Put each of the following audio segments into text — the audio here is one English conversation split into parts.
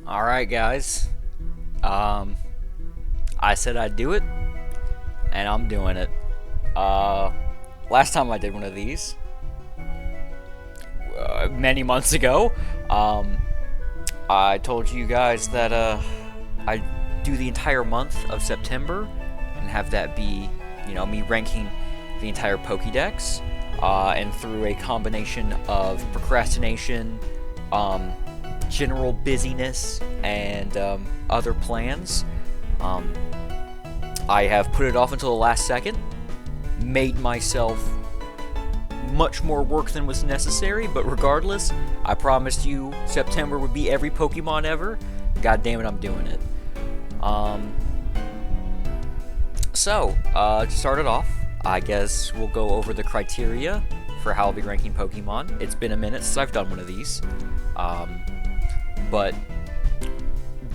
Alright, guys. Um, I said I'd do it, and I'm doing it. Uh, Last time I did one of these, many months ago, um, I told you guys that, I'd do the entire month of September and have that be, me ranking the entire Pokédex, and through a combination of procrastination, um, general busyness, and other plans. Um, I have put it off until the last second, made myself much more work than was necessary, but regardless, I promised you September would be every Pokemon ever. God damn it, I'm doing it. To start it off, I guess we'll go over the criteria for how I'll be ranking Pokemon. It's been a minute since I've done one of these. But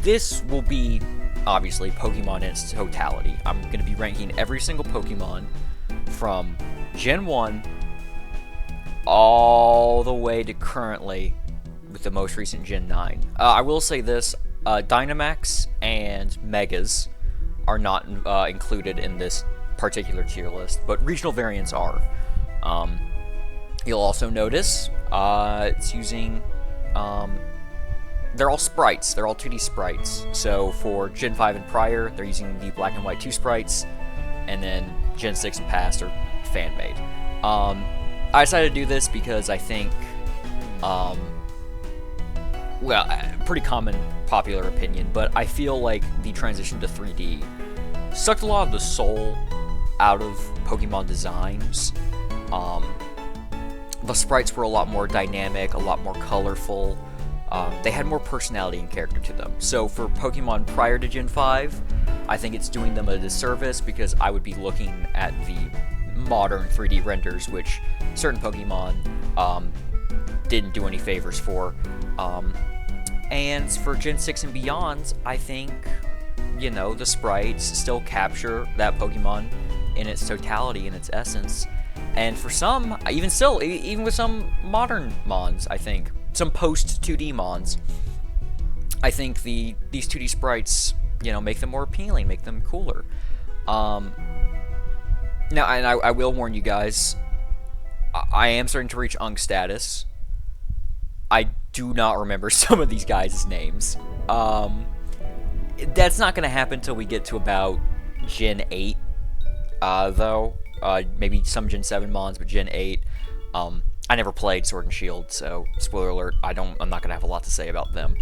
this will be, obviously, Pokemon in its totality. I'm going to be ranking every single Pokemon from Gen 1 all the way to currently with the most recent Gen 9. I will say this, Dynamax and Megas are not included in this particular tier list, but regional variants are. You'll also notice it's using... they're all sprites. They're all 2D sprites. So for Gen 5 and prior, they're using the black and white 2 sprites, and then Gen 6 and past are fan-made. I decided to do this because I think, pretty common popular opinion, but I feel like the transition to 3D sucked a lot of the soul out of Pokemon designs. The sprites were a lot more dynamic, a lot more colorful. They had more personality and character to them. So for Pokemon prior to Gen 5, I think it's doing them a disservice because I would be looking at the modern 3D renders, which certain Pokemon didn't do any favors for. And for Gen 6 and beyond, I think, the sprites still capture that Pokemon in its totality, in its essence. And for some, even with some modern Mons, I think, some post-2D Mons, I think these 2D sprites, make them more appealing, make them cooler. Now, and I will warn you guys, I am starting to reach Unk status. I do not remember some of these guys' names. That's not going to happen until we get to about Gen 8, though. Maybe some Gen 7 Mons, but Gen 8. I never played Sword and Shield, so spoiler alert, I'm not going to have a lot to say about them.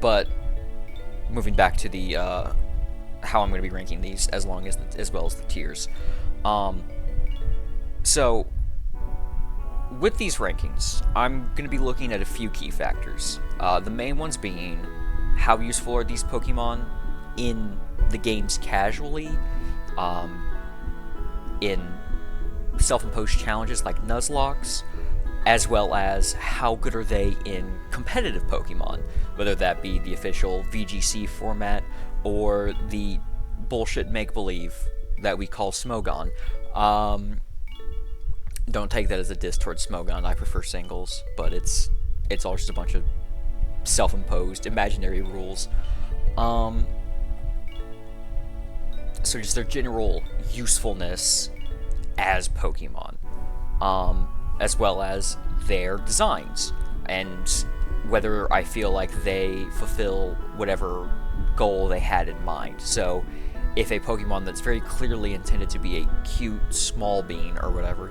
But moving back to the how I'm going to be ranking these, as well as the tiers. So with these rankings, I'm going to be looking at a few key factors. The main ones being how useful are these Pokemon in the games casually, in self-imposed challenges like Nuzlocke, as well as how good are they in competitive Pokemon, whether that be the official VGC format or the bullshit make-believe that we call Smogon. Don't take that as a diss towards Smogon. I prefer singles, but it's all just a bunch of self-imposed imaginary rules. So just their general usefulness as Pokemon, as well as their designs, and whether I feel like they fulfill whatever goal they had in mind. So if a Pokemon that's very clearly intended to be a cute small bean or whatever,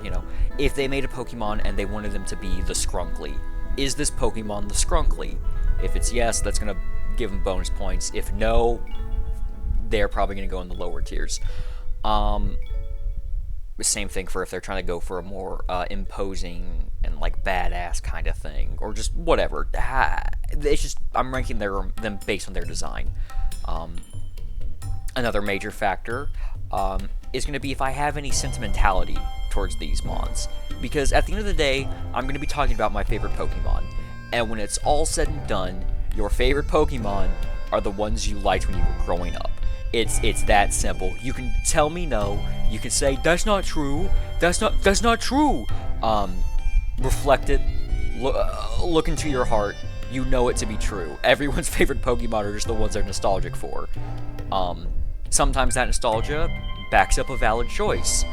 if they made a Pokemon and they wanted them to be the Skrunkly, is this Pokemon the Skrunkly? If it's yes, that's going to give them bonus points. If no, they're probably going to go in the lower tiers. Same thing for if they're trying to go for a more imposing and badass kind of thing, or just whatever. It's just I'm ranking them based on their design. Another major factor is going to be if I have any sentimentality towards these Mons, because at the end of the day, I'm going to be talking about my favorite Pokemon, and when it's all said and done, your favorite Pokemon are the ones you liked when you were growing up. It's that simple. You can tell me no. You can say that's not true. That's not true. Reflect it. Look into your heart, you know it to be true. Everyone's favorite Pokemon are just the ones they're nostalgic for. Sometimes that nostalgia backs up a valid choice.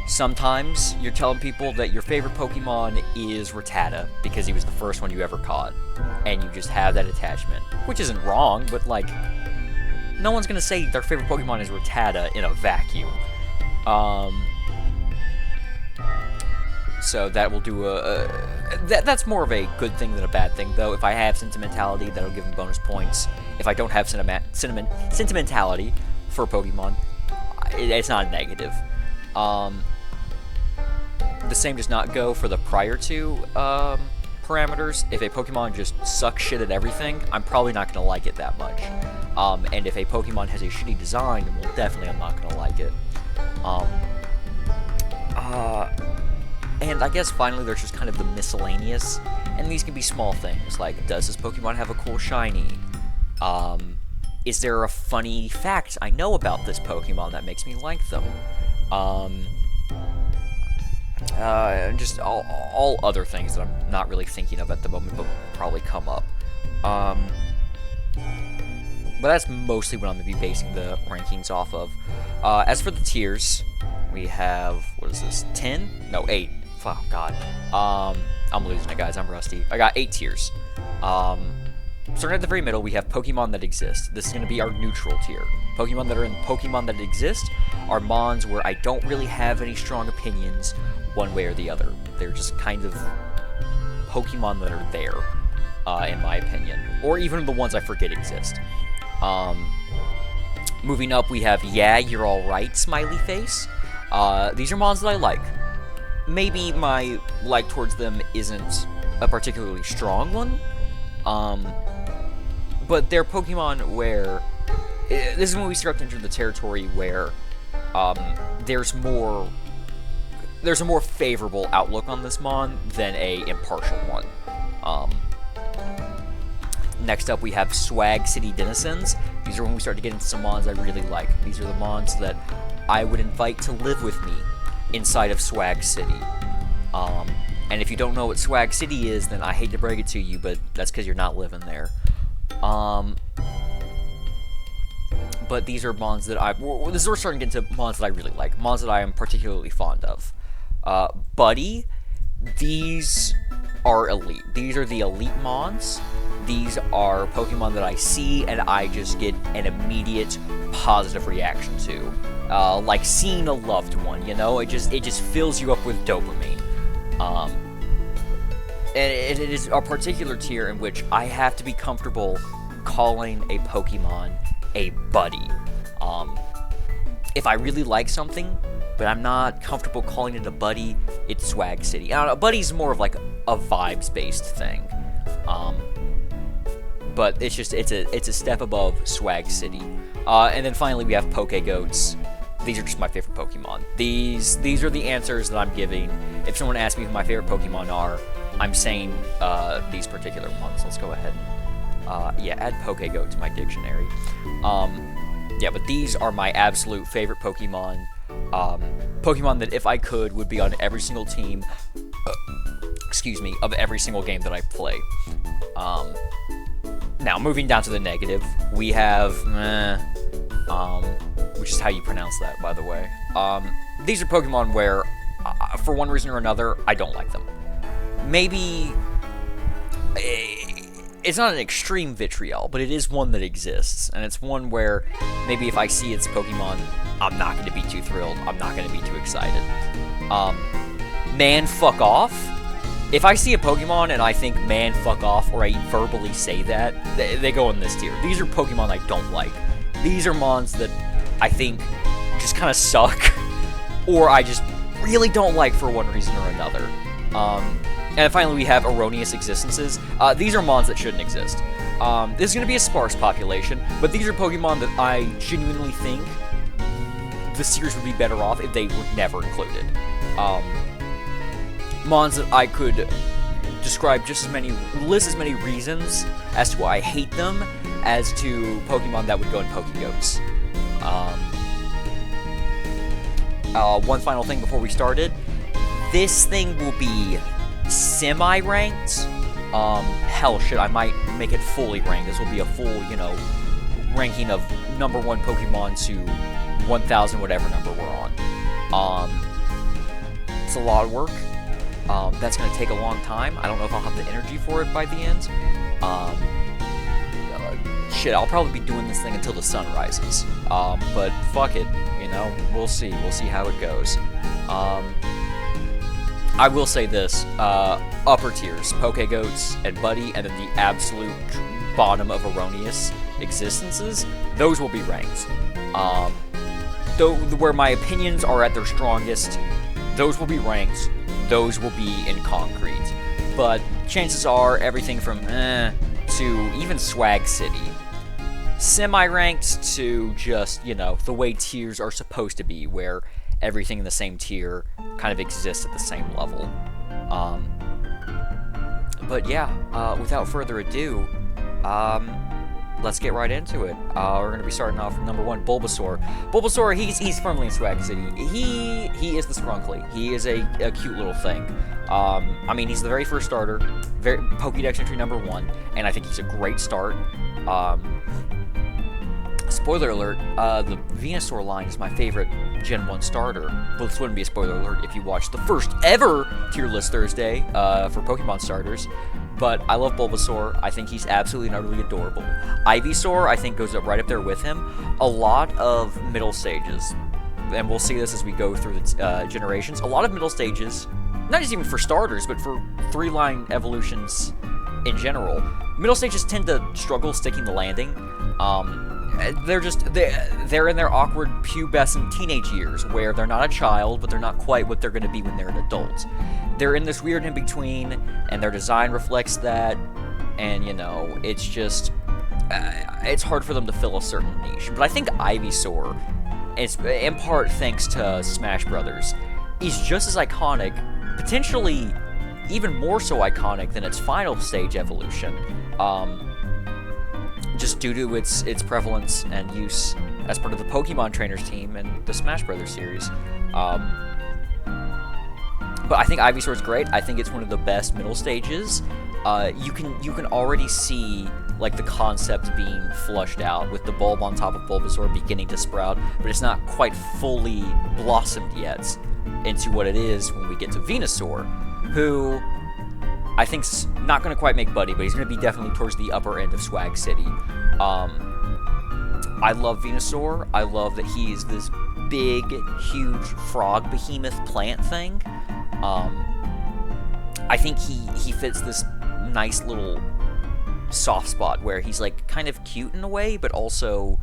Sometimes you're telling people that your favorite Pokemon is Rattata because he was the first one you ever caught, and you just have that attachment, which isn't wrong, but like, no one's gonna say their favorite Pokemon is Rattata in a vacuum. So that will do that's more of a good thing than a bad thing, though. If I have sentimentality, that'll give them bonus points. If I don't have sentimentality for Pokemon, it's not a negative. The same does not go for the prior two parameters. If a Pokemon just sucks shit at everything, I'm probably not going to like it that much. And if a Pokemon has a shitty design, then well, definitely I'm not going to like it. And I guess finally there's just kind of the miscellaneous, and these can be small things, like, does this Pokemon have a cool shiny? Is there a funny fact I know about this Pokemon that makes me like them? Just all other things that I'm not really thinking of at the moment, but will probably come up. But that's mostly what I'm going to be basing the rankings off of. As for the tiers, we have, what is this, 10? No, 8. Oh, God. I'm losing it, guys. I'm rusty. I got 8 tiers. Starting at the very middle, we have Pokemon that exist. This is going to be our neutral tier. Pokemon that are in Pokemon that exist are Mons where I don't really have any strong opinions one way or the other. They're just kind of Pokemon that are there, in my opinion. Or even the ones I forget exist. Moving up, we have Yeah, You're Alright, smiley face. These are Mons that I like. Maybe my like towards them isn't a particularly strong one. But they're Pokemon where... This is when we start to enter the territory where there's a more favorable outlook on this Mon than a impartial one. Next up, we have Swag City Denizens. These are when we start to get into some Mons I really like. These are the Mons that I would invite to live with me inside of Swag City. And if you don't know what Swag City is, then I hate to break it to you, but that's because you're not living there. But these are Mons that we're starting to get into Mons that I really like. Mons that I am particularly fond of. Buddy, these are elite. These are the elite Mons. These are Pokemon that I see and I just get an immediate positive reaction to. Like seeing a loved one, you know? It just fills you up with dopamine. And it is a particular tier in which I have to be comfortable calling a Pokemon a buddy. If I really like something, but I'm not comfortable calling it a buddy, it's Swag City. A buddy's more of like a vibes-based thing. But it's a step above Swag City. And then finally we have Pokégoats. These are just my favorite Pokemon. These are the answers that I'm giving. If someone asks me who my favorite Pokemon are, I'm saying these particular ones. Let's go ahead and add Pokégoat to my dictionary. Yeah, but these are my absolute favorite Pokemon. Pokemon that, if I could, would be on every single team, of every single game that I play. Now, moving down to the negative, we have, which is how you pronounce that, by the way. These are Pokemon where, for one reason or another, I don't like them. Maybe it's not an extreme vitriol, but it is one that exists, and it's one where maybe if I see its Pokemon, I'm not going to be too thrilled. I'm not going to be too excited. Man, fuck off. If I see a Pokemon and I think, man, fuck off, or I verbally say that, they go in this tier. These are Pokemon I don't like. These are Mons that I think just kind of suck, or I just really don't like for one reason or another. And finally, we have Erroneous Existences. These are Mons that shouldn't exist. This is going to be a sparse population, but these are Pokemon that I genuinely think the series would be better off if they were never included. Mons that I could describe list as many reasons as to why I hate them as to Pokemon that would go in Pokégoats. One final thing before we started. This thing will be semi-ranked. Hell, shit, I might make it fully ranked. This will be a full, you know, ranking of number 1 Pokemon to 1,000 whatever number we're on. It's a lot of work. That's going to take a long time. I don't know if I'll have the energy for it by the end. Shit, I'll probably be doing this thing until the sun rises. But fuck it, you know, we'll see. We'll see how it goes. I will say this, upper tiers, Pokegoats and Buddy, and then the absolute bottom of erroneous existences, those will be ranked. Though where my opinions are at their strongest, those will be ranked, those will be in concrete. But chances are, everything from to even Swag City, semi-ranked to just, you know, the way tiers are supposed to be, where everything in the same tier kind of exists at the same level. But yeah, without further ado, let's get right into it. We're going to be starting off with number 1, Bulbasaur. Bulbasaur, he's firmly in Swag City. He is the Scrunkly. He is a cute little thing. I mean, he's the very first starter, Pokédex entry number 1, and I think he's a great start. Spoiler alert, the Venusaur line is my favorite Gen 1 starter. Well, this wouldn't be a spoiler alert if you watched the first ever Tier List Thursday for Pokemon starters. But I love Bulbasaur. I think he's absolutely and utterly adorable. Ivysaur, I think, goes up right up there with him. A lot of middle stages, and we'll see this as we go through the generations, a lot of middle stages, not just even for starters, but for 3-line evolutions in general, middle stages tend to struggle sticking the landing. They're in their awkward pubescent teenage years where they're not a child, but they're not quite what they're going to be when they're an adult. They're in this weird in-between, and their design reflects that, and, you know, it's just, it's hard for them to fill a certain niche. But I think Ivysaur, it's in part thanks to Smash Brothers, is just as iconic, potentially even more so iconic than its final stage evolution. Just due to its prevalence and use as part of the Pokemon Trainers team and the Smash Brothers series. But I think Ivysaur is great. I think it's one of the best middle stages. You can already see like the concept being flushed out with the bulb on top of Bulbasaur beginning to sprout, but it's not quite fully blossomed yet into what it is when we get to Venusaur, who I think's not going to quite make Buddy, but he's going to be definitely towards the upper end of Swag City. I love Venusaur. I love that he's this big, huge frog behemoth plant thing. I think he fits this nice little soft spot where he's like kind of cute in a way, but also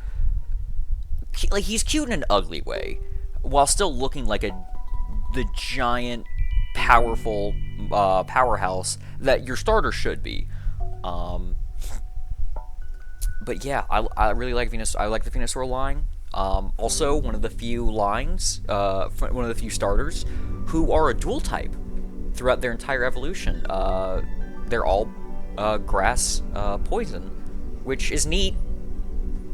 like he's cute in an ugly way, while still looking like the giant, powerful powerhouse that your starter should be. But yeah, I really like Venus. I like the Venusaur line. Also, one of the few lines, one of the few starters who are a dual type throughout their entire evolution. They're all grass poison, which is neat.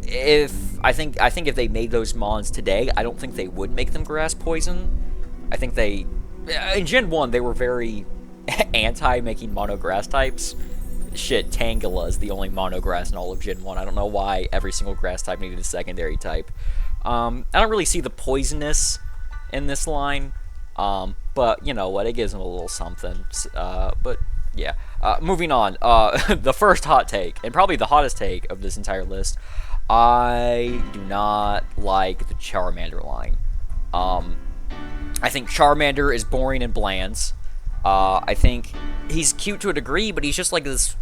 I think if they made those mons today, I don't think they would make them grass poison. I think in Gen 1 they were very anti making mono grass types. Shit, Tangela is the only mono grass in all of Gen 1. I don't know why every single grass type needed a secondary type. I don't really see the poisonous in this line, but you know what, it gives them a little something. But yeah, moving on. The first hot take, and probably the hottest take of this entire list, I do not like the Charmander line. I think Charmander is boring and bland. I think he's cute to a degree, but he's just like this,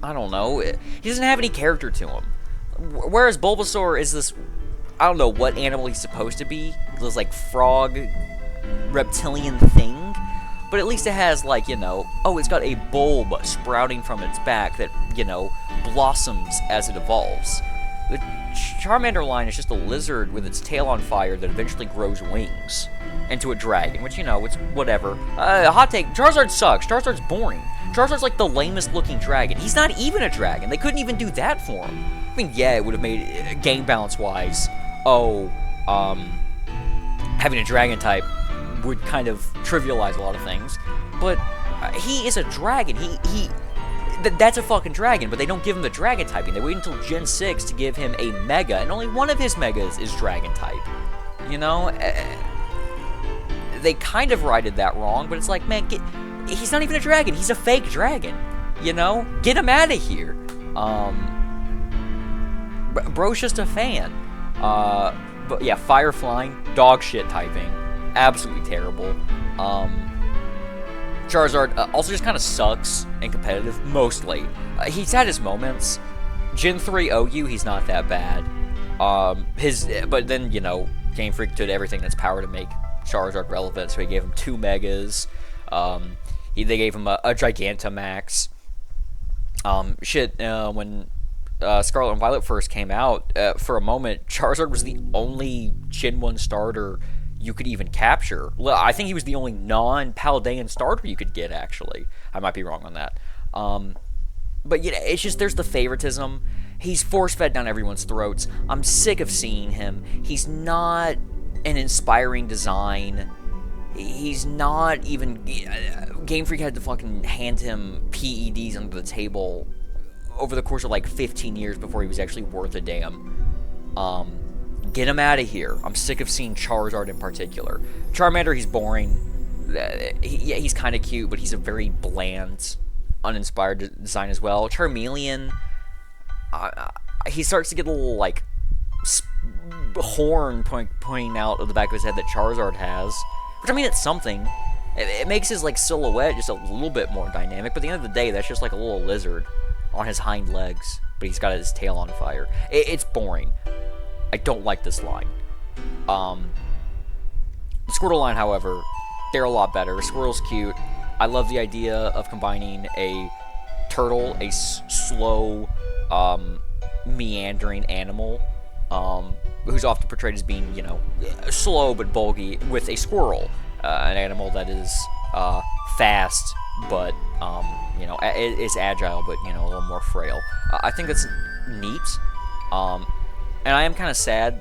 I don't know, he doesn't have any character to him. Whereas Bulbasaur is this, I don't know what animal he's supposed to be, this like frog, reptilian thing, but at least it has like, you know, oh, it's got a bulb sprouting from its back that, you know, blossoms as it evolves. The Charmander line is just a lizard with its tail on fire that eventually grows wings into a dragon, which, you know, it's whatever. Hot take, Charizard sucks. Charizard's boring. Charizard's like the lamest looking dragon. He's not even a dragon. They couldn't even do that for him. I mean, yeah, it would have made, game balance wise, having a dragon type would kind of trivialize a lot of things, but he is a dragon. That's a fucking dragon, but they don't give him the dragon typing. They wait until Gen 6 to give him a mega, and only one of his megas is dragon type. You know? They kind of righted that wrong, but it's like, man, he's not even a dragon. He's a fake dragon. You know? Get him out of here. Bro's just a fan. But yeah, fire flying, dog shit typing. Absolutely terrible. Charizard also just kind of sucks in competitive, mostly. He's had his moments. Gen 3 OU, he's not that bad. But then, you know, Game Freak did everything in its power to make Charizard relevant, so he gave him 2 megas. They gave him a Gigantamax. When Scarlet and Violet first came out, for a moment, Charizard was the only Gen 1 starter you could even capture. Well, I think he was the only non-Paldean starter you could get, actually. I might be wrong on that. But, you know, it's just, there's the favoritism. He's force-fed down everyone's throats. I'm sick of seeing him. He's not an inspiring design. He's not even... Game Freak had to fucking hand him PEDs under the table over the course of, like, 15 years before he was actually worth a damn. Get him out of here. I'm sick of seeing Charizard in particular. Charmander, he's boring. He's kind of cute, but he's a very bland, uninspired design as well. Charmeleon, he starts to get a little, like, horn pointing out of the back of his head that Charizard has. Which, I mean, it's something. It makes his, like, silhouette just a little bit more dynamic, but at the end of the day, that's just like a little lizard on his hind legs, but he's got his tail on fire. It's boring. I don't like this line. The Squirtle line, however, they're a lot better. Squirtle's cute. I love the idea of combining a turtle, a slow, meandering animal, who's often portrayed as being, you know, slow but bulky, with a squirrel, an animal that is fast, but, you know, is agile, but, you know, a little more frail. I think that's neat. And I am kind of sad.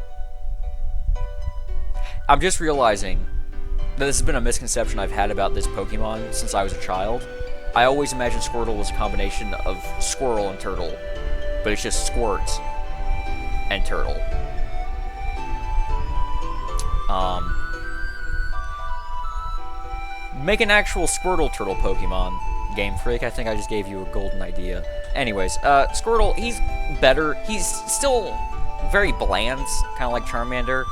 I'm just realizing that this has been a misconception I've had about this Pokemon since I was a child. I always imagined Squirtle was a combination of squirrel and turtle, but it's just Squirt and turtle. Make an actual Squirtle turtle Pokemon, Game Freak. I think I just gave you a golden idea. Anyways, Squirtle, he's better. He's still very bland, kind of like Charmander,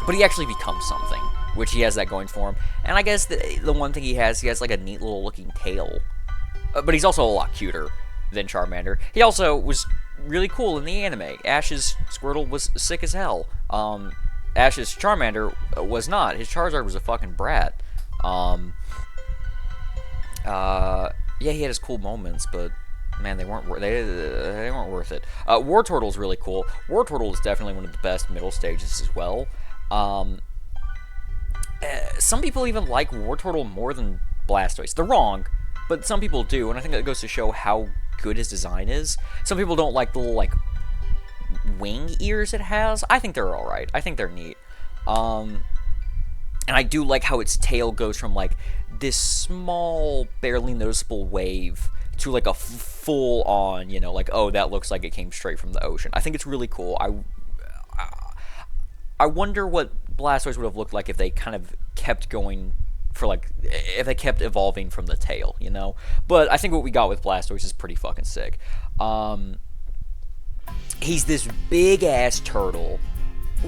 but he actually becomes something, which he has that going for him. And I guess the one thing he has like a neat little looking tail, but he's also a lot cuter than Charmander. He also was really cool in the anime. Ash's Squirtle was sick as hell. Ash's Charmander was not. His Charizard was a fucking brat. Yeah, he had his cool moments, but man, they weren't worth it. Wartortle's really cool. Wartortle is definitely one of the best middle stages as well. Some people even like Wartortle more than Blastoise. They're wrong, but some people do, and I think that goes to show how good his design is. Some people don't like the little, like, wing ears it has. I think they're alright. I think they're neat. And I do like how its tail goes from, like, this small, barely noticeable wave to, like, a full-on, you know, like, oh, that looks like it came straight from the ocean. I think it's really cool. I wonder what Blastoise would have looked like if they kind of kept going for, like, if they kept evolving from the tail, you know? But I think what we got with Blastoise is pretty fucking sick. He's this big-ass turtle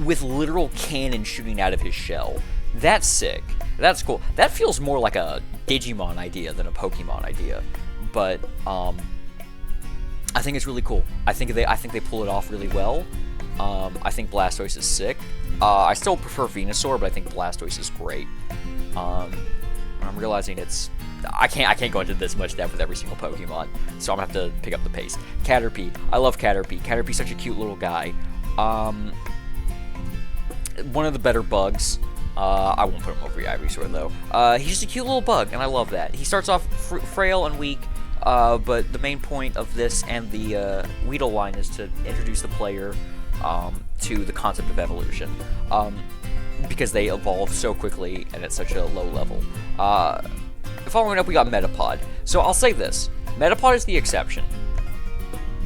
with literal cannon shooting out of his shell. That's sick. That's cool. That feels more like a Digimon idea than a Pokemon idea. But, I think it's really cool. I think they pull it off really well. I think Blastoise is sick. I still prefer Venusaur, but I think Blastoise is great. I'm realizing I can't go into this much depth with every single Pokemon, so I'm gonna have to pick up the pace. Caterpie. I love Caterpie. Caterpie's such a cute little guy. One of the better bugs. I won't put him over Ivysaur, though. He's just a cute little bug, and I love that. He starts off frail and weak, but the main point of this and the Weedle line is to introduce the player to the concept of evolution, because they evolve so quickly and at such a low level. following up, we got Metapod. So I'll say this. Metapod is the exception.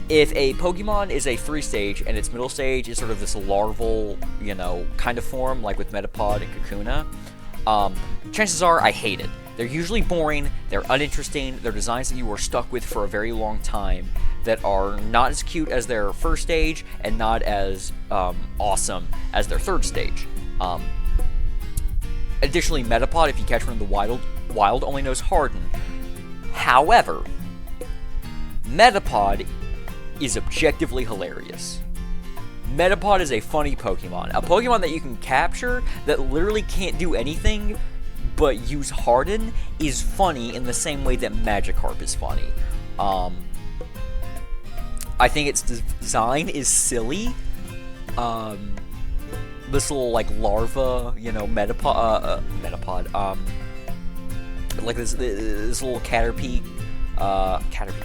If a Pokemon is a 3-stage, and its middle stage is sort of this larval, you know, kind of form, like with Metapod and Kakuna, chances are I hate it. They're usually boring, they're uninteresting, they're designs that you are stuck with for a very long time, that are not as cute as their first stage, and not as awesome as their third stage. Additionally, Metapod, if you catch one in the wild, only knows Harden. However, Metapod is objectively hilarious. Metapod is a funny Pokemon. A Pokemon that you can capture that literally can't do anything but use Harden is funny in the same way that Magikarp is funny. I think its design is silly. This little, like, larva, you know, Metapod, like this little Caterpie, I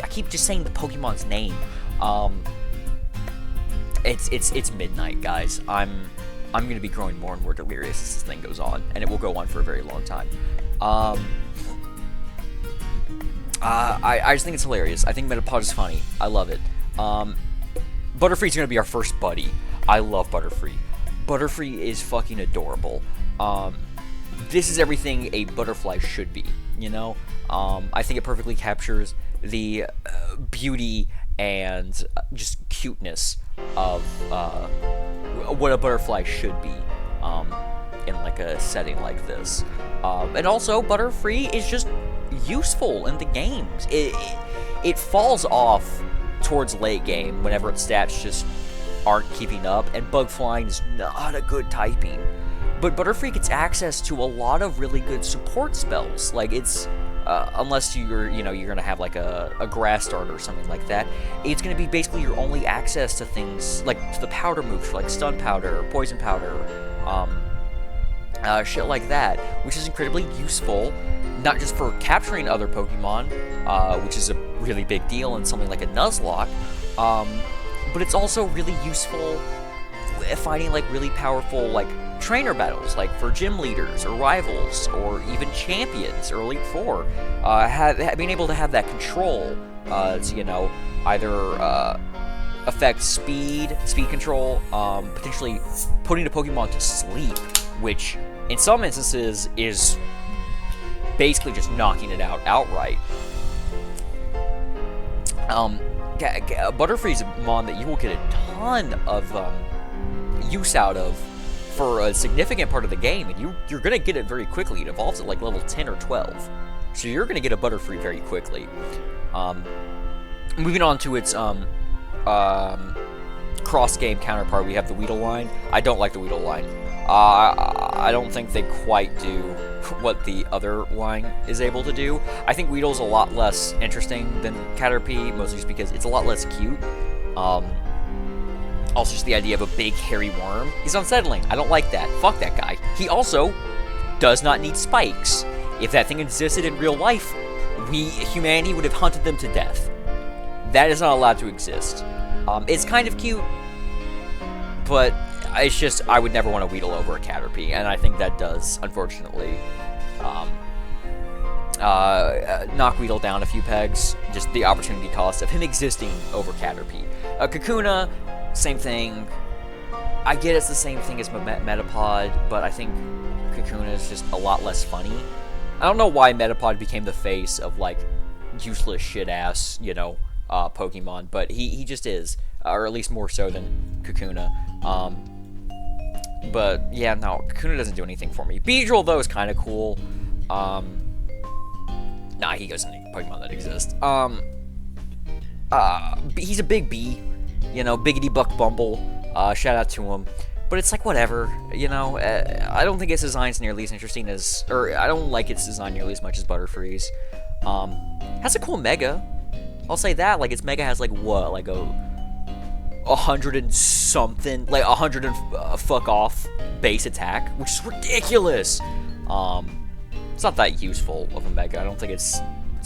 keep just saying the Pokemon's name. It's midnight, guys. I'm gonna be growing more and more delirious as this thing goes on, and it will go on for a very long time. I just think it's hilarious. I think Metapod is funny. I love it. Butterfree's gonna be our first buddy. I love Butterfree. Butterfree is fucking adorable. This is everything a butterfly should be, you know? I think it perfectly captures the beauty and just cuteness of what a butterfly should be in like a setting like this. And also, Butterfree is just useful in the games. It falls off towards late game whenever its stats just aren't keeping up, and Bug Flying is not a good typing. But Butterfree gets access to a lot of really good support spells. Like, it's unless you're gonna have like a grass starter or something like that, it's gonna be basically your only access to things like to the powder moves, like stun powder, poison powder, shit like that, which is incredibly useful, not just for capturing other Pokemon, which is a really big deal in something like a Nuzlocke, but it's also really useful fighting like really powerful like trainer battles, like for gym leaders or rivals or even champions or Elite Four. Being able to have that control to, you know, either affect speed control, potentially putting a Pokemon to sleep, which in some instances is basically just knocking it out outright. Butterfree is a mon that you will get a ton of use out of for a significant part of the game, and you're gonna get it very quickly. It evolves at like level 10 or 12, so you're gonna get a Butterfree very quickly. Moving on to its cross-game counterpart, we have the Weedle line. I don't like the Weedle line. I don't think they quite do what the other line is able to do. I think Weedle's a lot less interesting than Caterpie, mostly just because it's a lot less cute. Also, just the idea of a big, hairy worm is unsettling. I don't like that. Fuck that guy. He also does not need spikes. If that thing existed in real life, humanity would have hunted them to death. That is not allowed to exist. It's kind of cute, but it's just, I would never want to Weedle over a Caterpie, and I think that does, unfortunately, knock Weedle down a few pegs. Just the opportunity cost of him existing over Caterpie. Kakuna, same thing. I get it's the same thing as Metapod, but I think Kakuna is just a lot less funny. I don't know why Metapod became the face of, like, useless shit-ass, you know, Pokemon, but he just is, or at least more so than Kakuna. But yeah, no, Kakuna doesn't do anything for me. Beedrill, though, is kind of cool. Nah, he goes in any Pokemon that exist. He's a big bee, you know, Biggity Buck Bumble. Shout out to him. But it's like, whatever, you know. I don't think its design's nearly as interesting as, or I don't like its design nearly as much as Butterfree's. Has a cool Mega. I'll say that. Like, its Mega has like what, like a 100 and something, like 100 and fuck off base attack, which is ridiculous. It's not that useful of a Mega. I don't think it's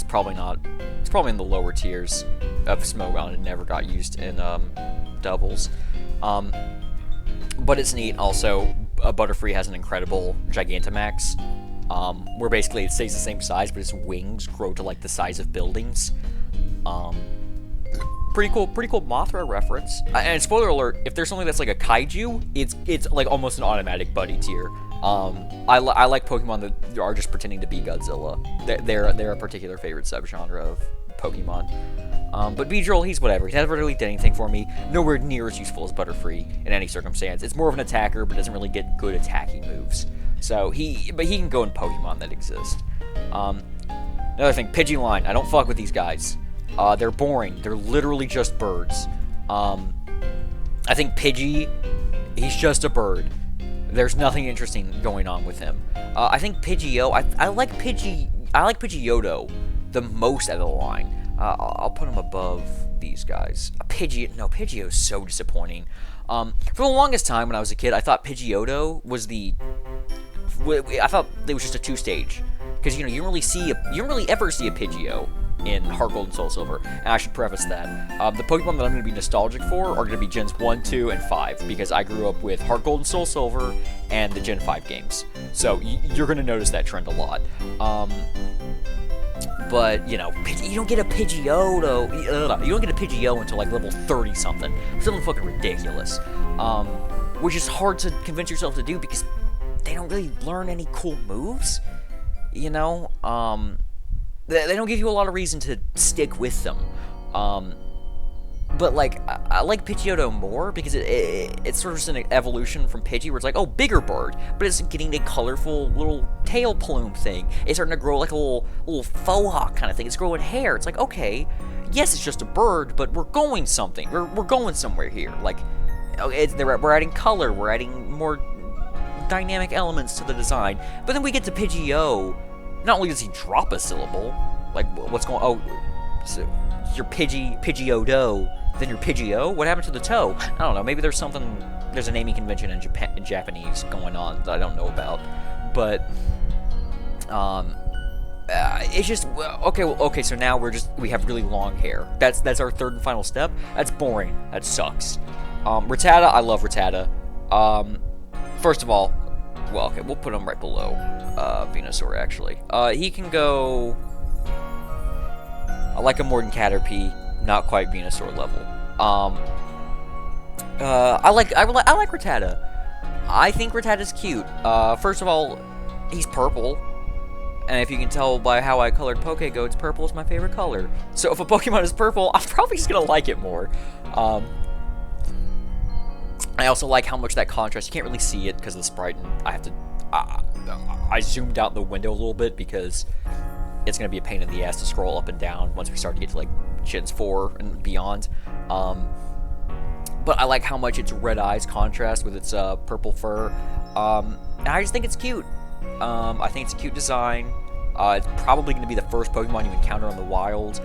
probably not. It's probably in the lower tiers of Smogon and never got used in doubles. But it's neat. Also, Butterfree has an incredible Gigantamax, where basically it stays the same size, but its wings grow to like the size of buildings. Pretty cool Mothra reference. And spoiler alert, if there's something that's like a kaiju, it's like almost an automatic buddy tier. I like Pokemon that are just pretending to be Godzilla. They're a particular favorite subgenre of Pokemon. But Beedrill, he's whatever. He never really did anything for me. Nowhere near as useful as Butterfree in any circumstance. It's more of an attacker, but doesn't really get good attacking moves. So he can go in Pokemon that exist. Another thing, Pidgeline. I don't fuck with these guys. They're boring. They're literally just birds. I think Pidgey, he's just a bird. There's nothing interesting going on with him. I think Pidgeot, I like Pidgeotto the most out of the line. I'll put him above these guys. Pidgeot is so disappointing. For the longest time when I was a kid, I thought Pidgeotto was I thought it was just a 2-stage. Because, you don't really ever see a Pidgeot in Heart Gold and Soul Silver. And I should preface that. The Pokemon that I'm going to be nostalgic for are going to be Gens 1, 2, and 5. Because I grew up with Heart Gold and Soul Silver and the Gen 5 games. So you're going to notice that trend a lot. But, you don't get a Pidgeotto. You don't get a Pidgeot until like level 30-something. Something fucking ridiculous. Which is hard to convince yourself to do because they don't really learn any cool moves. They don't give you a lot of reason to stick with them. But, like, I like Pidgeotto more because it's sort of just an evolution from Pidgey where it's like, oh, bigger bird, but it's getting a colorful little tail plume thing. It's starting to grow like a little faux hawk kind of thing. It's growing hair. It's like, okay, yes, it's just a bird, but we're going something. We're going somewhere here. Like, we're adding color. We're adding more dynamic elements to the design. But then we get to Pidgeot. Not only does he drop a syllable, like, what's going on? Oh, so you're Pidgeotto, then you're Pidgeot? What happened to the toe? I don't know, maybe there's a naming convention in Japanese going on that I don't know about. But, it's just, okay, so now we have really long hair. That's our third and final step? That's boring. That sucks. Rattata, I love Rattata. First of all, well, okay, we'll put him right below Venusaur, actually. He can go... I like him more than Caterpie, not quite Venusaur level. I like Rattata. I think Rattata's cute. First of all, he's purple. And if you can tell by how I colored Pokegoats, purple is my favorite color. So if a Pokemon is purple, I'm probably just gonna like it more. I also like how much that contrast, you can't really see it because of the sprite, and I zoomed out the window a little bit because it's going to be a pain in the ass to scroll up and down once we start to get to like Gens 4 and beyond. But I like how much its red eyes contrast with its purple fur. And I just think it's cute. I think it's a cute design. It's probably going to be the first Pokemon you encounter in the wild.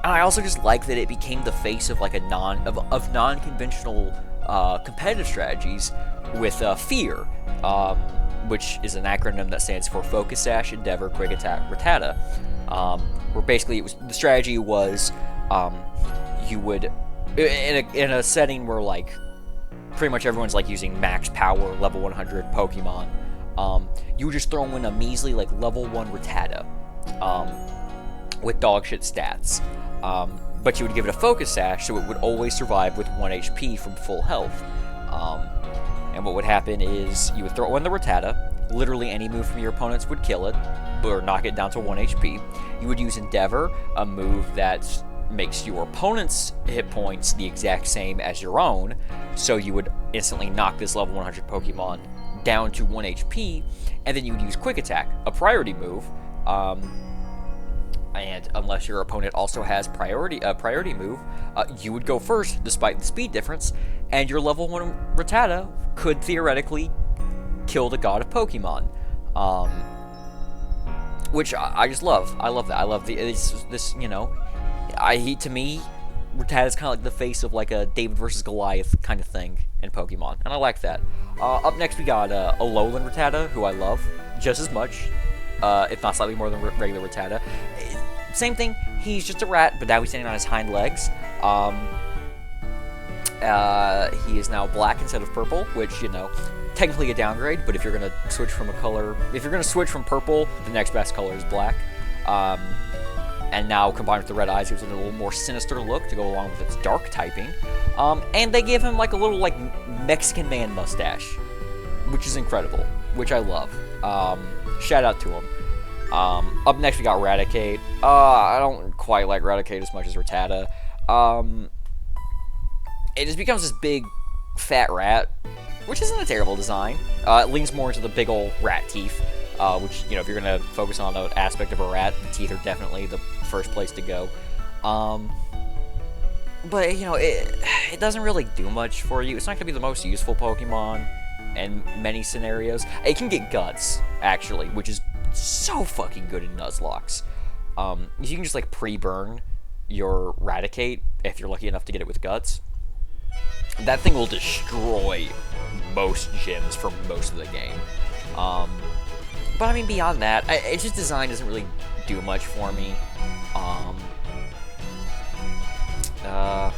And I also just like that it became the face of like a non-conventional competitive strategies with Fear, which is an acronym that stands for Focus Sash, Endeavor, Quick Attack, Rattata. Where basically the strategy was you would in a setting where like pretty much everyone's like using max power level 100 Pokemon, you would just throw in a measly like level 1 Rattata with dogshit stats. But you would give it a Focus Sash, so it would always survive with 1 HP from full health. And what would happen is you would throw in the Rattata. Literally any move from your opponents would kill it, or knock it down to 1 HP. You would use Endeavor, a move that makes your opponent's hit points the exact same as your own, so you would instantly knock this level 100 Pokemon down to 1 HP, and then you would use Quick Attack, a priority move. And unless your opponent also has priority move, you would go first despite the speed difference, and your level 1 Rattata could theoretically kill the god of Pokemon. Which I just love. I love that. I love this, to me, Rattata's kind of like the face of like a David versus Goliath kind of thing in Pokemon, and I like that. Up next we got Alolan Rattata, who I love just as much, if not slightly more than regular Rattata. Same thing, he's just a rat, but now he's standing on his hind legs. He is now black instead of purple, which, technically a downgrade, but if you're gonna switch from a color, if you're gonna switch from purple, the next best color is black. And now combined with the red eyes, gives it a little more sinister look to go along with its dark typing. And they give him like a little like Mexican man mustache, which is incredible, which I love. Shout out to him. Up next we got Raticate. I don't quite like Raticate as much as Rattata. It just becomes this big fat rat, which isn't a terrible design. It leans more into the big old rat teeth, which, you know, if you're going to focus on an aspect of a rat, the teeth are definitely the first place to go. But, you know, it doesn't really do much for you. It's not going to be the most useful Pokemon in many scenarios. It can get Guts, actually, which is so fucking good in Nuzlocke. You can just, like, pre-burn your Raticate if you're lucky enough to get it with Guts. That thing will destroy most gyms for most of the game. But I mean, beyond that, it's just design doesn't really do much for me. Yeah,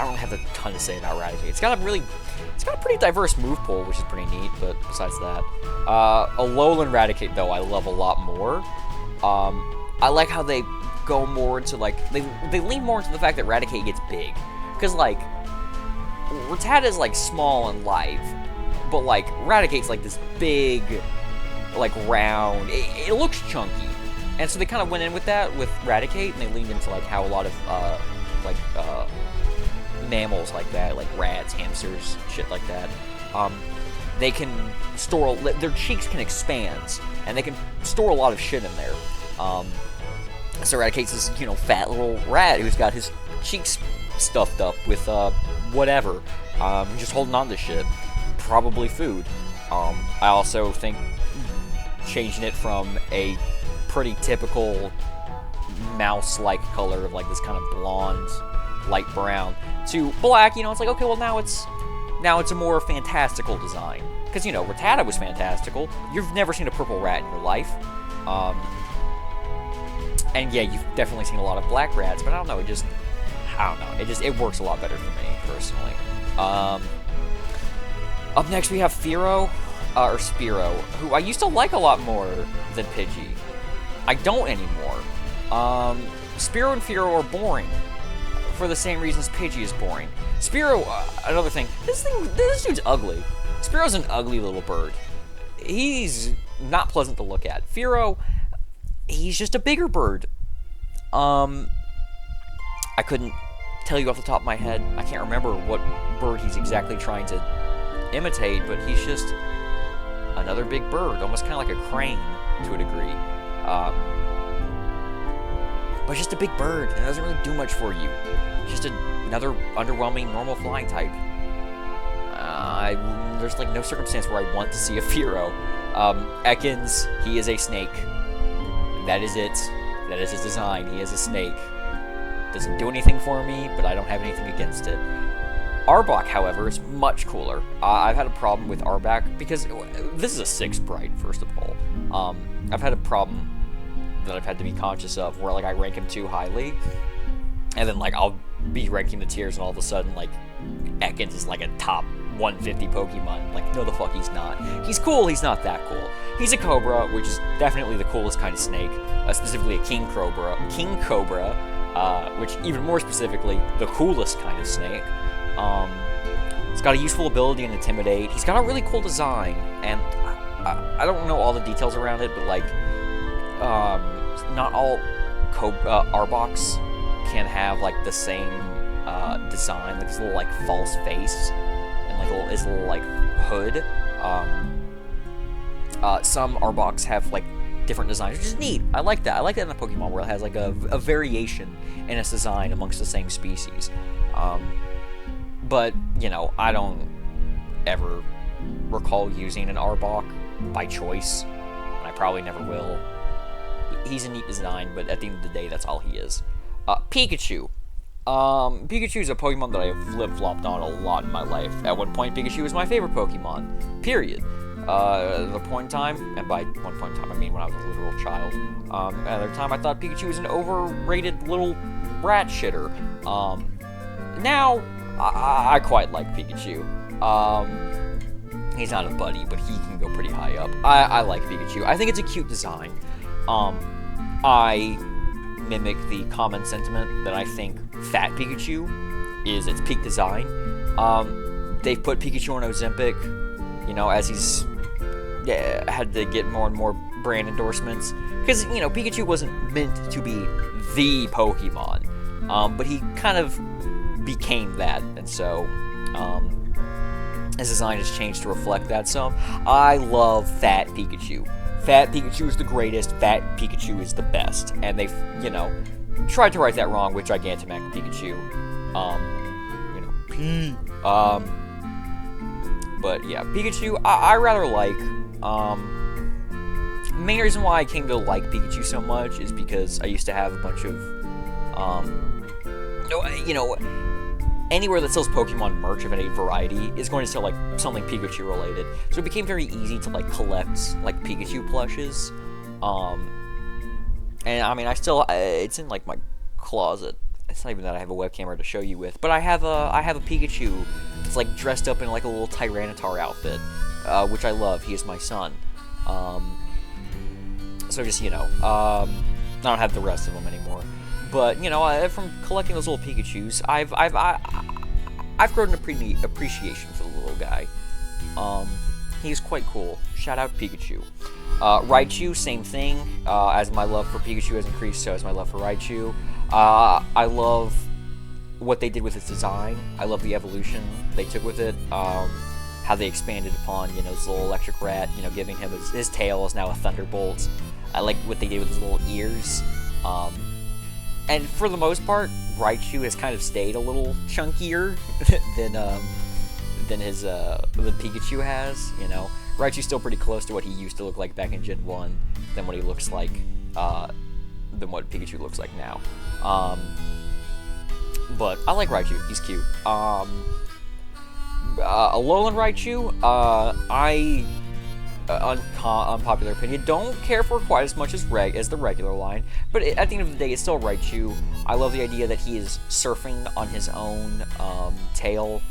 I don't have a ton to say about Raticate. It's got a pretty diverse move pool, which is pretty neat. But besides that, Alolan Raticate though I love a lot more. I like how they go more into like they lean more into the fact that Raticate gets big, because like Rattata is like small and live, but like Raticate's like this big, like round. It looks chunky, and so they kind of went in with that with Raticate, and they leaned into like how a lot of mammals like that, like rats, hamsters, shit like that, they can store, their cheeks can expand, and they can store a lot of shit in there. So Raticate's this, you know, fat little rat who's got his cheeks stuffed up with whatever, just holding on to shit, probably food. I also think changing it from a pretty typical mouse-like color of like this kind of blonde, light brown to black, you know, it's like, okay, well now it's a more fantastical design, because, you know, Rattata was fantastical. You've never seen a purple rat in your life, and yeah, you've definitely seen a lot of black rats, but I don't know, it works a lot better for me personally. Up next we have Spearow, who I used to like a lot more than Pidgey. I don't anymore. Spearow and Fearow are boring for the same reasons Pidgey is boring. Spearow, another thing, this dude's ugly. Spearow's an ugly little bird. He's not pleasant to look at. Fearow, he's just a bigger bird. I couldn't tell you off the top of my head. I can't remember what bird he's exactly trying to imitate, but he's just another big bird, almost kind of like a crane to a degree. But just a big bird, and it doesn't really do much for you. Just another underwhelming normal flying type. There's like no circumstance where I want to see a Fearow. Ekans, he is a snake. That is it. That is his design. He is a snake. Doesn't do anything for me, but I don't have anything against it. Arbok, however, is much cooler. I've had a problem with Arbok because this is a 6 sprite, first of all. I've had a problem that I've had to be conscious of where like I rank him too highly, and then like I'll be ranking the tiers, and all of a sudden like Ekans is like a top 150 Pokemon. Like, no the fuck he's not. He's cool, he's not that cool. He's a Cobra, which is definitely the coolest kind of snake, specifically a King Cobra, which even more specifically, the coolest kind of snake. He's got a useful ability in Intimidate. He's got a really cool design, and I don't know all the details around it, but like, not all Arboks can have like the same design, like this little like false face and like his little like hood. Some Arboks have like different designs, which is neat. I like that. I like that in the Pokemon where it has like a variation in its design amongst the same species. But, you know, I don't ever recall using an Arbok by choice, and I probably never will. He's a neat design, but at the end of the day, that's all he is. Pikachu. Pikachu is a Pokemon that I have flip-flopped on a lot in my life. At one point, Pikachu was my favorite Pokemon. Period. At the point in time, and by one point in time I mean when I was a literal child, at the time I thought Pikachu was an overrated little rat shitter. Now, I quite like Pikachu. He's not a buddy, but he can go pretty high up. I like Pikachu. I think it's a cute design. I mimic the common sentiment that I think Fat Pikachu is its peak design. They've put Pikachu on Ozempic, you know, as he's had to get more and more brand endorsements. Because, you know, Pikachu wasn't meant to be the Pokemon, but he kind of became that, and so, his design has changed to reflect that some. I love Fat Pikachu. Fat Pikachu is the greatest, Fat Pikachu is the best, and they've, you know, tried to right that wrong with Gigantamax Pikachu. But yeah, Pikachu, I rather like. The main reason why I came to like Pikachu so much is because I used to have a bunch of, you know, anywhere that sells Pokemon merch of any variety is going to sell, like, something Pikachu related. So it became very easy to, like, collect, like, Pikachu plushes. And, I mean, I still, it's in, like, my closet. It's not even that I have a web camera to show you with. But I have a Pikachu that's, like, dressed up in, like, a little Tyranitar outfit, which I love. He is my son. So just, you know, I don't have the rest of them anymore. But, you know, from collecting those little Pikachus, I've grown an appreciation for the little guy. He's quite cool. Shout out Pikachu. Raichu, same thing. As my love for Pikachu has increased, so has my love for Raichu. I love what they did with its design. I love the evolution they took with it. How they expanded upon, you know, this little electric rat, you know, giving him his tail is now a thunderbolt. I like what they did with his little ears. And for the most part, Raichu has kind of stayed a little chunkier than Pikachu has, you know. Raichu's still pretty close to what he used to look like back in Gen 1 than what he looks like, than what Pikachu looks like now. But I like Raichu, he's cute. Alolan Raichu, unpopular opinion, don't care for quite as much as the regular line, but at the end of the day, it's still Raichu. I love the idea that he is surfing on his own tail.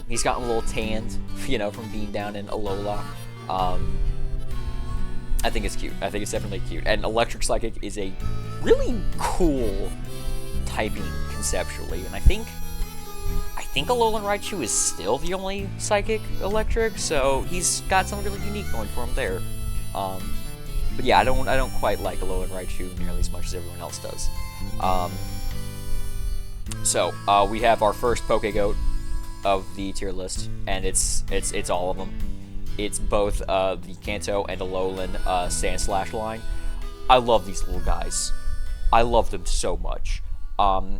He's gotten a little tanned, you know, from being down in Alola. I think it's cute. I think it's definitely cute. And Electric Psychic is a really cool typing conceptually, and I think Alolan Raichu is still the only Psychic Electric, so he's got something really unique going for him there. But yeah, I don't quite like Alolan Raichu nearly as much as everyone else does. So we have our first Pokegoat of the tier list, and it's all of them. It's both the Kanto and Alolan Sandslash line. I love these little guys. I love them so much.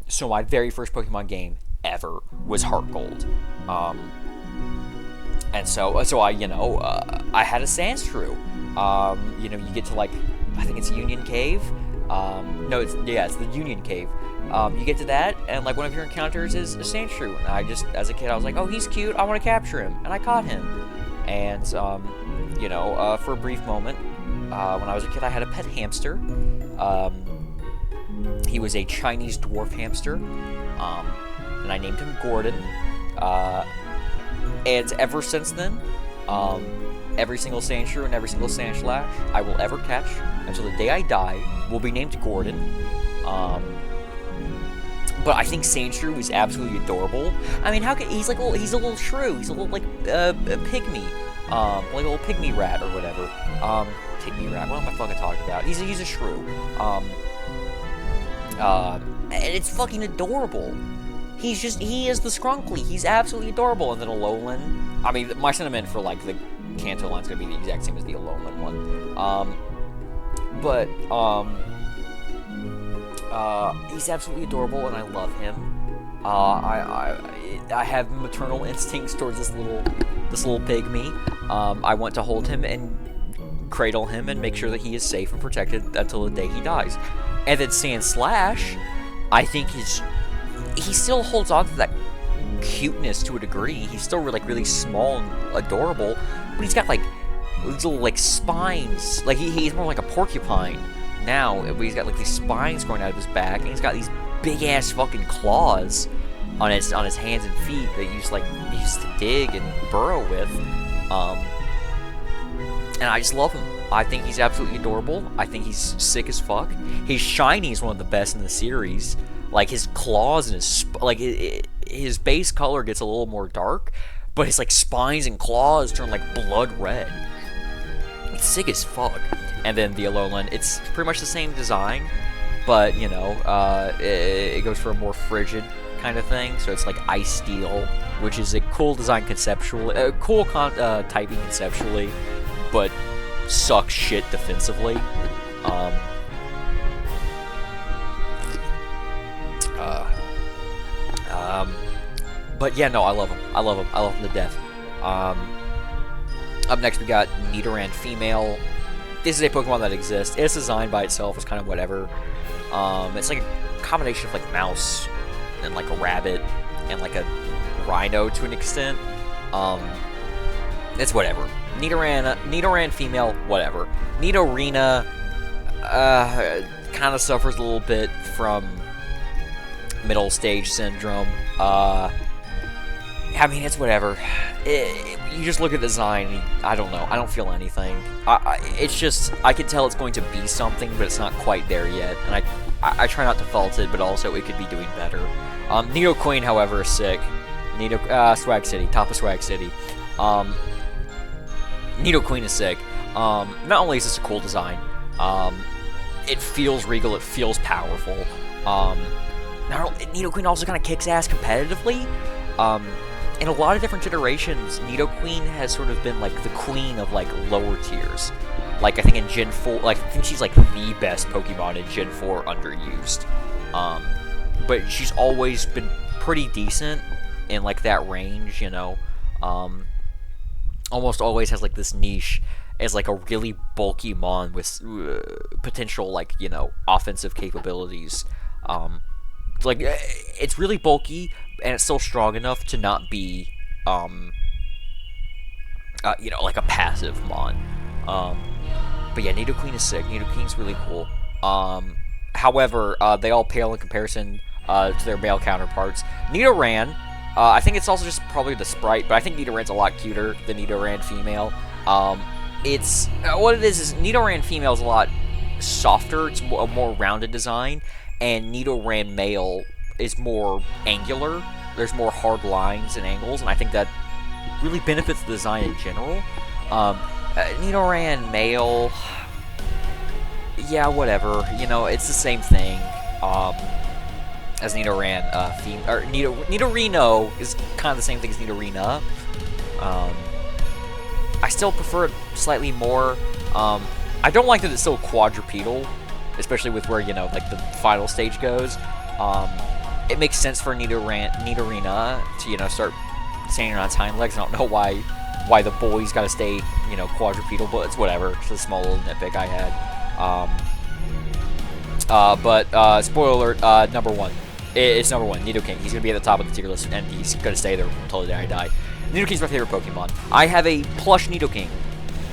So my very first Pokemon game ever was Heart Gold, and so I, you know, I had a Sandshrew. You know, you get to, like, I think it's Union Cave. No, it's the Union Cave. You get to that, and, like, one of your encounters is a Sandshrew. And I just, as a kid, I was like, oh, he's cute, I want to capture him, and I caught him. And you know, for a brief moment, when I was a kid, I had a pet hamster. He was a Chinese dwarf hamster. And I named him Gordon, and ever since then, every single Sandshrew and every single Sandslash I will ever catch until the day I die will be named Gordon. But I think Sandshrew is absolutely adorable. I mean, he's a little shrew, he's a little, like, pygmy, like a little pygmy rat or whatever. Pygmy rat, what am I fucking talking about? He's a shrew. And it's fucking adorable. He is the Skrunkly. He's absolutely adorable. And then Alolan, I mean, my sentiment for, like, the Kanto line's gonna be the exact same as the Alolan one. He's absolutely adorable, and I love him. I have maternal instincts towards this little pygmy. I want to hold him and cradle him and make sure that he is safe and protected until the day he dies. And then Sandslash, I think he still holds on to that cuteness to a degree. He's still really small and adorable, but he's got, like, these little, like, spines. Like, he's more like a porcupine now, but he's got, like, these spines growing out of his back, and he's got these big ass fucking claws on his hands and feet that he used to dig and burrow with. Um, and I just love him. I think he's absolutely adorable. I think he's sick as fuck. His shiny is one of the best in the series. Like, his claws and his base color gets a little more dark, but his, like, spines and claws turn, like, blood red. It's sick as fuck. And then the Alolan, it's pretty much the same design, but, you know, it goes for a more frigid kind of thing. So it's like Ice Steel, which is a cool design conceptually, cool typing conceptually, but sucks shit defensively. But yeah, no, I love him. I love him to death. Up next, we got Nidoran Female. This is a Pokemon that exists. Its design by itself is kind of whatever. It's like a combination of like mouse and like a rabbit and like a rhino to an extent. It's whatever. Nidoran Female, whatever. Nidorina kind of suffers a little bit from middle stage syndrome. I mean, it's whatever. You just look at the design, and I don't know. I don't feel anything. It's just, I can tell it's going to be something, but it's not quite there yet. And I try not to fault it, but also it could be doing better. Nidoqueen, however, is sick. Swag City, top of Swag City. Nidoqueen is sick. Not only is this a cool design, it feels regal, it feels powerful. Nidoqueen also kind of kicks ass competitively. In a lot of different generations, Nidoqueen has sort of been, like, the queen of, like, lower tiers. Like, I think in Gen 4, like, I think she's, like, the best Pokemon in Gen 4 underused. But she's always been pretty decent in, like, that range, you know. Almost always has, like, this niche as, like, a really bulky mon with potential, like, you know, offensive capabilities. Like, it's really bulky, and it's still strong enough to not be, you know, like a passive mon. But yeah, Nidoqueen is sick. Nidoqueen's really cool. However, they all pale in comparison to their male counterparts. Nidoran, I think it's also just probably the sprite, but I think Nidoran's a lot cuter than Nidoran Female. It's, what it is Nidoran Female is a lot softer. It's a more rounded design. And Nidoran Male is more angular. There's more hard lines and angles, and I think that really benefits the design in general. Nidoran Male, yeah, whatever. You know, it's the same thing as Nidoran Female. Or Nidorino is kind of the same thing as Nidorina. I still prefer it slightly more. I don't like that it's so quadrupedal, especially with where, you know, like, the final stage goes. It makes sense for Nidorina to, you know, start standing on its hind legs. I don't know why the boy's got to stay, you know, quadrupedal, but it's whatever. It's a small little nitpick I had. But spoiler alert, number one. It's number one, Nidoking. He's going to be at the top of the tier list, and he's going to stay there until the day I die. Nidoking's my favorite Pokemon. I have a plush Nidoking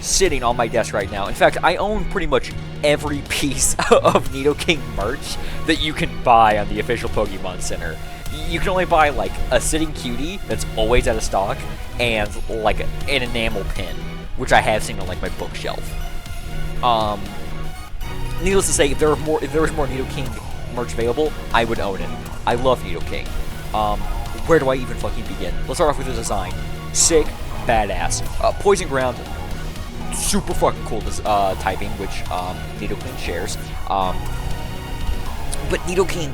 sitting on my desk right now. In fact, I own pretty much every piece of Nidoking merch that you can buy on the official Pokemon Center. You can only buy, like, a sitting cutie that's always out of stock, and, like, an enamel pin, which I have seen on, like, my bookshelf. Needless to say, if there was more Nidoking merch available, I would own it. I love Nidoking. Where do I even fucking begin? Let's start off with the design. Sick, badass. Poison Ground, super fucking cool typing, which Nidoking shares. But Nidoking,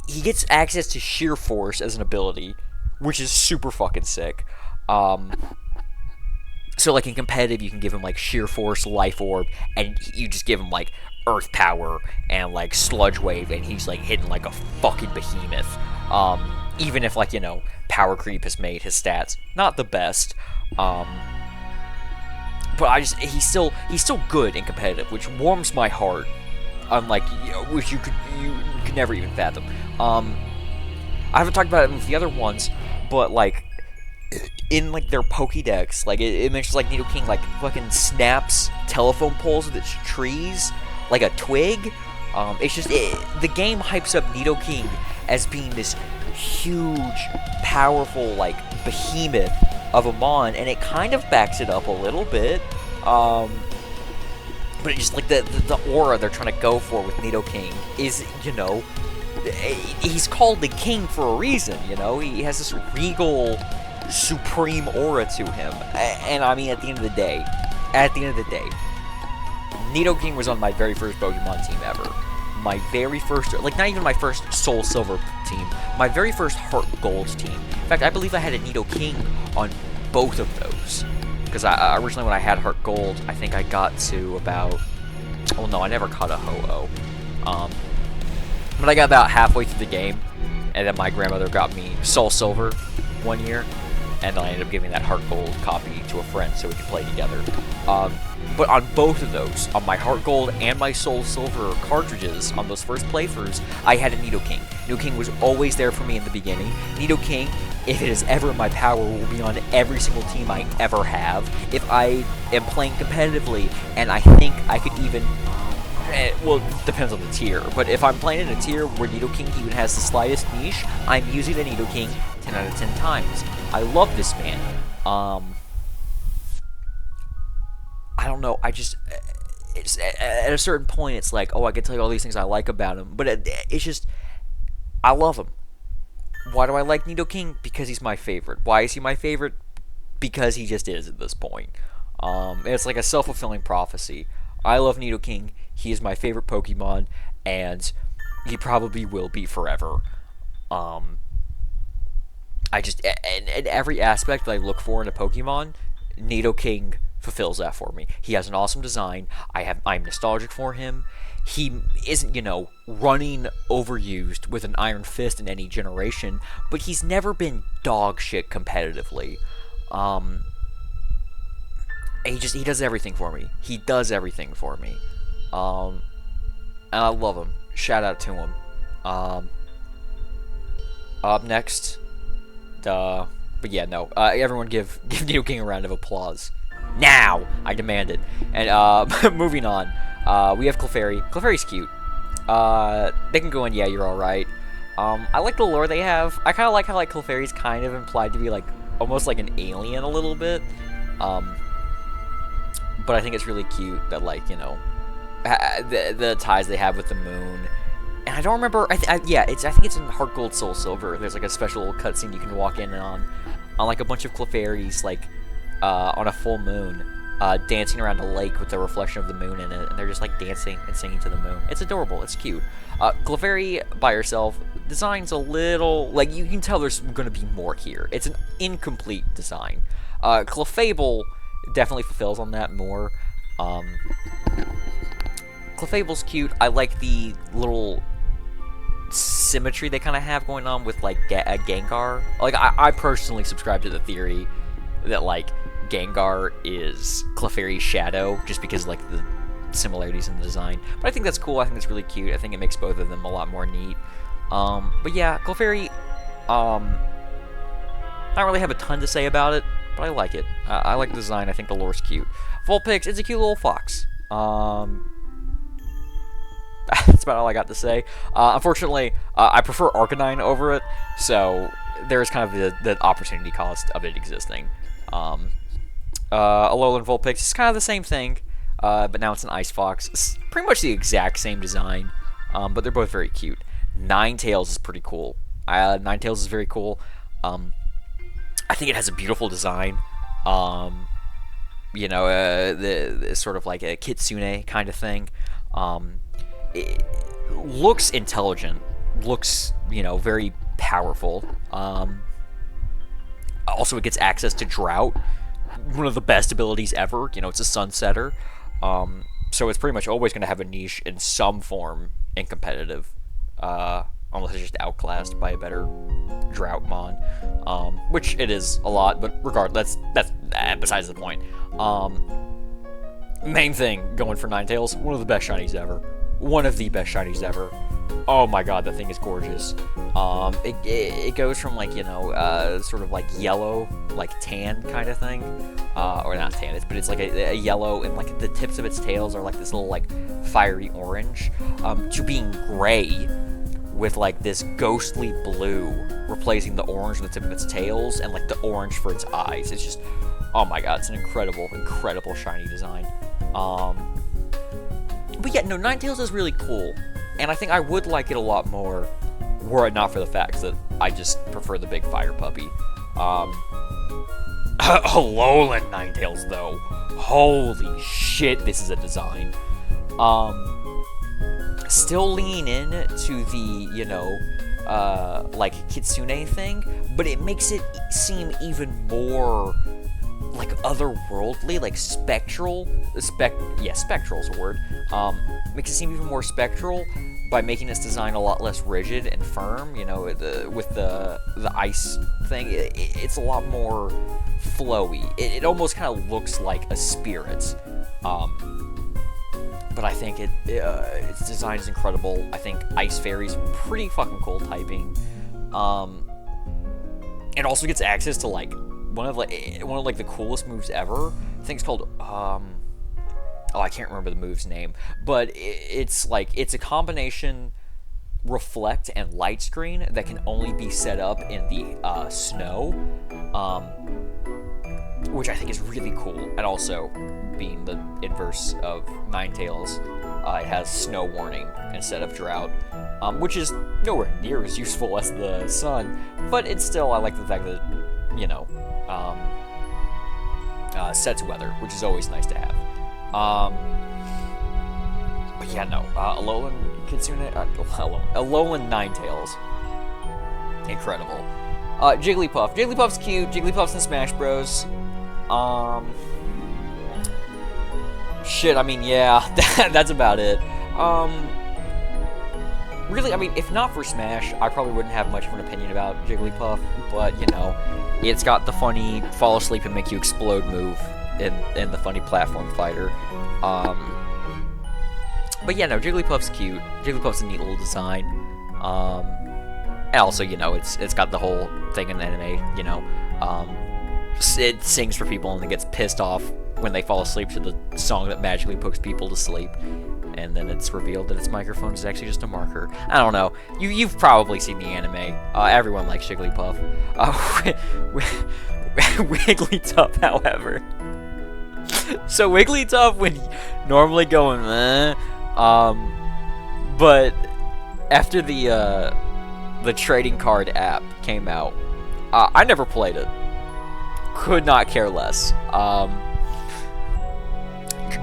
he gets access to Sheer Force as an ability, which is super fucking sick. So, like, in competitive, you can give him, like, Sheer Force, Life Orb, and you just give him, like, Earth Power and, like, Sludge Wave, and he's, like, hitting like a fucking behemoth. Even if, like, you know, Power Creep has made his stats not the best. But he's still good in competitive, which warms my heart. Unlike, which you could never even fathom. I haven't talked about it with the other ones, but, like, in, like, their Pokédex, like, it mentions, like, Nidoking, like, fucking snaps telephone poles with its trees, like a twig. It's just, the game hypes up Nidoking as being this huge, powerful, like, behemoth of a mon, and it kind of backs it up a little bit. But it's just like the aura they're trying to go for with Nidoking is, you know, he's called the king for a reason, you know? He has this regal, supreme aura to him. And I mean, at the end of the day, Nidoking was on my very first Pokemon team ever. My very first, like, not even my first Soul Silver team, my very first Heart Gold team. In fact, I believe I had a Nidoking on both of those. Because I originally, when I had Heart Gold, I think I got to about, oh no, I never caught a Ho-Oh. But I got about halfway through the game, and then my grandmother got me Soul Silver one year, and then I ended up giving that Heart Gold copy to a friend so we could play together. But on both of those, on my Heart Gold and my Soul Silver cartridges, on those first playthroughs, I had a Nidoking. Nidoking was always there for me in the beginning. Nidoking, if it is ever in my power, will be on every single team I ever have. If I am playing competitively, and I think I could even... well, it depends on the tier, but if I'm playing in a tier where Nidoking even has the slightest niche, I'm using the Nidoking 10 out of 10 times. I love this man. I don't know, I just... at a certain point, it's like, oh, I can tell you all these things I like about him, but it's just... I love him. Why do I like Nidoking? Because he's my favorite. Why is he my favorite? Because he just is at this point. It's like a self-fulfilling prophecy. I love Nidoking, he is my favorite Pokemon, and he probably will be forever. I just, in every aspect that I look for in a Pokemon, Nidoking fulfills that for me. He has an awesome design, I'm nostalgic for him, he isn't, you know, running overused with an iron fist in any generation, but he's never been dog shit competitively. He does everything for me. He does everything for me. And I love him. Shout out to him. Up next, but yeah, no. Everyone give Nidoking a round of applause. Now! I demand it. And, moving on. We have Clefairy. Clefairy's cute. They can go in, yeah, you're alright. I like the lore they have. I kind of like how, like, Clefairy's kind of implied to be, like, almost like an alien a little bit. But I think it's really cute that, like, you know, the ties they have with the moon. And I don't remember, I think it's in Heart Gold Soul Silver. There's, like, a special cutscene you can walk in on like, a bunch of Clefairies, like, on a full moon, dancing around a lake with the reflection of the moon in it, and they're just, like, dancing and singing to the moon. It's adorable, it's cute. Clefairy, by herself, design's a little, like, you can tell there's gonna be more here. It's an incomplete design. Clefable definitely fulfills on that more. Clefable's cute. I like the little symmetry they kind of have going on with, like, Gengar. Like, I personally subscribe to the theory that, like, Gengar is Clefairy's shadow, just because, like, the similarities in the design. But I think that's cool. I think that's really cute. I think it makes both of them a lot more neat. But yeah, Clefairy, I don't really have a ton to say about it, but I like it. I like the design. I think the lore's cute. Vulpix, it's a cute little fox. That's about all I got to say. Unfortunately, I prefer Arcanine over it, so there's kind of the opportunity cost of it existing. Alolan Vulpix is kind of the same thing, but now it's an Ice Fox. It's pretty much the exact same design, but they're both very cute. Ninetales is pretty cool. Ninetales is very cool. I think it has a beautiful design. You know, the sort of like a kitsune kind of thing. It looks intelligent. Looks, you know, very powerful. Also, it gets access to Drought. One of the best abilities ever. You know, it's a Sunsetter. So it's pretty much always going to have a niche in some form in competitive. Unless it's just outclassed by a better Drought mon. Which it is a lot, but regardless, that's besides the point. Main thing going for Ninetales, one of the best shinies ever. one of the best shinies ever. Oh my god, that thing is gorgeous. It goes from like, you know, sort of like yellow, like tan kind of thing, or not tan, but it's like a yellow, and like the tips of its tails are like this little like fiery orange, to being gray with like this ghostly blue, replacing the orange on the tip of its tails and like the orange for its eyes. It's just, oh my god, it's an incredible, incredible shiny design. But yeah, no, Ninetales is really cool, and I think I would like it a lot more were it not for the fact that I just prefer the big fire puppy. Alolan Ninetales, though. Holy shit, this is a design. Still leaning in to the, you know, like Kitsune thing, but it makes it seem even more like otherworldly, like spectral. Spectral is a word. Makes it seem even more spectral by making its design a lot less rigid and firm. You know, with the ice thing, it's a lot more flowy. It almost kind of looks like a spirit. But I think its design is incredible. I think Ice Fairy's pretty fucking cool typing. It also gets access to like one of the coolest moves ever. I think it's called I can't remember the move's name, but it's a combination reflect and light screen that can only be set up in the snow, which I think is really cool. And also, being the inverse of Ninetales, it has snow warning instead of drought, which is nowhere near as useful as the sun, but it's still, I like the fact that, you know, sets weather, which is always nice to have. But yeah, no, Alolan Kitsune, Alolan Ninetales, incredible. Jigglypuff. Jigglypuff's cute. Jigglypuff's in Smash Bros. Shit, I mean, yeah, that's about it. Really, I mean, if not for Smash, I probably wouldn't have much of an opinion about Jigglypuff, but, you know, it's got the funny fall asleep and make you explode move in the funny platform fighter. But yeah, no, Jigglypuff's cute. Jigglypuff's a neat little design. And also, you know, it's got the whole thing in the anime, you know, it sings for people and then gets pissed off when they fall asleep to the song that magically puts people to sleep. And then it's revealed that its microphone is actually just a marker. I don't know. You've probably seen the anime. Everyone likes Jigglypuff. Wigglytuff, however. So Wigglytuff would normally go in, but after the trading card app came out, I never played it. Could not care less.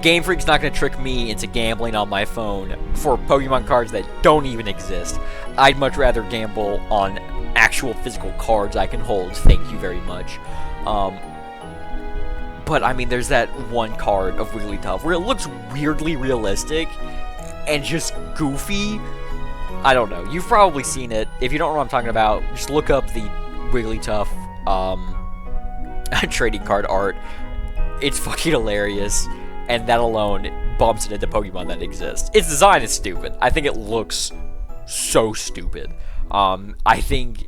Game Freak's not going to trick me into gambling on my phone for Pokemon cards that don't even exist. I'd much rather gamble on actual physical cards I can hold, thank you very much. But, I mean, there's that one card of Wigglytuff where it looks weirdly realistic and just goofy. I don't know. You've probably seen it. If you don't know what I'm talking about, just look up the Wigglytuff trading card art. It's fucking hilarious. And that alone bumps it into Pokemon that exist. Its design is stupid. I think it looks so stupid. I think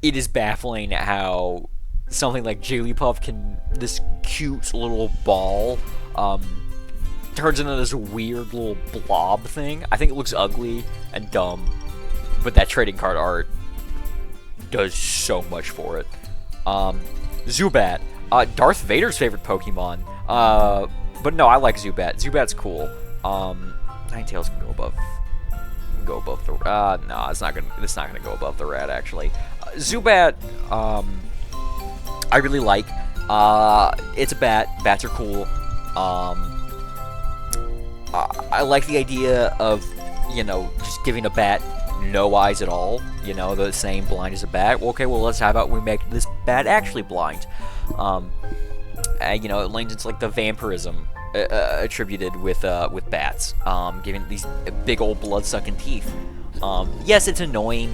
it is baffling how something like Jigglypuff can, this cute little ball, turns into this weird little blob thing. I think it looks ugly and dumb, but that trading card art does so much for it. Zubat, Darth Vader's favorite Pokemon. But no, I like Zubat. Zubat's cool. Ninetales can go above the. No, it's not gonna go above the rat actually. Zubat, I really like. It's a bat. Bats are cool. I like the idea of, you know, just giving a bat no eyes at all. You know, the same blind as a bat. Well, okay, well, how about we make this bat actually blind? You know, it leans into like the vampirism attributed with bats, giving these big old blood-sucking teeth. Yes, it's annoying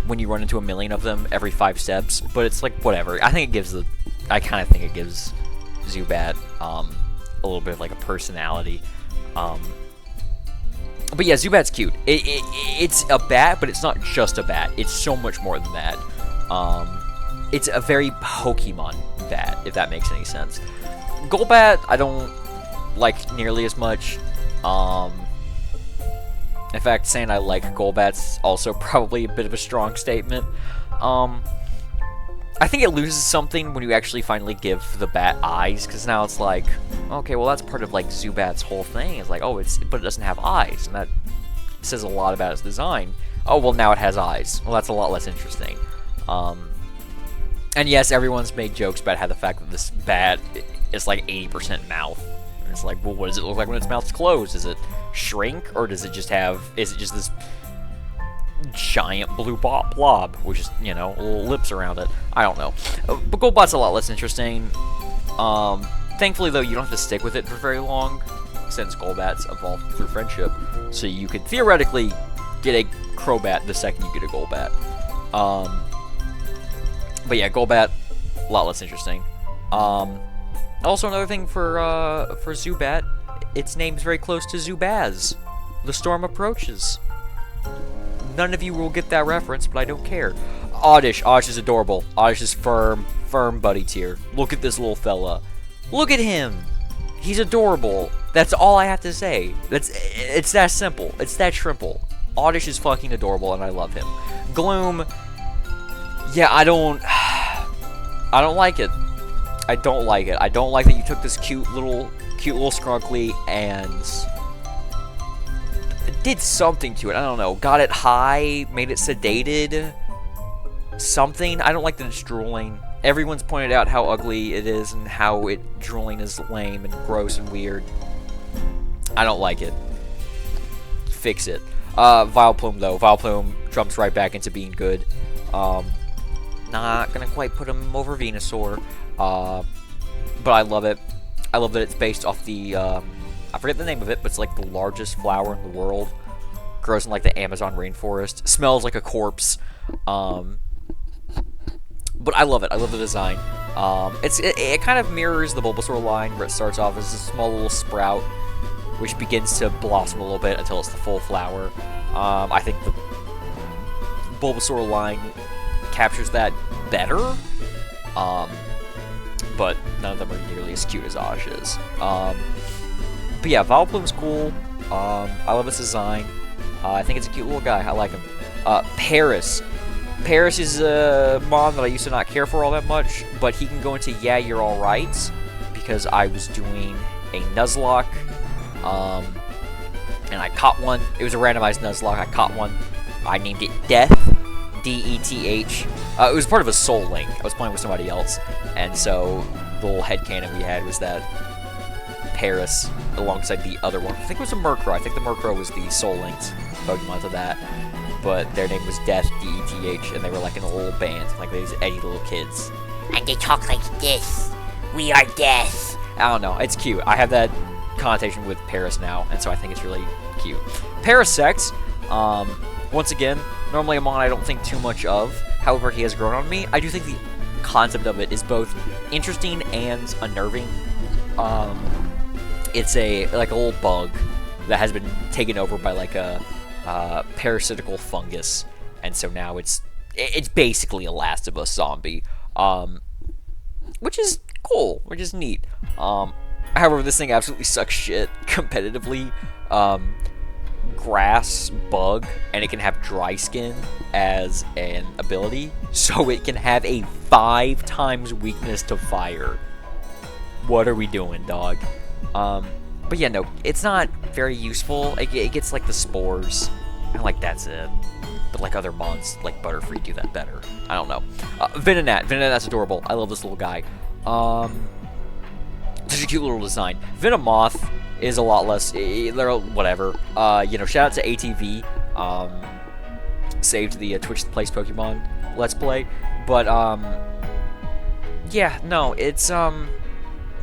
when you run into a million of them every 5 steps, but it's like whatever. I kind of think it gives Zubat a little bit of like a personality. But yeah, Zubat's cute. It's a bat, but it's not just a bat. It's so much more than that. It's a very Pokemon bat, if that makes any sense. Golbat, I don't like nearly as much. In fact, saying I like Golbat's also probably a bit of a strong statement. I think it loses something when you actually finally give the bat eyes, because now it's like, okay, well that's part of like Zubat's whole thing. It's like, oh, but it doesn't have eyes, and that says a lot about its design. Oh, well now it has eyes. Well, that's a lot less interesting. And yes, everyone's made jokes about how the fact that this bat is like 80% mouth. And it's like, well, what does it look like when its mouth's closed? Does it shrink, or does it just is it just this giant blue blob, which is, you know, little lips around it? I don't know. But Golbat's a lot less interesting. Thankfully, though, you don't have to stick with it for very long, since Golbat's evolved through friendship. So you could theoretically get a Crobat the second you get a Golbat. But yeah, Golbat, a lot less interesting. Also, another thing for Zubat, its name's very close to Zubaz. The storm approaches. None of you will get that reference, but I don't care. Oddish is adorable. Oddish is firm buddy tier. Look at this little fella. Look at him. He's adorable. That's all I have to say. It's that simple. It's that simple. Oddish is fucking adorable, and I love him. Gloom, yeah, I don't like it. I don't like it. I don't like that you took this cute little Scrunkly and did something to it. I don't know. Got it high, made it sedated. Something. I don't like that it's drooling. Everyone's pointed out how ugly it is and how drooling is lame and gross and weird. I don't like it. Fix it. Vileplume, though. Vileplume jumps right back into being good. Not gonna quite put him over Venusaur. But I love it. I love that it's based off the, I forget the name of it, but it's like the largest flower in the world. Grows in like the Amazon rainforest. Smells like a corpse. But I love it. I love the design. It kind of mirrors the Bulbasaur line, where it starts off as a small little sprout, which begins to blossom a little bit until it's the full flower. I think the Bulbasaur line captures that better. But none of them are nearly as cute as Osh is. But yeah, Vileplume's cool. I love its design. I think it's a cute little guy. I like him. Paris. Paris is a mon that I used to not care for all that much, but he can go into Yeah, You're Alright, because I was doing a Nuzlocke, and I caught one. It was a randomized Nuzlocke. I caught one. I named it Death. D-E-T-H. It was part of a Soul Link. I was playing with somebody else, and so the little headcanon we had was that Paris, alongside the other one, I think it was a Murkrow. I think the Murkrow was the Soul Linked Pokemon to that, but their name was Death, D-E-T-H, and they were like in a little band, like these edgy little kids. And they talk like this. We are Death. I don't know. It's cute. I have that connotation with Paris now, and so I think it's really cute. Parasect, once again, normally a mon I don't think too much of. However, he has grown on me. I do think the concept of it is both interesting and unnerving. It's like a little bug that has been taken over by like a parasitical fungus, and so now it's basically a Last of Us zombie, which is cool, which is neat. However, this thing absolutely sucks shit competitively. Grass bug, and it can have dry skin as an ability, so it can have a 5 times weakness to fire. What are we doing, dog? But yeah, no, it's not very useful. It gets like the spores, and like that's it. But like other mods, like Butterfree, do that better. I don't know. Venonat. Venonat's adorable. I love this little guy. Such a cute little design. Venomoth is a lot less, they're whatever. You know, shout out to ATV, saved the Twitch Plays Pokemon Let's Play, but, yeah, no, it's, I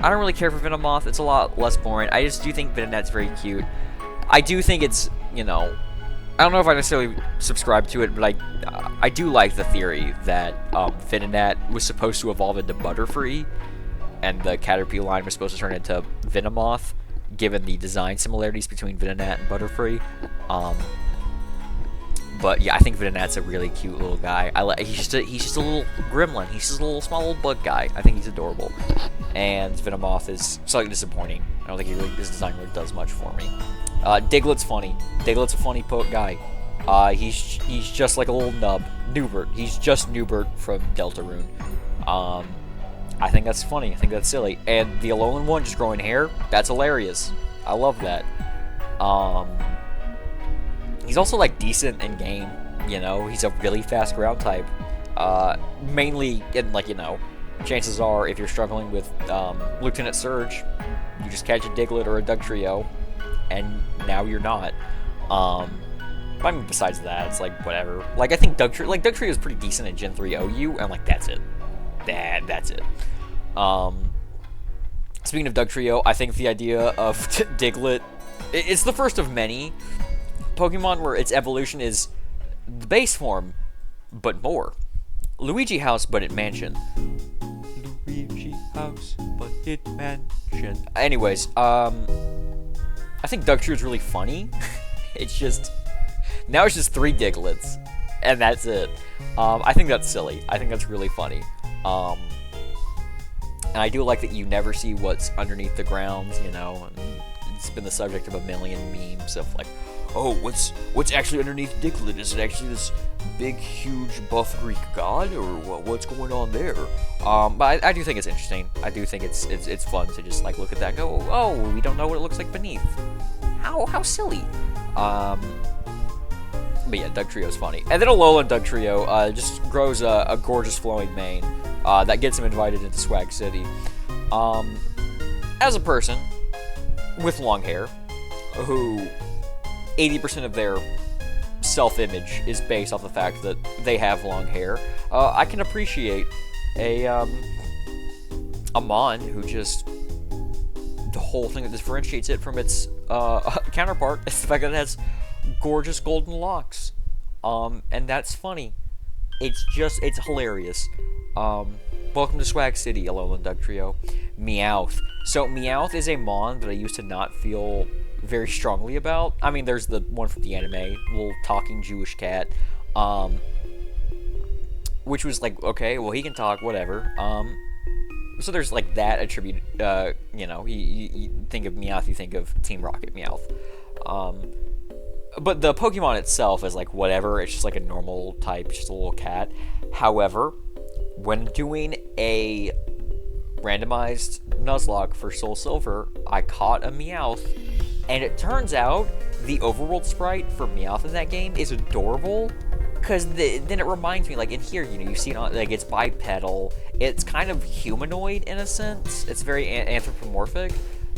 don't really care for Venomoth. It's a lot less boring. I just do think Venonat's very cute. I do think it's, you know, I don't know if I necessarily subscribe to it, but I do like the theory that, Venonat was supposed to evolve into Butterfree, and the Caterpie line was supposed to turn into Venomoth, given the design similarities between Venonat and Butterfree. But yeah, I think Venonat's a really cute little guy. He's just a little gremlin. He's just a little small little bug guy. I think he's adorable. And Venomoth is slightly disappointing. I don't think his design really does much for me. Diglett's funny. Diglett's a funny poke guy. He's just like a little Newbert. He's just Newbert from Deltarune. I think that's funny. I think that's silly. And the Alolan one just growing hair, that's hilarious. I love that. He's also like decent in game, you know. He's a really fast ground type. Mainly in like, you know, chances are if you're struggling with Lieutenant Surge, you just catch a Diglett or a Dugtrio, and now you're not. I mean, besides that, it's like whatever. Like I think Dugtrio is pretty decent in Gen 3 OU, and like that's it. That's it. Speaking of Dugtrio, I think the idea of Diglett, it's the first of many Pokemon where its evolution is the base form, but more. Luigi House, but it mansion. Luigi House, but it mansion. Anyways, I think Dugtrio is really funny. It's just, now it's just 3 Digletts, and that's it. I think that's silly. I think that's really funny. And I do like that you never see what's underneath the grounds, you know, and it's been the subject of a million memes of like, oh, what's actually underneath Diglett? Is it actually this big, huge, buff Greek god, or what's going on there? But I do think it's interesting. I do think it's fun to just like look at that and go, oh, we don't know what it looks like beneath. How silly. But yeah, Dugtrio's funny. And then Alolan Dugtrio just grows a gorgeous flowing mane that gets him invited into Swag City. As a person with long hair, who 80% of their self-image is based off the fact that they have long hair, I can appreciate a Mon who just, the whole thing that differentiates it from its counterpart is the fact that it has gorgeous golden locks, and that's funny. It's hilarious. Welcome to Swag City, Alolan Dugtrio. Meowth. So Meowth is a Mon that I used to not feel very strongly about. I mean, there's the one from the anime, little talking Jewish cat, which was like, okay, well, he can talk, whatever. So there's like that attribute. You know, you think of Meowth, you think of Team Rocket Meowth. But the Pokemon itself is like whatever. It's just like a normal type, just a little cat. However, when doing a randomized Nuzlocke for Soul Silver, I caught a Meowth, and it turns out the overworld sprite for Meowth in that game is adorable, because then it reminds me, like in here, you know, you see it on, like it's bipedal, it's kind of humanoid in a sense, it's very anthropomorphic,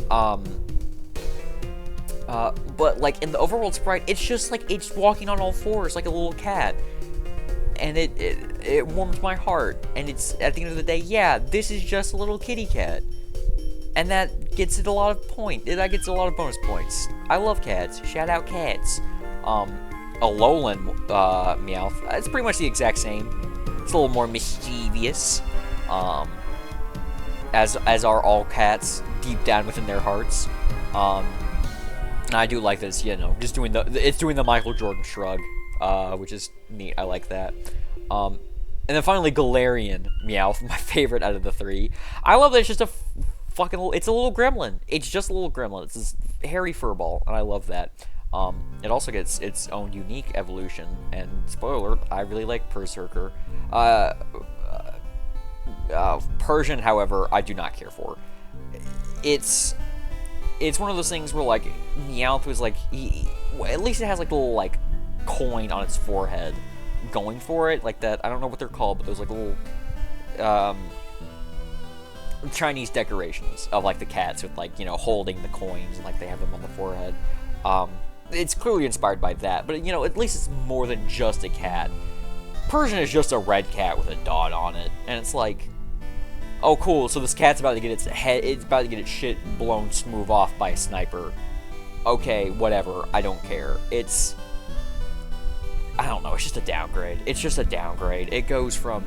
but like in the overworld sprite, it's just like it's walking on all fours like a little cat. And it warms my heart, and it's, at the end of the day, yeah, this is just a little kitty cat, and that gets it a lot of that gets a lot of bonus points. I love cats. Shout out cats. Alolan Meowth, it's pretty much the exact same. It's a little more mischievous, as are all cats deep down within their hearts. And I do like this, you know, just doing the Michael Jordan shrug. Which is neat. I like that. And then finally, Galarian Meowth, my favorite out of the 3. I love that it's just a it's a little gremlin. It's just a little gremlin. It's this hairy furball, and I love that. It also gets its own unique evolution, and spoiler alert, I really like Berserker. Persian, however, I do not care for. It's one of those things where, like, Meowth was like, at least it has like a little, like, coin on its forehead going for it, like that. I don't know what they're called, but there's like little Chinese decorations of like the cats with, like, you know, holding the coins, and like they have them on the forehead. It's clearly inspired by that, but you know, at least it's more than just a cat. Persian is just a red cat with a dot on it, and it's like, oh cool, so this cat's about to get its shit blown smooth off by a sniper. Okay, whatever, I don't care. I don't know, it's just a downgrade. It goes from,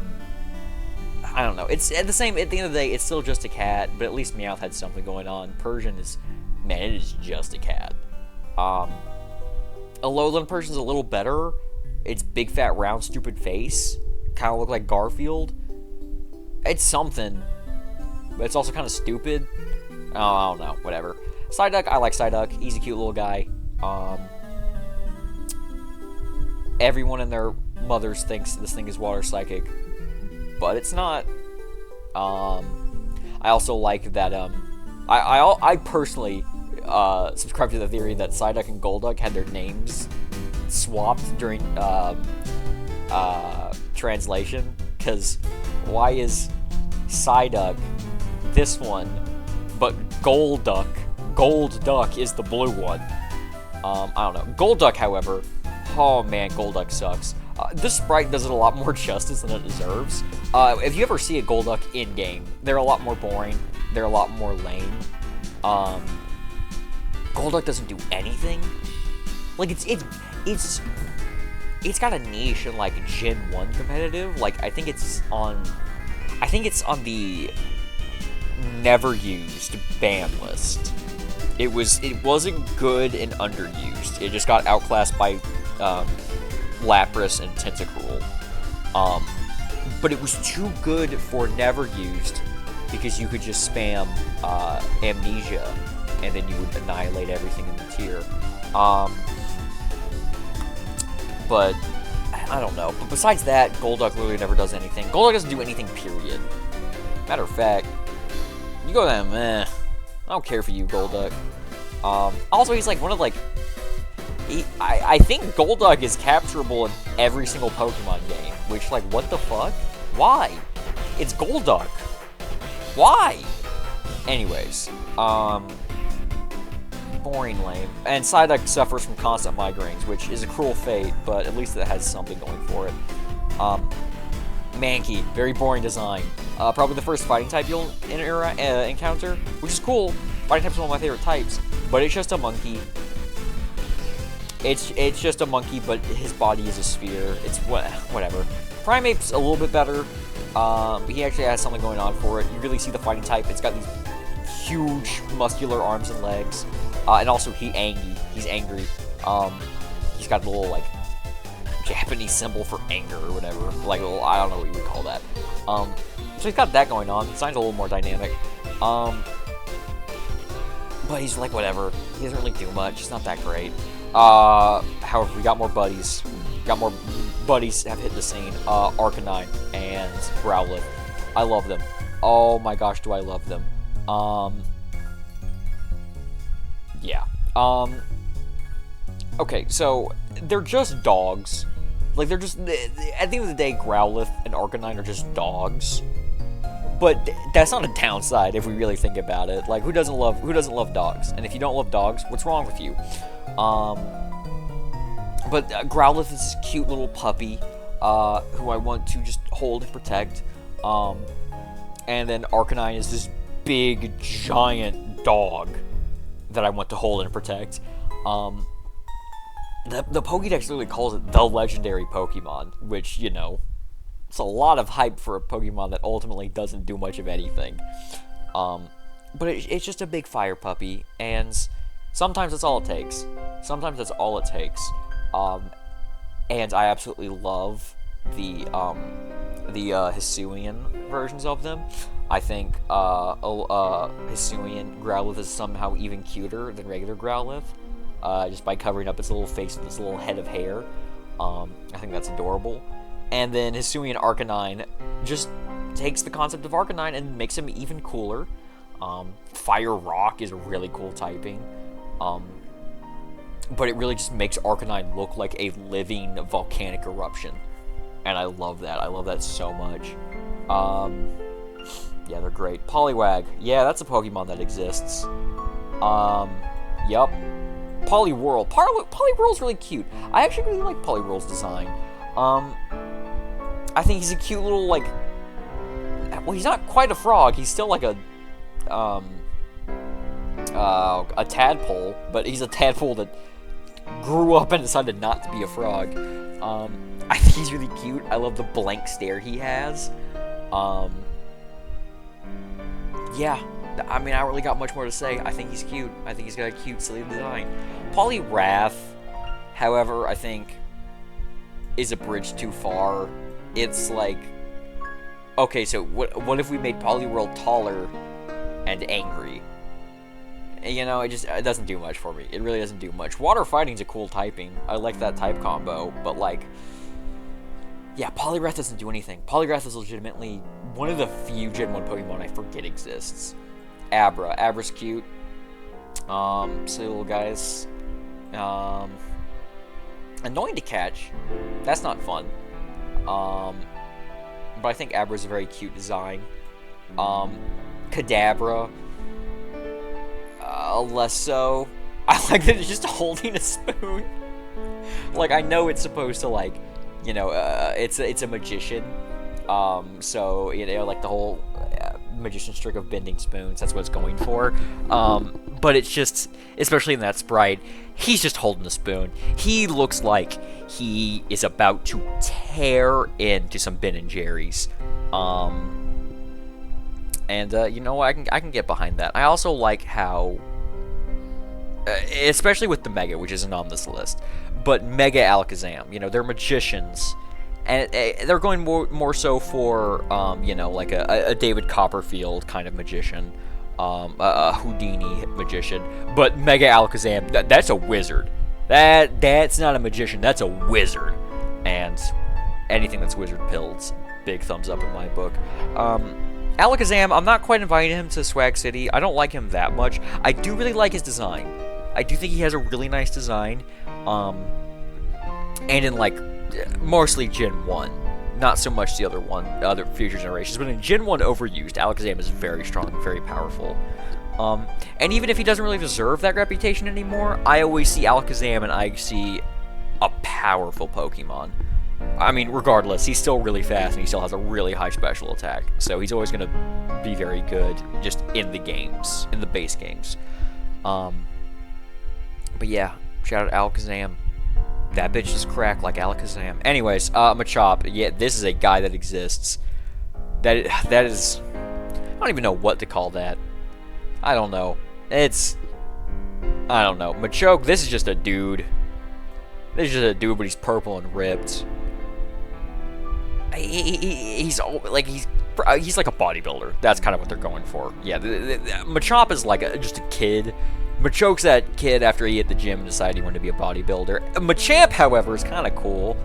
I don't know, it's at the end of the day, it's still just a cat, but at least Meowth had something going on. Persian is man, it is just a cat. A lowland person's a little better. It's big, fat, round, stupid face. Kind of look like Garfield. It's something. But it's also kind of stupid. Oh, I don't know. Whatever. Psyduck, I like Psyduck. He's a cute little guy. Everyone and their mothers thinks this thing is water psychic. But it's not. I also like that, I personally, subscribe to the theory that Psyduck and Golduck had their names swapped during, translation. Because why is Psyduck this one, but Golduck is the blue one? I don't know. Golduck, however, oh man, Golduck sucks. This sprite does it a lot more justice than it deserves. If you ever see a Golduck in-game, they're a lot more boring. They're a lot more lame. Golduck doesn't do anything. Like, it's got a niche in, like, Gen 1 competitive. Like, I think it's on the never used ban list. It wasn't good and underused. It just got outclassed by, Lapras and Tentacruel. But it was too good for never used because you could just spam Amnesia and then you would annihilate everything in the tier. But I don't know. But besides that, Golduck literally never does anything. Golduck doesn't do anything, period. Matter of fact, you go to meh. I don't care for you, Golduck. Also, he's like one of like. I think Golduck is capturable in every single Pokemon game. Which, like, what the fuck? Why? It's Golduck. Why? Anyways, boring, lame. And Psyduck suffers from constant migraines, which is a cruel fate, but at least it has something going for it. Mankey, very boring design. Probably the first fighting type you'll encounter, which is cool. Fighting type's one of my favorite types, but it's just a monkey. It's just a monkey, but his body is a sphere. It's whatever. Primate's a little bit better. He actually has something going on for it. You really see the fighting type. It's got these huge muscular arms and legs. And also he's angry. He's got a little, like, Japanese symbol for anger or whatever. Like, a little, I don't know what you would call that. So he's got that going on. Design's a little more dynamic. But he's like, whatever. He doesn't really do much. It's not that great. However, we got more buddies. Have hit the scene. Arcanine and Growlithe. I love them. Oh my gosh, do I love them. Yeah. Okay, so they're just dogs. Like, they're just, at the end of the day, Growlithe and Arcanine are just dogs. But that's not a downside if we really think about it. Like, who doesn't love dogs? And if you don't love dogs, what's wrong with you? But Growlithe is this cute little puppy, who I want to just hold and protect. And then Arcanine is this big, giant dog that I want to hold and protect. The Pokédex literally calls it the legendary Pokemon, which, you know, it's a lot of hype for a Pokemon that ultimately doesn't do much of anything. But it's just a big fire puppy, and sometimes that's all it takes. And I absolutely love the Hisuian versions of them. I think Hisuian Growlithe is somehow even cuter than regular Growlithe, just by covering up its little face with its little head of hair. I think that's adorable. And then Hisuian Arcanine just takes the concept of Arcanine and makes him even cooler. Fire Rock is a really cool typing. But it really just makes Arcanine look like a living volcanic eruption. And I love that. I love that so much. Yeah, they're great. Poliwag. Yeah, that's a Pokemon that exists. Yup. Poliwhirl. Poliwhirl's really cute. I actually really like Poliwhirl's design. I think he's a cute little, like... Well, he's not quite a frog. He's still like a tadpole. But he's a tadpole that grew up and decided not to be a frog. I think he's really cute. I love the blank stare he has. Yeah. I mean, I don't really got much more to say. I think he's cute. I think he's got a cute, silly design. Poliwrath, however, I think is a bridge too far. It's like, okay, so what if we made Poliwhirl taller and angry? You know, it doesn't do much for me. It really doesn't do much. Water Fighting's a cool typing. I like that type combo, but like, yeah, Poliwrath doesn't do anything. Poliwrath is legitimately one of the few Gen 1 Pokemon I forget exists. Abra's cute. Silly little guys. Annoying to catch. That's not fun. But I think Abra's a very cute design. Kadabra. Less so. I like that it's just holding a spoon. Like, I know it's supposed to, like, you know, it's a magician. So, you know, like the whole magician's trick of bending spoons, that's what it's going for. But it's just, especially in that sprite, he's just holding a spoon. He looks like he is about to tear into some Ben & Jerry's. You know, I can get behind that. I also like how, especially with the Mega, which isn't on this list, but Mega Alakazam, you know, they're magicians, and they're going more so for, you know, like a David Copperfield kind of magician, a Houdini magician, but Mega Alakazam, that's a wizard. That's not a magician, that's a wizard, and anything that's wizard pills, big thumbs up in my book. Alakazam, I'm not quite inviting him to Swag City. I don't like him that much. I do really like his design. I do think he has a really nice design. And in, like, mostly Gen 1. Not so much the other future generations. But in Gen 1 overused, Alakazam is very strong and very powerful. And even if he doesn't really deserve that reputation anymore, I always see Alakazam and I see a powerful Pokemon. I mean, regardless, he's still really fast and he still has a really high special attack. So he's always going to be very good just in the games, in the base games. But yeah, shout out Alakazam. That bitch is crack like Alakazam. Anyways, Machop. Yeah, this is a guy that exists. That is... I don't even know what to call that. I don't know. I don't know. Machoke, this is just a dude. This is just a dude, but he's purple and ripped. He's like a bodybuilder. That's kind of what they're going for. Yeah, Machop is like just a kid. Machoke's that kid after he hit the gym and decided he wanted to be a bodybuilder. Machamp, however, is kind of cool.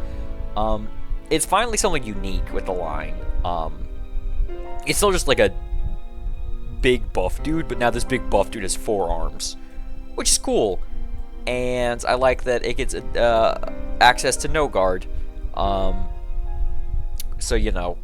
It's finally something unique with the line. It's still just like a big buff dude, but now this big buff dude has 4 arms, which is cool. And I like that it gets access to No Guard. So, you know,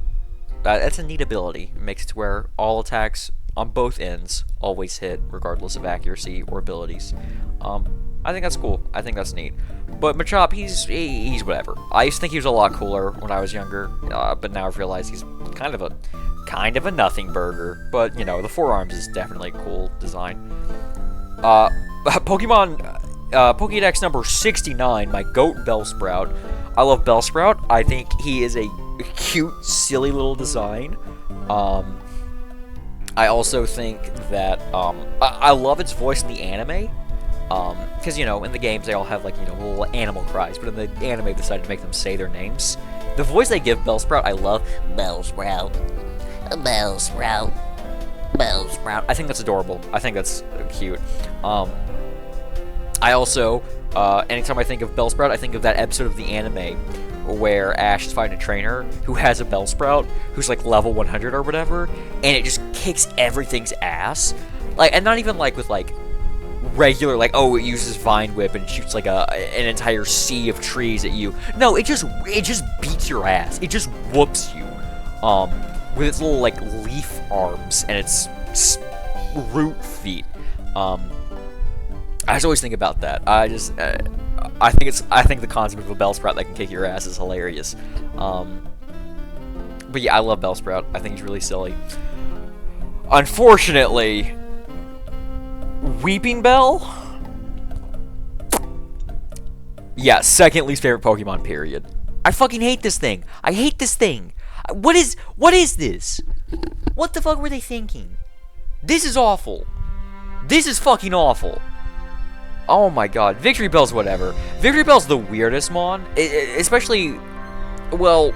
that's a neat ability. It makes it to where all attacks on both ends always hit, regardless of accuracy or abilities. I think that's cool. I think that's neat. But Machop, he's whatever. I used to think he was a lot cooler when I was younger, but now I've realized he's kind of a nothing burger. But, you know, the 4 arms is definitely a cool design. Pokemon Pokédex number 69, my goat Bellsprout. I love Bellsprout. I think he is a cute, silly little design. I also think that I love its voice in the anime. Because, you know, in the games they all have, like, you know, little animal cries, but in the anime they decided to make them say their names. The voice they give Bellsprout, I love. Bellsprout. Bellsprout. Bellsprout. I think that's adorable. I think that's cute. I also, anytime I think of Bellsprout, I think of that episode of the anime where Ash is fighting a trainer who has a Bellsprout who's like level 100 or whatever, and it just kicks everything's ass. Like, and not even like with like regular, like, oh, it uses Vine Whip and shoots like an entire sea of trees at you. No, it just beats your ass. It just whoops you. With its little like leaf arms and its root feet. I just always think about that. I think the concept of a Bellsprout that can kick your ass is hilarious. But yeah, I love Bellsprout. I think he's really silly. Unfortunately, Weeping Bell? Yeah, second least favorite Pokemon, period. I fucking hate this thing. I hate this thing. What is this? What the fuck were they thinking? This is awful. This is fucking awful. Oh my god. Victory Bell's whatever. Victory Bell's the weirdest mon. Especially, well,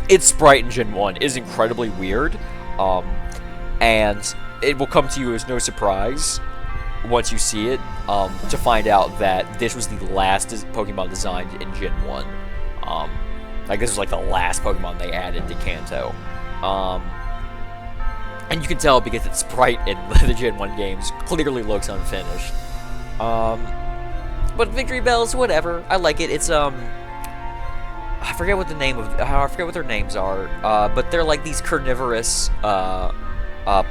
its sprite in Gen 1 is incredibly weird. And it will come to you as no surprise once you see it, to find out that this was the last Pokemon designed in Gen 1. Like, this was like the last Pokemon they added to Kanto. And you can tell because its sprite in the Gen 1 games clearly looks unfinished. But Victory Bells, whatever. I like it. It's, I forget what the name of, I forget what their names are, but they're like these carnivorous,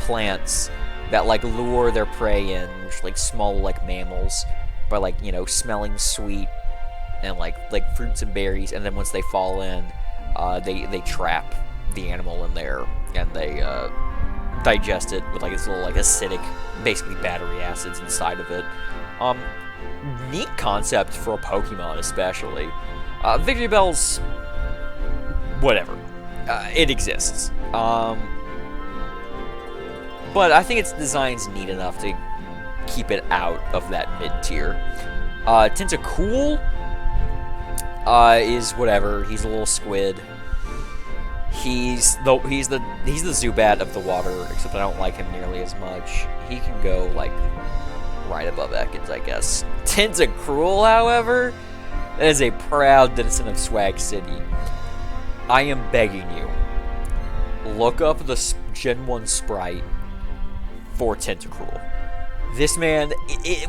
plants that, like, lure their prey in, like, small, like, mammals, by, like, you know, smelling sweet, and, like fruits and berries, and then once they fall in, they trap the animal in there, and they, digest it with, like, this little, like, acidic, basically battery acids inside of it. Neat concept for a Pokemon, especially. Victory Bells, whatever. It exists. But I think its design's neat enough to keep it out of that mid-tier. Tentacool is whatever. He's a little squid. He's the Zubat of the water, except I don't like him nearly as much. He can go, like, right above Ekans, I guess. Tentacruel, however, is a proud citizen of Swag City. I am begging you, look up the Gen 1 sprite for Tentacruel. This man,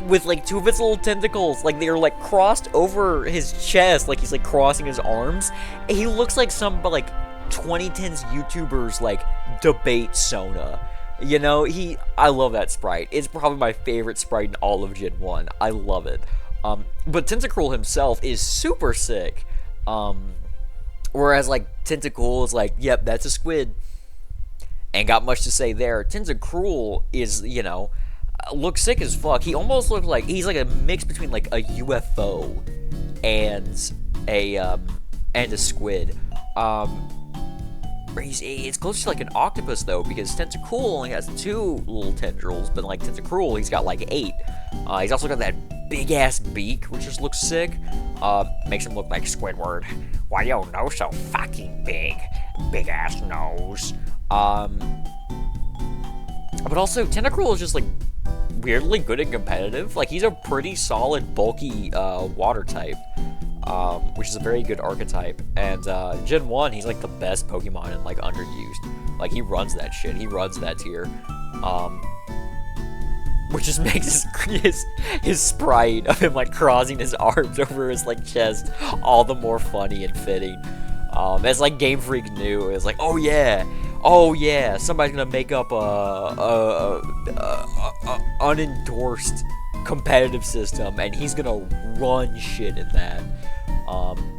with, like, two of its little tentacles, like, they're, like, crossed over his chest, like he's, like, crossing his arms. He looks like some, like, 2010s YouTubers, like, debate Sona. You know, I love that sprite. It's probably my favorite sprite in all of Gen 1. I love it. But Tentacruel himself is super sick. Whereas, like, Tentacool is like, yep, that's a squid. Ain't got much to say there. Tentacruel is, you know, looks sick as fuck. He almost looks like, he's like a mix between, like, a UFO and a squid. It's close to, like, an octopus, though, because Tentacool only has 2 little tendrils, but, like, Tentacruel, he's got, like, 8. He's also got that big-ass beak, which just looks sick. Makes him look like Squidward. Why your nose so fucking big? Big-ass nose. But also, Tentacruel is just, like, weirdly good and competitive. Like, he's a pretty solid, bulky, water type. Which is a very good archetype, and Gen 1, he's like the best Pokemon and like underused. Like, he runs that shit, he runs that tier, which just makes his sprite of him like crossing his arms over his like chest all the more funny and fitting. As like Game Freak knew, it was like, oh yeah, somebody's gonna make up a unendorsed competitive system, and he's gonna run shit in that.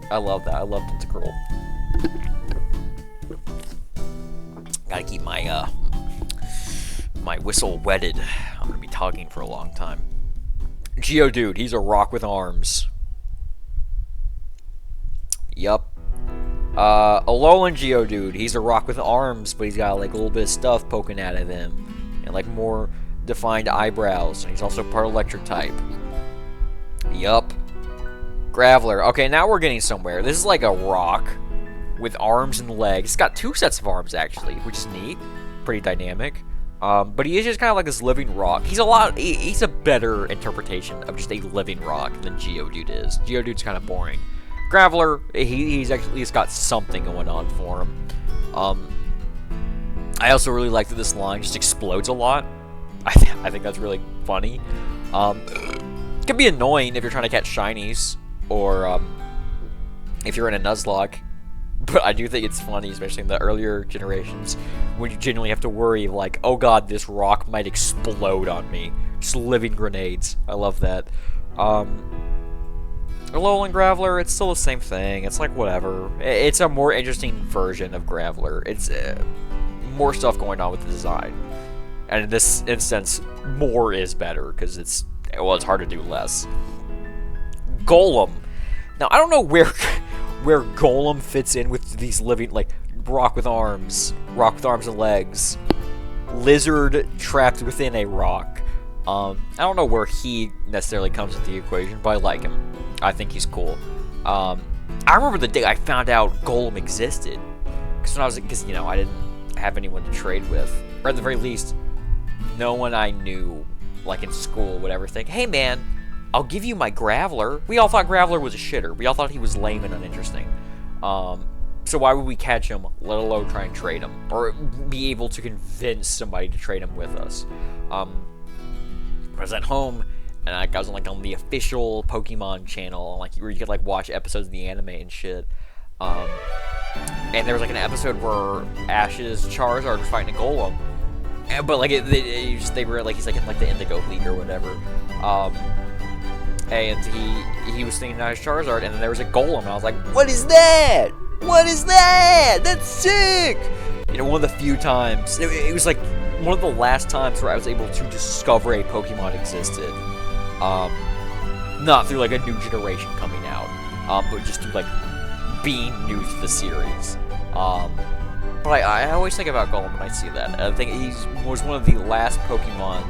I love that. I love Tentacruel. Gotta keep my my whistle wetted. I'm gonna be talking for a long time. Geodude, he's a rock with arms. Yup. Alolan Geodude, he's a rock with arms, but he's got like a little bit of stuff poking out of him, and like more defined eyebrows, and he's also part electric type. Yup. Graveler. Okay, now we're getting somewhere. This is like a rock with arms and legs. It's got 2 sets of arms, actually, which is neat. Pretty dynamic. But he is just kind of like this living rock. He's a better interpretation of just a living rock than Geodude is. Geodude's kind of boring. Graveler, he's got something going on for him. I also really like that this line just explodes a lot. I think that's really funny. It can be annoying if you're trying to catch shinies, or if you're in a Nuzlocke, but I do think it's funny, especially in the earlier generations, when you genuinely have to worry, like, oh god, this rock might explode on me. Just living grenades. I love that. Alolan Graveler, it's still the same thing. It's like, whatever. It's a more interesting version of Graveler. It's more stuff going on with the design. And in this instance, more is better, because it's hard to do less. Golem. Now, I don't know where Golem fits in with these living, like, rock with arms and legs. lizard trapped within a rock. I don't know where he necessarily comes into the equation, but I like him. I think he's cool. I remember the day I found out Golem existed, because you know, I didn't have anyone to trade with, or at the very least, no one I knew, like in school, would ever think, "Hey man, I'll give you my Graveler." We all thought Graveler was a shitter. We all thought he was lame and uninteresting. So why would we catch him, let alone try and trade him, or be able to convince somebody to trade him with us? I was at home, and I was on the official Pokemon channel, like where you could like watch episodes of the anime and shit. And there was like an episode where Ash's Charizard was fighting a Golem, but like they were like, he's like in like the Indigo League or whatever. And he was thinking out his Charizard, and then there was a Golem, and I was like, "What is that? What is that? That's sick!" You know, one of the few times, it was like one of the last times where I was able to discover a Pokemon existed. Not through like a new generation coming out, but just through like being new to the series. But I always think about Golem when I see that. I think he was one of the last Pokemon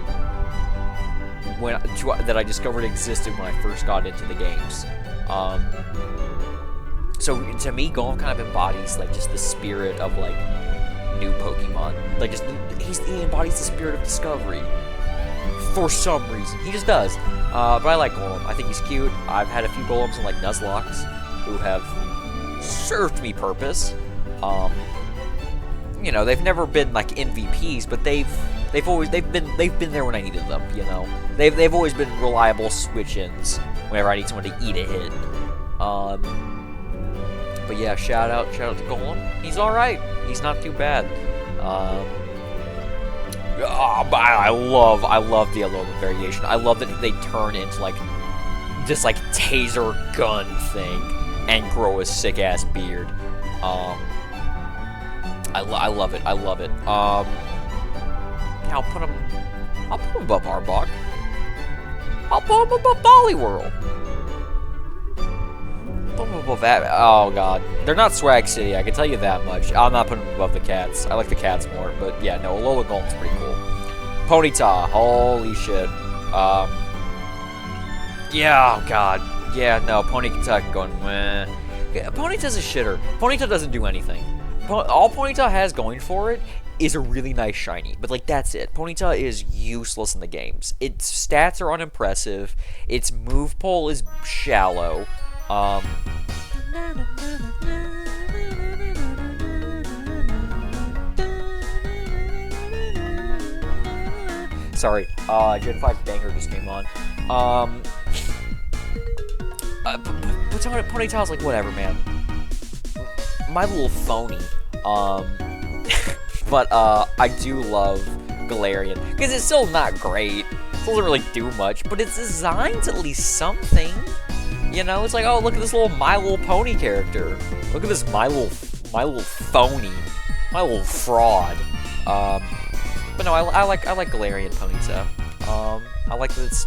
that I discovered existed when I first got into the games. So to me, Golem kind of embodies like just the spirit of like new Pokemon. Like just he embodies the spirit of discovery for some reason. He just does. But I like Golem. I think he's cute. I've had a few Golems in like Nuzlocks who have served me purpose. You know, they've never been like MVPs, but they've been there when I needed them. You know, they've always been reliable switch-ins whenever I need someone to eat a hit. But yeah, shout out to Golem. He's all right. He's not too bad. But I love the Alolan variation. I love that they turn into like this like taser gun thing and grow a sick ass beard. I love it. I love it. Yeah, I'll put him above Arbok. I'll put him above Poliwhirl. Put him above that. Oh god, they're not Swag City. I can tell you that much. I'm not putting them above the cats. I like the cats more, but yeah, no, Alola Golem's pretty cool. Ponyta, holy shit. Yeah, oh god. Yeah, no, Ponyta going, meh. Ponyta's a shitter. Ponyta doesn't do anything. All Ponyta has going for it is a really nice shiny, but like that's it. Ponyta is useless in the games. Its stats are unimpressive. Its move pool is shallow. Sorry, Gen 5 banger just came on. But Ponyta's like, whatever, man. My little phony. But I do love Galarian, because it's still not great. It doesn't really do much, but its design's at least something. You know, it's like, oh, look at this little My Little Pony character. Look at this My Little Phony. My Little Fraud. But no, I like Galarian Ponyta. I like that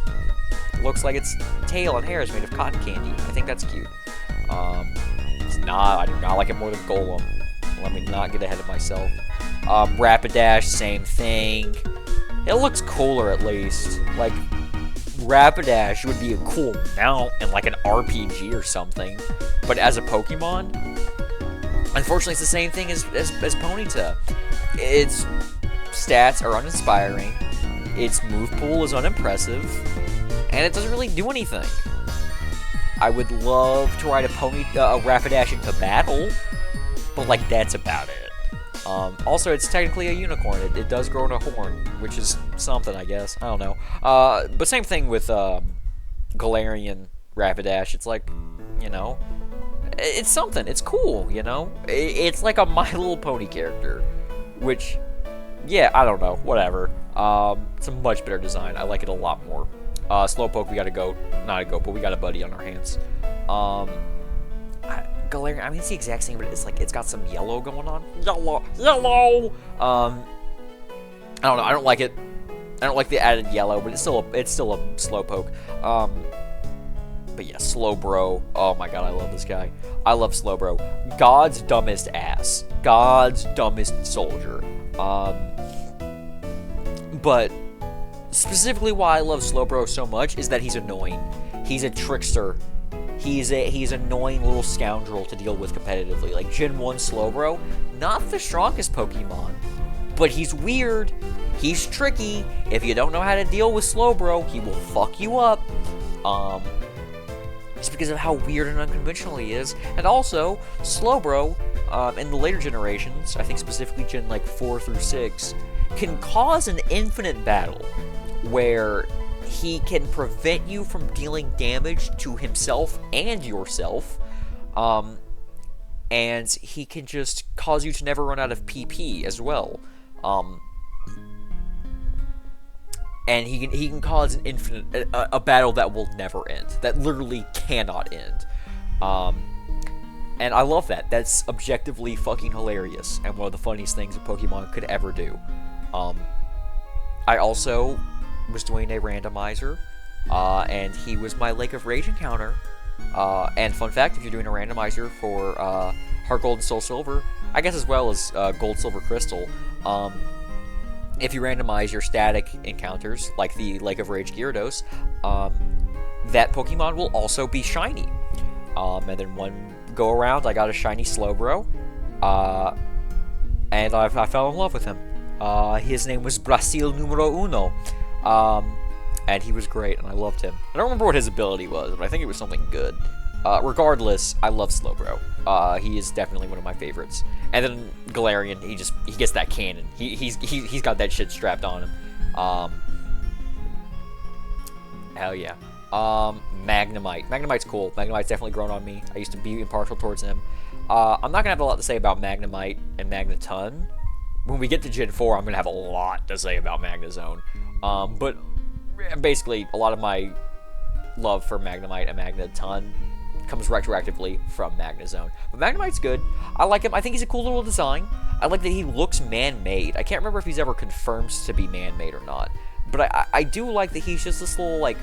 it looks like its tail and hair is made of cotton candy. I think that's cute. It's not. I do not like it more than Golem. Let me not get ahead of myself. Rapidash, same thing. It looks cooler at least. Like, Rapidash would be a cool mount in like an RPG or something. But as a Pokemon, unfortunately it's the same thing as Ponyta. Its stats are uninspiring, its move pool is unimpressive, and it doesn't really do anything. I would love to ride a Rapidash into battle, but like that's about it. Also, it's technically a unicorn. It does grow in a horn, which is something, I guess. I don't know. But same thing with Galarian Rapidash. It's like, you know, it's something. It's cool, you know? It's like a My Little Pony character, which, yeah, I don't know. Whatever. It's a much better design. I like it a lot more. Slowpoke, we got a goat. Not a goat, but we got a buddy on our hands. Galarian, I mean, it's the exact same, but it's like, it's got some yellow going on. Yellow! I don't know, I don't like it. I don't like the added yellow, but it's still a Slowpoke. But yeah, Slowbro. Oh my god, I love this guy. I love Slowbro. God's dumbest ass. God's dumbest soldier. But specifically why I love Slowbro so much is that he's annoying. He's a trickster. He's annoying little scoundrel to deal with competitively. Like Gen 1 Slowbro, not the strongest Pokemon, but he's weird. He's tricky. If you don't know how to deal with Slowbro, he will fuck you up. Just because of how weird and unconventional he is. And also, Slowbro, in the later generations, I think specifically Gen like 4 through 6, can cause an infinite battle where he can prevent you from dealing damage to himself and yourself, and he can just cause you to never run out of PP as well. And he can cause an infinite a battle that will never end, that literally cannot end. And I love that. That's objectively fucking hilarious, and one of the funniest things a Pokemon could ever do. I also was doing a randomizer, and he was my Lake of Rage encounter. And fun fact, if you're doing a randomizer for Heart Gold and Soul Silver, I guess as well as Gold, Silver, Crystal, if you randomize your static encounters, like the Lake of Rage Gyarados, that Pokemon will also be shiny. And then one go around, I got a shiny Slowbro, and I fell in love with him. His name was Brasil Numero Uno, and he was great, and I loved him. I don't remember what his ability was, but I think it was something good. Regardless, I love Slowbro. He is definitely one of my favorites. And then Galarian, he gets that cannon. He's got that shit strapped on him. Hell yeah. Magnemite. Magnemite's cool. Magnemite's definitely grown on me. I used to be impartial towards him. I'm not gonna have a lot to say about Magnemite and Magneton. When we get to Gen 4, I'm gonna have a lot to say about Magnezone. But basically, a lot of my love for Magnemite and Magneton comes retroactively from Magnezone. But Magnemite's good. I like him. I think he's a cool little design. I like that he looks man-made. I can't remember if he's ever confirmed to be man-made or not. But I do like that he's just this little, like,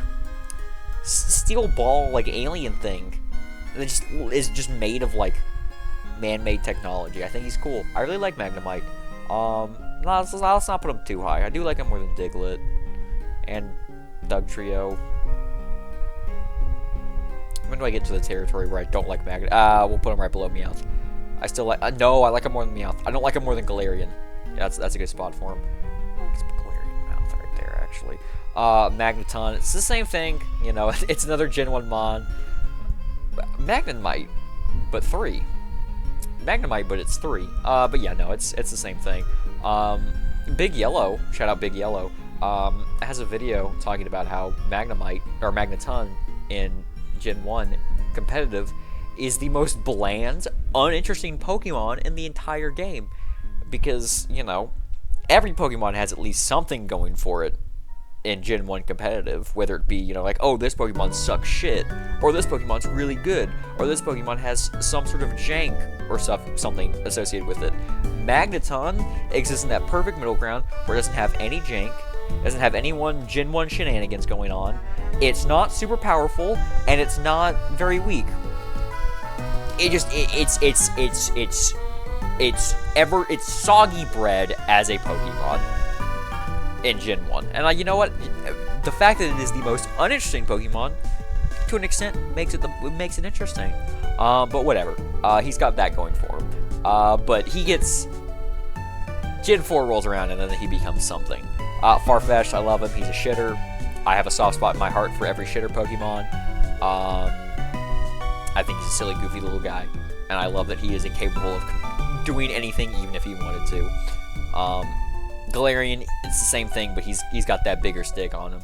steel ball, like, alien thing that is just made of, like, man-made technology. I think he's cool. I really like Magnemite. Let's not put him too high. I do like him more than Diglett and Dugtrio. When do I get to the territory where I don't like Magnet? We'll put him right below Meowth. I still like... no, I like him more than Meowth. I don't like him more than Galarian. Yeah, that's a good spot for him. Let's put Galarian Meowth right there, actually. Magneton. It's the same thing. You know, it's another Gen 1 Mon. Magnemite, but 3. Magnemite, but it's 3. But yeah, no, it's the same thing. Big Yellow, shout out Big Yellow, has a video talking about how Magnemite, or Magneton, in Gen 1 competitive, is the most bland, uninteresting Pokemon in the entire game. Because, you know, every Pokemon has at least something going for it in Gen 1 competitive, whether it be, you know, like, oh, this Pokemon sucks shit, or this Pokemon's really good, or this Pokemon has some sort of jank, or something associated with it. Magneton exists in that perfect middle ground, where it doesn't have any jank, doesn't have any Gen 1 shenanigans going on, it's not super powerful, and it's not very weak. It's soggy bread as a Pokemon in Gen 1. And you know what? The fact that it is the most uninteresting Pokemon, to an extent, makes it interesting. But whatever. He's got that going for him. But he gets... Gen 4 rolls around and then he becomes something. Farfetch'd, I love him. He's a shitter. I have a soft spot in my heart for every shitter Pokemon. I think he's a silly, goofy little guy. And I love that he is incapable of doing anything even if he wanted to. Galarian, it's the same thing, but he's got that bigger stick on him.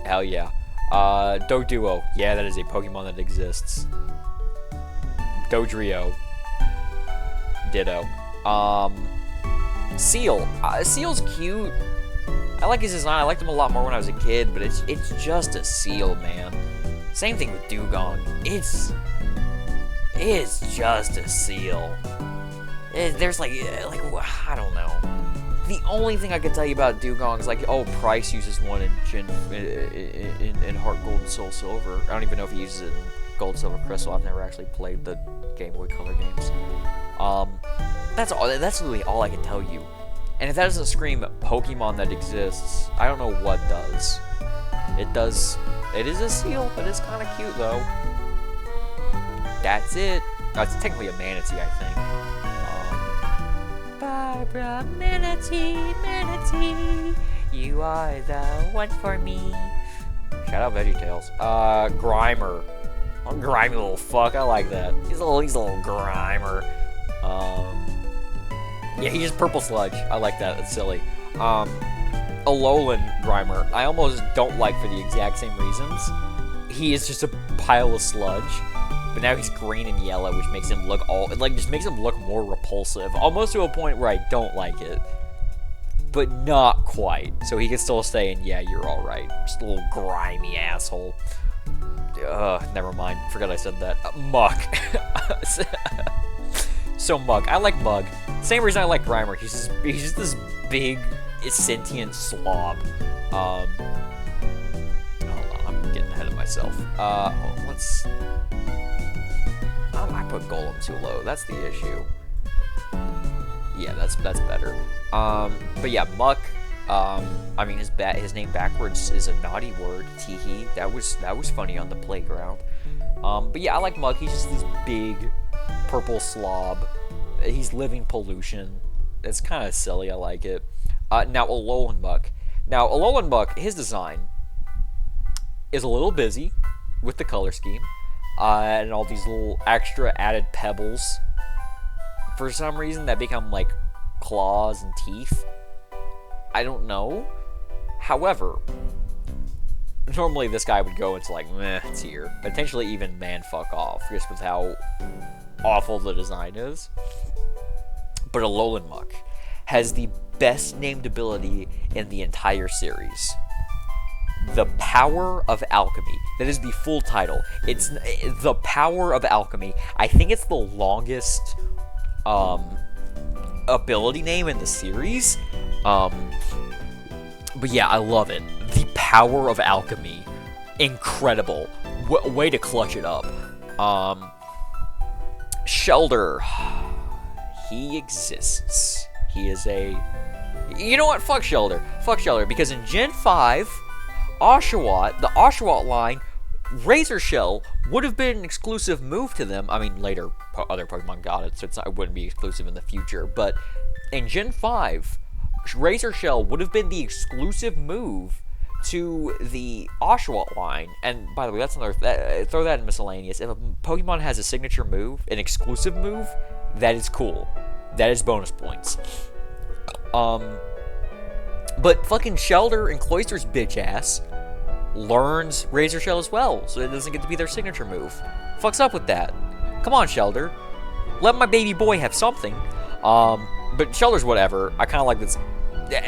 Hell yeah. Doduo, yeah, that is a Pokemon that exists. Dodrio, ditto. Seal, Seal's cute. I like his design. I liked him a lot more when I was a kid, but it's just a Seal, man. Same thing with Dugong. It's just a Seal. There's like I don't know. The only thing I can tell you about Dugong is like, oh, Price uses one in Heart Gold and Soul Silver. I don't even know if he uses it in Gold, Silver, Crystal. I've never actually played the Game Boy Color games. That's all. That's really all I can tell you. And if that doesn't scream Pokemon that exists, I don't know what does. It does. It is a seal, but it's kind of cute though. That's it. It's technically a manatee, I think. Barbara, manatee, manatee, you are the one for me. Shout out VeggieTales. Grimer. Oh, grimy little fuck. I like that. He's a little Grimer. Yeah, he's just purple sludge. I like that. That's silly. Alolan Grimer, I almost don't like for the exact same reasons. He is just a pile of sludge, but now he's green and yellow, which makes him look just makes him look more repulsive, almost to a point where I don't like it, but not quite. So he can still stay in, yeah, you're all right. Just a little grimy asshole. Never mind. Forgot I said that. Muck. So Mug. I like Mug. Same reason I like Grimer. He's just this big, sentient slob. Hold on, I'm getting ahead of myself. Let's... I put Golem too low. That's the issue. Yeah, that's better. But yeah, Muck. I mean, his name backwards is a naughty word. Teehee. That was funny on the playground. But yeah, I like Muck. He's just this big purple slob. He's living pollution. It's kind of silly. I like it. Now Alolan Muck. Now Alolan Muck, his design is a little busy with the color scheme and all these little extra added pebbles. For some reason, that become like claws and teeth. I don't know. However, normally this guy would go into like meh tier, potentially even man fuck off, just with how awful the design is. But Alolan Muck has the best named ability in the entire series. The Power of Alchemy. That is the full title. It's the Power of Alchemy. I think it's the longest ability name in the series. But yeah, I love it. The Power of Alchemy. Incredible. Way to clutch it up. Shelder. He exists. He is a... You know what? Fuck Shelder. Fuck Shelder. Because in Gen 5, Oshawott, the Oshawott line, Razor Shell would have been an exclusive move to them. I mean, later, other Pokemon got it, so it wouldn't be exclusive in the future. But in Gen 5, Razor Shell would have been the exclusive move to the Oshawott line. And by the way, that's another... throw that in miscellaneous. If a Pokemon has a signature move, an exclusive move, that is cool. That is bonus points. But fucking Shelder and Cloyster's bitch ass learns Razor Shell as well, so it doesn't get to be their signature move. Fucks up with that. Come on, Shelder. Let my baby boy have something. But Shelder's whatever. I kind of like this.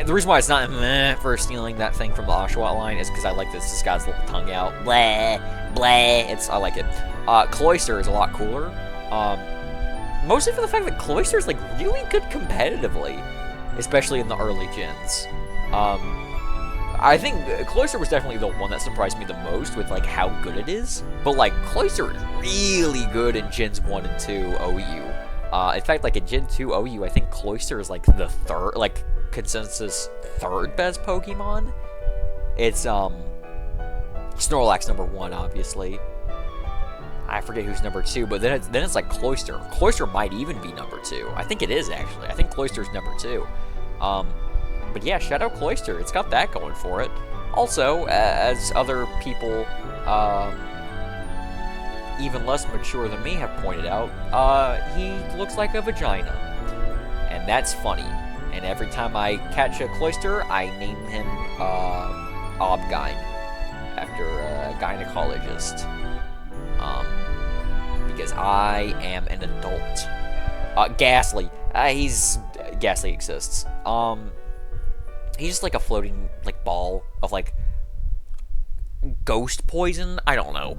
The reason why it's not meh for stealing that thing from the Oshawott line is because I like this guy's little tongue out. Blah, blah. I like it. Cloyster is a lot cooler. Mostly for the fact that Cloyster is like really good competitively, especially in the early gens. I think Cloyster was definitely the one that surprised me the most with like how good it is. But like Cloyster is really good in gens 1 and 2 OU. In fact, like in Gen 2 OU, I think Cloyster is like the third, like consensus third best Pokemon. It's Snorlax number 1, obviously. I forget who's number 2, but then it's like Cloyster. Cloyster might even be number 2. I think it is actually. I think Cloyster's number 2. But yeah, shout out Cloyster. It's got that going for it. Also, as other people, even less mature than me have pointed out, he looks like a vagina. And that's funny. And every time I catch a Cloyster, I name him Obgyne, after a gynecologist. Because I am an adult. Ghastly. Ghastly exists. He's just like a floating, like, ball of, like, ghost poison? I don't know.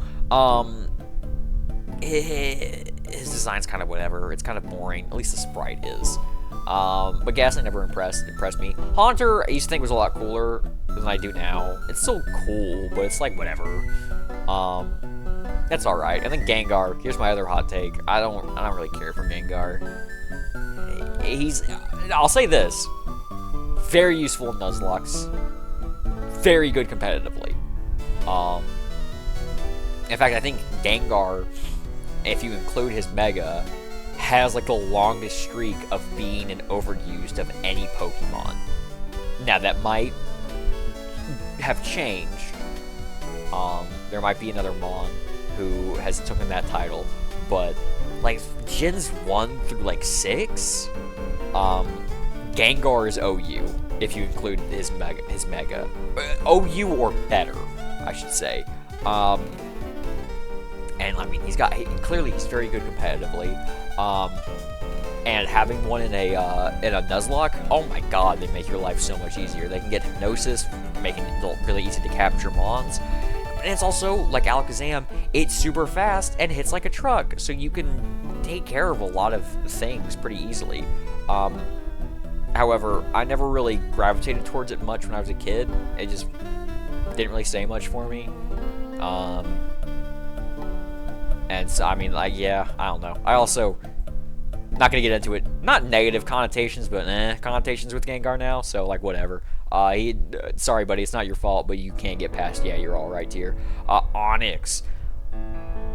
His design's kind of whatever. It's kind of boring. At least the sprite is. But Ghastly never impressed me. Haunter, I used to think was a lot cooler than I do now. It's still cool, but it's like whatever. That's alright. And then Gengar, here's my other hot take. I don't really care for Gengar. I'll say this. very useful in Nuzlocke, very good competitively. In fact, I think Gengar, if you include his Mega, has like the longest streak of being an overused of any Pokemon. Now that might have changed. There might be another Mon who has taken that title, but like Gens 1 through like 6, Gengar is OU if you include his Mega. OU or better, I should say. And I mean, clearly he's very good competitively. And having one in a Nuzlocke, oh my god, they make your life so much easier. They can get Hypnosis, making it really easy to capture Mons. And it's also, like Alakazam, it's super fast and hits like a truck, so you can take care of a lot of things pretty easily. However, I never really gravitated towards it much when I was a kid. It just didn't really say much for me. And so, I mean, like, yeah, I don't know. I also, not gonna get into it, not negative connotations, but connotations with Gengar now, so, like, whatever. Sorry, buddy, it's not your fault, but you can't get past, yeah, you're alright here. Onix.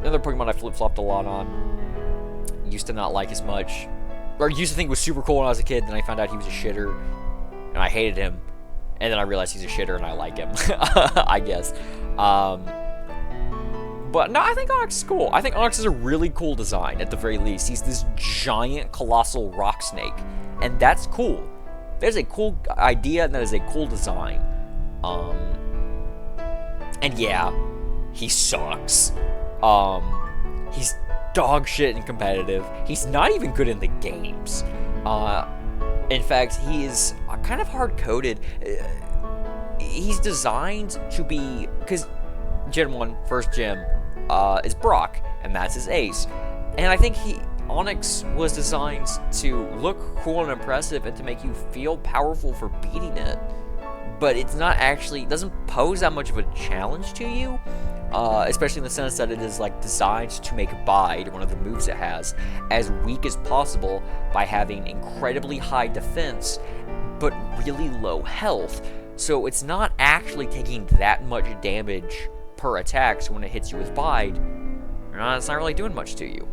Another Pokemon I flip-flopped a lot on. Used to not like as much. Or used to think was super cool when I was a kid, then I found out he was a shitter, and I hated him. And then I realized he's a shitter, and I like him, I guess. But no, I think Onix is cool. I think Onix is a really cool design, at the very least. He's this giant, colossal rock snake, and that's cool. There's a cool idea, and that is a cool design. And yeah, he sucks. He's dog shit and competitive. He's not even good in the games. In fact, he is kind of hard-coded. He's designed to be, because Gen 1, first gym, is Brock, and that's his ace. And I think Onix was designed to look cool and impressive and to make you feel powerful for beating it. But it's not actually, it doesn't pose that much of a challenge to you, especially in the sense that it is like designed to make Bide, one of the moves it has, as weak as possible by having incredibly high defense, but really low health. So it's not actually taking that much damage per attack, so when it hits you with Bide, it's not really doing much to you.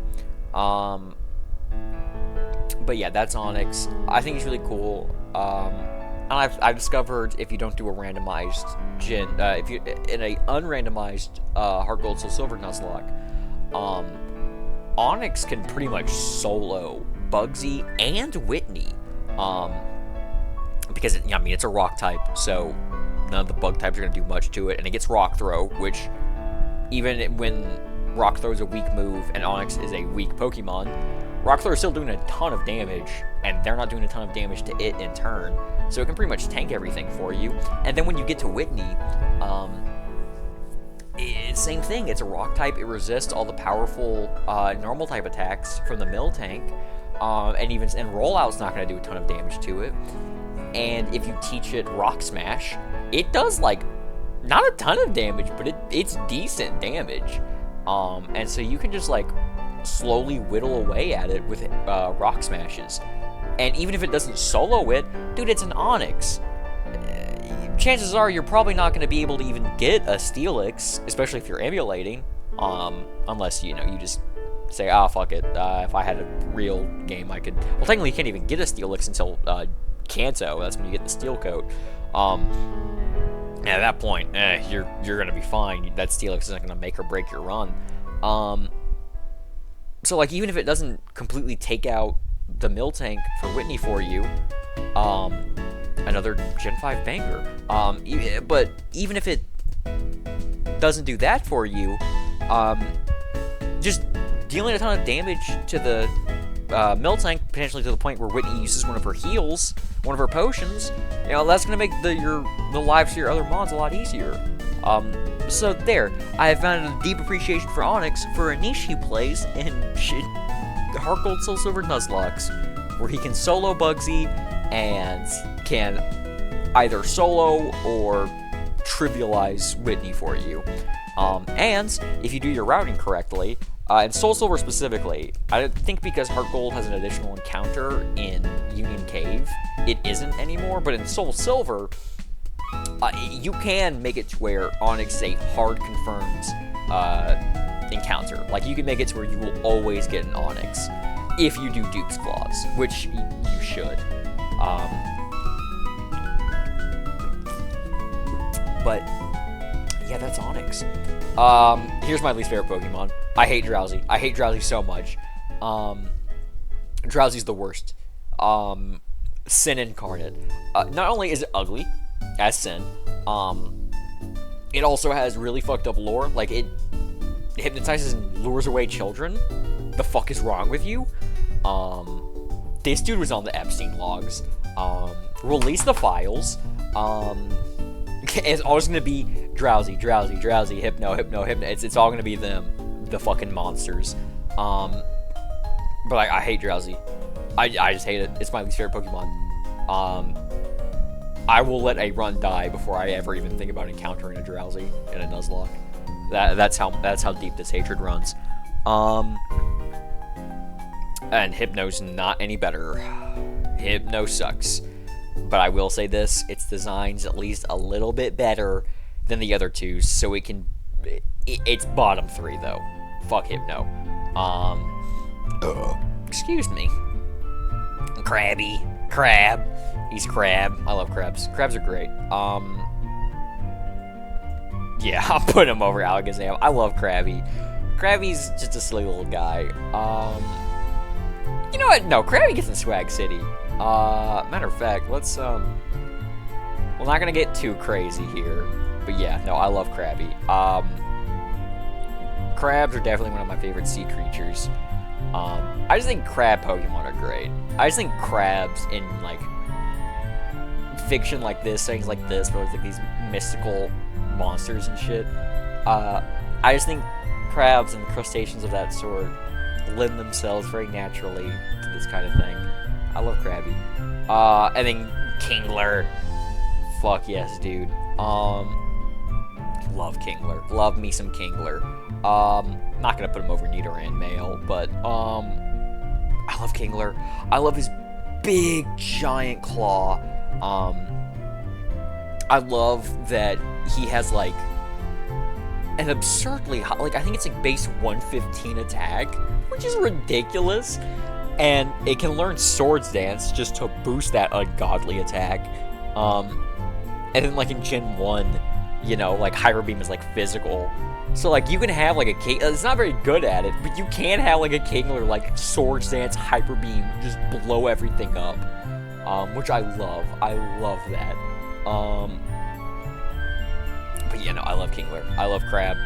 But yeah, that's Onix. I think he's really cool. And I've discovered if you don't do a randomized if you in a unrandomized Heart Gold Soul Silver Nuzlocke, Onix can pretty much solo Bugsy and Whitney. Because it's a rock type, so none of the bug types are going to do much to it, and it gets Rock Throw, which, even when Rock Throw is a weak move and Onix is a weak Pokemon, Rock Throw is still doing a ton of damage, and they're not doing a ton of damage to it in turn, so it can pretty much tank everything for you. And then when you get to Whitney, same thing, it's a rock type, it resists all the powerful normal type attacks from the Miltank, and Rollout's not going to do a ton of damage to it. And if you teach it Rock Smash, it does, like, not a ton of damage, but it's decent damage. And so you can just, like, slowly whittle away at it with Rock Smashes. And even if it doesn't solo it, dude, it's an Onix. Chances are you're probably not going to be able to even get a Steelix, especially if you're emulating, unless, you just say, fuck it, if I had a real game, I could... Well, technically, you can't even get a Steelix until Kanto. That's when you get the Steel Coat. And at that point, you're gonna be fine. That Steelix isn't gonna make or break your run. So, like, even if it doesn't completely take out the Miltank for Whitney for you, another Gen 5 banger. But even if it doesn't do that for you, just dealing a ton of damage to the Miltank, potentially to the point where Whitney uses one of her heals, one of her potions, that's going to make the lives of your other mons a lot easier. So there, I have found a deep appreciation for Onix for a niche he plays in Heart Gold Soul Silver Nuzlocke, where he can solo Bugsy and can either solo or trivialize Whitney for you. And if you do your routing correctly, In Soul Silver specifically, I think because Heart Gold has an additional encounter in Union Cave, it isn't anymore, but in Soul Silver, you can make it to where Onyx is a hard confirmed encounter. Like, you can make it to where you will always get an Onyx if you do Duke's Claws, which you should. But yeah, that's Onyx. Here's my least favorite Pokemon. I hate Drowsy. I hate Drowsy so much. Drowsy's the worst. Sin incarnate. Not only is it ugly, as Sin, it also has really fucked up lore. Like, it hypnotizes and lures away children. The fuck is wrong with you? This dude was on the Epstein logs. Release the files. It's always gonna be Drowsy, Hypno. It's all gonna be them, the fucking monsters. But I hate Drowsy. I just hate it. It's my least favorite Pokemon. I will let a run die before I ever even think about encountering a Drowsy and a Nuzlocke. That's how deep this hatred runs. And Hypno's not any better. Hypno sucks. But I will say this, its design's at least a little bit better than the other two, so it can... It's bottom 3, though. Fuck Hypno. Excuse me. Crab. He's Crab. I love crabs. Crabs are great. Yeah, I'll put him over Alakazam. I love Krabby. Krabby's just a silly little guy. You know what? No, Krabby gets in Swag City. Matter of fact, let's, we're not gonna get too crazy here, but yeah, no, I love Krabby. Crabs are definitely one of my favorite sea creatures. I just think crab Pokemon are great. I just think crabs in, like, fiction like this, things like this, where it's like these mystical monsters and shit, I just think crabs and crustaceans of that sort lend themselves very naturally to this kind of thing. I love Krabby. And then Kingler. Fuck yes, dude. Love Kingler. Love me some Kingler. Not gonna put him over Nidoran male, but, I love Kingler. I love his big, giant claw. I love that he has, like, an absurdly high, like, I think it's, like, base 115 attack, which is ridiculous. And it can learn Swords Dance just to boost that ungodly attack. And then, like, in Gen 1, you know, like, Hyper Beam is, like, physical. So, like, you can have, like, a King... It's not very good at it, but you can have, like, a Kingler, like, Swords Dance, Hyper Beam, just blow everything up. Which I love. I love that. But, yeah, no, I love Kingler. I love Crab.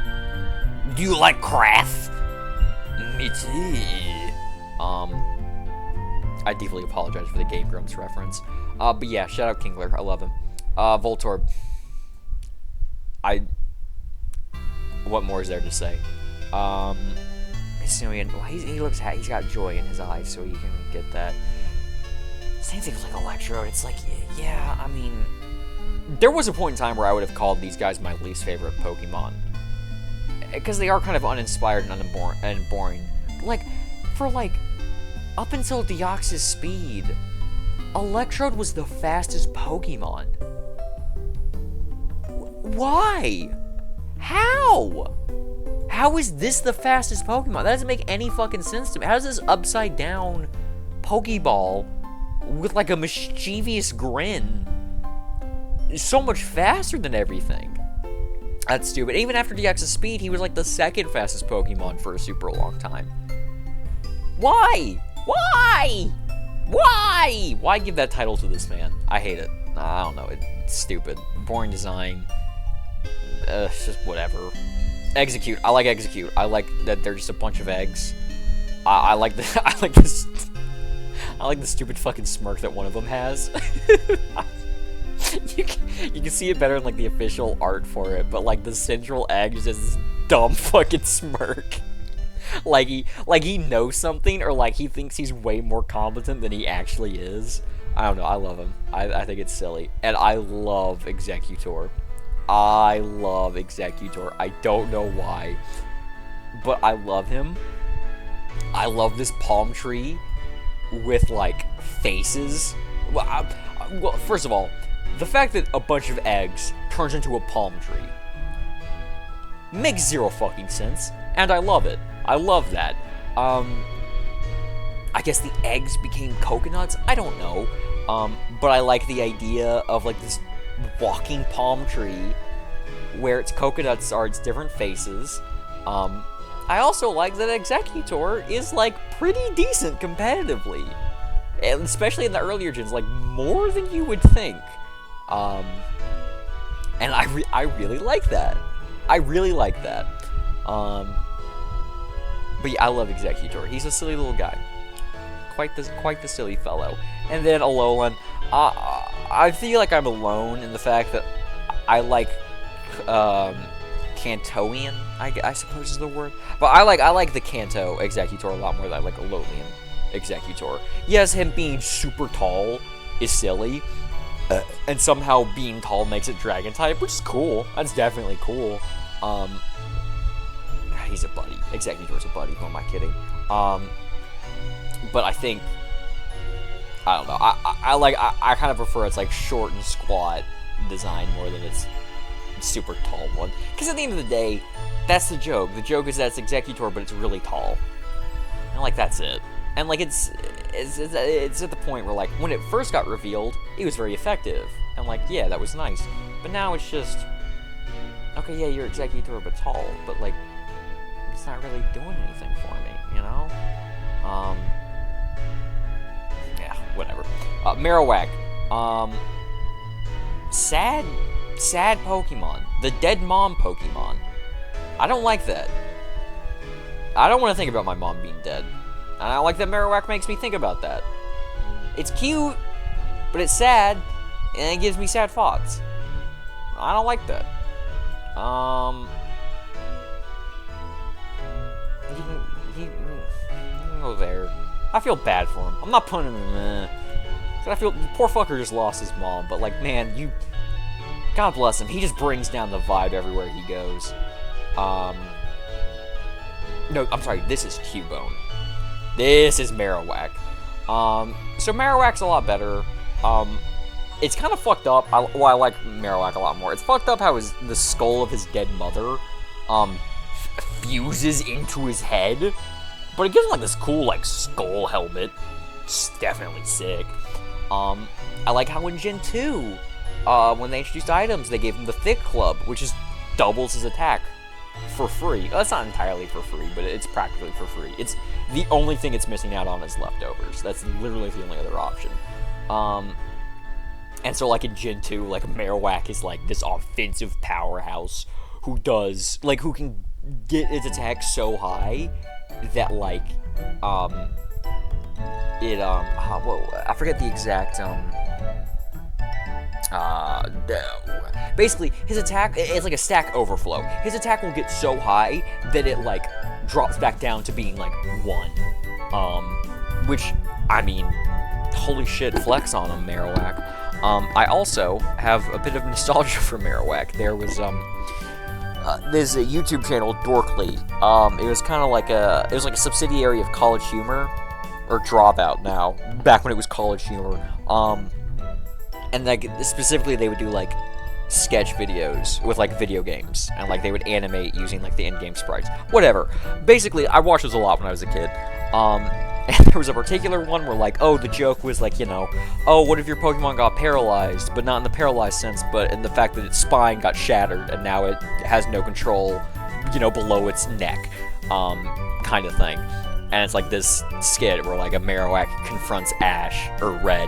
Do you like Craft? Me too. I deeply apologize for the Game Grumps reference. But yeah, shout out Kingler. I love him. Voltorb. What more is there to say? He looks happy. He's got joy in his eyes, so you can get that. Same thing with, like, Electrode. It's like, yeah, I mean... There was a point in time where I would have called these guys my least favorite Pokemon. Because they are kind of uninspired and boring. Like, for, like... Up until Deoxys Speed, Electrode was the fastest Pokemon. Why? How? How is this the fastest Pokemon? That doesn't make any fucking sense to me. How is this upside down Pokeball with, like, a mischievous grin so much faster than everything? That's stupid. Even after Deoxys Speed, he was, like, the second fastest Pokemon for a super long time. Why? Why? Why? Why give that title to this man? I hate it. I don't know. It's stupid. Boring design. It's just whatever. Execute. I like Execute. I like that they're just a bunch of eggs. I like the I like this. I like the stupid fucking smirk that one of them has. you can see it better in, like, the official art for it, but, like, the central egg is just this dumb fucking smirk. Like he knows something, or like he thinks he's way more competent than he actually is. I don't know. I love him. I think it's silly, and I love Executor. I love Executor. I don't know why. but I love him. I love this palm tree with, like, faces. Well, first of all, the fact that a bunch of eggs turns into a palm tree makes zero fucking sense, and I love it. I love that. I guess the eggs became coconuts? I don't know. But I like the idea of, like, this walking palm tree where its coconuts are its different faces. I also like that Executor is, like, pretty decent competitively. And especially in the earlier gens, like, more than you would think. And I really like that. I really like that. But yeah, I love Executor. He's a silly little guy. Quite the silly fellow. And then Alolan. I feel like I'm alone in the fact that I like Kantoian, I suppose is the word. But I like the Kanto Executor a lot more than I like Alolan Executor. Yes, him being super tall is silly. And somehow being tall makes it Dragon type, which is cool. That's definitely cool. He's a buddy. Executor's a buddy. Who am I kidding? But I think, I don't know. I kind of prefer its like short and squat design more than its super tall one. Because at the end of the day, that's the joke. The joke is that it's Executor, but it's really tall. And like that's it. And like it's at the point where like when it first got revealed, it was very effective. And like yeah, that was nice. But now it's just okay, yeah, you're Executor but tall, but like it's not really doing anything for me, you know? Yeah, whatever. Marowak. Sad Pokemon. The dead mom Pokemon. I don't like that. I don't want to think about my mom being dead. And I don't like that Marowak makes me think about that. It's cute, but it's sad, and it gives me sad thoughts. I don't like that. He can go there. I feel bad for him. I'm not putting him in I feel, the poor fucker just lost his mom, but like, man, God bless him. He just brings down the vibe everywhere he goes. No, I'm sorry, this is Cubone. This is Marowak. So Marowak's a lot better. It's kind of fucked up. I like Marowak a lot more. It's fucked up how the skull of his dead mother, fuses into his head. But it gives him, like, this cool, like, skull helmet. It's definitely sick. I like how in Gen 2, when they introduced items, they gave him the Thick Club, which just doubles his attack for free. Well, that's not entirely for free, but it's practically for free. It's the only thing it's missing out on is leftovers. That's literally the only other option. And so, like, in Gen 2, like, Marowak is, like, this offensive powerhouse who can get its attack so high that, like, I forget the exact, basically, his attack, it's like a stack overflow. His attack will get so high that it, like, drops back down to being, like, 1. Which, I mean, holy shit, flex on him, Marowak. I also have a bit of nostalgia for Marowak. There was, there's a YouTube channel, Dorkly. It was kind of like a subsidiary of College Humor, or Dropout now, back when it was College Humor. And like, specifically they would do like sketch videos with like video games, and like they would animate using like the in-game sprites. Whatever. Basically, I watched those a lot when I was a kid. And there was a particular one where, like, oh, the joke was, like, you know, oh, what if your Pokemon got paralyzed, but not in the paralyzed sense, but in the fact that its spine got shattered, and now it has no control, you know, below its neck, kind of thing. And it's, like, this skit where, like, a Marowak confronts Ash, or Red,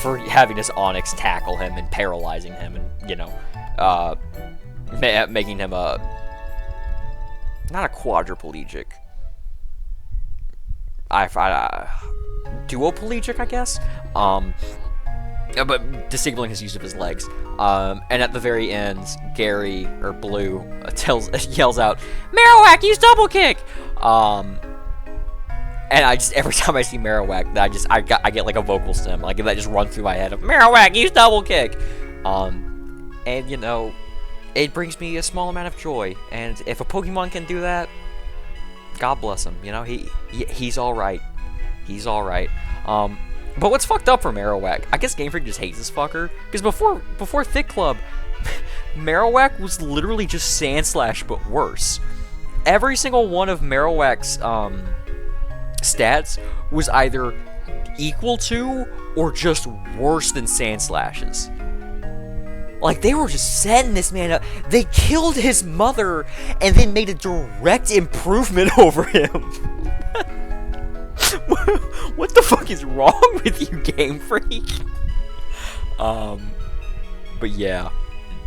for having his Onix tackle him and paralyzing him, and, you know, making him not a quadriplegic, duoplegic, I guess, but disabling his use of his legs. And at the very end, Gary, or Blue, yells out, "Marowak, use double kick!" And I just, every time I see Marowak, I get like a vocal stem, like that just runs through my head of, "Marowak, use double kick!" And you know, it brings me a small amount of joy, and if a Pokemon can do that, God bless him. You know, he's all right. He's all right. But what's fucked up for Marowak? I guess Game Freak just hates this fucker, because before Thick Club, Marowak was literally just Sandslash but worse. Every single one of Marowak's stats was either equal to or just worse than Sandslash's. Like, they were just setting this man up. They killed his mother and then made a direct improvement over him. What the fuck is wrong with you, Game Freak? But yeah,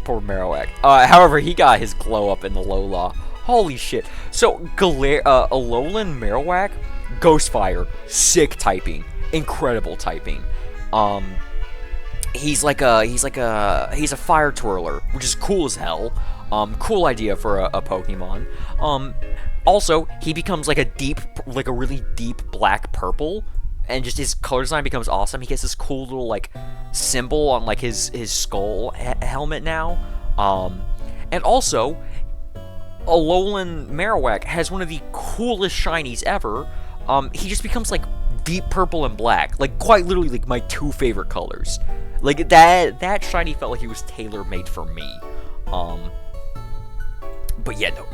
poor Marowak. However, he got his glow up in the Lola. Holy shit. So, Alolan Marowak, Ghostfire, sick typing, incredible typing. He's a fire twirler, which is cool as hell. Cool idea for a Pokemon. Also, he becomes like a really deep black purple, and just his color design becomes awesome. He gets this cool little like symbol on like his skull helmet now. And also, Alolan Marowak has one of the coolest shinies ever. He just becomes like deep purple and black, like quite literally like my two favorite colors. Like that shiny felt like he was tailor-made for me. But yeah, no,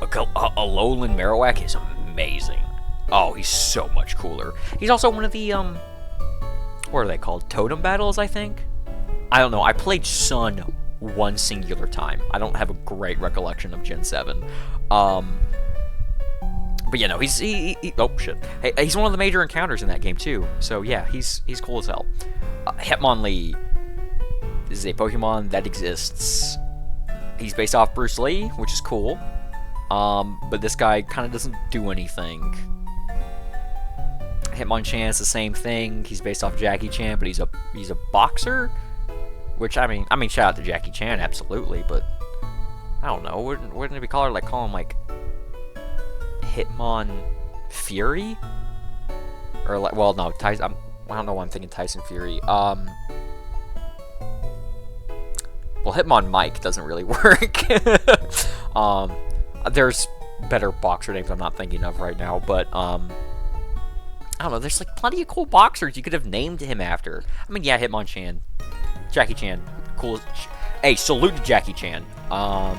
Alolan Marowak is amazing. Oh, he's so much cooler. He's also one of the what are they called? Totem battles, I think. I don't know. I played Sun one singular time. I don't have a great recollection of Gen 7. But yeah, no, oh shit. Hey, he's one of the major encounters in that game too. So yeah, he's cool as hell. Hitmonlee. This is a Pokemon that exists. He's based off Bruce Lee, which is cool. But this guy kind of doesn't do anything. Hitmonchan is the same thing. He's based off Jackie Chan, but he's a boxer. Which I mean, shout out to Jackie Chan, absolutely. But I don't know. Wouldn't it be called like call him like Hitmon Fury? Or like, well, no, Tyson. I don't know why I'm thinking Tyson Fury. Well, Hitmon Mike doesn't really work. There's better boxer names I'm not thinking of right now, but I don't know. There's like plenty of cool boxers you could have named him after. I mean, yeah, Hitmonchan, Jackie Chan, cool. Hey, salute to Jackie Chan. All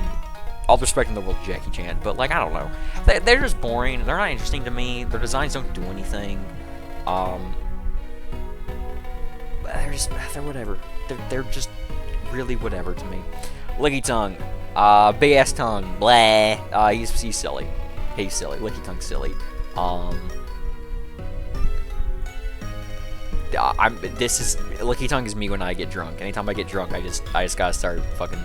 the respect in the world to Jackie Chan, but like I don't know, they're just boring. They're not interesting to me. Their designs don't do anything. They're whatever. They're just really whatever to me. Licky Tongue, big ass tongue, blah. He's silly. He's silly. Licky Tongue's silly. Licky Tongue is me when I get drunk. Anytime I get drunk, I just gotta start fucking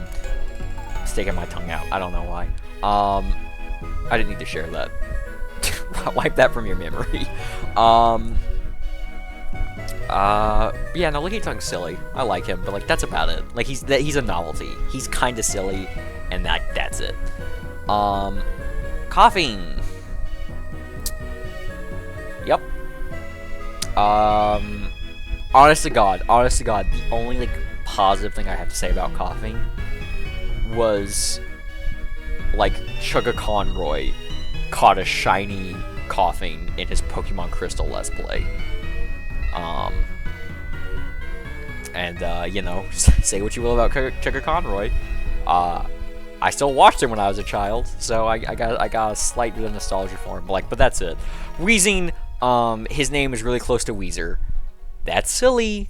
sticking my tongue out. I don't know why. I didn't need to share that. Wipe that from your memory. Yeah, no, Licky Tongue's silly. I like him, but like that's about it. Like he's a novelty. He's kind of silly, and that's it. Coughing. Yep. Honest to God, the only like positive thing I have to say about Coughing was like Chugga-Conroy caught a shiny Coughing in his Pokemon Crystal Let's Play. You know, say what you will about Chugga-Conroy. I still watched him when I was a child, so I got a slight bit of nostalgia for him. But that's it. Weezing, his name is really close to Weezer. That's silly.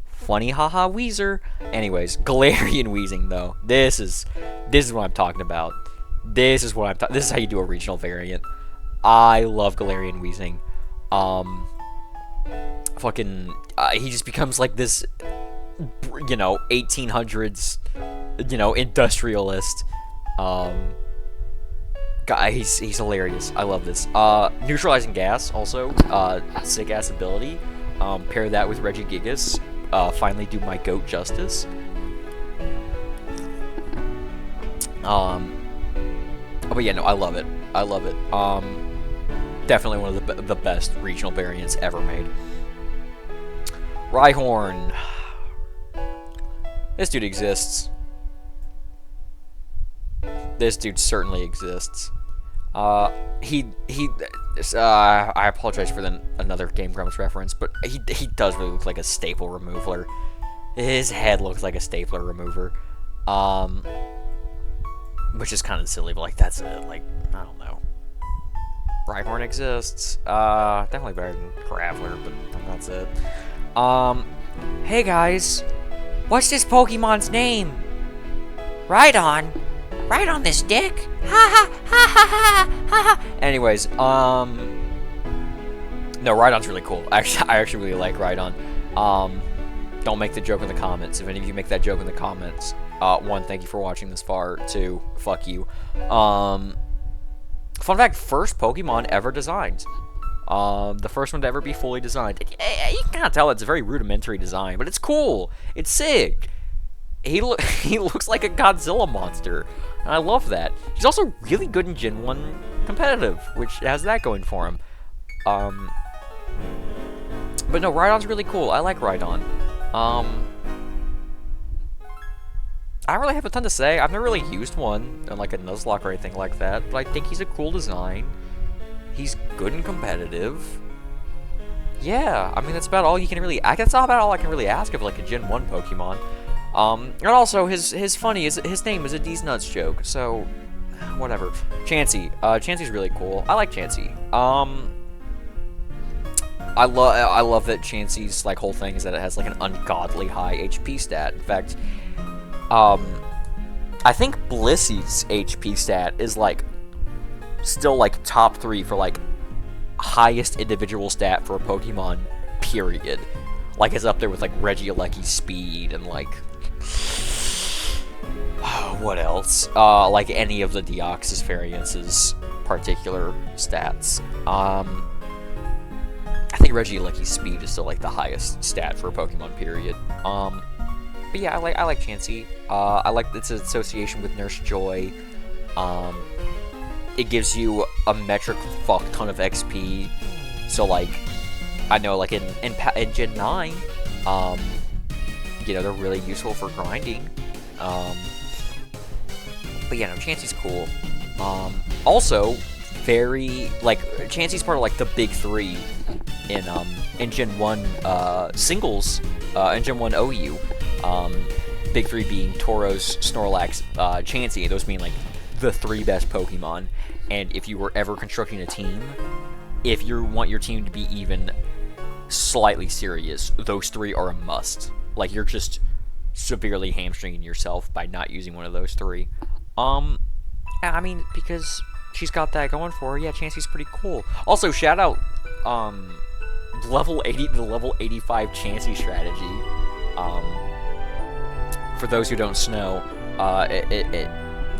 Funny, haha, Weezer. Anyways, Galarian Weezing though. This is what I'm talking about. This is how you do a regional variant. I love Galarian Weezing. He just becomes like this, 1800s, industrialist. Guy, he's hilarious. I love this. Neutralizing Gas, also, sick ass ability. Pair that with Regigigas. Finally do my goat justice. But yeah, no, I love it. Definitely one of the best regional variants ever made. Rhyhorn. This dude exists. This dude certainly exists. I apologize for another Game Grumps reference, but he does really look like a staple remover. His head looks like a stapler remover. Which is kind of silly, but like that's it. Like, I don't know. Rhyhorn exists. Definitely better than Graveler, but that's it. Hey guys, what's this Pokemon's name? Rhydon. Rhydon this dick. Ha ha ha ha ha ha ha. Anyways, no, Rhydon's really cool. I actually really like Rhydon. Don't make the joke in the comments. If any of you make that joke in the comments, one, thank you for watching this far. Two, fuck you. Fun fact, first Pokemon ever designed. The first one to ever be fully designed. You can kind of tell it's a very rudimentary design, but it's cool. It's sick. He looks like a Godzilla monster, and I love that. He's also really good in Gen 1 competitive, which has that going for him. But no, Rhydon's really cool. I like Rhydon. I don't really have a ton to say. I've never really used one in like a Nuzlocke or anything like that, but I think he's a cool design. He's good and competitive. Yeah, I mean that's about all you can really. That's about all I can really ask of like a Gen 1 Pokemon. And also his name is a D's Nuts joke, so whatever. Chansey. Chansey's really cool. I like Chansey. I love that Chansey's like whole thing is that it has like an ungodly high HP stat. In fact, I think Blissey's HP stat is like still like top 3 for like highest individual stat for a Pokemon, period. Like it's up there with like Reggie-Alecki's speed and like what else? Like any of the Deoxys variants' particular stats. I think Reggie-Alecki's speed is still like the highest stat for a Pokemon, period. But yeah, I like Chansey. I like its association with Nurse Joy. It gives you a metric fuck ton of XP. So like, I know like in Gen 9, you know, they're really useful for grinding. But yeah, no, Chansey's cool. Also, very like Chansey's part of like the big 3 in Gen 1 singles, in Gen 1 OU. Big 3 being Tauros, Snorlax, Chansey, those being like the 3 best Pokemon. And if you were ever constructing a team, if you want your team to be even slightly serious, those 3 are a must. Like, you're just severely hamstringing yourself by not using one of those 3. I mean, because she's got that going for her, yeah, Chansey's pretty cool. Also, shout out, level 80 to level 85 Chansey strategy. For those who don't know,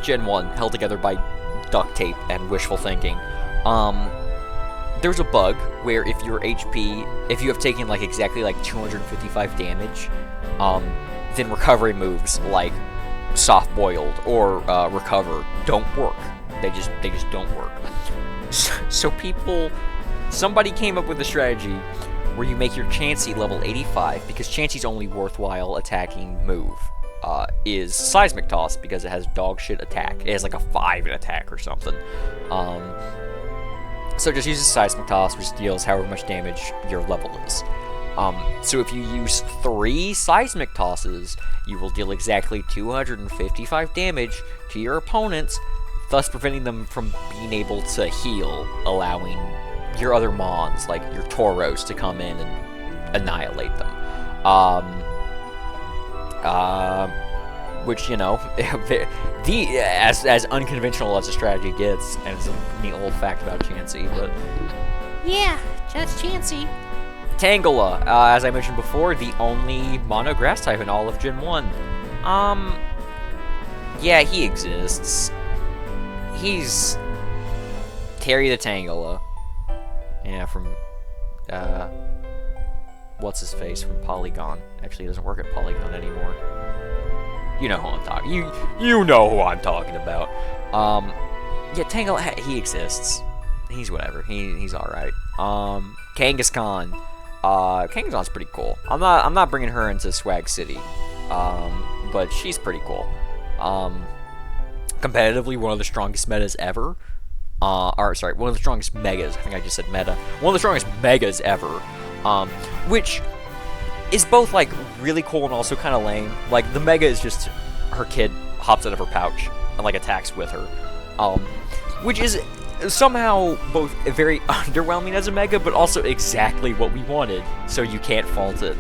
Gen 1, held together by duct tape and wishful thinking. There's a bug where if your HP, if you have taken like exactly like 255 damage, then recovery moves like soft boiled or recover don't work. They just don't work. So somebody came up with a strategy where you make your Chansey level 85, because Chansey's only worthwhile attacking move is Seismic Toss, because it has dog shit attack. It has like a 5 in attack or something. So just uses Seismic Toss, which deals however much damage your level is. So if you use 3 Seismic Tosses, you will deal exactly 255 damage to your opponents, thus preventing them from being able to heal, allowing your other Mons, like your Tauros, to come in and annihilate them. Which, you know, as unconventional as a strategy gets, and it's a neat little fact about Chansey, but yeah, just Chansey. Tangela, as I mentioned before, the only mono grass type in all of Gen 1. Yeah, he exists. He's Terry the Tangela. Yeah, from, what's his face, from Polygon. Actually, he doesn't work at Polygon anymore. You know who I'm talking. You know who I'm talking about. Yeah, Tangela, he exists. He's whatever. He's all right. Kangaskhan. Kangaskhan's pretty cool. I'm not bringing her into Swag City. But she's pretty cool. Competitively, one of the strongest metas ever. or sorry, one of the strongest megas. I think I just said meta. One of the strongest megas ever. Which is both like really cool and also kind of lame. Like the mega is just her kid hops out of her pouch and like attacks with her, which is somehow both very underwhelming as a mega, but also exactly what we wanted. So you can't fault it.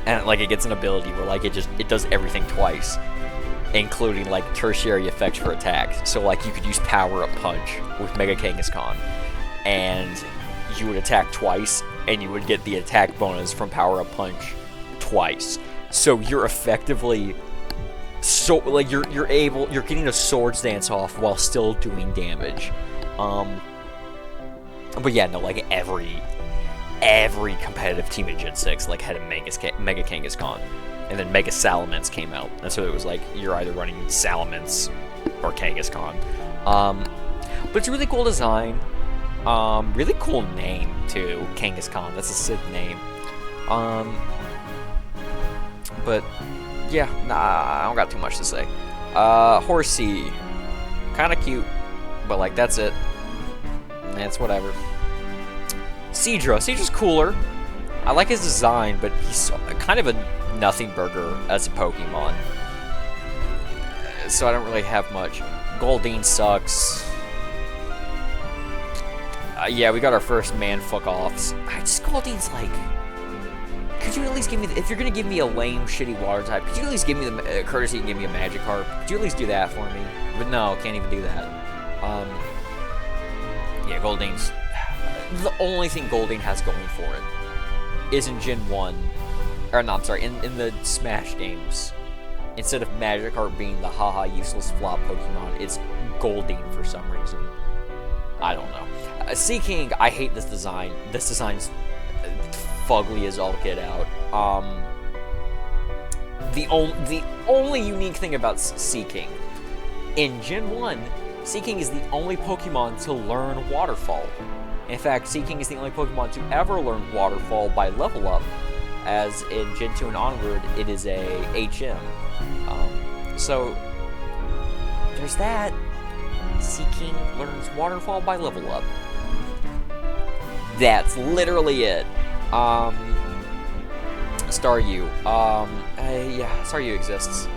And like it gets an ability where like it does everything twice, including like tertiary effects for attacks. So like you could use Power Up Punch with Mega Kangaskhan, and you would attack twice, and you would get the attack bonus from Power Up Punch twice. So you're effectively you're getting a Swords Dance off while still doing damage. But yeah, no, like every competitive team in Gen 6 like had a Mega Kangaskhan, and then Mega Salamence came out, and so it was like you're either running Salamence or Kangaskhan. But it's a really cool design, really cool name too, Kangaskhan. That's a sick name. But yeah, nah, I don't got too much to say. Horsey, kind of cute, but like that's it. It's whatever. Seadra's cooler. I like his design, but he's kind of a nothing burger as a Pokemon. So I don't really have much. Goldeen sucks. Yeah, we got our first man fuck-offs. Goldeen's like... Could you at least give me... If you're gonna give me a lame, shitty water type, could you at least give me the courtesy and give me a Magikarp? Could you at least do that for me? But no, can't even do that. Yeah, Goldeen's... The only thing Goldeen has going for it is in Gen 1, or no, I'm sorry, in the Smash games, instead of Magikarp being the haha useless flop Pokemon, it's Goldeen for some reason. I don't know. Seaking, I hate this design. This design's fugly as all get out. The only unique thing about Seaking, in Gen 1, Seaking is the only Pokemon to learn Waterfall. In fact, Seaking is the only Pokemon to ever learn Waterfall by level up, as in Gen 2 and onward, it is a HM. So, there's that. Seaking learns Waterfall by level up. That's literally it. Staryu. Yeah, Staryu exists.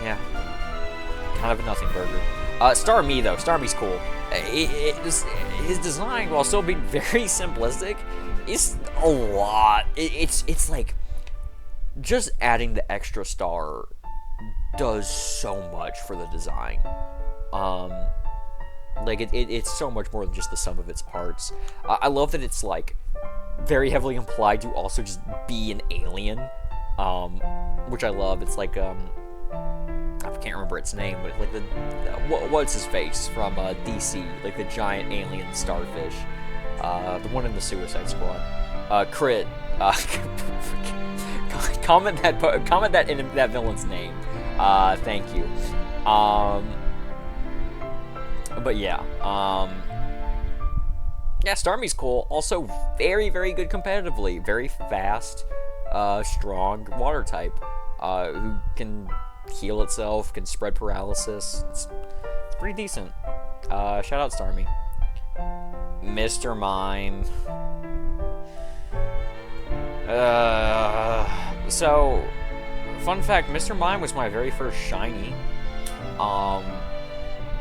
Yeah. Kind of a nothing burger. Starmie, though. Starmie's cool. His design, while still being very simplistic, is a lot. It's like, just adding the extra star does so much for the design. Like, it's so much more than just the sum of its parts. I love that it's, like, very heavily implied to also just be an alien, which I love. It's like, I can't remember its name, but like what's his face from DC, like the giant alien starfish, the one in the Suicide Squad. Crit. Comment that in that villain's name. Thank you. But yeah. Yeah, Starmie's cool. Also very, very good competitively. Very fast, strong water type, who can heal itself, can spread paralysis. It's pretty decent. Shout out Starmie. Mr. Mime. So, fun fact, Mr. Mime was my very first shiny.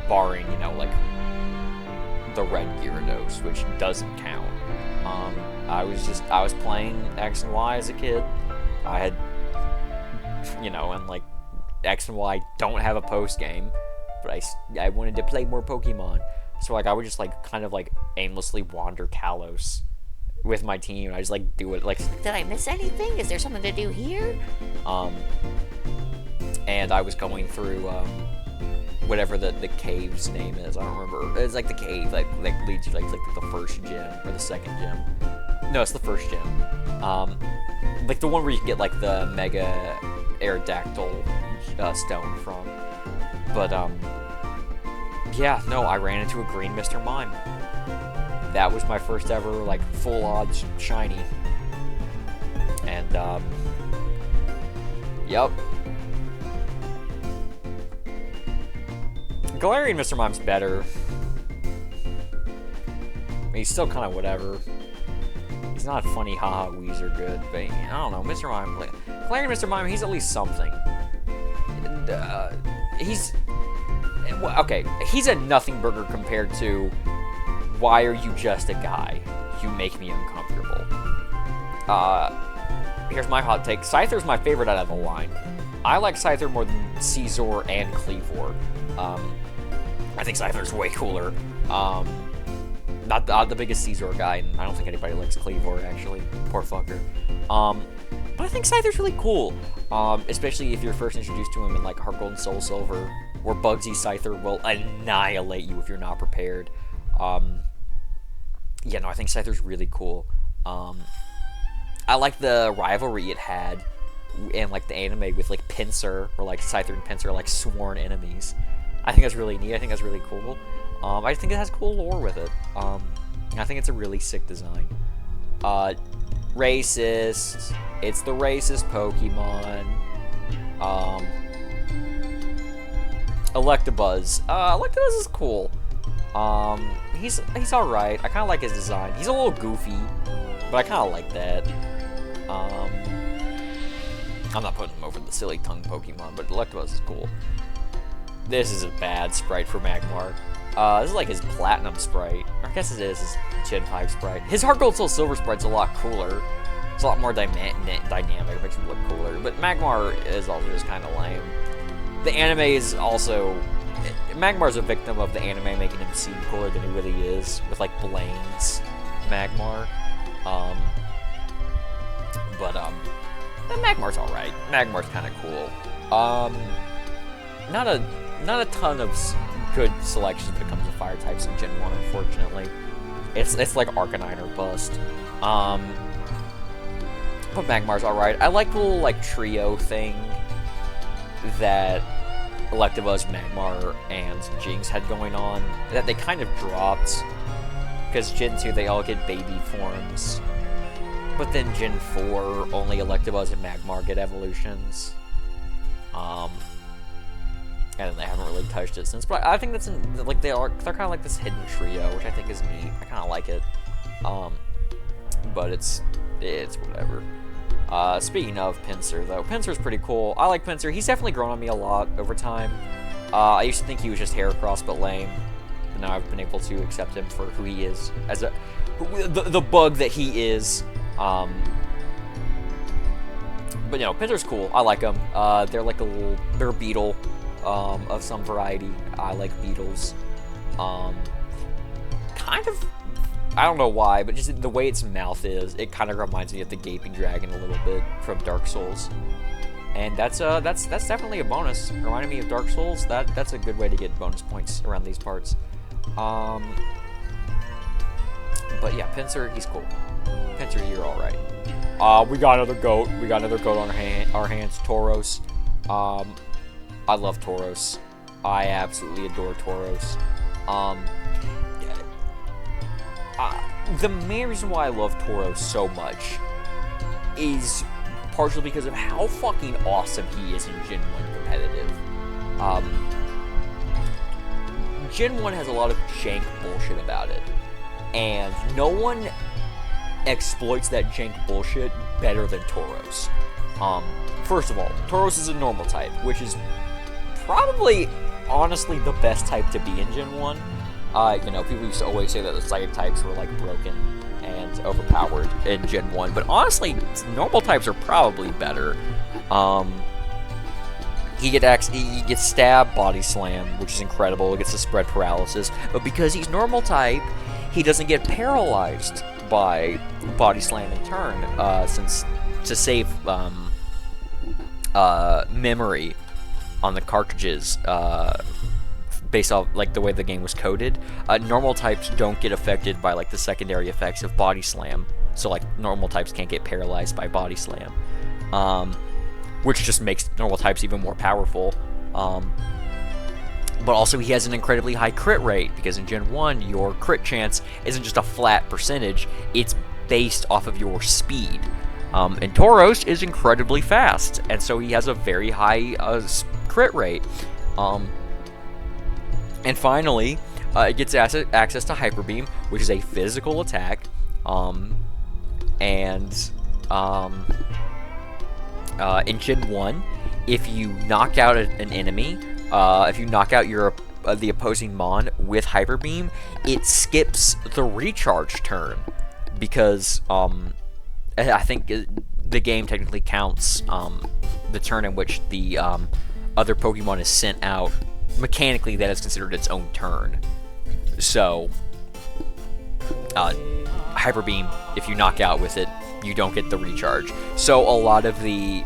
Barring, you know, like, the red Gyarados, which doesn't count. I was playing X and Y as a kid. I had, you know, and like, X and Y don't have a post game, but I wanted to play more Pokemon, so like I would just like kind of like aimlessly wander Kalos with my team. I just like do it like, Did I miss anything? Is there something to do here? And I was going through whatever the cave's name is. I don't remember. It's like the cave like leads you like the first gym or the second gym. No, it's the first gym. Like the one where you can get like the Mega Aerodactyl stone from. But yeah, no, I ran into a green Mr. Mime. That was my first ever like full odds shiny. And yep. Galarian Mr. Mime's better. He's still kind of whatever. He's not funny, haha, Weezer good, but I don't know, Mr. Mime. Galarian Mr. Mime, he's at least something. And, okay, he's a nothing burger compared to why are you just a guy? You make me uncomfortable. Here's my hot take. Scyther's my favorite out of the line. I like Scyther more than Caesar and Cleavor. I think Scyther's way cooler. Not the biggest Caesar guy, and I don't think anybody likes Cleavor, actually. Poor fucker. But I think Scyther's really cool. Especially if you're first introduced to him in, like, Heart Gold and Soul Silver, where Bugsy Scyther will annihilate you if you're not prepared. Yeah, no, I think Scyther's really cool. I like the rivalry it had in, like, the anime with, like, Pinsir, where, like, Scyther and Pinsir are, like, sworn enemies. I think that's really neat. I think that's really cool. I think it has cool lore with it. I think it's a really sick design. Racist. It's the racist Pokemon. Electabuzz. Electabuzz is cool. He's alright. I kind of like his design. He's a little goofy, but I kind of like that. I'm not putting him over the silly tongue Pokemon, but Electabuzz is cool. This is a bad sprite for Magmar. This is like his Platinum sprite. I guess it is his Gen 5 sprite. His Heart Gold Soul Silver sprite's a lot cooler. It's a lot more dynamic. It makes him look cooler. But Magmar is also just kind of lame. The anime is also... Magmar's a victim of the anime making him seem cooler than he really is. With, like, Blaine's Magmar. Magmar's alright. Magmar's kind of cool. Not a ton of good selections when it comes to fire types in Gen 1, unfortunately. It's like Arcanine or bust. But Magmar's alright. I like the little, like, trio thing that Electabuzz, Magmar, and Jinx had going on, that they kind of dropped. Because Gen 2, they all get baby forms. But then Gen 4, only Electabuzz and Magmar get evolutions. And then they haven't really touched it since. But I think that's like they're kind of like this hidden trio, which I think is neat. I kind of like it. But it's whatever. Speaking of Pinsir, though, Pinsir's pretty cool. I like Pinsir. He's definitely grown on me a lot over time. I used to think he was just Heracross but lame. But now I've been able to accept him for who he is, as the bug that he is. But, you know, Pinsir's cool. I like them. They're like they're a beetle of some variety. I like beetles. Kind of, I don't know why, but just the way its mouth is, it kind of reminds me of the Gaping Dragon a little bit from Dark Souls. And that's definitely a bonus. Reminding me of Dark Souls, that's a good way to get bonus points around these parts. But yeah, Pinsir, he's cool. Pinsir, you're alright. We got another goat. We got another goat on our hands. Tauros. I love Tauros. I absolutely adore Tauros. The main reason why I love Tauros so much is partially because of how fucking awesome he is in Gen 1 competitive. Gen 1 has a lot of jank bullshit about it, and no one exploits that jank bullshit better than Tauros. First of all, Tauros is a normal type, which is probably, honestly, the best type to be in Gen 1. You know, people used to always say that the psychic types were, like, broken and overpowered in Gen 1, but honestly, normal types are probably better. He gets stabbed, body slam, which is incredible. He gets the spread paralysis, but because he's normal type, he doesn't get paralyzed by body slam in turn, since to save memory on the cartridges, based off like the way the game was coded, normal types don't get affected by like the secondary effects of body slam. So like normal types can't get paralyzed by body slam, which just makes normal types even more powerful. But also he has an incredibly high crit rate, because in Gen 1 your crit chance isn't just a flat percentage, it's based off of your speed. And Tauros is incredibly fast, and so he has a very high crit rate. And finally, it gets access to Hyper Beam, which is a physical attack. In Gen 1, if you knock out an enemy, if you knock out the opposing Mon with Hyper Beam, it skips the recharge turn, because I think the game technically counts the turn in which the other Pokemon is sent out. Mechanically, that is considered its own turn. So, Hyper Beam, if you knock out with it, you don't get the recharge. So a lot of the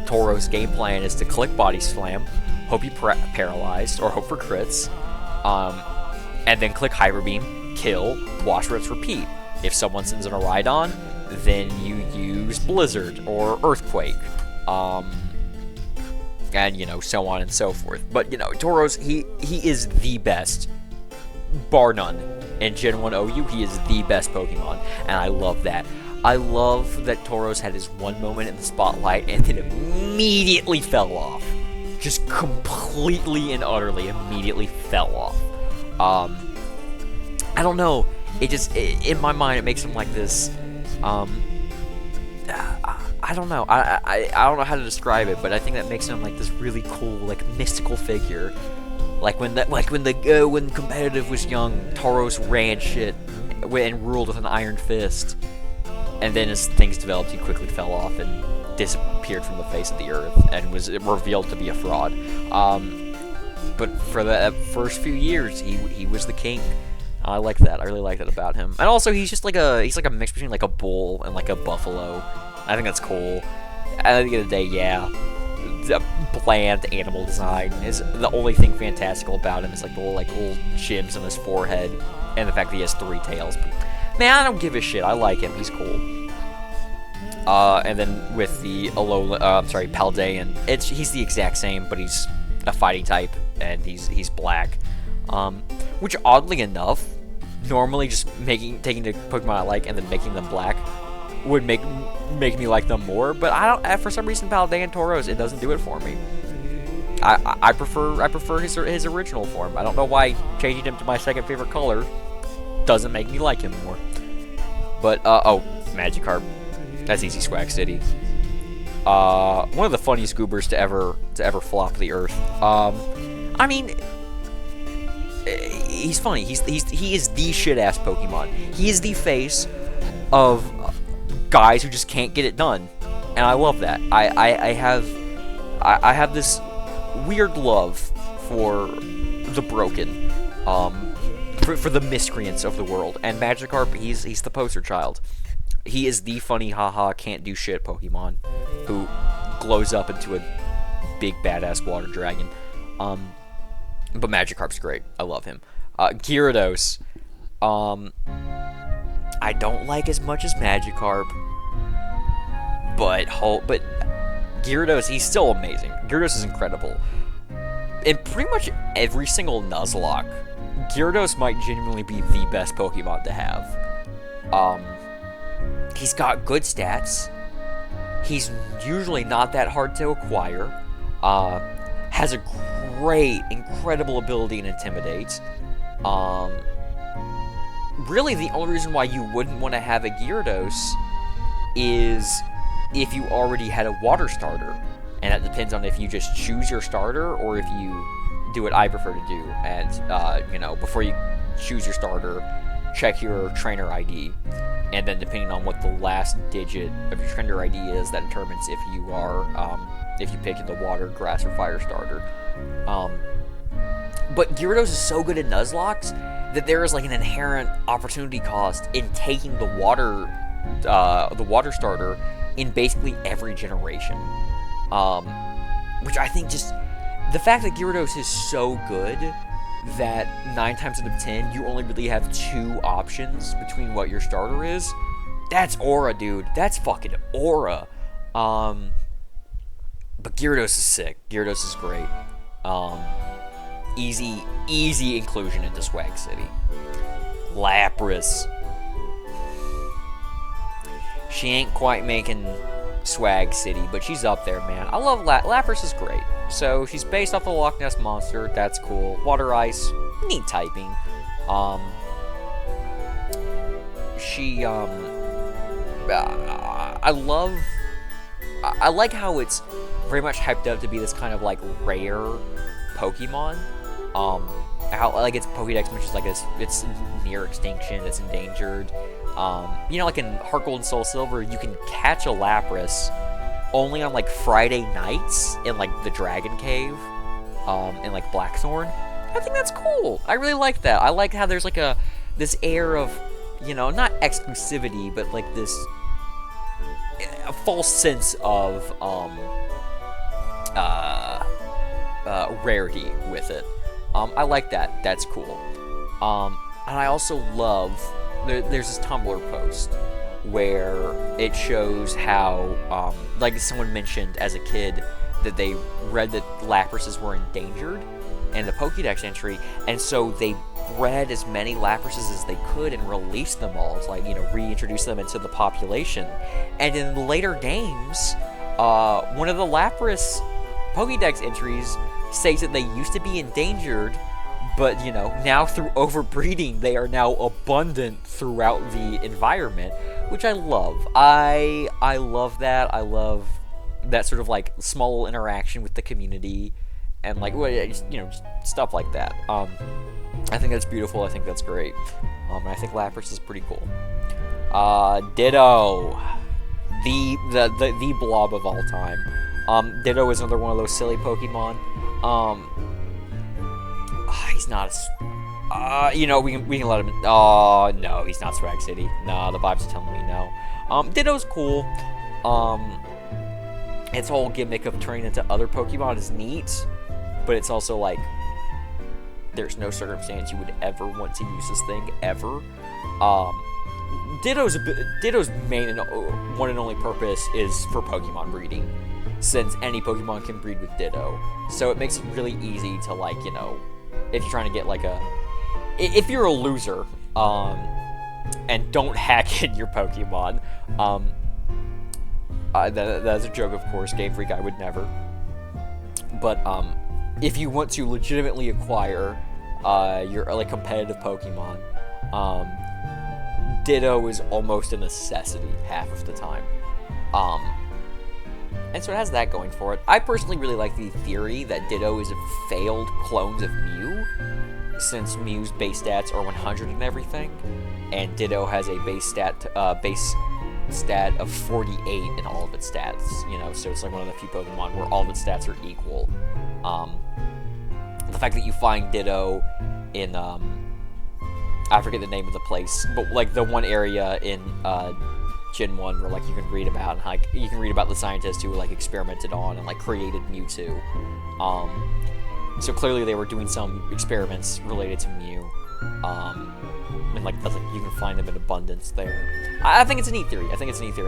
Tauros game plan is to click Body Slam, hope you paralyzed, or hope for crits, and then click Hyper Beam, kill, watch, rinse, repeat. If someone sends in a Rhydon, then you use Blizzard or Earthquake, and, you know, so on and so forth. But, you know, Tauros, he is the best, bar none. In Gen 1 OU, he is the best Pokemon, and I love that. I love that Tauros had his one moment in the spotlight and then immediately fell off. Just completely and utterly immediately fell off. I don't know. In my mind, it makes him like this. I don't know. I don't know how to describe it, but I think that makes him like this really cool, like, mystical figure. When competitive was young, Tauros ran shit and ruled with an iron fist. And then as things developed, he quickly fell off and disappeared from the face of the earth and was revealed to be a fraud. But for the first few years, he was the king. I like that. I really like that about him. And also, he's like a mix between like a bull and like a buffalo. I think that's cool. At the end of the day, yeah, the bland animal design is the only thing fantastical about him. Is like the little gems on his forehead and the fact that he has 3 tails. But, man, I don't give a shit. I like him. He's cool. And then with the Paldean, he's the exact same, but he's a fighting type, and he's black. Which, oddly enough, normally just taking the Pokemon I like and then making them black would make me like them more. But I don't. For some reason, Paldean Tauros, it doesn't do it for me. I prefer his original form. I don't know why changing him to my second favorite color doesn't make me like him more. But Magikarp, that's easy, Swag City. One of the funniest goobers to ever flop the earth. I mean, he's funny. He is the shit ass Pokemon. He is the face of guys who just can't get it done, and I love that. I have this weird love for the broken, for the miscreants of the world, and Magikarp, he's the poster child. He is the funny haha can't do shit Pokemon who glows up into a big badass water dragon. But Magikarp's great. I love him. Gyarados, I don't like as much as Magikarp, but Gyarados, he's still amazing. Gyarados is incredible. In pretty much every single Nuzlocke, Gyarados might genuinely be the best Pokemon to have. He's got good stats. He's usually not that hard to acquire. Has a great, incredible ability in Intimidate. Really, the only reason why you wouldn't want to have a Gyarados is if you already had a water starter. And that depends on if you just choose your starter or if you do what I prefer to do. And, before you choose your starter, check your trainer ID. And then depending on what the last digit of your trainer ID is, that determines if you are, if you pick the water, grass, or fire starter. But Gyarados is so good at Nuzlocke that there is like an inherent opportunity cost in taking the water starter in basically every generation. Which I think just the fact that Gyarados is so good that 9 times out of 10 you only really have 2 options between what your starter is. That's aura, dude. That's fucking aura. But Gyarados is sick. Gyarados is great. Easy inclusion into Swag City. Lapras. She ain't quite making Swag City, but she's up there, man. I love Lapras is great. So she's based off the Loch Ness Monster. That's cool. Water Ice, neat typing. She I like how it's very much hyped up to be this kind of like rare Pokemon. How like its Pokédex mentions like it's near extinction, it's endangered. You know, like in Heart Gold and Soul Silver, you can catch a Lapras only on like Friday nights in like the Dragon Cave, in like Blackthorn. I think that's cool. I really like that. I like how there's like this air of, you know, not exclusivity, but like this a false sense of rarity with it. I like that. That's cool. And I also love there's this Tumblr post where it shows how like someone mentioned as a kid that they read that Laprases were endangered in the Pokédex entry, and so they bred as many Laprases as they could and released them all to, like, you know, reintroduce them into the population. And in the later games, one of the Lapras Pokédex entries states that they used to be endangered, but, you know, now through overbreeding, they are now abundant throughout the environment, which I love. I love that. I love that sort of, like, small interaction with the community and, like, just, you know, just stuff like that. I think that's beautiful. I think that's great. And I think Lapras is pretty cool. Ditto. The blob of all time. Ditto is another one of those silly Pokemon. He's not you know, we can let him. Oh, no, he's not Swag City. Nah, the vibes are telling me no. Ditto's cool. Its whole gimmick of turning into other Pokemon is neat, but it's also like there's no circumstance you would ever want to use this thing ever. Ditto's main and one and only purpose is for Pokemon breeding, since any Pokemon can breed with Ditto. So it makes it really easy to, like, you know, if you're trying to get like if you're a loser, and don't hack in your Pokemon, that's a joke, of course. Game Freak, I would never. But if you want to legitimately acquire your like competitive Pokemon, Ditto is almost a necessity half of the time. And so it has that going for it. I personally really like the theory that Ditto is failed clones of Mew, since Mew's base stats are 100 and everything, and Ditto has a base stat of 48 in all of its stats. You know, so it's like one of the few Pokemon where all of its stats are equal. The fact that you find Ditto in I forget the name of the place, but like the one area in Gen 1 where like you can read about, and like you can read about the scientists who like experimented on and like created Mewtwo. So clearly they were doing some experiments related to Mew. And like you can find them in abundance there. I think it's a neat theory.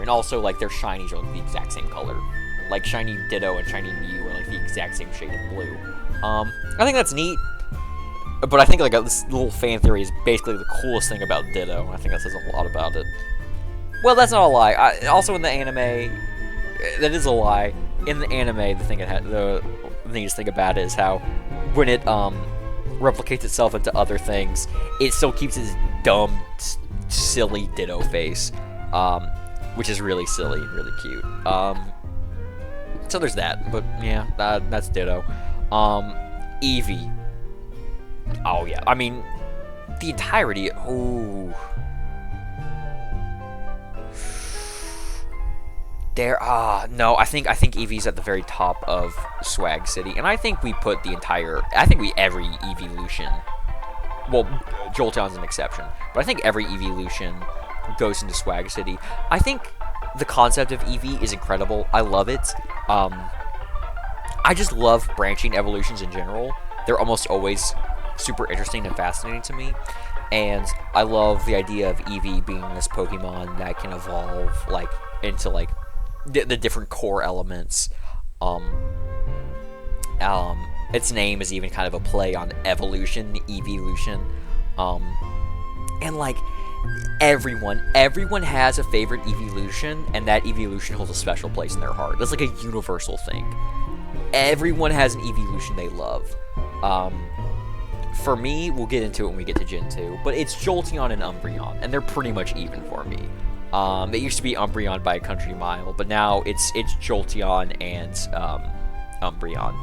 And also like their shinies are like the exact same color. Like shiny Ditto and shiny Mew are like the exact same shade of blue. I think that's neat. But I think like this little fan theory is basically the coolest thing about Ditto. I think that says a lot about it. Well, that's not a lie. Also in the anime, that is a lie. In the anime, the neatest thing about it is how when it replicates itself into other things, it still keeps its dumb, silly Ditto face, which is really silly and really cute. So there's that. But yeah, that's Ditto. Eevee. Oh yeah, I mean, the entirety. Ooh. No, I think Eevee's at the very top of Swag City, and I think we put every evolution. Well, Jolteon's an exception, but I think every evolution goes into Swag City. I think the concept of Eevee is incredible. I love it. I just love branching evolutions in general. They're almost always super interesting and fascinating to me, and I love the idea of Eevee being this Pokemon that can evolve like into like the different core elements. Its name is even kind of a play on evolution, evolution, and like Everyone has a favorite evolution, and that evolution holds a special place in their heart. That's like a universal thing. Everyone has an evolution they love. For me, we'll get into it when we get to Gen 2, but it's Jolteon and Umbreon, and they're pretty much even for me. It used to be Umbreon by a country mile, but now it's Jolteon and Umbreon.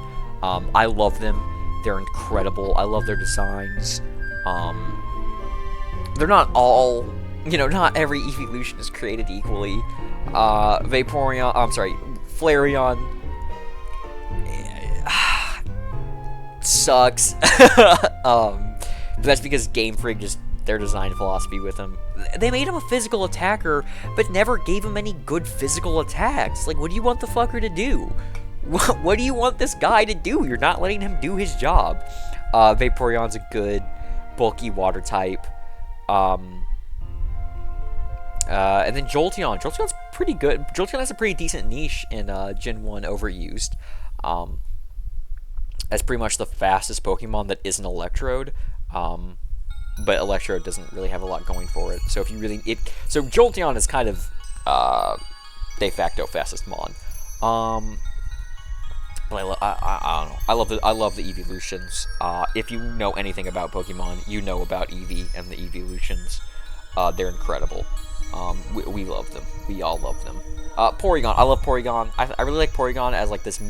I love them. They're incredible. I love their designs. They're not all, not every evolution is created equally. Flareon sucks. That's because Game Freak just their design philosophy with him. They made him a physical attacker, but never gave him any good physical attacks. Like, what do you want the fucker to do? What do you want this guy to do? You're not letting him do his job. Vaporeon's a good, bulky water type. And then Jolteon. Jolteon's pretty good. Jolteon has a pretty decent niche in Gen 1 Overused. That's pretty much the fastest Pokemon that isn't Electrode. But Electrode doesn't really have a lot going for it. So if you really... So Jolteon is kind of de facto fastest Mon. But I don't know. I love the evolutions. If you know anything about Pokemon, you know about Eevee and the evolutions. They're incredible. We love them. We all love them. Porygon. I love Porygon. I really like Porygon as like this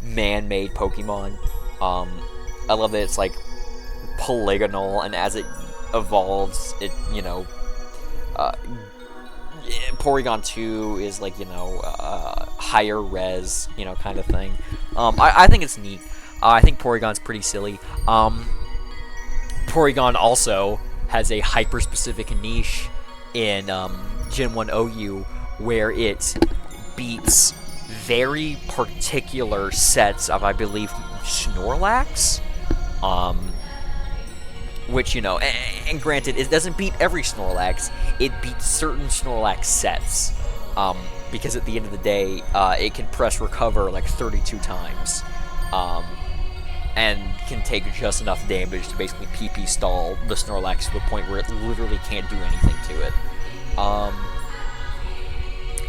man-made Pokemon. I love that it's like polygonal, and as it evolves, it Porygon 2 is like higher res kind of thing. I think it's neat. I think Porygon's pretty silly. Porygon also has a hyper specific niche in Gen 1 OU where it beats very particular sets of, I believe, Snorlax. Which, and granted, it doesn't beat every Snorlax, it beats certain Snorlax sets. Because at the end of the day, it can press recover like 32 times. And can take just enough damage to basically PP stall the Snorlax to the point where it literally can't do anything to it. And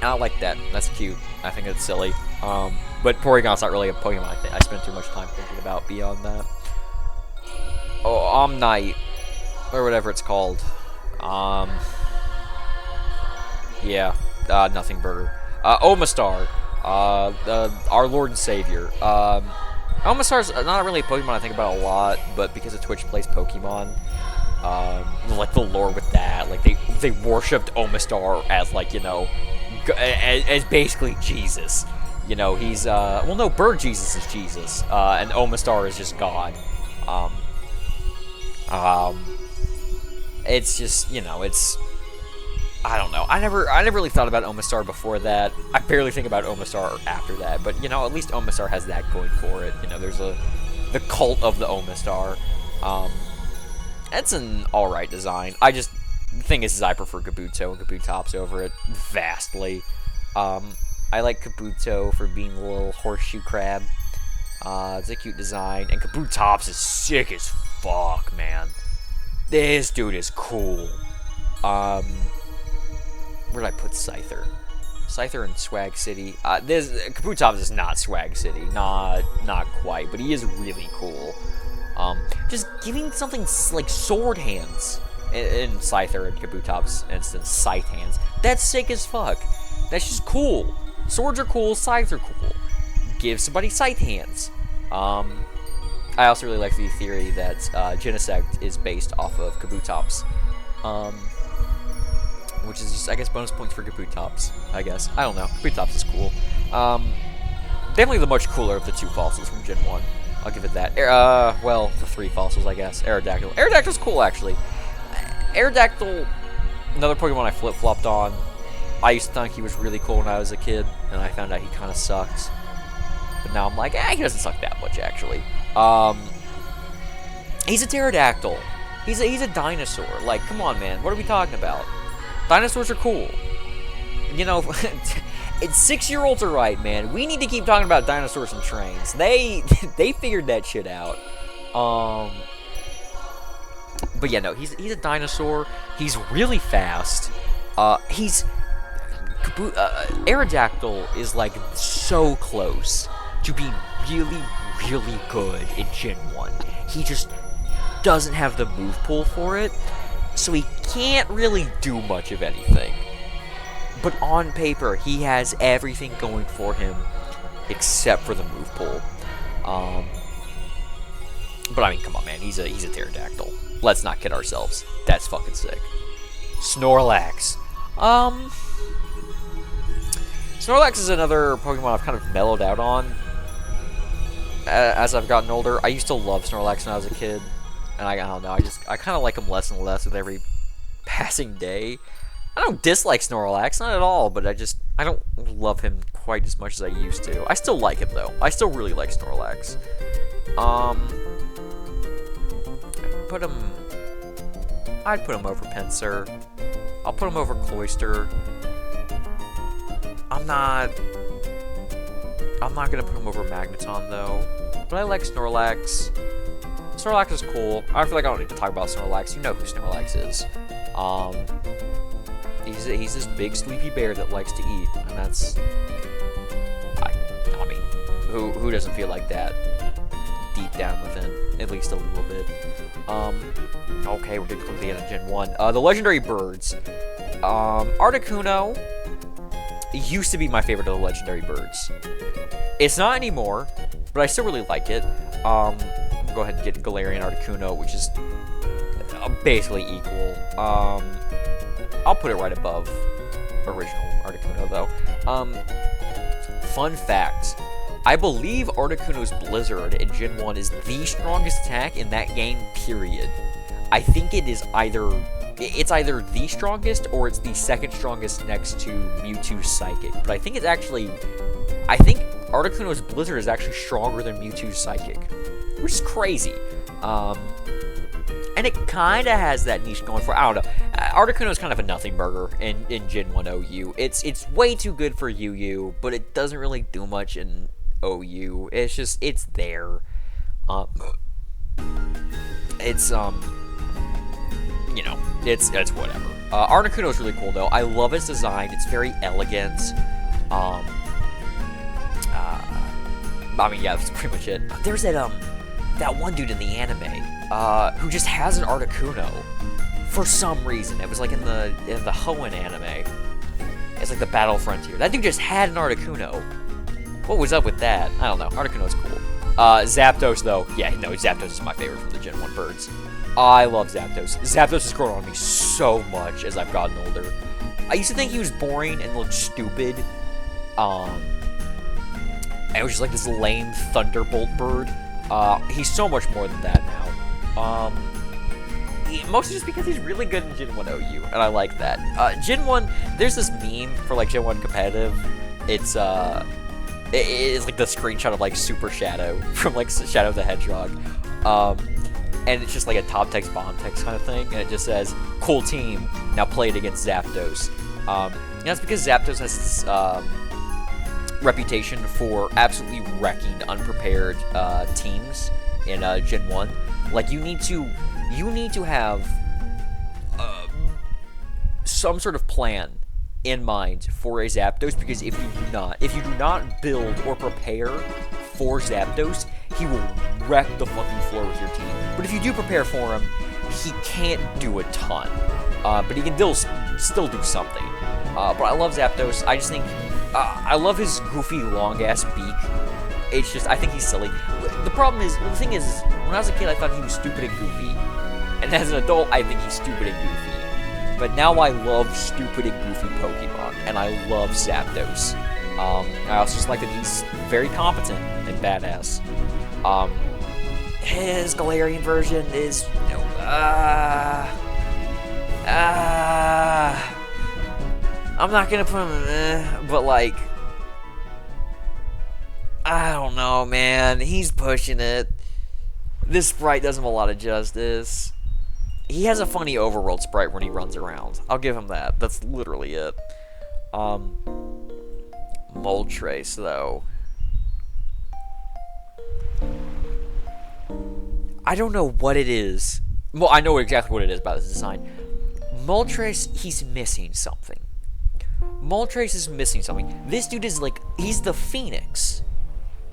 I like that. That's cute. I think it's silly. But Porygon's not really a Pokemon I spend too much time thinking about beyond that. Oh, Omnite, or whatever it's called. Yeah, Nothing Burger. Omastar, our Lord and Savior. Omastar's not really a Pokemon I think about a lot, but because of Twitch Plays Pokemon, like the lore with that, like they worshipped Omastar as like as basically Jesus. He's well, no, Bird Jesus is Jesus, and Omastar is just God. It's just, it's, I don't know. I never really thought about Omastar before that. I barely think about Omastar after that, but, at least Omastar has that going for it. There's the cult of the Omastar. It's an alright design. The thing is I prefer Kabuto and Kabutops over it vastly. I like Kabuto for being a little horseshoe crab. It's a cute design, and Kabutops is sick as fuck, man. This dude is cool. Where did I put Scyther? Scyther in Swag City. Kabutops is not Swag City, not quite, but he is really cool. Just giving something like sword hands in Scyther and Kabutops instance, scythe hands. That's sick as fuck. That's just cool. Swords are cool, scythes are cool. Give somebody scythe hands. I also really like the theory that Genesect is based off of Kabutops. Which is just, I guess, bonus points for Kabutops, I guess. I don't know. Kabutops is cool. Definitely the much cooler of the two fossils from Gen 1. I'll give it that. Well, the three fossils, I guess. Aerodactyl. Aerodactyl's cool, actually. Aerodactyl, another Pokemon I flip-flopped on. I used to think he was really cool when I was a kid, and I found out he kind of sucks. But now I'm like, he doesn't suck that much, actually. He's a pterodactyl. He's a dinosaur. Like, come on, man. What are we talking about? Dinosaurs are cool. It's 6-year-olds are right, man. We need to keep talking about dinosaurs and trains. They figured that shit out. But yeah, no, he's a dinosaur. He's really fast. Aerodactyl is like so close to being really, really good in Gen 1. He just doesn't have the move pool for it, so he can't really do much of anything. But on paper, he has everything going for him except for the move pool. But I mean, come on, man, he's a pterodactyl. Let's not kid ourselves. That's fucking sick. Snorlax. Snorlax is another Pokemon I've kind of mellowed out on as I've gotten older. I used to love Snorlax when I was a kid, and I don't know, I kind of like him less and less with every passing day. I don't dislike Snorlax, not at all, but I don't love him quite as much as I used to. I still like him, though. I still really like Snorlax. I'd put him over Pinsir. I'll put him over Cloyster. I'm not gonna put him over Magneton, though. But I like Snorlax. Snorlax is cool. I feel like I don't need to talk about Snorlax. You know who Snorlax is. He's this big sleepy bear that likes to eat, and that's... I mean, who doesn't feel like that deep down within, at least a little bit? Okay, we're getting close to the end of Gen 1. The legendary birds. Articuno used to be my favorite of the legendary birds. It's not anymore, but I still really like it. We'll go ahead and get Galarian Articuno, which is basically equal. I'll put it right above original Articuno, though. Fun fact. I believe Articuno's Blizzard in Gen 1 is the strongest attack in that game, period. I think it is either the strongest or it's the second strongest next to Mewtwo's Psychic. But I think Articuno's Blizzard is actually stronger than Mewtwo's Psychic, which is crazy. And it kind of has that niche going for it. I don't know. Articuno is kind of a nothing burger in Gen 1 OU. It's way too good for UU, but it doesn't really do much in OU. It's there. It's whatever. Articuno is really cool, though. I love its design. It's very elegant. I mean, yeah, that's pretty much it. There's that one dude in the anime, who just has an Articuno for some reason. It was like in the Hoenn anime. It's like the Battle Frontier. That dude just had an Articuno. What was up with that? I don't know. Articuno's cool. Zapdos, though. Yeah, no, Zapdos is my favorite from the Gen 1 birds. I love Zapdos. Zapdos has grown on me so much as I've gotten older. I used to think he was boring and looked stupid. And it was just like this lame Thunderbolt bird. He's so much more than that now. Mostly just because he's really good in Gen 1 OU, and I like that. Gen 1, there's this meme for like Gen 1 competitive. It's like the screenshot of like Super Shadow from like Shadow the Hedgehog. And it's just like a top text, bottom text kind of thing, and it just says, "Cool team, now play it against Zapdos." And that's because Zapdos has this reputation for absolutely wrecking unprepared teams in Gen 1. Like, you need to have some sort of plan in mind for a Zapdos, because if you do not build or prepare for Zapdos, he will wreck the fucking floor with your team. But if you do prepare for him, he can't do a ton. But he can still do something. But I love Zapdos. I just think I love his goofy long-ass beak. It's just, I think he's silly. The thing is, when I was a kid, I thought he was stupid and goofy. And as an adult, I think he's stupid and goofy. But now I love stupid and goofy Pokemon, and I love Zapdos. I also just like that he's very competent and badass. His Galarian version is, I'm not gonna put him but like, I don't know, man. He's pushing it. This sprite does him a lot of justice. He has a funny overworld sprite when he runs around. I'll give him that. That's literally it. Moltres, though. I don't know what it is Well, I know exactly what it is about this design. Moltres, he's missing something. Moltres is missing something. This dude is like, he's the Phoenix.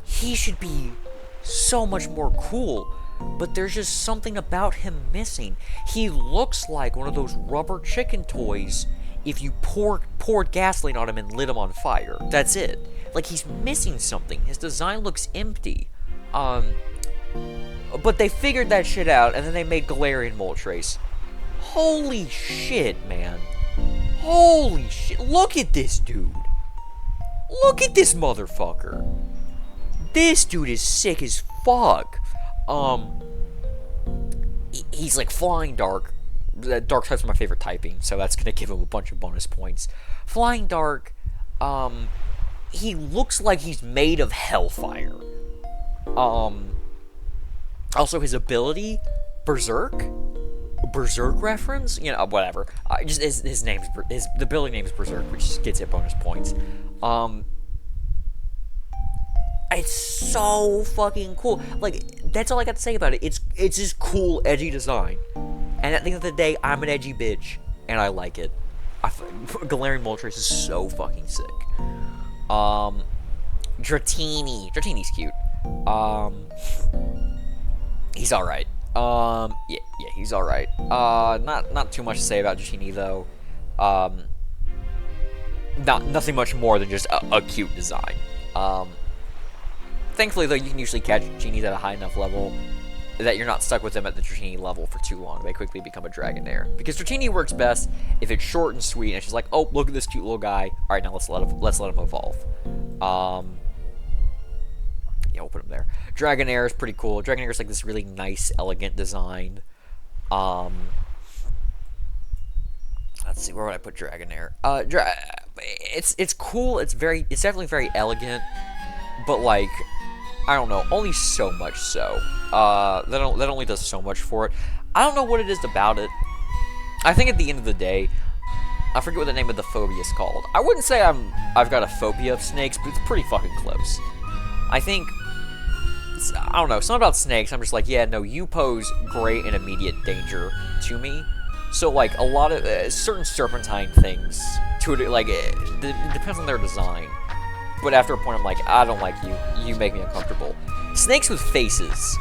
He should be so much more cool, but there's just something about him missing. He looks like one of those rubber chicken toys if you poured gasoline on him and lit him on fire. That's it. Like, he's missing something. His design looks empty. But they figured that shit out, and then they made Galarian Moltres. Holy shit, man. Holy shit. Look at this dude. Look at this motherfucker. This dude is sick as fuck. He's like Flying Dark. Dark type's my favorite typing, so that's gonna give him a bunch of bonus points. Flying Dark, he looks like he's made of hellfire. Also his ability, Berserk reference, you know, whatever. Just his name's the ability name is Berserk, which just gets it bonus points. It's so fucking cool. Like, that's all I got to say about it. It's just cool, edgy design. And at the end of the day, I'm an edgy bitch, and I like it. Galarian Moltres is so fucking sick. Dratini. Dratini's cute. He's alright. Yeah, he's alright. Not too much to say about Dratini, though. Nothing much more than just a cute design. Thankfully, though, you can usually catch Dratinis at a high enough level that you're not stuck with them at the Dratini level for too long. They quickly become a Dragonair. Because Dratini works best if it's short and sweet, and it's just like, oh, look at this cute little guy. Alright, now let's let him evolve. Yeah, we'll put him there. Dragonair is pretty cool. Dragonair is like this really nice, elegant design. Let's see, where would I put Dragonair? It's cool. It's definitely very elegant, but like, I don't know, only so much so. That only does so much for it. I don't know what it is about it. I think at the end of the day, I forget what the name of the phobia is called. I wouldn't say I've got a phobia of snakes, but it's pretty fucking close. I think, I don't know, something about snakes, I'm just like, yeah, no, you pose great and immediate danger to me. So, like, a lot of certain serpentine things, to it, like, it depends on their design. But after a point, I'm like, I don't like you. You make me uncomfortable. Snakes with faces.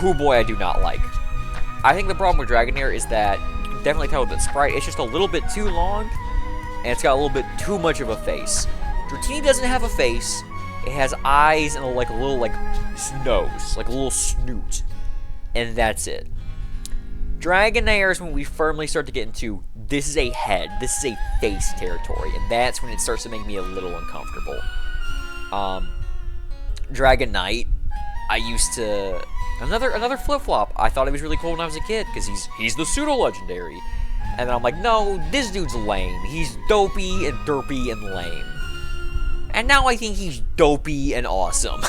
Whoo boy, I do not like. I think the problem with Dragonair is that, you can definitely tell with the sprite, it's just a little bit too long, and it's got a little bit too much of a face. Dratini doesn't have a face. It has eyes and a little nose, like a little snoot, and that's it. Dragonair is when we firmly start to get into, this is a head, this is a face territory, and that's when it starts to make me a little uncomfortable. Dragonite, I used to, another flip-flop. I thought he was really cool when I was a kid, because he's the pseudo-legendary. And then I'm like, no, this dude's lame. He's dopey and derpy and lame. And now I think he's dopey and awesome.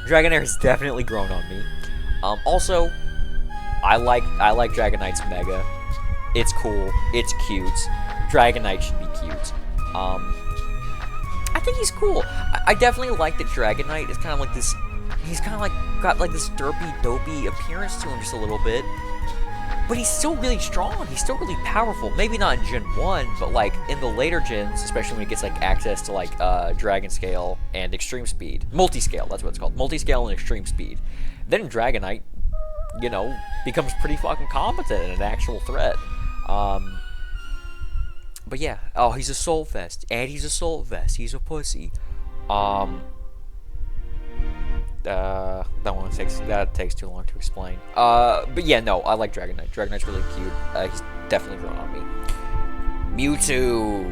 Dragonair has definitely grown on me. Also, I like Dragonite's Mega. It's cool. It's cute. Dragonite should be cute. I think he's cool. I definitely like that Dragonite is kind of like this. He's kind of like got like this derpy, dopey appearance to him just a little bit. But he's still really strong. He's still really powerful. Maybe not in Gen 1, but like in the later gens, especially when he gets like access to like Dragon Scale and Extreme Speed. Multi-Scale, that's what it's called. Multi-Scale and Extreme Speed. Then Dragonite, you know, becomes pretty fucking competent and an actual threat. But yeah, oh, he's a Soul Vest, and he's a Soul Vest. He's a pussy. That takes too long to explain. But yeah, no, I like Dragonite. Dragonite's really cute. He's definitely grown on me. Mewtwo.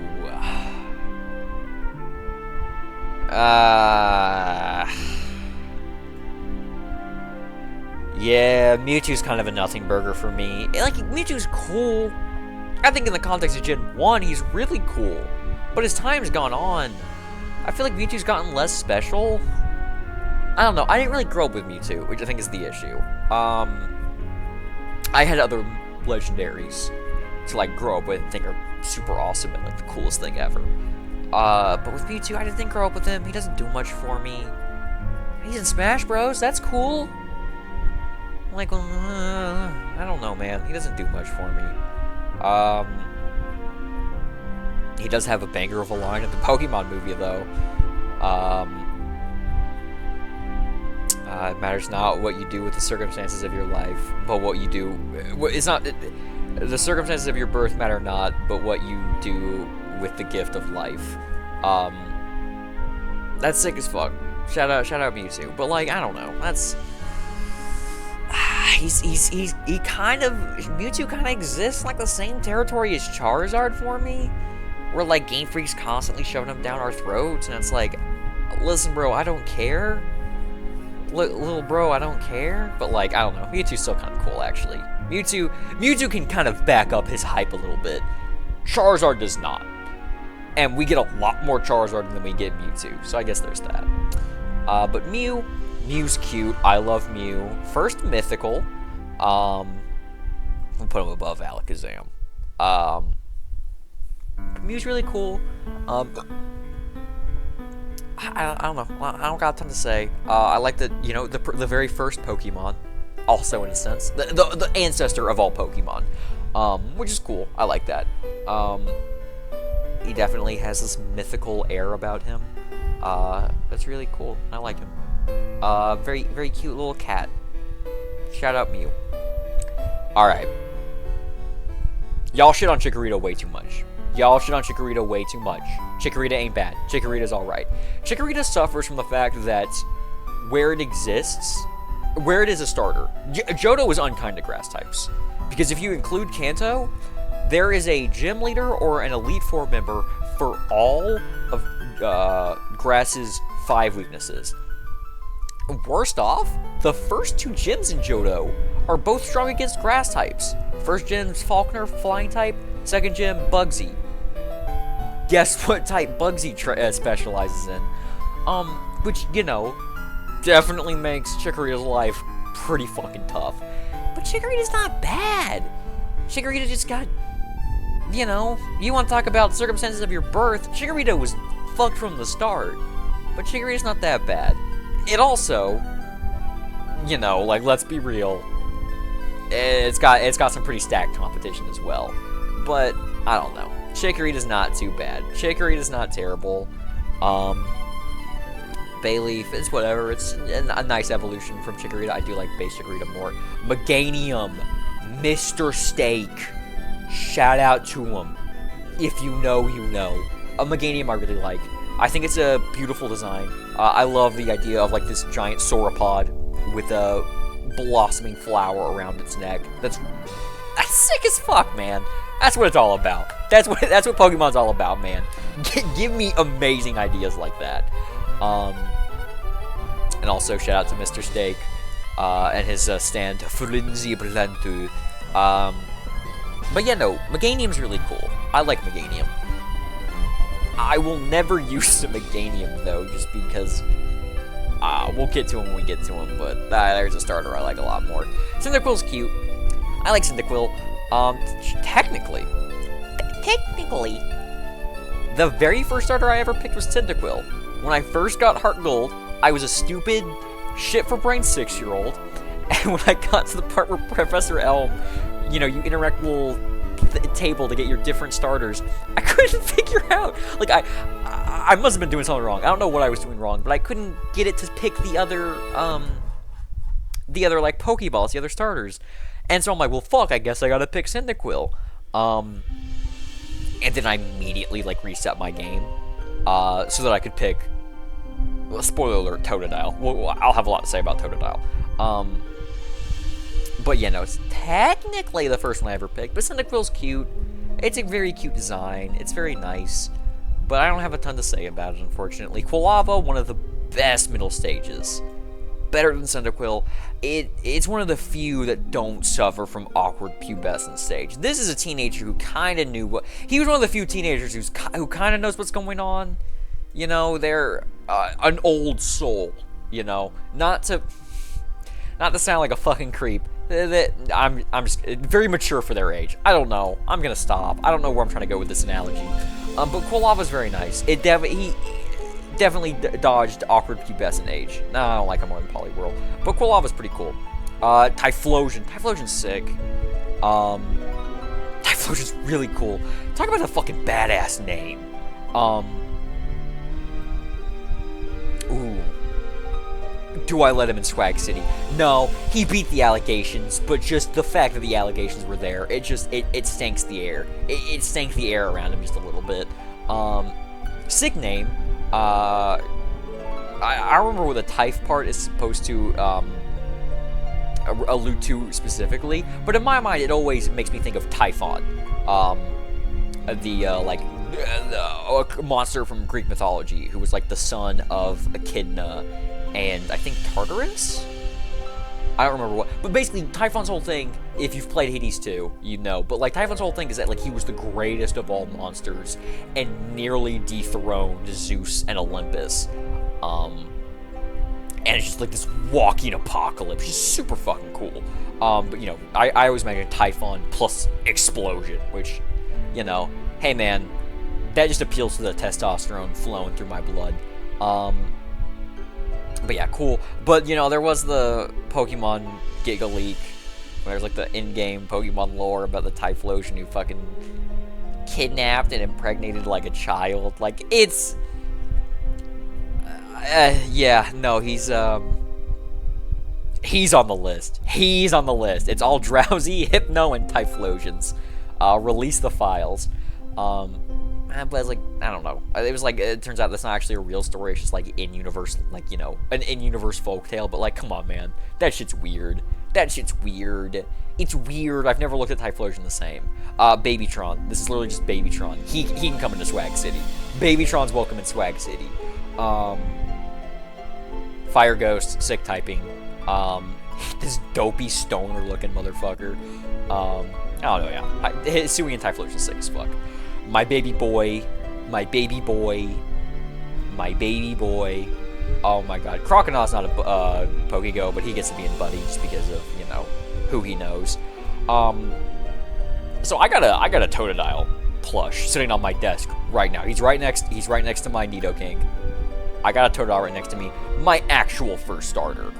Yeah, Mewtwo's kind of a nothing burger for me. Like, Mewtwo's cool. I think in the context of Gen 1, he's really cool. But as time's gone on, I feel like Mewtwo's gotten less special. I don't know. I didn't really grow up with Mewtwo, which I think is the issue. I had other legendaries to like grow up with and think are super awesome and like the coolest thing ever. But with Mewtwo, I didn't grow up with him. He doesn't do much for me. He's in Smash Bros. That's cool. Like, I don't know, man. He doesn't do much for me. He does have a banger of a line in the Pokemon movie, though. It matters not what you do with the circumstances of your life, but what you do. It's not. The circumstances of your birth matter not, but what you do with the gift of life. That's sick as fuck. Shout out Mewtwo. But like, I don't know. That's. Mewtwo kind of exists like the same territory as Charizard for me, where like Game Freak's constantly shoving him down our throats, and it's like, listen, bro, I don't care. Little bro, I don't care. But like, I don't know. Mewtwo's still kind of cool, actually. Mewtwo can kind of back up his hype a little bit. Charizard does not, and we get a lot more Charizard than we get Mewtwo. So I guess there's that. But Mew's cute. I love Mew. First mythical. I'll put him above Alakazam. Mew's really cool. I don't know. I don't got a ton to say. I like the very first Pokemon. Also, in a sense, the ancestor of all Pokemon, which is cool. I like that. He definitely has this mythical air about him. That's really cool. I like him. Very, very cute little cat. Shout out Mew. Alright. Y'all shit on Chikorita way too much. Chikorita ain't bad. Chikorita's alright. Chikorita suffers from the fact that where it exists, where it is a starter, Johto is unkind to grass types. Because if you include Kanto, there is a gym leader or an Elite Four member for all of Grass's 5 weaknesses. Worst off, the first 2 gyms in Johto are both strong against grass types. First gym's Falkner, flying type. Second gym, Bugsy. Guess what type Bugsy specializes in? Which, definitely makes Chikorita's life pretty fucking tough. But Chikorita's not bad. Chikorita just got, you want to talk about circumstances of your birth, Chikorita was fucked from the start. But Chikorita's not that bad. It also, let's be real, it's got some pretty stacked competition as well. But, I don't know. Chikorita's not too bad. Chikorita's not terrible. Bayleaf, it's whatever. It's a nice evolution from Chikorita. I do like base Chikorita more. Meganium, Mr. Steak. Shout out to him. If you know, you know. A Meganium I really like. I think it's a beautiful design. I love the idea of like this giant sauropod with a blossoming flower around its neck. That's sick as fuck, man. That's what it's all about. That's what Pokemon's all about, man. Give me amazing ideas like that. And also shout out to Mr. Steak and his stand Frenzy Blantu. But yeah, no, Meganium's really cool. I like Meganium. I will never use a Meganium though, just because we'll get to him when we get to him. But there's a starter I like a lot more. Cyndaquil's cute. I like Cyndaquil. Technically, the very first starter I ever picked was Cyndaquil. When I first got Heart Gold, I was a stupid, shit-for-brain 6-year-old, and when I got to the part where Professor Elm, you interact with a little table to get your different starters, I couldn't figure out, I must have been doing something wrong. I don't know what I was doing wrong, but I couldn't get it to pick the other Pokeballs, the other starters. And so I'm like, well, fuck, I guess I gotta pick Cyndaquil. And then I immediately, reset my game, so that I could pick, well, spoiler alert, Totodile. Well, I'll have a lot to say about Totodile. But yeah, no, it's technically the first one I ever picked, but Cyndaquil's cute. It's a very cute design. It's very nice, but I don't have a ton to say about it, unfortunately. Quilava, one of the best middle stages. Better than Cyndaquil. It's one of the few that don't suffer from awkward pubescent stage. This is a teenager who kind of knew what... He was one of the few teenagers who kind of knows what's going on. They're an old soul, Not to sound like a fucking creep. I'm just very mature for their age. I don't know. I'm gonna stop. I don't know where I'm trying to go with this analogy. But Quilava's very nice. He definitely dodged awkward pubescent age. No, I don't like him more than Poliwhirl. But Quilava's pretty cool. Typhlosion. Typhlosion's sick. Typhlosion's really cool. Talk about a fucking badass name. Ooh. Do I let him in Swag City? No, he beat the allegations, but just the fact that the allegations were there, it stinks the air. It stank the air around him just a little bit. Sick name. I remember what the Typh part is supposed to, allude to specifically, but in my mind, it always makes me think of Typhon. A monster from Greek mythology who was like the son of Echidna and I think Tartarus? I don't remember what, but basically Typhon's whole thing, if you've played Hades 2, you know, but like Typhon's whole thing is that like he was the greatest of all monsters and nearly dethroned Zeus and Olympus. And it's just like this walking apocalypse, just super fucking cool. But you know, I always imagine Typhon plus explosion, which, you know, hey man, that just appeals to the testosterone flowing through my blood. But yeah, cool. But, you know, there was the Pokemon Giga Leak, where there's like the in-game Pokemon lore about the Typhlosion who fucking kidnapped and impregnated like a child. Like, it's... yeah, no, he's on the list. He's on the list. It's all Drowsy, Hypno, and Typhlosions. Release the files. But it's like, I don't know. It was like, it turns out that's not actually a real story. It's just like in-universe, like, you know, an in-universe folktale. But like, come on, man. That shit's weird. That shit's weird. It's weird. I've never looked at Typhlosion the same. Babytron. This is literally just Babytron. He can come into Swag City. Babytron's welcome in Swag City. Fire Ghost, sick typing. This dopey stoner-looking motherfucker. I don't know, yeah. Sui and Typhlosion's sick as fuck. My baby boy. My baby boy. My baby boy. Oh my god. Crocodile's not a Pokego, but he gets to be in Buddy just because of, you know, who he knows. So I got a Totodile plush sitting on my desk right now. He's right next to my Nidoking. I got a Totodile right next to me. My actual first starter.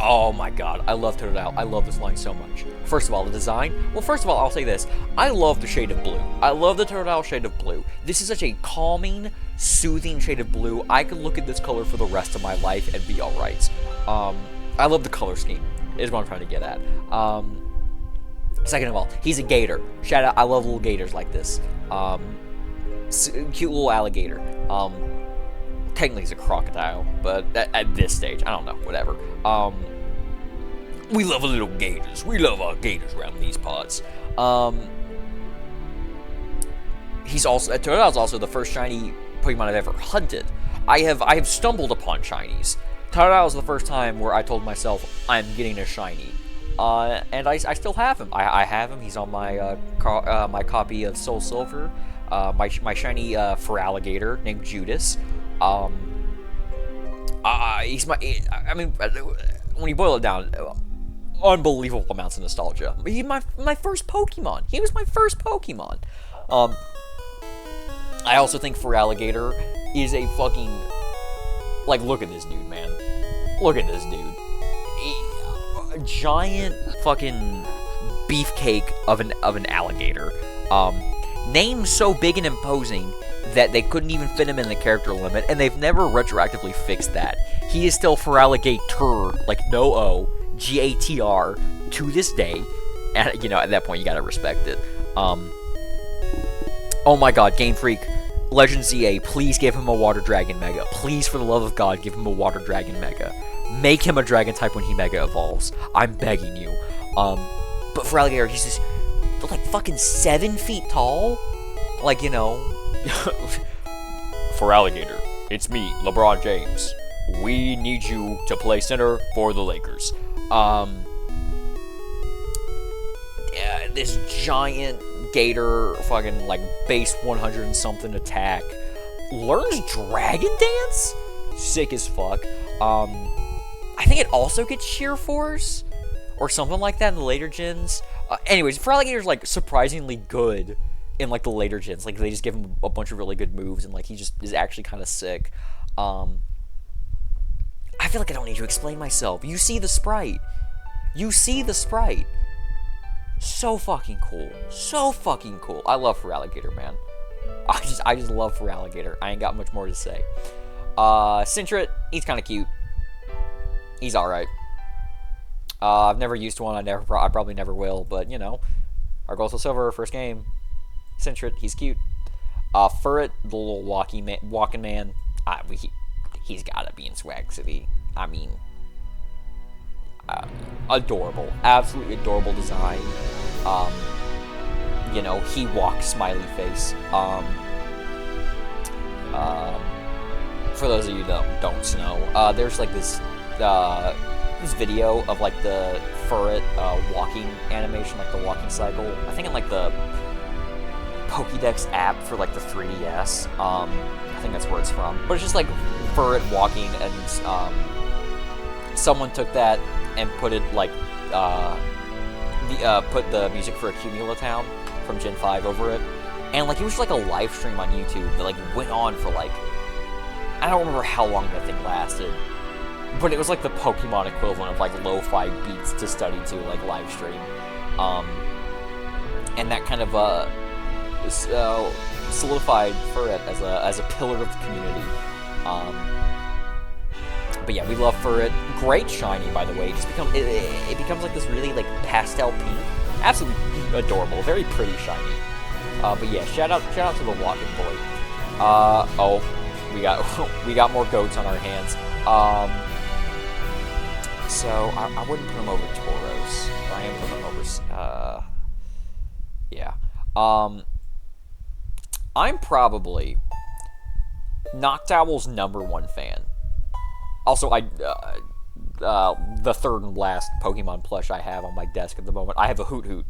Oh my god, I love Totodile. I love this line so much. First of all, the design. Well, first of all, I'll say this. I love the shade of blue. I love the Totodile shade of blue. This is such a calming, soothing shade of blue. I could look at this color for the rest of my life and be alright. I love the color scheme, is what I'm trying to get at. Second of all, he's a gator. Shout out, I love little gators like this. Cute little alligator. Technically he's a crocodile, but at this stage, I don't know, whatever. We love little gators. We love our gators around these parts. Totodile's also the first shiny Pokemon I've ever hunted. I have stumbled upon shinies. Totodile was the first time where I told myself, I'm getting a shiny. And I still have him. I have him. He's on my my copy of Soul Silver. My shiny Feraligatr named Judas. He's my. I mean, when you boil it down, unbelievable amounts of nostalgia. He's my first Pokemon. He was my first Pokemon. I also think Feraligatr is a fucking, like, look at this dude, man. Look at this dude. A giant fucking beefcake of an alligator. Name so big and imposing that they couldn't even fit him in the character limit, and they've never retroactively fixed that. He is still Feraligatr, like no O, G-A-T-R, to this day. And, you know, at that point, you gotta respect it. Oh my god, Game Freak, Legend ZA, please give him a Water Dragon Mega. Please, for the love of God, give him a Water Dragon Mega. Make him a Dragon type when he Mega Evolves. I'm begging you. But Feraligatr, he's just, like, fucking 7 feet tall? Like, you know... Feraligatr, it's me, LeBron James. We need you to play center for the Lakers. Yeah, this giant gator, fucking, like, base 100 and something attack, learns Dragon Dance? Sick as fuck. I think it also gets Sheer Force, or something like that in the later gens. Anyways, Feraligatr's, like, surprisingly good in, like, the later gens. Like, they just give him a bunch of really good moves, and, like, he just is actually kind of sick. I I feel like I don't need to explain myself. You see the sprite. You see the sprite. So fucking cool. So fucking cool. I love Feraligatr, man. I just love Feraligatr. I ain't got much more to say. Sintret, he's kind of cute. He's alright. I've never used one. I probably never will, but, you know. Argolso Silver, first game. Sintret, he's cute. Furret, the little walking man. He's gotta be in Swag City. I mean, adorable. Absolutely adorable design. You know, he walks smiley face. For those of you that don't know, there's like this video of like the Furret walking animation, like the walking cycle. I think in like the Pokédex app for like the 3DS. I think that's where it's from. But it's just like Furret walking, and someone took that and put it like put the music for Accumula Town from Gen 5 over it, and like it was like a live stream on YouTube that like went on for like, I don't remember how long that thing lasted, but it was like the Pokemon equivalent of like lo-fi beats to study to, like live stream, and that kind of solidified Furret as a pillar of the community. But yeah, we love Furret. Great shiny, by the way. It becomes like this really like pastel pink. Absolutely adorable. Very pretty shiny. But yeah, shout out to the walking boy. Oh, we got more goats on our hands. So I wouldn't put him over Tauros. I am putting him over. Yeah. I'm probably Noctowl's #1 fan. Also, the third and last Pokemon plush I have on my desk at the moment, I have a Hoot,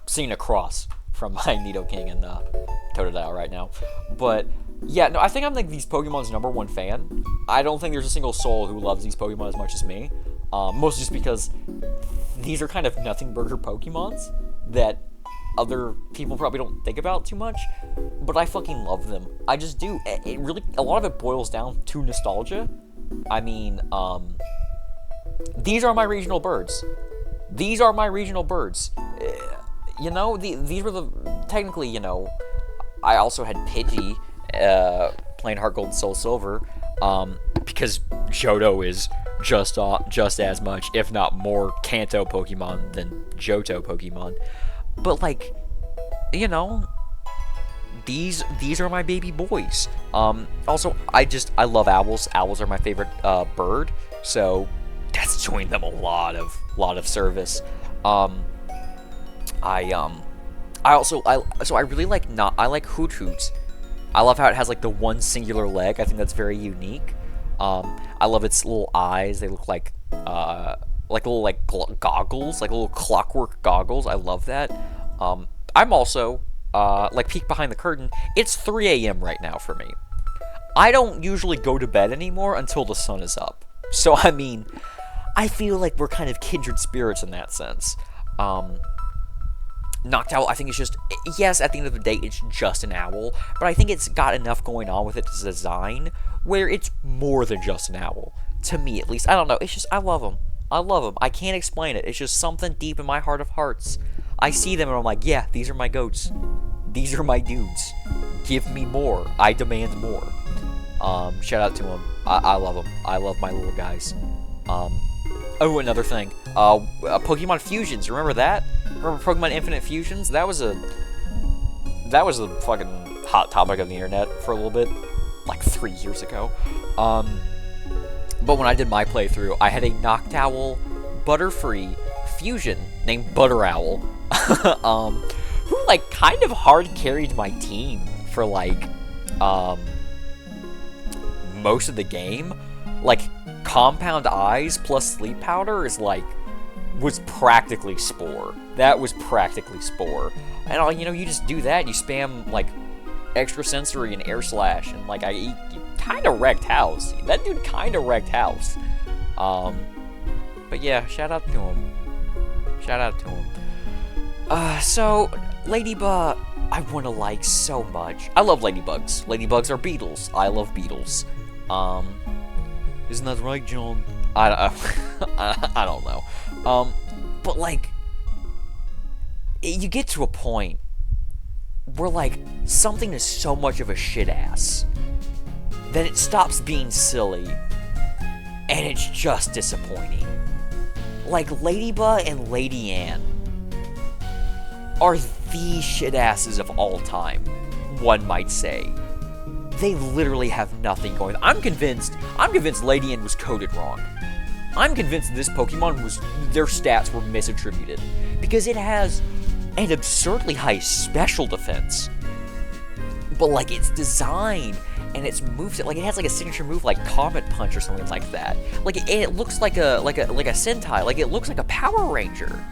seen across from my Nidoking and Totodile right now. But yeah, no, I think I'm like these Pokemon's #1 fan. I don't think there's a single soul who loves these Pokemon as much as me. Mostly just because these are kind of nothing burger Pokemons that other people probably don't think about too much, but I fucking love them. I just do. It really, a lot of it boils down to nostalgia. I mean, these are my regional birds. These are my regional birds. You know, these were the, technically, you know, I also had Pidgey playing Heart Gold and Soul Silver, because Johto is just as much, if not more, Kanto Pokemon than Johto Pokemon. But like, you know, these are my baby boys. Also, I love owls. Owls are my favorite bird, so that's doing them a lot of service. I really like I like Hoot Hoot. I love how it has like the one singular leg. I think that's very unique. I love its little eyes. They look like little like goggles, like little clockwork goggles. I love that. I'm also like peek behind the curtain. It's 3 a.m. right now for me. I don't usually go to bed anymore until the sun is up. So I mean, I feel like we're kind of kindred spirits in that sense. Noctowl, I think it's just, yes, at the end of the day, it's just an owl, but I think it's got enough going on with its design where it's more than just an owl. To me, at least. I don't know. It's just, I love them. I love them. I can't explain it. It's just something deep in my heart of hearts. I see them and I'm like, yeah, these are my goats. These are my dudes. Give me more. I demand more. Shout out to them. I love them. I love my little guys. Oh, another thing. Pokemon Fusions. Remember that? Remember Pokemon Infinite Fusions? That was a fucking hot topic on the internet for a little bit. Like 3 years ago. But when I did my playthrough, I had a Noctowl Butterfree fusion named Butter Owl. Who like kind of hard carried my team for like most of the game. Like Compound Eyes plus Sleep Powder is like was practically Spore. That was practically Spore. And you know, you just do that, you spam like Extra Sensory and Air Slash, and like he kind of wrecked house. That dude kind of wrecked house. But yeah, shout out to him. Shout out to him. So Ladybug, I want to like so much. I love ladybugs. Ladybugs are beetles. I love beetles. Isn't that right, John? I don't know. But like, you get to a point where like something is so much of a shit ass that it stops being silly, and it's just disappointing. Like Ladybug and Lady Anne are the shit asses of all time, one might say. They literally have nothing going. I'm convinced Lady Anne was coded wrong. I'm convinced this Pokemon their stats were misattributed, because it has an absurdly high special defense, but like its design and its moveset, like it has like a signature move like Comet Punch or something like that. Like it looks like a Sentai. Like it looks like a Power Ranger.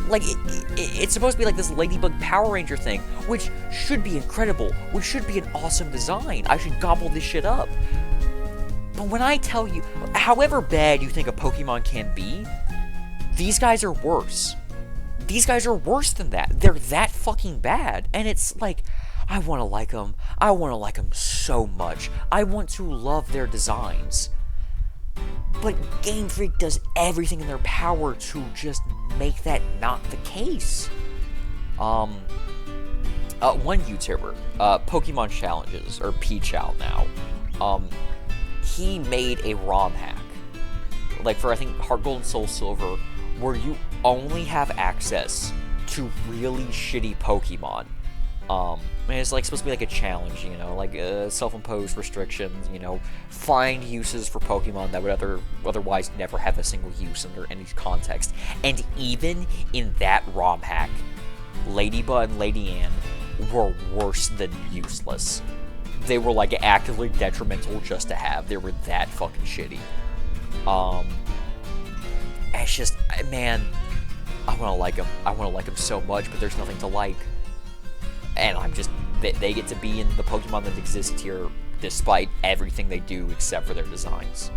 Like it's supposed to be like this Ladybug Power Ranger thing, which should be incredible, which should be an awesome design. I should gobble this shit up. But when I tell you, however bad you think a Pokemon can be, these guys are worse. These guys are worse than that. They're that fucking bad. And it's like, I want to like them. I want to like them so much. I want to love their designs. But Game Freak does everything in their power to just make that not the case. One YouTuber, Pokemon Challenges, or P-Chow now, he made a ROM hack, like for I think Heart Gold and Soul Silver, where you only have access to really shitty Pokemon. And it's like supposed to be like a challenge, you know, like self-imposed restrictions, you know, find uses for Pokemon that would otherwise never have a single use under any context. And even in that ROM hack, Ladybug and Lady Anne were worse than useless. They were like actively detrimental just to have. They were that fucking shitty. It's just, man, I want to like them. I want to like them so much, but there's nothing to like. And I'm just, they get to be in the Pokemon that exist here, despite everything they do except for their designs.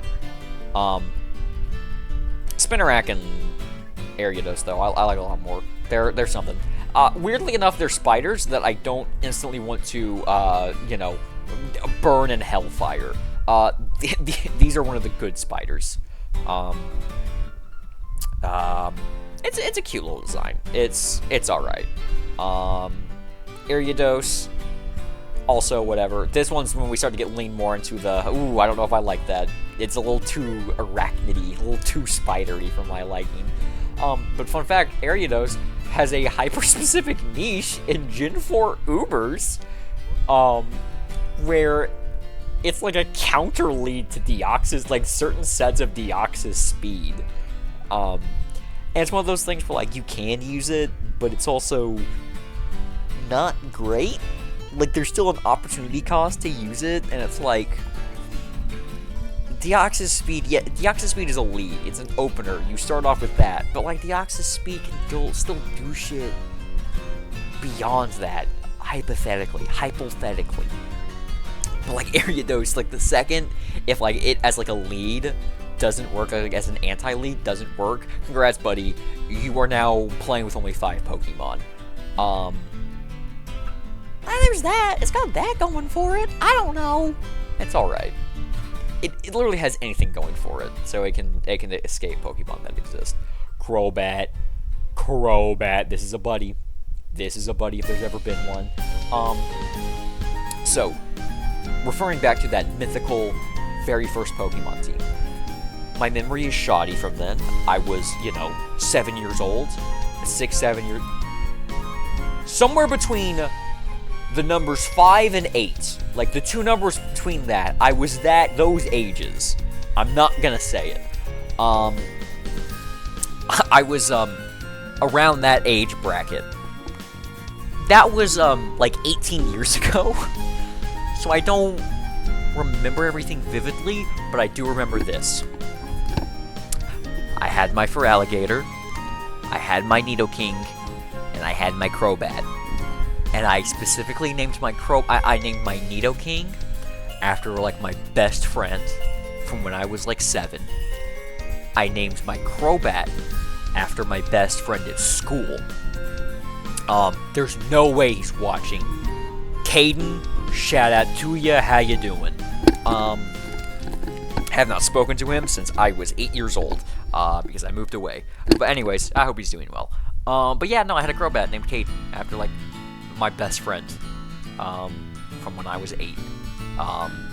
Spinarak and Ariados, though, I like a lot more. They're something. Weirdly enough, they're spiders that I don't instantly want to, you know, burn in hellfire. These are one of the good spiders. It's a cute little design. It's alright. Ariados, also whatever. This one's when we start to lean more into the, ooh, I don't know if I like that. It's a little too arachnidy, a little too spidery for my liking. But fun fact, Ariados has a hyper-specific niche in Gen 4 Ubers, where it's like a counter lead to Deoxys, like certain sets of Deoxys speed. And it's one of those things where like you can use it, but it's also not great. Like there's still an opportunity cost to use it, and it's like Deoxys speed, yeah, Deoxys speed is a lead. It's an opener. You start off with that, but like Deoxys speed can still do shit beyond that, hypothetically. But like Ariados, like the second, if like it as like a lead doesn't work, like as an anti-lead doesn't work, congrats, buddy. You are now playing with only 5 Pokemon. There's that. It's got that going for it. I don't know. It's alright. It literally has anything going for it, so it can escape Pokemon that exist. Crobat. This is a buddy. This is a buddy if there's ever been one. So, referring back to that mythical very first Pokemon team. My memory is shoddy from then. I was, 7 years old. 6, 7 years... Somewhere between the numbers 5 and 8. Like, the 2 numbers between that. I was those ages. I'm not gonna say it. I was, around that age bracket. That was, like 18 years ago. So I don't remember everything vividly, but I do remember this. I had my Feraligatr, I had my Nidoking, and I had my Crobat. And I specifically named my I named my Nidoking after, like, my best friend from when I was, like, 7. I named my Crobat after my best friend at school. There's no way he's watching. Caden, shout out to ya, how you doing? have not spoken to him since I was 8 years old, because I moved away. But anyways, I hope he's doing well. But yeah, no, I had a Crobat named Kate after, like, my best friend, from when I was 8. From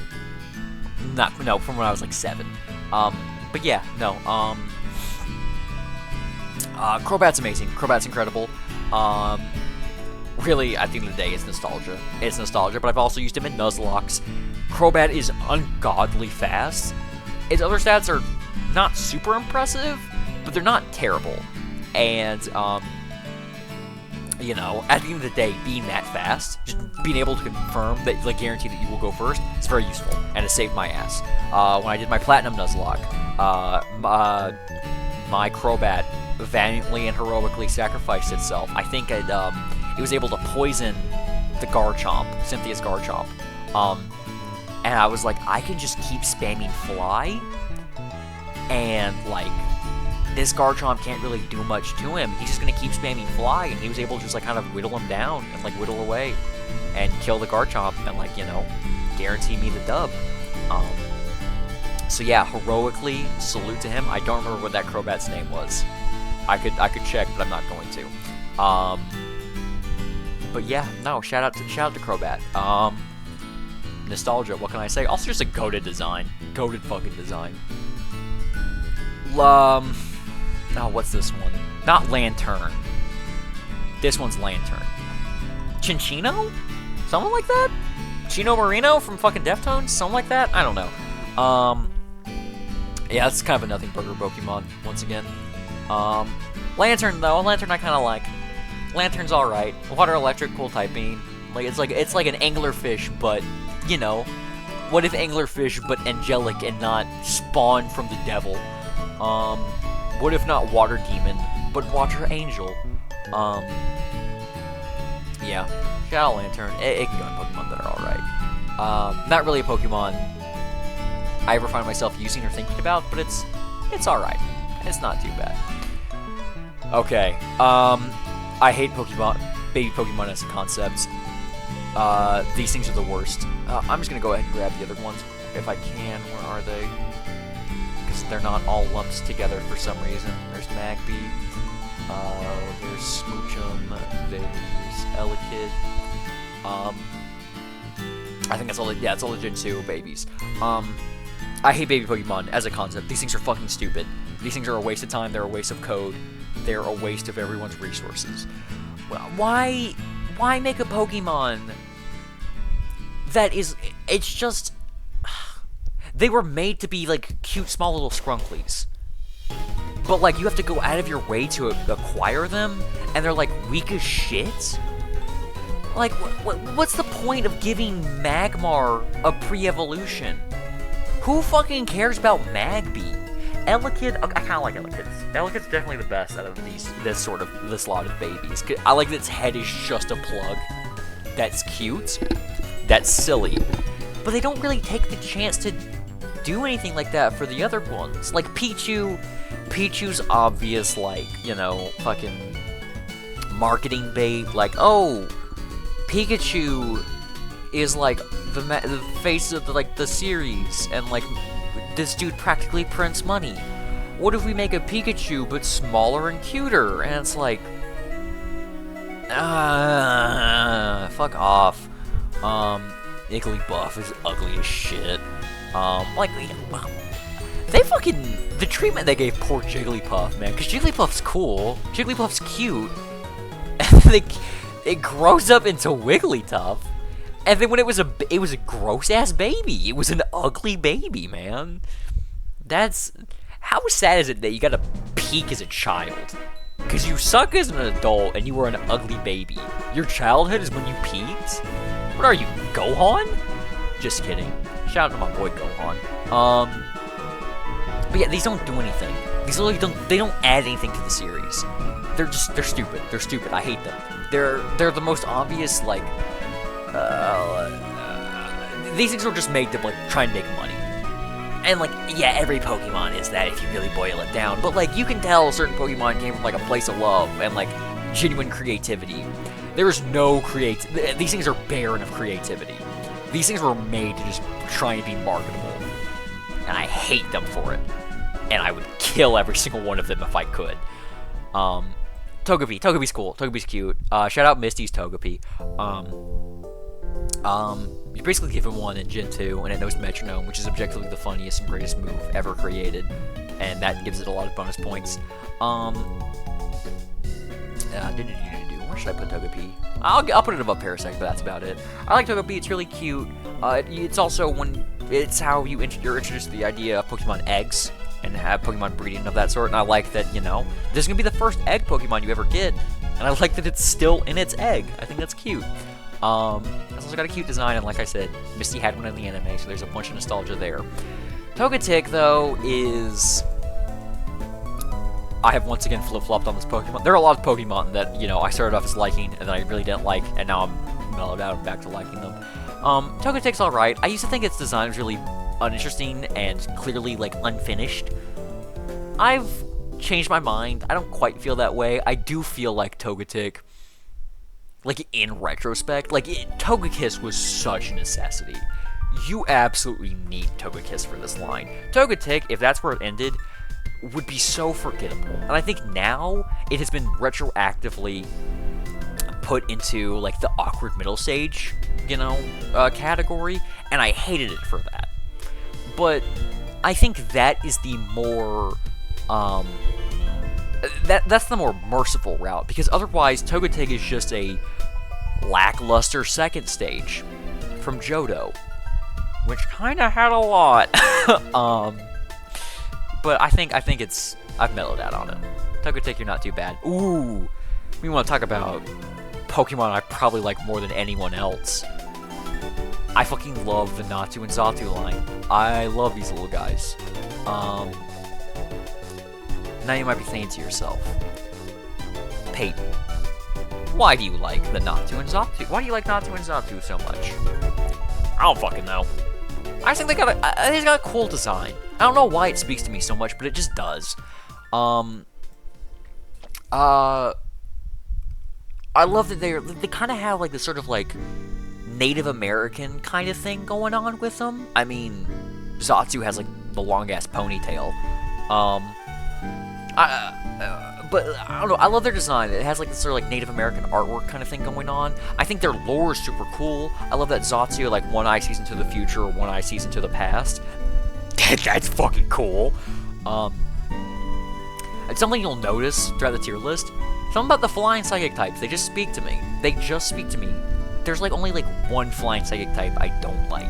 when I was, like, 7. But yeah, no, Crobat's amazing. Crobat's incredible. Really, at the end of the day, it's nostalgia. It's nostalgia, but I've also used him in Nuzlocke. Crobat is ungodly fast. His other stats are not super impressive, but they're not terrible. And, you know, at the end of the day, being that fast, just being able to confirm that, like, guarantee that you will go first, is very useful, and it saved my ass. When I did my Platinum Nuzlocke, my Crobat valiantly and heroically sacrificed itself. I think it was able to poison the Garchomp, Cynthia's Garchomp. And I was like, I can just keep spamming Fly, and, like, this Garchomp can't really do much to him. He's just gonna keep spamming Fly, and he was able to just, like, kind of whittle him down and, like, whittle away and kill the Garchomp and, like, you know, guarantee me the dub. So yeah, heroically salute to him. I don't remember what that Crobat's name was. I could check, but I'm not going to. But yeah, no, shout out to Crobat. Nostalgia, what can I say? Also just a goated design. Goated fucking design. Oh, what's this one? Not Lantern. This one's Lantern. Chinchino? Something like that? Chino Marino from fucking Deftones? Something like that? I don't know. Yeah, it's kind of a nothing burger Pokemon, once again. Lantern, though. Lantern I kind of like. Lantern's alright. Water Electric, cool typing. Like, it's like an anglerfish, but, you know, what if anglerfish but angelic and not spawned from the devil? What if not water demon, but water angel? Yeah, shout out Lantern. It can go in Pokemon that are alright. Not really a Pokemon I ever find myself using or thinking about, but it's alright. It's not too bad. Okay, I hate Pokemon, baby Pokemon as a concept. These things are the worst. I'm just gonna go ahead and grab the other ones if I can. Where are they? Because they're not all lumped together for some reason. There's Magby, there's Smoochum, there's Elekid. I think that's all. Yeah, it's all the Gen 2 babies. I hate baby Pokemon as a concept. These things are fucking stupid. These things are a waste of time. They're a waste of code. They're a waste of everyone's resources. Why make a Pokemon that is... It's just... They were made to be, like, cute, small little scrunklies. But, like, you have to go out of your way to acquire them, and they're, like, weak as shit? Like, what's the point of giving Magmar a pre-evolution? Who fucking cares about Magby? Elekid, I kind of like Elekid. Elekid's definitely the best out of this lot of babies. I like that its head is just a plug. That's cute. That's silly. But they don't really take the chance to do anything like that for the other ones. Like Pichu's obvious, like, you know, fucking marketing bait. Like, oh, Pikachu is like the face of the series, and like this dude practically prints money. What if we make a Pikachu but smaller and cuter? And it's like, fuck off. Igglybuff is ugly as shit. They fucking, the treatment they gave poor Jigglypuff, man, because Jigglypuff's cool, Jigglypuff's cute, and then it grows up into Wigglytuff. And then when it was a gross-ass baby. It was an ugly baby, man. That's... How sad is it that you gotta peak as a child? Because you suck as an adult and you were an ugly baby. Your childhood is when you peaked? What are you, Gohan? Just kidding. Shout out to my boy Gohan. But yeah, these don't do anything. These literally don't add anything to the series. They're stupid. They're stupid. I hate them. They're the most obvious, like... these things were just made to, like, try and make money. And, like, yeah, every Pokemon is that if you really boil it down. But, like, you can tell certain Pokemon came from, like, a place of love and, like, genuine creativity. There is no these things are barren of creativity. These things were made to just try and be marketable. and I hate them for it. And I would kill every single one of them if I could. Togepi's cool. Togepi's cute. Shout out Misty's Togepi. You basically give him one in Gen 2, and it knows Metronome, which is objectively the funniest and greatest move ever created, and that gives it a lot of bonus points. Where should I put Togepi? I'll put it above Parasect, but that's about it. I like Togepi. It's really cute. It's also it's how you're introduced to the idea of Pokemon eggs and have Pokemon breeding of that sort. And I like that, you know, this is gonna be the first egg Pokemon you ever get, and I like that it's still in its egg. I think that's cute. It's also got a cute design, and like I said, Misty had one in the anime, so there's a bunch of nostalgia there. Togetic, though, is... I have once again flip-flopped on this Pokemon. There are a lot of Pokemon that, you know, I started off as liking, and then I really didn't like, and now I'm mellowed out and back to liking them. Togetic's alright. I used to think its design was really uninteresting and clearly, like, unfinished. I've changed my mind. I don't quite feel that way. I do feel like Togetic, like, in retrospect, like, Togekiss was such a necessity. You absolutely need Togekiss for this line. Togetic, if that's where it ended, would be so forgettable. And I think now it has been retroactively put into, like, the awkward middle stage, you know, category, and I hated it for that. But I think that is the more, that's the more merciful route, because otherwise Togetic is just a lackluster second stage from Johto, which kind of had a lot. But I think I've mellowed out on it. Togetic, you're not too bad. Ooh, we want to talk about Pokemon I probably like more than anyone else. I fucking love the Natu and Xatu line. I love these little guys. Now you might be saying to yourself, Peyton, why do you like the Natu and Xatu? Why do you like Natu and Xatu so much? I don't fucking know. I just think they got a cool design. I don't know why it speaks to me so much, but it just does. I love that they kind of have like this sort of like Native American kind of thing going on with them. I mean, Xatu has like the long ass ponytail. But I don't know. I love their design. It has like this sort of like Native American artwork kind of thing going on. I think their lore is super cool. I love that Xatu like one eye sees into the future, or one eye sees into the past. That's fucking cool. It's something you'll notice throughout the tier list. Something about the flying psychic types. They just speak to me. There's like only like one flying psychic type I don't like.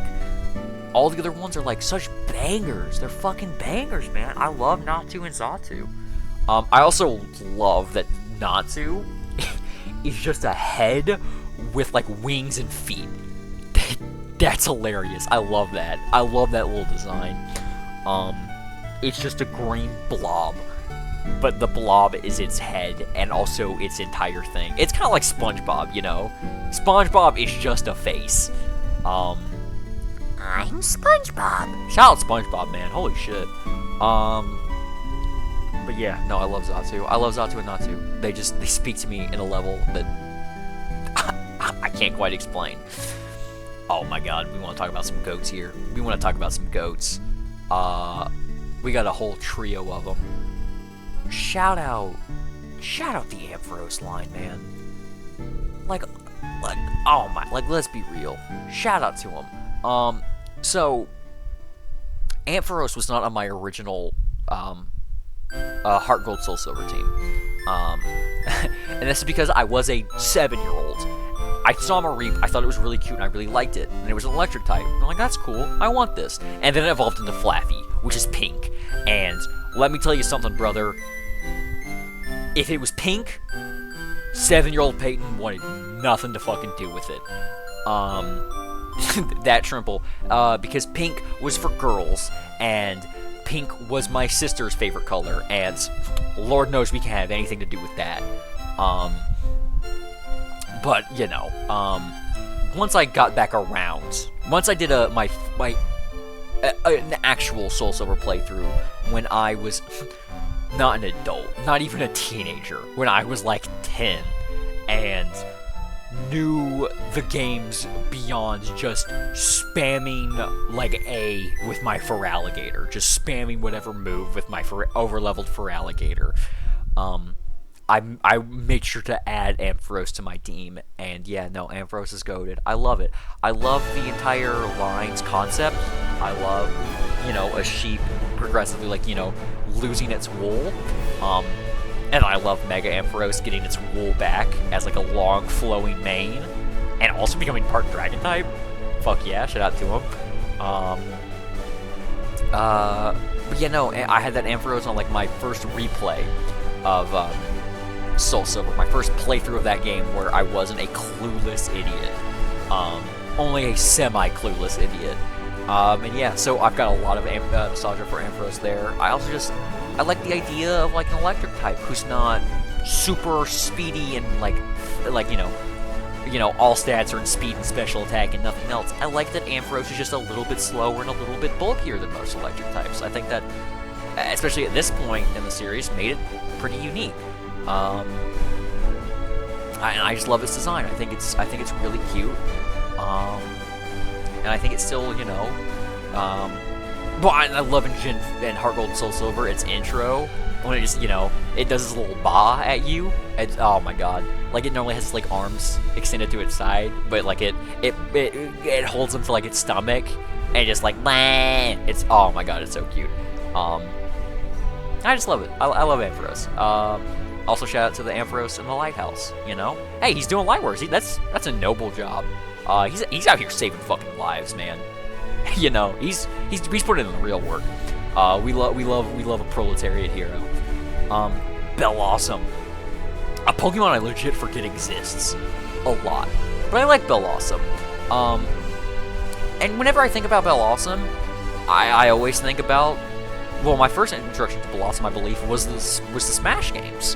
All the other ones are like such bangers. They're fucking bangers, man. I love Natu and Xatu. I also love that Natsu is just a head with, like, wings and feet. That's hilarious. I love that. I love that little design. It's just a green blob, but the blob is its head and also its entire thing. It's kind of like SpongeBob, you know? SpongeBob is just a face. I'm SpongeBob. Shout out SpongeBob, man. Holy shit. But yeah, no, I love Xatu. I love Xatu and Natu. They speak to me in a level that I can't quite explain. Oh my god, we want to talk about some goats here. We want to talk about some goats. We got a whole trio of them. Shout out the Ampharos line, man. Like, oh my, like, let's be real. Shout out to him. So, Ampharos was not on my original, Heart Gold Soul Silver team. And this is because I was a 7-year-old. I saw Mareep, I thought it was really cute, and I really liked it. And it was an electric type. I'm like, that's cool, I want this. And then it evolved into Flaffy, which is pink. And let me tell you something, brother. If it was pink, 7-year-old Peyton wanted nothing to fucking do with it. That Trimple. Because pink was for girls, and pink was my sister's favorite color, and Lord knows we can't have anything to do with that. But, you know, once I got back around, once I did an actual Soul Silver playthrough when I was not an adult, not even a teenager, when I was like 10, and knew the games beyond just spamming like A with my Feraligatr, just spamming whatever move with my overleveled Feraligatr. I made sure to add Ampharos to my team, and yeah, no, Ampharos is goated. I love it. I love the entire line's concept. I love, a sheep progressively, losing its wool. And I love Mega Ampharos getting its wool back as, a long, flowing mane, and also becoming part Dragon type. Fuck yeah, shout out to him. But yeah, no, I had that Ampharos on, my first replay of, Soul Silver, my first playthrough of that game where I wasn't a clueless idiot. Only a semi-clueless idiot. And yeah, so I've got a lot of nostalgia for Ampharos there. I also I like the idea of, an electric type who's not super speedy and, all stats are in speed and special attack and nothing else. I like that Ampharos is just a little bit slower and a little bit bulkier than most electric types. I think that, especially at this point in the series, made it pretty unique. I just love its design. I think it's really cute. And I think it's still, but I love in Heart Gold and Soul Silver, its intro, when it just, it does this little bah at you. Oh my god. It normally has, arms extended to its side, but, it holds them to, its stomach, and just, blah! It's, oh my god, it's so cute. I just love it. I love Ampharos. Also, shout out to the Ampharos in the Lighthouse, Hey, he's doing light work. That's a noble job. He's out here saving fucking lives, man. He's putting in the real work. We love a proletariat hero. Bellawesome. A Pokemon I legit forget exists a lot. But I like Bellawesome. And whenever I think about Bellawesome, I always think about, well, my first introduction to Bellawesome, I believe, was the Smash games.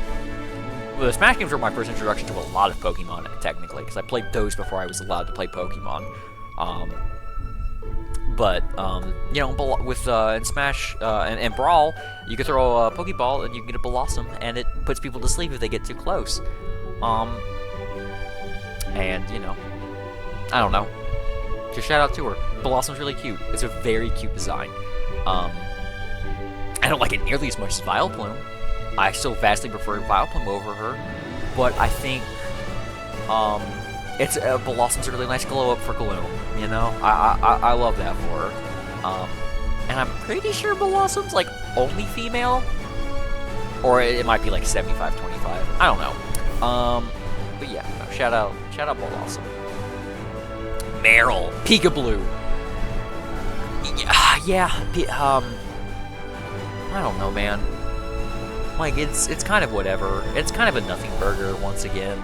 The Smash games were my first introduction to a lot of Pokemon, technically, because I played those before I was allowed to play Pokemon. With in Smash and Brawl, you can throw a Pokeball and you can get a Bellawesome, and it puts people to sleep if they get too close. I don't know. Just shout out to her. Bellossom's really cute. It's a very cute design. I don't like it nearly as much as Vileplume. I still vastly prefer Vileplume over her, but I think it's Bellossom's a really nice glow up for Gloom. I love that for her. And I'm pretty sure Bellossom's only female, or it might be 75-25. I don't know. But yeah, no, shout out Bellawesome. Meryl, Peekaboo. Yeah. I don't know, man. It's kind of whatever. It's kind of a nothing burger once again.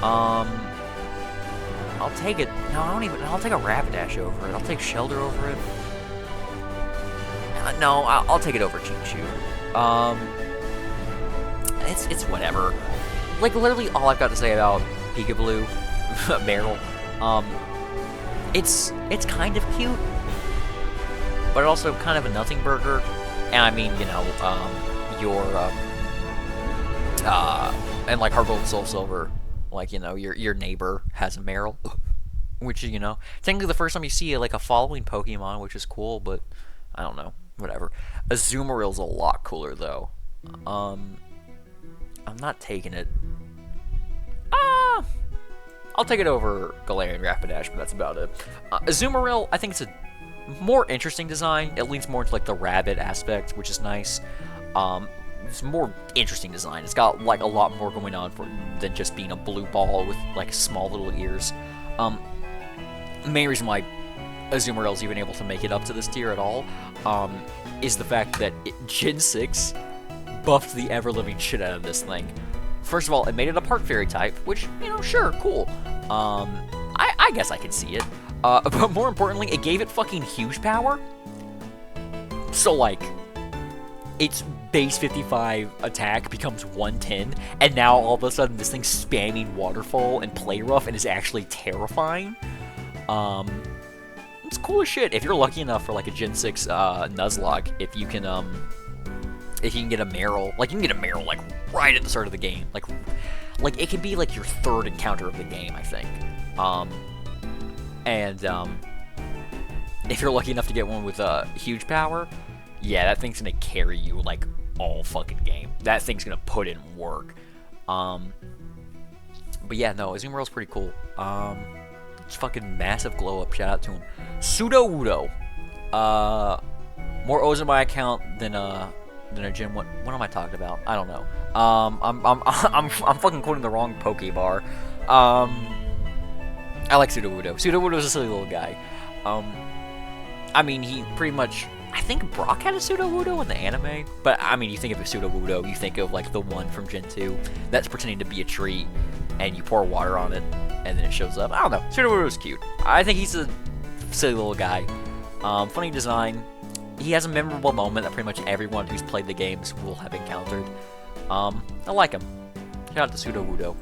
I'll take it. No, I'll take a Rapidash over it. I'll take Shelter over it. No, I'll take it over Chinchu. It's whatever. Literally all I've got to say about Peekaboo, Meryl, it's kind of cute, but also kind of a nothing burger. And I mean, and Heart Gold and Soul Silver, your neighbor has a Meryl, which is, technically the first time you see a following Pokemon, which is cool, but I don't know, whatever. Azumaril's a lot cooler, though. I'm not taking it. I'll take it over Galarian Rapidash, but that's about it. Azumarill, I think it's a more interesting design. It leans more into the rabbit aspect, which is nice. It's a more interesting design. It's got a lot more going on than just being a blue ball with small little ears. The main reason why Azumarill is even able to make it up to this tier at all is the fact that Gen 6 buffed the ever-living shit out of this thing. First of all, it made it a part fairy type, which, sure, cool. I guess I could see it. But more importantly, it gave it fucking huge power. So, its base 55 attack becomes 110, and now all of a sudden this thing's spamming Waterfall and Play Rough and is actually terrifying. It's cool as shit. If you're lucky enough for a Gen 6 Nuzlocke, if you can get a Meryl, you can get a Meryl right at the start of the game, like, it can be, like, your third encounter of the game, I think. If you're lucky enough to get one with huge power, yeah, that thing's gonna carry you, like, all fucking game. That thing's gonna put in work. But yeah, no, Azumarill's pretty cool. It's fucking massive glow up. Shout out to him. Sudowoodo. More O's in my account than a gym. What am I talking about? I don't know. I'm fucking quoting the wrong Pokebar. I like Sudowoodo. Sudowoodo's a silly little guy. I mean, he pretty much. I think Brock had a Sudowoodo in the anime, but I mean, you think of a Sudowoodo, you think of like the one from Gen 2 that's pretending to be a tree, and you pour water on it, and then it shows up. I don't know. Sudowoodo's cute. I think he's a silly little guy. Funny design. He has a memorable moment that pretty much everyone who's played the games will have encountered. I like him. Shout out to Sudowoodo.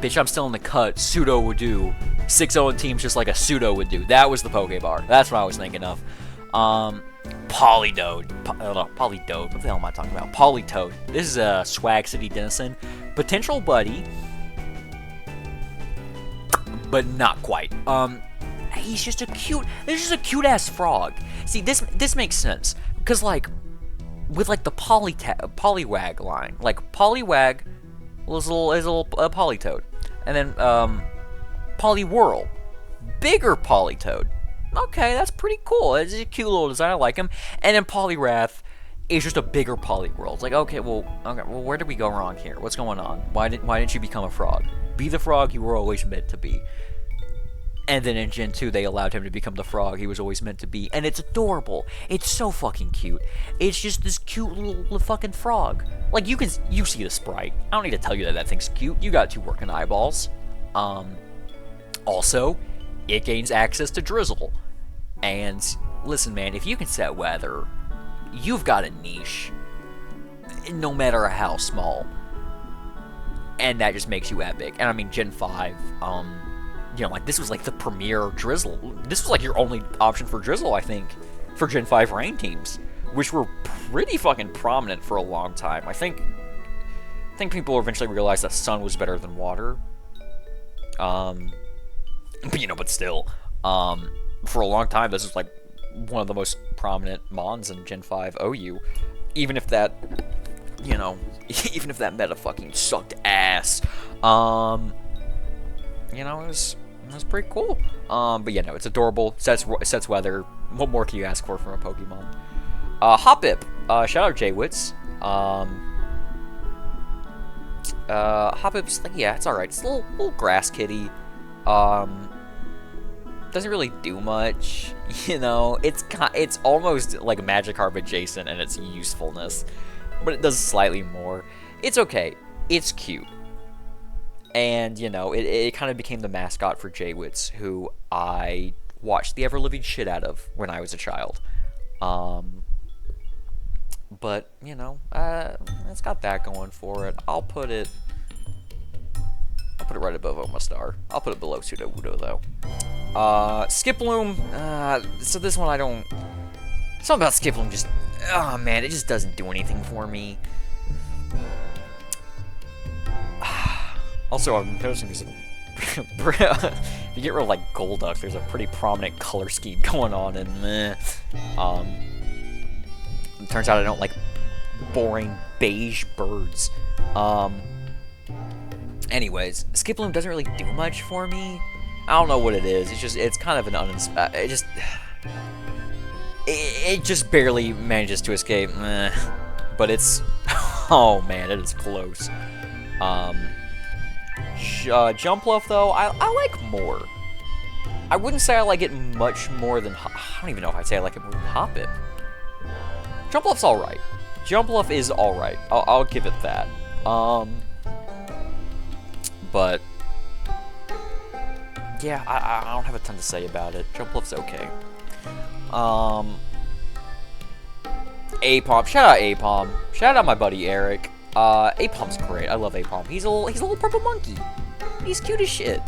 Bitch, I'm still in the cut. Sudowoodo. 6-0 teams just like a pseudo would do. That was the Pokebar. That's what I was thinking of. Polydode. Polydode. What the hell am I talking about? Politoed. This is a Swag City Denizen. Potential buddy. But not quite. He's just a cute. There's just a cute ass frog. See, this makes sense because like with like the Poliwag line, like Poliwag is a little Politoed, and then Poliwhirl, bigger Politoed. Okay, that's pretty cool. It's a cute little design. I like him. And then Poliwrath is just a bigger Poliwhirl. It's like okay, well, where did we go wrong here? What's going on? Why didn't you become a frog? Be the frog you were always meant to be. And then in Gen 2, they allowed him to become the frog he was always meant to be. And it's adorable. It's so fucking cute. It's just this cute little fucking frog. Like, you see the sprite. I don't need to tell you that thing's cute. You got two working eyeballs. Also, it gains access to Drizzle. And, listen, man, if you can set weather, you've got a niche. No matter how small. And that just makes you epic. And, I mean, Gen 5, you know, like, this was, like, the premier Drizzle. This was, like, your only option for Drizzle, I think, for Gen 5 rain teams, which were pretty fucking prominent for a long time. I think people eventually realized that sun was better than water. But, you know, but still, for a long time, this was, like, one of the most prominent Mons in Gen 5 OU. Even if that, you know, even if that meta fucking sucked ass. You know, it was pretty cool. But yeah, no, it's adorable. Sets weather. What more can you ask for from a Pokemon? Hoppip. Shout out Jaywitz. Hoppip's like, yeah, it's alright. It's a little grass kitty. Doesn't really do much. You know, it's almost like Magikarp adjacent in its usefulness, but it does slightly more. It's okay. It's cute. And, you know, it kind of became the mascot for Jaywitz, who I watched the ever-living shit out of when I was a child. But, you know, it's got that going for it. I'll put it right above Omastar. I'll put it below Sudowoodo, though. Skiploom, so this one I don't... Something about Skiploom just... Oh, man, it just doesn't do anything for me. Also, I'm noticing there's if you get rid of, like, Golduck, there's a pretty prominent color scheme going on, and it turns out I don't like boring beige birds. Anyways, Skiploom doesn't really do much for me. I don't know what it is. It's kind of an it just barely manages to escape. But it's, oh man, it is close. Jumpluff, though, I like more. I wouldn't say I like it much more than... I don't even know if I'd say I like it more than Hoppip. Jumpluff's alright. Jumpluff is alright. I'll give it that. But... yeah, I don't have a ton to say about it. Jumpluff's okay. Apom. Shout out Apom. Shout out my buddy Eric. Apom's great. I love Apom. He's a little purple monkey. He's cute as shit.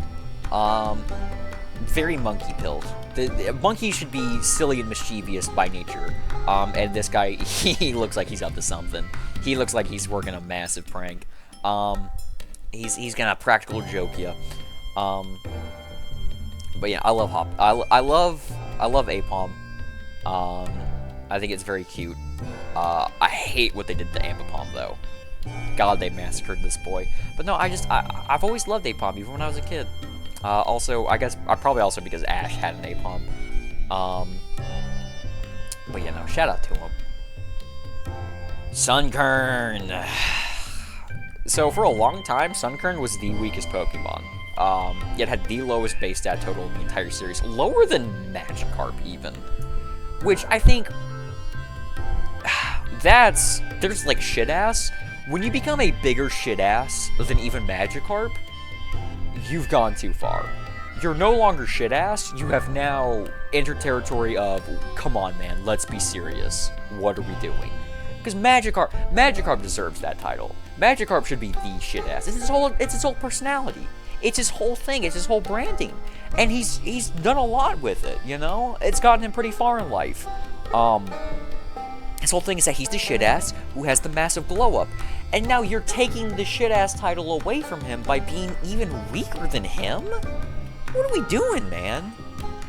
Very monkey pilled. The monkey should be silly and mischievous by nature. And this guy, he looks like he's up to something. He looks like he's working a massive prank. He's gonna practical joke you. But yeah, I love Hop. I love Apom. I think it's very cute. I hate what they did to Ambipom though. God, they massacred this boy. But no, I've always loved Apom, even when I was a kid. Also, I guess probably also because Ash had an Apom. But you know, shout out to him. Sunkern. So for a long time, Sunkern was the weakest Pokemon. It had the lowest base stat total in the entire series, lower than Magikarp even. Which I think there's like shit ass. When you become a bigger shit ass than even Magikarp, you've gone too far. You're no longer shit ass. You have now entered territory of, come on, man, let's be serious. What are we doing? Because Magikarp deserves that title. Magikarp should be the shit ass. It's his whole personality. It's his whole thing. It's his whole branding, and he's done a lot with it. You know, it's gotten him pretty far in life. His whole thing is that he's the shit ass who has the massive glow up, and now you're taking the shit ass title away from him by being even weaker than him. What are we doing, man?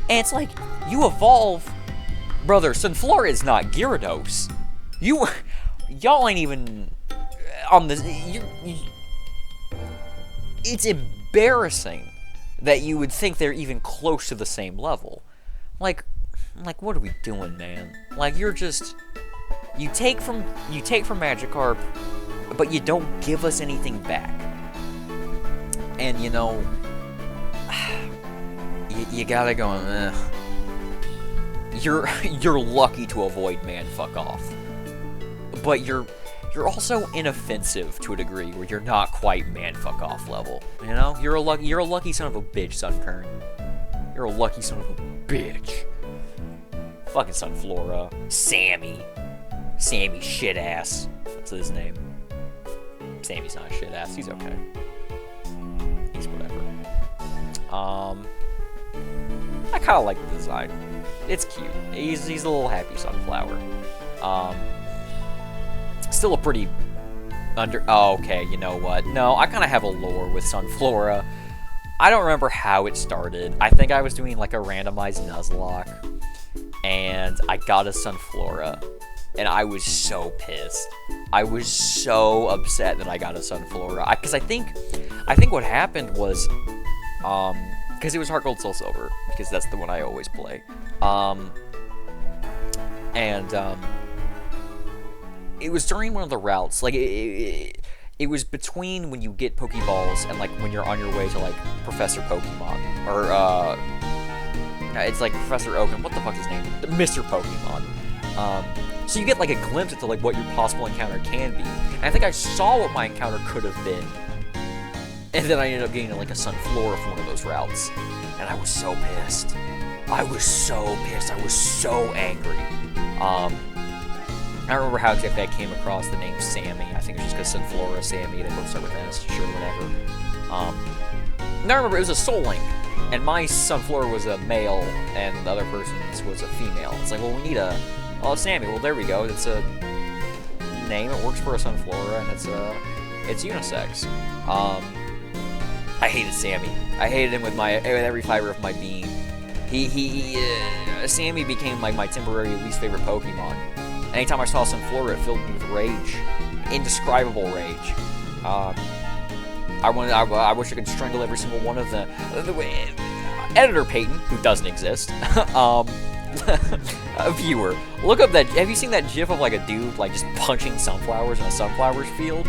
And it's like, you evolve, brother. Sunflora is not Gyarados. Y'all ain't even on this. It's embarrassing that you would think they're even close to the same level. Like, what are we doing, man? Like, you take from Magikarp, but you don't give us anything back. And you know, you gotta go. You're lucky to avoid man fuck off, but you're also inoffensive to a degree where you're not quite man fuck off level. You know, you're a lucky son of a bitch, Sunkern. You're a lucky son of a bitch. Fucking Sunflora, Sammy shit ass. That's his name. Sammy's not a shit ass. He's okay. He's whatever. I kind of like the design. It's cute. He's a little happy sunflower. Still a pretty oh, okay, you know what? No, I kind of have a lore with Sunflora. I don't remember how it started. I think I was doing like a randomized Nuzlocke, and I got a Sunflora, and I was so pissed. I was so upset that I got a Sunflora. Because I think what happened was, because it was Heart Gold Soul Silver, because that's the one I always play. It was during one of the routes, like, it was between when you get Pokeballs and, like, when you're on your way to, like, Professor Pokemon, or, it's like Professor Oak, what the fuck's his name? Mr. Pokemon. So you get, like, a glimpse into, like, what your possible encounter can be, and I think I saw what my encounter could have been, and then I ended up getting, like, a Sunflora for one of those routes, and I was so pissed. I was so angry. I don't remember how exactly I came across the name Sammy. I think it was just because Sunflora, Sammy, they both start with S, sure, whatever. Now I remember it was a Soul Link, and my Sunflora was a male, and the other person's was a female. It's like, well, we need Sammy. Well, there we go. It's a name. It works for a Sunflora, and it's unisex. I hated Sammy. I hated him with every fiber of my being. Sammy became like my temporary least favorite Pokemon. Anytime I saw Sunflora, it filled me with rage. Indescribable rage. I wish I could strangle every single one of them. Editor Peyton, who doesn't exist, a viewer, look up that. Have you seen that GIF of like a dude like just punching sunflowers in a sunflowers field?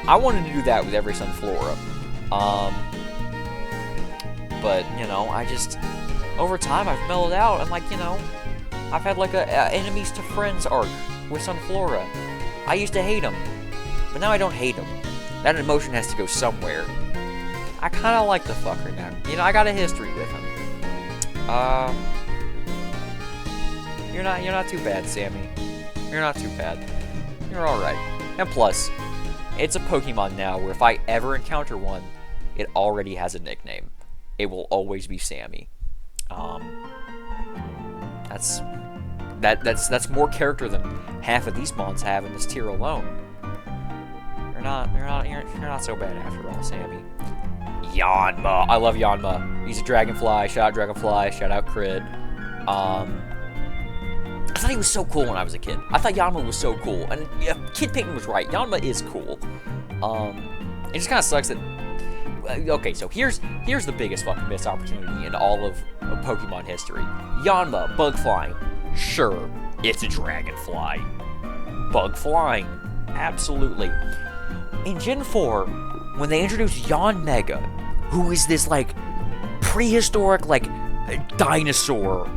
I wanted to do that with every Sunflora. But you know, over time I've mellowed out, and like, you know, I've had like a enemies to friends arc with Sunflora. I used to hate him, but now I don't hate him. That emotion has to go somewhere. I kind of like the fucker now. You know, I got a history with him. You're not too bad, Sammy. You're not too bad. You're all right. And plus, it's a Pokemon now where if I ever encounter one, it already has a nickname. It will always be Sammy. That's more character than half of these mons have in this tier alone. You're not so bad after all, Sammy. Yanma. I love Yanma. He's a dragonfly. Shout out dragonfly. Shout out crit. I thought he was so cool when I was a kid. I thought Yanma was so cool. And yeah, Kid Peyton was right. Yanma is cool. It just kind of sucks that... Okay, so here's the biggest fucking missed opportunity in all of Pokemon history. Yanma, bug flying. Sure, it's a dragonfly. Bug flying. Absolutely. In Gen 4, when they introduced Yanmega, who is this, like, prehistoric, like, dinosaur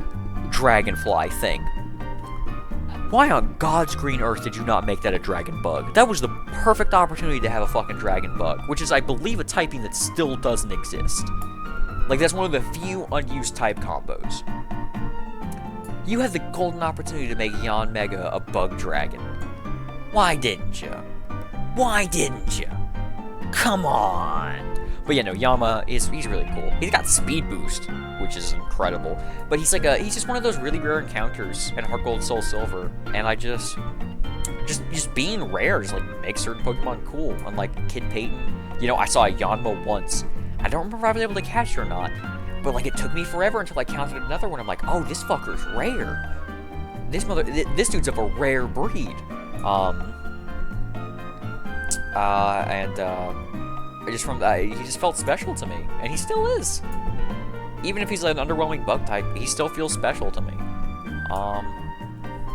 dragonfly thing, why on God's green earth did you not make that a dragon bug? That was the perfect opportunity to have a fucking dragon bug, which is, I believe, a typing that still doesn't exist. Like, that's one of the few unused type combos. You had the golden opportunity to make Yanmega a bug dragon. Why didn't you? Why didn't you? Come on! But yeah, no, he's really cool. He's got speed boost, which is incredible. But he's just one of those really rare encounters in Heart Gold, Soul Silver. And I just being rare just like makes certain Pokemon cool. Unlike Kid Peyton, you know, I saw a Yanma once. I don't remember if I was able to catch it or not. But like it took me forever until I counted another one. I'm like, oh, this fucker's rare. This dude's of a rare breed. He just felt special to me, and he still is. Even if he's like an underwhelming bug type, he still feels special to me.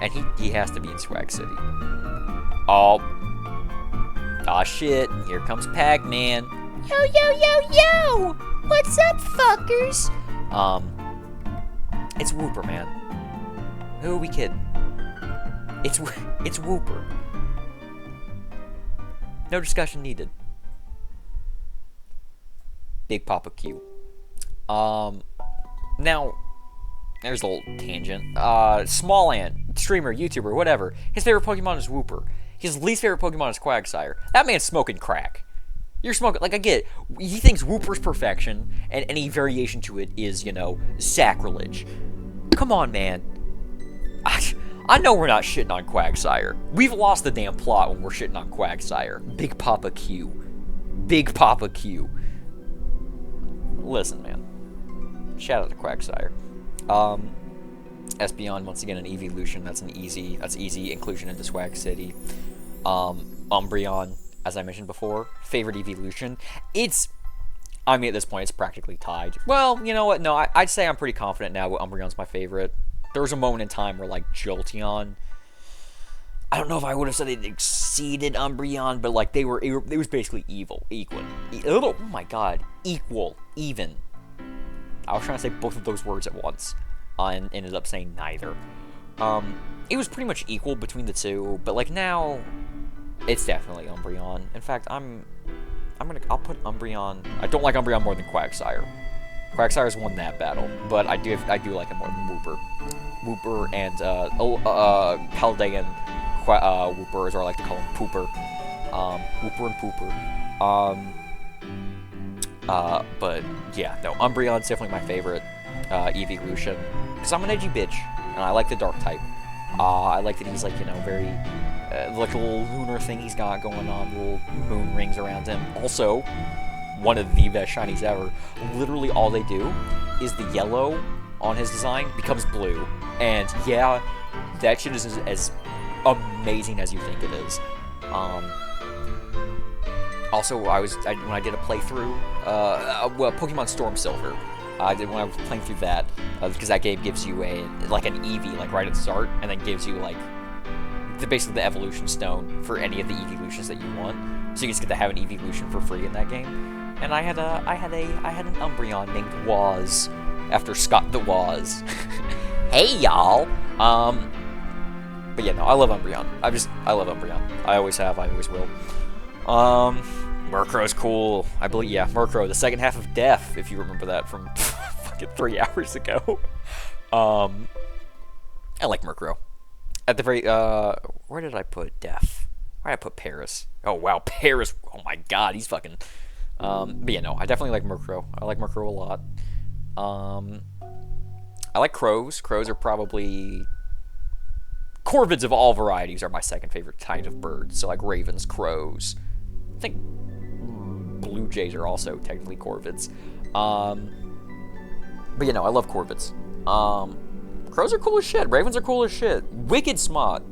And he has to be in Swag City. Oh shit! Here comes Pac-Man. Yo! What's up, fuckers? It's Wooper, man. Who are we kidding? It's Wooper. No discussion needed. Big Papa Q. Now, there's a little tangent. Small Ant, streamer, YouTuber, whatever. His favorite Pokemon is Wooper. His least favorite Pokemon is Quagsire. That man's smoking crack. You're smoking, like, I get it. He thinks Wooper's perfection, and any variation to it is, you know, sacrilege. Come on, man. I know we're not shitting on Quagsire. We've lost the damn plot when we're shitting on Quagsire. Big Papa Q. Big Papa Q. Listen, man. Shout out to Quagsire. Espeon, once again, an evolution. That's easy inclusion into Swag City. Umbreon, as I mentioned before, favorite evolution. I mean, at this point, it's practically tied. Well, you know what? No, I'd say I'm pretty confident now that Umbreon's my favorite. There was a moment in time where, like, Jolteon, I don't know if I would have said it exceeded Umbreon, but, like, it was basically equal. Oh my god. Equal. Even. I was trying to say both of those words at once, and ended up saying neither. It was pretty much equal between the two, but, like, now, it's definitely Umbreon. In fact, I'll put Umbreon, I don't like Umbreon more than Quagsire. Quagsire's won that battle, but I do like him more than Wooper. Wooper and Paldean Wooper, as I like to call him, Pooper. Wooper and Pooper. But yeah, no, Umbreon's definitely my favorite evolution, because I'm an edgy bitch, and I like the dark type. I like that he's, like, you know, very, like a little lunar thing he's got going on, little moon rings around him. Also, one of the best shinies ever. Literally all they do is the yellow on his design becomes blue. And yeah, that shit is as amazing as you think it is. Also, when I did a playthrough, Pokemon Storm Silver, when I was playing through that, because that game gives you an Eevee, like, right at the start, and then gives you, like, basically the evolution stone for any of the evolutions that you want. So you just get to have an evolution for free in that game. And I had an Umbreon named Waz, after Scott the Waz. Hey, y'all. But yeah, no, I love Umbreon. I love Umbreon. I always have. I always will. Murkrow's cool. I believe, yeah, Murkrow, the second half of Death, if you remember that from fucking 3 hours ago. I like Murkrow. At the very, where did I put Death? Where did I put Paris? Oh, wow, Paris. Oh my god, he's fucking... but yeah, no, I definitely like Murkrow. I like Murkrow a lot. I like Crows. Crows are probably... Corvids of all varieties are my second favorite kind of bird. So, like, ravens, crows, I think blue jays are also technically corvids. But you know, I love corvids. Crows are cool as shit. Ravens are cool as shit. Wicked smart.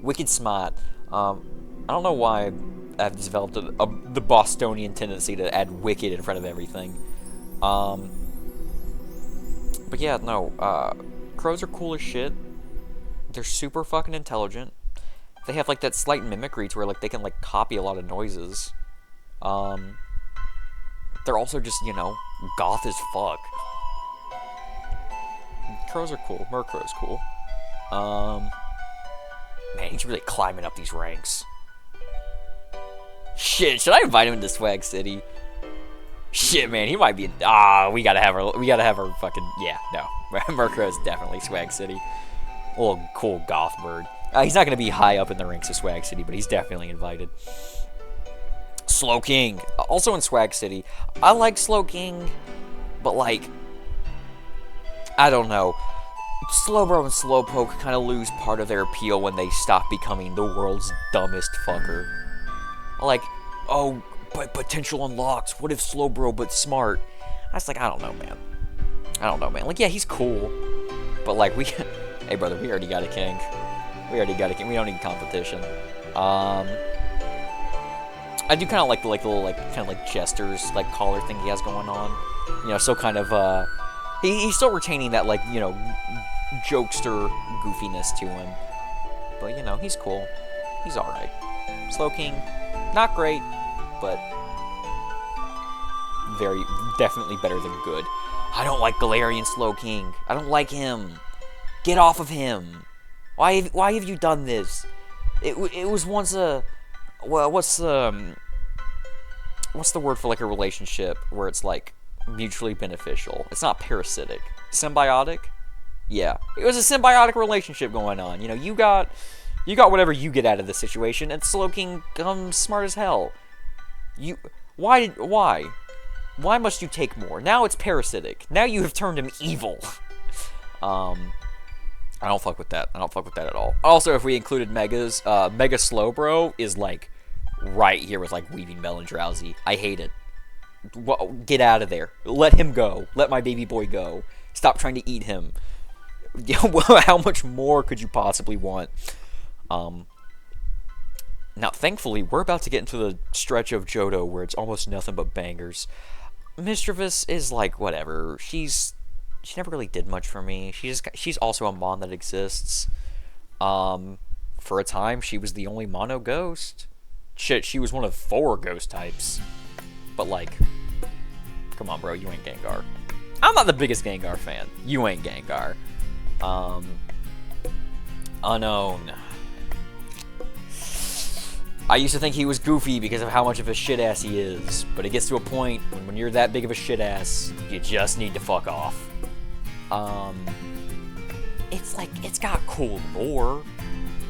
Wicked smart. I don't know why I've developed the Bostonian tendency to add wicked in front of everything. But yeah, no. Crows are cool as shit. They're super fucking intelligent. They have like that slight mimicry to where like they can like copy a lot of noises. They're also just, you know, goth as fuck. Crows are cool. Murkrow's cool. Man, he's really climbing up these ranks. Shit, should I invite him into Swag City? Shit, man, he might be. We gotta have her. We gotta have her fucking. Yeah, no. Murkrow's definitely Swag City. A little cool goth bird. He's not gonna be high up in the ranks of Swag City, but he's definitely invited. Slow King, also in Swag City. I like Slow King, but like, I don't know. Slowbro and Slowpoke kind of lose part of their appeal when they stop becoming the world's dumbest fucker. Like, oh, but potential unlocked. What if Slowbro but smart? I was like, I don't know, man. Like, yeah, he's cool, but like, hey, brother, we already got a king. We don't need competition. I do kind of like the little Jester's like collar thing he has going on. You know, so kind of he's still retaining that like, you know, jokester goofiness to him. But you know, he's cool. He's all right. Slow King, not great, but very definitely better than good. I don't like Galarian Slow King. I don't like him. Get off of him. Why have you done this? It was once a, well, what's the word for like a relationship where it's like mutually beneficial? It's not parasitic. Symbiotic? Yeah. It was a symbiotic relationship going on. You know, you got whatever you get out of the situation, and Slow King comes smart as hell. Why must you take more? Now it's parasitic. Now you have turned him evil. I don't fuck with that. I don't fuck with that at all. Also, if we included Megas, Mega Slowbro is like right here with like Weaving Bell and Drowsy. I hate it. Get out of there. Let him go. Let my baby boy go. Stop trying to eat him. How much more could you possibly want? Now, thankfully, we're about to get into the stretch of Johto where it's almost nothing but bangers. Mischievous is like, whatever. She never really did much for me. She's also a mon that exists. For a time, she was the only mono ghost. Shit, she was one of 4 ghost types. But like, come on, bro, you ain't Gengar. I'm not the biggest Gengar fan. You ain't Gengar. Unknown. I used to think he was goofy because of how much of a shit ass he is, but it gets to a point when you're that big of a shit ass, you just need to fuck off. It's like, it's got cool lore.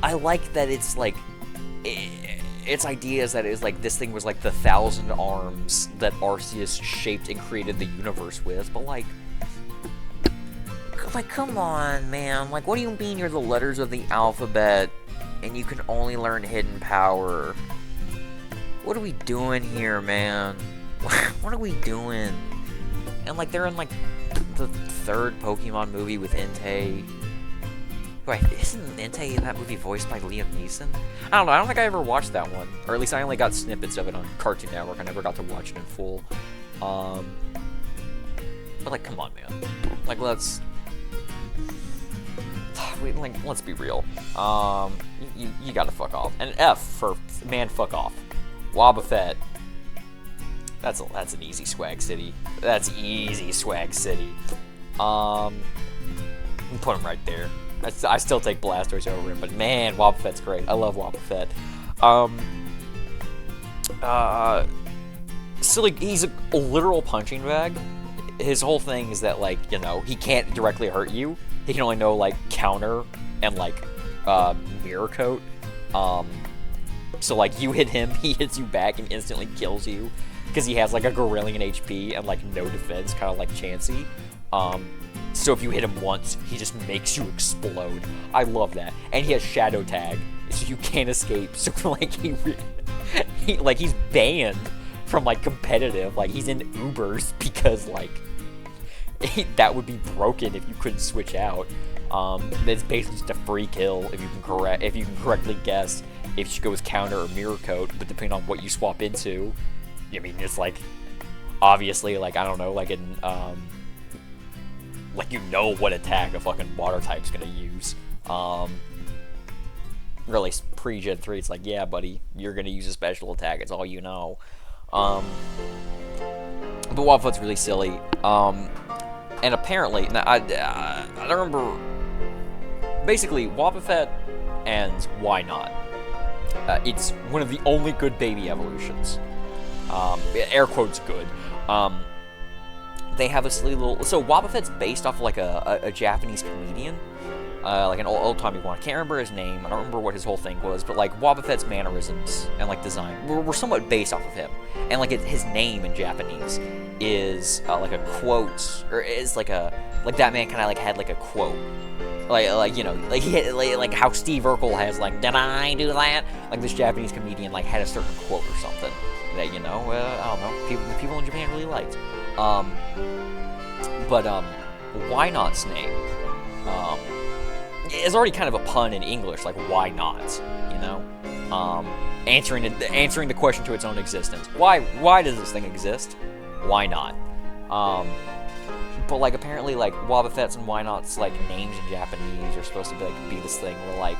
I like that it's like, its ideas that it's like this thing was like the 1,000 arms that Arceus shaped and created the universe with, but like, come on, man. Like, what do you mean you're the letters of the alphabet and you can only learn hidden power? What are we doing here, man? What are we doing? And like, they're in like the 3rd Pokemon movie with Entei. Wait, isn't Entei in that movie voiced by Liam Neeson? I don't know, I don't think I ever watched that one. Or at least I only got snippets of it on Cartoon Network. I never got to watch it in full. But like, come on, man. Like, let's be real. You gotta fuck off. And F for man, fuck off. Wobbuffet. That's an easy Swag City. That's easy Swag City. Put him right there. I still take Blastoise over him, but man, Wobbuffet's great. I love Wobbuffet. Silly, he's a literal punching bag. His whole thing is that, like, you know, he can't directly hurt you. He can only know, like, counter and, like, mirror coat. So, like, you hit him, he hits you back and instantly kills you. Because he has, like, a gorillion HP and, like, no defense, kind of like Chansey. So if you hit him once, he just makes you explode. I love that. And he has Shadow Tag, so you can't escape. So, like, he's banned from, like, competitive. Like, he's in Ubers because, like, that would be broken if you couldn't switch out. It's basically just a free kill if you can correctly guess if she goes counter or mirror coat, but depending on what you swap into, I mean, it's like, obviously, like, I don't know, like in, like, you know what attack a fucking water type's gonna use. Really, pre-Gen 3, it's like, yeah, buddy, you're gonna use a special attack, it's all you know. But Wobbuffet's really silly. And apparently, now, I don't remember, basically, Wobbuffet and Why Not? It's one of the only good baby evolutions. Air quotes good. They have a silly little... So, Wobbuffet's based off of, like, a Japanese comedian. Like an old-timey one. I can't remember his name. I don't remember what his whole thing was. But, like, Wobbuffet's mannerisms and, like, design were somewhat based off of him. And, like, his name in Japanese is, like, a quote... Or is, like, a... Like, that man kind of, like, had, like, a quote. Like, you know, like, he had, like how Steve Urkel has, like, did I do that? Like, this Japanese comedian, like, had a certain quote or something that, you know, I don't know, the people in Japan really liked. But Why Not's name, is already kind of a pun in English, like, why not, you know? Answering the question to its own existence. Why does this thing exist? Why not? But, like, apparently, like, Wobbuffet's and Why Not's, like, names in Japanese are supposed to be this thing where, like,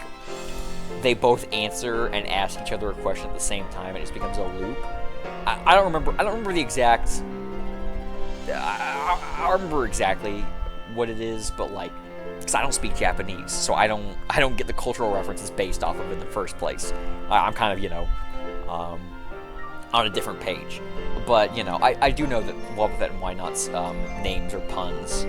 they both answer and ask each other a question at the same time, and it just becomes a loop. I don't remember the exact... I remember exactly what it is, but, like, because I don't speak Japanese, so I don't get the cultural references based off of it in the first place. I'm kind of, you know, on a different page. But, you know, I do know that Wobbuffet and Why Not's names are puns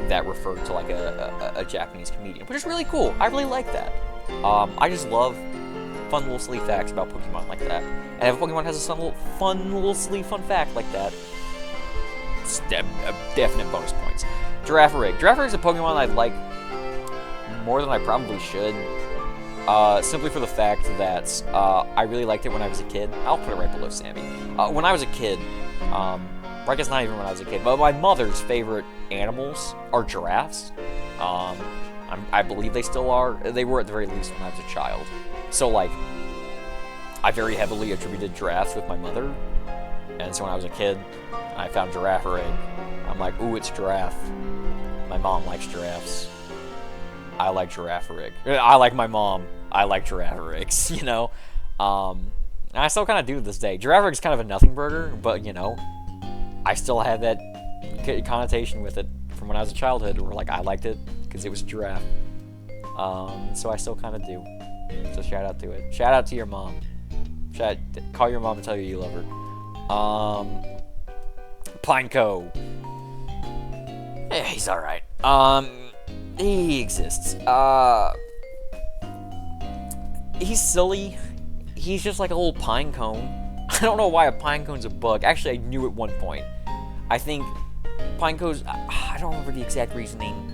that refer to, like, a Japanese comedian, which is really cool. I really like that. I just love fun little silly facts about Pokemon like that. And if a Pokemon has a fun little silly fun fact like that, it's definite bonus points. Girafarig. Girafarig's a Pokemon I like more than I probably should. Simply for the fact that I really liked it when I was a kid. I'll put it right below Sammy. When I was a kid, or I guess not even when I was a kid, but my mother's favorite animals are giraffes. I believe they still are. They were at the very least when I was a child. So, like, I very heavily attributed giraffes with my mother. And so when I was a kid, I found Girafarig. I'm like, ooh, it's giraffe. My mom likes giraffes. I like Girafarig. I like my mom. I like Girafarigs, you know? And I still kind of do to this day. Girafarig's kind of a nothing burger, but, you know, I still have that connotation with it from when I was a childhood, where, like, I liked it because it was a giraffe. So I still kind of do. So shout out to it. Shout out to your mom. Call your mom and tell her you love her. Pineco. He's alright. He exists. He's silly. He's just like a little pine cone. I don't know why a pine cone's a bug. Actually, I knew at one point. I think pineco's... I don't remember the exact reasoning.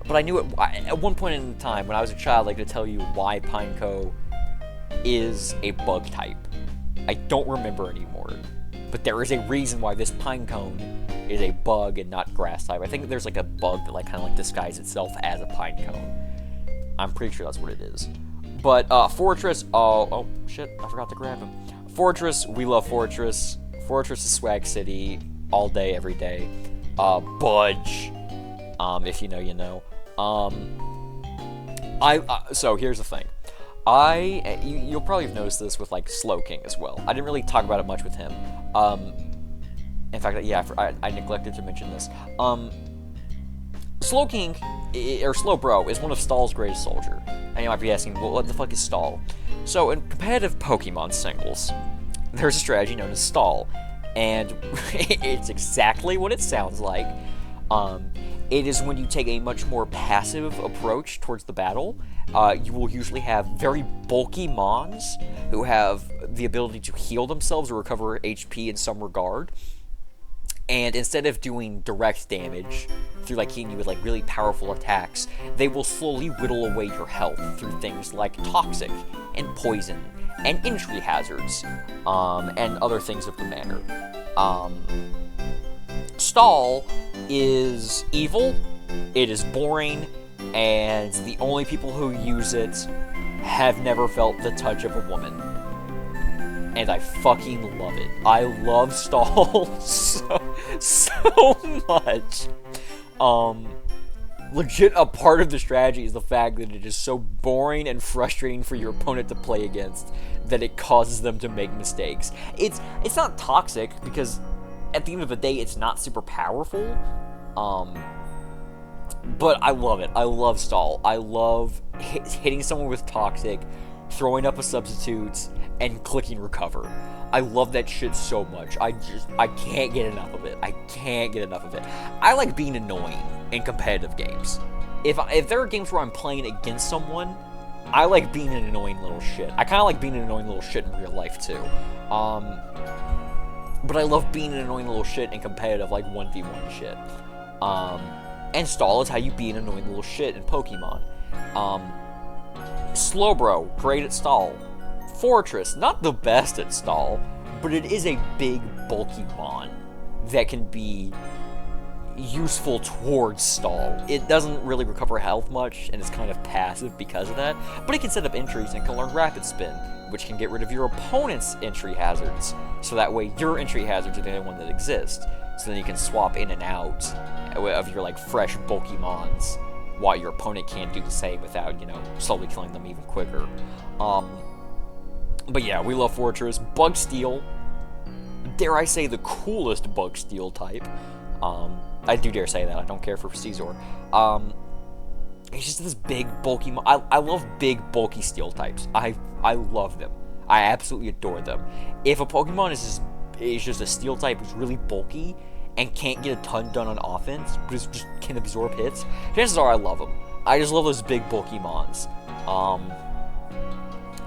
But I knew it at one point in time when I was a child. I could tell you why pineco is a bug type. I don't remember anymore. But there is a reason why this pinecone is a bug and not grass type. I think there's like a bug that like kind of like disguises itself as a pinecone. I'm pretty sure that's what it is. But Fortress, oh shit, I forgot to grab him. Fortress, we love Fortress. Fortress is Swag City all day, every day. Budge, if you know, you know. So here's the thing. You'll probably have noticed this with like Slowking as well. I didn't really talk about it much with him. In fact, yeah, I neglected to mention this. Slowking, or Slowbro, is one of Stall's greatest soldier. And you might be asking, well, what the fuck is Stall? So in competitive Pokemon singles, there's a strategy known as Stall. And it's exactly what it sounds like. It is when you take a much more passive approach towards the battle. You will usually have very bulky Mons who have the ability to heal themselves or recover HP in some regard. And instead of doing direct damage through like hitting you with like really powerful attacks, they will slowly whittle away your health through things like toxic and poison and entry hazards, and other things of the manner. Stall is evil, it is boring, and the only people who use it have never felt the touch of a woman. And I fucking love it. I love Stall so much. Legit, a part of the strategy is the fact that it is so boring and frustrating for your opponent to play against that it causes them to make mistakes. It's not toxic, because at the end of the day, it's not super powerful. But I love it. I love Stall. I love hitting someone with toxic, throwing up a substitute, and clicking recover. I love that shit so much. I can't get enough of it. I can't get enough of it. I like being annoying in competitive games. If there are games where I'm playing against someone, I like being an annoying little shit. I kind of like being an annoying little shit in real life too. But I love being an annoying little shit in competitive, like 1v1 shit. And Stall is how you be an annoying little shit in Pokemon. Slowbro, great at Stall. Fortress, not the best at Stall, but it is a big, bulky mon that can be useful towards Stall. It doesn't really recover health much, and it's kind of passive because of that, but it can set up entries and can learn Rapid Spin, which can get rid of your opponent's entry hazards, so that way your entry hazards are the only one that exist. So then you can swap in and out of your, like, fresh, bulky mons, while your opponent can't do the same without, you know, slowly killing them even quicker. But yeah, we love Fortress. Bug Steel, dare I say the coolest Bug Steel type. I do dare say that, I don't care for Caesar. He's just this big, bulky, I love big, bulky Steel types. I love them. I absolutely adore them. If a Pokemon is just a Steel type who's really bulky, and can't get a ton done on offense, but just can absorb hits, chances are I love them. I just love those big, bulky mons.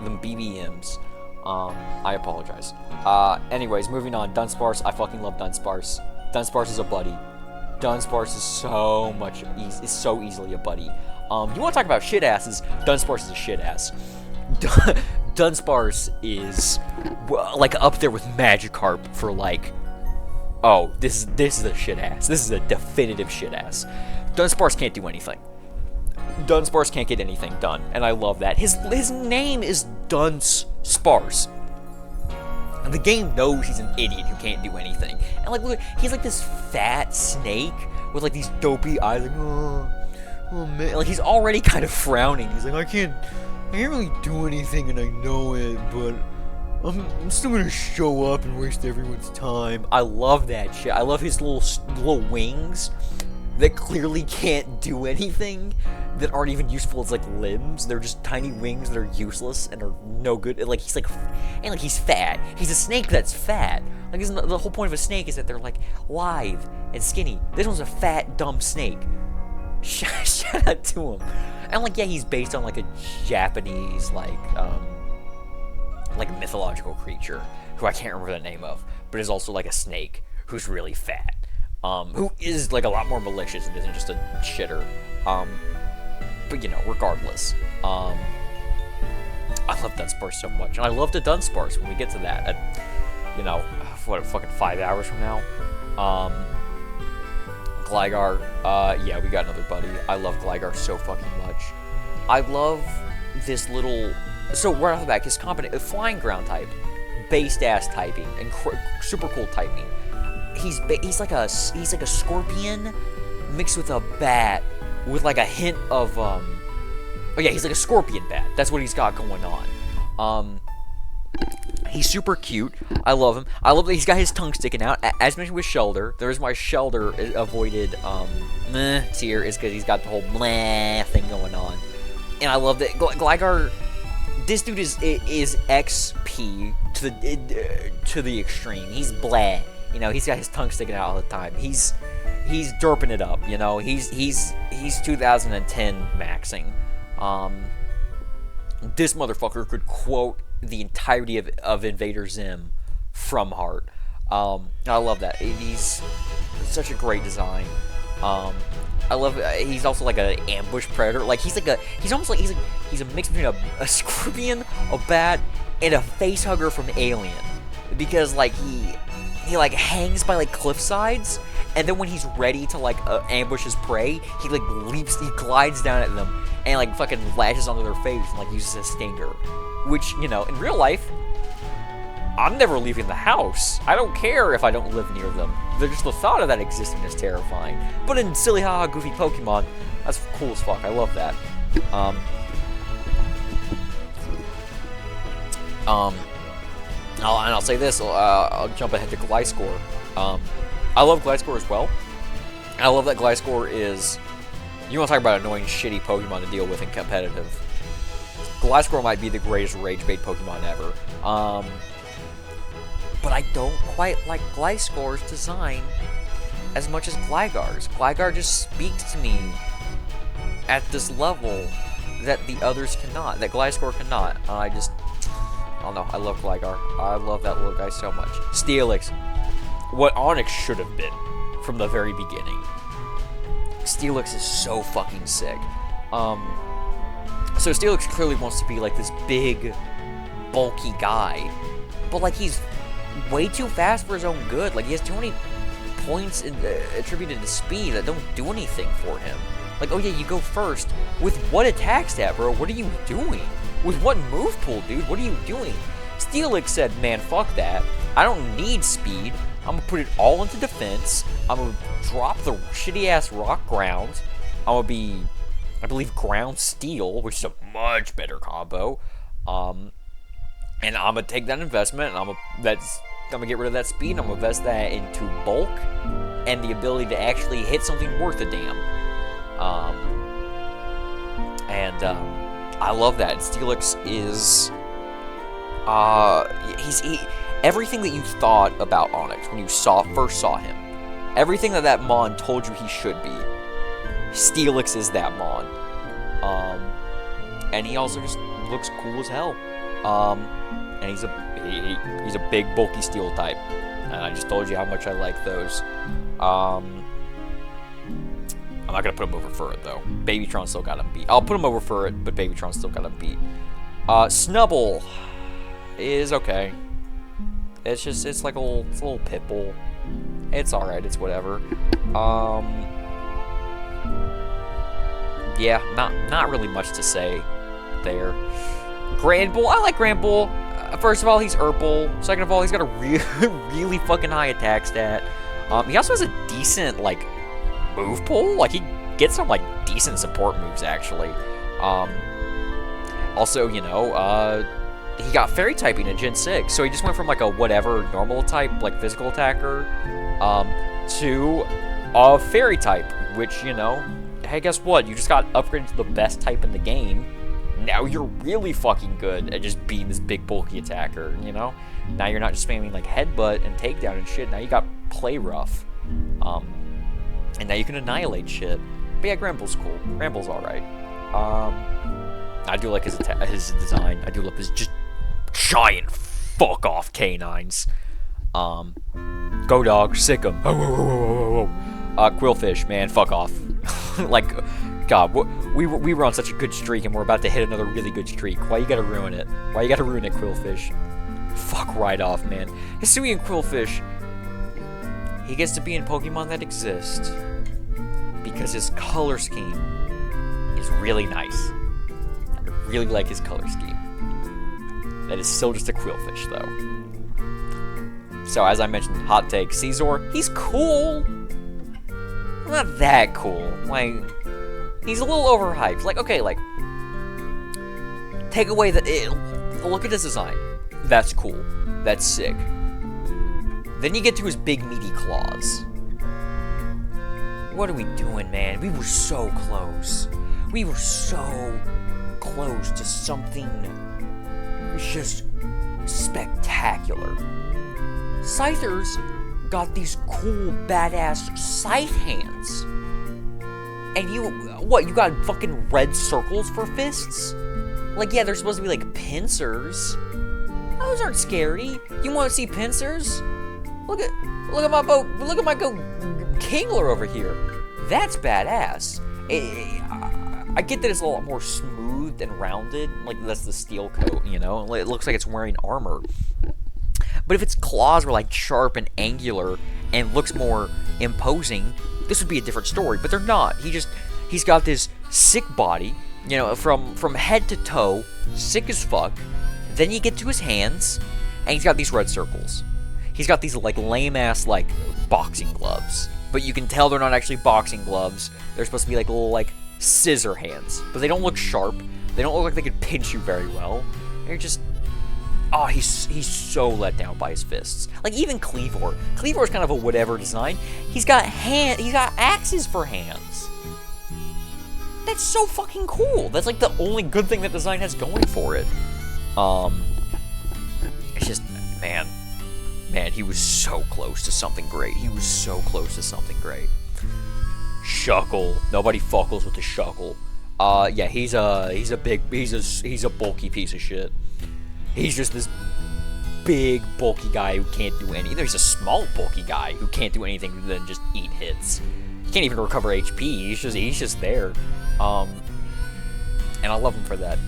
Them BBMs. I apologize. Anyways, moving on. Dunsparce. I fucking love Dunsparce. Dunsparce is a buddy. Dunsparce is so easily a buddy. You want to talk about shit asses? Dunsparce is a shit ass. Dunsparce is like up there with Magikarp for like, oh, this is a shit ass. This is a definitive shit ass. Dunsparce can't do anything. Dunsparce can't get anything done, and I love that. His name is Dunsparce. And the game knows he's an idiot who can't do anything. And like, look, he's like this fat snake with like these dopey eyes, like, oh man, like he's already kind of frowning. He's like, I can't really do anything, and I know it, but I'm still gonna show up and waste everyone's time. I love that shit. I love his little wings that clearly can't do anything, that aren't even useful as like limbs. They're just tiny wings that are useless and are no good. And like he's fat. He's a snake that's fat. Like, isn't the whole point of a snake is that they're like lithe and skinny. This one's a fat, dumb snake. Shout out to him. And like, yeah, he's based on like a Japanese like mythological creature who I can't remember the name of, but is also like a snake who's really fat. Who is like a lot more malicious and isn't just a shitter. But you know, regardless, I love Dunsparce so much, and I love the Dunsparce when we get to that. You know, what, fucking 5 hours from now. Gligar, yeah, we got another buddy. I love Gligar so fucking much. I love this little. So right off the bat, his competent flying ground type, based ass typing, and super cool typing. He's like a scorpion mixed with a bat with like a hint of oh yeah, he's like a scorpion bat. That's what he's got going on. He's super cute. I love him. I love that he's got his tongue sticking out. As mentioned with Shelder, the reason why Shelder avoided tier is because he's got the whole bleh thing going on. And I love that Gligar. This dude is XP to the extreme. He's blah. You know, he's got his tongue sticking out all the time. He's derping it up. You know, he's 2010 maxing. This motherfucker could quote the entirety of Invader Zim from heart. I love that. He's such a great design. I love. He's also like an ambush predator. Like he's almost like he's a mix between a scorpion, a bat, and a face hugger from Alien, because like he like hangs by like cliff sides, and then when he's ready to like ambush his prey, he like he glides down at them and like fucking lashes onto their face and like uses a stinger, which in real life, I'm never leaving the house. I don't care if I don't live near them. Just the thought of that existing is terrifying. But in silly haha goofy Pokemon, that's cool as fuck. I love that. I'll say this. I'll jump ahead to Gliscor. I love Gliscor as well. I love that Gliscor is. You want to talk about annoying, shitty Pokemon to deal with in competitive? Gliscor might be the greatest rage bait Pokemon ever. But I don't quite like Gliscor's design as much as Gligar's. Gligar just speaks to me at this level that the others cannot, that Gliscor cannot. I don't know, I love Gligar. I love that little guy so much. Steelix, what Onix should have been from the very beginning. Steelix is so fucking sick. So Steelix clearly wants to be like this big, bulky guy, but like he's way too fast for his own good. Like he has too many points attributed to speed that don't do anything for him. Like, oh yeah, you go first. With what attack stat, bro? What are you doing? With what move pool, dude? What are you doing? Steelix said, man, fuck that. I don't need speed. I'm gonna put it all into defense. I'm gonna drop the shitty ass rock ground. I'm gonna be, I believe, ground steel, which is a much better combo. And I'm gonna take that investment, and I'm gonna get rid of that speed, and I'm gonna invest that into bulk and the ability to actually hit something worth a damn. I love that. Steelix is everything that you thought about Onix when you first saw him. Everything that Mon told you he should be. Steelix is that Mon. And he also just looks cool as hell. And he's a big, bulky steel type. And I just told you how much I like those. I'm not gonna put him over Furret though. Babytron still got him beat. I'll put him over Furret, but Babytron still got him beat. Snubbull is okay. It's like a little pit bull. It's alright, it's whatever. Yeah, not really much to say there. Granbull, I like Granbull. First of all, he's Urple. Second of all, he's got a really fucking high attack stat. He also has a decent, like, move pool. Like, he gets some, like, decent support moves, actually. Also, he got Fairy typing in Gen 6, so he just went from, like, a whatever normal type, like, physical attacker, to a Fairy type, which, hey, guess what? You just got upgraded to the best type in the game. Now you're really fucking good at just being this big, bulky attacker, Now you're not just spamming, like, headbutt and takedown and shit. Now you got play rough. And now you can annihilate shit. But yeah, Granbull's cool. Granbull's alright. I do like his design. I do love his just giant fuck off canines. Go dog, sick 'em. Quillfish, man, fuck off. Like, God, we were on such a good streak, and we're about to hit another really good streak. Why you gotta ruin it? Why you gotta ruin it, Quillfish? Fuck right off, man. Hisuian Quillfish, he gets to be in Pokemon that exist because his color scheme is really nice. I really like his color scheme. That is still just a Quillfish, though. So, as I mentioned, hot take, Caesar, he's cool. Not that cool. Like, he's a little overhyped. Like, okay, like, take away look at his design. That's cool. That's sick. Then you get to his big, meaty claws. What are we doing, man? We were so close. We were so close to something just spectacular. Scythers got these cool, badass scythe hands. And you got fucking red circles for fists? Like, yeah, they're supposed to be like pincers. Those aren't scary. You want to see pincers? Look at my boat. Look at my Kingler over here. That's badass. I get that it's a lot more smooth and rounded. Like, that's the steel coat, you know? It looks like it's wearing armor. But if its claws were, like, sharp and angular and looks more imposing, this would be a different story. But they're not. He's got this sick body, you know, from head to toe, sick as fuck. Then you get to his hands, and he's got these red circles. He's got these, like, lame-ass, like, boxing gloves. But you can tell they're not actually boxing gloves. They're supposed to be, like, little, like, scissor hands. But they don't look sharp. They don't look like they could pinch you very well. They're just... Oh, he's so let down by his fists. Like, even Cleavor. Cleavor's kind of a whatever design. He's got axes for hands. That's so fucking cool. That's, like, the only good thing that design has going for it. It's just... Man, he was so close to something great. He was so close to something great. Shuckle. Nobody fuckles with the Shuckle. Yeah, he's a bulky piece of shit. He's just this big, bulky guy who can't do anything. There's a small, bulky guy who can't do anything other than just eat hits. He can't even recover HP. He's just there. And I love him for that.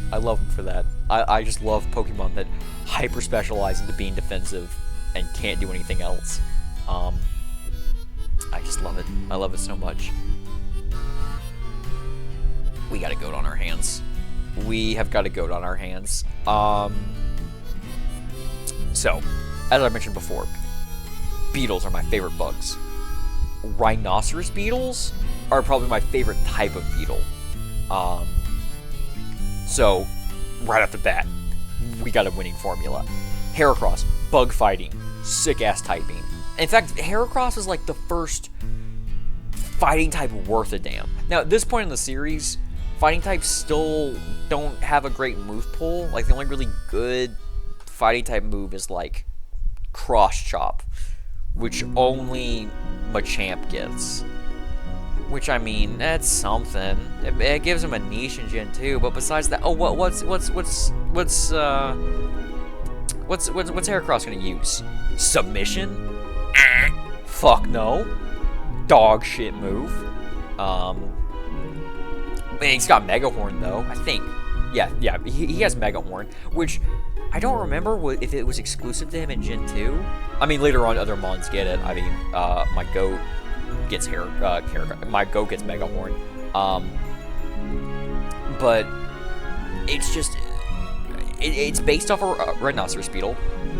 I just love Pokemon that hyper specialize into being defensive and can't do anything else. I just love it. I love it so much. We got a goat on our hands. We have got a goat on our hands. So, as I mentioned before, beetles are my favorite bugs. Rhinoceros beetles are probably my favorite type of beetle. So, right off the bat, we got a winning formula. Heracross, bug fighting, sick-ass typing. In fact, Heracross is like the first fighting type worth a damn. Now, at this point in the series, fighting types still don't have a great move pool. Like, the only really good fighting type move is, like, Cross Chop, which only Machamp gets. Which, I mean, that's something. It gives him a niche in Gen 2, but besides that, oh, what's Heracross gonna use? Submission? Fuck no. Dog shit move. He's got Mega Horn though, I think. Yeah, he has Mega Horn, which I don't remember if it was exclusive to him in Gen 2. I mean, later on, other Mons get it. I mean, my goat gets my goat gets Mega Horn. But it's just it's based off a Rhinoceros beetle,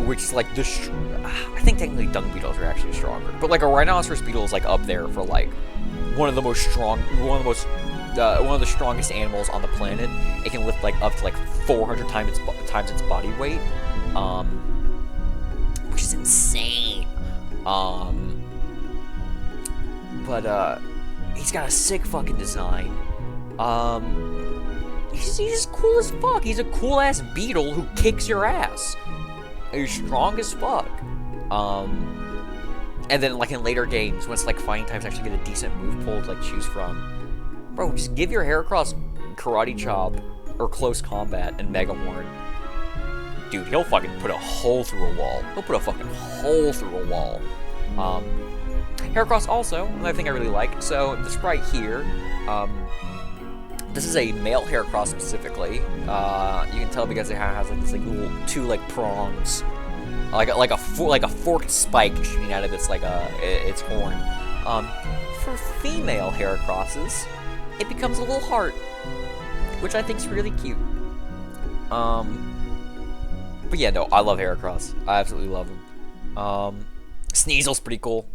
which is like I think technically dung beetles are actually stronger, but like a Rhinoceros beetle is like up there for like one of the strongest animals on the planet. It can lift like up to like 400 times its body weight, which is insane. But he's got a sick fucking design. He's just cool as fuck. He's a cool ass beetle who kicks your ass. He's strong as fuck. And then like in later games, once like fighting types actually get a decent move pool to like choose from, bro, just give your Heracross Karate Chop or Close Combat and Mega Horn. Dude, he'll fucking put a hole through a wall. He'll put a fucking hole through a wall. Heracross also, another thing I really like. So the sprite here, this is a male Heracross specifically. You can tell because it has like this like little two like prongs, like a forked spike shooting out of its like its horn. For female Heracrosses, it becomes a little heart, which I think is really cute. But yeah, no, I love Heracross. I absolutely love him. Sneasel's pretty cool.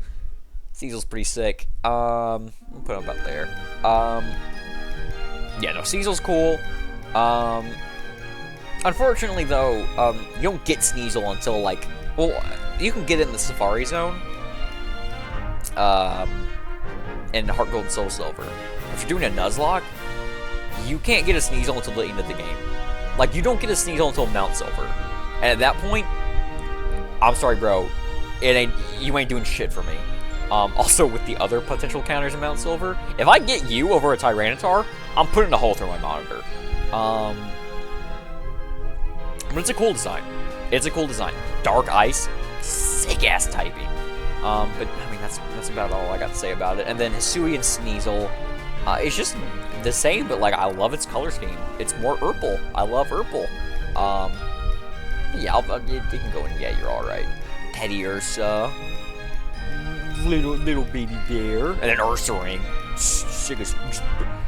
Sneasel's pretty sick. I'll put him about there. Yeah, no, Sneasel's cool. Unfortunately, though, you don't get Sneasel until, like... Well, you can get it in the Safari Zone. In Heart Gold and Soul Silver. If you're doing a Nuzlocke, you can't get a Sneasel until the end of the game. Like, you don't get a Sneasel until Mount Silver. And at that point, I'm sorry, bro. You ain't doing shit for me. Also, with the other potential counters in Mount Silver, if I get you over a Tyranitar, I'm putting a hole through my monitor. But it's a cool design. Dark Ice, sick-ass typing. But I mean, that's about all I got to say about it. And then Hisui and Sneasel, it's just the same, but like I love its color scheme. It's more Urple. I love Urple. Yeah, it can go in. Yeah, you're all right. Teddy Ursa, little baby bear, and then Ursaring.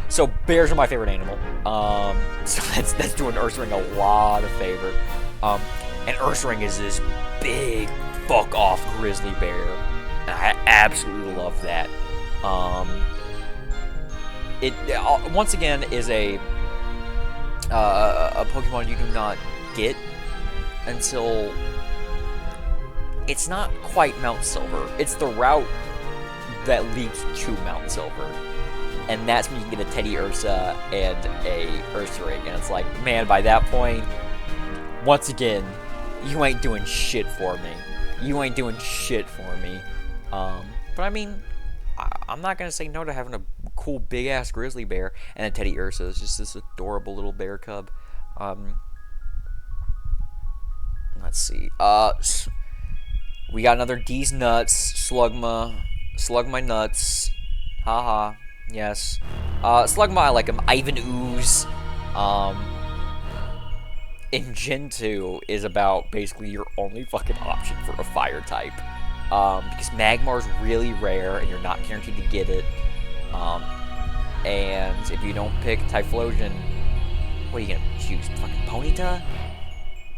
So bears are my favorite animal. So that's doing Ursaring a lot of favor. And Ursaring is this big fuck off grizzly bear. And I absolutely love that. It once again is a Pokemon you do not get until it's not quite Mount Silver. It's the route that leads to Mount Silver. And that's when you can get a Teddy Ursa and a Ursaring. And it's like, man, by that point, once again, you ain't doing shit for me. You ain't doing shit for me. But I mean, I'm not going to say no to having a cool big-ass grizzly bear. And then Teddy Ursa is just this adorable little bear cub. Let's see. We got another D's nuts. Slug my nuts. Haha. Yes. Slugma, I like him. Ivan Ooze. In Gen 2 is about basically your only fucking option for a fire type. Because Magmar's really rare and you're not guaranteed to get it. And if you don't pick Typhlosion, what are you gonna choose? Fucking Ponyta?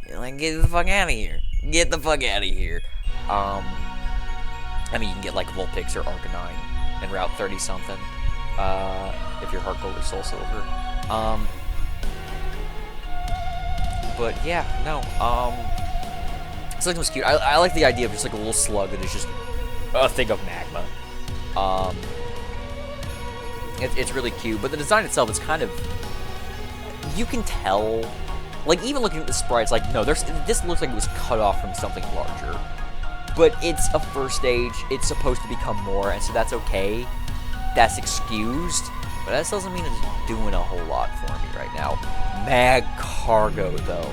You're like, get the fuck out of here. Get the fuck out of here. I mean, you can get like Vulpix or Arcanine in Route 30-something. If you're Heart Gold or Soul Silver. But yeah, no, Slugma was cute. I like the idea of just like a little slug that is just a thing of magma. It's really cute, but the design itself is kind of, you can tell, like even looking at the sprites, like no, this looks like it was cut off from something larger. But it's a first stage, it's supposed to become more, and so that's okay. That's excused, but that doesn't mean it's doing a whole lot for me right now. Mag Cargo, though.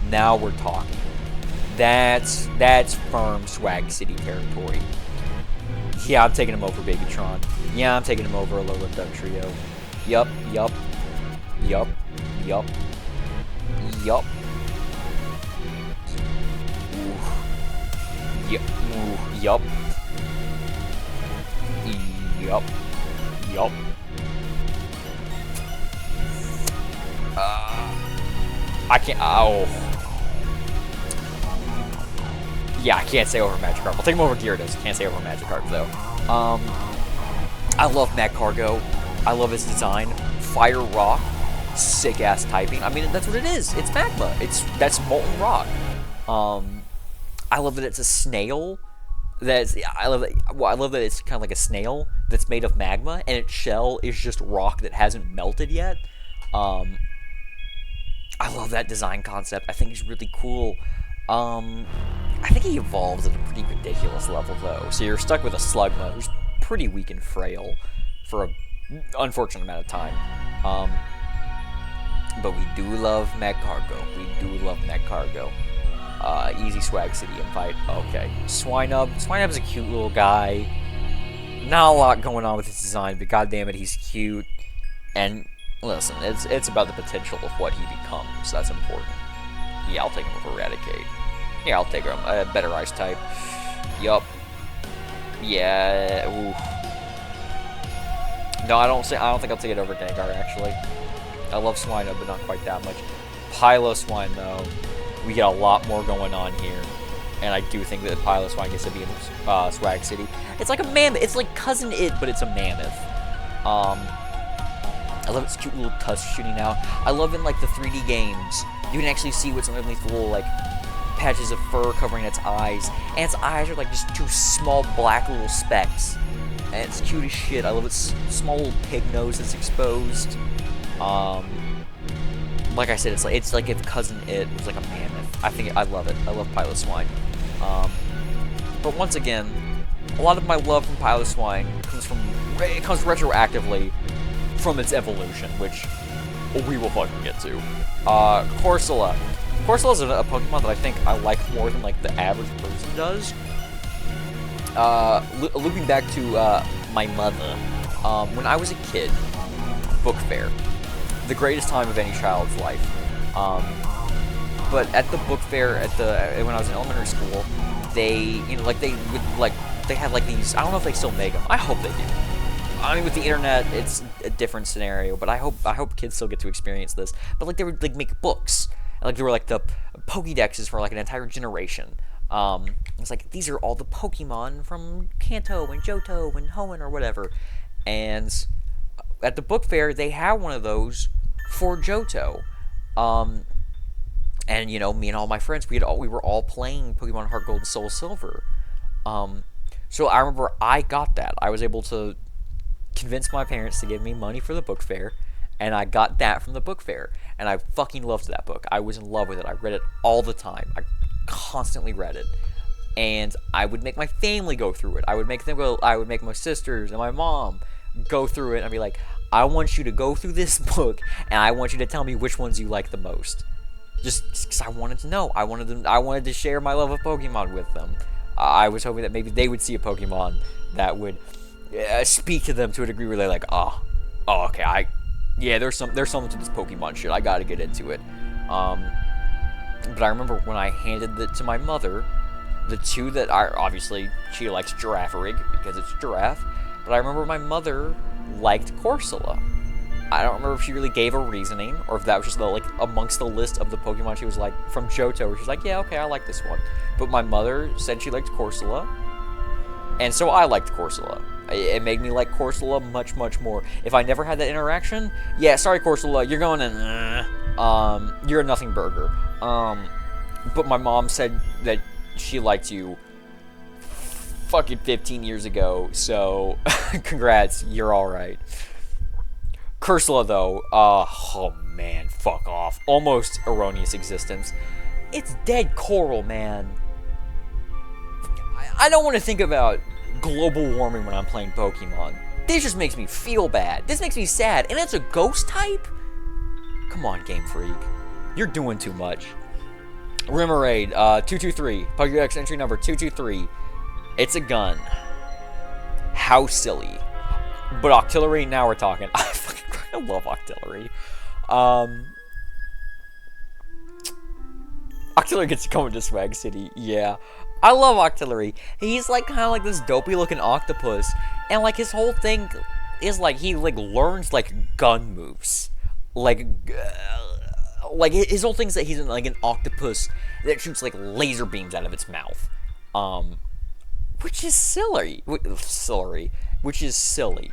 Now we're talking. That's firm Swag City territory. Yeah, I'm taking him over Babytron. Yeah, I'm taking him over Alolan Dugtrio. Yup. Yup. Yup. Yup. Yup. Yup. Yup. I can't. Oh. Yeah, I can't say over Magikarp. I'll take him over Gyarados. Can't say over Magikarp though. I love Magcargo. I love his design. Fire Rock, sick ass typing. I mean, that's what it is. It's magma. That's molten rock. I love that it's a snail. I love that it's kind of like a snail that's made of magma, and its shell is just rock that hasn't melted yet. I love that design concept. I think it's really cool. I think he evolves at a pretty ridiculous level, though. So you're stuck with a Slugma who's pretty weak and frail for an unfortunate amount of time. But we do love Magcargo. We do love Magcargo. Easy Swag City invite. Okay. Swinub. Swinub's a cute little guy. Not a lot going on with his design, but goddammit, he's cute. And listen, it's about the potential of what he becomes. That's important. Yeah, I'll take him over Eradicate. Yeah, I'll take him. Better Ice type. Yup. Yeah. Ooh. No, I don't think I'll take it over Gengar, actually. I love Swinub, but not quite that much. Piloswine, though. We get a lot more going on here. And I do think that Piloswine gets to be in Swag City. It's like a mammoth. It's like Cousin It, but it's a mammoth. I love its cute little tusk shooting out. I love in like the 3D games, you can actually see what's underneath the little like patches of fur covering its eyes. And its eyes are like just two small black little specks. And it's cute as shit. I love its small little pig nose that's exposed. Like I said, it's like if Cousin It was like a mammoth. I love it. I love Piloswine. But once again, a lot of my love from Piloswine comes retroactively from its evolution, which we will fucking get to. Corsola. Corsola is a Pokemon that I think I like more than like the average person does. looping back to my mother, when I was a kid, book fair, the greatest time of any child's life. But at the book fair, when I was in elementary school, they had like these. I don't know if they still make them. I hope they do. I mean, with the internet, it's a different scenario. But I hope kids still get to experience this. But like they would like make books, and like they were like the Pokédexes for like an entire generation. It's like these are all the Pokemon from Kanto and Johto and Hoenn or whatever. And at the book fair, they had one of those for Johto. And you know, me and all my friends, we were all playing Pokemon Heart Gold and Soul Silver. So I remember I got that. I was able to convince my parents to give me money for the book fair, and I got that from the book fair. And I fucking loved that book. I was in love with it. I read it all the time. I constantly read it. And I would make my family go through it. I would make my sisters and my mom go through it and I'd be like, I want you to go through this book and I want you to tell me which ones you like the most. Just because I wanted to know. I wanted to share my love of Pokemon with them. I was hoping that maybe they would see a Pokemon that would speak to them to a degree where they're like, okay, there's something to this Pokemon shit. I gotta get into it. But I remember when I handed it to my mother, the two that obviously she likes Girafarig because it's giraffe, but I remember my mother liked Corsola. I don't remember if she really gave a reasoning, or if that was just amongst the list of the Pokemon she was like from Johto, where she's like, yeah, okay, I like this one. But my mother said she liked Corsola, and so I liked Corsola. It made me like Corsola much, much more. If I never had that interaction, yeah, sorry Corsola, you're going in, you're a nothing burger. But my mom said that she liked you fucking 15 years ago, so congrats, you're alright. Corsola, though, oh man, fuck off. Almost erroneous existence. It's dead coral, man. I don't want to think about global warming when I'm playing Pokemon. This just makes me feel bad. This makes me sad, and it's a ghost type? Come on, Game Freak. You're doing too much. Remoraid, 223. Pokédex entry number 223. It's a gun. How silly. But Octillery, now we're talking. I love Octillery. Octillery gets to come into Swag City. Yeah. I love Octillery. He's like kind of like this dopey looking octopus. And like his whole thing is like he like learns like gun moves. Like his whole thing is that he's like an octopus that shoots like laser beams out of its mouth. Which is silly. Which is silly.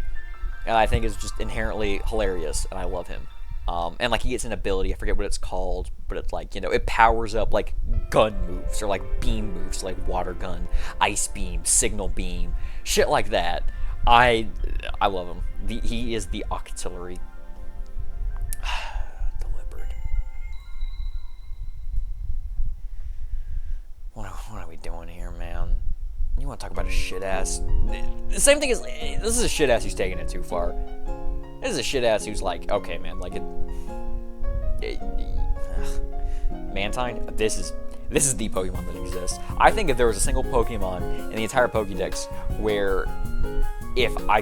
And I think is just inherently hilarious, and I love him. And like he gets an ability, I forget what it's called, but it's like, you know, it powers up like gun moves or like beam moves, like water gun, ice beam, signal beam, shit like that. I love him. He is the Octillery. Deliberate. What are we doing here, man? You want to talk about a shit ass? The same thing is, this is a shit ass who's taking it too far. This is a shit ass who's like, okay, man, like Mantine. This is the Pokemon that exists. I think if there was a single Pokemon in the entire Pokédex where if my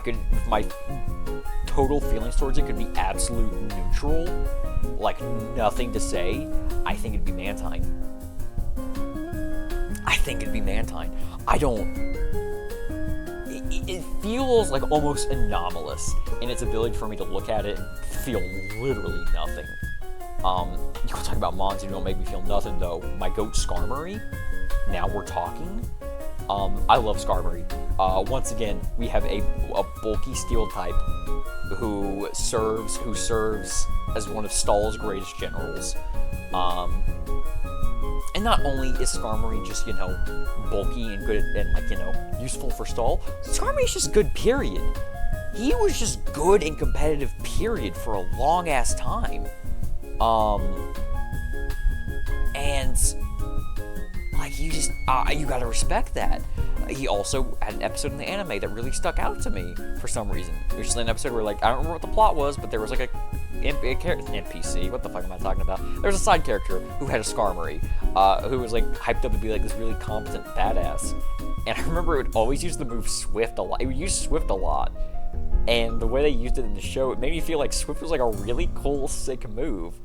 total feelings towards it could be absolute neutral, like nothing to say, I think it'd be Mantine. It feels like almost anomalous in its ability for me to look at it and feel literally nothing. You can talk about mons who don't make me feel nothing though. My goat Skarmory. Now we're talking. I love Skarmory. Once again, we have a bulky steel type who serves as one of Stahl's greatest generals. And not only is Skarmory just, you know, bulky and good and, like, you know, useful for Stahl, Skarmory's just good, period. He was just good and competitive, period, for a long-ass time. And, like, you gotta respect that. He also had an episode in the anime that really stuck out to me for some reason. It was just an episode where, like, I don't remember what the plot was, but there was, like, a NPC, what the fuck am I talking about? There was a side character who had a Skarmory, who was, like, hyped up to be, like, this really competent badass. And I remember it would always use the move Swift a lot. It would use Swift a lot. And the way they used it in the show, it made me feel like Swift was like a really cool, sick move.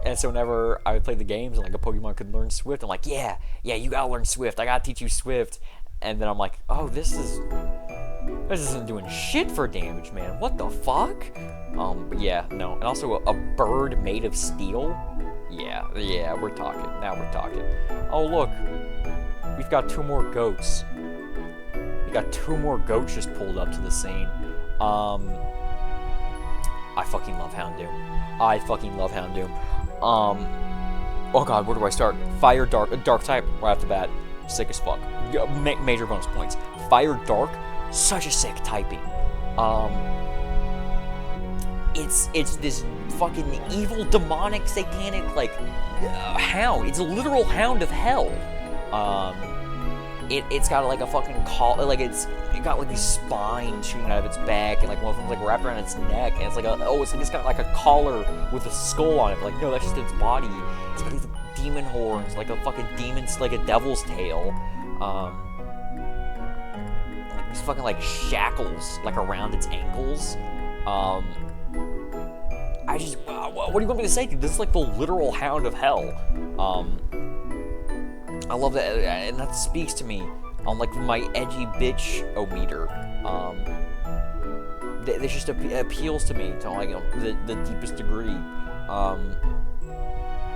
And so whenever I would play the games and like a Pokemon could learn Swift, I'm like, yeah, you gotta learn Swift. I gotta teach you Swift. And then I'm like, oh, this isn't doing shit for damage, man. What the fuck? But yeah, no. And also a bird made of steel. Yeah, we're talking. Now we're talking. Oh, look. We've got 2 more goats. We got 2 more goats just pulled up to the scene. I fucking love Houndoom. Oh god, where do I start? Fire, dark type, right off the bat. Sick as fuck. Major bonus points. Fire, dark, such a sick typing. It's this fucking evil, demonic, satanic, like, hound. It's a literal hound of hell. It's got like a fucking like it got like these spines shooting out of its back, and like one of them's like wrapped around its neck, and it's like it's got like a collar with a skull on it. But like, no, that's just its body. It's got these demon horns, like a fucking demon's, like a devil's tail. Like these fucking like shackles like around its ankles. What do you want me to say, dude? This is like the literal hound of hell. I love that, and that speaks to me on like my edgy bitch-o-meter. This just appeals to me to like the deepest degree.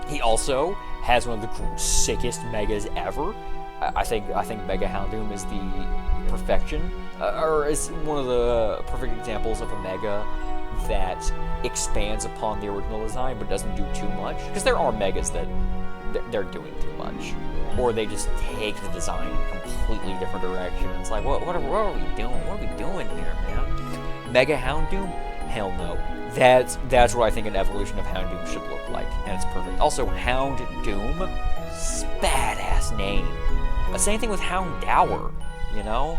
He also has one of the sickest megas ever. I think Mega Houndoom is the perfection, or is one of the perfect examples of a mega that expands upon the original design but doesn't do too much. Because there are megas that they're doing too much, or they just take the design in a completely different direction. It's like, what are we doing? What are we doing here, man? Mega Houndoom? Hell no. That's what I think an evolution of Houndoom should look like, and it's perfect. Also, Houndoom, badass name. Same thing with Houndour, you know?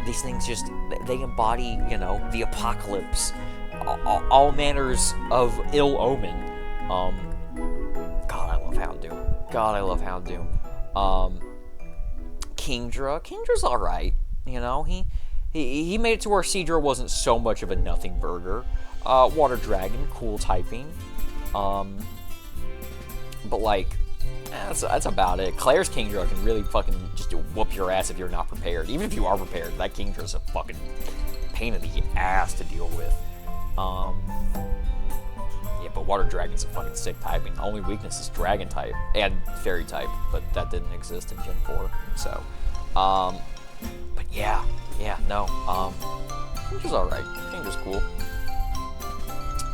These things just, they embody, you know, the apocalypse, all manners of ill omen. God, I love Houndoom. Kingdra's alright, you know? He made it to where Seadra wasn't so much of a nothing burger. Water Dragon, cool typing. But like, that's about it. Claire's Kingdra can really fucking just whoop your ass if you're not prepared. Even if you are prepared, that Kingdra's a fucking pain in the ass to deal with. Yeah, but Water Dragon's a fucking sick typing. The only weakness is Dragon type and Fairy type, but that didn't exist in Gen 4. So, but yeah, no. Kingdra's alright. Kingdra's cool.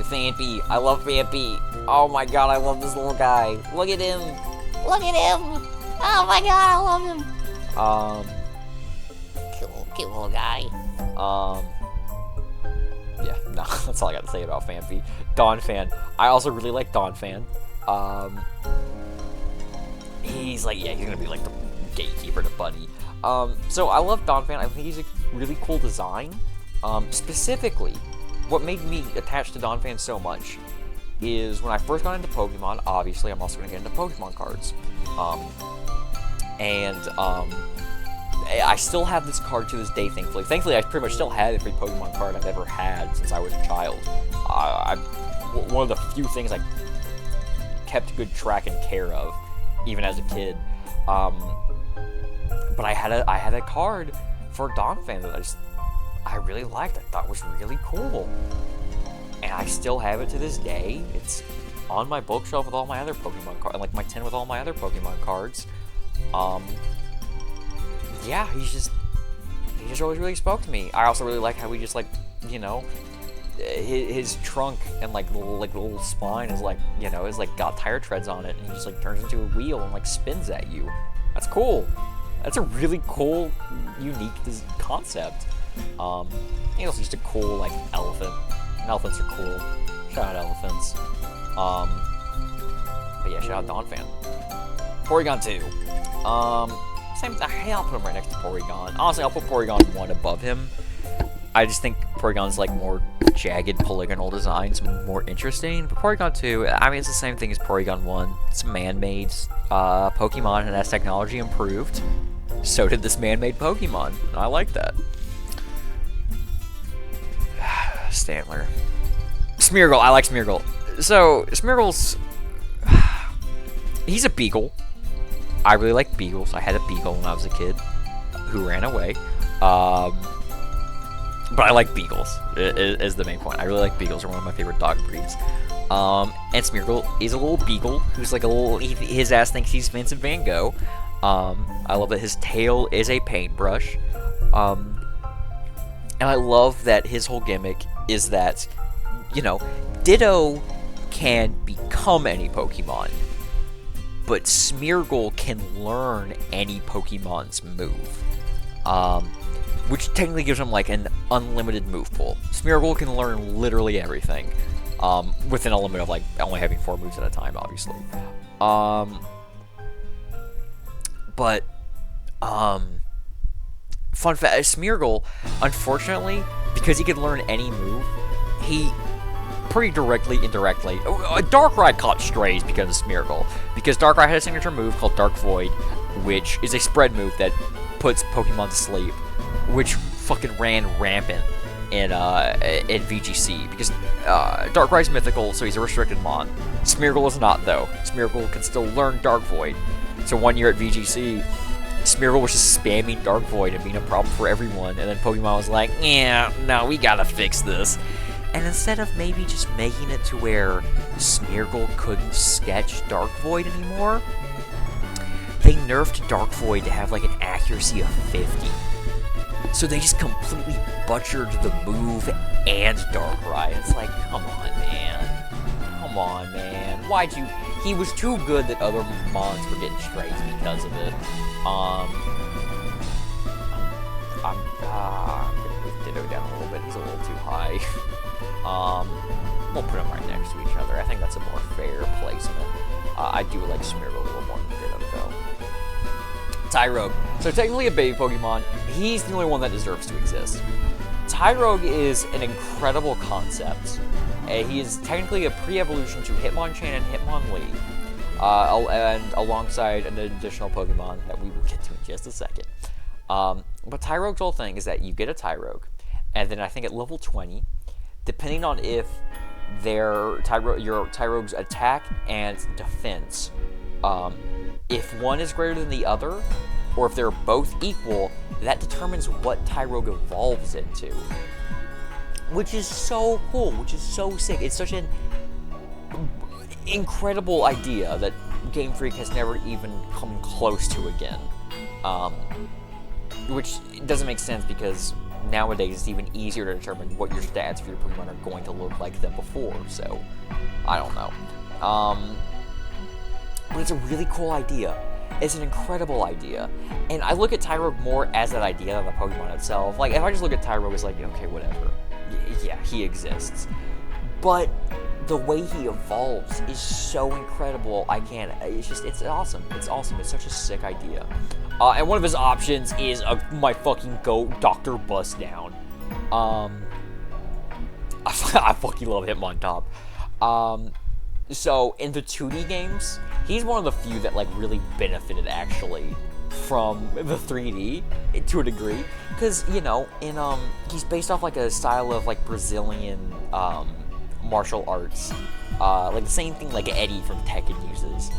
Vampy, I love Vampy. Oh my god, I love this little guy. Look at him. Look at him! Oh my god, I love him! Cute little guy. Yeah, no, that's all I got to say about Vampy. Donphan. I also really like Donphan. He's like, yeah, he's gonna be like the gatekeeper to Buddy. So I love Donphan. I think he's a really cool design. Specifically, what made me attached to Donphan so much is when I first got into Pokemon. Obviously, I'm also going to get into Pokemon cards. I still have this card to this day, thankfully. Thankfully, I pretty much still have every Pokemon card I've ever had since I was a child. One of the few things I kept good track and care of, even as a kid. But I had a card for Donphan that I really liked. I thought was really cool. And I still have it to this day. It's on my bookshelf with all my other Pokemon cards, like my 10 with all my other Pokemon cards. Yeah, he just always really spoke to me. I also really like how he just, like, you know, his trunk and like little spine is like, you know, is like got tire treads on it, and he just like turns into a wheel and like spins at you. That's cool. That's a really cool, unique concept. He also just a cool like elephant. Elephants are cool. Shout out elephants. But yeah, shout out Donphan. Porygon 2. Same. I'll put him right next to Porygon. Honestly, I'll put Porygon 1 above him. I just think Porygon's like more jagged polygonal designs, more interesting. But Porygon 2, I mean, it's the same thing as Porygon 1. It's man-made. Pokemon and as technology improved, so did this man-made Pokemon. I like that. Stantler. Smeargle. I like Smeargle. So, Smeargle's... he's a beagle. I really like beagles. I had a beagle when I was a kid who ran away. But I like beagles, is the main point. I really like beagles. They're one of my favorite dog breeds. And Smeargle is a little beagle who's like a little... his ass thinks he's Vincent Van Gogh. I love that his tail is a paintbrush. And I love that his whole gimmick is that, you know, Ditto can become any Pokemon, but Smeargle can learn any Pokemon's move. Which technically gives him like an unlimited move pool. Smeargle can learn literally everything, within a limit of like only having 4 moves at a time, obviously. Fun fact, Smeargle, unfortunately, because he can learn any move, he pretty directly, indirectly... Darkrai caught strays because of Smeargle. Because Darkrai had a signature move called Dark Void, which is a spread move that puts Pokemon to sleep, which fucking ran rampant in VGC. Because Darkrai's mythical, so he's a restricted mon. Smeargle is not, though. Smeargle can still learn Dark Void. So one year at VGC, Smeargle was just spamming Dark Void and being a problem for everyone, and then Pokemon was like, yeah, no, we gotta fix this. And instead of maybe just making it to where Smeargle couldn't sketch Dark Void anymore, they nerfed Dark Void to have like an accuracy of 50. So they just completely butchered the move and Darkrai. It's like, come on, man. Come on, man. Why'd you... He was too good that other mons were getting strays because of it. I'm gonna move Ditto down a little bit. He's a little too high. We'll put them right next to each other. I think that's a more fair placement. I do like Smeargle a little more than Ditto, though. Tyrogue. So technically a baby Pokemon. He's the only one that deserves to exist. Tyrogue is an incredible concept. He is technically a pre-evolution to Hitmonchan and Hitmonlee, and alongside an additional Pokemon that we will get to in just a second. But Tyrogue's whole thing is that you get a Tyrogue, and then I think at level 20, depending on if your Tyrogue's attack and defense, if one is greater than the other, or if they're both equal, that determines what Tyrogue evolves into. Which is so cool, which is so sick. It's such an incredible idea that Game Freak has never even come close to again. Which doesn't make sense because nowadays it's even easier to determine what your stats for your Pokemon are going to look like than before, so I don't know. But it's a really cool idea. It's an incredible idea. And I look at Tyrogue more as that idea than the Pokemon itself. Like, if I just look at Tyrogue as like, okay, whatever. Yeah, he exists. But the way he evolves is so incredible. It's awesome. It's awesome. It's such a sick idea. And one of his options is my fucking goat, Dr. Bust Down. I fucking love Hitmontop. So in the 2D games, he's one of the few that like really benefited actually from the 3D to a degree, because you know, he's based off like a style of like Brazilian martial arts, like the same thing like Eddie from Tekken uses,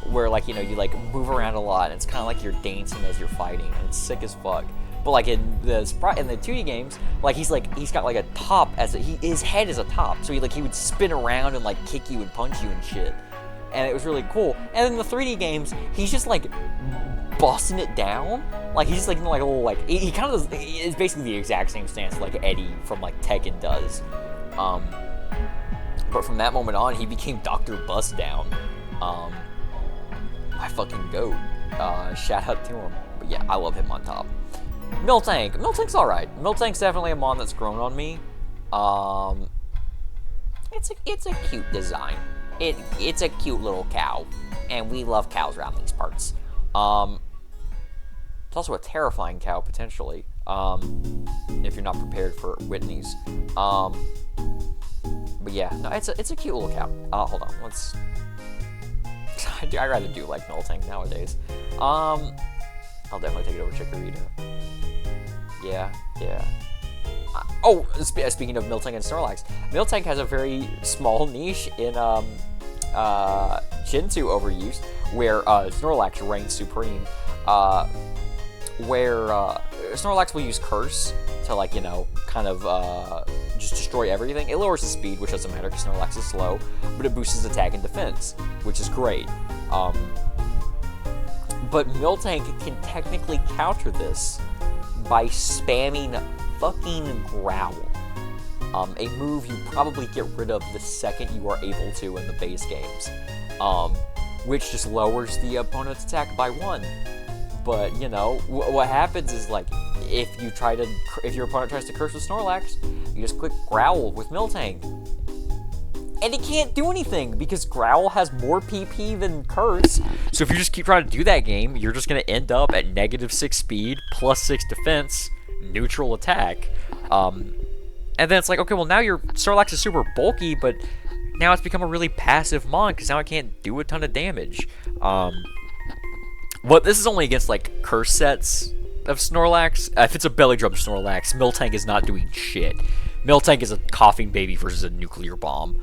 where like, you know, you like move around a lot and it's kind of like you're dancing as you're fighting, and it's sick as fuck. But like in the 2D games, like he's got like a top his head is a top, so he would spin around and like kick you and punch you and shit, and it was really cool. And in the 3D games, he's just like busting it down, like he's just like, you know, like a little like he kind of is basically the exact same stance like Eddie from like Tekken does. But from that moment on, he became Dr. Bust Down. My fucking goat. Shout out to him. But yeah, I love him on top. Miltank. Miltank's alright. Miltank's definitely a mon that's grown on me. It's a cute design. It's a cute little cow. And we love cows around these parts. It's also a terrifying cow, potentially. If you're not prepared for Whitney's. But yeah, no, it's a cute little cow. Hold on, let's... I rather do like Miltank nowadays. I'll definitely take it over Chikorita. Yeah. Speaking of Miltank and Snorlax, Miltank has a very small niche in Gen 2 overuse, where Snorlax reigns supreme. Where Snorlax will use Curse to, like, you know, kind of just destroy everything. It lowers his speed, which doesn't matter because Snorlax is slow, but it boosts his attack and defense, which is great. But Miltank can technically counter this by spamming fucking Growl. A move you probably get rid of the second you are able to in the base games. Which just lowers the opponent's attack by 1. But, you know, what happens is, like, if your opponent tries to curse with Snorlax, you just click Growl with Miltank. And it can't do anything, because Growl has more PP than Curse. So if you just keep trying to do that game, you're just going to end up at -6 speed, +6 defense, neutral attack. And then it's like, okay, well, now your Snorlax is super bulky, but now it's become a really passive mon, because now it can't do a ton of damage. But this is only against, like, Curse sets of Snorlax. If it's a Belly Drum Snorlax, Miltank is not doing shit. Miltank is a coughing baby versus a nuclear bomb.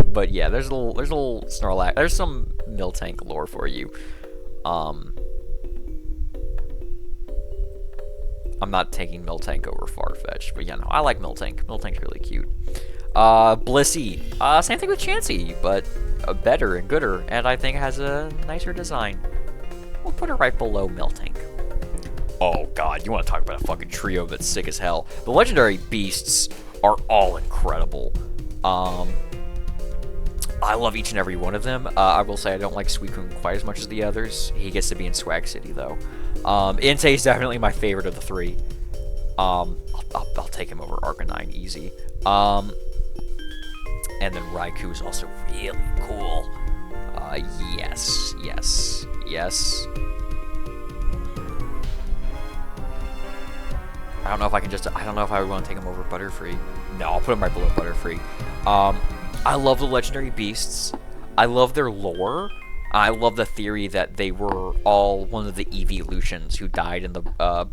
But yeah, there's a little Snorlax. There's some Miltank lore for you. I'm not taking Miltank over Farfetch'd, but yeah, no, I like Miltank. Miltank's really cute. Blissey. Same thing with Chansey, but better and gooder, and I think has a nicer design. We'll put it right below Miltank. Oh god, you want to talk about a fucking trio that's sick as hell. The legendary beasts are all incredible. I love each and every one of them. I will say I don't like Suicune quite as much as the others. He gets to be in Swag City, though. Entei is definitely my favorite of the 3. I'll take him over Arcanine, easy. And then Raikou is also really cool. Yes. I don't know if I would want to take him over Butterfree. No, I'll put him right below Butterfree. I love the legendary beasts. I love their lore. I love the theory that they were all one of the evolutions who died in the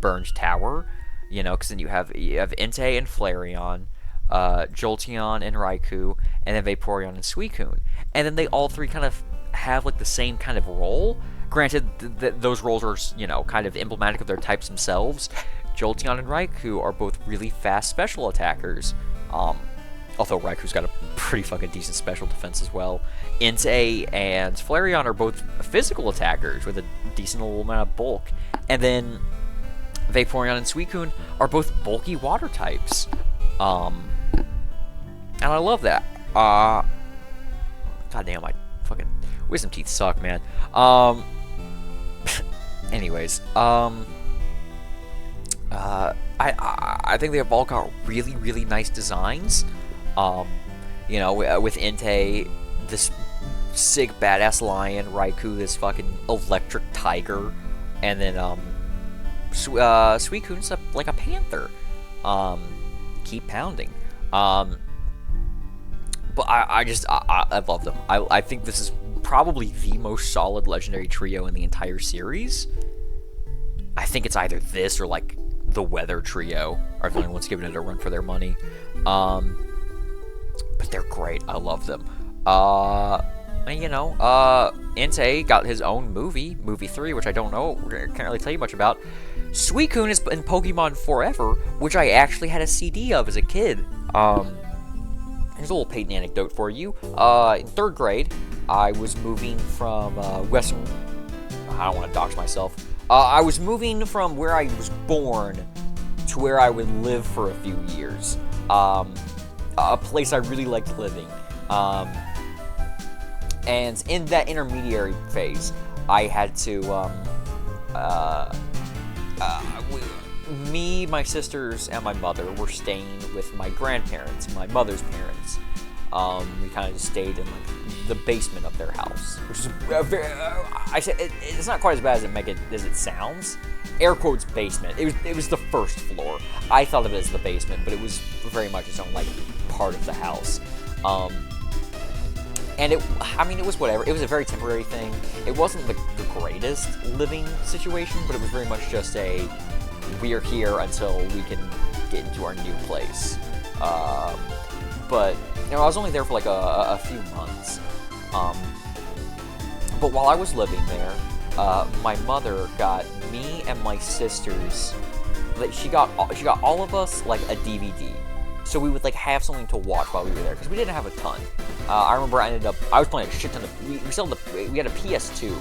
Burned Tower. You know, because then you have Entei and Flareon, Jolteon and Raikou, and then Vaporeon and Suicune. And then they all 3 kind of have, like, the same kind of role. Granted, those roles are, you know, kind of emblematic of their types themselves. Jolteon and Raikou are both really fast special attackers. Although Raikou's got a pretty fucking decent special defense as well. Entei and Flareon are both physical attackers with a decent little amount of bulk. And then Vaporeon and Suicune are both bulky water types. And I love that. God damn, my fucking wisdom teeth suck, man. Anyways, I think they've all got really, really nice designs. You know, with Entei, this sick badass lion, Raikou, this fucking electric tiger, and then Suicune's like a panther. Keep pounding. But I love them. I think this is probably the most solid legendary trio in the entire series. I think it's either this or, like, the Weather Trio are the only ones giving it a run for their money. But they're great. I love them. And, you know, Entei got his own movie 3, which I don't know, can't really tell you much about. Suicune is in Pokemon Forever, which I actually had a CD of as a kid. Here's a little Peyton anecdote for you. In 3rd grade, I was moving from Western... I don't want to dox myself. I was moving from where I was born to where I would live for a few years. A place I really liked living. And in that intermediary phase, I had to... me, my sisters, and my mother were staying with my grandparents, my mother's parents. We kind of just stayed in, like, the basement of their house, which is it's not quite as bad as it sounds. Air quotes basement. It was the first floor. I thought of it as the basement, but it was very much its own, like, part of the house. And I mean, it was whatever. It was a very temporary thing. It wasn't the greatest living situation, but it was very much just a, we're here until we can get into our new place. But, you know, I was only there for like a few months. But while I was living there, my mother got me and my sisters, like, she got all of us, like, a DVD. So we would, like, have something to watch while we were there, because we didn't have a ton. I remember I was playing a shit ton of, we had a PS2.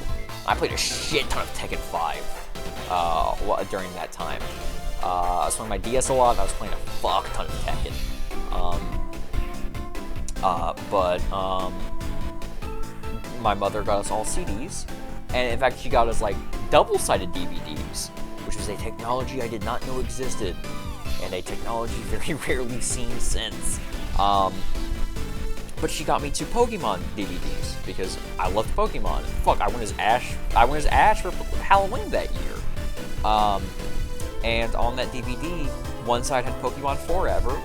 I played a shit ton of Tekken 5 during that time. I was playing my DS a lot, and I was playing a fuck ton of Tekken. My mother got us all CDs, and in fact, she got us, like, double-sided DVDs, which was a technology I did not know existed, and a technology very rarely seen since. But she got me 2 Pokemon DVDs, because I loved Pokemon. Fuck, I went as Ash for Halloween that year. And on that DVD, one side had Pokemon Forever,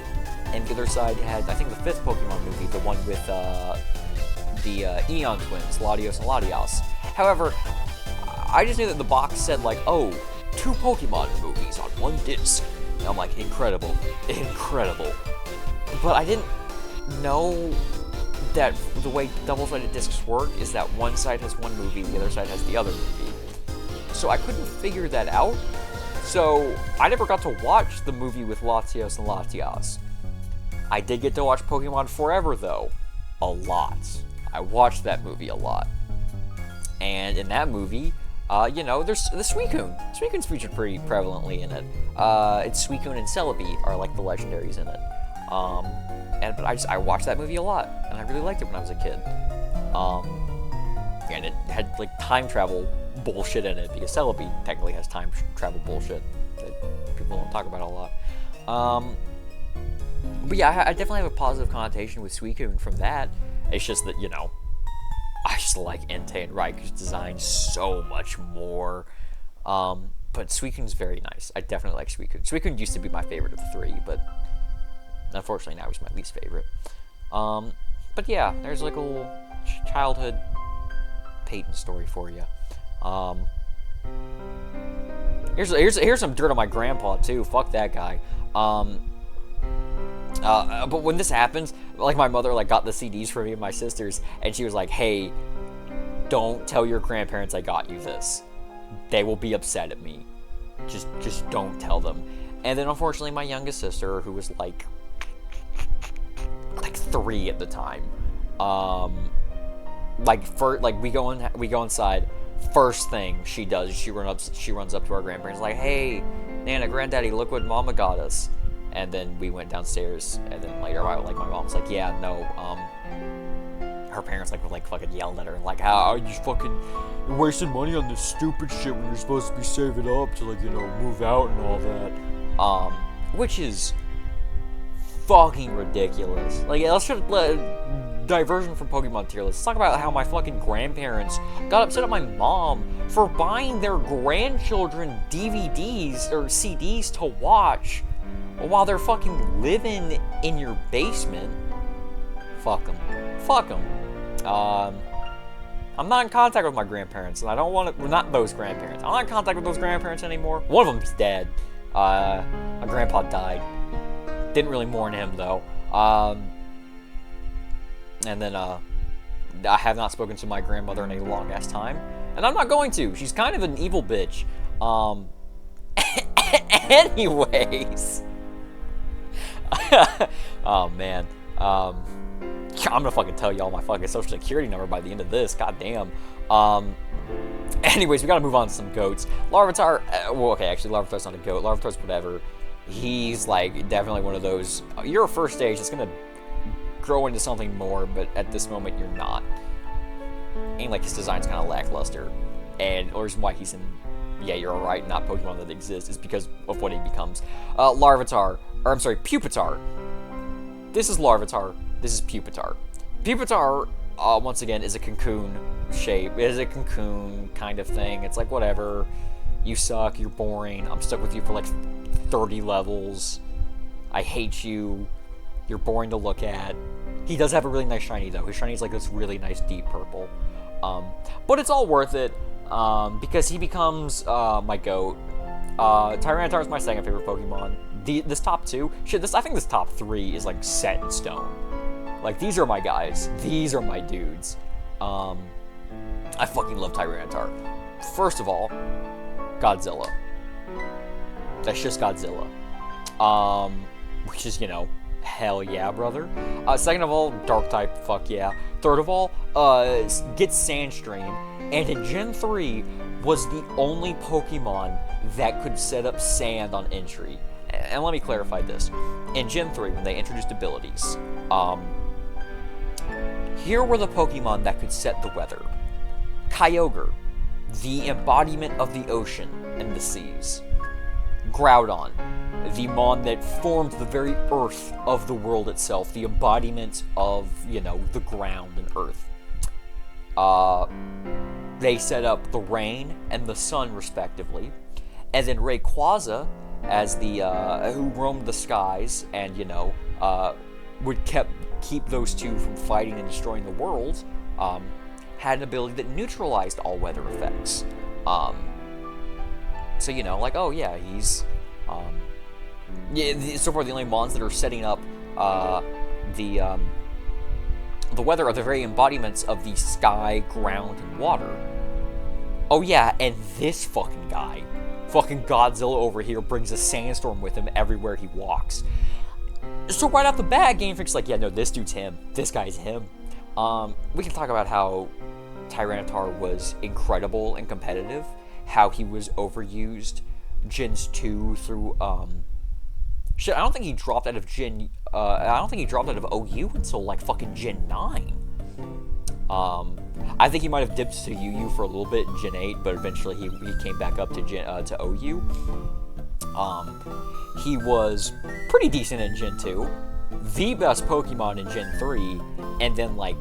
and the other side had, I think, the 5th Pokemon movie, the one with, the Eon twins, Latios and Latias. However, I just knew that the box said, like, oh, 2 Pokemon movies on 1 disc. And I'm like, incredible. But I didn't know that the way double-sided discs work is that one side has one movie, the other side has the other movie. So I couldn't figure that out. So I never got to watch the movie with Latios and Latias. I did get to watch Pokemon Forever, though. A lot. I watched that movie a lot. And in that movie, you know, there's the Suicune. Suicune's featured pretty prevalently in it. It's Suicune and Celebi are, like, the legendaries in it. But I watched that movie a lot, and I really liked it when I was a kid. And it had, like, time travel bullshit in it, because Celebi technically has time travel bullshit that people don't talk about a lot. But yeah, I definitely have a positive connotation with Suicune from that. It's just that, you know, I just like Entei and Raiku's design so much more. But Suicune's very nice. I definitely like Suicune. Suicune used to be my favorite of the 3, but unfortunately now he's my least favorite. But yeah, there's like a little childhood Peyton story for you. Here's some dirt on my grandpa too. Fuck that guy. But when this happens, like, my mother, like, got the CDs for me and my sisters, and she was like, hey, don't tell your grandparents I got you this. They will be upset at me. Just don't tell them. And then, unfortunately, my youngest sister, who was, like 3 at the time, we go inside, first thing she does, she runs up to our grandparents, like, hey, Nana, Granddaddy, look what Mama got us. And then we went downstairs, and then later, my mom was like, yeah, no, her parents, like, fucking yelled at her, like, how are you fucking wasting money on this stupid shit when you're supposed to be saving up to, like, you know, move out and all that, which is fucking ridiculous. Like, let's just, diversion from Pokemon tier list. Let's talk about how my fucking grandparents got upset at my mom for buying their grandchildren DVDs or CDs to watch while they're fucking living in your basement. Fuck them. I'm not in contact with my grandparents, and I don't want to. Well, not those grandparents. I'm not in contact with those grandparents anymore. One of them's dead. My grandpa died. Didn't really mourn him though. And then I have not spoken to my grandmother in a long ass time, and I'm not going to. She's kind of an evil bitch. Anyways. Oh man. I'm gonna fucking tell y'all my fucking social security number by the end of this. God damn. Anyways, we gotta move on to some goats. Larvitar. Well, okay, actually, Larvitar's not a goat. Larvitar's whatever. He's like definitely one of those. You're a first stage. It's gonna grow into something more, but at this moment, you're not. And like his design's kind of lackluster. And the reason why he's in, yeah, you're alright, not Pokemon that exists, is because of what he becomes. Larvitar. Or, I'm sorry, Pupitar. This is Larvitar. This is Pupitar. Pupitar, once again, is a cocoon shape. It is a cocoon kind of thing. It's like, whatever. You suck. You're boring. I'm stuck with you for, like, 30 levels. I hate you. You're boring to look at. He does have a really nice shiny, though. His shiny is like this really nice deep purple. But it's all worth it, because he becomes my GOAT. Tyranitar is my second favorite Pokemon. This top two, I think this top three is like set in stone. Like, these are my guys. These are my dudes. I fucking love Tyranitar. First of all, Godzilla. That's just Godzilla. Which is, you know, hell yeah, brother. Second of all, Dark type, fuck yeah. Third of all, gets Sandstream, and in Gen 3 was the only Pokemon that could set up Sand on entry. And let me clarify this. In Gen 3, when they introduced abilities, here were the Pokemon that could set the weather. Kyogre, the embodiment of the ocean and the seas. Groudon, the mon that formed the very earth of the world itself, the embodiment of, you know, the ground and earth. They set up the rain and the sun, respectively. And then Rayquaza, as the, who roamed the skies and, you know, would keep those two from fighting and destroying the world, had an ability that neutralized all weather effects. So, you know, like, oh yeah, he's, so far the only mons that are setting up, the weather are the very embodiments of the sky, ground, and water. Oh yeah, and this fucking guy, fucking Godzilla over here, brings a sandstorm with him everywhere he walks. So right off the bat, Game Freak's like, yeah, no, this dude's him. This guy's him. We can talk about how Tyranitar was incredible and competitive, how he was overused Gens 2 through, shit, I don't think he dropped out of OU until, like, fucking Gen 9. I think he might have dipped to UU for a little bit in Gen 8, but eventually he came back up to to OU. He was pretty decent in Gen 2, the best Pokemon in Gen 3, and then, like,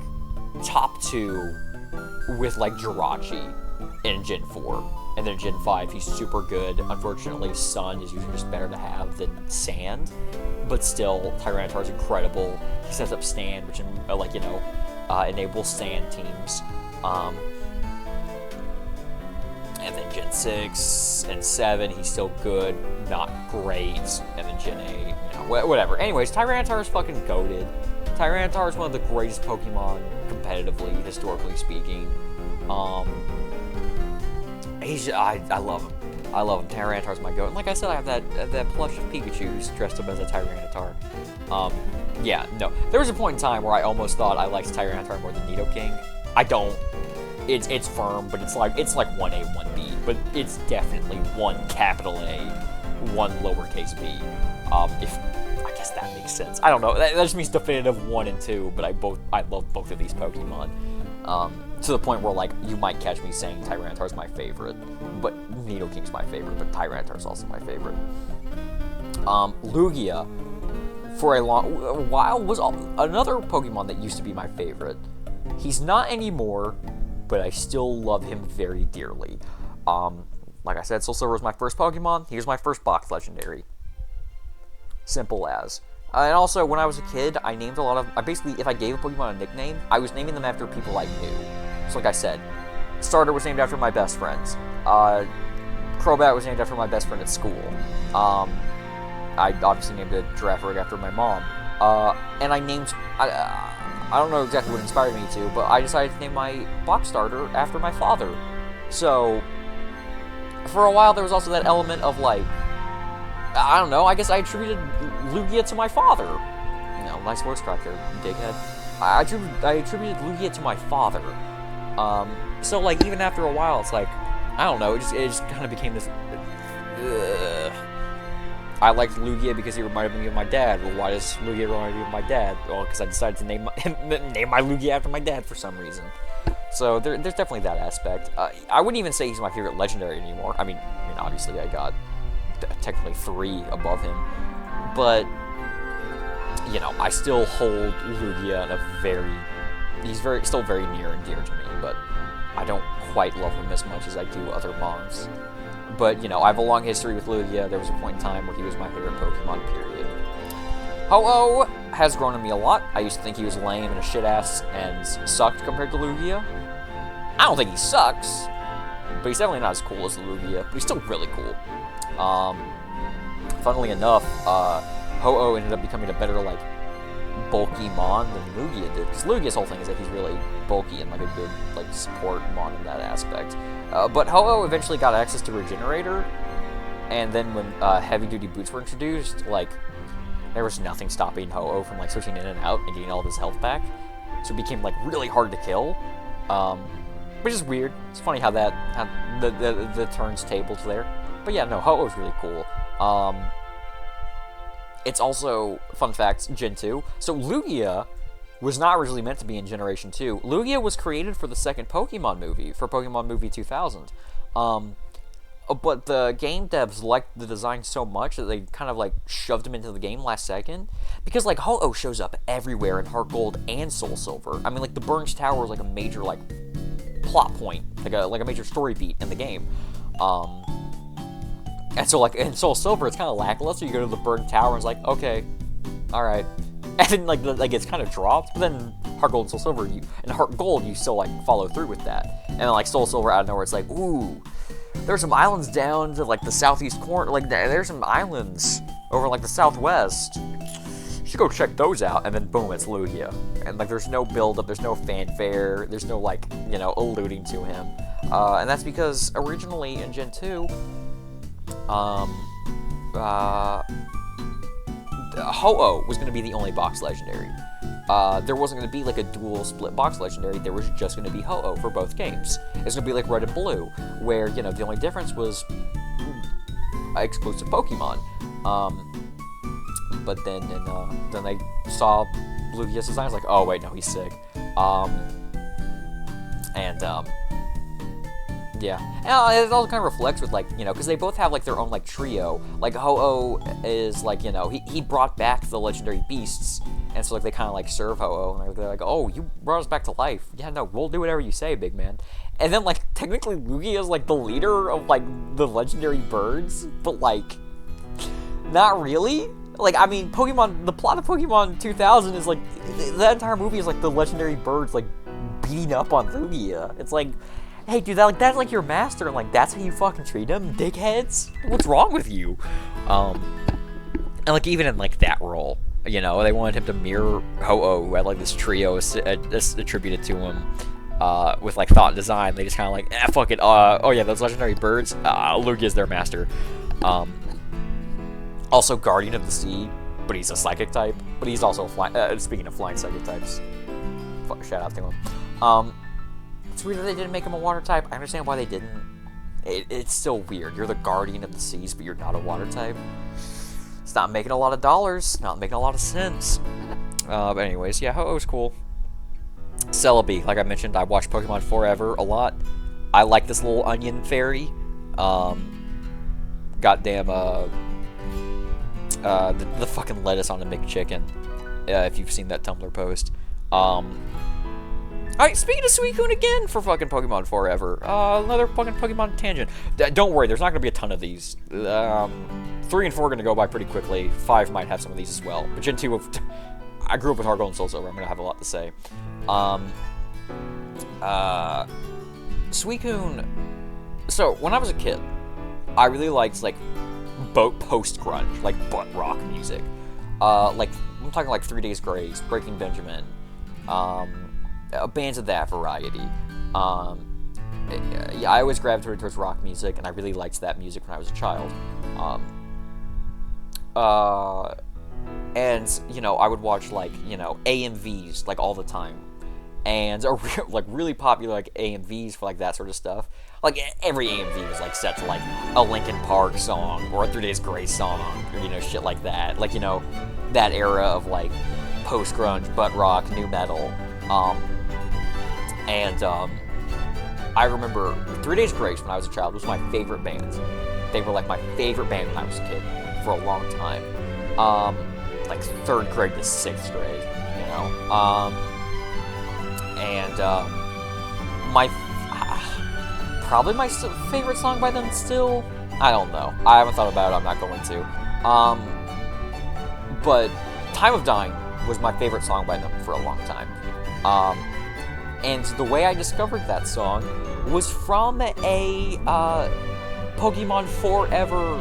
top 2 with, like, Jirachi in Gen 4. And then Gen 5, he's super good. Unfortunately, Sun is usually just better to have than Sand. But still, Tyranitar is incredible. He sets up Stand, which, like, you know, enables Sand teams. And then Gen 6 and 7, he's still good, not great. And then Gen 8, you know, whatever. Anyways, Tyranitar is fucking goated. Tyranitar is one of the greatest Pokemon, competitively, historically speaking. I love him. I love him. Tyranitar's my goat. And like I said, I have that plush of Pikachu's dressed up as a Tyranitar. Yeah, no. There was a point in time where I almost thought I liked Tyranitar more than Nidoking. I don't. It's firm, but it's like 1A, 1B. But it's definitely 1 capital A, 1 lowercase b. If I guess that makes sense. I don't know. That just means definitive 1 and 2, but I love both of these Pokemon. To the point where, like, you might catch me saying Tyranitar's my favorite, but Nidoking's my favorite, but Tyranitar's also my favorite. Lugia, for a while, was another Pokemon that used to be my favorite. He's not anymore, but I still love him very dearly. Like I said, Soul Silver was my first Pokemon. He was my first box legendary. Simple as. And also, when I was a kid, I named a lot of... basically, if I gave a Pokemon a nickname, I was naming them after people I knew. So like I said, Starter was named after my best friends. Crobat was named after my best friend at school. I obviously named a Girafarig after my mom. And I named... I don't know exactly what inspired me to, but I decided to name my box starter after my father. So, for a while, there was also that element of, like... I don't know, I guess I attributed Lugia to my father. You know, nice voice crack there, dickhead. I attributed Lugia to my father. So, like, even after a while, it's like, I don't know, it just kind of became this... I liked Lugia because he reminded me of my dad. Well, why does Lugia remind me of my dad? Well, because I decided to name my Lugia after my dad for some reason. So, there's definitely that aspect. I wouldn't even say he's my favorite legendary anymore. I mean, obviously, I got... technically 3 above him, but you know, I still hold Lugia in a he's still very near and dear to me, but I don't quite love him as much as I do other mons. But you know, I have a long history with Lugia. There was a point in time where he was my favorite Pokemon, period. Ho-Oh has grown on me a lot. I used to think he was lame and a shit-ass and sucked compared to Lugia. I don't think he sucks, but he's definitely not as cool as Lugia, but he's still really cool. Funnily enough, Ho-Oh ended up becoming a better, like, bulky Mon than Lugia did, because Lugia's whole thing is that he's really bulky and, like, a good, like, support Mon in that aspect. But Ho-Oh eventually got access to Regenerator, and then when heavy-duty boots were introduced, like, there was nothing stopping Ho-Oh from, like, switching in and out and getting all of his health back. So it became, like, really hard to kill. Which is weird. It's funny how the turns tables there. But yeah, no, Ho-Oh's really cool. It's also, fun fact, Gen 2. So Lugia was not originally meant to be in Generation 2. Lugia was created for the second Pokemon movie, for Pokemon Movie 2000. But the game devs liked the design so much that they kind of, like, shoved him into the game last second. Because, like, Ho-Oh shows up everywhere in Heart Gold and Soul Silver. I mean, like, the Burns Tower is, like, a major, like, plot point. Like a major story beat in the game. And so, like, in Soul Silver, it's kind of lackluster. You go to the Burns Tower and it's like, okay, alright. And then, like it's kind of dropped. But then Heart Gold and Soul Silver, in Heart Gold, you still, like, follow through with that. And then, like, Soul Silver out of nowhere, it's like, ooh, there's some islands down to, like, the southeast corner. Like, there's some islands over, like, the southwest. You should go check those out. And then, boom, it's Lugia. And, like, there's no build-up, there's no fanfare, there's no, like, you know, alluding to him. And that's because originally in Gen 2, Ho-Oh was going to be the only box legendary. There wasn't going to be, like, a dual split box legendary. There was just going to be Ho-Oh for both games. It's going to be like Red and Blue, where, you know, the only difference was exclusive Pokemon. But then they saw Lugia's design, like, oh wait, no, he's sick. Yeah. And it all kind of reflects with, like, you know, because they both have, like, their own, like, trio. Like, Ho-Oh is, like, you know, he brought back the legendary beasts, and so, like, they kind of, like, serve Ho-Oh, and they're like, oh, you brought us back to life. Yeah, no, we'll do whatever you say, big man. And then, like, technically Lugia is, like, the leader of, like, the legendary birds, but, like, not really. Like, I mean, the plot of Pokemon 2000 is, like, that entire movie is, like, the legendary birds, like, beating up on Lugia. It's like, hey, dude, that's, like, your master, and, like, that's how you fucking treat him, dickheads? What's wrong with you? And, like, even in, like, that role, you know, they wanted him to mirror Ho-Oh, who had, like, this trio attributed to him, with, like, thought and design. They just kind of like, fuck it, oh yeah, those legendary birds, Lugia's their master. Also Guardian of the Sea, but he's a psychic type, but he's also speaking of flying psychic types, shout out to him. It's weird that they didn't make him a water type. I understand why they didn't. It's still weird. You're the Guardian of the Seas, but you're not a water type. It's not making a lot of dollars, not making a lot of sense. But anyways, yeah, Ho-Oh's cool. Celebi, like I mentioned, I watched Pokemon Forever a lot. I like this little onion fairy. Goddamn, the fucking lettuce on the McChicken. If you've seen that Tumblr post. Alright, speaking of Suicune again for fucking Pokemon Forever. Another fucking Pokemon tangent. Don't worry, there's not going to be a ton of these. 3 and 4 are going to go by pretty quickly. 5 might have some of these as well. But Gen 2, I grew up with Heart Gold and Soul Silver. I'm going to have a lot to say. Suicune. So, when I was a kid, I really liked, like, post-grunge, like, butt rock music. Like, I'm talking like 3 Days Grace, Breaking Benjamin, bands of that variety. Yeah, I always gravitated towards rock music, and I really liked that music when I was a child. And, you know, I would watch, like, you know, AMVs, like, all the time. And, like, really popular, like, AMVs for, like, that sort of stuff. Like, every AMV was, like, set to, like, a Linkin Park song, or a 3 Days Grace song, or, you know, shit like that. Like, you know, that era of, like, post-grunge, butt rock, new metal. I remember 3 Days Grace, when I was a child, was my favorite band. They were, like, my favorite band when I was a kid, for a long time. Like, 3rd grade to 6th grade, you know? Probably my favorite song by them still? I don't know. I haven't thought about it, I'm not going to. But Time of Dying was my favorite song by them for a long time. And the way I discovered that song was from a Pokemon Forever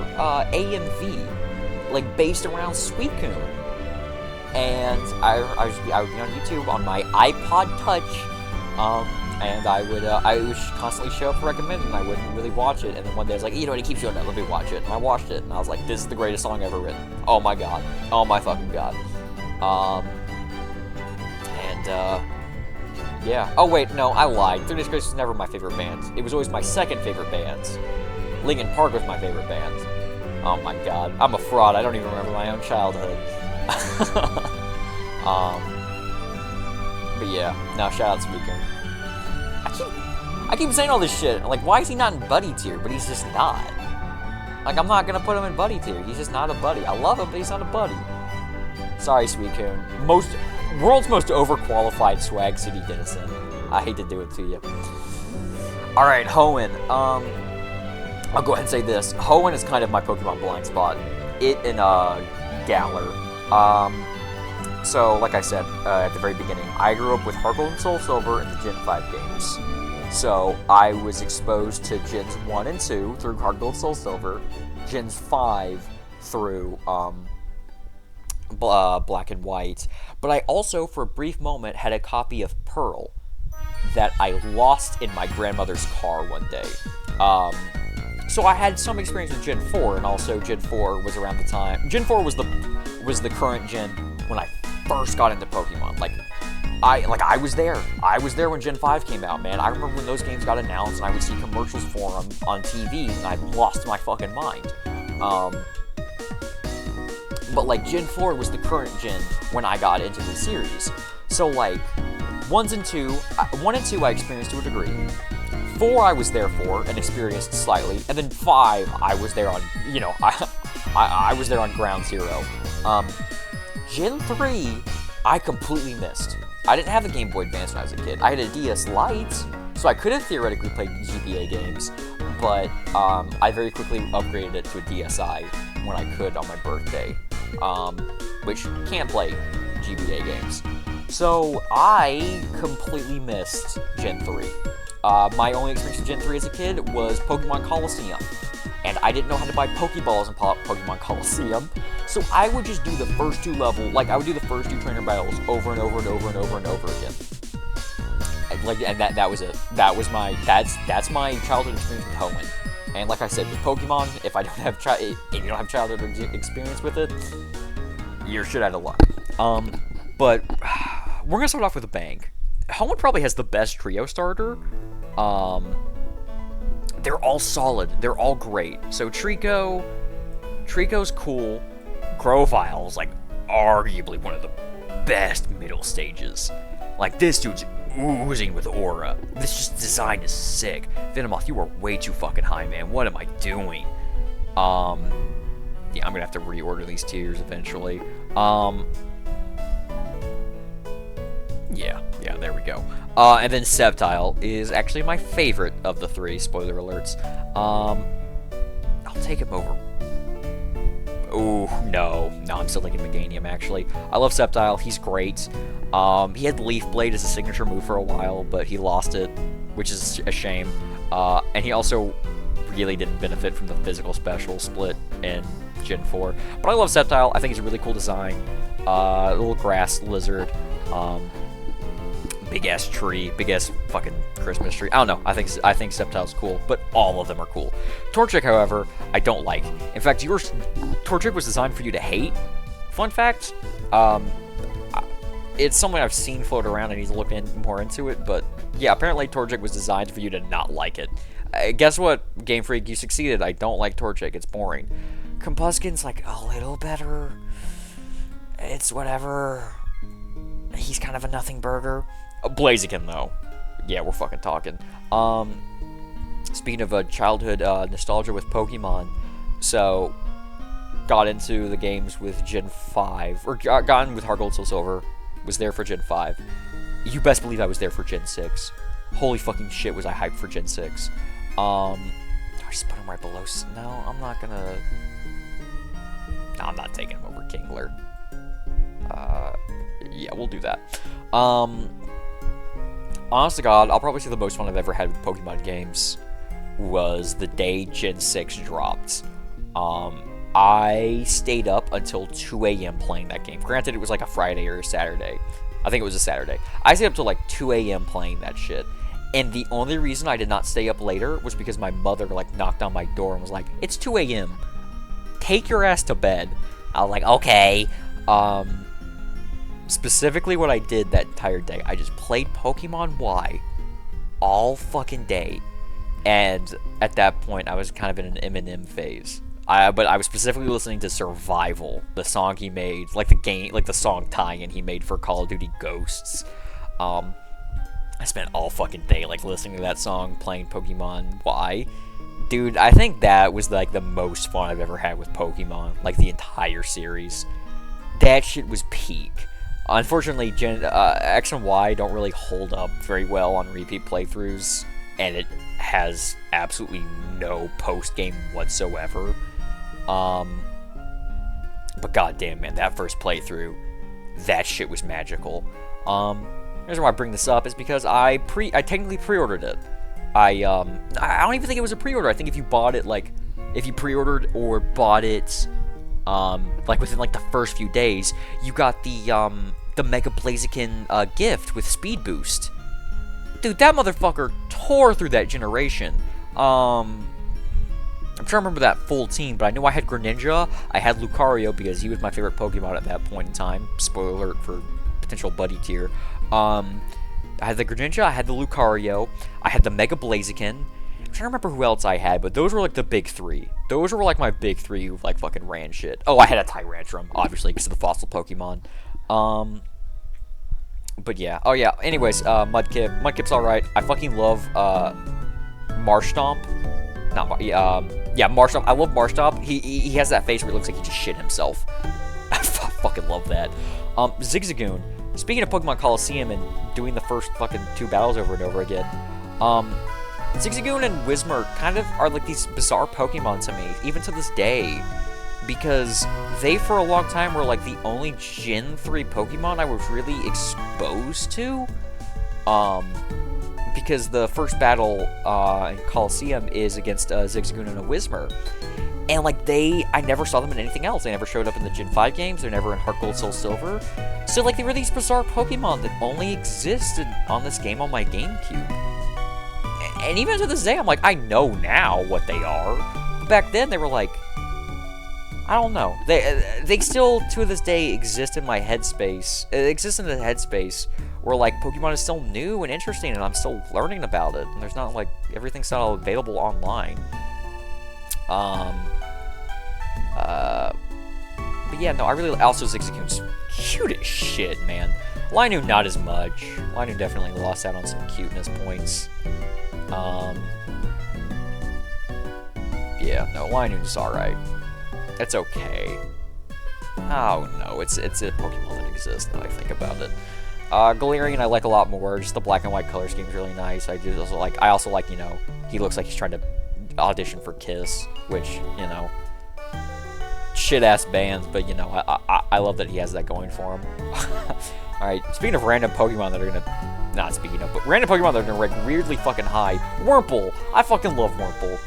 AMV, like based around Suicune. And I would be on YouTube on my iPod Touch, and I would constantly show up for recommended, and I wouldn't really watch it. And then one day I was like, you know what, it keeps showing up, let me watch it. And I watched it, and I was like, this is the greatest song ever written. Oh my god. Oh my fucking god. Yeah. Oh wait, no, I lied. 3 Days Grace was never my favorite band. It was always my second favorite band. Linkin Park was my favorite band. Oh my god. I'm a fraud. I don't even remember my own childhood. But yeah, now shout out to Suicune. I keep saying all this shit. Like, why is he not in buddy tier? But he's just not. Like, I'm not gonna put him in buddy tier. He's just not a buddy. I love him, but he's not a buddy. Sorry, Suicune. World's most overqualified swag city denizen. I hate to do it to you. All right, Hoenn. I'll go ahead and say this. Hoenn is kind of my Pokemon blind spot. It and Galar. So, like I said at the very beginning, I grew up with Heart Gold and Soul Silver in the Gen 5 games. So, I was exposed to Gens 1 and 2 through Heart Gold Soul Silver, Gens 5 through Black and White. But I also, for a brief moment, had a copy of Pearl that I lost in my grandmother's car one day. So I had some experience with Gen 4, and also Gen 4 was around the time... Gen 4 was the current gen when I first got into Pokemon. I was there. I was there when Gen 5 came out, man. I remember when those games got announced, and I would see commercials for them on TV, and I lost my fucking mind. But, like, Gen 4 was the current gen when I got into the series. So, like, 1 and 2 I experienced to a degree. 4 I was there for and experienced slightly, and then 5 I was there on, you know, I was there on ground zero. Gen 3 I completely missed. I didn't have a Game Boy Advance when I was a kid. I had a DS Lite, so I could have theoretically played GBA games, but I very quickly upgraded it to a DSi when I could on my birthday, which can't play GBA games. So I completely missed Gen 3. My only experience with Gen 3 as a kid was Pokemon Coliseum, and I didn't know how to buy Pokeballs in Pokemon Coliseum, so I would just do the first 2 levels, like I would do the first 2 trainer battles over and over and over and over and over again. And that was it. That's my childhood experience with Hoenn. And like I said, with Pokemon, if you don't have childhood experience with it, you're shit out of luck. But we're gonna start off with a bang. Hoenn probably has the best trio starter. They're all solid. They're all great. So Trico's cool. Grovyle's like arguably one of the best middle stages. Like, this dude's oozing with aura. This design is sick. Venomoth, you are way too fucking high, man. What am I doing? Yeah, I'm gonna have to reorder these tiers eventually. Yeah, there we go. And then Sceptile is actually my favorite of the 3, spoiler alerts. I'll take him over. Ooh, no, I'm still thinking Meganium, actually. I love Sceptile, he's great. He had Leaf Blade as a signature move for a while, but he lost it, which is a shame. And he also really didn't benefit from the physical special split in Gen 4. But I love Sceptile, I think he's a really cool design. Little grass lizard. Big ass tree, big ass fucking Christmas tree. I don't know. I think Sceptile's cool, but all of them are cool. Torchic, however, I don't like. In fact, Torchic was designed for you to hate. Fun fact, it's something I've seen float around. I need to look more into it, but yeah, apparently Torchic was designed for you to not like it. Guess what, Game Freak, you succeeded. I don't like Torchic. It's boring. Combusken's like a little better. It's whatever. He's kind of a nothing burger. Blaziken, though. Yeah, we're fucking talking. Speaking of childhood nostalgia with Pokemon, so got into the games with Gen 5, or got in with Heart Gold Soul Silver, was there for Gen 5. You best believe I was there for Gen 6. Holy fucking shit, was I hyped for Gen 6. I just put him right below. No, I'm not gonna. No, I'm not taking him over Kingler. Yeah, we'll do that. Honest to God, I'll probably say the most fun I've ever had with Pokemon games was the day Gen 6 dropped. I stayed up until 2 a.m. playing that game. Granted, it was like a Friday or a Saturday. I think it was a Saturday. I stayed up till like 2 a.m. playing that shit. And the only reason I did not stay up later was because my mother like knocked on my door and was like, "It's 2 a.m. Take your ass to bed." I was like, "Okay." Specifically what I did that entire day, I just played Pokemon Y all fucking day. And at that point, I was kind of in an Eminem phase. But I was specifically listening to Survival, the song he made, like the song tie-in he made for Call of Duty Ghosts. I spent all fucking day like listening to that song, playing Pokemon Y. Dude, I think that was like the most fun I've ever had with Pokemon, like the entire series. That shit was peak. Unfortunately, X and Y don't really hold up very well on repeat playthroughs, and it has absolutely no post-game whatsoever. But goddamn, man, that first playthrough, that shit was magical. The reason why I bring this up is because I technically pre-ordered it. I don't even think it was a pre-order. I think if you bought it, like, if you pre-ordered or bought it, like within like the first few days, you got the Mega Blaziken gift with Speed Boost. Dude, that motherfucker tore through that generation. I'm trying to remember that full team, but I know I had Greninja, I had Lucario because he was my favorite Pokemon at that point in time. Spoiler alert for potential buddy tier. I had the Greninja, I had the Lucario, I had the Mega Blaziken. I'm trying to remember who else I had, but those were like the big three. Those were like my big three who like fucking ran shit. Oh, I had a Tyrantrum, obviously, because of the fossil Pokemon. But yeah. Oh yeah. Anyways, Mudkip. Mudkip's alright. I fucking love Marshtomp. Yeah, Marshtomp. I love Marshtomp. He has that face where it looks like he just shit himself. I fucking love that. Zigzagoon. Speaking of Pokemon Coliseum and doing the first fucking 2 battles over and over again, Zigzagoon and Whismur kind of are like these bizarre Pokemon to me, even to this day. Because they, for a long time, were, like, the only Gen 3 Pokemon I was really exposed to. Because the first battle in Coliseum is against Zigzagoon and a Whismur. And, like, I never saw them in anything else. They never showed up in the Gen 5 games. They're never in Heart Gold, Soul Silver. So, like, they were these bizarre Pokemon that only existed on this game on my GameCube. And even to this day, I'm like, I know now what they are. But back then, they were, like, I don't know. They still, to this day, exist in my headspace. It exists in the headspace where, like, Pokemon is still new and interesting, and I'm still learning about it. And there's not, like, everything's not available online. But yeah, no, I really... Also, Zigzagoon's cute as shit, man. Linu, not as much. Linu definitely lost out on some cuteness points. Yeah, no, Linu's alright. It's okay. Oh no, it's a Pokemon that exists now I think about it. Galarian I like a lot more. Just the black and white color scheme is really nice. I also like, you know, he looks like he's trying to audition for Kiss, which, you know, shit ass bands, but you know, I love that he has that going for him. Alright, speaking of random Pokemon that are gonna but random Pokemon that are gonna rank weirdly fucking high. Wurmple! I fucking love Wurmple.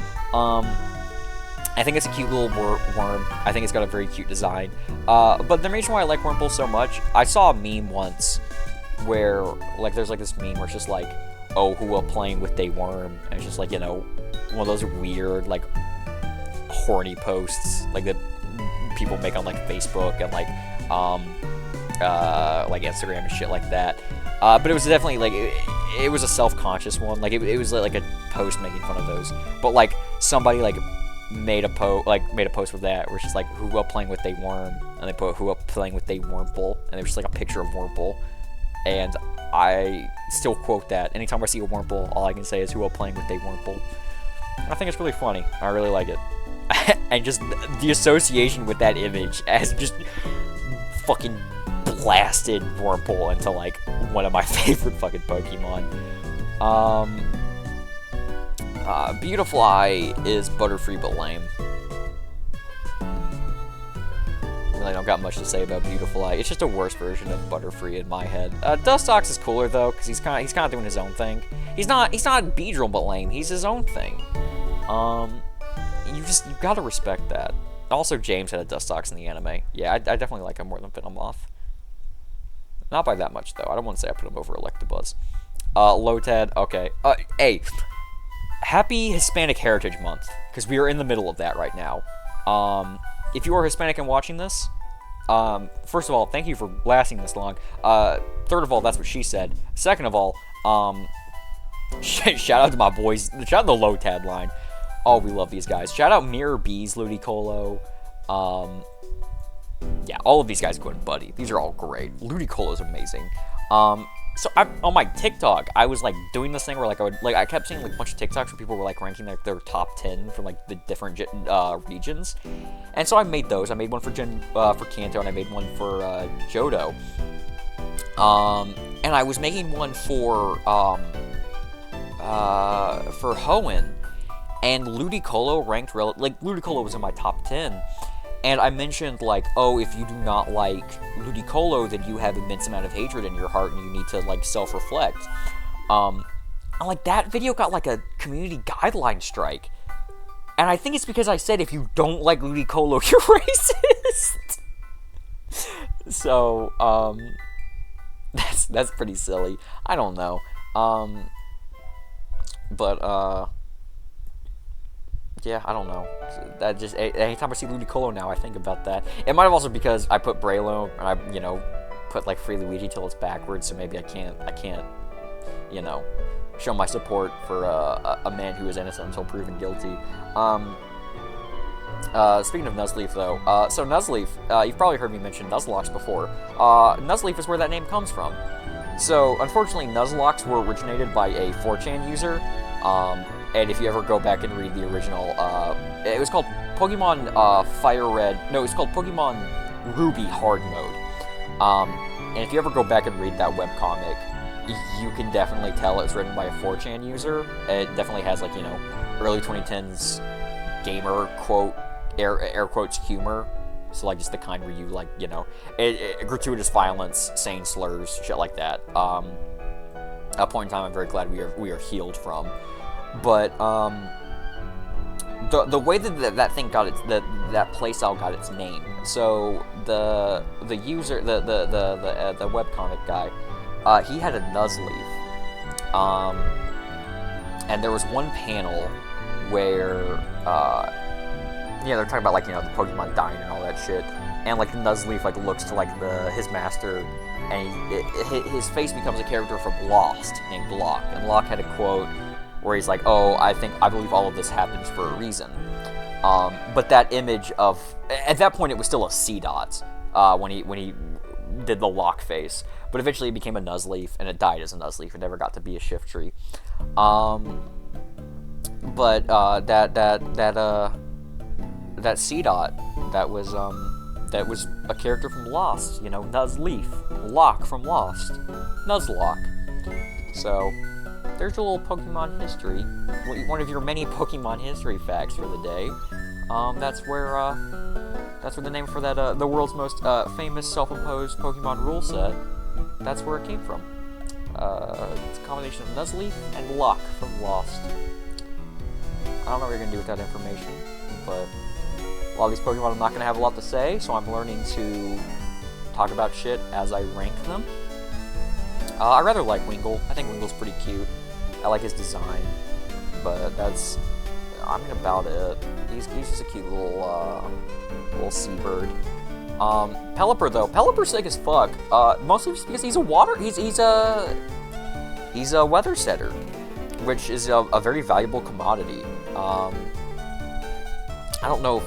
I think it's a cute little worm. I think it's got a very cute design. But the reason why I like Wurmple so much, I saw a meme once where, like, there's like this meme where it's just like, oh, who will playing with they worm? And it's just like, you know, one of those weird, like, horny posts, like, that people make on, like, Facebook and, like Instagram and shit like that. But it was definitely, like, it was a self-conscious one. Like, it was, like, a post making fun of those. But, like, somebody, like, made a post with that where it's just like, who up playing with they worm, and they put who up playing with they Wurmple, and there's just like a picture of Wurmple, and I still quote that anytime I see a Wurmple. All I can say is who up playing with they Wurmple. I think it's really funny. I really like it. And just the association with that image as just fucking blasted Wurmple into like one of my favorite fucking Pokemon. Beautiful is butterfree but lame. really don't got much to say about Beautiful Eye. It's just a worse version of Butterfree in my head. Dustox is cooler though, because he's kind of doing his own thing. He's not Beedrill but lame. He's his own thing. You gotta respect that. Also, James had a Dustox in the anime. Yeah, I definitely like him more than Venomoth. Not by that much though. I don't want to say I put him over Electabuzz. Lotad, okay. Hey, happy Hispanic Heritage Month, because we are in the middle of that right now. If you are Hispanic and watching this, first of all, thank you for lasting this long. Third of all, that's what she said. Second of all, shout out to my boys. Shout out the Lotad line. Oh, we love these guys. Shout out Mirror Bees, Ludicolo. Yeah, all of these guys go in Buddy. These are all great. Ludicolo is amazing. So on my TikTok, I was like doing this thing where like I kept seeing like a bunch of TikToks where people were like ranking their top 10 from like the different regions, and so I made those. I made one for Kanto, and I made one for Johto. And I was making one for Hoenn, and Ludicolo ranked Ludicolo was in my top 10. And I mentioned, like, oh, if you do not like Ludicolo, then you have immense amount of hatred in your heart, and you need to, like, self-reflect. And, like, that video got, like, a community guideline strike. And I think it's because I said, if you don't like Ludicolo, you're racist. So, that's pretty silly. I don't know. Yeah, I don't know. That just, anytime I see Ludicolo now, I think about that. It might have also because I put Braylon, and I, put, like, Free Luigi till it's backwards, so maybe I can't, show my support for a man who is innocent until proven guilty. Speaking of Nuzleaf, though, so Nuzleaf, you've probably heard me mention Nuzlocke before. Nuzleaf is where that name comes from. So, unfortunately, Nuzlocke were originated by a 4chan user, and if you ever go back and read the original, it was called Pokemon Fire Red. No, it was called Pokemon Ruby Hard Mode. And if you ever go back and read that webcomic, you can definitely tell it's written by a 4chan user. It definitely has, like, early 2010s gamer quote, air quotes humor. So, like, just the kind where you, like, gratuitous violence, saying slurs, shit like that. A point in time I'm very glad we are healed from. But the way that thing got its that playstyle got its name. So the user the webcomic guy, he had a Nuzleaf, and there was one panel where they're talking about, like, the Pokemon dying and all that shit, and, like, the Nuzleaf, like, looks to, like, his master, and his face becomes a character from Lost named Locke, and Locke had a quote where he's like, oh, I believe all of this happens for a reason. But that image of, at that point it was still a C-Dot, when he did the Locke face, but eventually it became a Nuzleaf, and it died as a Nuzleaf. It never got to be a Shiftry. But that C-Dot, that was a character from Lost, Nuzleaf, Locke from Lost, Nuzlocke. So there's a little Pokemon history, one of your many Pokemon history facts for the day. That's where the name for that the world's most famous self-imposed Pokemon rule set. That's where it came from. It's a combination of Nuzleaf and Locke from Lost. I don't know what you're gonna do with that information, but a lot of these Pokemon I'm not gonna have a lot to say, so I'm learning to talk about shit as I rank them. I rather like Wingull. I think Wingle's pretty cute. I like his design, but that's, about it. He's just a cute little seabird. Pelipper though, Pelipper's sick as fuck. Mostly just because he's a weather setter, which is a very valuable commodity. I don't know if,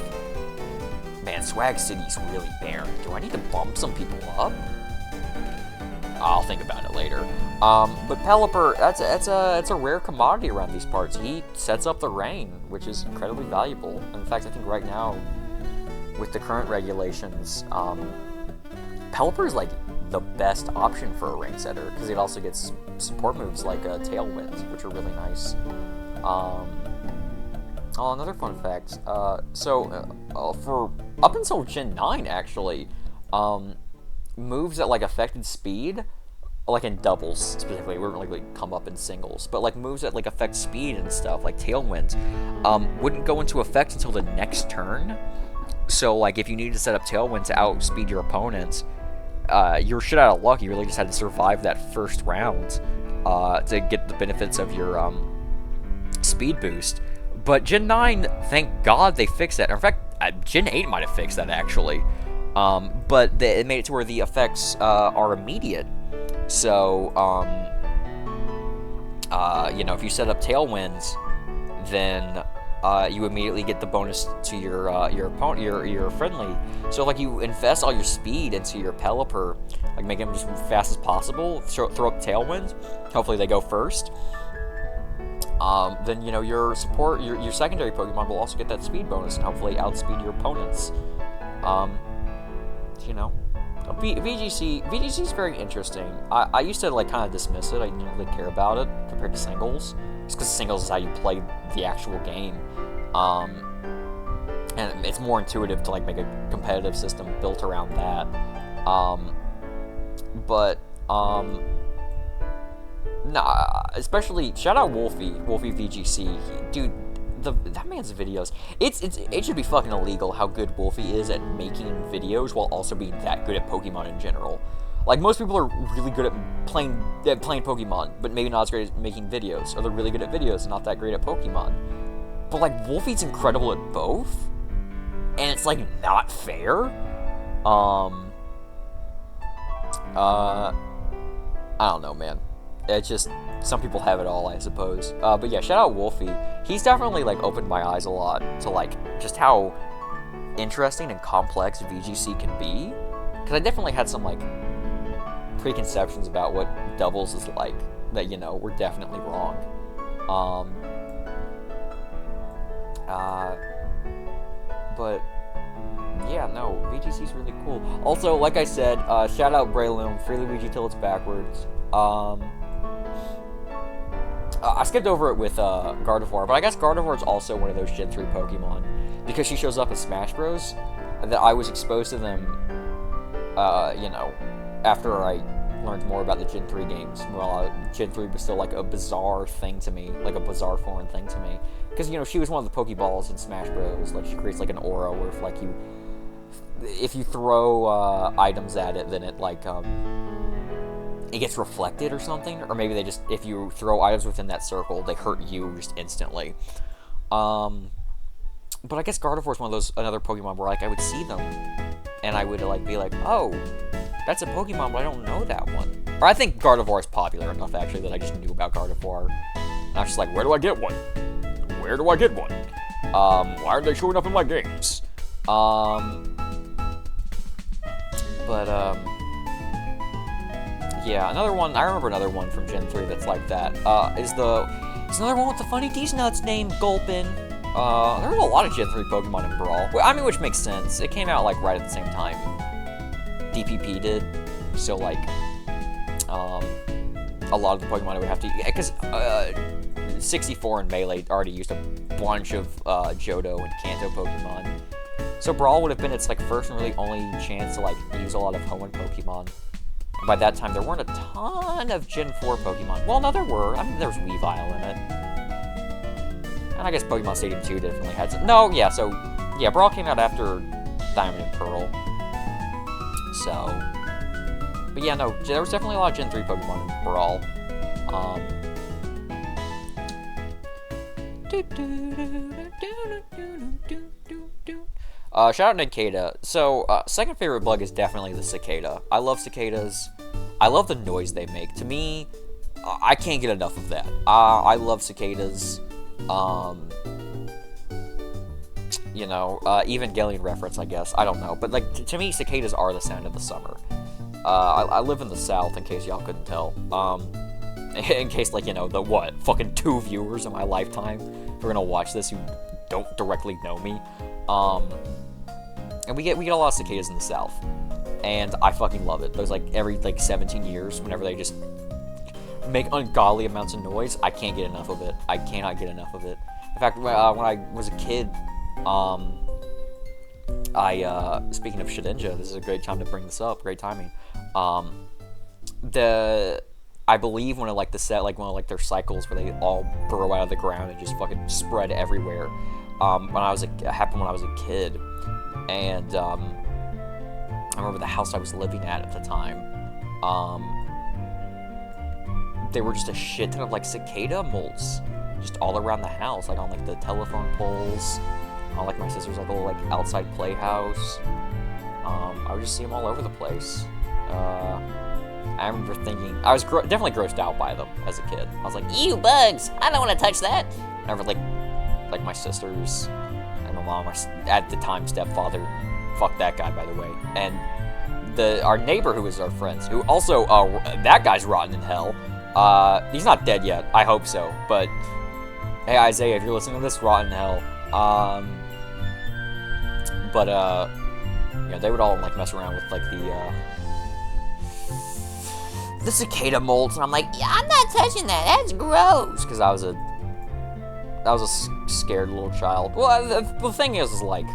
man, Swag City's really barren. Do I need to bump some people up? I'll think about it later. But Pelipper, it's a rare commodity around these parts. He sets up the rain, which is incredibly valuable. In fact, I think right now, with the current regulations, Pelipper is, like, the best option for a rain setter, because it also gets support moves like Tailwind, which are really nice. Oh, another fun fact. For up until Gen 9, actually, moves that like affected speed, like in doubles specifically, wouldn't really come up in singles, but like moves that like affect speed and stuff, like Tailwind, wouldn't go into effect until the next turn. So like if you needed to set up Tailwind to outspeed your opponent, you're shit out of luck. You really just had to survive that first round to get the benefits of your speed boost. But Gen 9, thank God they fixed that. In fact, Gen 8 might have fixed that, actually. But it made it to where the effects are immediate. So, if you set up Tailwinds, then you immediately get the bonus to your opponent, your friendly. So, like, you invest all your speed into your Pelipper, like, make them just as fast as possible, throw up Tailwinds. Hopefully they go first. Then your support, your secondary Pokemon will also get that speed bonus and hopefully outspeed your opponents. VGC is very interesting. I used to like kind of dismiss it. I didn't really care about it compared to singles, just because singles is how you play the actual game, and it's more intuitive to like make a competitive system built around that. Nah, especially shout out Wolfie VGC, dude. That man's videos, it should be fucking illegal how good Wolfie is at making videos while also being that good at Pokemon in general. Like most people are really good at playing Pokemon, but maybe not as great at making videos, or they're really good at videos and not that great at Pokemon. But like Wolfie's incredible at both, and it's like not fair. I don't know, man. It's just, some people have it all, I suppose. But yeah, shout out Wolfie. He's definitely, like, opened my eyes a lot to, like, just how interesting and complex VGC can be. Because I definitely had some, like, preconceptions about what doubles is like that, were definitely wrong. But yeah, no, VGC's really cool. Also, like I said, shout out Breloom, Free Luigi till it's backwards. I skipped over it with Gardevoir, but I guess Gardevoir is also one of those Gen 3 Pokemon, because she shows up in Smash Bros. That I was exposed to them, after I learned more about the Gen 3 games. Well, Gen 3 was still like a bizarre thing to me, like a bizarre foreign thing to me. Because, she was one of the Pokeballs in Smash Bros. Like, she creates like an aura where if you throw items at it, then it like, it gets reflected or something, or maybe if you throw items within that circle, they hurt you just instantly. But I guess Gardevoir is another Pokemon where like I would see them, and I would like be like, oh, that's a Pokemon, but I don't know that one. Or I think Gardevoir is popular enough actually that I just knew about Gardevoir. And I was just like, where do I get one? Where do I get one? Why aren't they showing up in my games? Yeah, another one, I remember another one from Gen 3 that's like that, it's another one with the funny D's nuts named Gulpin. There was a lot of Gen 3 Pokemon in Brawl. I mean, which makes sense. It came out, like, right at the same time DPP did, so, like, a lot of the Pokemon I would have to, because, 64 and Melee already used a bunch of, Johto and Kanto Pokemon. So Brawl would have been its, like, first and really only chance to, like, use a lot of Hoenn Pokemon. By that time, there weren't a ton of Gen 4 Pokemon. Well, no, there were. I mean, there was Weavile in it. And I guess Pokemon Stadium 2 definitely had some. No, yeah, so, yeah, Brawl came out after Diamond and Pearl. So, but yeah, no, there was definitely a lot of Gen 3 Pokemon in Brawl. Shout out Nikeda. So, second favorite bug is definitely the cicada. I love cicadas. I love the noise they make. To me, I can't get enough of that. I love cicadas. Evangelion reference, I guess. I don't know. But, like, to me, cicadas are the sound of the summer. I live in the South, in case y'all couldn't tell. In case, like, fucking 2 viewers in my lifetime who are gonna watch this who don't directly know me. And we get a lot of cicadas in the South, and I fucking love it. Those, like, every, like, 17 years, whenever they just make ungodly amounts of noise, I can't get enough of it. I cannot get enough of it. In fact, when I was a kid, speaking of Shedinja, this is a great time to bring this up. Great timing. I believe one of like their cycles where they all burrow out of the ground and just fucking spread everywhere. Happened when I was a kid, and I remember the house I was living at the time. There were just a shit ton of like cicada molts just all around the house, like on like the telephone poles, on like my sister's like little like outside playhouse. I would just see them all over the place. I remember thinking I was definitely grossed out by them as a kid. I was like, "Ew, bugs! I don't want to touch that." I remember like my sisters and my mom, at the time stepfather, fuck that guy by the way, and our neighbor who was our friends, who also that guy's rotten in hell. He's not dead yet. I hope so. But hey, Isaiah, if you're listening to this, rotten in hell. They would all like mess around with like the cicada molts, and I'm like, Yeah, I'm not touching that. That's gross. because I was a scared little child. Well, the thing is like,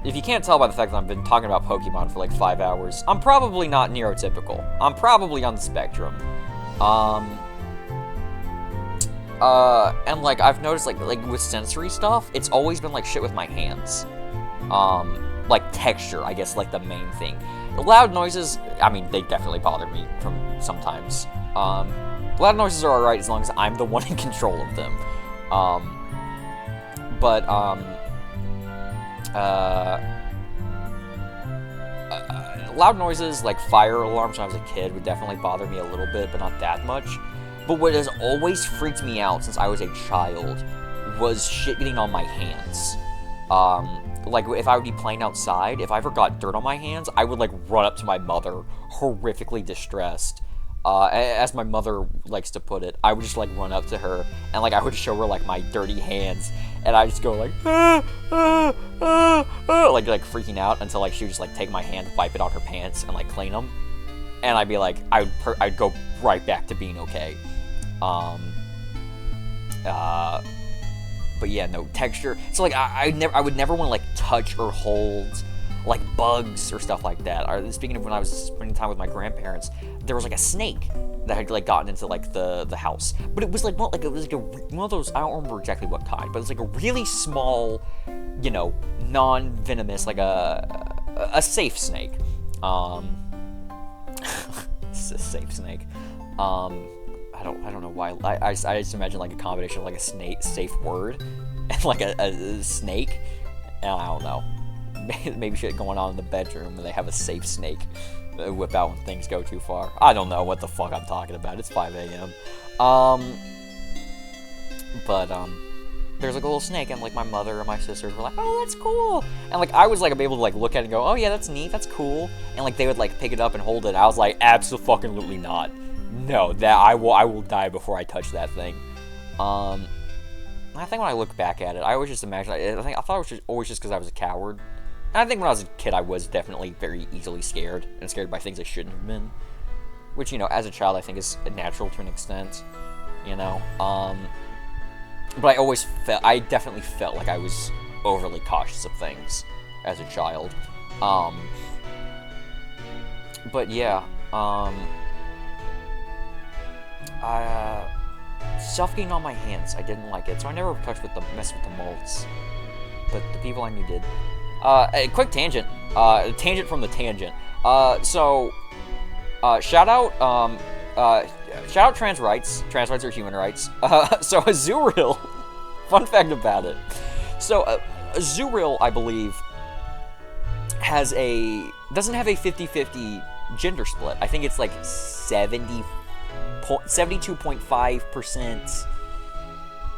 if you can't tell by the fact that I've been talking about Pokemon for like 5 hours, I'm probably not neurotypical. I'm probably on the spectrum. And like I've noticed like with sensory stuff, it's always been like shit with my hands. Like texture, I guess, like the main thing. The loud noises, I mean, they definitely bother me from sometimes. Loud noises are alright as long as I'm the one in control of them. Loud noises like fire alarms when I was a kid would definitely bother me a little bit, but not that much. But what has always freaked me out since I was a child was shit getting on my hands. Like, if I would be playing outside, if I ever got dirt on my hands, I would, like, run up to my mother, horrifically distressed. As my mother likes to put it, I would just, like, run up to her, and, like, I would show her, like, my dirty hands, and I just go, like, like, freaking out until, like, she would just, like, take my hand, wipe it on her pants, and, like, clean them. And I'd be like, I'd go right back to being okay. But yeah, no texture. So like, I would never want to like touch or hold like bugs or stuff like that. Or speaking of when I was spending time with my grandparents, there was like a snake that had like gotten into like the house. But it was like not like it was like one of those, I don't remember exactly what kind, but it was like a really small, you know, non-venomous, like a safe snake. It's a safe snake. I don't know why. I just imagine like a combination of like a snake, safe word, and like a snake. And I don't know. Maybe shit going on in the bedroom and they have a safe snake whip out when things go too far. I don't know what the fuck I'm talking about. It's 5 a.m. There's like a little snake, and like my mother and my sisters were like, "Oh, that's cool," and like I was like able to like look at it and go, "Oh yeah, that's neat, that's cool," and like they would like pick it up and hold it. I was like, absolutely not. No, that I will die before I touch that thing. I think when I look back at it, I always just imagine. I thought it was always just because I was a coward. And I think when I was a kid, I was definitely very easily scared, and scared by things I shouldn't have been. Which, you know, as a child, I think is natural to an extent. You know, but I definitely felt like I was overly cautious of things as a child. But yeah, stuff getting on my hands, I didn't like it, so I never messed with the molds. But the people I knew did. A quick tangent. Tangent from the tangent. Shout out trans rights. Trans rights are human rights. So Azurill, fun fact about it. So Azurill, I believe, doesn't have a 50-50 gender split. I think it's like 72.5%.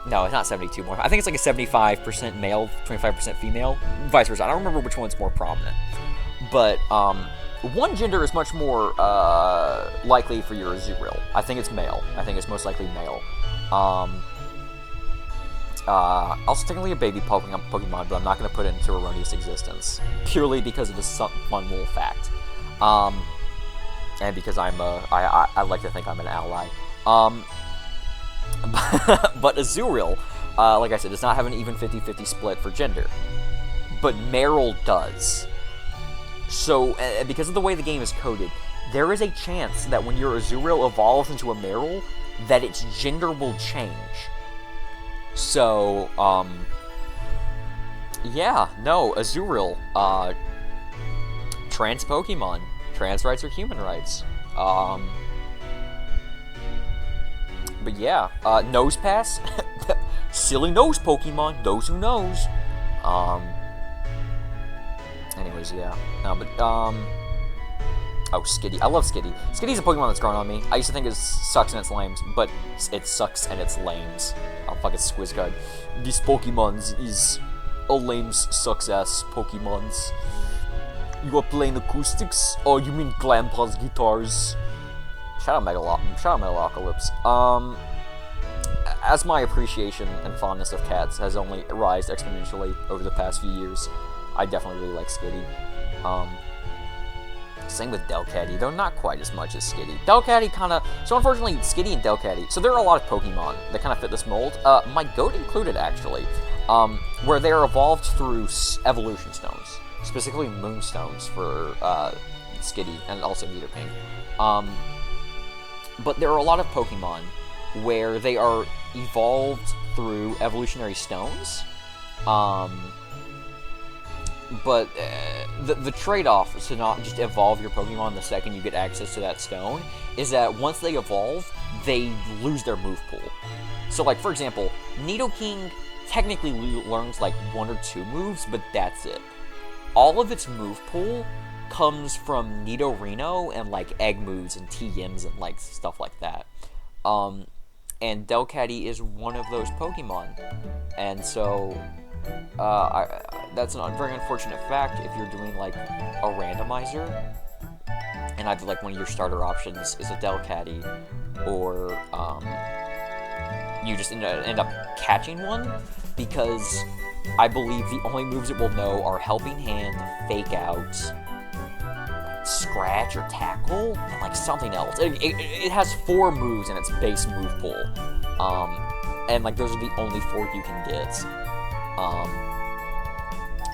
No, it's not 72. I think it's like a 75% male, 25% female, vice versa. I don't remember which one's more prominent. But one gender is much more likely for your Azurill. I think it's male. I think it's most likely male. Also technically a baby Pokemon, but I'm not going to put it into erroneous existence. Purely because of this fun little fact. And because I like to think I'm an ally. But Azurill, like I said, does not have an even 50-50 split for gender. But Meryl does. So, because of the way the game is coded, there is a chance that when your Azurill evolves into a Meryl, that its gender will change. So, yeah, no, Azurill, trans Pokemon. Trans rights are human rights. But yeah, Nose Pass. Silly nose Pokemon, those who knows. Anyways, yeah. No, but, oh, Skitty. I love Skitty. Skitty's a Pokemon that's grown on me. I used to think it sucks and it's lames, but it sucks and it's lames. I'll fucking Squizzguard. This Pokemon is a lames sucks-ass Pokemons. You are playing acoustics? Oh, you mean Grandpa's guitars? Shout out Megalocalypse. As my appreciation and fondness of cats has only risen exponentially over the past few years, I definitely really like Skitty. Same with Delcatty, though not quite as much as Skitty. Delcatty kinda... So unfortunately, Skitty and Delcatty... So there are a lot of Pokemon that kind of fit this mold. My goat included, actually. Where they are evolved through evolution stones. Specifically Moonstones for Skitty and also Nidoking. But there are a lot of Pokemon where they are evolved through evolutionary stones. But the trade-off to not just evolve your Pokemon the second you get access to that stone is that once they evolve, they lose their move pool. So, like, for example, Nidoking technically learns, like, 1 or 2 moves, but that's it. All of its move pool comes from Nidorino and, like, egg moves and TMs and, like, stuff like that. And Delcatty is one of those Pokemon. And so... that's a very unfortunate fact if you're doing, like, a randomizer, and either, like, one of your starter options is a Delcatty, or, you just end up catching one, because I believe the only moves it will know are Helping Hand, Fake Out, Scratch or Tackle, and, like, something else. It has 4 moves in its base move pool, and, like, those are the only 4 you can get.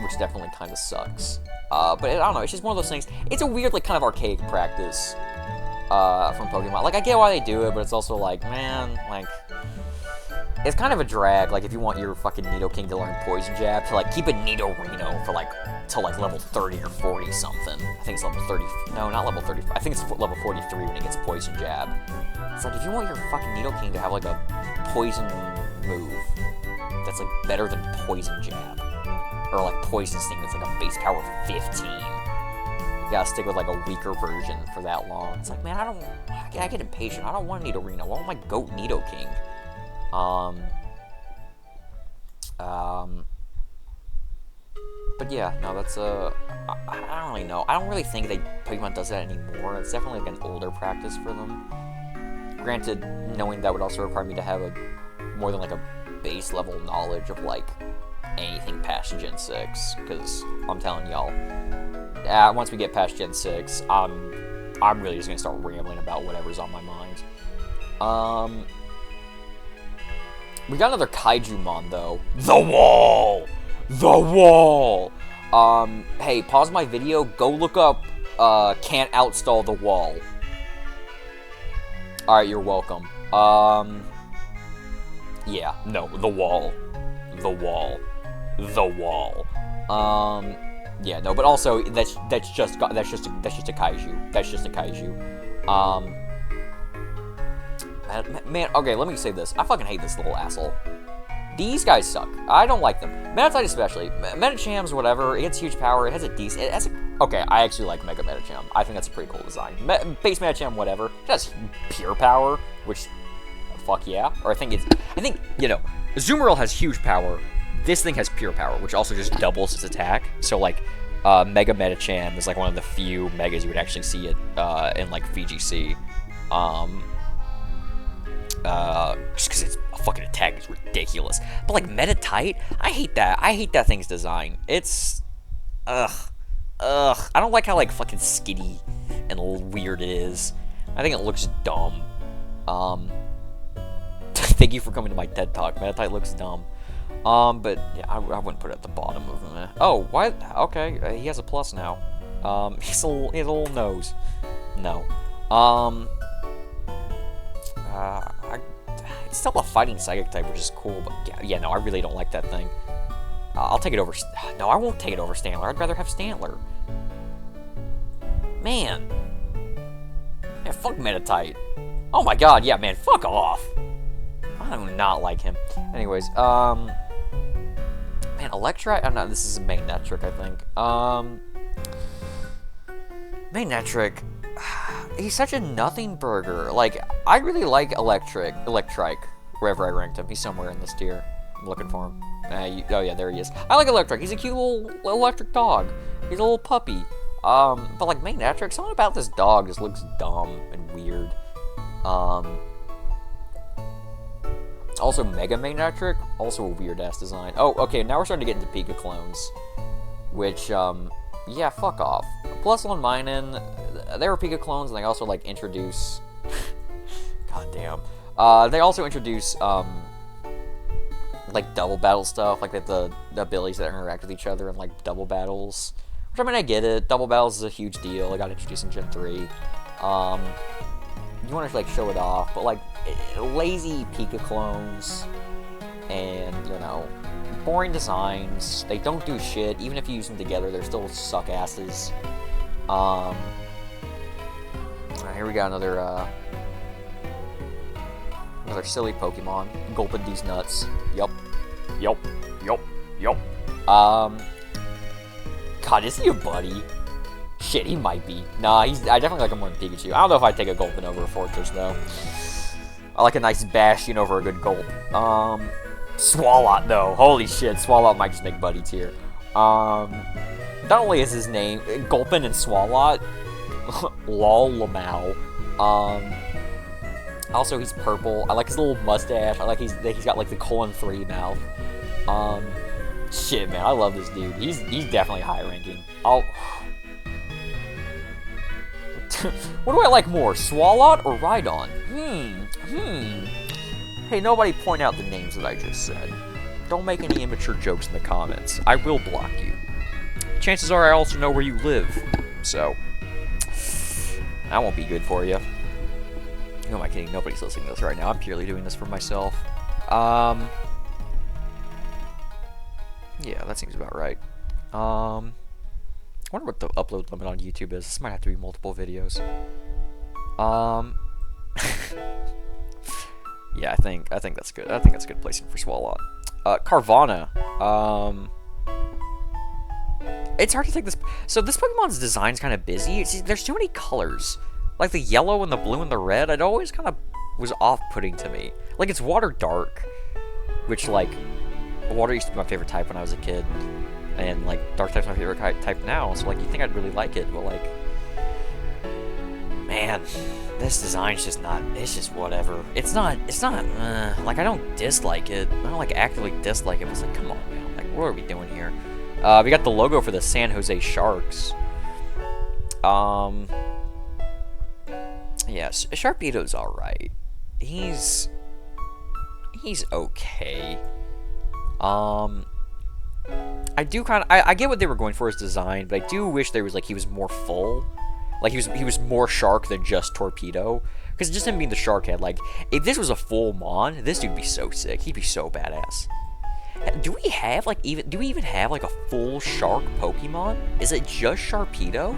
Which definitely kind of sucks. But I don't know, it's just one of those things. It's a weird, like, kind of archaic practice, from Pokemon. Like, I get why they do it, but it's also like, man, like, it's kind of a drag, like, if you want your fucking Nidoking to learn Poison Jab, to, like, keep a Nidorino for, like, till, like, level 30 or 40 something. I think it's level 30, no, not level 30, I think it's level 43 when it gets Poison Jab. It's like, if you want your fucking Nidoking to have, like, a Poison move that's, like, better than Poison Jab, or, like, Poison Sting that's, like, a base power of 15. You gotta stick with, like, a weaker version for that long. It's like, man, I get impatient. I don't want Nidorino. I want my goat Nidoking. But yeah, no, that's, I don't really know. I don't really think Pokemon does that anymore. It's definitely, like, an older practice for them. Granted, knowing that would also require me to have more than, like, a base level knowledge of, like, anything past Gen 6, because I'm telling y'all, once we get past Gen 6, I'm really just gonna start rambling about whatever's on my mind. We got another Kaijumon, though. The Wall! The Wall! Hey, pause my video, go look up, Can't Outstall the Wall. Alright, you're welcome. Yeah, no, The Wall. The Wall. The Wall. Yeah, no, but also that's just a kaiju. That's just a kaiju. Man, okay, let me say this. I fucking hate this little asshole. These guys suck. I don't like them. Meditite especially. Medicham's whatever. It gets huge power. It has a decent. Okay, I actually like Mega Medicham. I think that's a pretty cool design. Base Medicham, whatever. It has pure power, which, fuck yeah. Or I think you know, Azumarill has huge power. This thing has pure power, which also just doubles its attack. So, like, Mega Medicham is, like, one of the few Megas you would actually see it in, like, VGC. Just because its fucking attack is ridiculous. But, like, Meditite, I hate that. I hate that thing's design. It's... Ugh. I don't like how, like, fucking skitty and weird it is. I think it looks dumb. Thank you for coming to my TED Talk. Meditite looks dumb. But yeah, I wouldn't put it at the bottom of him. Oh, what? Okay, he has a plus now. He has a little nose. No. It's still a fighting psychic type, which is cool, but yeah, no, I really don't like that thing. I'll take it over. No, I won't take it over Stantler. I'd rather have Stantler. Man. Yeah, fuck Metatite. Oh my god, yeah, man, fuck off. I do not like him. Anyways, man, Electrike. I'm not. This is a main Netric, I think. Main Netric. He's such a nothing burger. Like, I really like Electrike, wherever I ranked him. He's somewhere in this tier. I'm looking for him. Oh yeah, there he is. I like Electrike. He's a cute little electric dog. He's a little puppy. But like main Netric, something about this dog just looks dumb and weird. Also Mega Main Netric, also a weird ass design. Oh, okay, now we're starting to get into Pika clones, which yeah, fuck off. Plus on Minen, they were Pika clones, and they also like introduce. God damn. They also introduce like double battle stuff, like the abilities that interact with each other in like double battles. Which, I mean, I get it. Double battles is a huge deal. It got introduced in Gen 3. You want to like show it off, but like lazy Pika clones and, you know, boring designs. They don't do shit. Even if you use them together, they're still suck asses. Alright, here we got another silly Pokemon. Gulping these nuts. Yup. God, is he a buddy? Shit, he might be. Nah, I definitely like him more than Pikachu. I don't know if I'd take a Gulpin over a Fortress, though. I like a nice Bastion over a good Gulp. Swalot, though. Holy shit, Swalot might just make buddy tier. Not only is his name Gulpin and Swalot, lol Lamau. Also, he's purple. I like his little mustache. I like he's got like the :3 mouth. Shit, man, I love this dude. He's definitely high ranking. What do I like more, Swalot or Rhydon? Hey, nobody point out the names that I just said. Don't make any immature jokes in the comments. I will block you. Chances are I also know where you live, so that won't be good for you. Who am I kidding? Nobody's listening to this right now. I'm purely doing this for myself. Yeah, that seems about right. I wonder what the upload limit on YouTube is. This might have to be multiple videos. Yeah, I think that's good. I think that's a good placement for Swalot. Carvana. It's hard to take this. So this Pokemon's design's kind of busy. There's too many colors. Like the yellow and the blue and the red. It always kind of was off-putting to me. Like it's water dark, which like water used to be my favorite type when I was a kid, and like dark type's my favorite type now. So like you think I'd really like it, but like, man, this design's just not. It's just whatever. It's not. Like I don't dislike it. I don't like actively dislike it. But it's like, come on, man. Like what are we doing here? We got the logo for the San Jose Sharks. Yes, Sharpedo's alright. He's okay. I do kind of I get what they were going for his design, but I do wish there was like he was more full, like he was more shark than just torpedo. Because just him being the shark head, like if this was a full Mon, this dude'd be so sick. He'd be so badass. Do we even have like a full shark Pokemon? Is it just Sharpedo?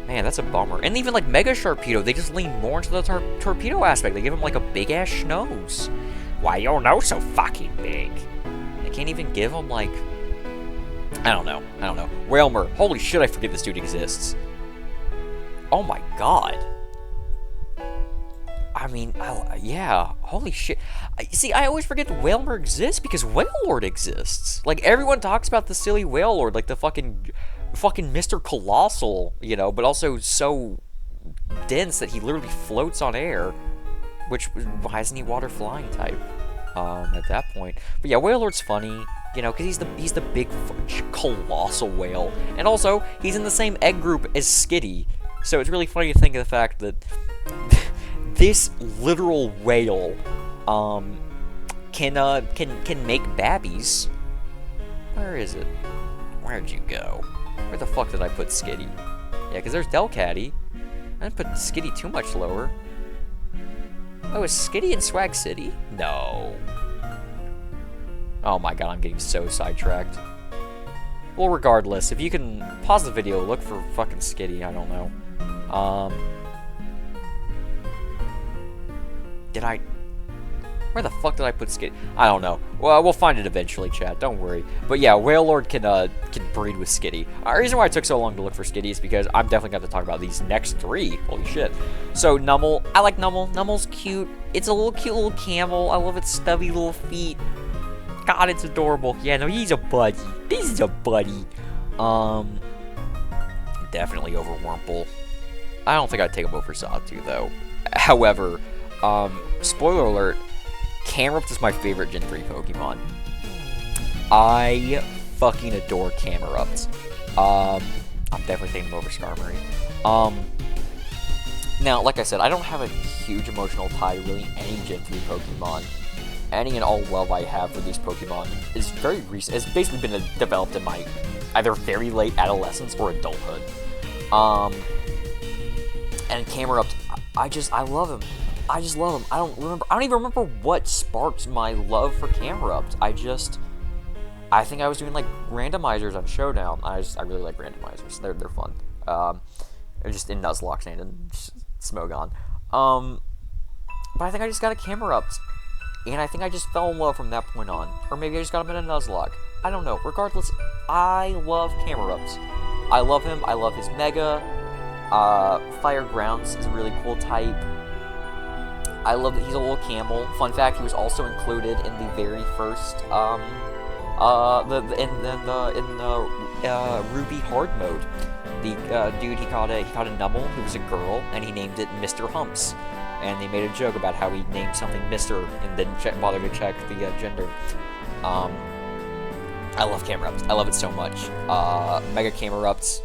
Man, that's a bummer. And even like Mega Sharpedo, they just lean more into the torpedo aspect. They give him like a big ass nose. Why your nose so fucking big? They can't even give him like, I don't know. Whalmer. Holy shit, I forget this dude exists. Oh my god. I mean, yeah, holy shit. See, I always forget Whalmer exists because Wailord exists. Like, everyone talks about the silly Wailord, like the fucking Mr. Colossal, you know, but also so dense that he literally floats on air. Which, why isn't he water flying type at that point? But yeah, Wailord's funny, you know, because he's the big colossal whale. And also, he's in the same egg group as Skitty. So it's really funny to think of the fact that this literal whale can make babbies. Where is it? Where'd you go? Where the fuck did I put Skitty? Yeah, because there's Delcatty. I didn't put Skitty too much lower. Oh, is Skitty in Swag City? No. Oh my god, I'm getting so sidetracked. Well, regardless, if you can pause the video, look for fucking Skitty, I don't know. Where the fuck did I put Skitty? I don't know. Well, we'll find it eventually, chat. Don't worry. But yeah, Wailord can breed with Skitty. The reason why it took so long to look for Skitty is because I'm definitely going to talk about these next 3. Holy shit. So, Numel. I like Numel. Numel's cute. It's a little cute little camel. I love its stubby little feet. God, it's adorable. Yeah, no, he's a buddy. This is a buddy. Definitely over Wurmple. I don't think I'd take him over Sawtooth, though. However, spoiler alert, Camerupt is my favorite Gen 3 Pokemon. I fucking adore Camerupt. I'm definitely taking him over Skarmory. Now, like I said, I don't have a huge emotional tie to really any Gen 3 Pokemon. Any and all love I have for these Pokemon is very recent. It's basically been developed in my either very late adolescence or adulthood. And Camerupt, I love him. I just love him. I don't even remember what sparked my love for Camerupt. I think I was doing like randomizers on Showdown. I really like randomizers. They're fun. Just in Nuzlocke and Smogon. But I think I just got a Camerupt. And I think I just fell in love from that point on. Or maybe I just got him in a Nuzlocke. I don't know. Regardless, I love Camerupt. I love him. I love his Mega. Fire Grounds is a really cool type. I love that he's a little camel. Fun fact, he was also included in the very first, Ruby Hard mode. The dude, he caught a Numel who was a girl, and he named it Mr. Humps. And they made a joke about how he named something Mr. and didn't bother to check the gender. I love Camerupt. I love it so much. Mega Camerupt,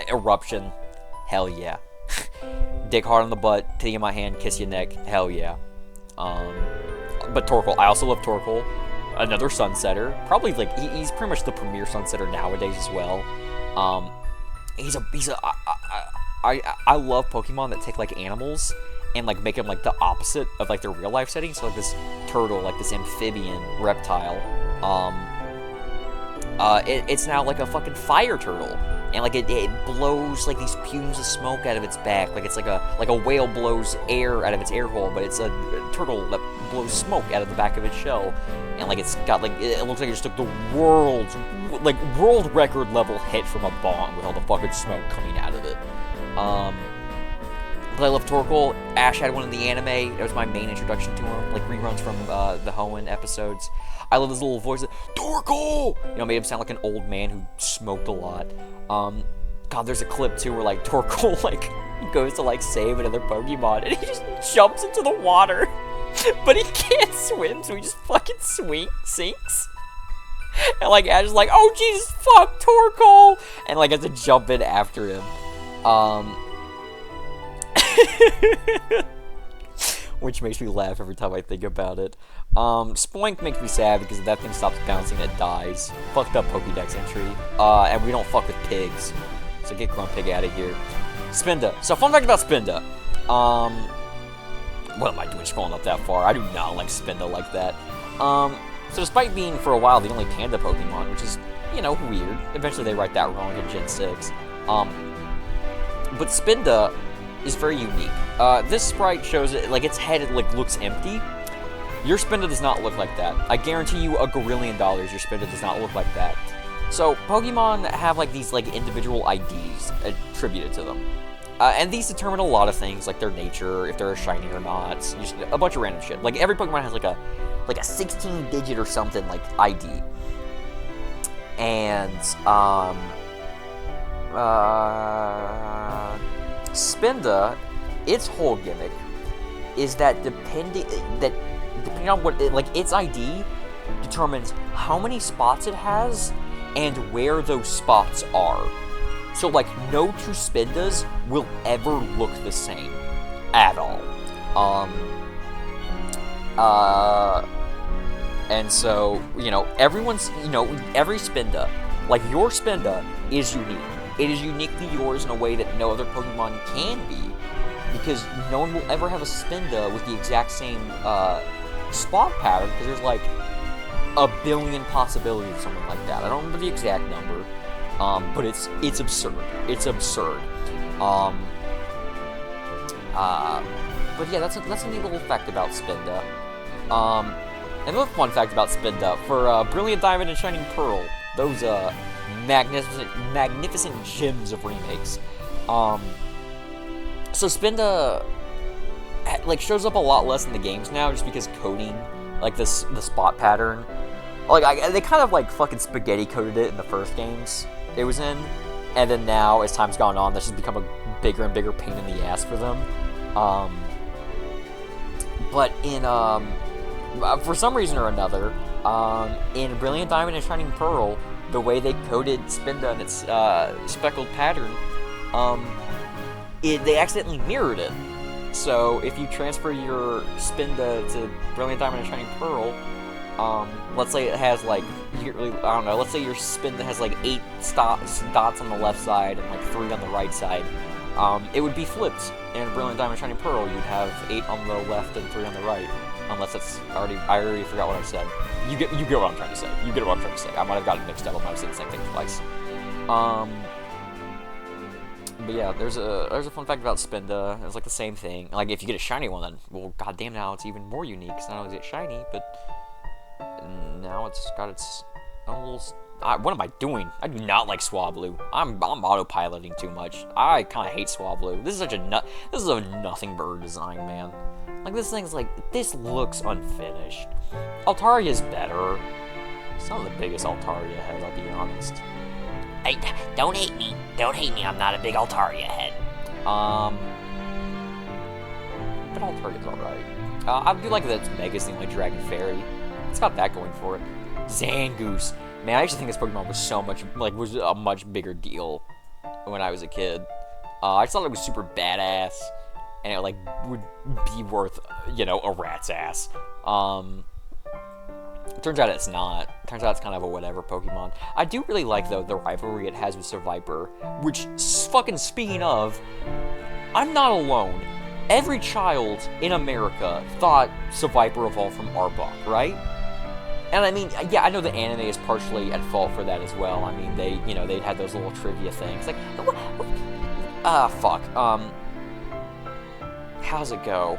Eruption, hell yeah. Dick hard on the butt, titty in my hand, kiss your neck, hell yeah. But Torkoal, I also love Torkoal. Another Sunsetter. Probably, like, he's pretty much the premier Sunsetter nowadays as well. I love Pokemon that take, like, animals and, like, make them, like, the opposite of, like, their real-life setting. So, like, this turtle, like, this amphibian reptile, it's now, like, a fucking fire turtle. And, like, it blows, like, these fumes of smoke out of its back. Like, it's like a whale blows air out of its air hole, but it's a turtle that blows smoke out of the back of its shell. And, like, it's got, like, it looks like it just took the world record level hit from a bomb with all the fucking smoke coming out of it. But I love Torkoal. Ash had one in the anime. That was my main introduction to him. Like, reruns from the Hoenn episodes. I love his little voice. Torkoal! You know, made him sound like an old man who smoked a lot. God, there's a clip, too, where, like, Torkoal, like, goes to, like, save another Pokemon, and he just jumps into the water. But he can't swim, so he just fucking sinks. And, like, Ash is like, oh, Jesus, fuck, Torkoal! And, like, has to jump in after him. Which makes me laugh every time I think about it. Spoink makes me sad because if that thing stops bouncing, it dies. Fucked up Pokédex entry. And we don't fuck with pigs. So get Grumpig out of here. Spinda. So fun fact about Spinda. What am I doing scrolling up that far? I do not like Spinda like that. So despite being, for a while, the only panda Pokemon, which is, you know, weird. Eventually they write that wrong in Gen 6. But Spinda is very unique. This sprite shows it, like, its head, it, like, looks empty. Your Spinda does not look like that. I guarantee you $1 gazillion your Spinda does not look like that. So, Pokemon have, like, these, like, individual IDs attributed to them. And these determine a lot of things, like their nature, if they're shiny or not, just a bunch of random shit. Like, every Pokemon has, like a 16-digit or something, like, ID. And, Spinda, its whole gimmick is that depending on what, its ID determines how many spots it has and where those spots are. So, like, no two Spindas will ever look the same And so, you know, everyone's, you know, every Spinda, like your Spinda is unique. It is uniquely yours in a way that no other Pokemon can be, because no one will ever have a Spinda with the exact same spawn pattern, because there's like a billion possibilities or something like that. I don't remember the exact number, but it's absurd. It's absurd. But yeah, that's a neat little fact about Spinda. Another fun fact about Spinda, for Brilliant Diamond and Shining Pearl, those magnificent gems of remakes. So Spinda like shows up a lot less in the games now, just because coding, like the spot pattern, like they kind of like fucking spaghetti coded it in the first games it was in, and then now as time's gone on, that's just become a bigger and bigger pain in the ass for them. But in for some reason or another, in Brilliant Diamond and Shining Pearl, the way they coded Spinda and its speckled pattern, they accidentally mirrored it. So if you transfer your Spinda to Brilliant Diamond and Shining Pearl, let's say it has like, I don't know, let's say your Spinda has like 8 dots on the left side and like 3 on the right side, it would be flipped. In Brilliant Diamond and Shining Pearl, you'd have 8 on the left and 3 on the right. Unless that's I already forgot what I said. You get what I'm trying to say. You get what I'm trying to say. I might have gotten mixed up. I might have said the same thing twice. But yeah, there's a fun fact about Spinda. It's like the same thing. Like if you get a shiny one, then well, goddamn, now it's even more unique. Because not only is it shiny, but now it's got its own little. What am I doing? I do not like Swablu. I'm autopiloting too much. I kind of hate Swablu. This is such a This is a nothing bird design, man. Like this thing's like, this looks unfinished. Altaria's better. It's not the biggest Altaria head, I'll be honest. Hey, don't hate me. Don't hate me. I'm not a big Altaria head. But Altaria's alright. I do like that it's Mega's thing, like Dragon Fairy. It's got that going for it. Zangoose. Man, I actually think this Pokemon was a much bigger deal when I was a kid. I just thought it was super badass, and it like would be worth, you know, a rat's ass. Turns out it's not. Turns out it's kind of a whatever Pokemon. I do really like, though, the rivalry it has with Seviper, which, fucking speaking of, I'm not alone. Every child in America thought Seviper evolved from Arbok, right? And I mean, yeah, I know the anime is partially at fault for that as well. I mean, they had those little trivia things. Like, how's it go?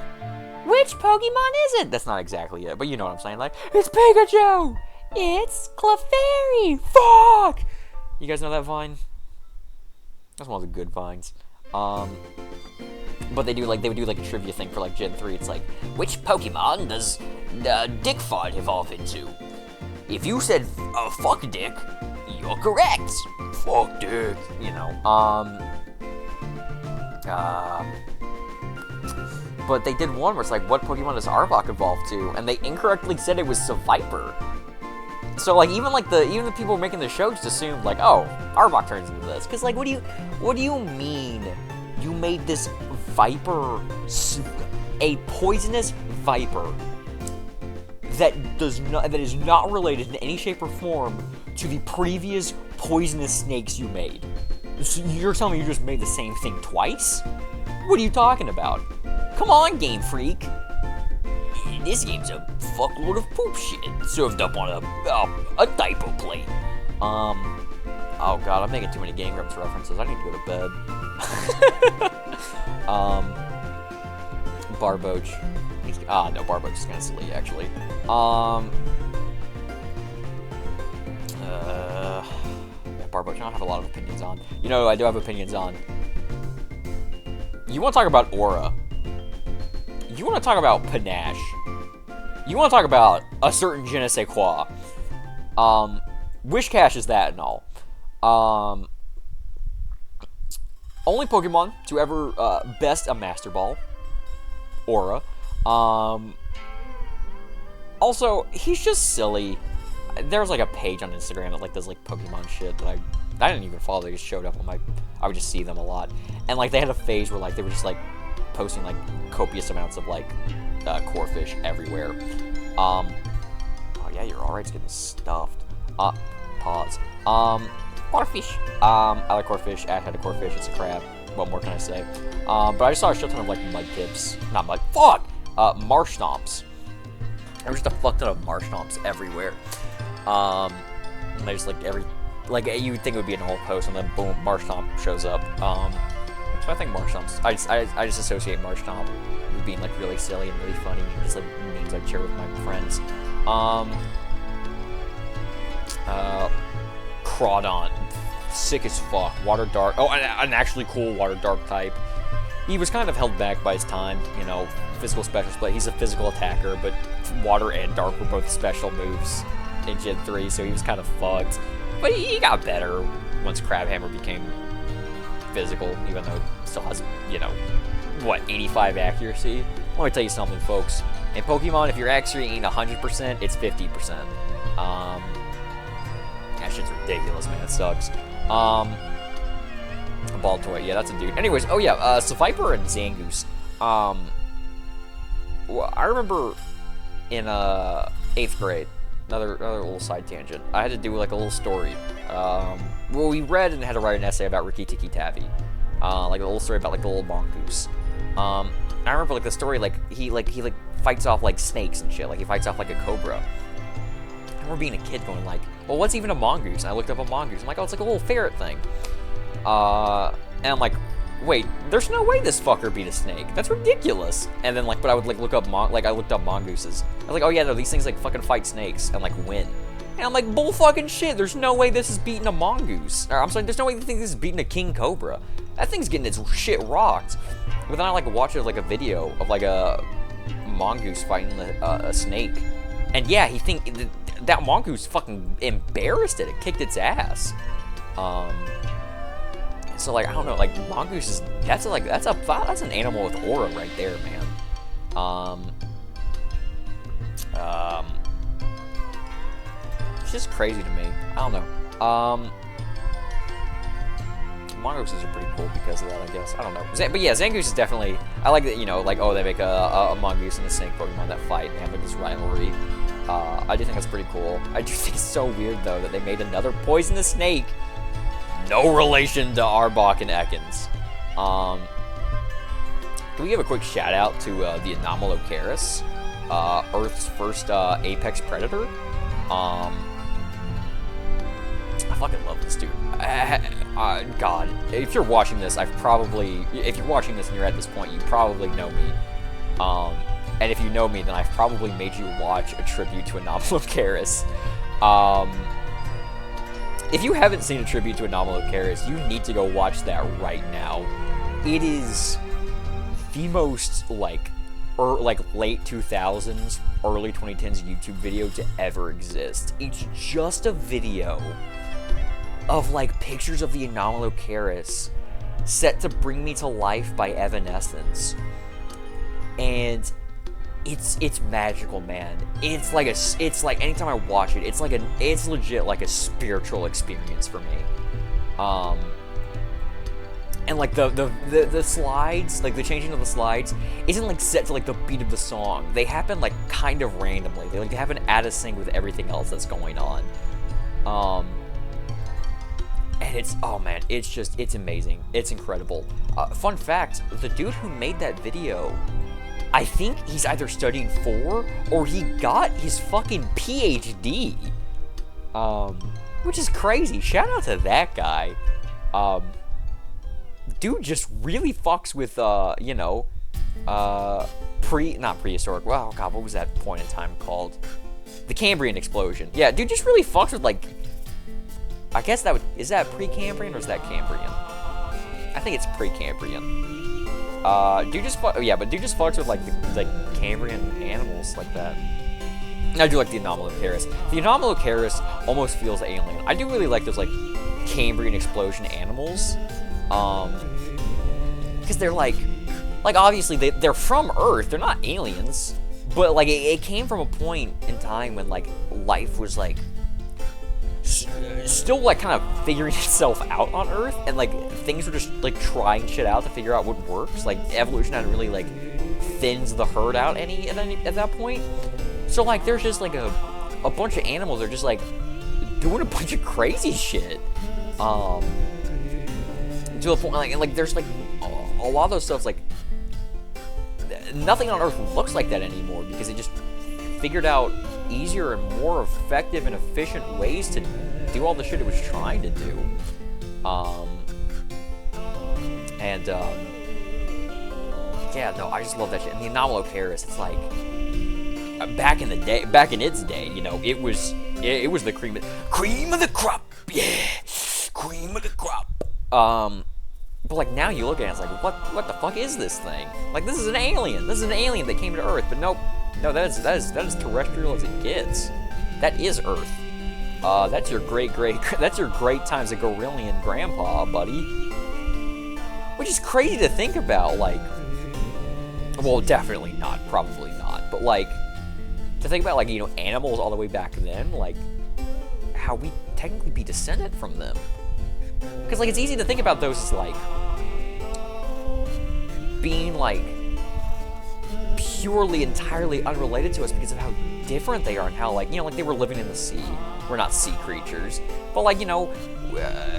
Which Pokemon is it? That's not exactly it, but you know what I'm saying. Like, it's Pikachu! It's Clefairy! Fuck! You guys know that vine? That's one of the good vines. But they would do like a trivia thing for like Gen 3. It's like, which Pokemon does Dickfart evolve into? If you said fuck Dick, you're correct. Fuck Dick. You know. But they did one where it's like, what Pokemon does Arbok evolve to? And they incorrectly said it was Seviper. So like even the people making the show just assumed like, oh, Arbok turns into this. Cause like what do you mean you made this Viper a poisonous Viper that is not related in any shape or form to the previous poisonous snakes you made? So you're telling me you just made the same thing twice? What are you talking about? Come on, Game Freak. This game's a fuckload of poop shit served up on a diaper plate. Oh god, I'm making too many Game Grumps references. I need to go to bed. Barboach. No, Barboach is kind of silly, actually. Barboach, I don't have a lot of opinions on. You know, I do have opinions on. You want to talk about Aura. You want to talk about Panache. You want to talk about a certain je ne sais quoi. Wishcash is that and all. Only Pokemon to ever best a Master Ball. Aura. Also, he's just silly. There's like a page on Instagram that like does like Pokemon shit that I didn't even follow. They just showed up on I would just see them a lot. And like they had a phase where like they were just like posting like copious amounts of like core fish everywhere. Oh yeah, Yeah, you're alright. It's getting stuffed. Pause. Corfish. I like corfish. Ash had a corfish. It's a crab. What more can I say? But I just saw a shit ton of like mud tips. Not mud. Fuck. Marsh stomps. There was just a fuck ton of marsh stomps everywhere. And I just like you would think it would be in a whole post, and then boom, marsh stomp shows up. So I think marsh stomps. I just associate marsh stomp with being like really silly and really funny, just like memes I share with my friends. Crawdon, sick as fuck. Water Dark. Oh, an actually cool Water Dark type. He was kind of held back by his time, you know, physical special split. He's a physical attacker, but Water and Dark were both special moves in Gen 3, so he was kind of fucked. But he got better once Crabhammer became physical, even though it still has, you know, what, 85 accuracy? Let me tell you something, folks. In Pokemon, if your accuracy ain't 100%, it's 50%. That shit's ridiculous, man. It sucks. Baltoy, yeah, that's a dude. Anyways, oh yeah, Seviper and Zangoose. Well, I remember in 8th grade, another little side tangent. I had to do like a little story. Well, we read and had to write an essay about Rikki Tikki Tavi, like a little story about like the little mongoose. I remember like the story, like he fights off like snakes and shit. Like he fights off like a cobra. I remember being a kid going like, well, what's even a mongoose? And I looked up a mongoose. I'm like, oh, it's like a little ferret thing. And I'm like, wait, there's no way this fucker beat a snake. That's ridiculous. And then like, but I would like look up I looked up mongooses. I was like, oh yeah, no, these things like fucking fight snakes and like win. And I'm like, bull fucking shit. There's no way this is beating a mongoose. Or, I'm sorry, there's no way this is beating a king cobra. That thing's getting its shit rocked. But then I like watched like a video of like a mongoose fighting a snake. And yeah, that mongoose fucking embarrassed it. It kicked its ass. So like I don't know, like mongoose is that's an animal with aura right there, man. It's just crazy to me. I don't know. Mongooses are pretty cool because of that, I guess. I don't know. But yeah, Zangoose is definitely. I like that, you know, like oh they make a mongoose and a snake Pokemon that fight and they have like this rivalry. I do think that's pretty cool. I do think it's so weird though that they made another poisonous snake. No relation to Arbok and Ekans. Can we give a quick shout out to the Anomalocaris, Earth's first apex predator? I fucking love this dude. God, if you're watching this, if you're watching this and you're at this point, you probably know me. And if you know me, then I've probably made you watch a tribute to Anomalocaris. If you haven't seen a tribute to Anomalocaris, you need to go watch that right now. It is the most, like late 2000s, early 2010s YouTube video to ever exist. It's just a video of, like, pictures of the Anomalocaris set to Bring Me to Life by Evanescence. And it's magical, man. It's like anytime I watch it, it's legit like a spiritual experience for me. And like the slides, like the changing of the slides isn't like set to like the beat of the song. They happen like kind of randomly. They happen out of sync with everything else that's going on. And it's, oh man, it's amazing. It's incredible. Fun fact, the dude who made that video, I think he's either studying for or he got his fucking PhD. Which is crazy. Shout out to that guy. Dude just really fucks with, you know, not prehistoric. Well, God, what was that point in time called? The Cambrian explosion. Yeah, dude just really fucks with, like, I guess is that pre-Cambrian or is that Cambrian? I think it's pre-Cambrian. Dude just fucks with like the Cambrian animals like that. I do like the Anomalocaris. The Anomalocaris almost feels alien. I do really like those like Cambrian explosion animals, because they're like obviously they're from Earth. They're not aliens, but like it came from a point in time when like life was like still like kind of figuring itself out on Earth, and like things were just like trying shit out to figure out what works. Like evolution hadn't really like thinned the herd out any at that point. So like there's just like a a bunch of animals are just like doing a bunch of crazy shit. To the point like there's like a lot of those stuff's like nothing on Earth looks like that anymore because it just figured out easier and more effective and efficient ways to do all the shit it was trying to do. Yeah, no, I just love that shit. And the Anomalocaris, it's like back in its day, you know, it was the cream of the crop, yeah, cream of the crop. But like now you look at it, it's like what the fuck is this thing? Like this is an alien. This is an alien that came to Earth, but nope. No, that is terrestrial as it gets. That is Earth. That's your great times a Gorillian grandpa, buddy. Which is crazy to think about, like, well, definitely not, probably not, but like, to think about, like, you know, animals all the way back then, like, how we technically be descended from them. Because, like, it's easy to think about those as, like, being, like, purely, entirely unrelated to us because of how different they are and how, like, you know, like, they were living in the sea. We're not sea creatures. But, like, you know,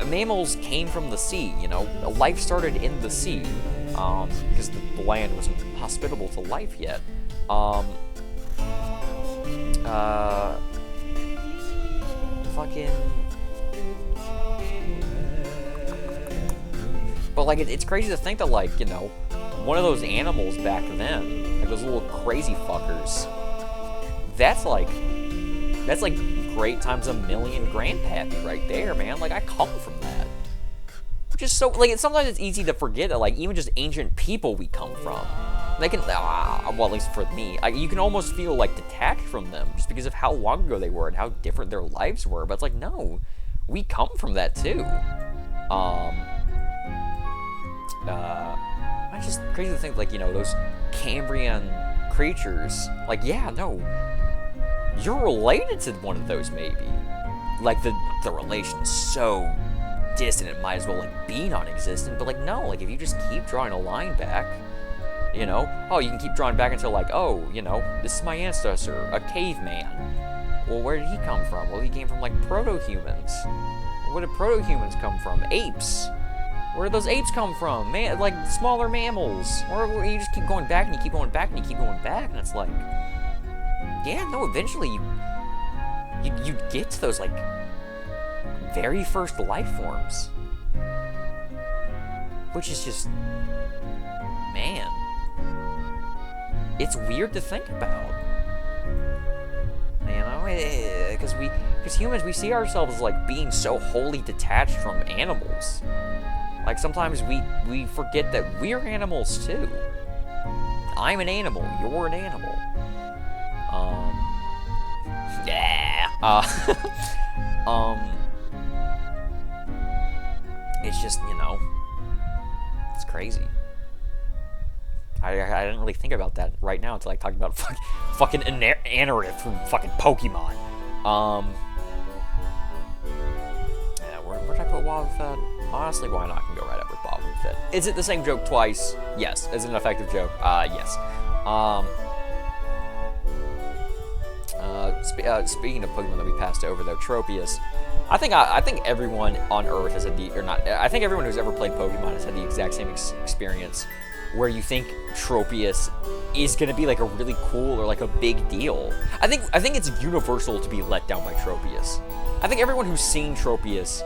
mammals came from the sea, you know? Life started in the sea, because the land wasn't hospitable to life yet. But, like, it's crazy to think that, like, you know, one of those animals back then, like those little crazy fuckers, that's like great times a million grandpappy right there, man. Like, I come from that. Which is so, like, sometimes it's easy to forget that, like, even just ancient people we come from, they can, well, at least for me, you can almost feel, like, detached from them just because of how long ago they were and how different their lives were. But it's like, no, we come from that too. It's just crazy to think, like, you know, those Cambrian creatures, like, yeah, no, you're related to one of those, maybe. Like, the relation's so distant, it might as well, like, be non-existent, but, like, no, like, if you just keep drawing a line back, you know, oh, you can keep drawing back until, like, oh, you know, this is my ancestor, a caveman. Well, where did he come from? Well, he came from, like, proto-humans. Where did proto-humans come from? Apes. Where did those apes come from? Man, like, smaller mammals. Or you just keep going back and you keep going back and you keep going back, and it's like, yeah, no, eventually you get to those, like, very first life forms. Which is just, man, it's weird to think about. You know, because humans, we see ourselves as, like, being so wholly detached from animals. Like, sometimes we forget that we're animals too. I'm an animal, you're an animal. Yeah. It's just, you know, it's crazy. I didn't really think about that right now until I talked about fucking Anorith from fucking Pokemon. Yeah, where did I put Boba Fett? Honestly, why not? I can go right up with Boba Fett. Is it the same joke twice? Yes. Is it an effective joke? Yes. Speaking of Pokemon that we passed over, though, Tropius, I think everyone on Earth has had I think everyone who's ever played Pokemon has had the exact same experience, where you think Tropius is gonna be like a really cool or like a big deal. I think it's universal to be let down by Tropius. I think everyone who's seen Tropius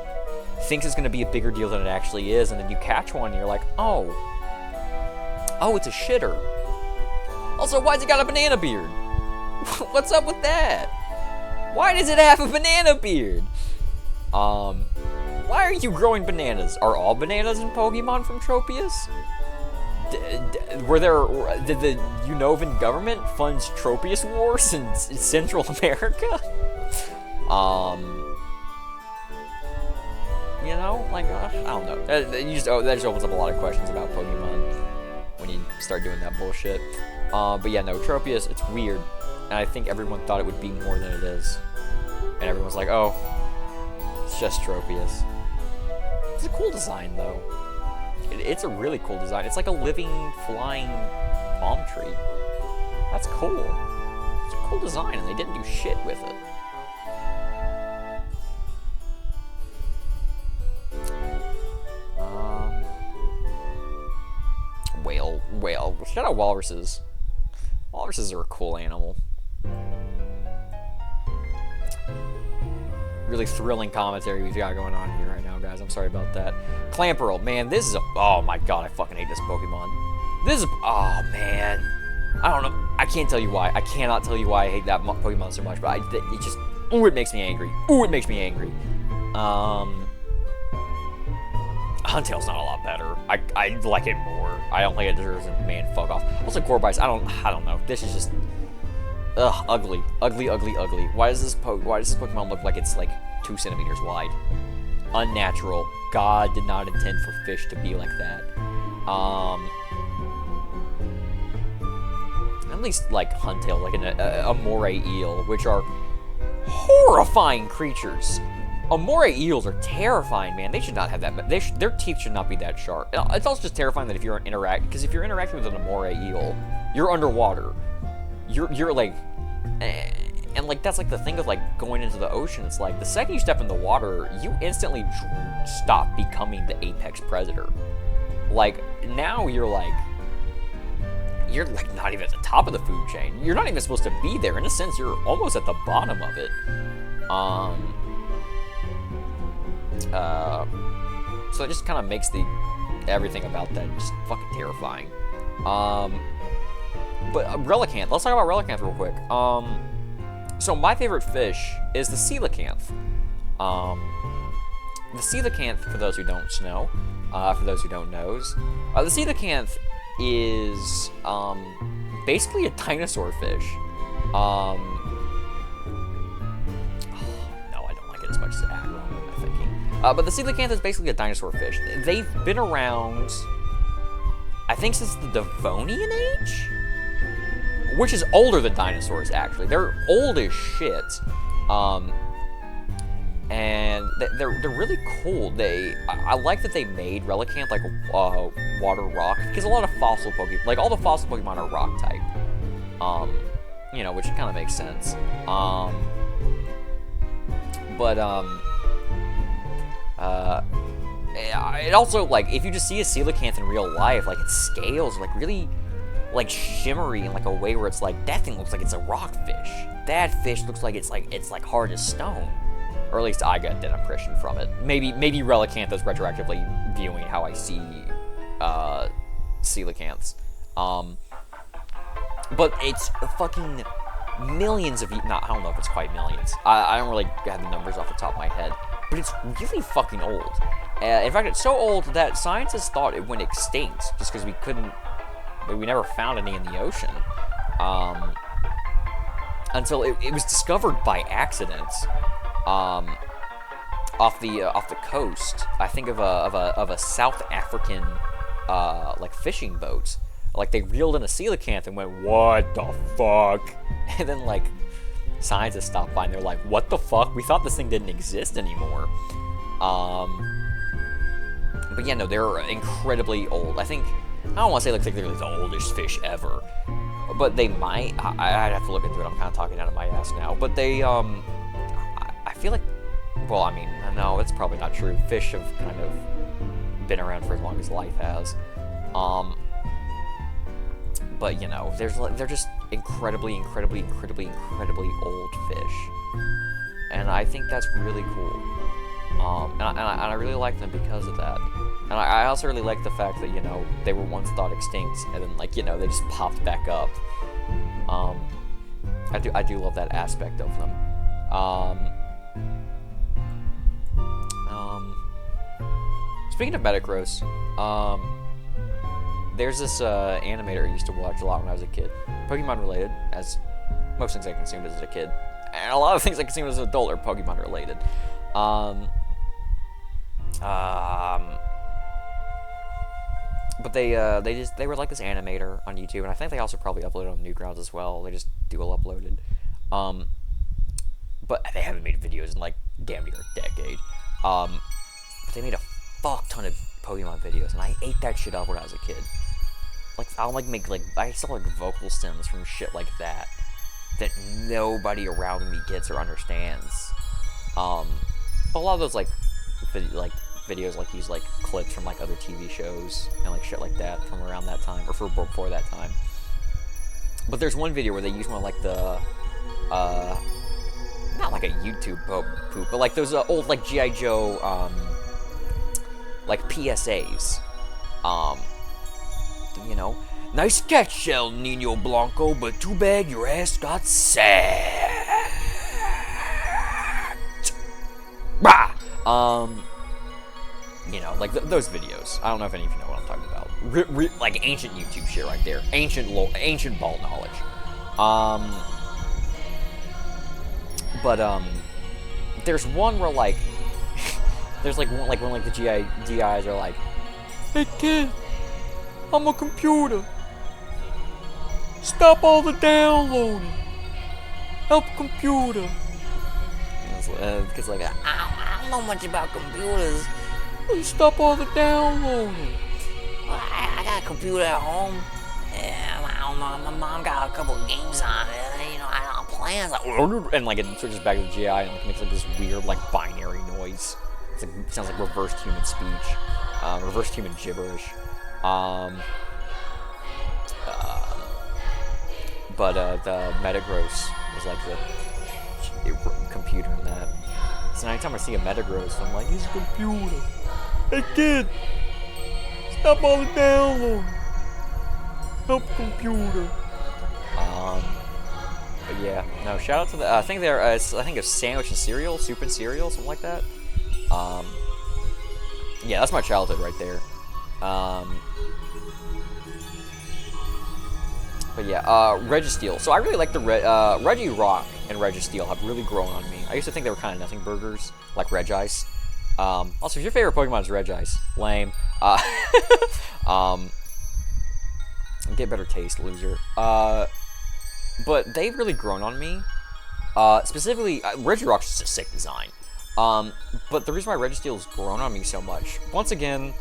thinks it's gonna be a bigger deal than it actually is, and then you catch one and you're like, oh, it's a shitter. Also, why's it got a banana beard? What's up with that? Why does it have a banana beard? Why are you growing bananas? Are all bananas in Pokemon from Tropius? Did the Unovan government funds Tropius wars in Central America? You know, like, I don't know. That just opens up a lot of questions about Pokemon when you start doing that bullshit. But yeah, no, Tropius, it's weird. And I think everyone thought it would be more than it is. And everyone's like, oh, it's just Tropius. It's a cool design, though. It's a really cool design. It's like a living, flying palm tree. That's cool. It's a cool design, and they didn't do shit with it. about walruses? Walruses are a cool animal. Really thrilling commentary we've got going on here right now, guys. I'm sorry about that. Clamperl, man, this is a... Oh my god, I fucking hate this Pokemon. This is... Oh, man. I don't know. I can't tell you why. I cannot tell you why I hate that Pokemon so much, but it just... Ooh, it makes me angry. Ooh, it makes me angry. Huntail's not a lot better. I like it more. I don't think it deserves it. Man, fuck off. Also, Gorbise, I don't know. This is just... Ugh, ugly. Ugly, ugly, ugly. Why does this Pokemon look like it's, like, 2 centimeters wide? Unnatural. God did not intend for fish to be like that. At least, like, Huntail, like a moray eel, which are horrifying creatures. Moray eels are terrifying, man. They should not have that. Their teeth should not be that sharp. It's also just terrifying that if you're because if you're interacting with a moray eel, you're underwater. You're like, and like that's like the thing of like going into the ocean. It's like the second you step in the water, you instantly stop becoming the apex predator. Like now you're like not even at the top of the food chain. You're not even supposed to be there. In a sense, you're almost at the bottom of it. So it just kind of makes everything about that just fucking terrifying. But Relicanth, let's talk about Relicanth real quick. So my favorite fish is the coelacanth. The coelacanth, for those who don't know, the coelacanth is basically a dinosaur fish. No, I don't like it as much as Aggron, I'm thinking. But the coelacanth is basically a dinosaur fish. They've been around, I think, since the Devonian Age? Which is older than dinosaurs, actually. They're old as shit. And they're really cool. I like that they made Relicanth like water rock, because a lot of fossil Pokemon, like all the fossil Pokemon are rock type. You know, which kind of makes sense. It also, like, if you just see a coelacanth in real life, like, its scales are, like, really, like, shimmery in, like, a way where it's, like, that thing looks like it's a rock fish. That fish looks like it's hard as stone. Or at least I got that impression from it. Maybe Relicanth is retroactively viewing how I see, coelacanths. But it's fucking millions of... I don't know if it's quite millions. I don't really have the numbers off the top of my head. But it's really fucking old. In fact, it's so old that scientists thought it went extinct just because we never found any in the ocean. Until it was discovered by accident off the coast. I think of a South African like fishing boat. Like they reeled in a coelacanth and went, "What the fuck?" And then like scientists stopped by and they're like, "What the fuck? We thought this thing didn't exist anymore." But yeah, no, they're incredibly old. I don't want to say like they're the oldest fish ever, but they might. I'd have to look into it. I'm kind of talking out of my ass now, but they, I feel like, well, I mean, no, it's probably not true. Fish have kind of been around for as long as life has. But you know, they're just incredibly old fish, and I think that's really cool. And I really like them because of that. And I also really like the fact that, you know, they were once thought extinct, and then, like, you know, they just popped back up. I do love that aspect of them. Speaking of Metagross, there's this animator I used to watch a lot when I was a kid. Pokemon related, as most things I consumed as a kid. And a lot of things I consumed as an adult are Pokemon related. But they were like this animator on YouTube, and I think they also probably uploaded on Newgrounds as well. They just dual uploaded. But they haven't made videos in like damn near a decade. But they made a fuck ton of Pokemon videos, and I ate that shit up when I was a kid. Like I'll like make like I saw like vocal stems from shit like that nobody around me gets or understands. But a lot of those like videos use like clips from like other TV shows and like shit like that from around that time or before that time. But there's one video where they use one of like the, not like a YouTube poop, but like those old like G.I. Joe, like PSAs. You know, nice catch, El Nino Blanco, but too bad your ass got sacked. Bah! You know, like those videos. I don't know if any of you know what I'm talking about. Like ancient YouTube shit right there. Ancient ball knowledge. But there's one where like, there's like one when like the GIs are like, hey kid, I'm a computer. Stop all the downloading. Help computer. Because like, I don't know much about computers. Stop all the downloading. Well, I got a computer at home. I don't know, my mom got a couple of games on it. You know, I don't play it. And like it switches back to the GI and like, makes like this weird like binary noise. It's like, it sounds like reversed human speech, reversed human gibberish. But the Metagross is like the computer in that. So anytime I see a Metagross, I'm like, he's a computer. Hey kid, stop all the downloading. Help computer. But yeah, no. Shout out to the. I think they're. I think it's sandwich and cereal, soup and cereal, something like that. Yeah, that's my childhood right there. But yeah, Registeel. So I really like the Regirock and Registeel have really grown on me. I used to think they were kind of nothing burgers, like Regice. Also, if your favorite Pokemon is Regice, lame. Get better taste, loser. But they've really grown on me. Specifically, Regirock's just a sick design. But the reason why Registeel's grown on me so much, once again,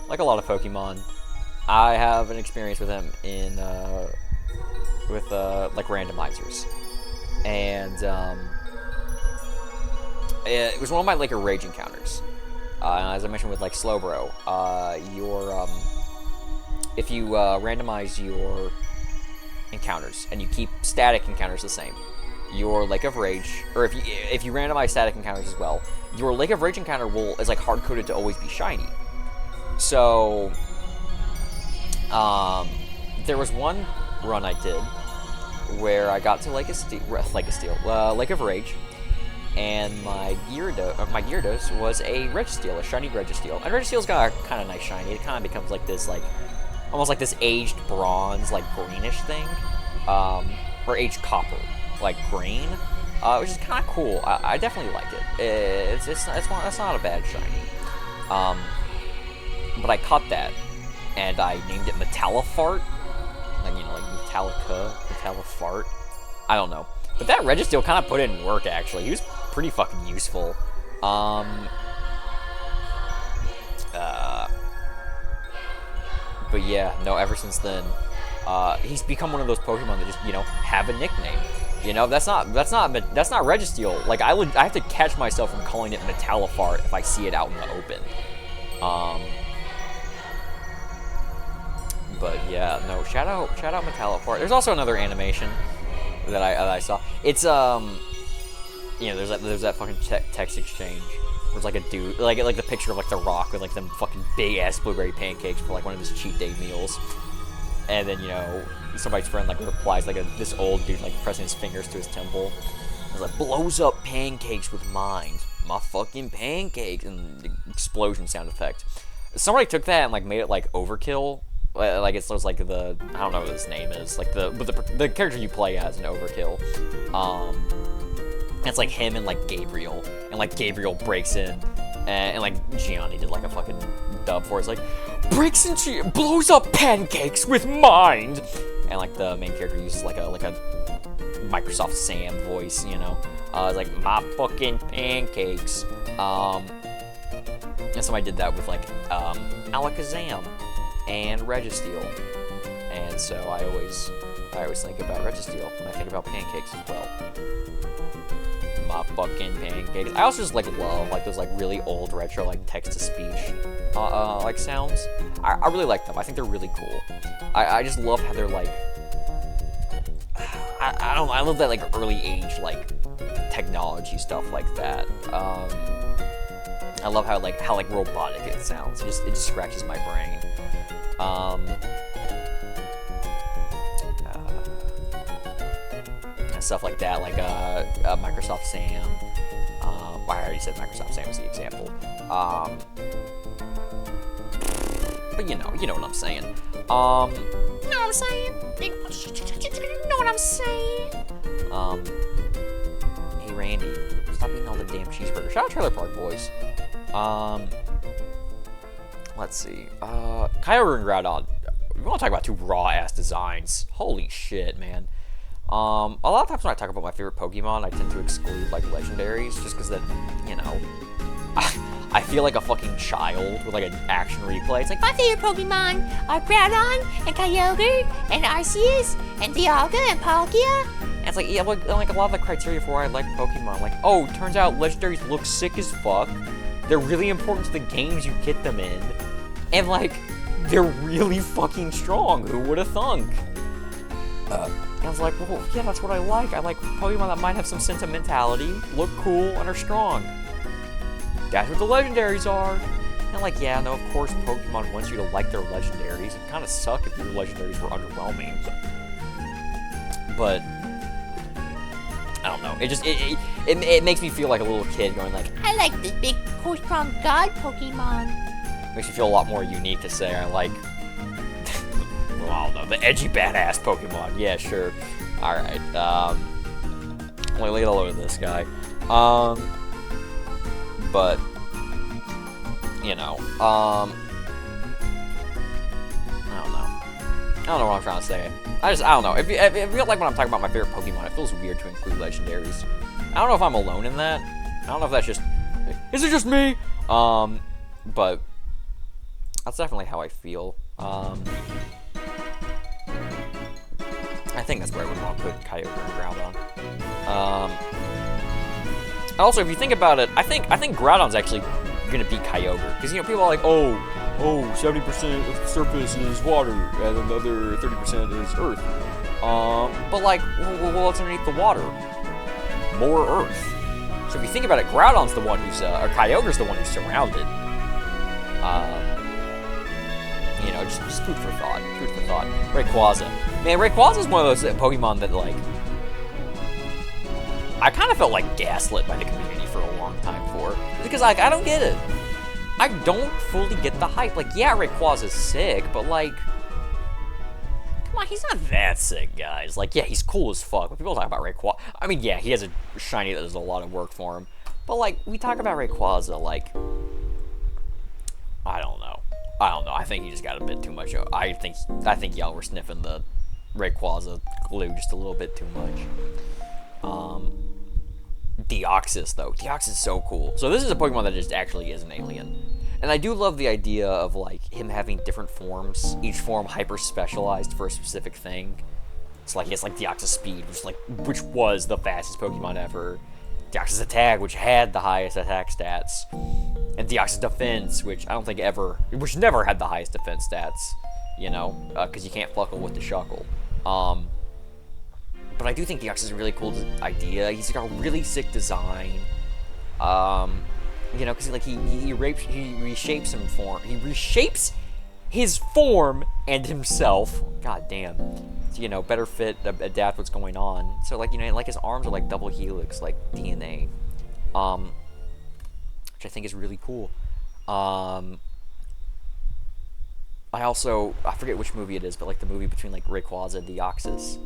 like a lot of Pokemon, I have an experience with them in with like randomizers, and it was one of my like rage encounters. As I mentioned with like Slowbro, if you randomize your encounters and you keep static encounters the same, your Lake of Rage, or if you randomize static encounters as well, your Lake of Rage encounter is like hard coded to always be shiny. So there was one run I did where I got to Lake of Rage, and my Gyarados was a Registeel, a shiny Registeel. And Registeel's got a kind of nice shiny. It kind of becomes like this, like almost like this aged bronze, like greenish thing, or aged copper, like green, which is kind of cool. I definitely like it. It's not a bad shiny. But I caught that, and I named it Metallifart, like Metallifart. I don't know, but that Registeel kind of put in work. Actually, he was pretty fucking useful. But yeah, no. Ever since then, he's become one of those Pokemon that just have a nickname. That's not Registeel. Like I have to catch myself from calling it Metallifart if I see it out in the open. But yeah, no. Shout out Metallifart. There's also another animation that I saw. It's there's that fucking text exchange. Where it's like a dude, like the picture of like The Rock with like them fucking big ass blueberry pancakes for like one of his cheat day meals, and then somebody's friend like replies like this old dude like pressing his fingers to his temple. It's like blows up pancakes with mind, my fucking pancakes, and the explosion sound effect. Somebody took that and like made it like overkill. Like it's like I don't know what his name is, like the character you play as in Overkill. It's like him and like Gabriel, and like Gabriel breaks in, and like Gianni did like a fucking dub for it. It's like blows up pancakes with mind, and like the main character uses like a Microsoft Sam voice, it's like my fucking pancakes. And somebody did that with like Alakazam and Registeel, and so I always think about Registeel when I think about pancakes as well. My fucking pancakes. I also just like love like those like really old retro like text to speech like sounds. I really like them. I think they're really cool. I just love how they're like I love that, like, early age, like, technology stuff like that. I love how robotic it sounds. It just scratches my brain. And stuff like that, like, Microsoft Sam. I already said Microsoft Sam was the example. But you know what I'm saying. You know what I'm saying? You know what I'm saying? Hey Randy, stop eating all the damn cheeseburgers. Shout out Trailer Park Boys. Let's see. Kyogre and Groudon. We want to talk about two raw-ass designs. Holy shit, man. A lot of times when I talk about my favorite Pokemon, I tend to exclude, like, legendaries, just because that, you know, I feel like a fucking child with, like, an action replay. It's like, My favorite Pokemon are Groudon and Kyogre and Arceus and Dialga and Palkia. and it's like, yeah, like a lot of the criteria for why I like Pokemon, like, oh, turns out legendaries look sick as fuck. They're really important to the games you get them in. And, like, they're really fucking strong. Who would have thunk? And I was like, well, yeah, that's what I like. I like Pokemon that might have some sentimentality, look cool, and are strong. That's what the legendaries are. And like, yeah, no, of course Pokemon wants you to like their legendaries. It'd kind of suck if your legendaries were underwhelming. But I don't know. It makes me feel like a little kid going like, I like this big, cool, strong god Pokemon. makes me feel a lot more unique to say I like, well, I don't know, the edgy badass Pokemon. Yeah, sure. Alright, let me get a load of this guy. But, you know, I don't know. I don't know what I'm trying to say. I don't know. If you like when I'm talking about my favorite Pokemon, it feels weird to include legendaries. I don't know if I'm alone in that. I don't know if that's just, is it just me? But that's definitely how I feel. I think that's where I would want to put Kyogre and Groudon. Also, if you think about it, I think Groudon's actually gonna beat Kyogre, because, you know, people are like, oh, 70% of the surface is water, and then the other 30% is earth. But like, well, what's underneath the water? More earth. So if you think about it, Groudon's the one who's, or Kyogre's the one who's surrounded. You know, just food for thought. Food for thought. Rayquaza. Man, Rayquaza's one of those Pokemon that, like, I kind of felt like gaslit by the community for a long time for. Because, like, I don't get it. I don't fully get the hype. Like, yeah, Rayquaza's sick, but, like, come on, he's not that sick, guys. Like, yeah, he's cool as fuck. When people talk about Rayquaza, I mean, yeah, he has a shiny that does a lot of work for him. But, like, we talk about Rayquaza, like, I don't know. I think he just got a bit too much. I think y'all were sniffing the Rayquaza glue just a little bit too much. Deoxys, though. Deoxys is so cool. So this is a Pokemon that just actually is an alien. And I do love the idea of, like, him having different forms, each form hyper-specialized for a specific thing. So, like, he has, like, Deoxys Speed, which was the fastest Pokemon ever. Deoxys Attack, which had the highest attack stats. And Deoxys Defense, which which never had the highest defense stats, you know, because you can't fuckle with the Shuckle. But I do think Deoxys is a really cool idea. He's got a really sick design. You know, because like he reshapes him form. He reshapes his form and himself. God damn. To, you know, better fit, adapt what's going on. So like, you know, like his arms are like double helix, like DNA. Which I think is really cool. I forget which movie it is, but like the movie between like Rayquaza and Deoxys.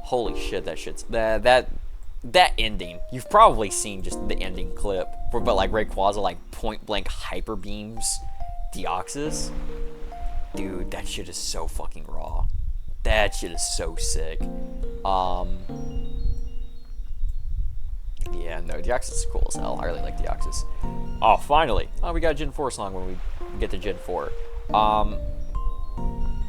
Holy shit, that ending. You've probably seen just the ending clip, but like Rayquaza like point blank hyper beams Deoxys. Dude, that shit is so fucking raw. That shit is so sick. Yeah, no, Deoxys is cool as hell. I really like Deoxys. Oh, finally. Oh, we got a Gen 4 song when we get to Gen 4.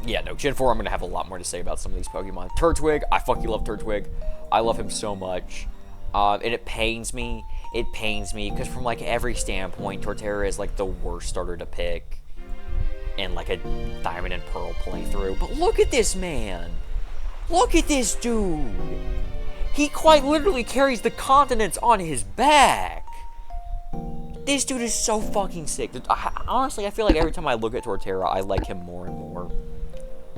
Yeah, no, Gen 4, I'm going to have a lot more to say about some of these Pokemon. Turtwig, I fucking love Turtwig. I love him so much. And it pains me. It pains me, because from, like, every standpoint, Torterra is, like, the worst starter to pick in, like, a Diamond and Pearl playthrough. But look at this man. Look at this dude. He quite literally carries the continents on his back. This dude is so fucking sick. Honestly, I feel like every time I look at Torterra, I like him more and more.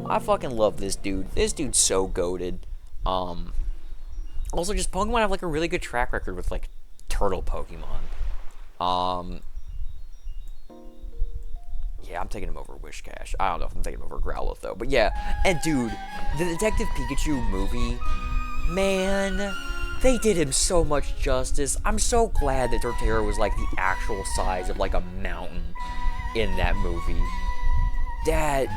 I fucking love this dude. This dude's so goated. Also, just Pokemon have like a really good track record with like turtle Pokemon. Yeah, I'm taking him over Whiscash. I don't know if I'm taking him over Growlithe though. But yeah, and dude, the Detective Pikachu movie, man, they did him so much justice. I'm so glad that Torterra was like the actual size of like a mountain in that movie. Dad,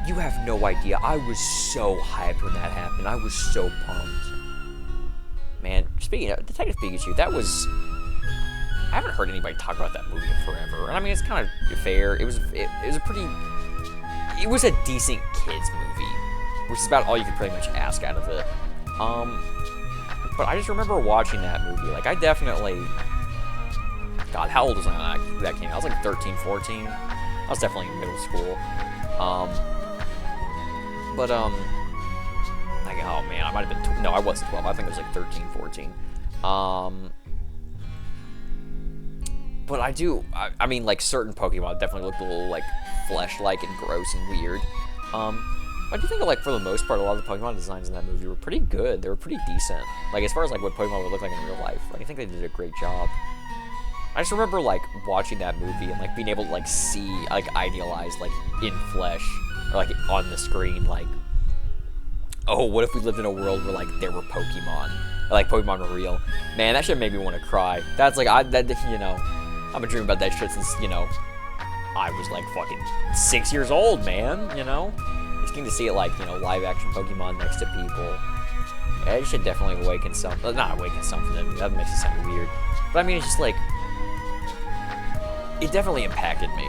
you have no idea. I was so hyped when that happened. I was so pumped. Man, speaking of Detective Pikachu, that was... I haven't heard anybody talk about that movie in forever. And I mean, it's kind of fair. It was a pretty... It was a decent kids movie, which is about all you could pretty much ask out of it. But I just remember watching that movie. Like, I definitely... God, how old was I when that came out? I was like 13, 14. I was definitely in middle school. Like, oh man, I might have been, no, I wasn't 12, I think it was like 13, 14. But I mean, like, certain Pokemon definitely looked a little, like, flesh-like and gross and weird. I do think, like, for the most part, a lot of the Pokemon designs in that movie were pretty good. They were pretty decent. Like, as far as, like, what Pokemon would look like in real life. Like, I think they did a great job. I just remember, like, watching that movie and, like, being able to, like, see, like, idealized, like, in flesh, or, like, on the screen, like, oh, what if we lived in a world where, like, there were Pokemon? Or, like, Pokemon were real. Man, that shit made me want to cry. That's, like, you know, I've been dreaming about that shit since, you know, I was, like, fucking 6 years old, man, you know? Just getting to see it, like, you know, live-action Pokemon next to people. Yeah, it should definitely awaken something. Not awaken something, I mean, that makes it sound weird. But, I mean, it's just, like, it definitely impacted me.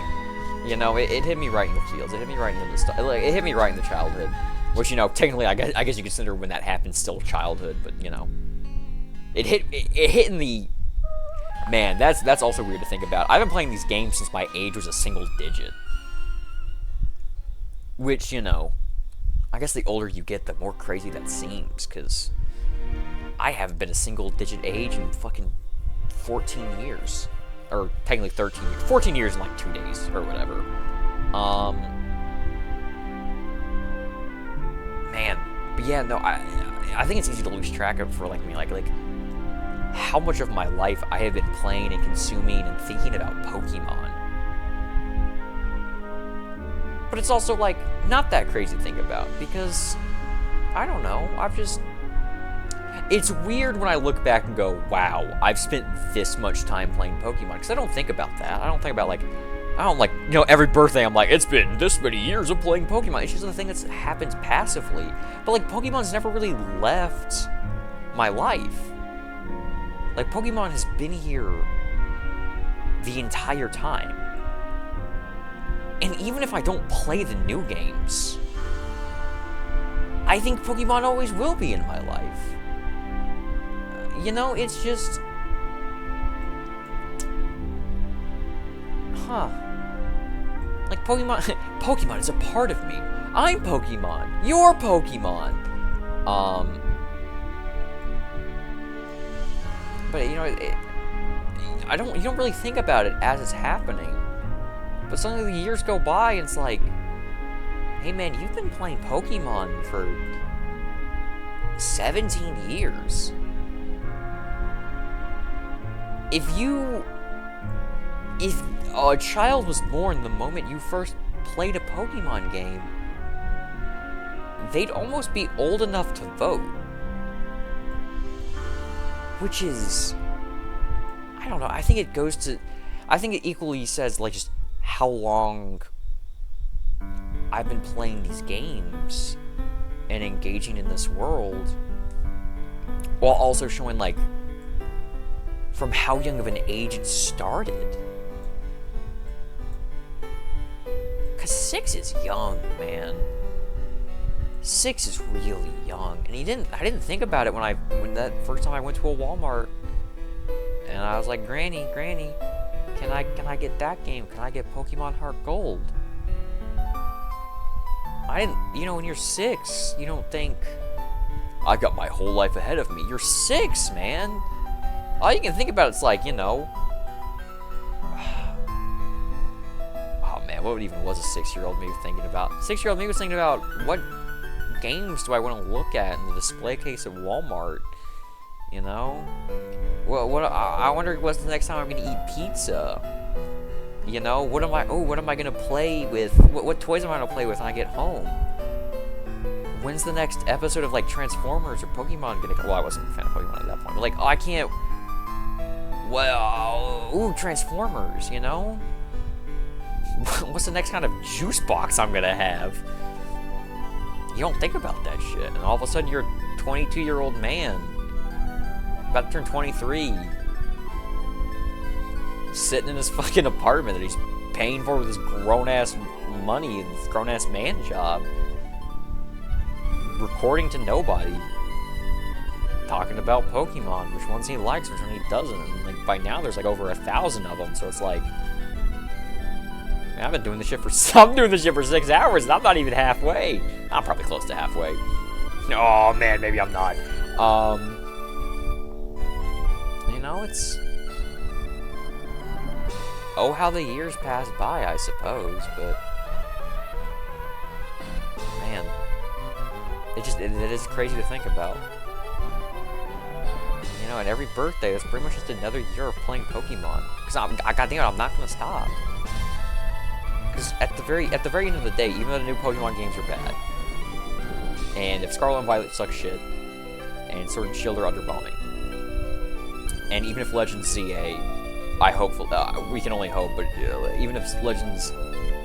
You know, it hit me right in the feels. It hit me right in the like, it hit me right in the childhood. Which, you know, technically, I guess you consider when that happened still childhood, but, you know. It hit in the... Man, that's also weird to think about. I've been playing these games since my age was a single digit. Which, you know, I guess the older you get, the more crazy that seems, because I haven't been a single digit age in fucking 14 years. Or technically 13 years. 14 years in like 2 days, or whatever. Man. But yeah, no, I think it's easy to lose track of for like me, like how much of my life I have been playing and consuming and thinking about Pokemon. But it's also like not that crazy to think about because I don't know, it's weird when I look back and go, wow, I've spent this much time playing Pokemon, because I don't think about that. I don't think about, like, you know, every birthday I'm like, it's been this many years of playing Pokemon. It's just a thing that happens passively. But, like, Pokemon's never really left my life. Like, Pokemon has been here the entire time. And even if I don't play the new games, I think Pokemon always will be in my life. You know, it's just... Huh. Like, Pokemon is a part of me. I'm Pokemon. You're Pokemon. But, you know, you don't really think about it as it's happening. But suddenly the years go by and it's like, hey man, you've been playing Pokemon for 17 years. If a child was born the moment you first played a Pokemon game, they'd almost be old enough to vote. Which is, I don't know, I think it equally says, like, just how long I've been playing these games and engaging in this world, while also showing, like, from how young of an age it started. Cause 6 is young, man. 6 is really young, and I didn't think about it when that first time I went to a Walmart, and I was like, Granny, can I get that game? Can I get Pokemon Heart Gold? I didn't, you know, when you're 6, you don't think, I got my whole life ahead of me. You're 6, man. All you can think about is like, you know... Oh man, what even was a 6-year-old me thinking about? 6-year-old me was thinking about, what games do I want to look at in the display case at Walmart? You know? I wonder what's the next time I'm gonna eat pizza. You know, what am I gonna play with? What toys am I gonna play with when I get home? When's the next episode of like Transformers or Pokemon gonna come? Well, I wasn't a fan of Pokemon at that point, but like, oh, I can't. Well, ooh, Transformers, you know? What's the next kind of juice box I'm gonna have? You don't think about that shit, and all of a sudden you're a 22-year-old man, about to turn 23, sitting in his fucking apartment that he's paying for with his grown-ass money and his grown-ass man job, recording to nobody, talking about Pokemon, which ones he likes, which one he doesn't, and like by now there's like over 1,000 of them, so it's like, man, I've been doing this shit for 6 hours, and I'm not even halfway. I'm probably close to halfway. Oh man, maybe I'm not. You know, it's... Oh, how the years pass by, I suppose, but... Man. It is crazy to think about. You know, and every birthday is pretty much just another year of playing Pokemon. Because goddamn it, I'm not gonna stop. Because at the very end of the day, even though the new Pokemon games are bad, and if Scarlet and Violet suck shit, and Sword and Shield are underwhelming, and even if Legends ZA, we can only hope, but even if Legends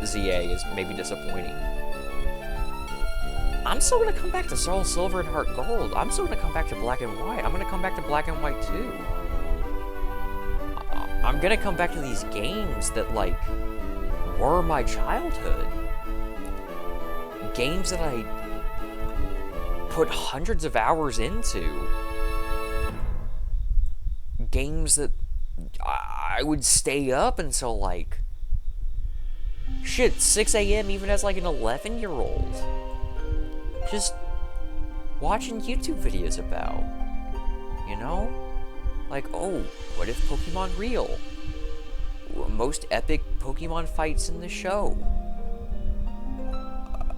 ZA is maybe disappointing, I'm still gonna come back to Soul Silver and Heart Gold. I'm still gonna come back to Black and White. I'm gonna come back to Black and White too. I'm gonna come back to these games that, like, were my childhood. Games that I put hundreds of hours into. Games that I would stay up until, like, shit, 6 a.m. even as, like, an 11-year-old. Just watching YouTube videos about, you know? Like, oh, what if Pokemon real? Most epic Pokemon fights in the show.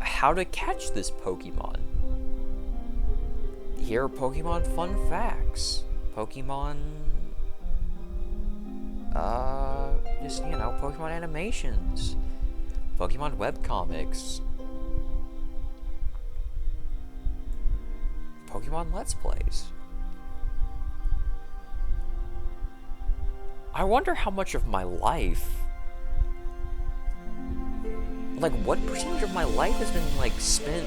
How to catch this Pokemon. Here are Pokemon fun facts. Pokemon, just, you know, Pokemon animations. Pokemon webcomics. Pokemon Let's Plays. I wonder how much of my life, like, what percentage of my life has been, like, spent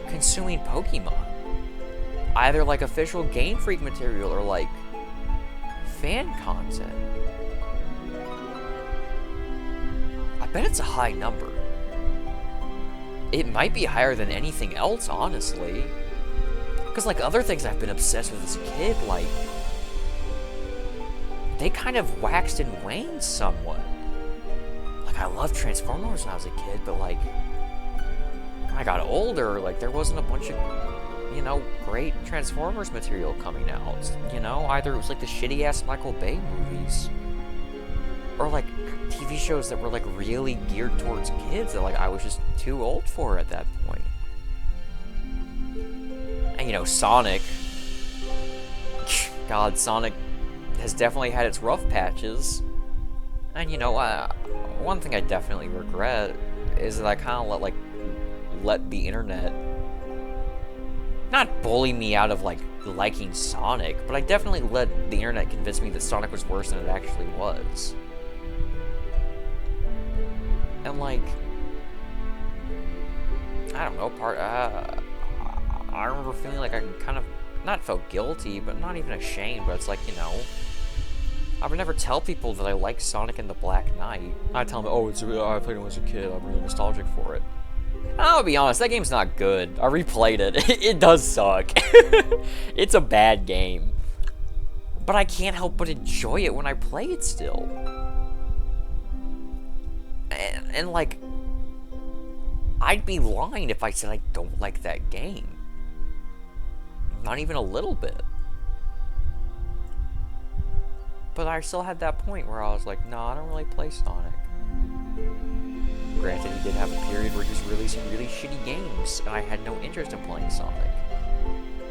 consuming Pokemon? Either, like, official Game Freak material or, like, fan content. I bet it's a high number. It might be higher than anything else, honestly. Because, like, other things I've been obsessed with as a kid, like, they kind of waxed and waned somewhat. Like, I loved Transformers when I was a kid, but, like, when I got older, like, there wasn't a bunch of, you know, great Transformers material coming out. You know, either it was, like, the shitty-ass Michael Bay movies, or, like, TV shows that were, like, really geared towards kids that, like, I was just too old for at that point. And, you know, Sonic. God, Sonic has definitely had its rough patches. And, you know, one thing I definitely regret is that I kind of let the internet not bully me out of, like, liking Sonic, but I definitely let the internet convince me that Sonic was worse than it actually was. And, like, I don't know, I remember feeling like I kind of, not felt guilty, but not even ashamed, but it's like, you know, I would never tell people that I like Sonic and the Black Knight. I'd tell them, oh, I played it when I was a kid, I'm really nostalgic for it. And I'll be honest, that game's not good. I replayed it. It does suck. It's a bad game. But I can't help but enjoy it when I play it still. And like, I'd be lying if I said I don't like that game. Not even a little bit. But I still had that point where I was like, no, I don't really play Sonic. Granted, he did have a period where he was releasing really shitty games, and I had no interest in playing Sonic.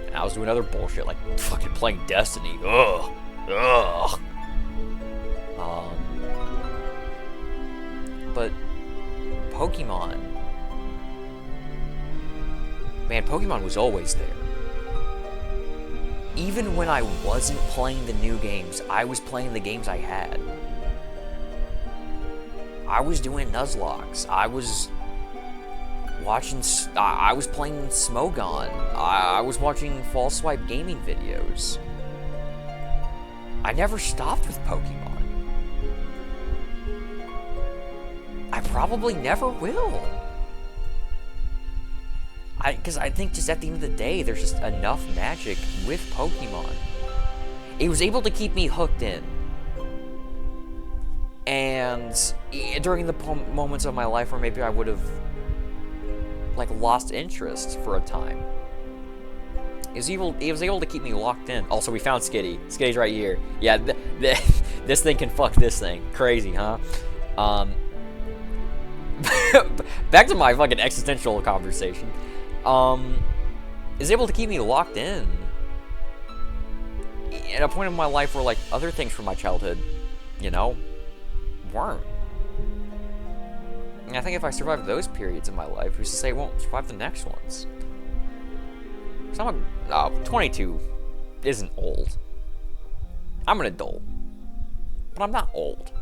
And I was doing other bullshit, like fucking playing Destiny. Ugh. Ugh. But Pokemon, man, Pokemon was always there. Even when I wasn't playing the new games, I was playing the games I had. I was doing Nuzlocke. I was watching, I was playing Smogon. I was watching Fall Swipe gaming videos. I never stopped with Pokemon. I probably never will. Because I think just at the end of the day, there's just enough magic with Pokemon. It was able to keep me hooked in. And during the moments of my life where maybe I would have, like, lost interest for a time, it was able to keep me locked in. Also, we found Skitty. Skitty's right here. Yeah, this thing can fuck this thing. Crazy, huh? Back to my fucking existential conversation. Is able to keep me locked in at a point in my life where, like, other things from my childhood, you know, weren't. And I think if I survived those periods in my life, who's to say I won't survive the next ones? So 22 isn't old. I'm an adult, but I'm not old.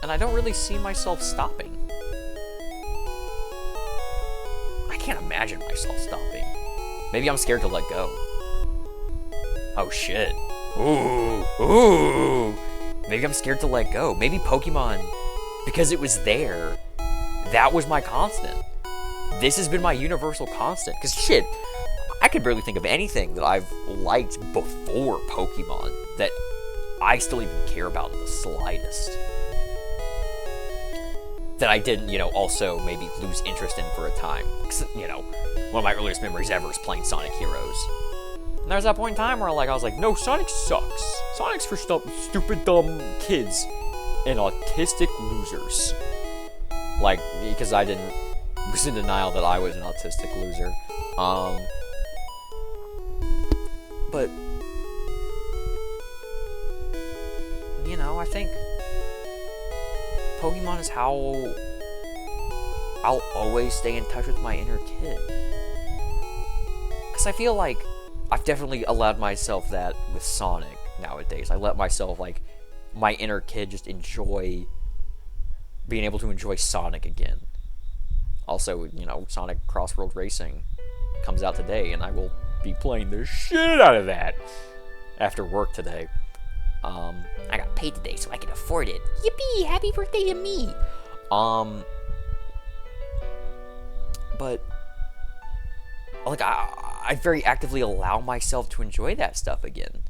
And I don't really see myself stopping. I can't imagine myself stopping. Maybe I'm scared to let go. Oh shit. Ooh. Maybe I'm scared to let go. Maybe Pokemon, because it was there, that was my constant. This has been my universal constant. Because shit, I could barely think of anything that I've liked before Pokemon that I still even care about in the slightest. That I didn't, you know, also maybe lose interest in for a time. Because, you know, one of my earliest memories ever is playing Sonic Heroes. And there was that point in time where I was like, no, Sonic sucks. Sonic's for stupid, dumb kids and autistic losers. Like, because I was in denial that I was an autistic loser. But, you know, I think Pokemon is how I'll always stay in touch with my inner kid. Because I feel like I've definitely allowed myself that with Sonic nowadays. I let myself, like, my inner kid just enjoy being able to enjoy Sonic again. Also, you know, Sonic Crossworld Racing comes out today, and I will be playing the shit out of that after work today. I got paid today, so I can afford it. Yippee! Happy birthday to me! But, like, I very actively allow myself to enjoy that stuff again.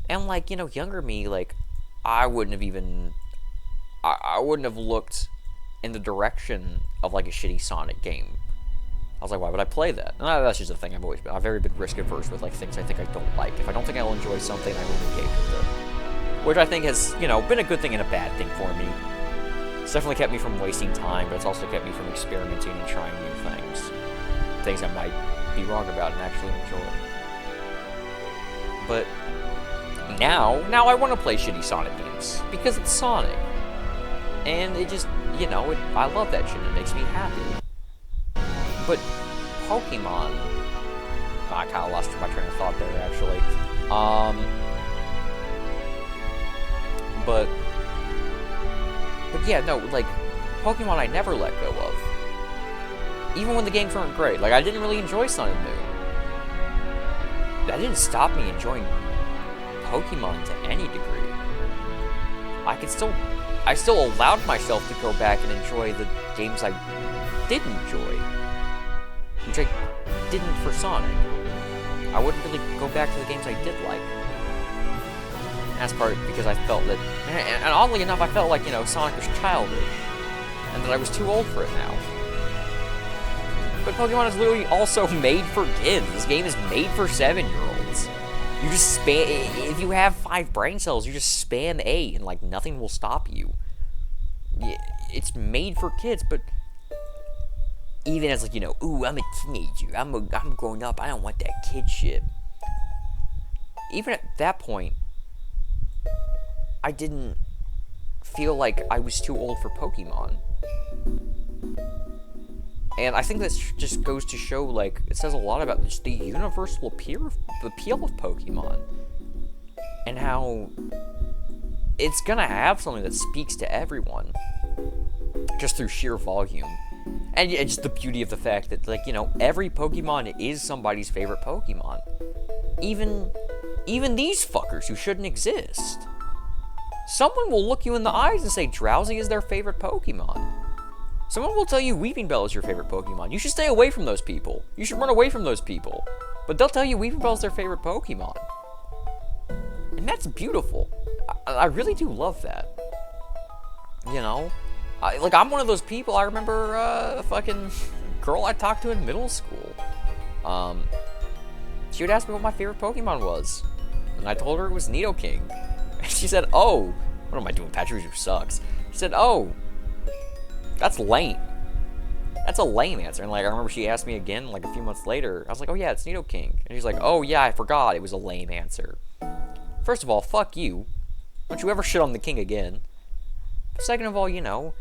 And, like, you know, younger me, like, I wouldn't have looked in the direction of, like, a shitty Sonic game. I was like, why would I play that? And that's just a thing I've very been risk averse with, like, things I think I don't like. If I don't think I'll enjoy something, I won't engage with it. Which I think has, you know, been a good thing and a bad thing for me. It's definitely kept me from wasting time, but it's also kept me from experimenting and trying new things. Things I might be wrong about and actually enjoy. But now I want to play shitty Sonic games because it's Sonic. And it just, you know, I love that shit. It makes me happy. But Pokemon, I kind of lost my train of thought there, actually. But yeah, no, like, Pokemon I never let go of. Even when the games weren't great. Like, I didn't really enjoy Sun and Moon. That didn't stop me enjoying Pokemon to any degree. I still allowed myself to go back and enjoy the games I did enjoy. Which I didn't for Sonic. I wouldn't really go back to the games I did like. And that's part because I felt that, and oddly enough, I felt like, you know, Sonic was childish. And that I was too old for it now. But Pokemon is literally also made for kids. This game is made for 7-year-olds. You just spam, if you have 5 brain cells, you just spam A and like nothing will stop you. It's made for kids, but even as like, you know, ooh, I'm a teenager, I'm grown up, I don't want that kid shit. Even at that point, I didn't feel like I was too old for Pokemon. And I think that just goes to show, like, it says a lot about just the universal appeal of Pokemon. And how it's gonna have something that speaks to everyone. Just through sheer volume. And just the beauty of the fact that, like, you know, every Pokemon is somebody's favorite Pokemon. Even these fuckers who shouldn't exist. Someone will look you in the eyes and say Drowsy is their favorite Pokemon. Someone will tell you Weepinbell is your favorite Pokemon. You should stay away from those people. You should run away from those people. But they'll tell you Weepinbell is their favorite Pokemon. And that's beautiful. I really do love that. You know? I'm one of those people. I remember a fucking girl I talked to in middle school. She would ask me what my favorite Pokemon was. And I told her it was Nidoking. And she said, oh. What am I doing? Pachirisu sucks. She said, oh. That's lame. That's a lame answer. And like, I remember she asked me again like a few months later. I was like, oh yeah, it's Nidoking. And she's like, oh yeah, I forgot it was a lame answer. First of all, fuck you. Don't you ever shit on the king again. Second of all, you know,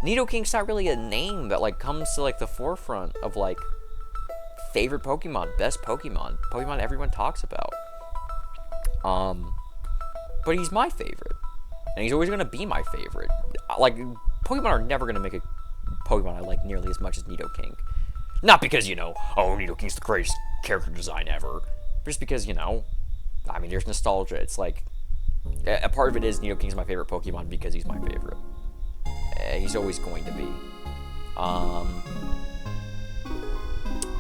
Nidoking's not really a name that like comes to like the forefront of like favorite Pokemon, best Pokemon everyone talks about. But he's my favorite. And he's always gonna be my favorite. Like, Pokemon are never gonna make a Pokemon I like nearly as much as Nidoking. Not because, you know, oh, Nidoking's the greatest character design ever. Just because, you know, I mean, there's nostalgia. It's like, a part of it is Nidoking's my favorite Pokemon because he's my favorite. He's always going to be.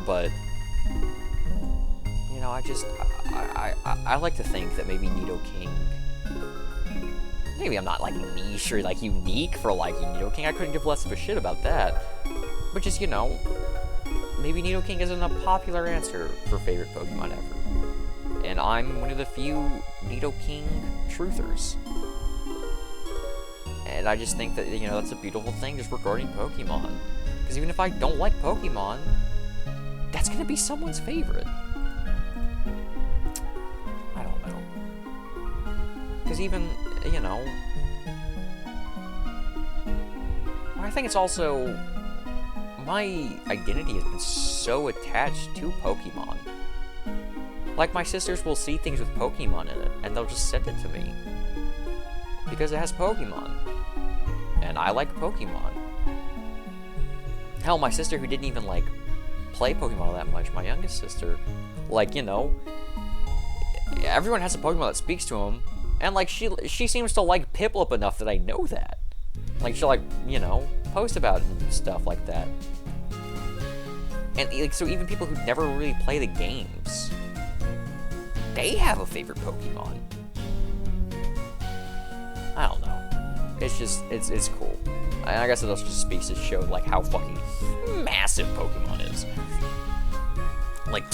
But, you know, I like to think that maybe Nidoking, maybe I'm not like niche or like unique for liking Nidoking. I couldn't give less of a shit about that. But just, you know, maybe Nidoking isn't a popular answer for favorite Pokemon ever. And I'm one of the few Nidoking truthers. And I just think that, you know, that's a beautiful thing just regarding Pokemon. Because even if I don't like Pokemon, that's gonna be someone's favorite. I don't know. Because even, you know, I think it's also, my identity has been so attached to Pokemon. Like, my sisters will see things with Pokemon in it, and they'll just send it to me. Because it has Pokemon. And I like Pokemon. Hell, my sister who didn't even, like, play Pokemon that much, my youngest sister, like, you know, everyone has a Pokemon that speaks to him, and, like, she seems to like Piplup enough that I know that. Like, she'll, like, you know, post about it and stuff like that. And, like, so even people who never really play the games, they have a favorite Pokemon. I don't know. It's just, it's cool. I guess it also just speaks to show, like, how fucking massive Pokemon is. Like,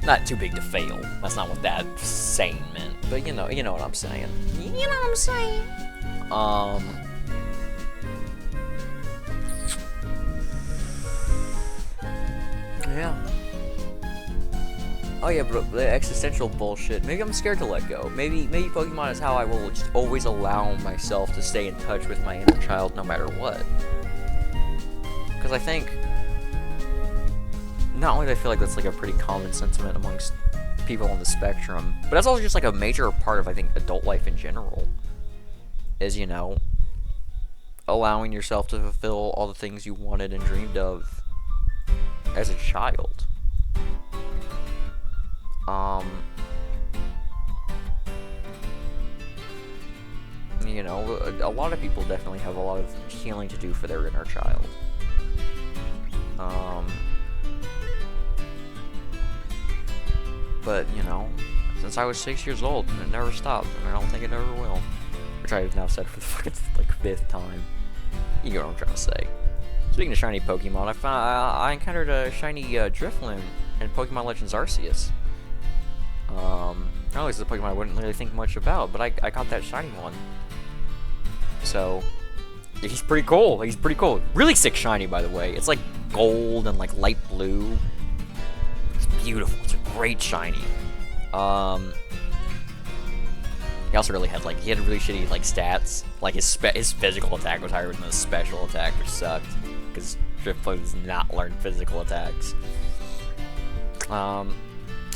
not too big to fail. That's not what that saying meant. But you know what I'm saying. You know what I'm saying? Yeah. Oh yeah, but the existential bullshit. Maybe I'm scared to let go. Maybe Pokemon is how I will just always allow myself to stay in touch with my inner child no matter what. Because I think, not only do I feel like that's like a pretty common sentiment amongst people on the spectrum, but that's also just like a major part of, I think, adult life in general. Is, you know, allowing yourself to fulfill all the things you wanted and dreamed of as a child. You know, a lot of people definitely have a lot of healing to do for their inner child. But, you know, since I was 6 years old, it never stopped, and I don't think it ever will. Which I have now said for the fucking, like, 5th time. You get what I'm trying to say. Speaking of shiny Pokemon, I encountered a shiny Drifloon in Pokemon Legends Arceus. This is a Pokemon I wouldn't really think much about, but I got that shiny one. So, he's pretty cool. He's pretty cool. Really sick shiny, by the way. It's like gold and like light blue. It's beautiful. It's a great shiny. He also really had he had really shitty stats. Like his physical attack was higher than his special attack, which sucked because Drifloon does not learn physical attacks.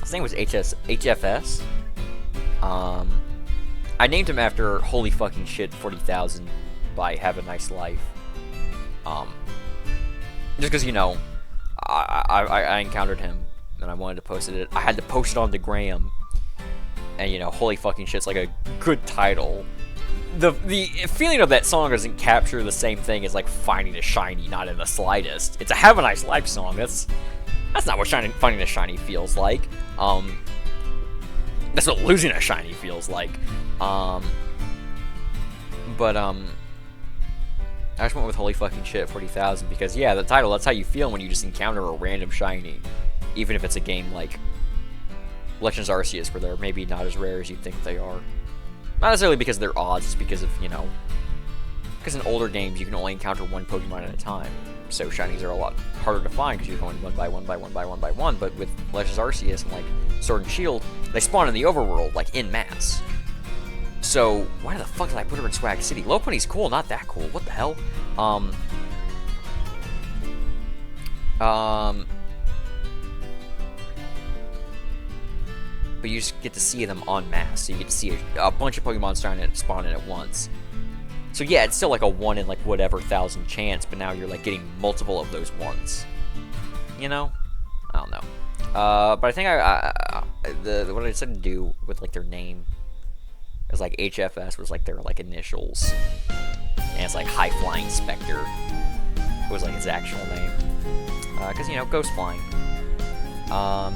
His name was HFS. I named him after Holy Fucking Shit 40,000 by Have a Nice Life. Just because, I encountered him and I wanted to post it. I had to post it on the gram. And, Holy Fucking Shit's like a good title. The feeling of that song doesn't capture the same thing as, finding a shiny, not in the slightest. It's a Have a Nice Life song. That's not what finding a shiny feels like. That's what losing a shiny feels like. I just went with Holy Fucking Shit 40,000 because, yeah, the title, that's how you feel when you just encounter a random shiny. Even if it's a game like Legends Arceus, where they're maybe not as rare as you think they are. Not necessarily because they're odds, it's because of, because in older games you can only encounter one Pokemon at a time. So shinies are a lot harder to find because you're going one by one by one by one by one. But with Legends Arceus and Sword and Shield, they spawn in the overworld in mass. So why the fuck did I put her in Swag City? Lopunny's cool, not that cool. What the hell? But you just get to see them en masse. So you get to see a bunch of Pokemon starting to spawn in at once. So yeah, it's still a 1 in whatever 1,000 chance, but now you're getting multiple of those ones. I don't know. But I think what I decided to do with their name is HFS was their initials, and it's High Flying Spectre. It was his actual name, because ghost flying. But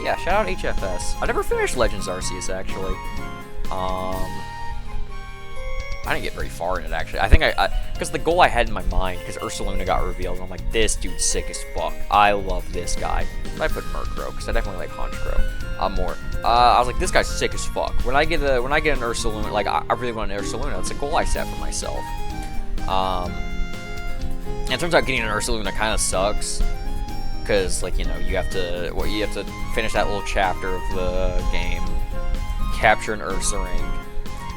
yeah, shout out HFS. I never finished Legends Arceus actually. I didn't get very far in it, actually. I think because the goal I had in my mind, because Ursaluna got revealed, and I'm like, this dude's sick as fuck. I love this guy. I put Murkrow, because I definitely like Honchkrow more. I was like, this guy's sick as fuck. When I get an Ursaluna, I really want an Ursaluna. It's a goal I set for myself. And it turns out getting an Ursaluna kind of sucks, because you have to finish that little chapter of the game, capture an Ursaring.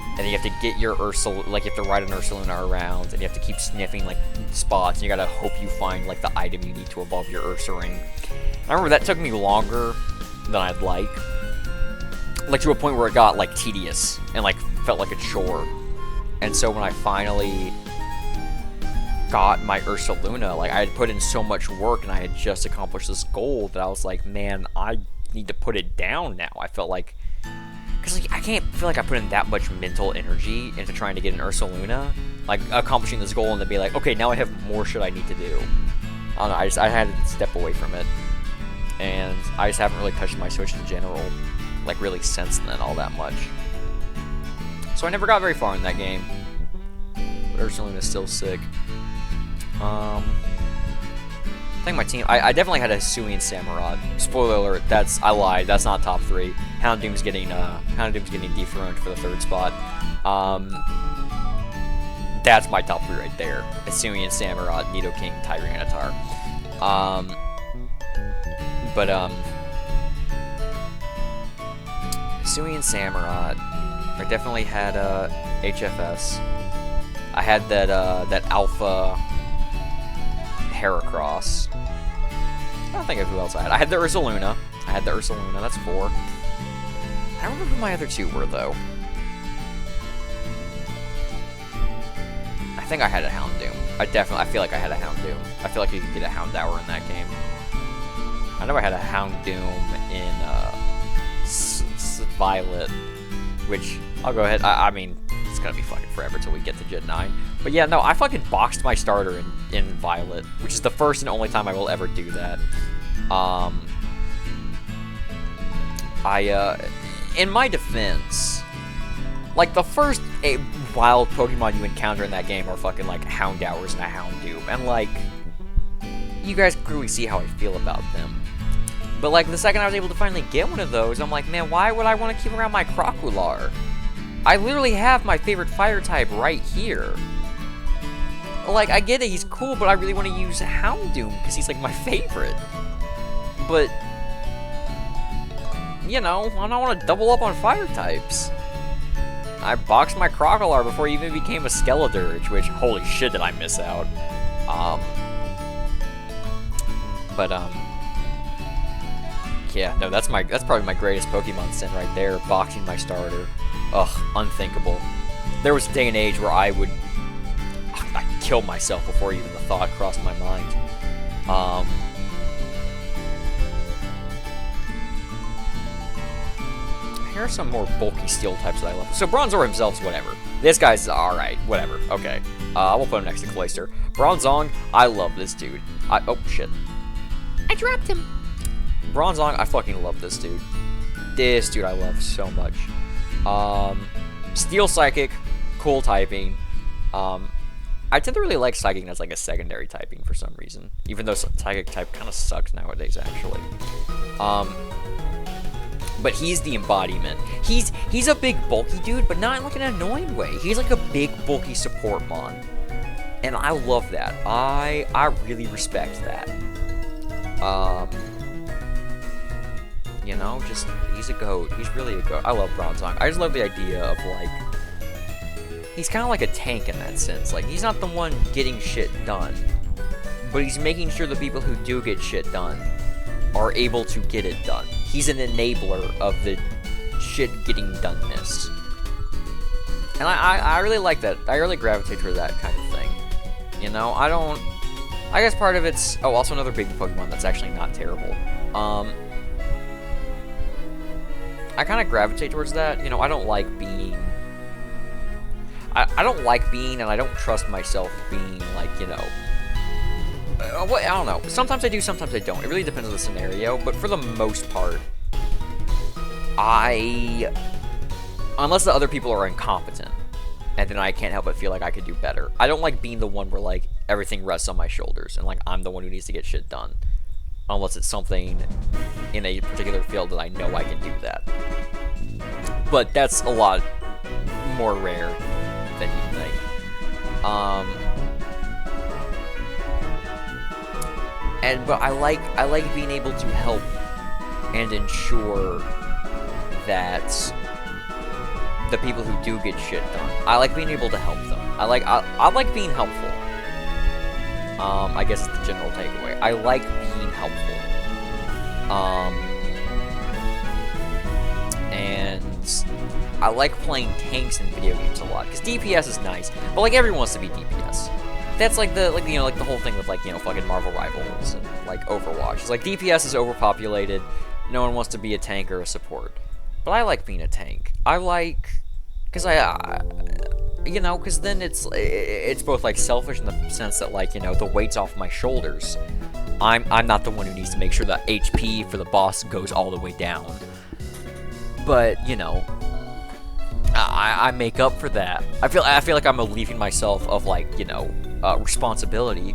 And then you have to get your Ursaluna, you have to ride an Ursaluna around, and you have to keep sniffing, spots, and you gotta hope you find, the item you need to evolve your Ursaring. I remember that took me longer than I'd like. To a point where it got, tedious, and, felt like a chore. And so when I finally got my Ursaluna, I had put in so much work, and I had just accomplished this goal, that I was like, man, I need to put it down now. I felt like... Because, I can't feel like I put in that much mental energy into trying to get an Ursaluna. Accomplishing this goal and then be like, okay, now I have more shit I need to do. I don't know, I had to step away from it. And I just haven't really touched my Switch in general, really since then all that much. So I never got very far in that game. But Ursaluna's still sick. I think my team... I definitely had a Hisuian Samurott. Spoiler alert, I lied, that's not top 3. Houndoom's getting dethroned for the 3rd spot. That's my top 3 right there. Hisuian Samurott, Nidoking, Tyranitar. Hisuian Samurott. I definitely had HFS. I had that Alpha Heracross. I don't think of who else I had. I had the Ursaluna. That's 4. I don't remember who my other 2 were, though. I think I had a Houndoom. I feel like I had a Houndoom. I feel like you could get a Houndour in that game. I know I had a Houndoom in Violet, which I'll go ahead. I mean, it's gonna be fucking forever till we get to Gen 9. But yeah, no, I fucking boxed my starter in Violet, which is the first and only time I will ever do that. In my defense, Like, the first wild Pokemon you encounter in that game are fucking, like, Houndours and a Houndoom. And, like, you guys clearly see how I feel about them. But, like, the second I was able to finally get one of those, I'm like, man, why would I want to keep around my Crocodile? I literally have my favorite fire type right here. Like, I get it, he's cool, but I really want to use Houndoom, because he's, like, my favorite. But, you know, I don't want to double up on fire types. I boxed my Crocodile before he even became a Skeledirge, which, holy shit, did I miss out. Yeah, no, that's probably my greatest Pokemon sin right there, boxing my starter. Ugh, unthinkable. There was a day and age where I'd kill myself before even the thought crossed my mind. Here are some more bulky steel types that I love. So Bronzor himself's whatever. This guy's alright, whatever, okay. We'll put him next to Cloyster. Bronzong, I love this dude. Oh, shit. I dropped him. Bronzong, I fucking love this dude. This dude I love so much. Steel Psychic, cool typing. I tend to really like Psychic as like a secondary typing for some reason. Even though Psychic type kind of sucks nowadays, actually. But he's the embodiment. He's a big bulky dude, but not in like an annoying way. He's like a big bulky support mon. And I love that. I really respect that. You know, just, he's a goat. He's really a goat. I love Bronzong. I just love the idea of, like, he's kind of like a tank in that sense. Like, he's not the one getting shit done, but he's making sure the people who do get shit done are able to get it done. He's an enabler of the shit getting doneness. And I really like that. I really gravitate toward that kind of thing. You know, I guess part of it's, oh, also another big Pokemon that's actually not terrible. I kind of gravitate towards that. You know, I don't like being... I don't like being, and I don't trust myself being, like, you know... I don't know. Sometimes I do, sometimes I don't. It really depends on the scenario, but for the most part, unless the other people are incompetent, and then I can't help but feel like I could do better. I don't like being the one where, like, everything rests on my shoulders, and, like, I'm the one who needs to get shit done. Unless it's something in a particular field that I know I can do that. But that's a lot more rare than you think. But I like being able to help and ensure that the people who do get shit done, I like being able to help them. I like being helpful. I guess it's the general takeaway. I like being helpful. And I like playing tanks in video games a lot, because DPS is nice, but like everyone wants to be DPS. That's like the whole thing with, like, you know, fucking Marvel Rivals and like Overwatch. It's like DPS is overpopulated. No one wants to be a tank or a support. But I like being a tank. I like, because you know, because then it's both like selfish in the sense that, like, you know, the weight's off my shoulders. I'm not the one who needs to make sure that HP for the boss goes all the way down. But, you know, I make up for that. I feel like I'm relieving myself of, like, you know, responsibility.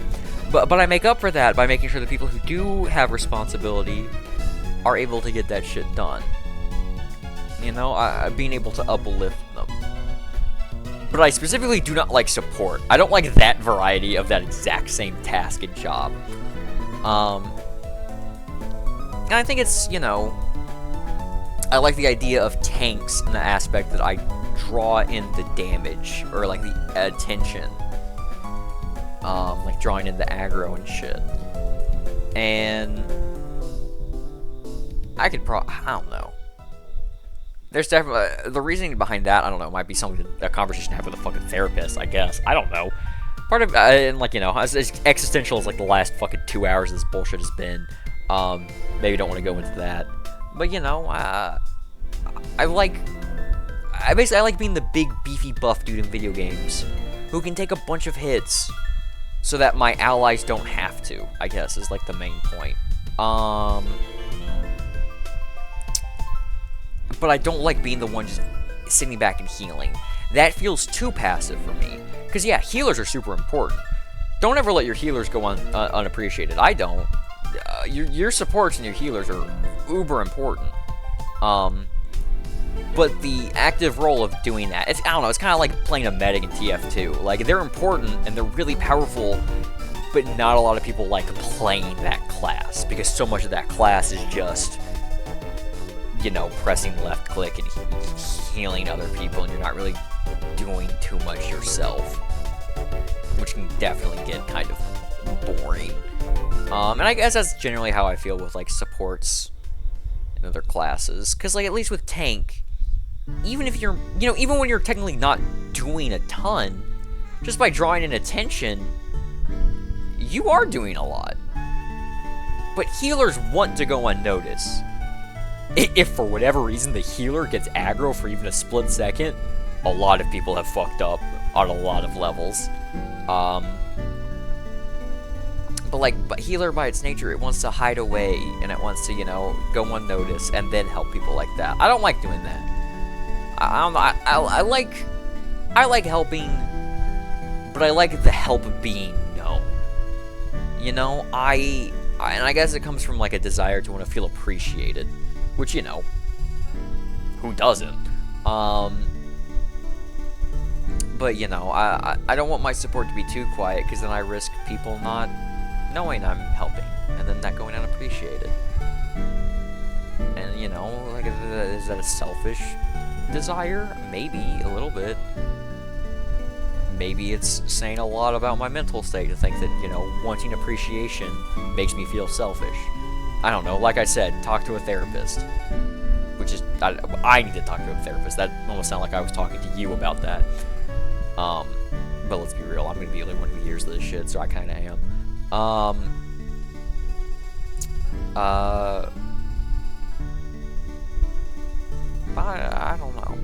But I make up for that by making sure the people who do have responsibility are able to get that shit done. You know, being able to uplift them. But I specifically do not like support. I don't like that variety of that exact same task and job. And I think it's, you know, I like the idea of tanks in the aspect that I draw in the damage, or like the attention. Like drawing in the aggro and shit. And I don't know. There's definitely, the reasoning behind that, I don't know, might be something, a conversation to have with a fucking therapist, I guess. I don't know. Part of, and like, you know, as existential as like the last fucking 2 hours of this bullshit has been, maybe don't want to go into that. But, you know, I like being the big beefy buff dude in video games who can take a bunch of hits so that my allies don't have to, I guess, is like the main point. But I don't like being the one just sitting back and healing. That feels too passive for me. Because, yeah, healers are super important. Don't ever let your healers go unappreciated. I don't. Your supports and your healers are uber important. But the active role of doing that, I don't know, it's kind of like playing a medic in TF2. Like, they're important and they're really powerful, but not a lot of people like playing that class, because so much of that class is just, you know, pressing left click and healing other people, and you're not really doing too much yourself, which can definitely get kind of boring. And I guess that's generally how I feel with, like, supports in other classes, because, like, at least with tank, even if you're, you know, even when you're technically not doing a ton, just by drawing in attention, you are doing a lot. But healers want to go unnoticed. If for whatever reason the healer gets aggro for even a split second, a lot of people have fucked up on a lot of levels. But healer by its nature, it wants to hide away, and it wants to, you know, go unnoticed and then help people like that. I don't like doing that. I like helping, but I like the help being known. You know, and I guess it comes from, like, a desire to want to feel appreciated, which, you know, who doesn't? But, you know, I don't want my support to be too quiet, because then I risk people not knowing I'm helping, and then that going unappreciated. And, you know, like, is that a selfish desire? Maybe a little bit. Maybe it's saying a lot about my mental state to think that, you know, wanting appreciation makes me feel selfish. I don't know. Like I said, talk to a therapist. Which is, I need to talk to a therapist. That almost sounded like I was talking to you about that. But let's be real. I'm going to be the only one who hears this shit, so I kind of am. I don't know.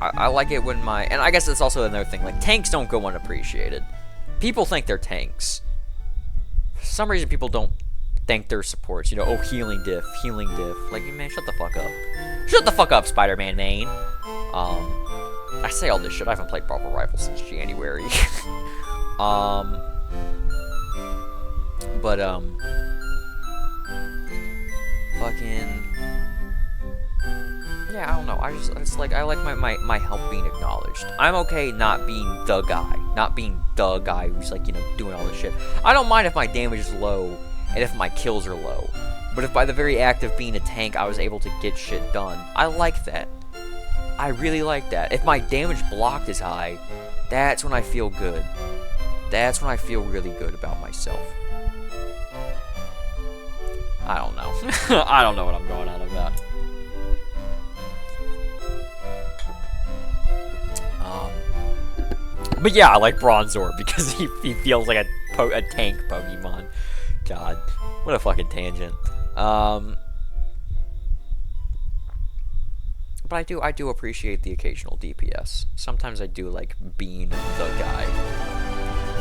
I like it when and I guess it's also another thing, like, tanks don't go unappreciated. People think they're tanks. For some reason, people don't think they're supports. You know, oh, healing diff. Like, man, shut the fuck up. Shut the fuck up, Spider-Man main. I say all this shit. I haven't played Marvel Rivals since January. Fucking... Yeah, I don't know. It's like, I like my help being acknowledged. I'm okay not being the guy. Not being the guy who's, like, you know, doing all this shit. I don't mind if my damage is low and if my kills are low. But if by the very act of being a tank, I was able to get shit done, I like that. I really like that. If my damage blocked is high, that's when I feel good. That's when I feel really good about myself. I don't know. I don't know what I'm going on about. But yeah, I like Bronzor because he feels like a tank Pokemon. God, what a fucking tangent. But I do appreciate the occasional DPS. Sometimes I do like being the guy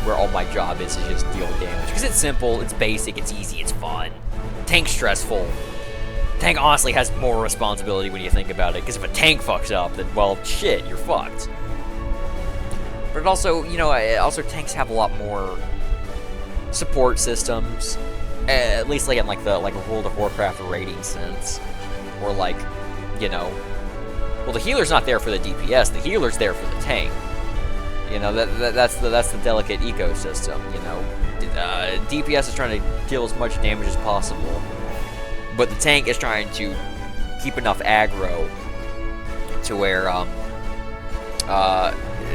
where all my job is to just deal damage. Because it's simple, it's basic, it's easy, it's fun. Tank's stressful. Tank honestly has more responsibility when you think about it. Because if a tank fucks up, then, well, shit, you're fucked. But it also, you know, tanks have a lot more support systems. At least like in like the World of Warcraft rating sense. Or like, you know, well, the healer's not there for the DPS, the healer's there for the tank. You know, that's the delicate ecosystem, you know. DPS is trying to deal as much damage as possible, but the tank is trying to keep enough aggro to where,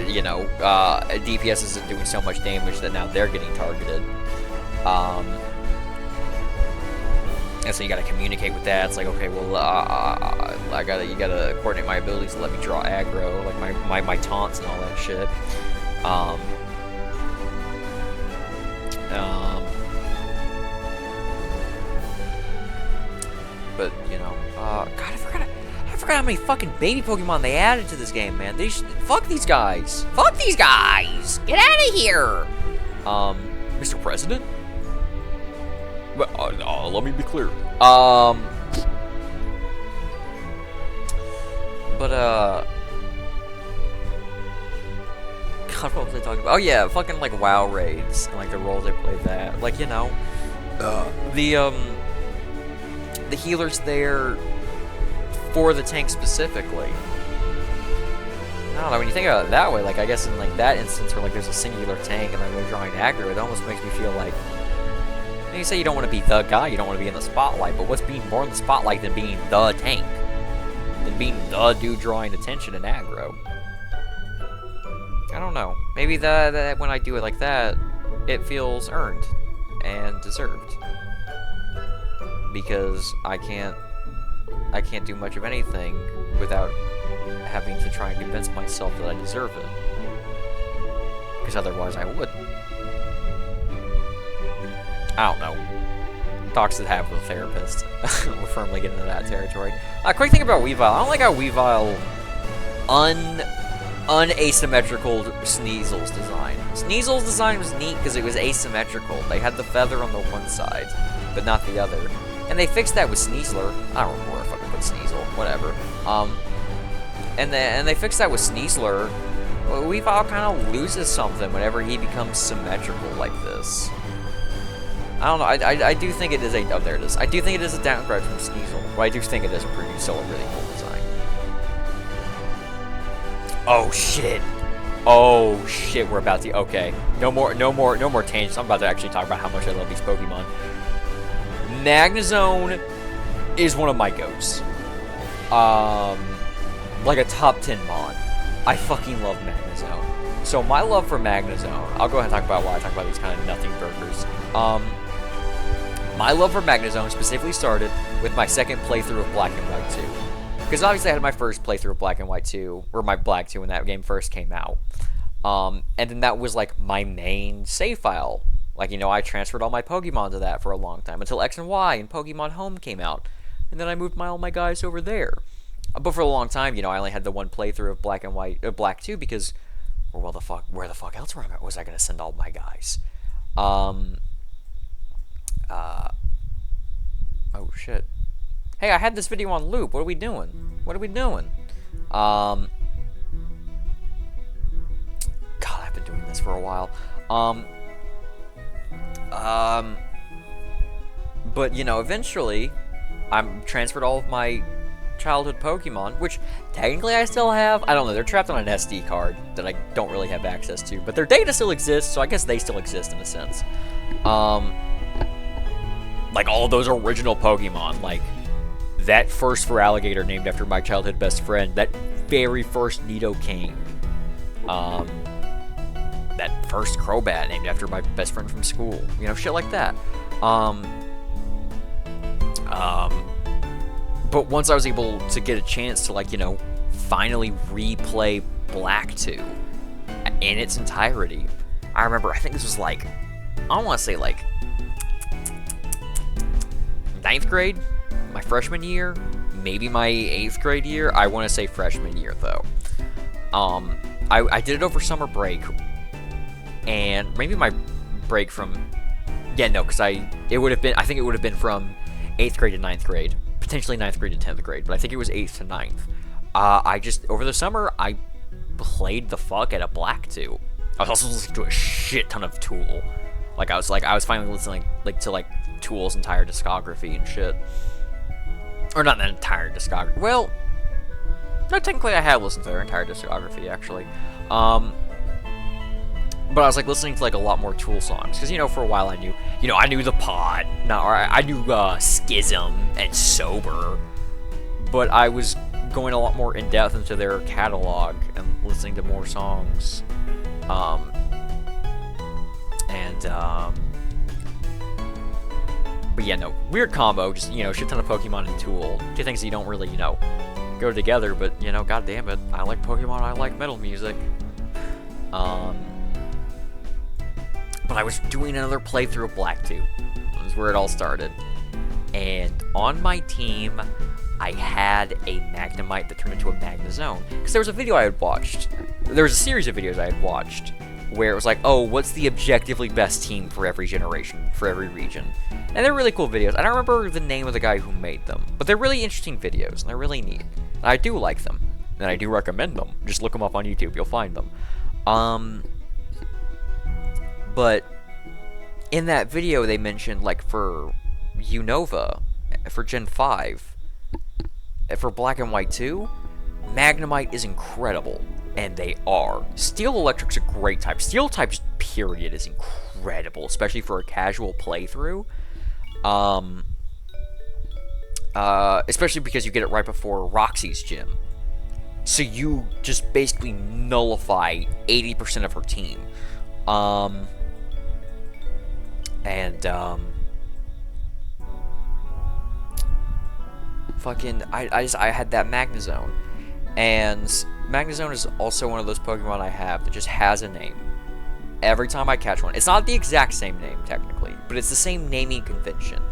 you know, DPS isn't doing so much damage that now they're getting targeted. And so you gotta communicate with that. It's like, okay, well, you gotta coordinate my abilities to let me draw aggro, like my taunts and all that shit. But you know, God, I forgot how many fucking baby Pokemon they added to this game, man. Fuck these guys. Fuck these guys. Get out of here. Mr. President. Let me be clear. God, what was I talking about? Oh yeah, fucking like WoW raids and like the roles they play that. Like, you know, the healer's there for the tank specifically. I don't know, when you think about it that way, like, I guess in, like, that instance where, like, there's a singular tank and, like, they're drawing aggro, it almost makes me feel like, you say you don't want to be the guy, you don't want to be in the spotlight, but what's being more in the spotlight than being the tank? Than being the dude drawing attention and aggro? I don't know. Maybe that when I do it like that, it feels earned and deserved. Because I can't do much of anything without having to try and convince myself that I deserve it. Because otherwise I wouldn't. I don't know. Talks to have with a therapist. We're firmly getting into that territory. Quick thing about Weavile. I don't like how Weavile unasymmetrical Sneasel's design. Sneasel's design was neat because it was asymmetrical. They had the feather on the one side, but not the other. And they fixed that with Sneasler. I don't remember where I fucking put Sneasel. Whatever. And they fixed that with Sneasler. Weavile kind of loses something whenever he becomes symmetrical like this. I don't know. I do think it is a... Oh, there it is. I do think it is a downgrade from Sneasel. But I do think it is still a really cool design. Oh shit. Oh shit. We're about to... Okay. No more tangents. I'm about to actually talk about how much I love these Pokemon. Magnezone is one of my goats. Like a top 10 mon. I fucking love Magnezone. So my love for Magnezone, I'll go ahead and talk about why I talk about these kind of nothing burgers. My love for Magnezone specifically started with my second playthrough of Black and White 2. Because obviously I had my first playthrough of Black and White 2, or my Black 2 when that game first came out. And then that was like my main save file. Like, you know, I transferred all my Pokemon to that for a long time, until X and Y and Pokemon Home came out. And then I moved all my guys over there. But for a long time, you know, I only had the one playthrough of Black and White, Black 2, because, well, where the fuck else was I going to send all my guys? Oh shit. Hey, I had this video on loop. What are we doing? God, I've been doing this for a while. But, you know, eventually, I'm transferred all of my childhood Pokemon, which technically I still have. I don't know, they're trapped on an SD card that I don't really have access to, but their data still exists, so I guess they still exist in a sense. Like all those original Pokemon, like that first Feraligatr named after my childhood best friend, that very first Nidoking, that first Crobat named after my best friend from school, you know, shit like that. But once I was able to get a chance to, like, you know, finally replay Black 2 in its entirety, I remember, I think this was like, I don't want to say like 9th grade, my freshman year, maybe my 8th grade year. I want to say freshman year though. I did it over summer break, and maybe my break from, yeah, no, because I think it would have been from 8th grade to 9th grade, potentially 9th grade to 10th grade, but I think it was 8th to 9th. Over the summer, I played the fuck out of Black 2. I was also listening to a shit ton of Tool. I was finally listening to Tool's entire discography and shit. Or not the entire discography. Well, no, technically I have listened to their entire discography, actually. But I was listening to a lot more Tool songs, because, you know, for a while I knew The Pod, I knew Schism and Sober, but I was going a lot more in depth into their catalog and listening to more songs. But yeah, no, weird combo, just, you know, shit ton of Pokemon and Tool. Two things that you don't really, you know, go together, but, you know, god damn it, I like Pokemon, I like metal music. But I was doing another playthrough of Black 2. That was where it all started. And on my team, I had a Magnemite that turned into a Magnezone. Because there was a video I had watched. There was a series of videos I had watched where it was like, oh, what's the objectively best team for every generation, for every region? And they're really cool videos. I don't remember the name of the guy who made them, but they're really interesting videos, and they're really neat. And I do like them, and I do recommend them. Just look them up on YouTube, you'll find them. But in that video, they mentioned, like, for Unova, for Gen 5, for Black and White 2, Magnemite is incredible. And they are. Steel Electric's a great type. Steel types, period, is incredible, especially for a casual playthrough. Especially because you get it right before Roxy's gym. So you just basically nullify 80% of her team. I had that Magnezone. And Magnezone is also one of those Pokemon I have that just has a name. Every time I catch one. It's not the exact same name, technically, but it's the same naming convention.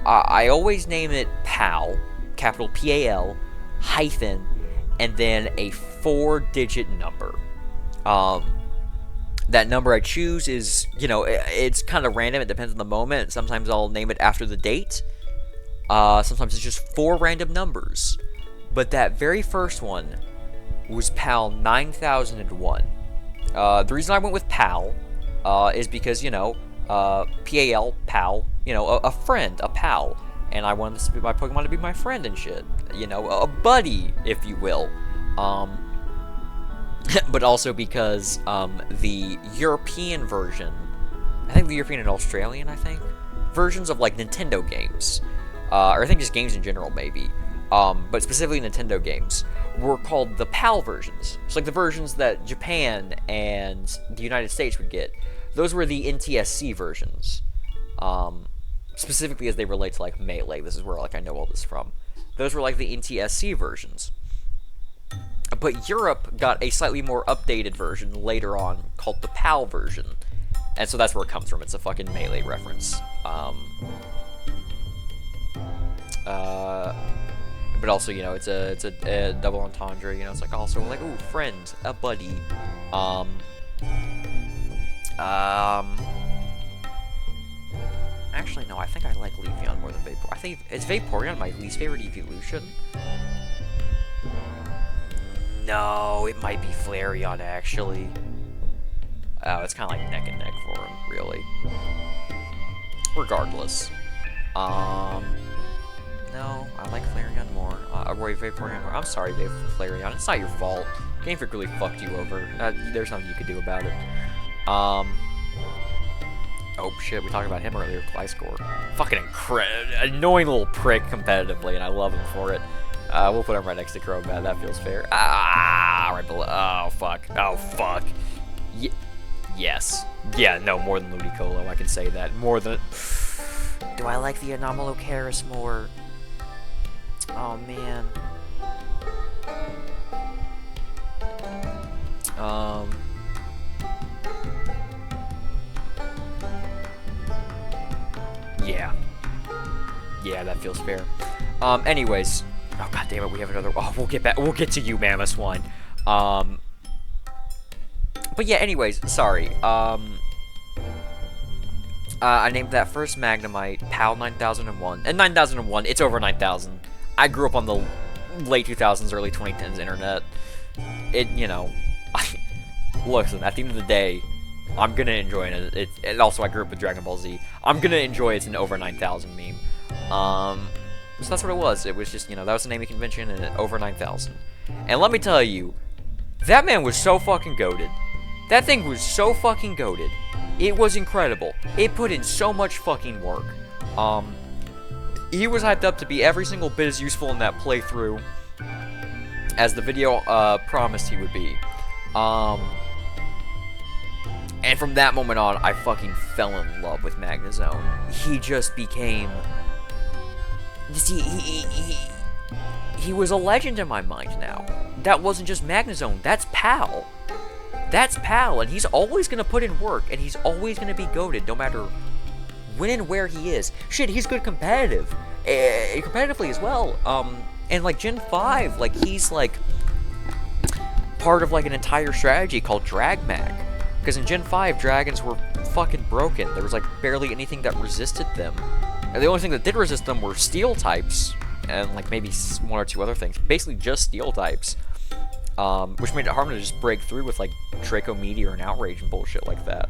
I always name it PAL, capital P-A-L, hyphen, and then a 4-digit number. That number I choose is, it's kind of random. It depends on the moment. Sometimes I'll name it after the date. Sometimes it's just 4 random numbers. But that very first one was PAL 9001. The reason I went with PAL is because, P-A-L, PAL, a friend, a pal. And I wanted my Pokemon to be my friend and shit. A buddy, if you will. But also because the European version, I think the European and Australian, versions of, like, Nintendo games, or I think just games in general, maybe, but specifically Nintendo games, were called the PAL versions. So, like, the versions that Japan and the United States would get. Those were the NTSC versions. Specifically as they relate to, like, Melee. This is where, like, I know all this from. Those were, like, the NTSC versions. But Europe got a slightly more updated version later on called the PAL version. And so that's where it comes from. It's a fucking Melee reference. But also, it's a double entendre, it's like also like, ooh, friend, a buddy. Actually, no, I think I like Leafeon more than Vaporeon. I think, is Vaporeon my least favorite evolution? No, it might be Flareon, actually. Oh, it's kind of like neck and neck for him, really. Regardless. No, I like Flareon more. Vaporeon more. I'm sorry, Flareon. It's not your fault. Game Freak really fucked you over. There's nothing you could do about it. Oh shit, we talked about him earlier. Gliscor. Fucking annoying little prick competitively, and I love him for it. We'll put him right next to Crobat. That feels fair. Right below. Oh fuck. Oh fuck. Yes. Yeah, no, more than Ludicolo. I can say that. More than. Do I like the Anomalocaris more? Oh man. Yeah. Yeah, that feels fair. Anyways. Oh god damn it, we have another. Oh, we'll get back. We'll get to you, Mammoth One. But yeah, anyways, sorry. I named that first Magnemite PAL 9001. And 9001, it's over 9000. I grew up on the late 2000s, early 2010s internet. Listen, at the end of the day, I'm gonna enjoy it. And also, I grew up with Dragon Ball Z. I'm gonna enjoy it's an over 9000 meme. So that's what it was. It was just, that was the naming convention, and over 9000. And let me tell you, that man was so fucking goated. That thing was so fucking goated. It was incredible. It put in so much fucking work. He was hyped up to be every single bit as useful in that playthrough as the video promised he would be. And from that moment on, I fucking fell in love with Magnezone. He just became... He was a legend in my mind now. That wasn't just Magnezone, that's PAL. That's PAL, and he's always going to put in work, and he's always going to be goated, no matter when and where he is. Shit, he's good competitively as well. And, like, Gen 5, like, he's, like, part of, like, an entire strategy called Dragmag. Because in Gen 5, dragons were fucking broken. There was, like, barely anything that resisted them. And the only thing that did resist them were steel types, and, like, maybe one or two other things. Basically, just steel types. Which made it hard to just break through with, like, Draco Meteor and Outrage and bullshit like that.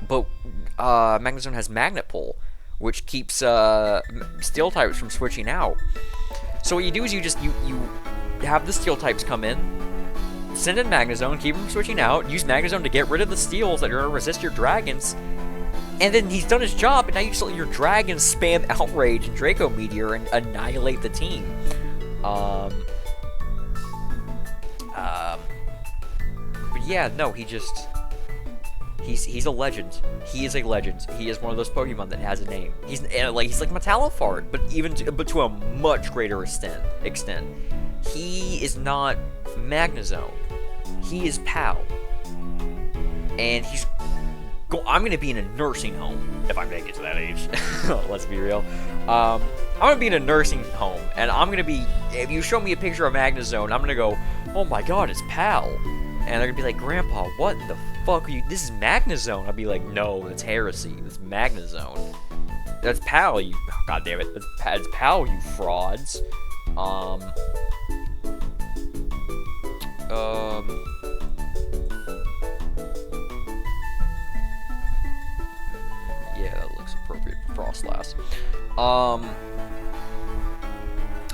But Magnezone has Magnet Pull, which keeps Steel types from switching out. So what you do is you have the Steel types come in, send in Magnezone, keep them from switching out, use Magnezone to get rid of the Steels that are going to resist your Dragons, and then he's done his job, and now you just let your Dragons spam Outrage and Draco Meteor and annihilate the team. But yeah, no, he's a legend. He is a legend. He is one of those Pokemon that has a name. He's like Metallifard, but to a much greater extent. He is not Magnezone. He is Pal. And I'm gonna be in a nursing home if I make it to that age. Let's be real. I'm gonna be in a nursing home, and I'm gonna be. If you show me a picture of Magnezone, I'm gonna go, "Oh my God, it's Pal," and they're gonna be like, "Grandpa, what the fuck are you? This is Magnezone." I'll be like, "No, that's heresy. It's Magnezone. That's Pal. You, God damn it, it's Pal. You frauds." Yeah, that looks appropriate for Frostlass.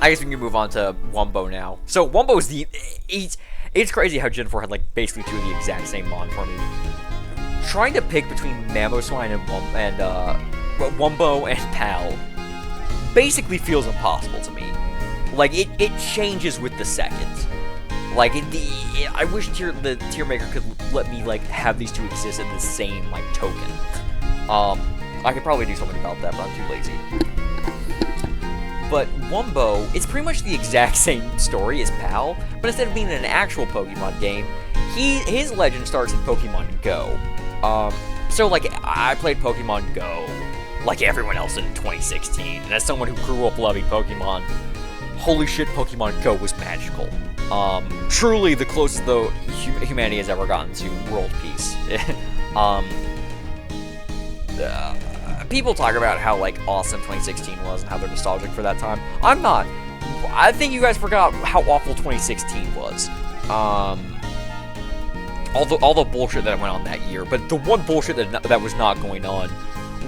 I guess we can move on to Wumbo now. So Wumbo's it's crazy how Gen 4 had like basically two of the exact same mon for me. Trying to pick between Mamoswine and Wumbo and Pal basically feels impossible to me. Like it changes with the seconds. Like I wish the tier maker could let me like have these two exist in the same like token. I could probably do something about that, but I'm too lazy. But Wumbo, it's pretty much the exact same story as Pal, but instead of being in an actual Pokemon game, his legend starts in Pokemon Go. So like I played Pokemon Go like everyone else in 2016, and as someone who grew up loving Pokemon, holy shit, Pokemon Go was magical. Truly the closest though humanity has ever gotten to world peace. People talk about how like awesome 2016 was and how they're nostalgic for that time. I'm not. I think you guys forgot how awful 2016 was. All the bullshit that went on that year, but the one bullshit that was not going on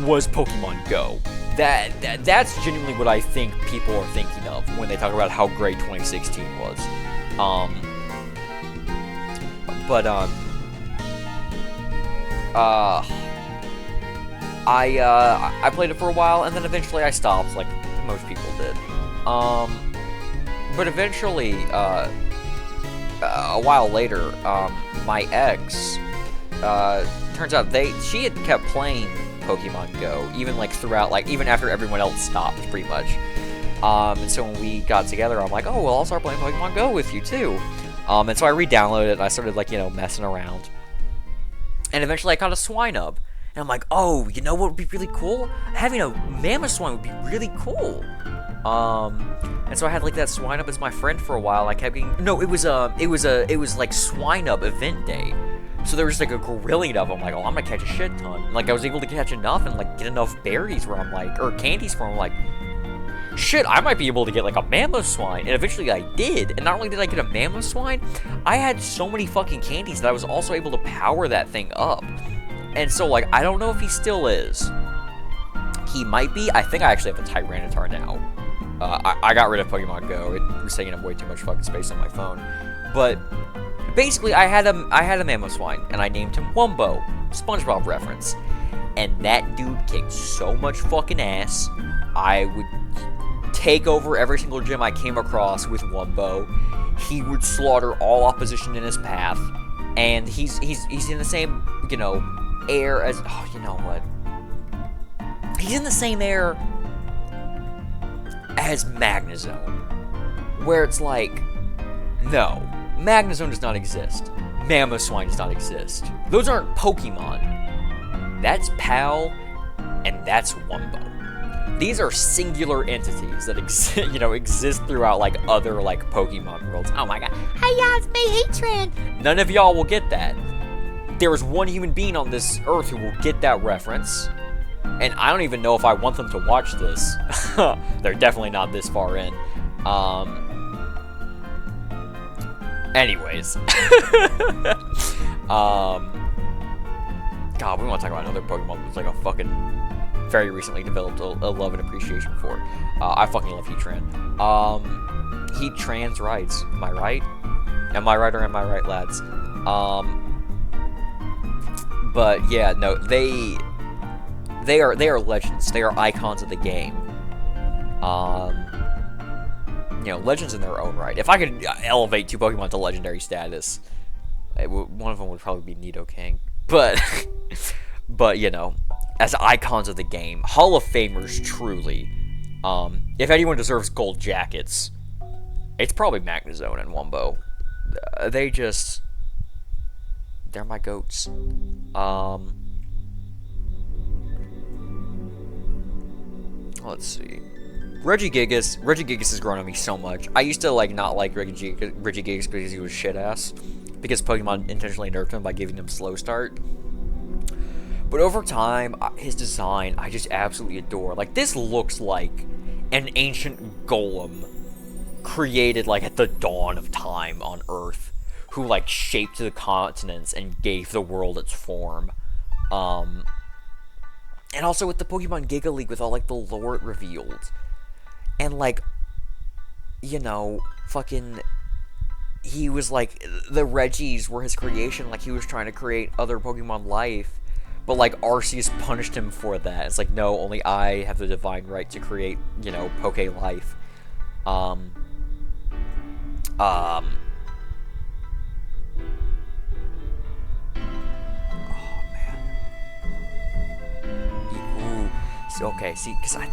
was Pokemon Go. That's genuinely what I think people are thinking of when they talk about how great 2016 was. I played it for a while, and then eventually I stopped, like most people did. But eventually, a while later, my ex, turns out she had kept playing Pokemon Go, even like throughout, like even after everyone else stopped, pretty much. And so when we got together, I'm like, oh, well, I'll start playing Pokemon Go with you too. And so I re-downloaded it, and I started like, messing around. And eventually I caught a Swinub. And I'm like, oh, you know what would be really cool? Having a Mamoswine would be really cool. And so I had like that Swinub as my friend for a while. I kept getting it was like Swinub event day. So there was like a grilling of them. Like, oh, I'm gonna catch a shit ton. And, like I was able to catch enough and like get enough berries where I'm like, or candies where I'm like, shit, I might be able to get like a Mamoswine. And eventually I did. And not only did I get a Mamoswine, I had so many fucking candies that I was also able to power that thing up. And so, like, I don't know if he still is. He might be. I think I actually have a Tyranitar now. I got rid of Pokemon Go. It was taking up way too much fucking space on my phone. But basically, I had a Mamoswine, and I named him Wumbo. SpongeBob reference. And that dude kicked so much fucking ass. I would take over every single gym I came across with Wumbo. He would slaughter all opposition in his path. And he's in the same, air as, oh, you know what? He's in the same air as Magnezone, where it's like, no, Magnezone does not exist. Mamoswine does not exist. Those aren't Pokemon. That's Pal, and that's Wumbo. These are singular entities that exist throughout like other like Pokemon worlds. Oh my god, Hey y'all, it's me, Heatran. none of y'all will get that. There is one human being on this earth who will get that reference, and I don't even know if I want them to watch this. They're definitely not this far in. Anyways. God, we want to talk about another Pokemon that's like a fucking very recently developed a love and appreciation for. I fucking love Heatran. Heatran's rights. Am I right? Am I right or am I right, lads? But yeah, no, they are legends. They are icons of the game. You know, legends in their own right. If I could elevate 2 Pokemon to legendary status, one of them would probably be Nidoking. But, but you know, as icons of the game, Hall of Famers, truly. If anyone deserves gold jackets, it's probably Magnezone and Wumbo. They're my goats. Let's see. Regigigas has grown on me so much. I used to not like Regigigas because he was shit ass. Because Pokemon intentionally nerfed him by giving him slow start. But over time, his design, I just absolutely adore. Like, this looks like an ancient golem created, at the dawn of time on Earth, who, shaped the continents and gave the world its form. And also with the Pokemon Giga League, with all, the lore it revealed. And, you know, fucking... He was, the Regis were his creation, he was trying to create other Pokemon life. But, Arceus punished him for that. It's no, only I have the divine right to create, you know, Poke life. Oh, man. Ooh. So, okay, see, because I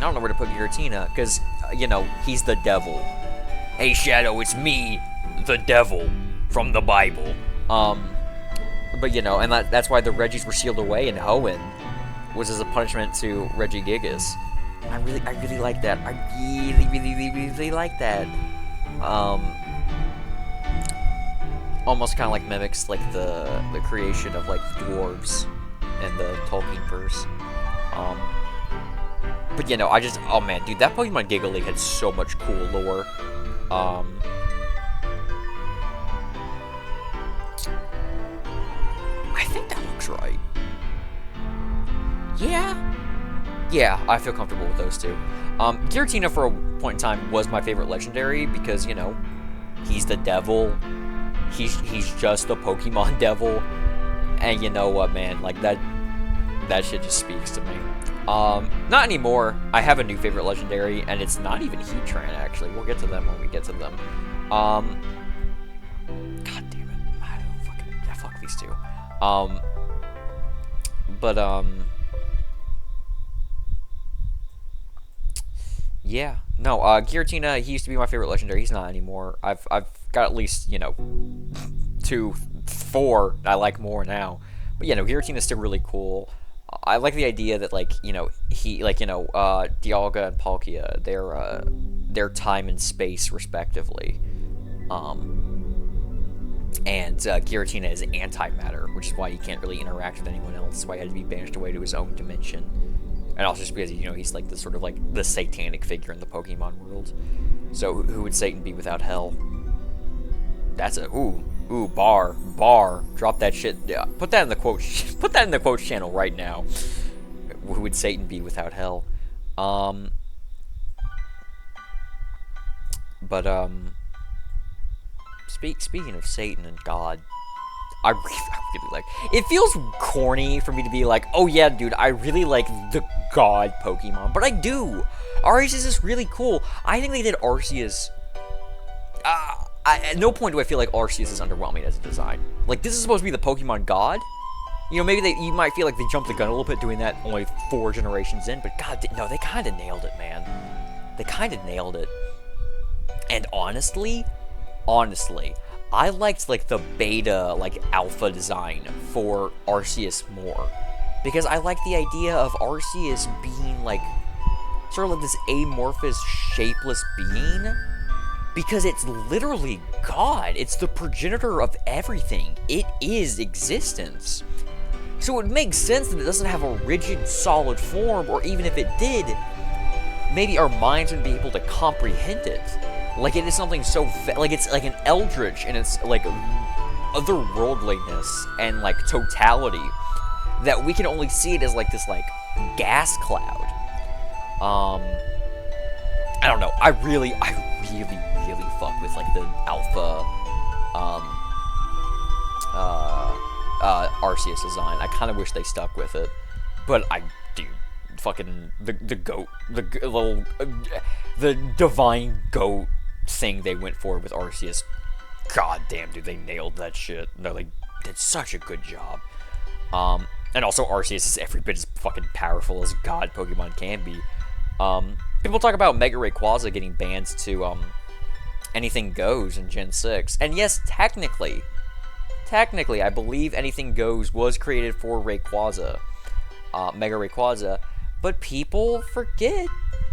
don't know where to put Giratina, because, you know, he's the devil. Hey, Shadow, it's me, the devil, from the Bible. But, you know, and that's why the Regis were sealed away in Hoenn, was as a punishment to Regigigas. I really like that. I really like that. Almost kind of mimics, the creation of, the dwarves and the Tolkien verse. But, you know, oh man, dude, that Pokemon Giga League had so much cool lore. I think that looks right. Yeah, I feel comfortable with those two. Giratina, for a point in time, was my favorite legendary, because, you know, he's the devil. He's just the Pokemon devil. And you know what, man, that shit just speaks to me. Not anymore. I have a new favorite legendary, and it's not even Heatran, actually. We'll get to them when we get to them. God damn it. Fuck these two. Yeah. No, Giratina, he used to be my favorite legendary. He's not anymore. I've got at least, you know, 2, 4 I like more now. But, you know, Giratina's still really cool. I like the idea that, you know, Dialga and Palkia, their time and space, respectively. And Giratina is antimatter, which is why he can't really interact with anyone else. That's why he had to be banished away to his own dimension. And also just because, you know, he's the sort of the satanic figure in the Pokemon world. So who would Satan be without hell? That's a bar. Drop that shit. Yeah, put that in the quotes. Put that in the quotes channel right now. Who would Satan be without hell? Speaking of Satan and God, I really like. It feels corny for me to be oh yeah, dude, I really like the God Pokemon, but I do. Arceus is really cool. I think they did Arceus. At no point do I feel like Arceus is underwhelming as a design. This is supposed to be the Pokemon God. You know, maybe you might feel like they jumped the gun a little bit doing that only 4 generations in, but God, no, they kind of nailed it, man. They kind of nailed it. And honestly, I liked the beta, alpha design for Arceus more, because I like the idea of Arceus being sort of this amorphous, shapeless being. Because it's literally God. It's the progenitor of everything. It is existence. So it makes sense that it doesn't have a rigid, solid form, or even if it did, maybe our minds wouldn't be able to comprehend it. It is something so... it's like an eldritch, and it's otherworldliness and like totality that we can only see it as like this like gas cloud. I don't know. I really fuck with like the alpha Arceus design. I kind of wish they stuck with it, but dude, fucking the goat, the little the divine goat thing they went for with Arceus. God damn, dude, they nailed that shit. No, they did such a good job. And also Arceus is every bit as fucking powerful as God Pokemon can be. People talk about Mega Rayquaza getting banned to Anything Goes in Gen 6. And yes, technically, I believe Anything Goes was created for Rayquaza, Mega Rayquaza, but people forget.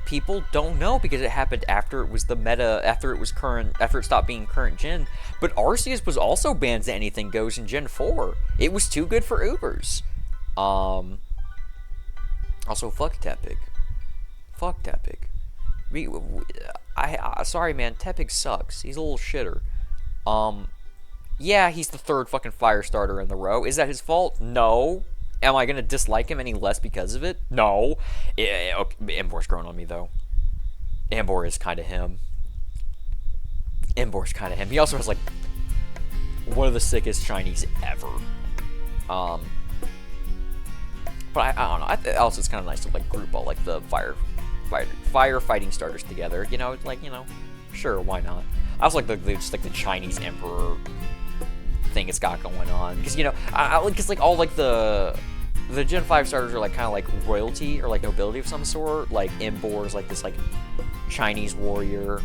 People don't know because it happened after it was the meta, after it stopped being current gen. But Arceus was also banned to Anything Goes in Gen 4. It was too good for Ubers. Also, fuck Tepig. Fuck Tepig. Sorry, man. Tepig sucks. He's a little shitter. Yeah, he's the third fucking fire starter in the row. Is that his fault? No. Am I gonna dislike him any less because of it? No. Okay, Embor's growing on me, though. Embor is kind of him. Embor's kind of him. He also has, like, one of the sickest shinies ever. But I don't know. Also, it's kind of nice to, like, group all, like, the firefighting starters together. You know, like, you know, sure, why not? I also like the Chinese Emperor thing it's got going on, because, you know, because like all like the Gen 5 starters are like kind of like royalty or like nobility of some sort. Like Embor is like this like Chinese warrior,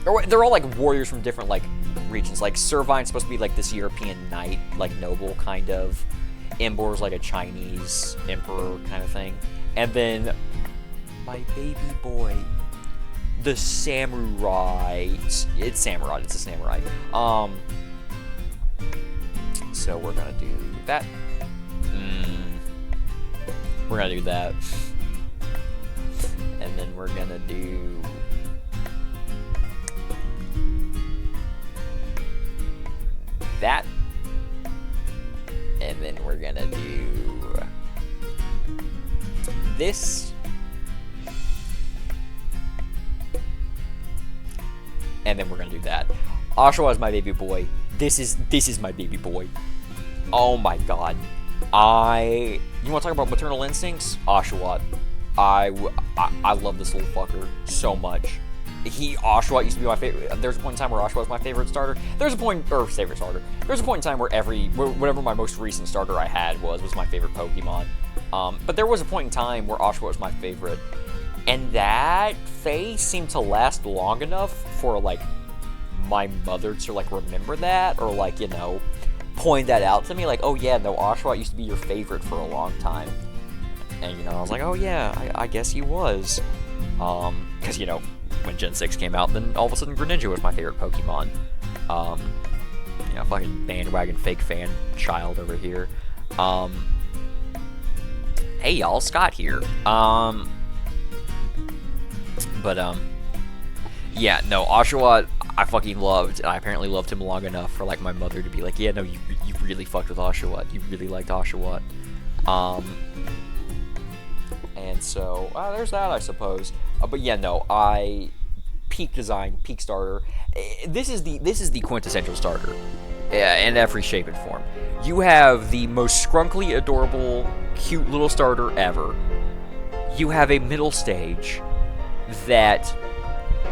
or they're all like warriors from different like regions. Like Servine's supposed to be like this European knight, like noble kind of. Embor's like a Chinese emperor kind of thing, and then my baby boy, the samurai. It's samurai. It's a samurai. So we're gonna do that. We're gonna do that. And then we're gonna do that. And then we're gonna do this. And then we're gonna do that. Oshawa is my baby boy. This is my baby boy. Oh my god. You want to talk about maternal instincts? Oshawott. I love this little fucker so much. Oshawott used to be my favorite. There's a point in time where Oshawott was my favorite starter. There's a point in time where whatever my most recent starter I had was my favorite Pokemon. But there was a point in time where Oshawott was my favorite. And that phase seemed to last long enough for, like, my mother to, like, remember that, or, like, you know, point that out to me, like, oh yeah, no, Oshawott used to be your favorite for a long time. And, you know, I was like, oh yeah, I guess he was. Because, you know, when Gen 6 came out, then all of a sudden Greninja was my favorite Pokemon. You know, fucking bandwagon fake fan child over here. Hey y'all, Scott here. Yeah, no, Oshawott I fucking loved, and I apparently loved him long enough for, like, my mother to be like, yeah, no, you really fucked with Oshawott. You really liked Oshawott. And so, there's that, I suppose. But yeah, no, peak design, peak starter. This is the quintessential starter, in every shape and form. You have the most scrunkly, adorable, cute little starter ever. You have a middle stage that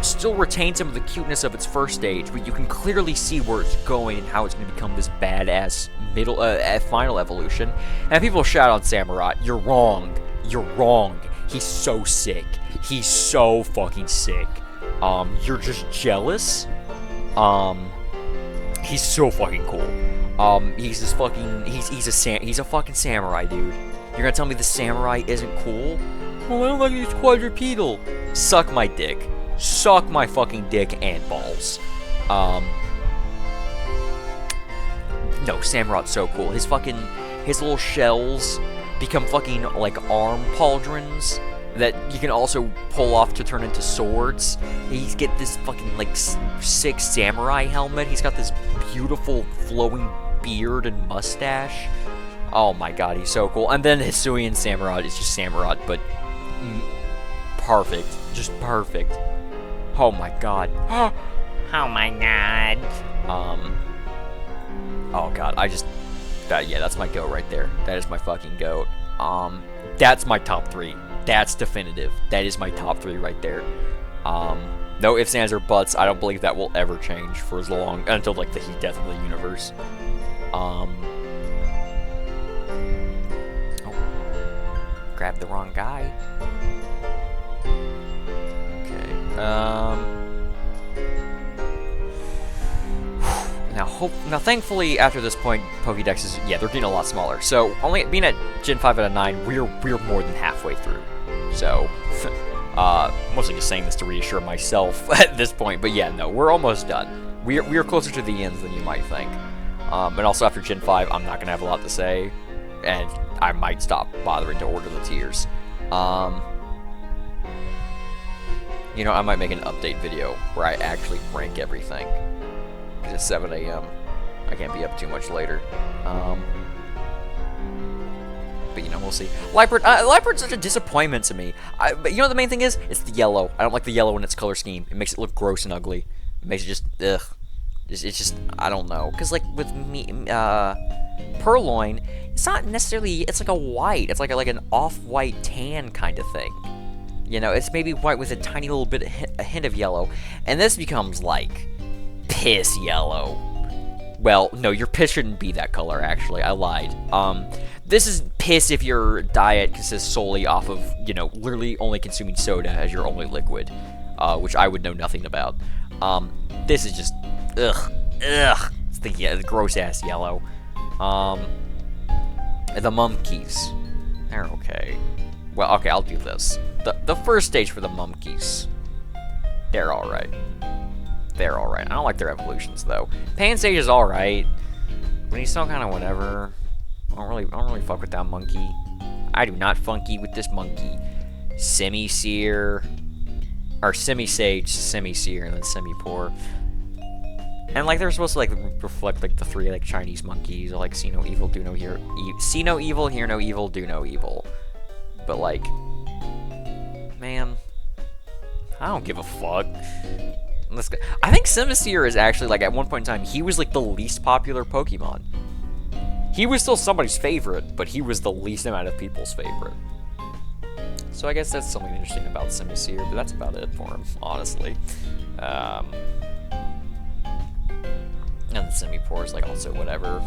still retains some of the cuteness of its first stage, but you can clearly see where it's going and how it's going to become this badass final evolution. And people shout on Samurai. You're wrong. You're wrong. He's so sick. He's so fucking sick. You're just jealous. He's so fucking cool. He's this fucking he's a fucking samurai, dude. You're gonna tell me the samurai isn't cool? Well, I don't like he's quadrupedal. Suck my dick. Suck my fucking dick and balls. No, Samurot's so cool. His little shells become fucking, like, arm pauldrons that you can also pull off to turn into swords. He's got this fucking, like, sick samurai helmet. He's got this beautiful, flowing beard and mustache. Oh my god, he's so cool. And then Hisuian Samurott is just Samurott, but perfect. Just perfect. Oh my god. Oh my god. Oh god, yeah, that's my go right there. That is my fucking goat. That's my top 3. That's definitive. That is my top 3 right there. No ifs, ands, or buts. I don't believe that will ever change for as long until like the heat death of the universe. Oh, grabbed the wrong guy. Okay. Now, thankfully, after this point, Pokédexes, yeah, they're getting a lot smaller. So, only being at Gen 5 out of 9, we're more than halfway through. So, mostly just saying this to reassure myself at this point. But yeah, no, we're almost done. We're closer to the ends than you might think. And also after Gen 5, I'm not gonna have a lot to say, and I might stop bothering to order the tiers. You know, I might make an update video where I actually rank everything. It's 7 a.m. I can't be up too much later. But you know, we'll see. Liepard's such a disappointment to me. But you know what the main thing is? It's the yellow. I don't like the yellow in its color scheme. It makes it look gross and ugly. It makes it just, ugh. It's just, I don't know. Because like with me, Purloin, it's not necessarily, it's like a white. It's like an off-white tan kind of thing. You know, it's maybe white with a tiny little bit, a hint of yellow. And this becomes like piss yellow. Well, no, your piss shouldn't be that color, actually. I lied. This is piss if your diet consists solely off of, you know, literally only consuming soda as your only liquid, which I would know nothing about. This is just, ugh. It's the gross-ass yellow. The monkeys. They're okay. Well, okay, I'll do this. The first stage for the monkeys. They're alright. They're alright. I don't like their evolutions, though. Pan stage is alright, but he's still kind of whatever. I don't really fuck with that monkey. I do not funky with this monkey. Semi-seer, or semi-sage, semi-seer, and then semi-poor. And like they're supposed to like reflect like the 3 like Chinese monkeys, or like see no evil, do no hear, see no evil, hear no evil, do no evil. But like, man, I don't give a fuck. I think Simisear is actually, like, at one point in time, he was, like, the least popular Pokemon. He was still somebody's favorite, but he was the least amount of people's favorite. So I guess that's something interesting about Simisear, but that's about it for him, honestly. And the Semi-Poor is, like, also whatever.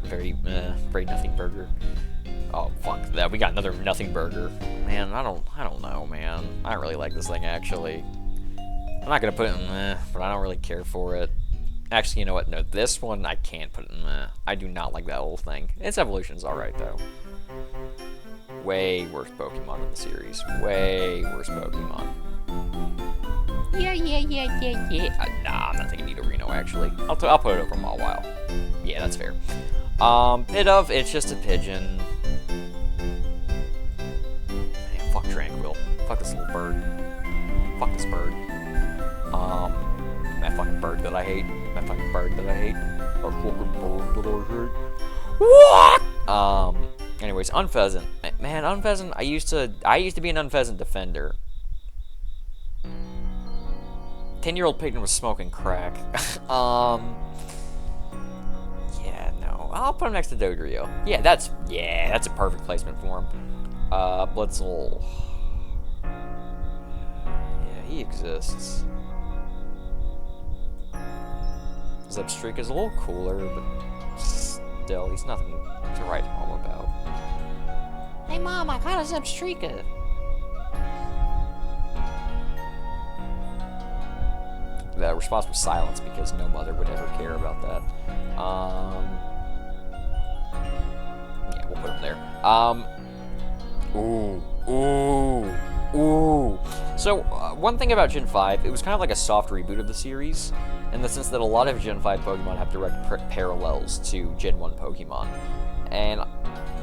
Very nothing burger. Oh, fuck that. We got another nothing burger. Man, I don't know, man. I don't really like this thing, actually. I'm not gonna put it in but I don't really care for it. Actually, you know what? No, this one I can't put it in I do not like that little thing. Its evolution's alright, though. Way worse Pokemon in the series. Way worse Pokemon. Yeah. Nah, I'm not taking Nidorino, actually. I'll put it over Mawile. Yeah, that's fair. Pidove, it's just a pigeon. Man, fuck Tranquil. Fuck this little bird. Fuck this bird. That fucking bird that I hate. That fucking bird that I hate. Or fucking bird that I hate. What? Anyways, Unpheasant. Man, Unpheasant, I used to be an Unpheasant defender. 10-year-old Peyton was smoking crack. Yeah, no. I'll put him next to Dodrio. Yeah, that's a perfect placement for him. Blitzel. Yeah, he exists. Zebstreak is a little cooler, but still, he's nothing to write home about. Hey, Mom, I got a Zebstreaka. The response was silence because no mother would ever care about that. Yeah, we'll put him there. Ooh. So, one thing about Gen 5, it was kind of like a soft reboot of the series, in the sense that a lot of Gen 5 Pokemon have direct parallels to Gen 1 Pokemon. And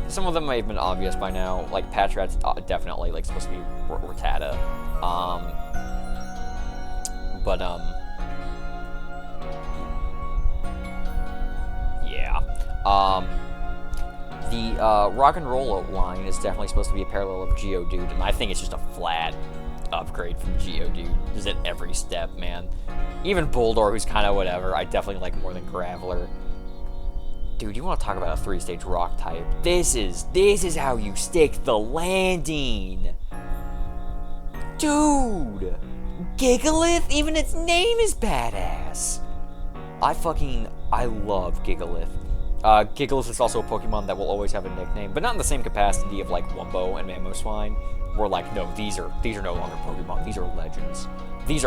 some of them may have been obvious by now, like Patrat's definitely like supposed to be Rattata. Yeah. The Rock and Roll line is definitely supposed to be a parallel of Geodude, and I think it's just a flat upgrade from Geodude. Just at every step, man. Even Bulldor, who's kind of whatever, I definitely like more than Graveler. Dude, you want to talk about a 3-stage rock type? This is how you stick the landing. Dude! Gigalith? Even its name is badass. I love Gigalith. Gigalith is also a Pokemon that will always have a nickname, but not in the same capacity of like Wumbo and Mamoswine, where like, no, these are no longer Pokemon, these are legends. These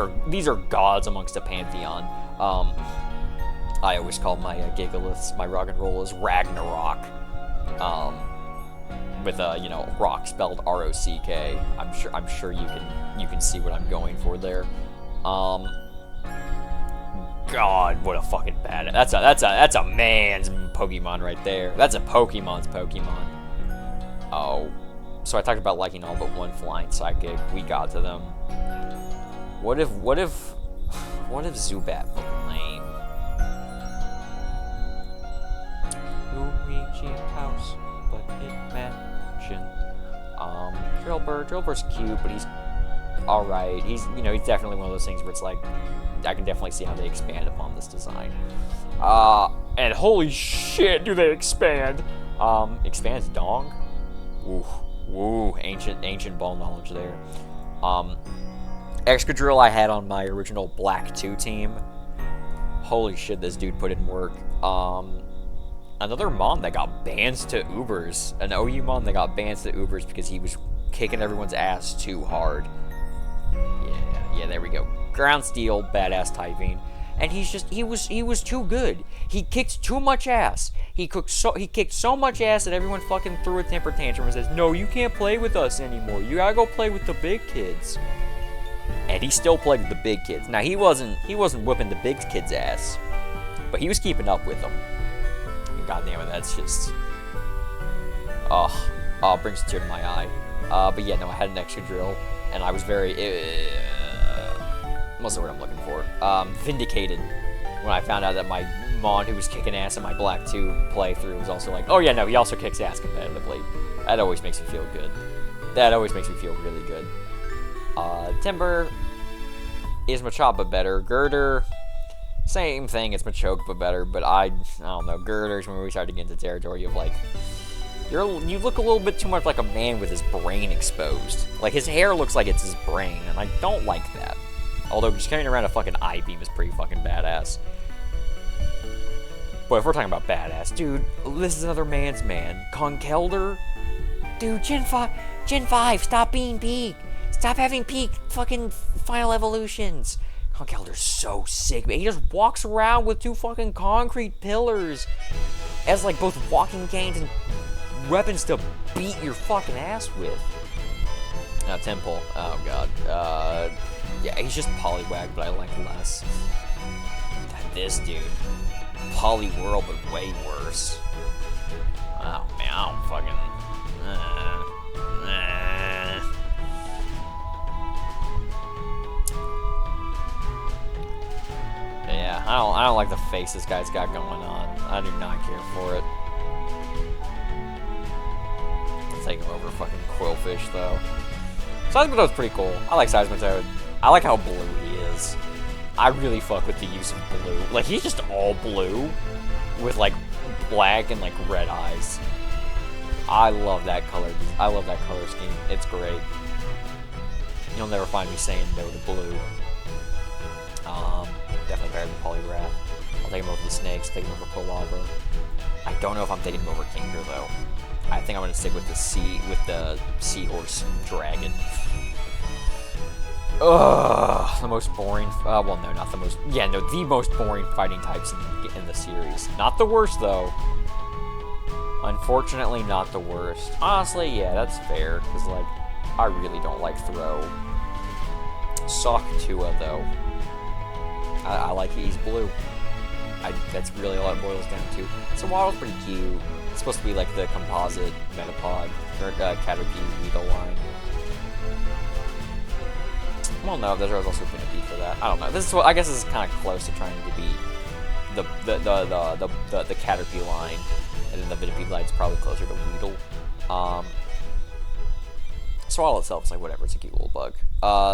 are gods amongst a pantheon. I always call my Gigaliths, my Rock and Rollers, Ragnarok. With rock spelled R-O-C-K. I'm sure you can see what I'm going for there. God, what a fucking bad. That's a man's Pokemon right there. That's a Pokemon's Pokemon. Oh, so I talked about liking all but one flying psychic. We got to them. What if Zubat looked lame? Luigi house, but it mansion. Drillbur's cute, but he's alright. He's definitely one of those things where it's like, I can definitely see how they expand upon this design. And holy shit, do they expand! Expands Dong? Woo, ancient ball knowledge there. Excadrill I had on my original Black 2 team. Holy shit, this dude put in work. Another Mon that got bans to Ubers. An OU Mon that got bans to Ubers because he was kicking everyone's ass too hard. Yeah, there we go. Ground Steel, badass typing. And he was too good. He kicked too much ass. He kicked so much ass that everyone fucking threw a temper tantrum and says, "No, you can't play with us anymore. You gotta go play with the big kids." And he still played with the big kids. Now he wasn't whipping the big kids' ass, but he was keeping up with them. God damn it, that's just brings a tear to my eye. But yeah, no, I had an Excadrill, and I was very what's the word I'm looking for? Vindicated when I found out that my Mon, who was kicking ass in my Black 2 playthrough, was also like, oh yeah, no, he also kicks ass competitively. That always makes me feel good. That always makes me feel really good. Timber is Machop but better. Girder, same thing, it's Machoke but better, but I don't know, Girder's when we start to get into territory of like, you look a little bit too much like a man with his brain exposed. Like, his hair looks like it's his brain, and I don't like that. Although just carrying around a fucking I-beam is pretty fucking badass. But if we're talking about badass, dude, this is another man's man. Conkeldurr? Dude, Gen 5, stop being peak. Stop having peak fucking final evolutions. Conkeldurr's so sick, man. He just walks around with 2 fucking concrete pillars as like both walking canes and weapons to beat your fucking ass with. Now, Temple. Oh god. Yeah, he's just Poliwag, but I like less. God, this dude. Poliwhirl, but way worse. Oh man, I don't fucking. Yeah, I don't like the face this guy's got going on. I do not care for it. I'll take him over fucking Quillfish though. Seismitoad's pretty cool. I like Seismitoad. I like how blue he is. I really fuck with the use of blue. Like, he's just all blue with like black and like red eyes. I love that color. I love that color scheme. It's great. You'll never find me saying no to blue. Definitely better than Poliwrath. I'll take him over the Snakes, take him over Polava. I don't know if I'm taking him over Kinger though. I think I'm gonna stick with the Seahorse Dragon. Ugh, the most boring. Well, no, not the most. Yeah, no, the most boring fighting types in the series. Not the worst though. Unfortunately, not the worst. Honestly, yeah, that's fair. Cause like, I really don't like Throw. Sawktua though. I like he's blue. That's really all it boils down to. So Waddle's pretty cute. It's supposed to be like the composite Metapod, or Caterpie Weedle line. Well, no, there's also going to be for that. I don't know. I guess this is kind of close to trying to be the Caterpie line, and then the Venipede line's probably closer to Weedle. Swallow itself is like whatever, it's a cute little bug.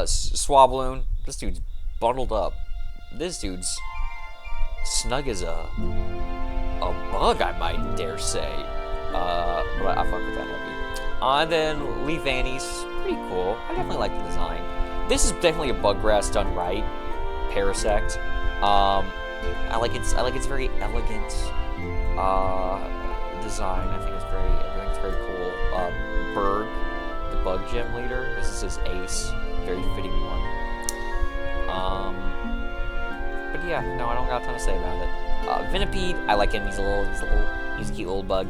Swabloon, this dude's bundled up. This dude's snug as a bug, I might dare say. But I fuck with that heavy. And then Leaf Annie's pretty cool. I definitely like the design. This is definitely a bug grass done right. Parasect. I like its very elegant design. I think everything's very cool. Berg, the bug gym leader. This is his ace. Very fitting one. But yeah, no, I don't got a ton to say about it. Venipede, I like him. He's a cute little bug.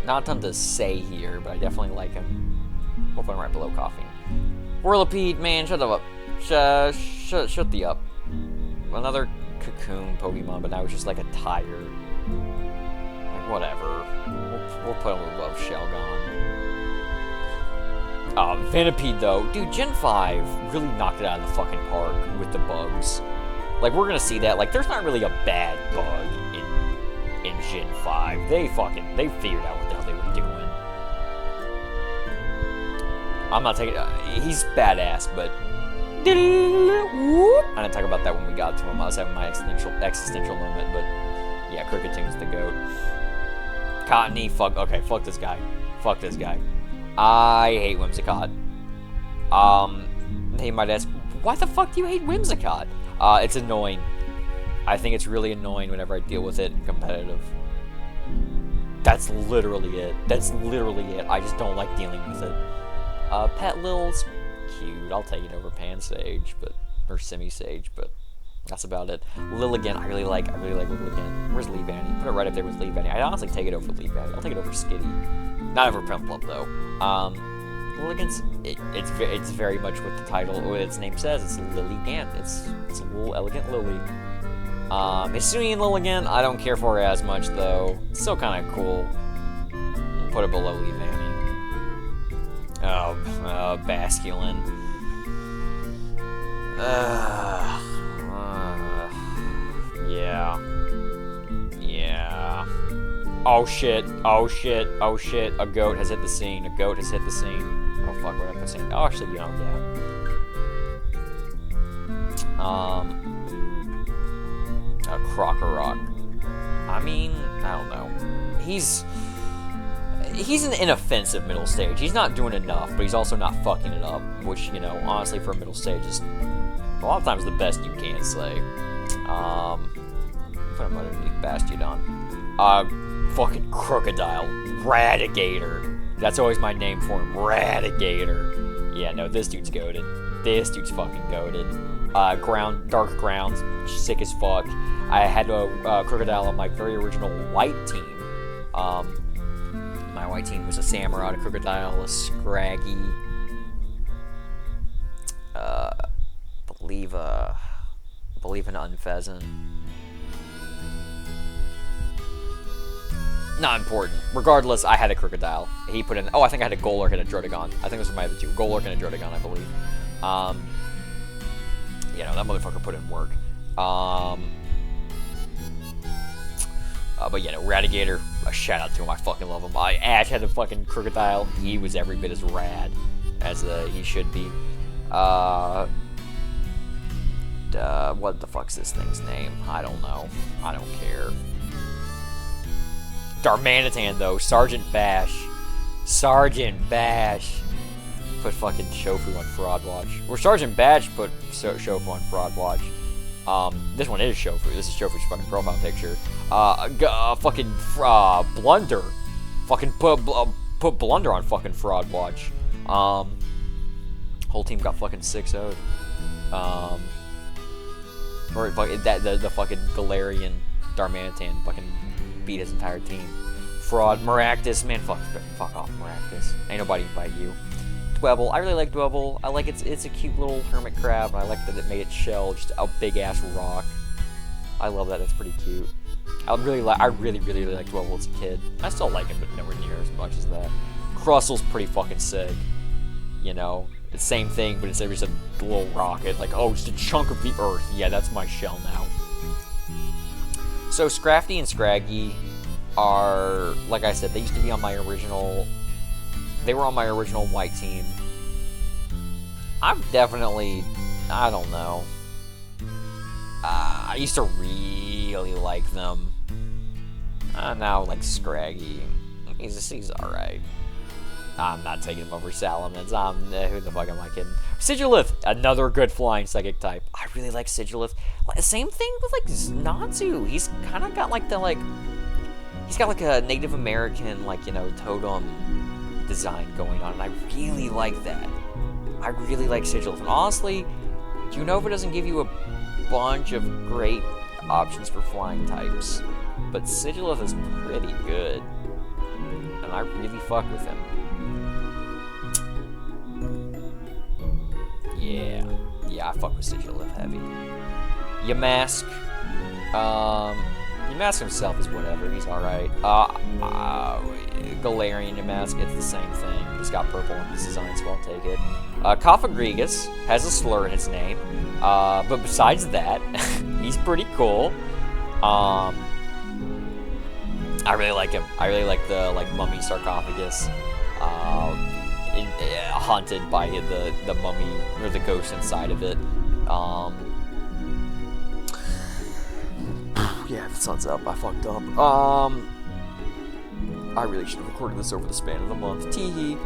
Not a ton to say here, but I definitely like him. We'll put him right below Coughing. Whirlipede, man, shut up. Shut the up. Another cocoon Pokemon, but now it's just like a tiger. Like, whatever. We'll put him above Shelgon. Venipede, though. Dude, Gen 5 really knocked it out of the fucking park with the bugs. Like, we're gonna see that. Like, there's not really a bad bug in Gen 5. They figured out what the hell they were doing. I'm not taking he's badass, but I didn't talk about that when we got to him. I was having my existential moment, but yeah, Kricketune the goat. Cottony, fuck this guy. Fuck this guy. I hate Whimsicott. He might ask, why the fuck do you hate Whimsicott? It's annoying. I think it's really annoying whenever I deal with it in competitive. That's literally it. I just don't like dealing with it. Pet Lil's cute. I'll take it over Pansage, or Simisage, but that's about it. Lilligant, I really like Lilligant. Where's Leavanny? Put it right up there with Leavanny. I'd honestly take it over Leavanny. I'll take it over Skitty. Not over Plimplump though. Lilligant's it's very much what the title, what its name says. It's Lilligant. It's a little elegant lily. Hisuian Lilligant, I don't care for as much though. It's still kind of cool. Put it below Leavanny. Basculin. Yeah. Oh shit. A goat has hit the scene. Oh fuck, what am I saying? Oh, actually, yeah. A Crocorock. I mean, I don't know. He's an inoffensive middle stage. He's not doing enough, but he's also not fucking it up, which, you know, honestly, for a middle stage is a lot of times the best you can say. Put him underneath Bastiodon. Fucking Crocodile. Radigator. That's always my name for him. Radigator. Yeah, no, this dude's goated. This dude's fucking goated. Dark Grounds, sick as fuck. I had a Crocodile on my very original white team. My white team was a Samurott, a Crocodile, a Scraggy, believe an Unpheasant. Not important. Regardless, I had a Crocodile. He put in. Oh, I think I had a Golurk and a Drotagon. I think those were my other two. Golurk and a Drotagon, I believe. You know, that motherfucker put in work. But yeah, no, Radigator, a shout out to him. I fucking love him. Ash had a fucking Crocodile. He was every bit as rad as he should be. What the fuck's this thing's name? I don't know. I don't care. Darmanitan, though. Sergeant Bash. Put fucking Shofu on Fraud Watch. Or Sergeant Bash put Shofu on Fraud Watch. This one is Shofu. This is Shofu's fucking profile picture. Fucking Blunder. Fucking put Blunder on fucking Fraud Watch. Whole team got fucking 6-0'd. Or the fucking Galarian Darmanitan fucking beat his entire team. Fraud. Maractus. Man, fuck off, Maractus. Ain't nobody invite you. Dwebble. I really like Dwebble. I like it's a cute little hermit crab, and I like that it made its shell just a big ass rock. I love that. That's pretty cute. I really like Dwebble as a kid. I still like him, but nowhere near as much as that. Crustle's pretty fucking sick. You know, It's the same thing, but instead of just a little rocket, like, oh, just a chunk of the earth. Yeah, that's my shell now. So Scrafty and Scraggy are, like I said, they used to be on my original, they were on my original white team. I'm definitely, I don't know. I used to really like them. Now, like, Scraggy, he's alright. I'm not taking him over Salamence. Who the fuck am I kidding? Sigilith, another good flying psychic type. I really like Sigilith. Same thing with, like, Natsu. He's kind of got, like, he's got, like, a Native American, like, you know, totem design going on, and I really like that. I really like Sigilith. And honestly, Unova doesn't give you a bunch of great options for flying types, but Sigilith is pretty good, and I really fuck with him. Yeah, I fuck with Sigilith heavy. Yamask. Yamask himself is whatever, he's alright. Galarian Yamask, it's the same thing. He's got purple in his design, so I'll take it. Cofagrigus has a slur in its name. But besides that, he's pretty cool. I really like him. I really like the, like, mummy sarcophagus. Haunted by the mummy, or the ghost inside of it. Yeah, the sun's up. I fucked up. I really should have recorded this over the span of the month. Teehee.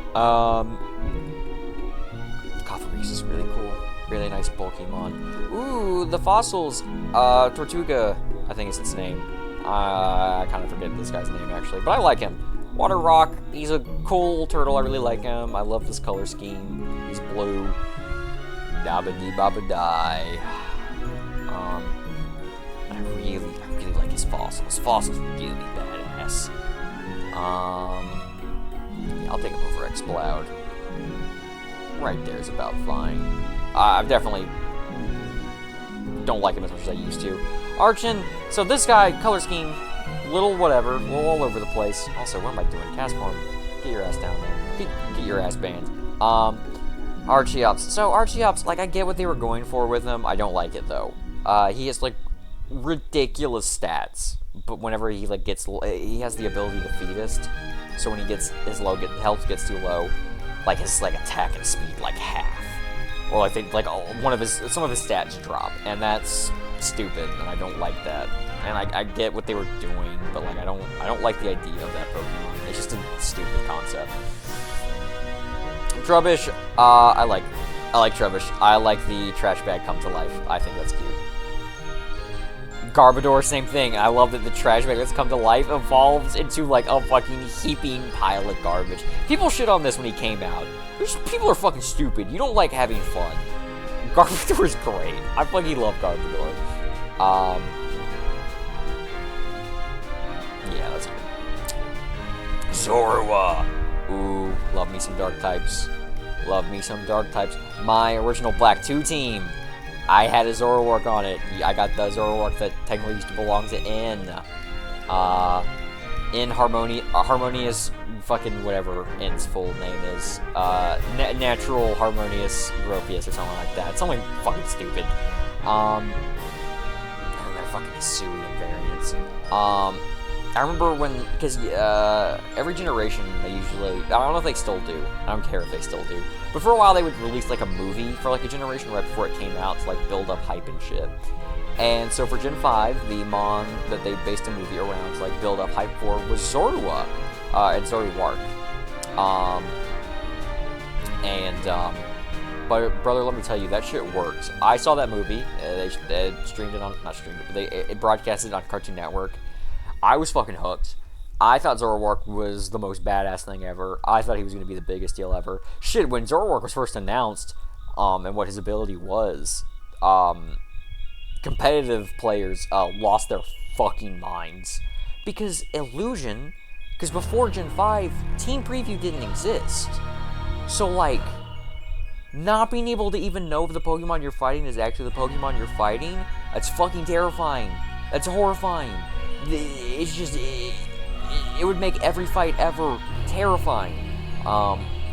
Cofagrigus is really cool. Really nice Pokemon. Ooh, the fossils. Tortuga, I think is its name. I kind of forget this guy's name, actually. But I like him. Water Rock, he's a cool turtle. I really like him. I love this color scheme. He's blue. Dabba-dee-babba-die. I really like his fossils. Fossils are really badass. Yeah, I'll take him over Exploud. Right there is about fine. I definitely don't like him as much as I used to. Archon, so this guy, color scheme, little whatever, little all over the place. Also, what am I doing? Castform, get your ass down there. Get your ass banned. Archeops. So Archeops, like, I get what they were going for with him. I don't like it though. He has like ridiculous stats, but whenever he like gets, he has the ability to feedest. So when he gets his health gets too low, like his like attack and speed like half, or I think like some of his stats drop, and that's stupid, and I don't like that. And I get what they were doing, but like I don't like the idea of that Pokemon. It's just a stupid concept. Trubbish, I like Trubbish. I like the trash bag come to life. I think that's cute. Garbodor, same thing. I love that the trash bag that's come to life evolves into like a fucking heaping pile of garbage. People shit on this when he came out. People are fucking stupid. You don't like having fun. Garbodor is great. I fucking love Garbodor. Yeah, that's good. Zorua. Ooh, love me some dark types. Love me some dark types. My original Black 2 team, I had a Zoroark on it. I got the Zoroark that technically used to belong to N. Harmonious, fucking whatever N's full name is. Natural Harmonious Gropius or something like that. Something fucking stupid. And they're fucking Hisuian variants. I remember when, because every generation they usually, I don't know if they still do, I don't care if they still do, but for a while they would release like a movie for like a generation right before it came out to like build up hype and shit. And so for Gen 5, the Mon that they based a movie around to like build up hype for was Zorua and Zoroark. But brother, let me tell you, that shit works. I saw that movie, they streamed it on, not streamed it, but it broadcasted it on Cartoon Network. I was fucking hooked. I thought Zoroark was the most badass thing ever. I thought he was going to be the biggest deal ever. Shit, when Zoroark was first announced, and what his ability was, competitive players lost their fucking minds. Because Illusion, because before Gen 5, Team Preview didn't exist. So, like, not being able to even know if the Pokemon you're fighting is actually the Pokemon you're fighting, that's fucking terrifying. That's horrifying. It's just, it would make every fight ever terrifying.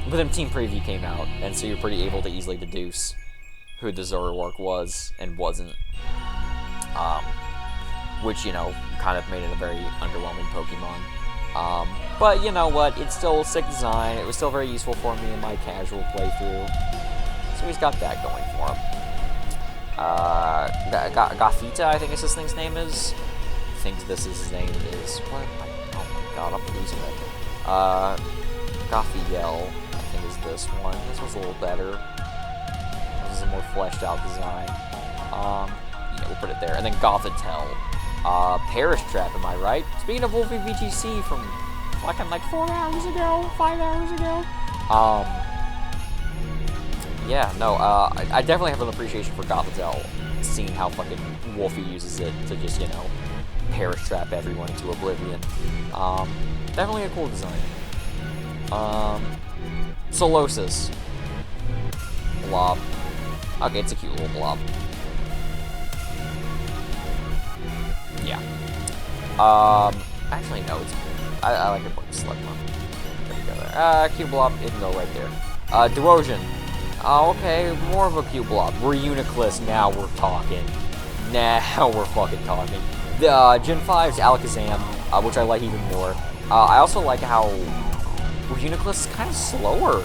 But then Team Preview came out, and so you're pretty able to easily deduce who the Zoroark was and wasn't. Which, you know, kind of made it a very underwhelming Pokemon. But you know what? It's still a sick design. It was still very useful for me in my casual playthrough. So he's got that going for him. Gothita, I think is this thing's name is. I think this is his name is. What? Oh my god, I'm losing it. Gothiel, I think is this one. This one's a little better. This is a more fleshed out design. Yeah, we'll put it there. And then Gothitelle. Parish Trap, am I right? Speaking of Wolfie VGC from fucking like 4 hours ago, 5 hours ago. Yeah, no, I definitely have an appreciation for Gothitelle, seeing how fucking Wolfie uses it to just, you know, Parish Trap everyone into oblivion. Definitely a cool design. Solosis. Blob. Okay, it's a cute little blob. Yeah. Actually, no, it's I like it more select one. There we go there. Cube blob, it can go right there. Duosion. Oh, okay, more of a cube blob. We're Uniclus, now we're talking. Now we're fucking talking. The Gen 5's Alakazam, which I like even more. I also like how Uniclus is kind of slower.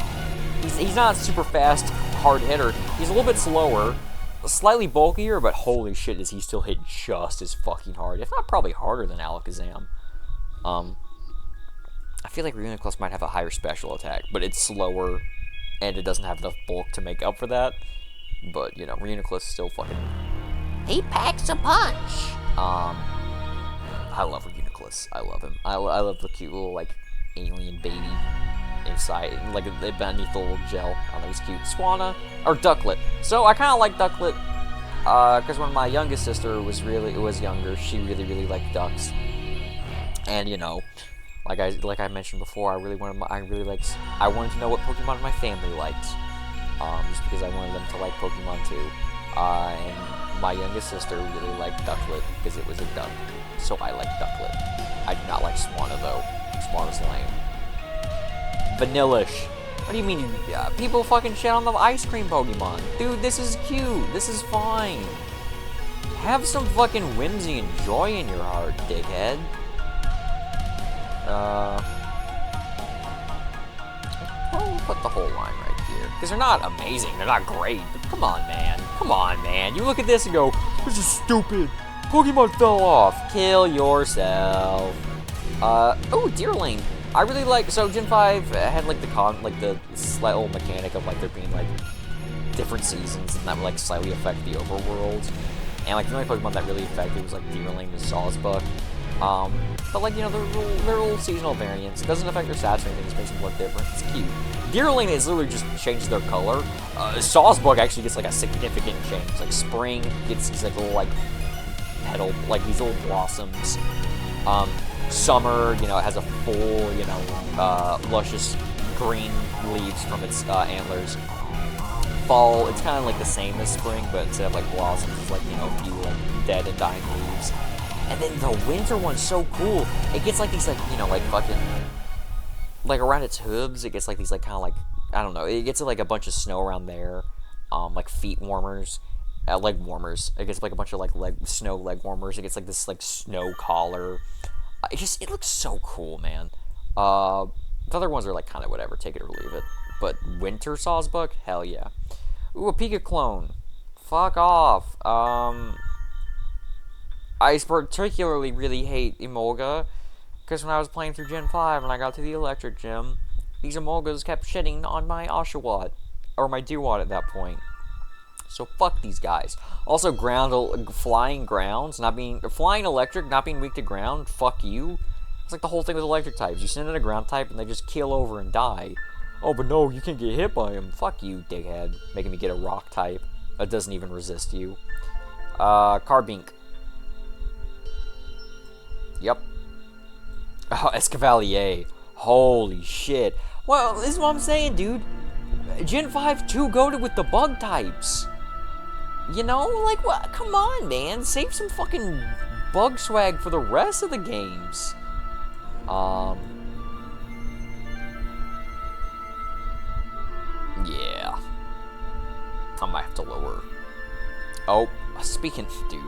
He's not super fast, hard hitter. He's a little bit slower. Slightly bulkier, but holy shit, does he still hit just as fucking hard, if not probably harder than Alakazam. I feel like Reuniclus might have a higher special attack, but it's slower, and it doesn't have enough bulk to make up for that. But, you know, Reuniclus still fucking... He packs a punch! I love Reuniclus. I love him. I love the cute little, like, alien baby inside, like beneath the little gel. I don't know, he's cute. Swanna, or Ducklet. So I kind of like Ducklet, because when my youngest sister was younger, she really liked ducks. And you know, like I mentioned before, I wanted to know what Pokemon my family liked, just because I wanted them to like Pokemon too. And my youngest sister really liked Ducklet because it was a duck. So I like Ducklet. I do not like Swanna though. Swanna's lame. Vanillish. What do you mean? People fucking shit on the ice cream Pokemon. Dude, this is cute. This is fine. Have some fucking whimsy and joy in your heart, dickhead. We'll put the whole line right here. Because they're not amazing. They're not great. But come on, man. Come on, man. You look at this and go, this is stupid. Pokemon fell off. Kill yourself. Oh, Deerling. I really like, so Gen 5 had like the slight little mechanic of like there being like different seasons and that would like slightly affect the overworld. And like the only Pokemon that really affected was like Deerling and Sawsbuck. But like, you know, they're little seasonal variants. It doesn't affect their stats or anything, it just makes them look different. It's cute. Deerling is literally just changed their color. Sawsbuck actually gets like a significant change. Like spring gets these like little like petal, like these little blossoms. Summer, you know, it has a full, you know, luscious green leaves from its antlers. Fall, it's kind of like the same as spring, but instead of like blossoms, it's like, you know, a few like dead and dying leaves. And then the winter one's so cool. It gets like these like, you know, like fucking, like around its hooves, it gets like these like kind of like, I don't know, it gets like a bunch of snow around there, like feet warmers. Leg warmers. It gets like a bunch of like snow leg warmers. It gets like this like snow collar. It looks so cool, man. The other ones are like kind of whatever, take it or leave it. But Winter Sawsbuck, hell yeah. Ooh, a Pika clone. Fuck off. I particularly really hate Emolga, because when I was playing through Gen 5 and I got to the Electric Gym, these Emolgas kept shitting on my Oshawott, or my Dewott at that point. So fuck these guys. Also, flying electric, not being weak to ground. Fuck you. It's like the whole thing with electric types. You send in a ground type and they just keel over and die. Oh, but no, you can't get hit by them. Fuck you, dickhead. Making me get a rock type that doesn't even resist you. Carbink. Yep. Oh, Escavalier. Holy shit. Well, this is what I'm saying, dude. Gen 5 too goated with the bug types. You know, like, what? Come on, man. Save some fucking bug swag for the rest of the games. I might have to lower. Oh, speaking, dude.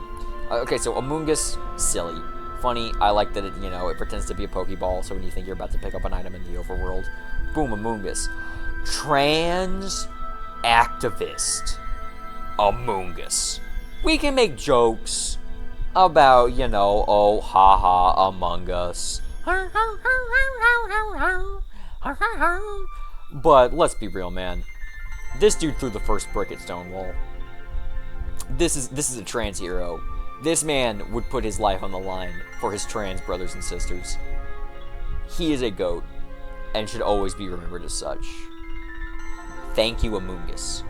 Okay, so Amoongus, silly. Funny, I like that it, you know, it pretends to be a Pokeball, so when you think you're about to pick up an item in the overworld, boom, Amoongus. Trans activist Amoongus. We can make jokes about, you know, oh, haha, Among Us. But let's be real, man. This dude threw the first brick at Stonewall. This is a trans hero. This man would put his life on the line for his trans brothers and sisters. He is a GOAT, and should always be remembered as such. Thank you, Amoongus.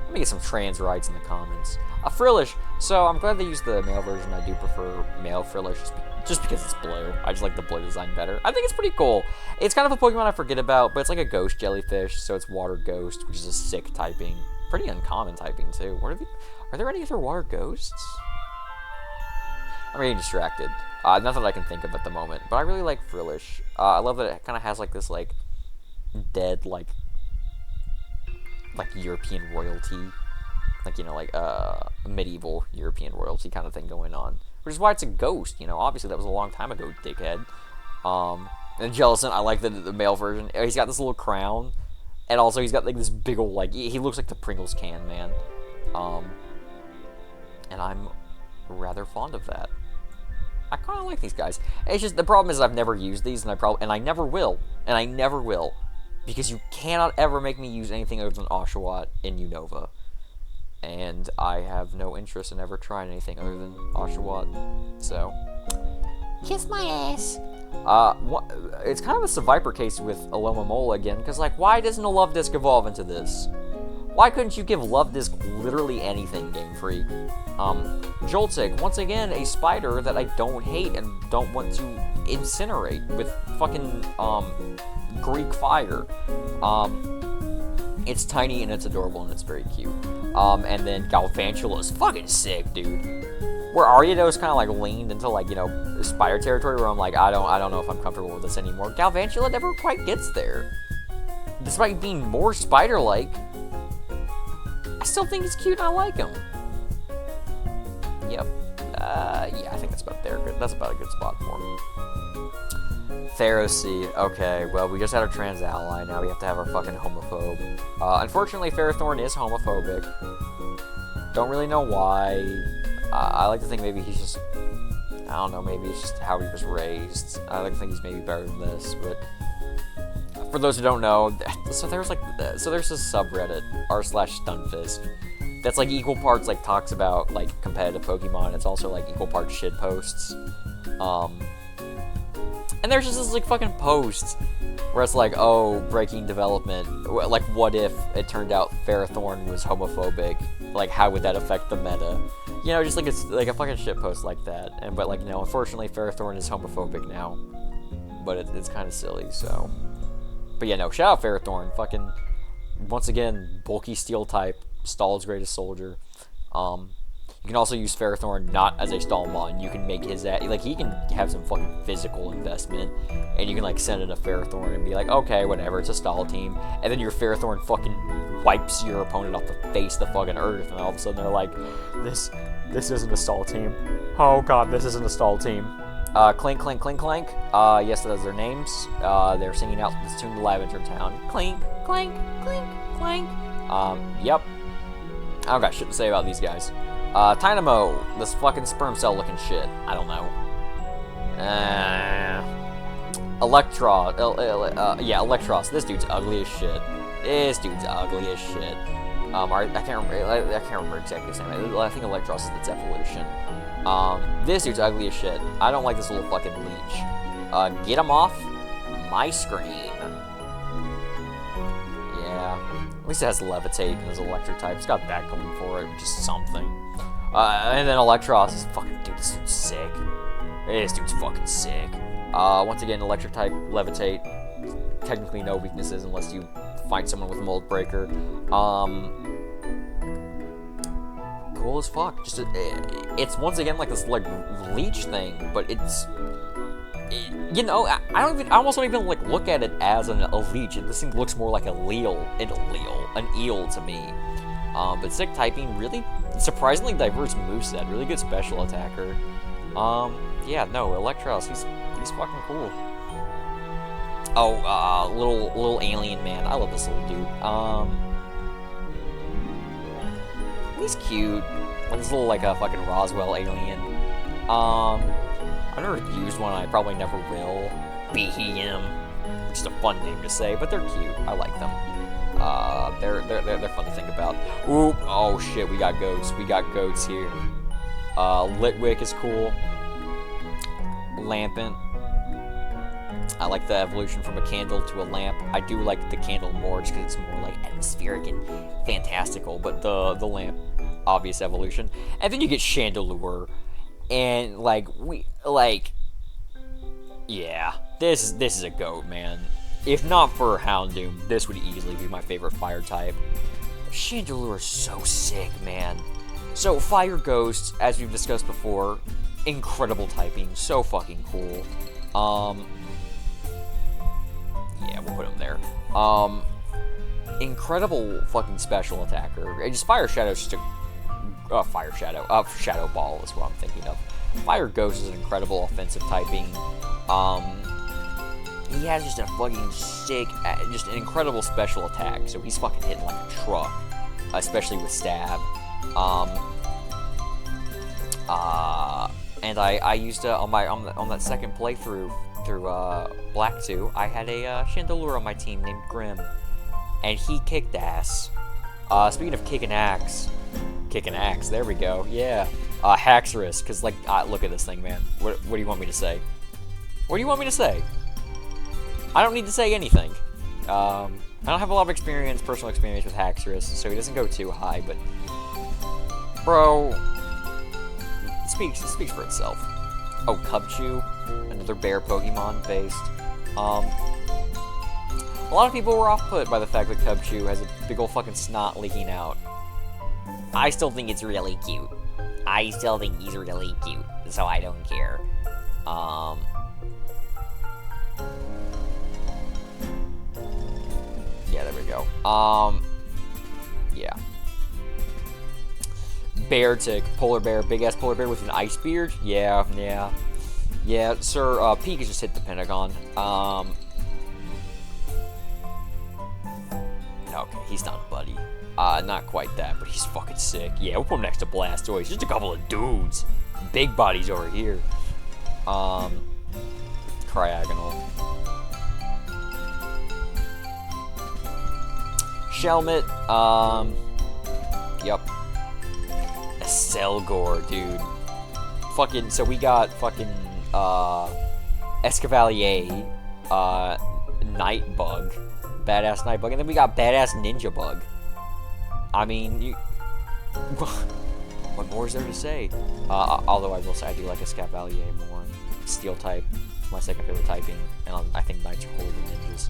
Let me get some trans rights in the comments. Frillish. So I'm glad they used the male version. I do prefer male Frillish, just because it's blue. I just like the blue design better. I think it's pretty cool. It's kind of a Pokemon I forget about, but it's like a ghost jellyfish, so it's water ghost, which is a sick typing. Pretty uncommon typing, too. Are there any other water ghosts? I'm getting distracted. Not that I can think of at the moment, but I really like Frillish. I love that it kind of has like this like dead like European royalty, like, you know, like medieval European royalty kind of thing going on, which is why it's a ghost. You know, obviously that was a long time ago, dickhead. And Jellicent, I like the male version. He's got this little crown. And also, he's got, like, this big old, like, he looks like the Pringles can, man. And I'm rather fond of that. I kind of like these guys. It's just, the problem is I've never used these, and I never will. And I never will. Because you cannot ever make me use anything other than Oshawott in Unova. And I have no interest in ever trying anything other than Oshawott. So, Kiss my ass. It's kind of a Seviper case with Alomomola again, because, like, why doesn't a Love Disc evolve into this? Why couldn't you give Love Disc literally anything, Game Freak? Joltik, once again, a spider that I don't hate and don't want to incinerate with fucking, Greek fire. It's tiny and it's adorable and it's very cute. And then Galvantula is fucking sick, dude. Where Ariados kind of like leaned into like, you know, spider territory, where I'm like, I don't know if I'm comfortable with this anymore. Galvantula never quite gets there. Despite being more spider-like, I still think he's cute and I like him. Yep. Yeah, I think that's about there. That's about a good spot for him. Theroseed. Okay, well, we just had our trans ally. Now we have to have our fucking homophobe. Unfortunately, Ferrothorn is homophobic. Don't really know why. I like to think maybe he's just, I don't know, maybe it's just how he was raised. I like to think he's maybe better than this, but for those who don't know, so there's this subreddit, r/Stunfisk, that's like equal parts like talks about like competitive Pokemon. It's also like equal parts shit posts. And there's just this like fucking post where it's like, oh, breaking development. Like, what if it turned out Ferrothorn was homophobic? Like, how would that affect the meta? You know, just like it's like a fucking shit post like that. And but like, you know, unfortunately, Ferrothorn is homophobic now. But it's kind of silly. So, but yeah, no, shout out Ferrothorn. Fucking once again, bulky steel type, Stall's greatest soldier. You can also use Ferrothorn not as a Stallmon. You can make his like he can have some fucking physical investment, and you can like send in a Ferrothorn and be like, okay, whatever, it's a Stall team, and then your Ferrothorn fucking wipes your opponent off the face of the fucking earth, and all of a sudden they're like, this isn't a Stall team. Oh god, this isn't a Stall team. Clink, clink, clink, clink. Yes, those are their names. They're singing out this tune to Lavender Town. Clink, clink, clink, clink. Yep. I don't got shit to say about these guys. Tynamo, this fucking sperm cell looking shit. I don't know. Electros. This dude's ugly as shit. I can't remember exactly his name. I think Electros is its evolution. This dude's ugly as shit. I don't like this little fucking leech. Get him off my screen. Yeah. At least it has Levitate and his electric type. It's got that going for it, which is something. And then Electros is fucking, dude, this dude's sick. This dude's fucking sick. Once again, electric type, Levitate. Technically no weaknesses unless you find someone with Mold Breaker. Cool as fuck. Just it's once again like this like leech thing, but it's You know, I almost don't even like look at it as an elite. This thing looks more like an eel to me. But sick typing, really surprisingly diverse moveset, really good special attacker. Yeah, no, Electros, he's fucking cool. Oh, little alien man, I love this little dude. He's cute. Like this little like a fucking Roswell alien. I've never used one. I probably never will. BHM, just a fun name to say, but they're cute. I like them. They're fun to think about. Ooh, oh shit, we got goats. We got goats here. Litwick is cool. Lampant. I like the evolution from a candle to a lamp. I do like the candle more just because it's more like atmospheric and fantastical, but the lamp, obvious evolution. And then you get Chandelure, and yeah, this is a goat, man. If not for Houndoom, this would easily be my favorite fire type. Chandelure is so sick, man. So Fire Ghost, as we've discussed before, incredible typing, so fucking cool. Yeah, we'll put him there. Incredible fucking special attacker. Just Fire Shadow, just a Fire Shadow. Shadow Ball is what I'm thinking of. Fire Ghost is an incredible offensive typing. He has just a fucking sick, just an incredible special attack. So he's fucking hitting like a truck, especially with stab. And I used on that second playthrough through Black 2, I had a Chandelure on my team named Grim, and he kicked ass. Speaking of kicking axe, there we go. Yeah, Haxorus, because like look at this thing, man. What do you want me to say? What do you want me to say? I don't need to say anything. I don't have a lot of personal experience with Haxorus, so he doesn't go too high, but bro, it speaks for itself. Oh, Cubchoo, another bear Pokemon based. A lot of people were off-put by the fact that Cubchoo has a big old fucking snot leaking out. I still think it's really cute. I still think he's really cute, so I don't care. Yeah, there we go. Yeah. Beartic, polar bear, big-ass polar bear with an ice beard? Yeah, sir, Peak has just hit the Pentagon. Okay, he's not a buddy. Not quite that, but he's fucking sick. Yeah, we'll put him next to Blastoise. Just a couple of dudes. Big bodies over here. Cryogonal. Shelmet, yep. A Selgor, dude. Fucking, so we got fucking, Escavalier, Nightbug, badass Nightbug, and then we got badass Ninja Bug. I mean, what more is there to say? Although I will say I do like Escavalier more. Steel type, my second favorite typing, and I think Knights are cooler than Ninjas.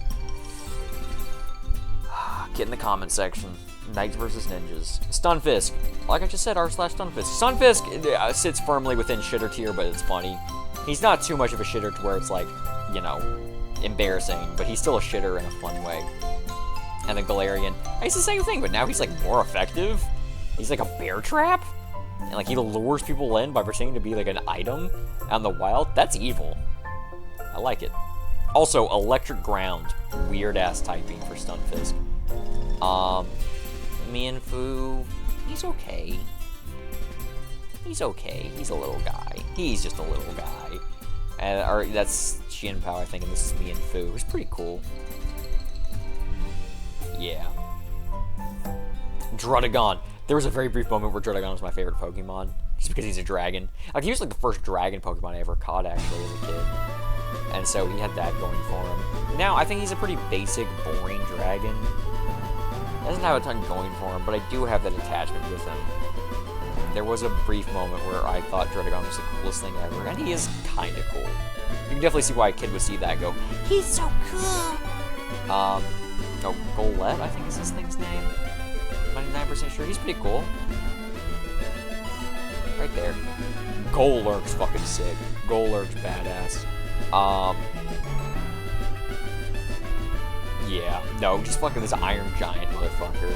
Get in the comment section. Knights versus Ninjas. Stunfisk. Like I just said, r/Stunfisk. Stunfisk sits firmly within shitter tier, but it's funny. He's not too much of a shitter to where it's like, you know, embarrassing, but he's still a shitter in a fun way. And then Galarian. He's the same thing, but now he's like more effective. He's like a bear trap. And like he lures people in by pretending to be like an item out in the wild. That's evil. I like it. Also, Electric Ground. Weird ass typing for Stunfisk. Mienfoo, he's okay. He's okay. He's a little guy. He's just a little guy. And that's Xianpao, I think, and this is Mienfoo. It's pretty cool. Yeah. Druddigon. There was a very brief moment where Druddigon was my favorite Pokemon, just because he's a dragon. Like, he was like the first dragon Pokemon I ever caught, actually, as a kid. And so he had that going for him. Now, I think he's a pretty basic, boring dragon. Doesn't have a ton going for him, but I do have that attachment with him. There was a brief moment where I thought Druddigon was the coolest thing ever, and he is kind of cool. You can definitely see why a kid would see that and go, he's so cool! Oh, Golett, I think is this thing's name. 99% sure. He's pretty cool. Right there. Golurk's fucking sick. Golurk's badass. Yeah, no, just fucking this Iron Giant motherfucker.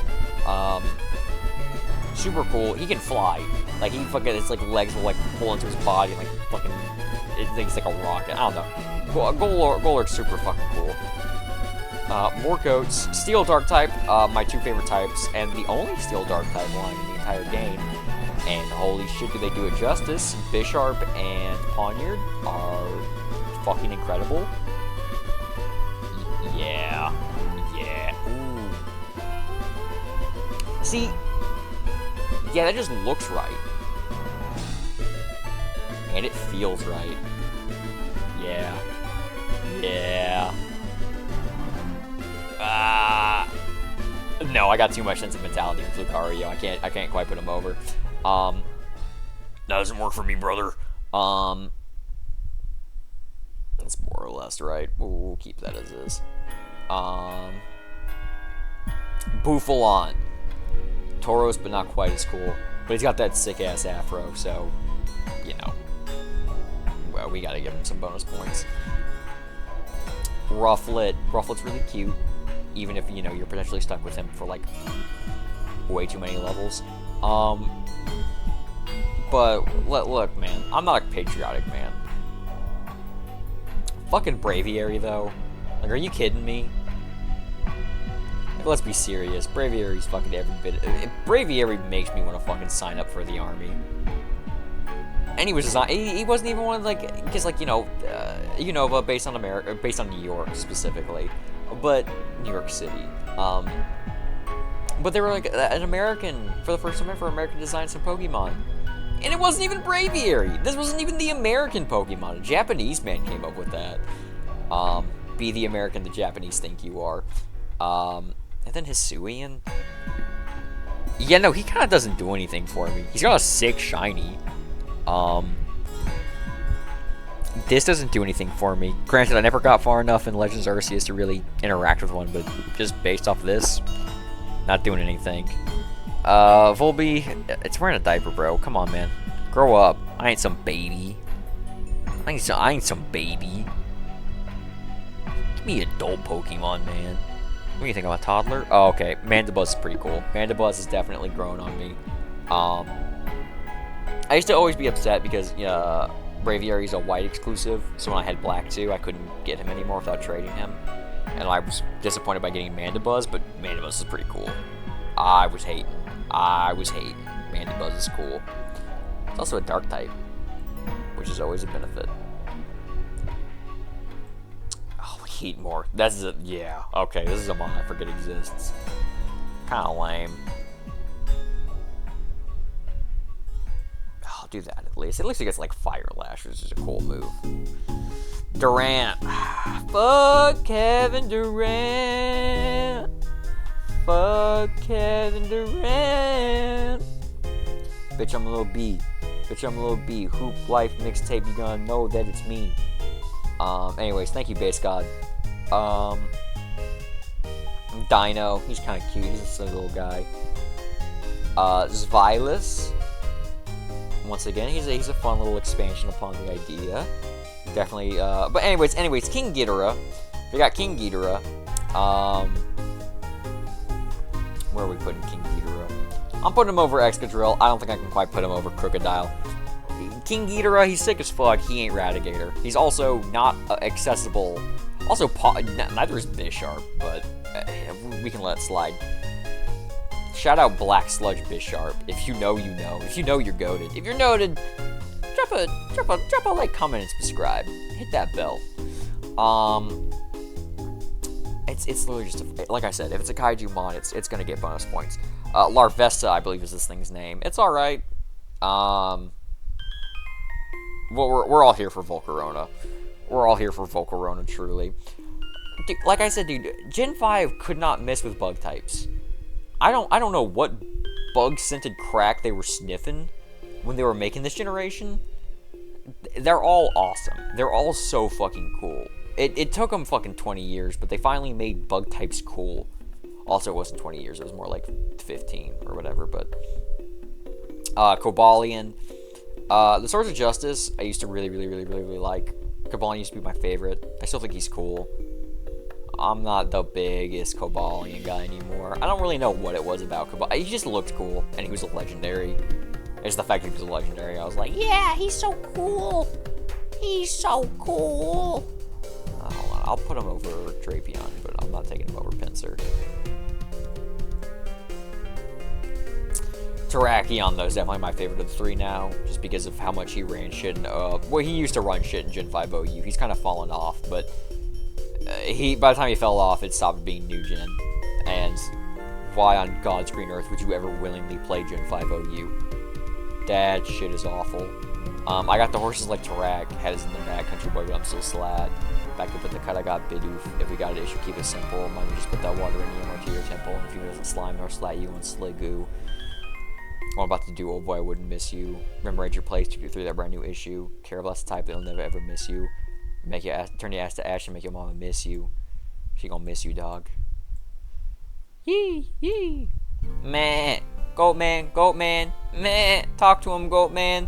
Super cool. He can fly. Like, he fucking, it's like legs will, like, pull into his body and, like, fucking, it's like a rocket. I don't know. Golurk's super fucking cool. More goats. Steel Dark type, my two favorite types, and the only Steel Dark type line in the entire game. And holy shit, do they do it justice. Bisharp and Pawniard are fucking incredible. Yeah. Yeah. Ooh. See, yeah, that just looks right. And it feels right. Yeah. Yeah. No, I got too much sentimentality with Lucario. I can't quite put him over. That doesn't work for me, brother. That's more or less right. We'll keep that as is. Bouffalon. Tauros, but not quite as cool. But he's got that sick-ass afro, so, you know. Well, we gotta give him some bonus points. Rufflet. Rufflet's really cute. Even if, you know, you're potentially stuck with him for, like, way too many levels. But, look, man. I'm not a patriotic man. Fucking Braviary, though. Like, are you kidding me? Like, let's be serious. Braviary's fucking every bit. Braviary makes me want to fucking sign up for the army. And he was not. He wasn't even one of, like, because, like, you know, Unova based on America, based on New York specifically, but New York City. But they were like an American for the first time ever. American designed some Pokemon. And it wasn't even Braviary. This wasn't even the American Pokemon. A Japanese man came up with that. Be the American the Japanese think you are. And then Hisuian. Yeah, no, he kind of doesn't do anything for me. He's got a sick shiny. This doesn't do anything for me. Granted, I never got far enough in Legends Arceus to really interact with one, but just based off this, not doing anything. Volby, it's wearing a diaper, bro. Come on, man. Grow up. I ain't some baby. I ain't some baby. Give me adult Pokemon, man. What do you think? I'm a toddler? Oh, okay. Mandibuzz is pretty cool. Mandibuzz has definitely grown on me. I used to always be upset because Braviary's a white exclusive, so when I had black too, I couldn't get him anymore without trading him. And I was disappointed by getting Mandibuzz, but Mandibuzz is pretty cool. I was hating. Mandibuzz is cool. It's also a dark type, which is always a benefit. Oh, Heatmore. That's a, yeah. Okay, this is a mon I forget exists. Kinda lame. I'll do that at least. At least it gets like Fire Lash, which is a cool move. Durant. Fuck Kevin Durant. Fuck Kevin Durant. Bitch, I'm a little B. Bitch, I'm a little B. Hoop Life mixtape, you gonna know that it's me. Anyways, thank you, Base God. Dino, he's kind of cute. He's a silly little guy. Zvylus. Once again, he's a fun little expansion upon the idea. Definitely, but anyways, King Ghidorah. We got King Ghidorah. Where are we putting King Ghidorah? I'm putting him over Excadrill. I don't think I can quite put him over Crocodile. King Ghidorah, he's sick as fuck. He ain't Ratigator. He's also not accessible. Also, neither is Bisharp, but we can let it slide. Shout out Black Sludge Bisharp. If you know, you know. If you know, you're goated. If you're noted, drop a like, comment, and subscribe. Hit that bell. It's literally just like I said. If it's a Kaiju mod, it's gonna get bonus points. Larvesta, I believe, is this thing's name. It's all right. Well, we're all here for Volcarona. We're all here for Volcarona, truly. Dude, like I said, dude, Gen 5 could not miss with bug types. I don't know what bug-scented crack they were sniffing when they were making this generation. They're all awesome. They're all so fucking cool. It took them fucking 20 years, but they finally made bug types cool. Also, it wasn't 20 years. It was more like 15 or whatever, but... Cobalion. The Swords of Justice, I used to really like. Cobalion used to be my favorite. I still think he's cool. I'm not the biggest Cobalion guy anymore. I don't really know what it was about Cobalion. He just looked cool, and he was a legendary. It's the fact that he was a legendary. I was like, Yeah, he's so cool. He's so cool. hold on. I'll put him over Drapion, but I'm not taking him over Pinsir. Terrakion, though, is definitely my favorite of the three now, just because of how much he ran shit in, well, he used to run shit in Gen 5 OU. He's kind of fallen off, but by the time he fell off, it stopped being New Gen. And why on God's green earth would you ever willingly play Gen 5 OU? That shit is awful. I got the horses like Tarak, heads in the back, Country Boy, but I'm still Slad. Back up at the cut, I got Bidoof. If we got an issue, keep it simple. Mine just put that water in the MRT or temple, and if he doesn't slime nor slat you on Sliggoo. What I'm about to do, old boy, I wouldn't miss you. Memorize your place to get through that brand new issue. Care less type, it'll never ever miss you. Make your ass, turn your ass to ash and make your mama miss you. She gonna miss you, dog. Yee, yee. Meh. Goat man, goat man. Meh. Talk to him, goat man.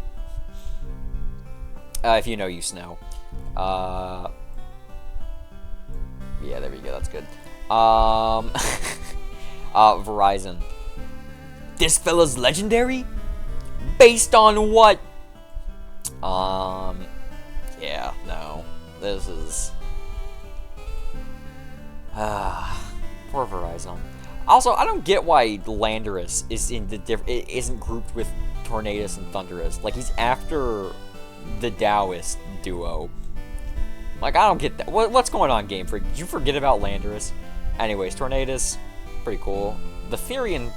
If you know, you snow. Yeah, there we go, that's good. Verizon. This fella's legendary? Based on what? Yeah, no. This is... poor Verizon. Also, I don't get why Landorus is in the isn't grouped with Tornadus and Thundurus. Like, he's after the Taoist duo. Like, I don't get that. What's going on, Game Freak? Did you forget about Landorus? Anyways, Tornadus, pretty cool. The Therian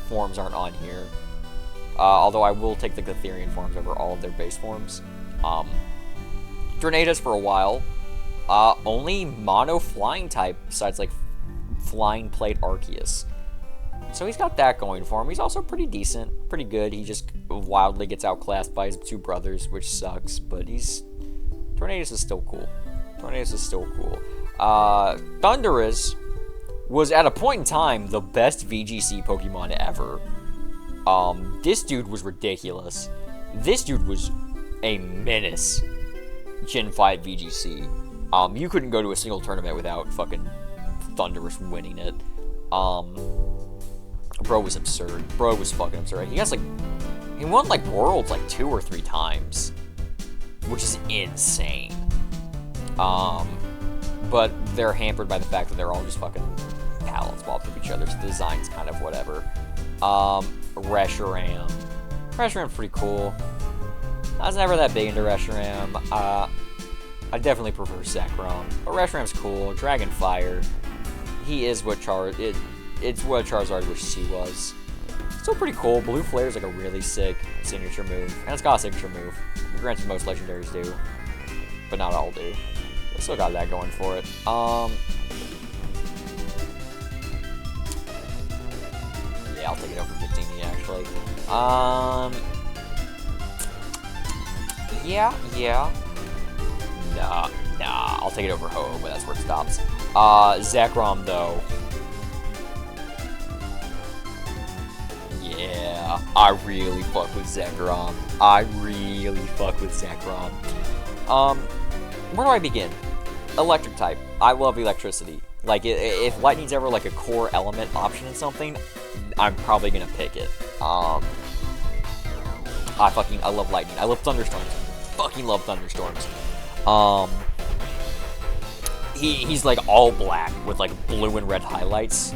forms aren't on here. Although I will take the Therian forms over all of their base forms. Tornadus for a while. Only mono flying type besides like Flying Plate Arceus. So he's got that going for him. He's also pretty decent, pretty good. He just wildly gets outclassed by his two brothers, which sucks, but Tornadus is still cool. Tornadus is still cool. Thundurus was at a point in time the best VGC Pokemon ever. This dude was ridiculous. This dude was a menace. Gen 5 VGC. You couldn't go to a single tournament without fucking Thundurus winning it. Bro was absurd. Bro was fucking absurd. He won like Worlds like 2 or 3 times, which is insane. But they're hampered by the fact that they're all just fucking pallets swapped with each other, so the design's kind of whatever. Reshiram. Reshiram's pretty cool. I was never that big into Reshiram. I definitely prefer Zekrom, but Reshiram's cool. Dragon Fire. He is what it's what Charizard wishes he was. Still pretty cool. Blue Flare is like a really sick signature move, and it's got a signature move. Granted, most legendaries do, but not all do. But still got that going for it. Yeah, I'll take it over Victini actually. Yeah. Nah, I'll take it over Ho-Oh, but that's where it stops. Zekrom, though. Yeah, I really fuck with Zekrom. Where do I begin? Electric type. I love electricity. Like, if lightning's ever, like, a core element option in something, I'm probably gonna pick it. I love lightning. I love thunderstorms. Fucking love thunderstorms. He's like all black with like blue and red highlights.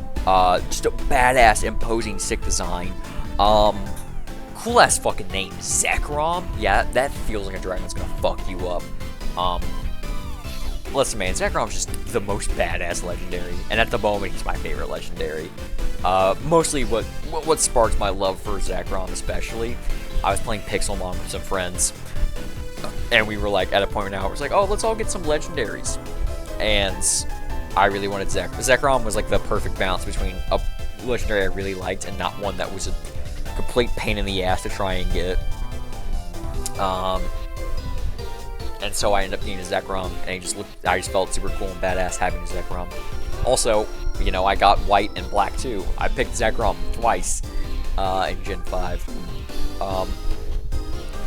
Just a badass, imposing, sick design. Cool ass fucking name, Zekrom. Yeah, that feels like a dragon that's gonna fuck you up. Listen, man, Zekrom's just the most badass legendary, and at the moment, he's my favorite legendary. Mostly what sparked my love for Zekrom, especially. I was playing Pixelmon with some friends, and we were like at a point now, it was like, oh, let's all get some legendaries. And I really wanted Zekrom was like the perfect balance between a legendary I really liked and not one that was a complete pain in the ass to try and get. And so I ended up getting a Zekrom, and I just felt super cool and badass having a Zekrom. Also, you know, I got white and black too. I picked Zekrom twice in Gen 5.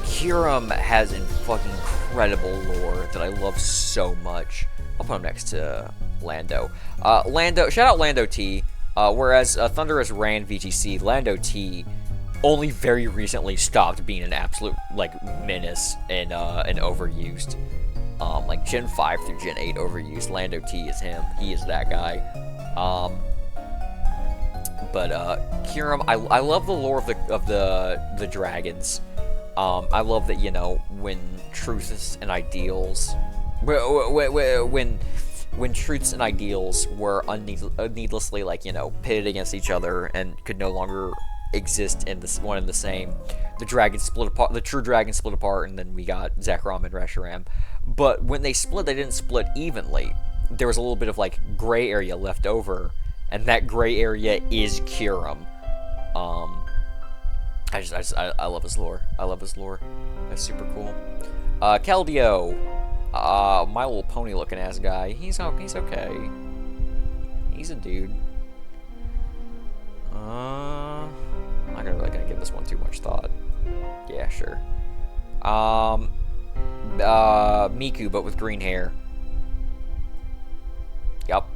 Kyurem has a fucking incredible lore that I love so much. I'll put him next to Lando. Shout out Lando T. Whereas Thunderous ran VGC, Lando T only very recently stopped being an absolute like menace and overused. Like Gen 5 through Gen 8 overused. Lando T is him. He is that guy. But Kyurem, I love the lore of the dragons. I love that, you know, when truths and ideals, when truths and ideals were needlessly, like, you know, pitted against each other and could no longer exist in this one and the same, the dragons split apart. The true dragons split apart, and then we got Zekrom and Reshiram. But when they split, they didn't split evenly. There was a little bit of like gray area left over, and that gray area is Kyurem. I love his lore. I love his lore. That's super cool. Keldeo, My Little Pony looking ass guy. He's okay. He's a dude. I'm not really gonna give this one too much thought. Yeah, sure. Miku, but with green hair. Yup.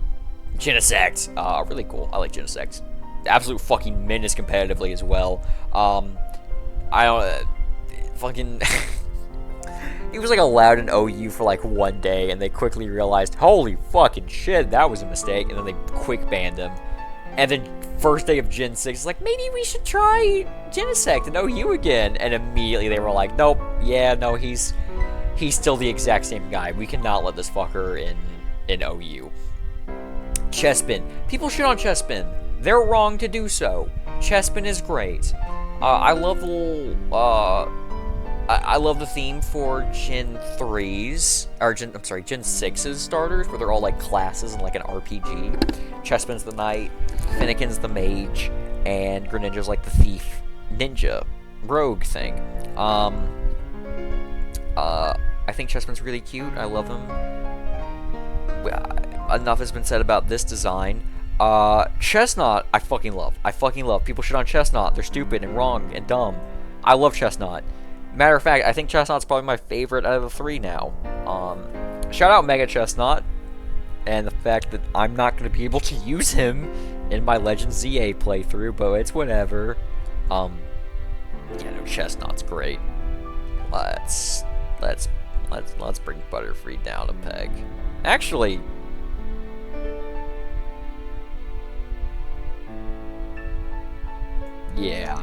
Genesect. Really cool. I like Genesect. Absolute fucking menace competitively as well. I don't... fucking... he was like allowed an OU for like one day, and they quickly realized, holy fucking shit, that was a mistake, and then they quick banned him. And then first day of Gen 6, it's like, maybe we should try Genesect and OU again. And immediately they were like, nope, yeah, no, he's still the exact same guy. We cannot let this fucker in OU. Chespin. People shit on Chespin. They're wrong to do so. Chespin is great. I love the I love the theme for Gen 3's, or Gen 6's starters, where they're all like classes and like an RPG. Chespin's the knight, Finnegan's the mage, and Greninja's like the thief, ninja, rogue thing. I think Chespin's really cute. I love him. Enough has been said about this design. Chestnut, I fucking love. People shit on Chestnut. They're stupid and wrong and dumb. I love Chestnut. Matter of fact, I think Chestnut's probably my favorite out of the three now. Shout out Mega Chestnut, and the fact that I'm not going to be able to use him in my Legend ZA playthrough, but it's whatever. Yeah, no, Chestnut's great. Let's bring Butterfree down a peg. Actually, yeah.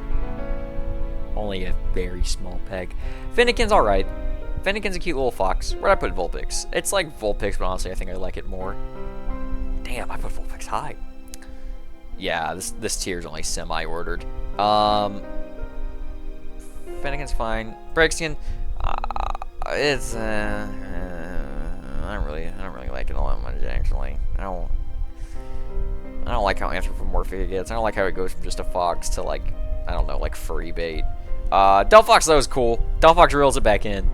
Only a very small peg. Finnegan's alright. Finnegan's a cute little fox. Where'd I put Vulpix? It's like Vulpix, but honestly I think I like it more. Damn, I put Vulpix high. Yeah, this tier is only semi-ordered. Finnegan's fine. Braixen, it's I don't really like it all that much actually. I don't like how anthropomorphic it gets. I don't like how it goes from just a fox to like, I don't know, like furry bait. Delphox though is cool. Delphox reels it back in.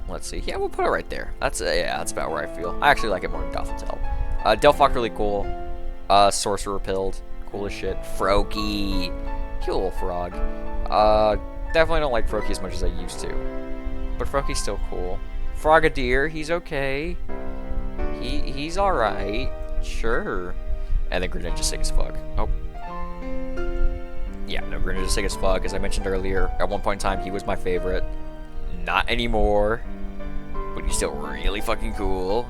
Let's see. Yeah, we'll put it right there. That's about where I feel. I actually like it more than Delphotel. Delphox really cool. Sorcerer pilled, cool as shit. Froakie, cute little frog. Definitely don't like Froakie as much as I used to, but Froakie's still cool. Frogadier, he's okay. He's alright. Sure. And then Greninja's sick as fuck. Oh. Yeah, no, Greninja's sick as fuck. As I mentioned earlier, at one point in time, he was my favorite. Not anymore. But he's still really fucking cool.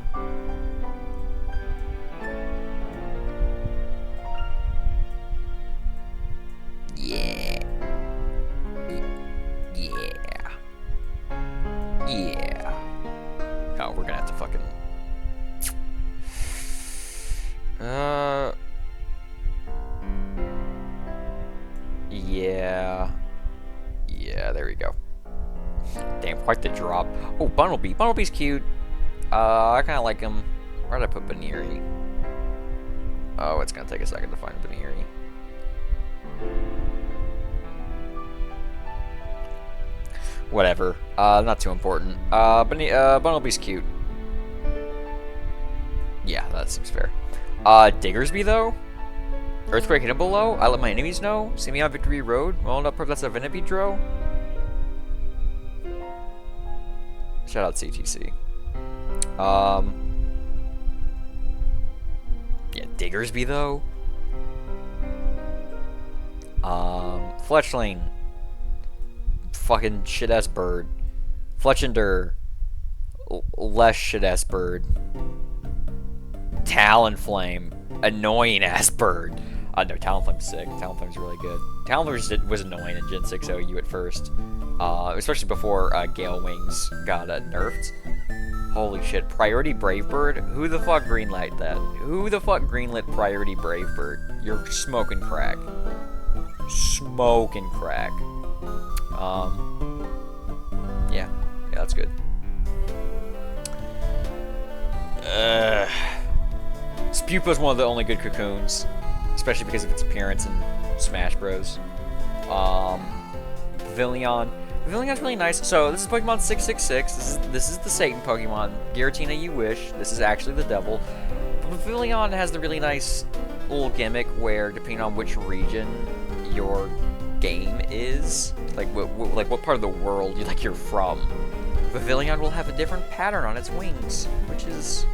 Yeah. Yeah. Yeah. Oh, we're gonna have to fucking... Yeah. Yeah, there we go. Damn, quite the drop. Oh, Bunnelby. Bunnelby's cute. I kind of like him. Where did I put Baniri? Oh, it's gonna take a second to find Baniri. Whatever. Not too important. Bunnelby's cute. Yeah, that seems fair. Diggersby, though? Earthquake hidden below? I let my enemies know? See me on Victory Road? Well, not proof that's a Venipedro? Shout out CTC. Yeah, Diggersby though. Fletchling. Fucking shit ass bird. Fletchender. Less shit ass bird. Talonflame. Annoying ass bird. No, Talonflame's sick. Talonflame's really good. Talonflame was annoying in Gen 6 OU at first. Especially before Gale Wings got nerfed. Holy shit. Priority Brave Bird? Who the fuck greenlit that? Who the fuck greenlit Priority Brave Bird? You're smoking crack. Smoking crack. Yeah, that's good. Spupa's one of the only good cocoons, especially because of its appearance in Smash Bros. Pavilion. Pavilion's really nice. So this is Pokemon 666. This is the Satan Pokemon. Giratina, you wish. This is actually the devil. But Pavilion has the really nice little gimmick where, depending on which region your game is, like what part of the world you're from, Pavilion will have a different pattern on its wings, which is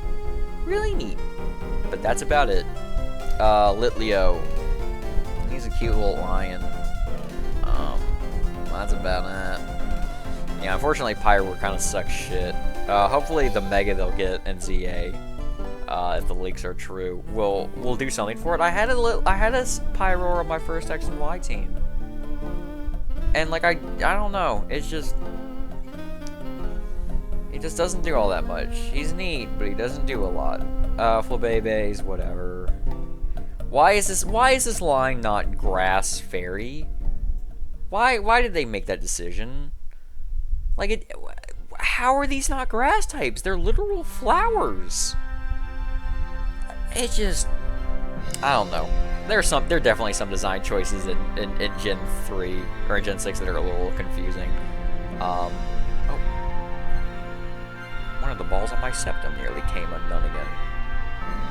really neat. But that's about it. Litleo. He's a cute little lion. That's about it. Yeah, unfortunately, Pyroar kind of sucks shit. Hopefully, the Mega they'll get in ZA, if the leaks are true, will do something for it. I had a Pyroar on my first X and Y team, and like I don't know. It just doesn't do all that much. He's neat, but he doesn't do a lot. Flabébés, whatever. Why is this line not Grass Fairy? Why did they make that decision? Like, how are these not grass types? They're literal flowers. It just, I don't know. There are definitely some design choices in Gen 3 or in Gen 6 that are a little confusing. Oh, one of the balls on my septum nearly came undone again.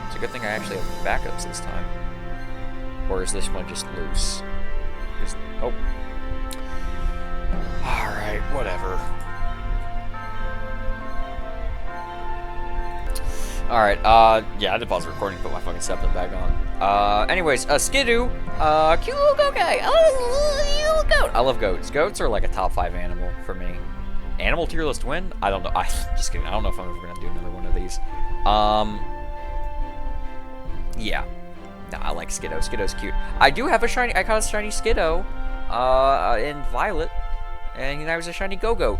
It's a good thing I actually have backups this time. Or is this one just loose? Oh. Alright, whatever. Alright, yeah, I had to pause the recording to put my fucking septum back on. Anyways, Skidoo, cute little goat guy. Oh, little goat. I love goats. Goats are like a top 5 animal for me. Animal tier list win? I don't know. Just kidding. I don't know if I'm ever gonna do another one of these. Yeah. Nah, I like Skiddo. Skiddo's cute. I do have a shiny, I caught a shiny Skiddo, in Violet. And I was a shiny Go-Goat.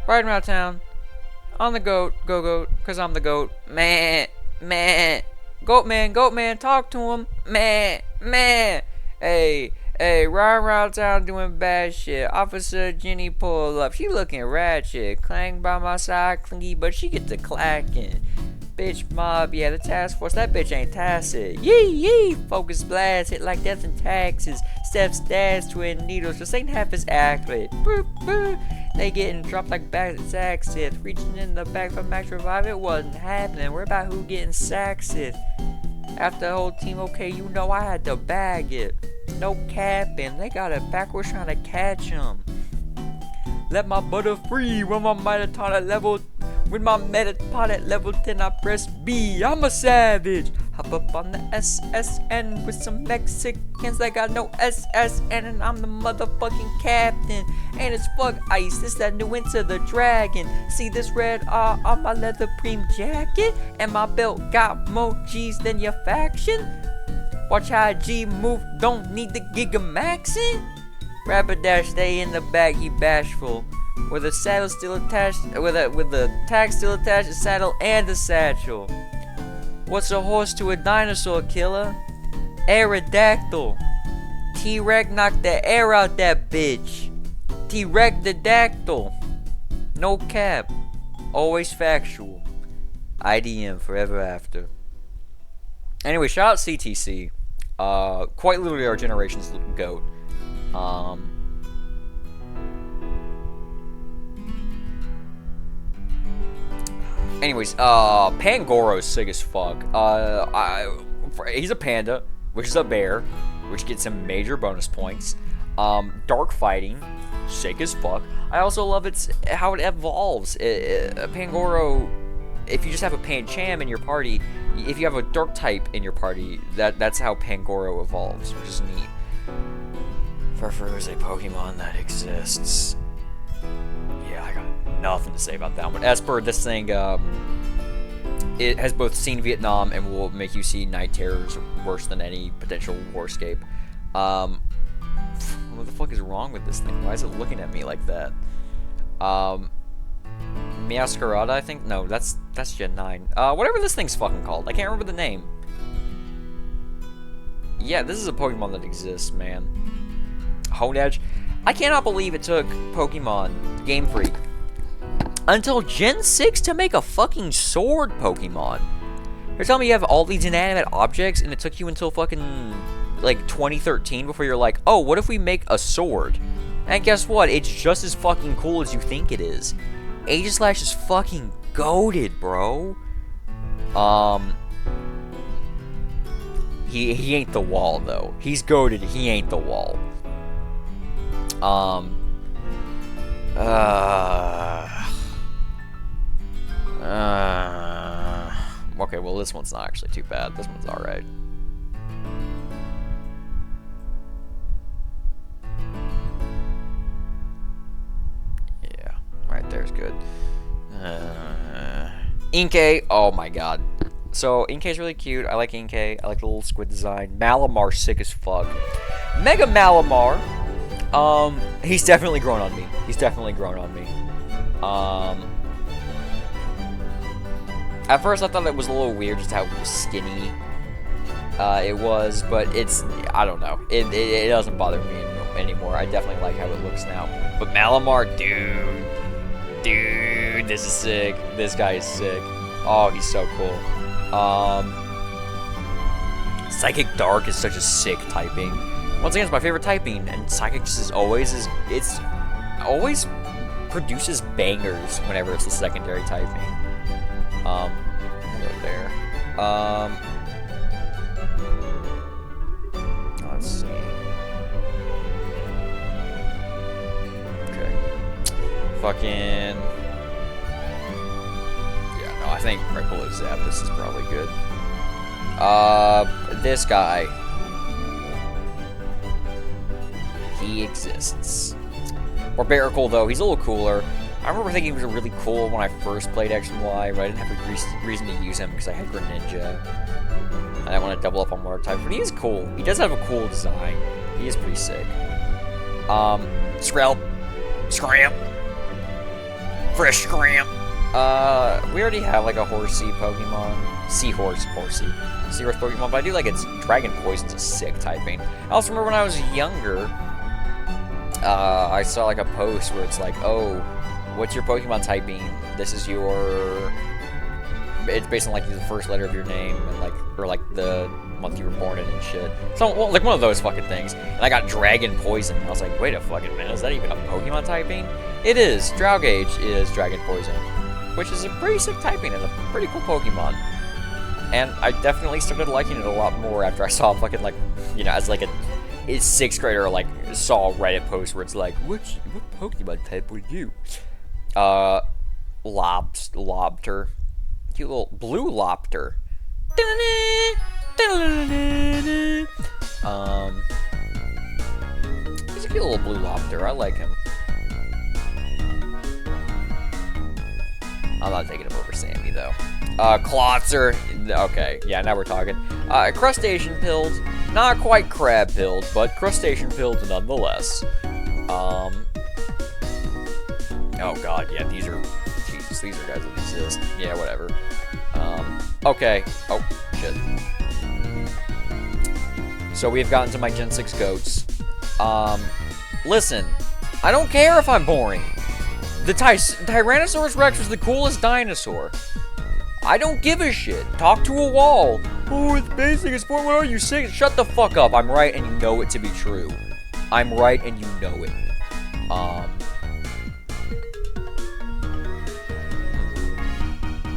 Riding around town. On the goat. Go-Goat. Because I'm the goat. Meh. Meh. Goat man. Talk to him. Meh. Meh. Hey. Riding around town doing bad shit. Officer Jenny pull up. She looking ratchet. Clang by my side. Clingy, but she get to clacking. Bitch mob, yeah, the task force, that bitch ain't tacit. Yee, focus blast, hit like death and taxes. Step stabs, twin needles, just ain't half as accurate. Boop, boop. They getting dropped like bags at Saxith. Reaching in the back for Max Revive, it wasn't happening. We're about who getting Saxith. After the whole team, okay, you know I had to bag it. No capping, they got it backwards trying to catch him. Let my butter free when my Metaton at level. With my Metapod at level 10, I press B. I'm a savage. Hop up on the SSN with some Mexicans that got no SSN, and I'm the motherfucking captain. And it's fuck ice. This that new Enter the Dragon. See this red R on my leather preem jacket, and my belt got more G's than your faction. Watch how G move. Don't need the Gigamaxin. Rapidash stay in the back. He bashful. With the saddle still attached, with the tag still attached, the saddle and the satchel. What's a horse to a dinosaur, killer? Aerodactyl. T-Rex knocked the air out that bitch. T-Rex the dactyl. No cap. Always factual. IDM forever after. Anyway, shout out CTC. Quite literally our generation's goat. Anyways, Pangoro's sick as fuck. He's a panda, which is a bear, which gets some major bonus points. Dark fighting, sick as fuck. I also love how it evolves. Pangoro, if you just have a Pancham in your party, if you have a Dark type in your party, that's how Pangoro evolves, which is neat. Furfur is a Pokemon that exists. Yeah, I got nothing to say about that one. As per this thing, it has both seen Vietnam and will make you see night terrors worse than any potential warscape. What the fuck is wrong with this thing? Why is it looking at me like that? Meowscarada, I think? No, that's Gen 9. Whatever this thing's fucking called. I can't remember the name. Yeah, this is a Pokemon that exists, man. Honedge. I cannot believe it took Pokemon, Game Freak, until Gen 6 to make a fucking sword Pokemon. You're telling me you have all these inanimate objects and it took you until fucking, like, 2013 before you're like, oh, what if we make a sword? And guess what? It's just as fucking cool as you think it is. Aegislash is fucking goated, bro. He ain't the wall, though. He's goated, he ain't the wall. Okay, well, this one's not actually too bad. This one's alright. Yeah, right there's good. Inkay, oh my god. So, Inkay's really cute. I like Inkay. I like the little squid design. Malamar, sick as fuck. Mega Malamar. He's definitely grown on me. He's definitely grown on me. At first I thought it was a little weird just how skinny it was, but I don't know. It doesn't bother me anymore. I definitely like how it looks now. But Malamar, dude, this is sick. This guy is sick. Oh, he's so cool. Psychic Dark is such a sick typing. Once again, it's my favorite typing, and Psychic just always produces bangers whenever it's the secondary typing. I'll go there. Let's see. Okay. Fucking. Yeah, no, I think right below Zapdos is probably good. This guy. He exists. Barbarical, though, he's a little cooler. I remember thinking he was really cool when I first played X and Y, but I didn't have a reason to use him because I had Greninja. And I want to double up on water type, but he is cool. He does have a cool design. He is pretty sick. Scrap. Fresh Scramp. We already have like a horsey Pokemon. Seahorse Pokemon, but I do like its Dragon Poison's a sick typing. I also remember when I was younger, I saw like a post where it's like, oh, what's your Pokemon typing? This is your... It's based on like the first letter of your name and like, or like the month you were born in and shit. So, well, like one of those fucking things. And I got Dragon Poison. And I was like, wait a fucking minute, is that even a Pokemon typing? It is. Draugage is Dragon Poison, which is a pretty sick typing and a pretty cool Pokemon. And I definitely started liking it a lot more after I saw fucking like, you know, as like a 6th grader, like saw a Reddit post where it's like, what Pokemon type were you? Lobster. Cute little blue Lobster. He's a cute little blue Lobster. I like him. I'm not taking him over Sammy though. Klotzer. Okay, yeah, now we're talking. Crustacean pilled. Not quite crab pilled, but crustacean pilled nonetheless. Oh god, yeah, these are guys that exist. Yeah, whatever. Okay. Oh, shit. So we've gotten to my Gen 6 goats. Listen, I don't care if I'm boring. The Tyrannosaurus Rex was the coolest dinosaur. I don't give a shit. Talk to a wall. Oh, it's basic. It's boring. What are you saying? Shut the fuck up. I'm right and you know it to be true. I'm right and you know it.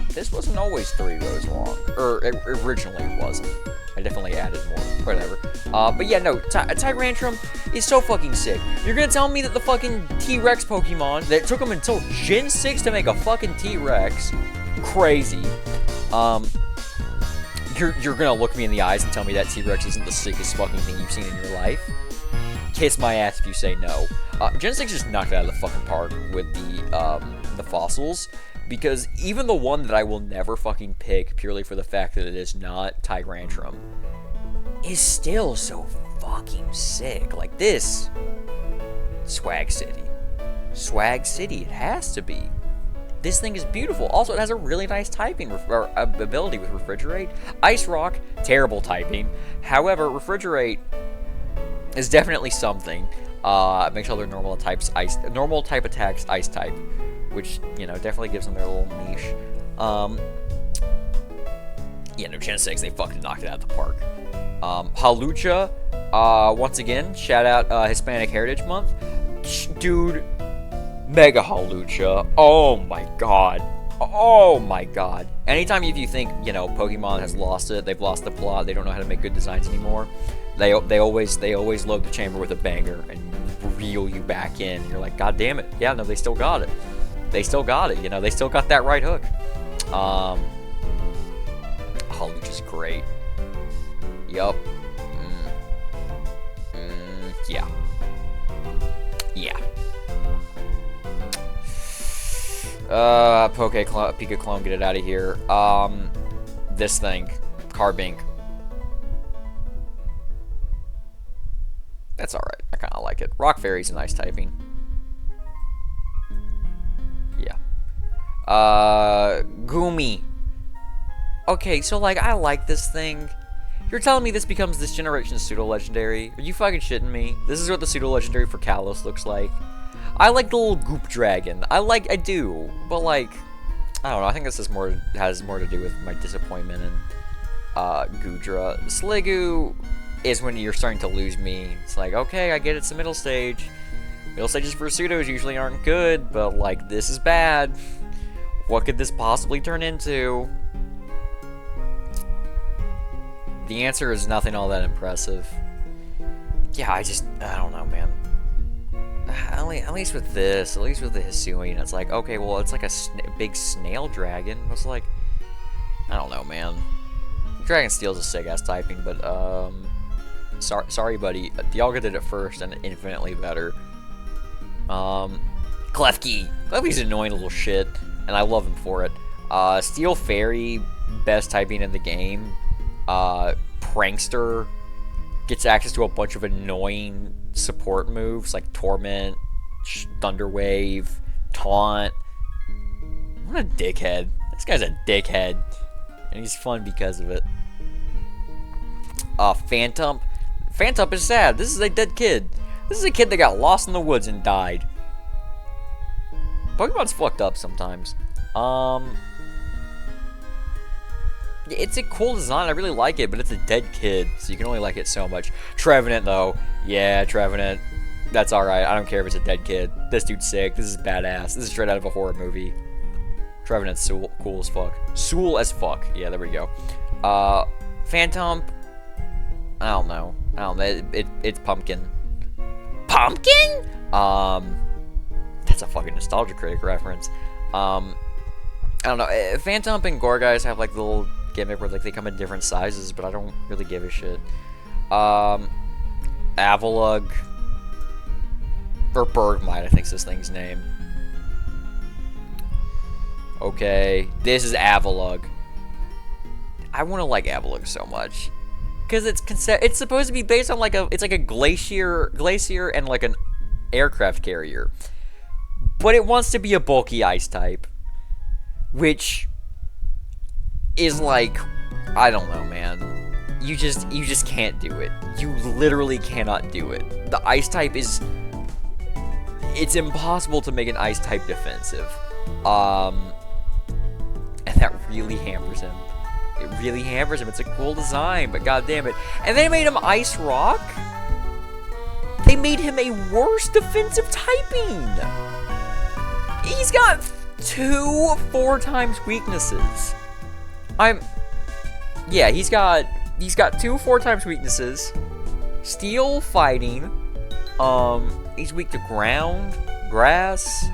This wasn't always 3 rows long. Or, originally it wasn't. I definitely added more. Whatever. But yeah, no, Tyrantrum is so fucking sick. You're gonna tell me that the fucking T-Rex Pokemon, that took them until Gen 6 to make a fucking T-Rex, crazy. You're gonna look me in the eyes and tell me that T-Rex isn't the sickest fucking thing you've seen in your life? Kiss my ass if you say no. Gen 6 just knocked it out of the fucking park with the fossils, because even the one that I will never fucking pick purely for the fact that it is not Tyrantrum is still so fucking sick. Like this, Swag City. Swag City, it has to be. This thing is beautiful. Also, it has a really nice typing ability with Refrigerate. Ice Rock, terrible typing. However, Refrigerate is definitely something. Makes all their normal types normal type attacks ice type, which, you know, definitely gives them their little niche. Yeah, no, Gen 6, they fucking knocked it out of the park. Halucha, once again, shout out Hispanic Heritage Month. Dude, Mega Halucha. Oh my god. Oh my god. Anytime if you think, you know, Pokemon has lost it, they've lost the plot, they don't know how to make good designs anymore, they always load the chamber with a banger and reel you back in. And you're like, god damn it. Yeah, no, they still got it. They still got it, you know, they still got that right hook. Halucha's great. Yup. Yeah. Yeah. Pika Clone, get it out of here. This thing. Carbink. That's alright. I kinda like it. Rock Fairy's a nice typing. Yeah. Gumi. Okay, so, like, I like this thing. You're telling me this becomes this generation's pseudo-legendary? Are you fucking shitting me? This is what the pseudo-legendary for Kalos looks like. I like the little goop dragon. I do. But, like, I don't know. I think this has more to do with my disappointment in Goodra. Sliggoo is when you're starting to lose me. It's like, okay, I get it's the middle stage. Middle stages for pseudos usually aren't good, but, like, this is bad. What could this possibly turn into? The answer is nothing all that impressive. Yeah, I don't know, man. At least with this, at least with the Hisuian, it's like, okay, well, it's like a big snail dragon. It's like, I don't know, man. Dragon Steel's a sick-ass typing, but, sorry, buddy. Dialga did it first, and infinitely better. Klefki. Klefki's an annoying little shit, and I love him for it. Steel Fairy, best typing in the game. Prankster gets access to a bunch of annoying support moves like Torment, Thunder Wave, Taunt. What a dickhead. This guy's a dickhead. And he's fun because of it. Phantump. Phantump is sad. This is a dead kid. This is a kid that got lost in the woods and died. Pokemon's fucked up sometimes. It's a cool design, I really like it, but it's a dead kid, so you can only like it so much. Trevenant, though. Yeah, Trevenant. That's alright, I don't care if it's a dead kid. This dude's sick, this is badass. This is straight out of a horror movie. Trevenant's cool as fuck. Soul as fuck. Yeah, there we go. Phantom. I don't know. It's Pumpkin. Pumpkin? That's a fucking Nostalgia Critic reference. I don't know. Phantom and Gorgeist have like the little gimmick where like they come in different sizes, but I don't really give a shit. Avalugg. Or Bergmite, I think is this thing's name. Okay, this is Avalugg. I want to like Avalugg so much. Because it's supposed to be based on like it's like a glacier and like an aircraft carrier. But it wants to be a bulky ice type. Which is like, I don't know, man. You just can't do it. You literally cannot do it. The ice type is, it's impossible to make an ice type defensive. And that really hampers him. It really hampers him. It's a cool design, but goddamn it. And they made him Ice Rock? They made him a worse defensive typing. He's got 2 4 times weaknesses. Yeah, he's got He's got 2 4-types weaknesses. Steel, fighting. He's weak to ground, grass,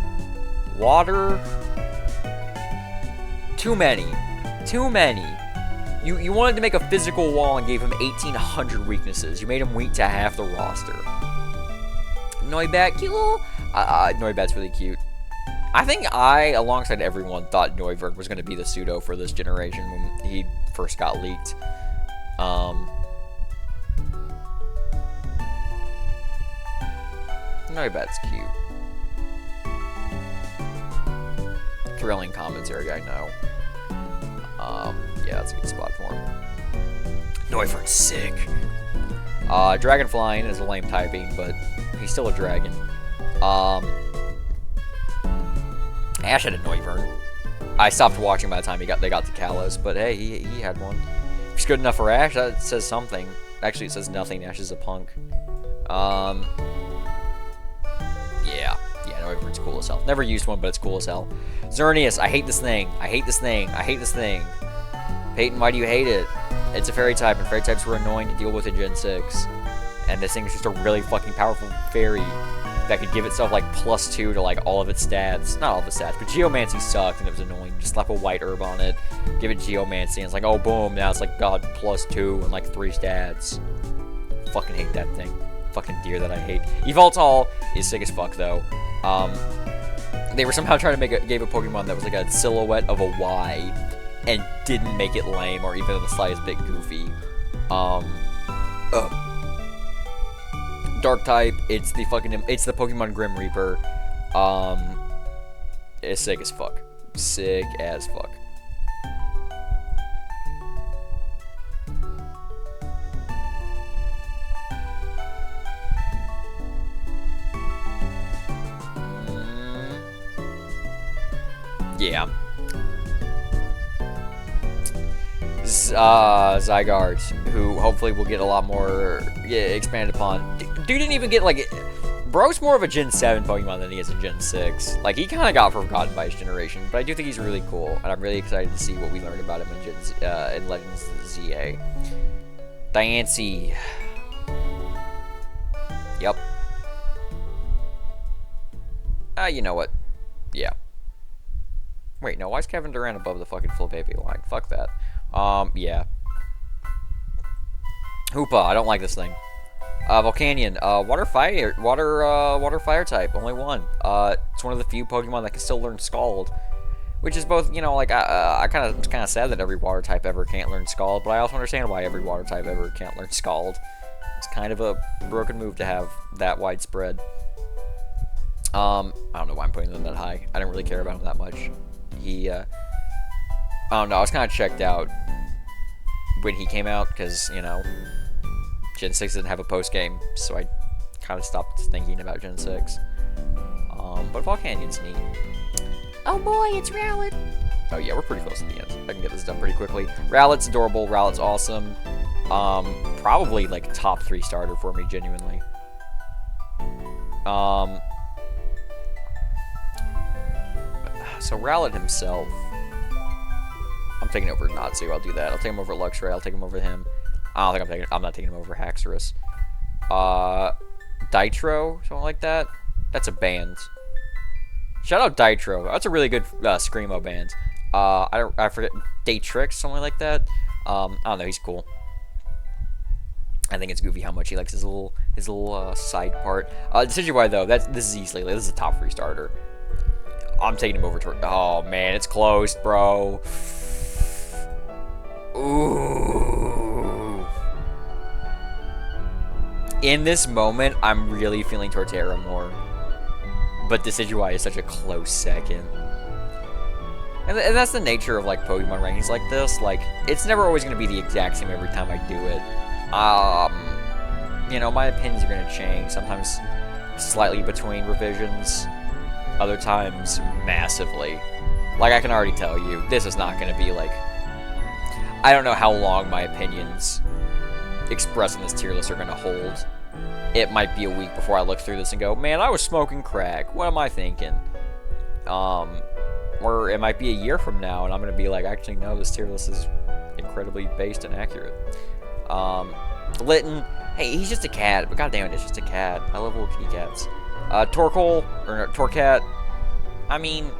water. Too many. Too many. You wanted to make a physical wall and gave him 1,800 weaknesses. You made him weak to half the roster. Noibat, cute. Noibat's really cute. I think alongside everyone, thought Noivern was going to be the pseudo for this generation when he first got leaked. Noibat's cute. Thrilling commentary, I know. Yeah, that's a good spot for him. Noivern's sick. Dragon Flying is a lame typing, but he's still a dragon. Ash had a Noivern. I stopped watching by the time they got to Kalos, but hey, he had one. If it's good enough for Ash, that says something. Actually, it says nothing. Ash is a punk. Yeah, Noivern's cool as hell. Never used one, but it's cool as hell. Xerneas, I hate this thing. I hate this thing. I hate this thing. Peyton, why do you hate it? It's a fairy type, and fairy types were annoying to deal with in Gen 6. And this thing is just a really fucking powerful fairy that could give itself like +2 to like all of its stats. Not all of its stats, but Geomancy sucked and it was annoying. Just slap a white herb on it, give it Geomancy, and it's like, oh boom, now it's like got +2 and like 3 stats. Fucking hate that thing. Fucking deer that I hate. Yveltal is sick as fuck though. They were somehow trying to gave a Pokemon that was like a silhouette of a Y and didn't make it lame or even the slightest bit goofy. Dark type, it's the Pokemon Grim Reaper. It's sick as fuck. Sick as fuck. Yeah. Zygarde, who hopefully will get a lot more expanded upon. Dude didn't even get, like... Bro's more of a Gen 7 Pokemon than he is in Gen 6. Like, he kind of got forgotten by his generation, but I do think he's really cool, and I'm really excited to see what we learn about him in Legends ZA. Diancie. Yep. You know what? Yeah. Wait, no, why is Kevin Durant above the fucking Flabébé line? Fuck that. Yeah. Hoopa, I don't like this thing. Volcanion, water fire type, only one. It's one of the few Pokemon that can still learn Scald, which is both, you know, like, it's kind of sad that every water type ever can't learn Scald, but I also understand why every water type ever can't learn Scald. It's kind of a broken move to have that widespread. I don't know why I'm putting them that high. I didn't really care about him that much. I don't know, I was kind of checked out when he came out, because, you know, Gen 6 didn't have a post-game, so I kind of stopped thinking about Gen 6. But Volcanion's neat. Oh boy, it's Rowlet. Oh yeah, we're pretty close to the end. I can get this done pretty quickly. Rowlet's adorable, Rowlet's awesome. Probably, like, top 3 starter for me, genuinely. So Rowlet himself, I'm taking over Natsu. I'll do that. I'll take him over Luxray. I'll take him over him. I'm not taking him over Haxorus. Ditro, something like that. That's a band. Shout out Ditro. That's a really good screamo band. I forget, Daytrix, something like that. I don't know. He's cool. I think it's goofy how much he likes his little side part. Decidueye though, this is easily, this is a top 3 starter. I'm taking him over to... Oh, man, it's close, bro. Ooh. In this moment, I'm really feeling Torterra more. But Decidueye is such a close second. And that's the nature of, like, Pokemon rankings like this. Like, it's never always going to be the exact same every time I do it. You know, my opinions are going to change. Sometimes slightly between revisions. Other times, massively. Like, I can already tell you, this is not going to be, like... I don't know how long my opinions expressed in this tier list are going to hold. It might be a week before I look through this and go, man, I was smoking crack. What am I thinking? Or it might be a year from now, and I'm going to be like, actually, no, this tier list is incredibly based and accurate. Litten, hey, he's just a cat, but goddamn it, it's just a cat. I love little kitty cats. Torkoal, or no, Torcat, I mean,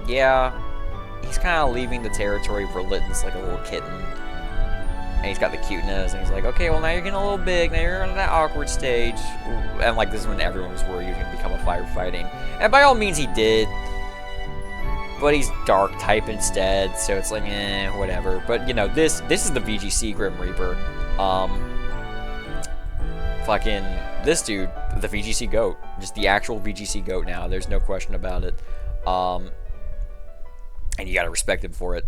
yeah, he's kind of leaving the territory where Litten's like a little kitten. And he's got the cuteness, and he's like, okay, well, now you're getting a little big, now you're on that awkward stage. Ooh, and, like, this is when everyone was worried he was going to become a firefighting. And by all means, he did. But he's dark type instead, so it's like, whatever. But, you know, this is the VGC Grim Reaper. Fucking, this dude, the VGC GOAT. Just the actual VGC GOAT now, there's no question about it. And you gotta respect him for it.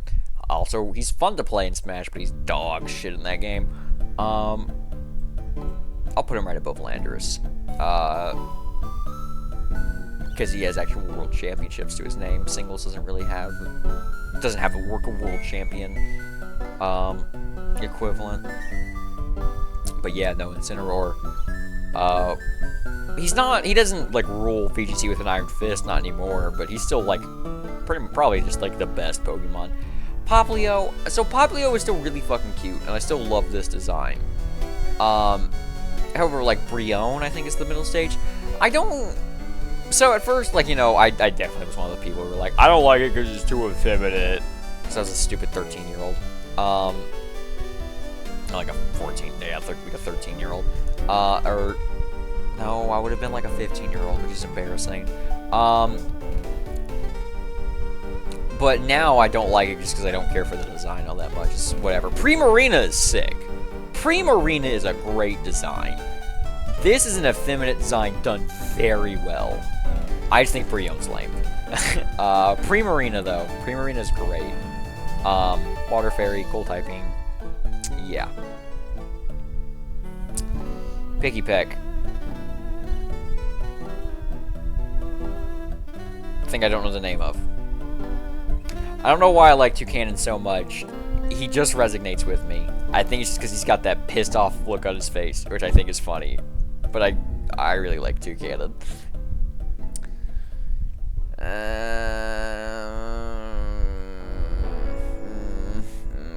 Also, he's fun to play in Smash, but he's dog shit in that game. I'll put him right above Landorus. Because he has actual world championships to his name. Singles doesn't have a world champion equivalent. But yeah, no, Incineroar. He doesn't, like, rule VGC with an iron fist, not anymore, but he's still, like, probably just, like, the best Pokemon. Popplio, so Popplio is still really fucking cute, and I still love this design. However, like, Brion, I think is the middle stage. So at first, like, you know, I definitely was one of the people who were like, I don't like it because it's too effeminate. Because I was a stupid 13-year-old. Like a 13-year-old. Or, no, I would have been like a 15-year-old, which is embarrassing. But now I don't like it just because I don't care for the design all that much. It's whatever. Primarina is sick. Primarina is a great design. This is an effeminate design done very well. I just think Brion's lame. Primarina, though. Primarina is great. Water Fairy, cool typing. Yeah. Picky Peck. I think I don't know the name of. I don't know why I like Toucannon so much. He just resonates with me. I think it's just because he's got that pissed off look on his face, which I think is funny. But I really like Toucannon.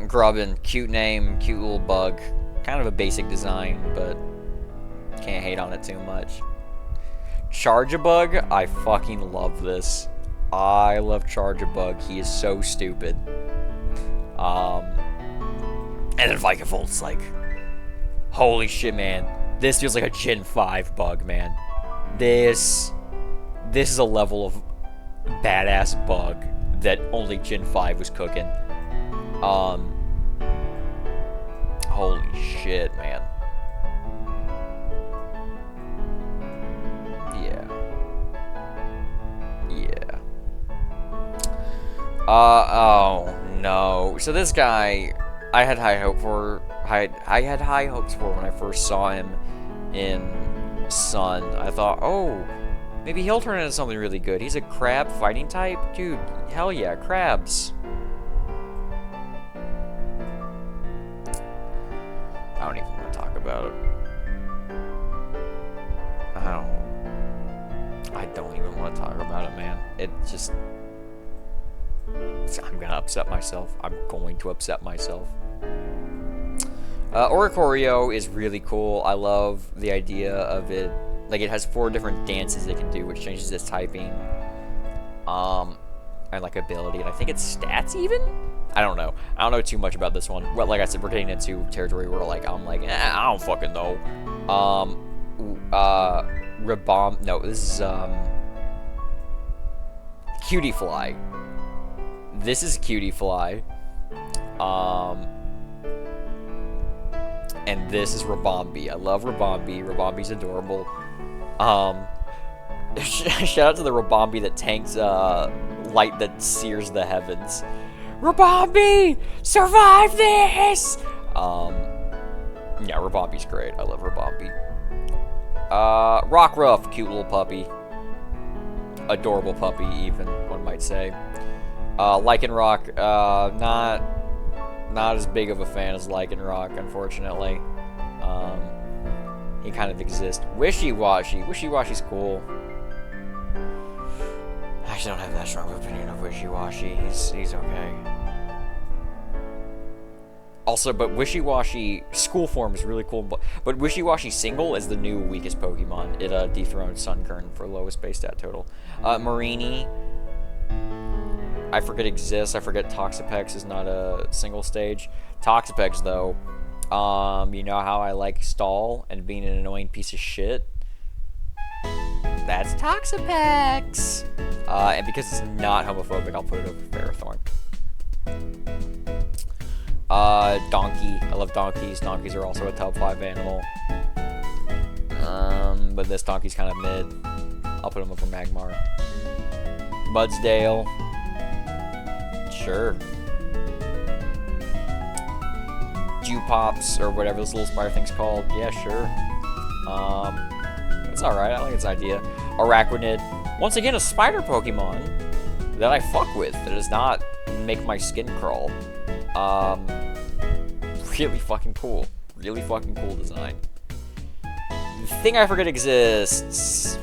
Grubbin, cute name, cute little bug. Kind of a basic design, but can't hate on it too much. Charge-a-Bug, I fucking love this. I love Charge-a-Bug. He is so stupid. And then Vikavolt, like, holy shit, man. This feels like a Gen 5 bug, man. This is a level of badass bug that only Gen 5 was cooking. Holy shit, man. Oh no. So this guy, I had high hopes for when I first saw him in Sun. I thought, oh, maybe he'll turn into something really good. He's a crab fighting type? Dude, hell yeah, crabs. I don't even want to talk about it. I don't even want to talk about it, man. It just... I'm gonna upset myself. I'm going to upset myself. Oricorio is really cool. I love the idea of it. Like, it has 4 different dances it can do, which changes its typing. And, like, ability. And I think it's stats, even? I don't know. I don't know too much about this one. But, like I said, we're getting into territory where, like, I'm like, I don't fucking know. No, this is, Cutie Fly. This is Cutie Fly. And this is Rabombi. I love Rabombi. Rabombi's adorable. Shout out to the Rabombi that tanks light that sears the heavens. Rabombi! Survive this! Yeah, Rabombi's great. I love Rabombi. Rockruff, cute little puppy. Adorable puppy, even, one might say. Lycanroc, not as big of a fan as Lycanroc, unfortunately. He kind of exists. Wishy-Washy. Wishy-Washy's cool. I actually don't have that strong of an opinion of Wishy-Washy. He's okay. Also, but Wishy-Washy school form is really cool, but Wishy-Washy single is the new weakest Pokemon. It dethroned Sunkern for lowest base stat total. Marini, I forget exists. I forget Toxapex is not a single stage. Toxapex though, you know how I like Stall and being an annoying piece of shit? That's Toxapex! And because it's not homophobic, I'll put it over Ferrothorn. Donkey. I love donkeys. Donkeys are also a top 5 animal. But this donkey's kind of mid. I'll put him over Magmar. Budsdale. Sure. Jupops, or whatever this little spider thing's called. Yeah, sure. It's alright. I like its idea. Arachnid. Once again, a spider Pokemon that I fuck with. That does not make my skin crawl. Really fucking cool. Really fucking cool design. The thing I forget exists.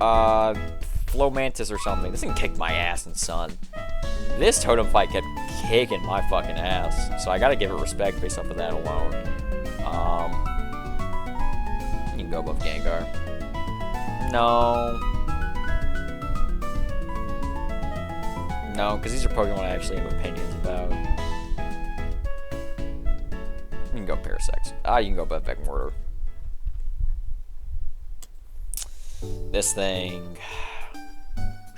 Flomantis or something. This thing kicked my ass in Sun. This totem fight kept kicking my fucking ass. So I gotta give it respect based off of that alone. You can go above Gengar. No. No, because these are Pokemon I actually have opinions about. You can go Parasect. You can go above Vecmortar. This thing.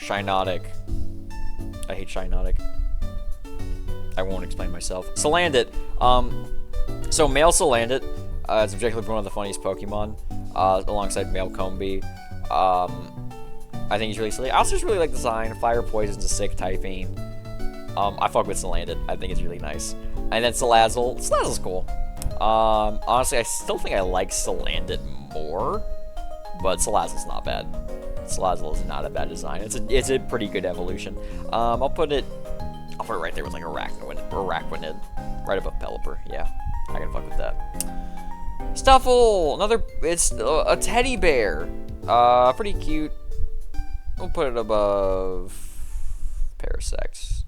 Shinotic. I hate Shinotic. I won't explain myself. Salandit. So male Salandit is objectively one of the funniest Pokemon, alongside male Combee. I think he's really silly. I also just really like the design. Fire Poison's a sick typing. I fuck with Salandit. I think it's really nice. And then Salazzle. Salazzle's cool. Honestly, I still think I like Salandit more, but Salazzle's not bad. Salazzle is not a bad design. It's a pretty good evolution. I'll put it right there with like Arachnid, right above Pelipper. Yeah, I can fuck with that. Stuffle, it's a teddy bear. Pretty cute. We'll put it above Parasect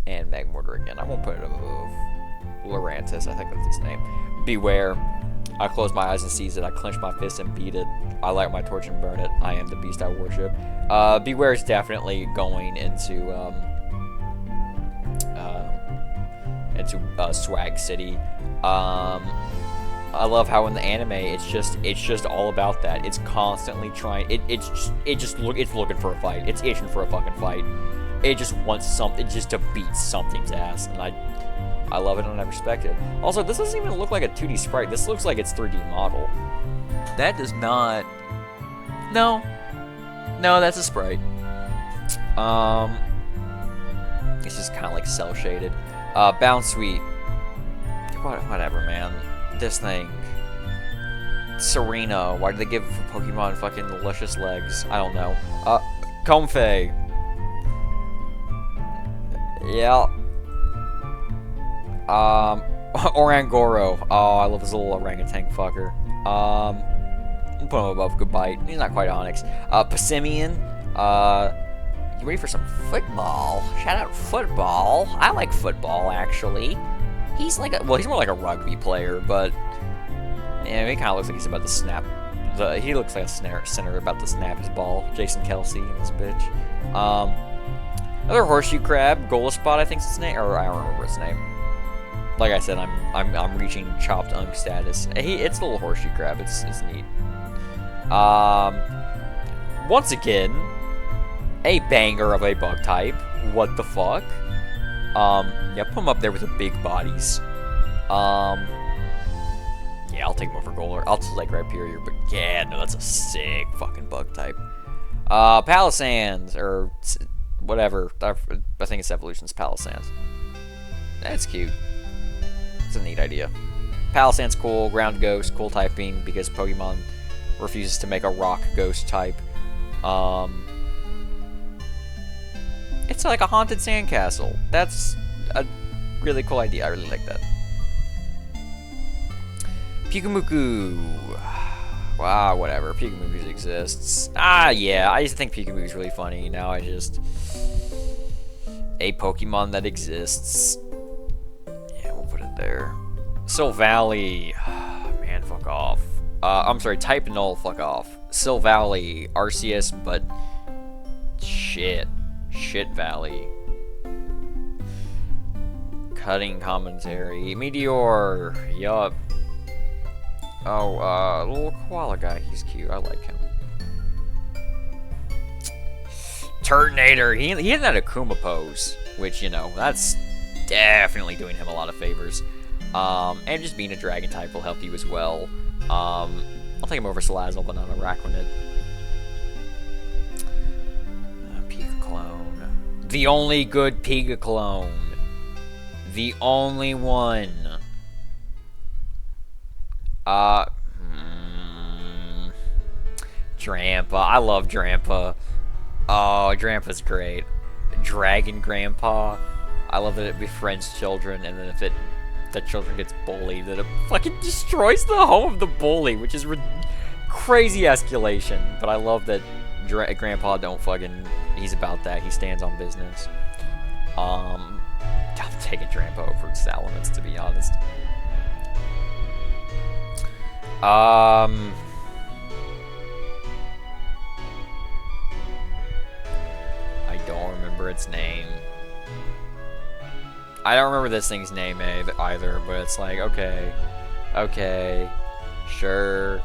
and Magmortar again. I won't put it above Lurantis. I think that's his name. Beware. I close my eyes and seize it. I clench my fist and beat it. I light my torch and burn it. I am the beast I worship. Beware is definitely going into Swag City. I love how in the anime it's just all about that. It's constantly trying. It's looking for a fight. It's itching for a fucking fight. It just wants something just to beat something's ass, and I love it and I respect it. Also, this doesn't even look like a 2D sprite. This looks like it's 3D model. That does not. No, that's a sprite. It's just kind of like cell shaded. Bounce Sweet. Whatever, man. This thing. Serena. Why did they give Pokemon fucking luscious legs? I don't know. Comfey. Yeah. Orangoro. Oh, I love this little orangutan fucker. I'll put him above Goodbite. He's not quite Onyx. Passimian. You ready for some football? Shout out football. I like football, actually. He's like he's more like a rugby player, but yeah, he kind of looks like he's about to snap. He looks like a center about to snap his ball. Jason Kelsey and this bitch. Another horseshoe crab, Golespot, I think's its name, or I don't remember its name. Like I said, I'm reaching chopped unk status. It's a little horseshoe crab. It's neat. Once again, a banger of a bug type. What the fuck? Yeah, put him up there with the big bodies. Yeah, I'll take him over Golor. I'll select Rhyperior, but yeah, no, that's a sick fucking bug type. Palisand, or whatever. I think its evolution's Palisand. That's cute. It's a neat idea. Palisand's cool. Ground Ghost, cool typing because Pokemon refuses to make a Rock Ghost type. It's like a haunted sandcastle. That's a really cool idea. I really like that. Pyukumuku. Wow, whatever. Pyukumuku exists. Yeah. I used to think Pyukumuku's really funny. Now a Pokemon that exists. there. Sil Valley. Man, fuck off. I'm sorry, type null, fuck off. Sil Valley, Arceus, but shit. Shit Valley. Cutting commentary. Meteor, yup. Oh, little koala guy, he's cute, I like him. Turtonator, he had that Akuma pose, which, you know, that's definitely doing him a lot of favors. And just being a dragon type will help you as well. I'll take him over Salazzle, but not Araquanid. Pika clone. The only good Pika clone. The only one. Drampa. I love Drampa. Oh, Drampa's great. Dragon Grandpa. I love that it befriends children, and then if the children gets bullied, then it fucking destroys the home of the bully, which is crazy escalation. But I love that Grandpa don't fucking... He's about that. He stands on business. I'm taking Drampa over Salamence, to be honest. I don't remember its name. I don't remember this thing's name either, but it's like, okay, sure,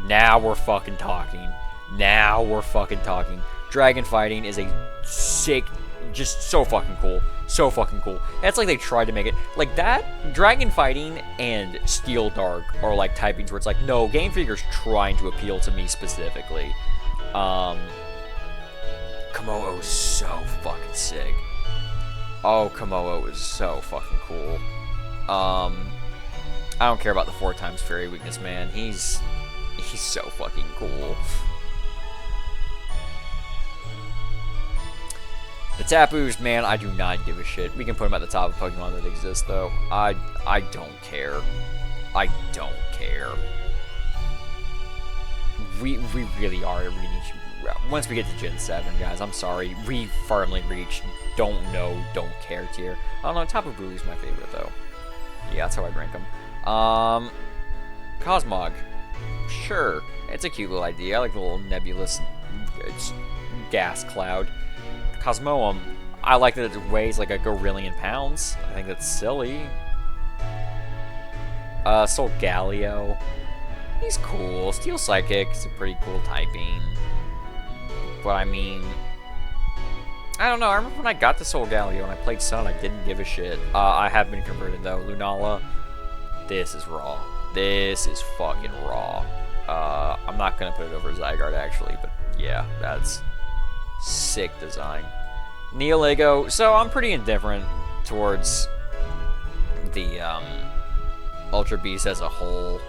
now we're fucking talking. Dragon fighting is a sick, just so fucking cool. It's like they tried to make it, like that, dragon fighting and Steel Dark are like typings where it's like, no, Game Freaker's trying to appeal to me specifically. Komodo is so fucking sick. Oh, Komodo is so fucking cool. I don't care about the 4x fairy weakness, man. He's so fucking cool. The Tapus, man, I do not give a shit. We can put him at the top of Pokemon that exist, though. I don't care. I don't care. We really are at once we get to Gen 7, guys, I'm sorry. We firmly reached don't know, don't care tier. I don't know, Tapu Buli's my favorite, though. Yeah, that's how I'd rank him. Cosmog. Sure. It's a cute little idea. I like the little nebulous gas cloud. Cosmoem. I like that it weighs like a gorillion pounds. I think that's silly. Solgaleo. He's cool. Steel Psychic is a pretty cool typing. But I mean, I don't know. I remember when I got the Solgaleo and I played Sun, I didn't give a shit. I have been converted though. Lunala. This is raw. This is fucking raw. I'm not gonna put it over Zygarde actually, but yeah, that's sick design. Neolego. So I'm pretty indifferent towards the Ultra Beast as a whole.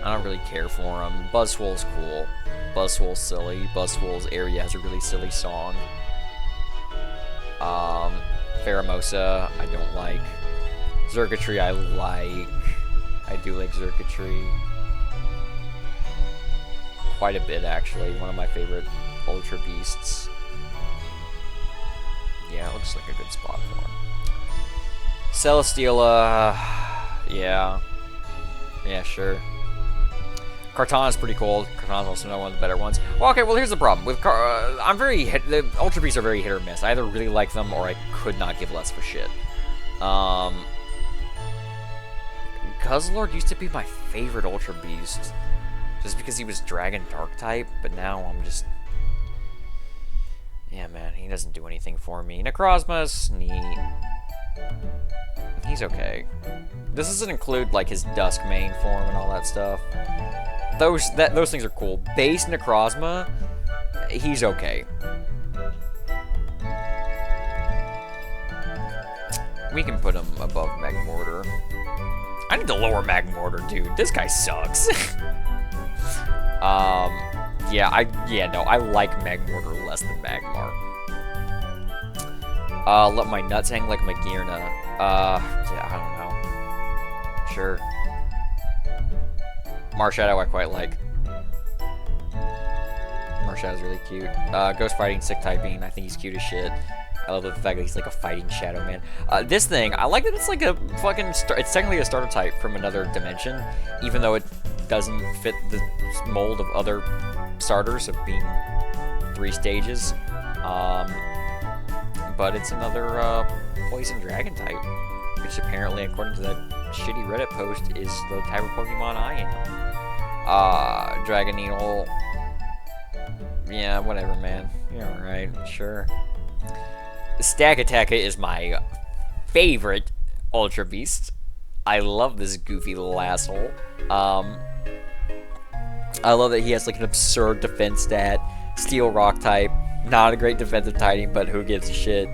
I don't really care for him. Buzzwole's cool. Buzzwole's silly. Buzzwole's area has a really silly song. Pheromosa, I don't like. Xurkitree, I like. I do like Xurkitree. Quite a bit, actually. One of my favorite Ultra Beasts. Yeah, it looks like a good spot for him. Celesteela, yeah. Yeah, sure. Kartana's pretty cool. Kartana's also one of the better ones. Well, okay, well, here's the problem. With the Ultra Beasts are very hit or miss. I either really like them or I could not give less of a shit. Guzzlord used to be my favorite Ultra Beast. Just because he was Dragon Dark type, but now I'm just... Yeah, man, he doesn't do anything for me. Necrozma's neat. He's okay. This doesn't include, like, his Dusk main form and all that stuff. Those things are cool. Base Necrozma, he's okay. We can put him above Magmortar. I need to lower Magmortar, dude. This guy sucks. No, I like Magmortar less than Magmar. Let my nuts hang like Magearna. Yeah, I don't know. Sure. Marshadow I quite like. Marshadow's really cute. Ghost Fighting, sick typing. I think he's cute as shit. I love the fact that he's like a fighting Shadow Man. This thing, I like that it's like a fucking, it's technically a starter type from another dimension, even though it doesn't fit the mold of other starters of being 3 stages. But it's another poison dragon type, which apparently, according to that shitty Reddit post, is the type of Pokemon I am. Dragon Needle. Yeah, whatever, man. You're alright, sure. Stakataka is my favorite Ultra Beast. I love this goofy little asshole. I love that he has like an absurd defense stat. Steel Rock type. Not a great defensive typing, but who gives a shit?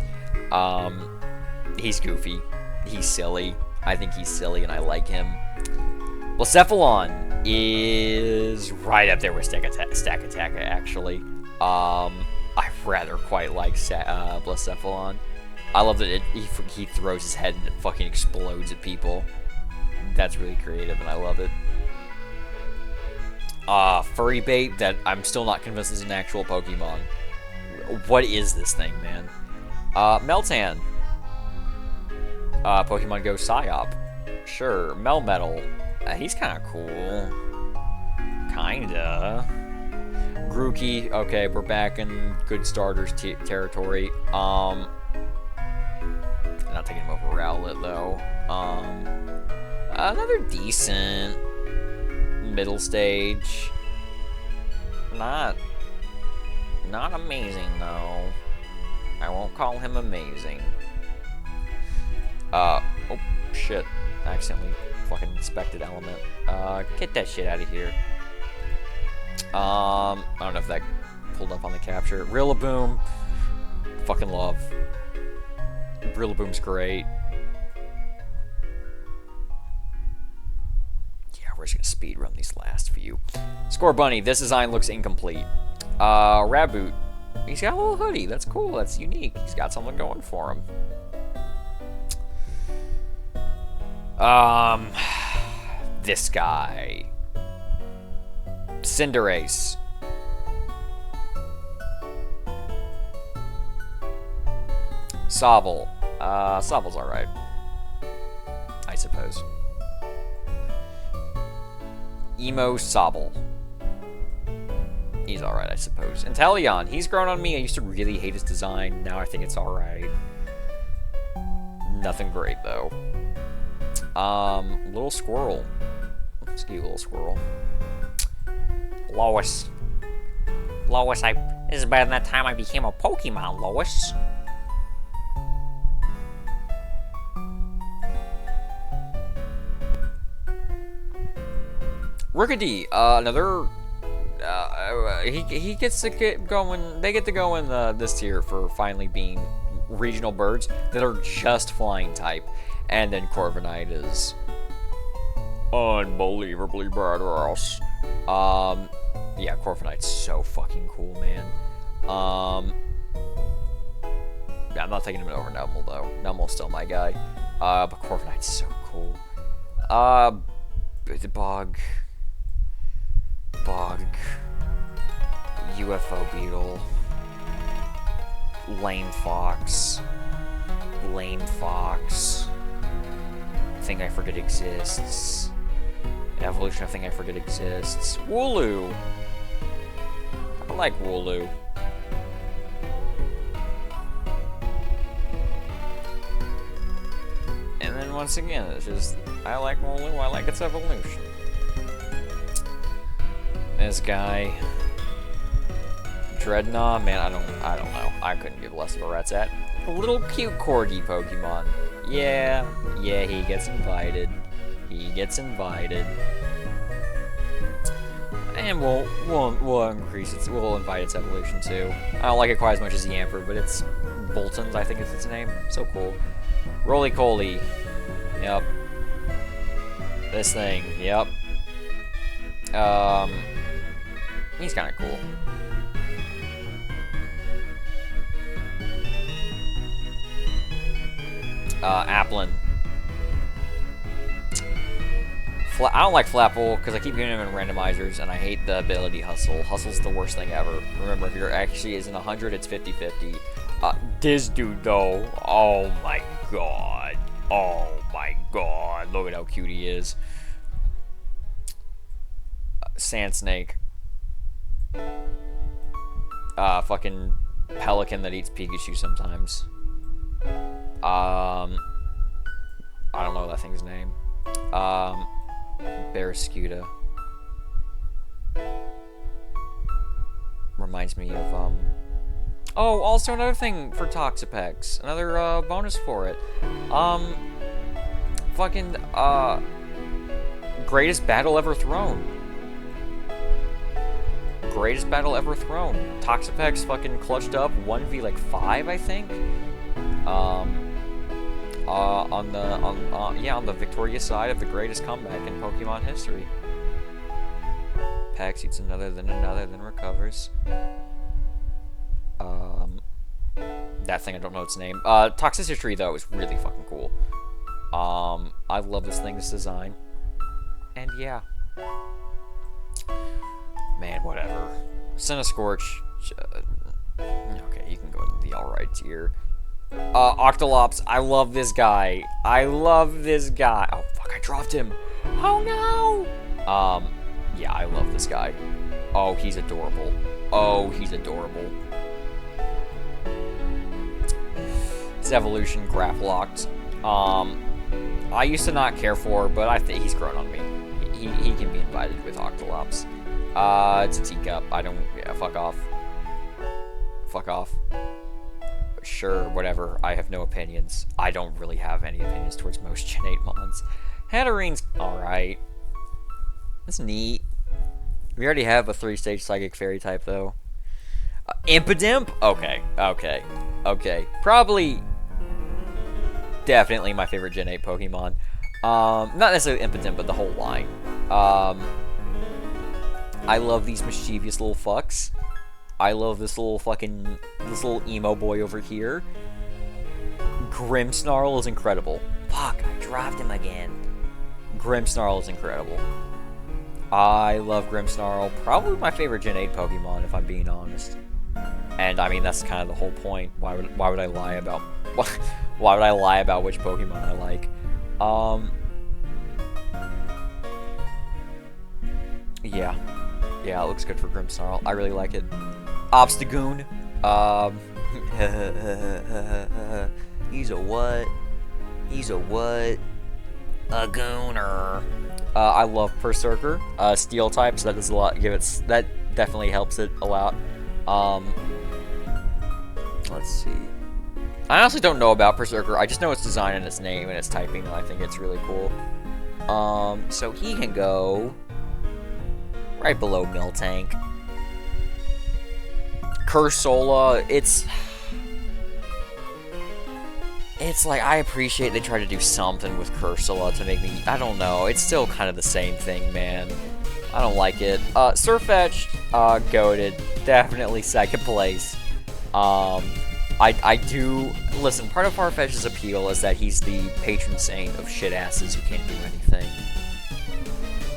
He's goofy. He's silly. I think he's silly and I like him. Blacephalon is right up there with Stakataka, actually. I rather quite like Blacephalon. I love that he throws his head and it fucking explodes at people. That's really creative and I love it. Furry bait that I'm still not convinced is an actual Pokemon. What is this thing, man? Meltan. Pokemon Go Psyop. Sure. Melmetal. He's kind of cool. Kinda. Grookey. Okay, we're back in good starters territory. Not taking him over Rowlet, though. Another decent middle stage. Not amazing, though. I won't call him amazing. Oh, shit. I accidentally fucking inspected element. Get that shit out of here. I don't know if that pulled up on the capture. Rillaboom. Fucking love. Rillaboom's great. Yeah, we're just gonna speedrun these last few. Score Bunny, this design looks incomplete. Raboot. He's got a little hoodie. That's cool. That's unique. He's got something going for him. This guy. Cinderace. Sobble. Sobble's alright. I suppose. Emo Sobble. He's alright, I suppose. Inteleon, he's grown on me. I used to really hate his design. Now I think it's alright. Nothing great, though. Little Squirrel. Let's give you a little Squirrel. Lois. Lois, this is better than that time I became a Pokemon, Lois. Rookidee, another... he gets to get going... They get to go in this tier for finally being regional birds that are just flying type. And then Corviknight is... unbelievably badass. Yeah, Corviknight's so fucking cool, man. Yeah, I'm not taking him over Numel, though. Numel's still my guy. But Corviknight's so cool. The Bog... UFO Beetle, Lame Fox, Thing I Forget Exists, Evolution of Thing I Forget Exists, Wooloo. I like Wooloo. And then once again, it's just, I like Wooloo, I like its evolution. This guy, Dreadnought, man, I don't know. I couldn't give less of a rat's at. A little cute corgi Pokemon. Yeah, he gets invited. And we'll increase its, we'll invite its evolution too. I don't like it quite as much as the Yamper, but it's Bolton's, I think is its name. So cool. Roly-Poly. Yep. This thing. Yep. He's kind of cool. Applin. I don't like Flapple because I keep getting him in randomizers and I hate the ability Hustle. Hustle's the worst thing ever. Remember, if your actually isn't 100, it's 50-50. This dude, though. Oh, my God. Oh, my God. Look at how cute he is. Sand snake. Fucking pelican that eats Pikachu sometimes. I don't know that thing's name. Barraskewda. Reminds me of, oh, also another thing for Toxapex. Another, bonus for it. Fucking, greatest battle ever thrown. Greatest battle ever thrown. Toxapex fucking clutched up 1v like 5, I think. On the victorious side of the greatest comeback in Pokemon history. Pax eats another, then recovers. That thing, I don't know its name. Toxicity, though, is really fucking cool. I love this thing's design. And yeah. Man, whatever. Cinescorch. Okay, you can go in the alright tier. Octolops, I love this guy. Oh, fuck, I dropped him. Oh, no! Yeah, I love this guy. Oh, he's adorable. His evolution graph locked. I used to not care for, but I think he's grown on me. He can be invited with Octolops. It's a teacup. Yeah, fuck off. Sure, whatever. I have no opinions. I don't really have any opinions towards most Gen 8 mons. Hatterene's alright. That's neat. We already have a 3-stage Psychic Fairy type, though. Impidimp? Okay. Probably... Definitely my favorite Gen 8 Pokemon. Not necessarily Impidimp, but the whole line. I love these mischievous little fucks. I love this little emo boy over here. Grimmsnarl is incredible. Fuck, I dropped him again. Grimmsnarl is incredible. I love Grimmsnarl. Probably my favorite Gen 8 Pokemon, if I'm being honest. And I mean, that's kind of the whole point. Why would I lie about why would I lie about which Pokemon I like? Yeah, it looks good for Grimmsnarl. I really like it. Obstagoon. He's a what? A gooner. I love Berserker. Steel type, so that does a lot. That definitely helps it a lot. Let's see. I honestly don't know about Berserker. I just know its design and its name and its typing, and I think it's really cool. So he can go right below Miltank. Cursola, it's like, I appreciate they try to do something with Cursola to make me, I don't know, it's still kind of the same thing, man. I don't like it. Sirfetch'd, goated, definitely second place. I do, listen, part of Farfetch'd's appeal is that he's the patron saint of shit asses who can't do anything.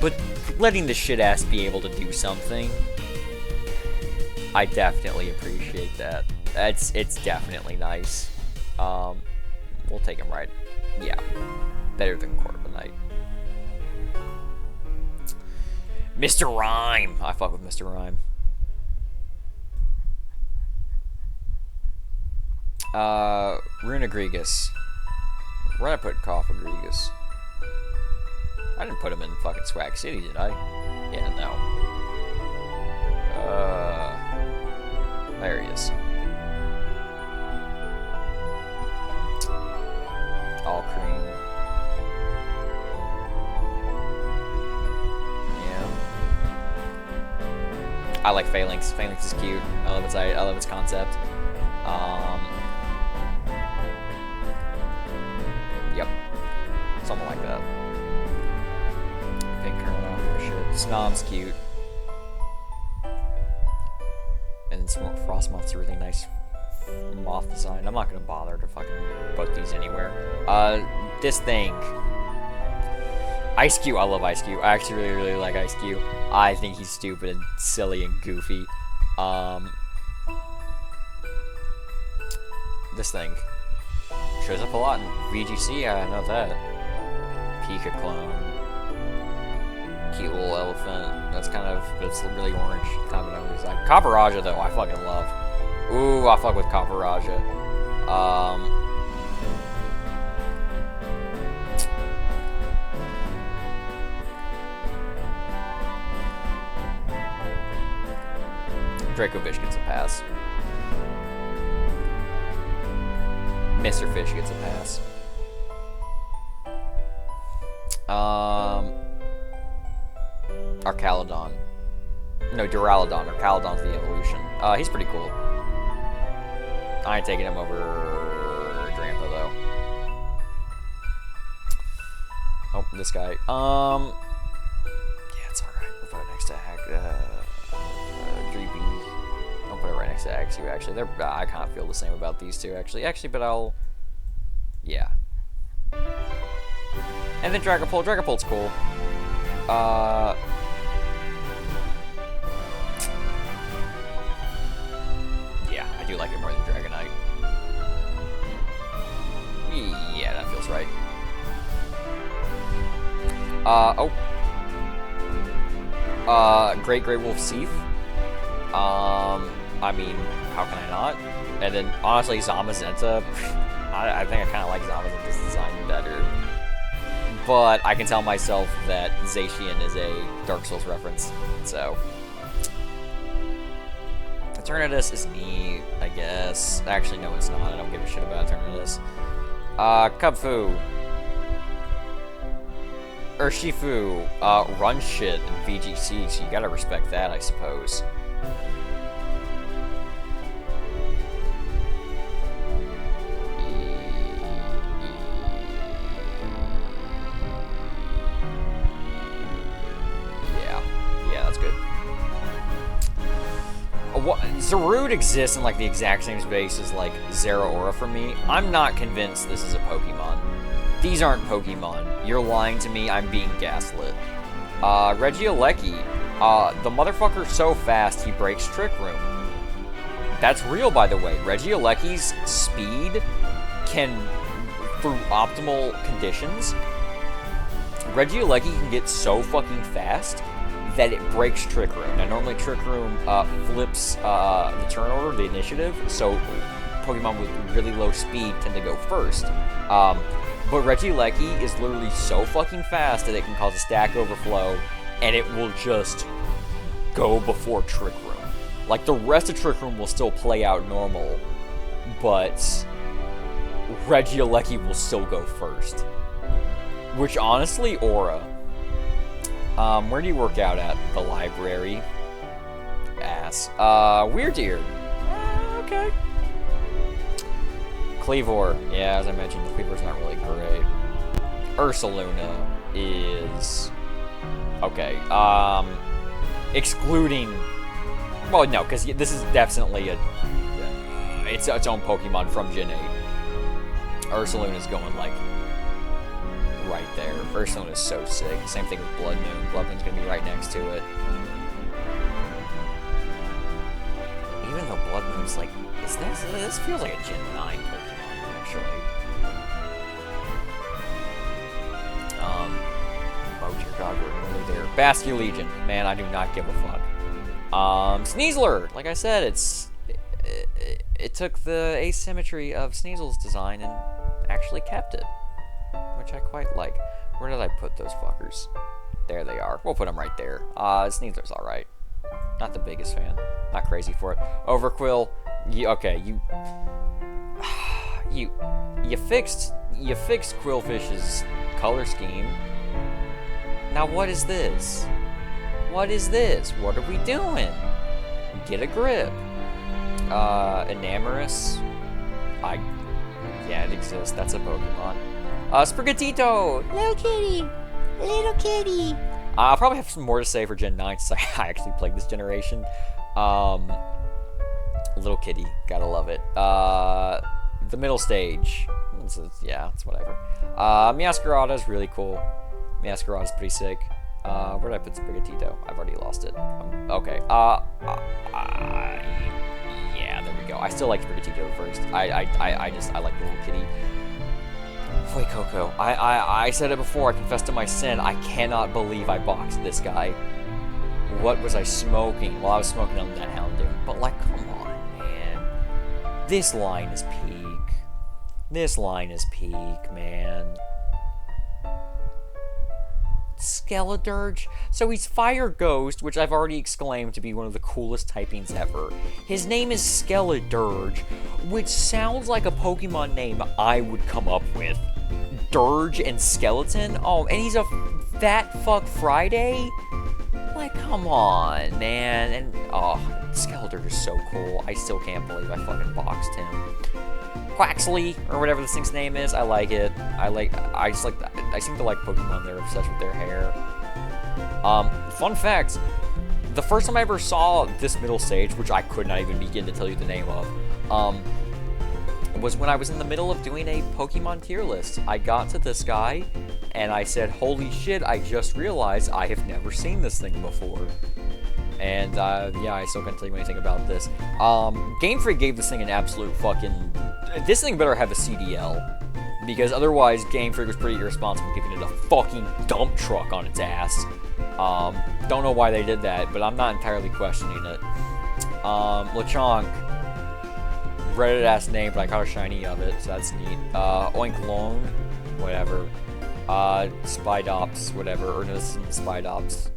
But letting the shit ass be able to do something, I definitely appreciate that. It's definitely nice. We'll take him right. Yeah. Better than Corviknight. Mr. Rhyme! I fuck with Mr. Rhyme. Runagrigus. Where'd I put Coffagrigus? I didn't put him in fucking Swag City, did I? Yeah, no. There he is. All cream. Yeah. I like Phalanx. Phalanx is cute. I love its concept. Yep. Something like that. Pink Colonel for shit. Snom's cute. And Frostmoth's a really nice moth design. I'm not gonna bother to fucking put these anywhere. This thing. Ice-Q, I love Ice-Q. I actually really like Ice-Q. I think he's stupid and silly and goofy. this thing shows up a lot in VGC, I know that. Pika clone. Cute little elephant. That's kind of, it's really orange. Kind of an ugly design. Copper though, I fucking love. Ooh, I fuck with Copper. Draco Fish gets a pass. Mr. Fish gets a pass. Arcalodon. No, Duraludon. Arcalodon's the evolution. He's pretty cool. I ain't taking him over Drampa, though. Oh, this guy. Yeah, it's alright. We'll put it next to Dreepy. I'll put it right next to Axew, actually. I kind of feel the same about these two, actually. But I'll... Yeah. And then Dragapult. Dragapult's cool. Yeah, I do like it more than Dragonite. Yeah, that feels right. Great Grey Wolf Seath. I mean, how can I not? And then, honestly, Zamazenta. I think I kind of like Zamazenta's design better. But I can tell myself that Zacian is a Dark Souls reference, so... Eternatus is neat, I guess. Actually, no, it's not. I don't give a shit about Eternatus. Kubfu. Urshifu. Run shit in VGC, so you gotta respect that, I suppose. Zarude exists in like the exact same space as like Zeraora for me. I'm not convinced this is a Pokemon. These aren't Pokemon. You're lying to me. I'm being gaslit. Regieleki. The motherfucker's so fast he breaks Trick Room. That's real, by the way. Regieleki's speed can, through optimal conditions, Regieleki can get so fucking fast that it breaks Trick Room. Now, normally Trick Room flips the turn order, the initiative, so Pokemon with really low speed tend to go first. But Regieleki is literally so fucking fast that it can cause a stack overflow, and it will just go before Trick Room. Like, the rest of Trick Room will still play out normal, but Regieleki will still go first. Which, honestly, Aura... where do you work out at? The library. Ass. Weirdeer. Okay. Cleavor. Yeah, as I mentioned, the Cleavor's not really great. Ursaluna is... Okay. Excluding... Well, no, because this is definitely a... It's its own Pokemon from Gen 8. Ursaluna's going, like... right there. Ursaluna is so sick. Same thing with Blood Moon. Blood Moon's gonna be right next to it. Even though Blood Moon's like, this feels like a Gen 9 Pokemon, actually. Oh dear God, we're really there. Basculegion, man, I do not give a fuck. Sneasler, like I said, it took the asymmetry of Sneasel's design and actually kept it. Which I quite like. Where did I put those fuckers? There they are. We'll put them right there. Sneasler's alright. Not the biggest fan. Not crazy for it. Overquill. Okay, you fixed Quillfish's color scheme. Now what is this? What is this? What are we doing? Get a grip. Enamorous. Yeah, it exists. That's a Pokemon. Sprigatito! Little kitty! Little kitty! I'll probably have some more to say for Gen 9 since I actually played this generation. Little kitty. Gotta love it. The middle stage. Yeah, it's whatever. Meowscarada is really cool. Meowscarada is pretty sick. Where did I put Sprigatito? I've already lost it. Okay. Yeah, there we go. know. I still like Sprigatito first. I like the little kitty. Wait, Coco. I said it before. I confessed to my sin. I cannot believe I boxed this guy. What was I smoking? Well, I was smoking on that Houndoom. But, like, come on, man. This line is peak. This line is peak, man. Skeledirge. So he's Fire Ghost, which I've already exclaimed to be one of the coolest typings ever. His name is Skeledirge, which sounds like a Pokemon name I would come up with. Dirge and Skeleton? Oh, and he's a Fat Fuck Friday? Like, come on, man. And, oh, Skeledirge is so cool. I still can't believe I fucking boxed him. Quaxley, or whatever this thing's name is, I like it. I seem to like Pokemon that are obsessed with their hair. Fun fact, the first time I ever saw this middle stage, which I could not even begin to tell you the name of, was when I was in the middle of doing a Pokemon tier list. I got to this guy, and I said, holy shit, I just realized I have never seen this thing before. And, yeah, I still can't tell you anything about this. Game Freak gave this thing an absolute fucking... This thing better have a CDL. Because otherwise, Game Freak was pretty irresponsible giving it a fucking dump truck on its ass. Don't know why they did that, but I'm not entirely questioning it. Lechonk. Reddit-ass name, but I caught a shiny of it, so that's neat. Oinklone. Whatever. Spidops, whatever. Or no, this isn't Spidops.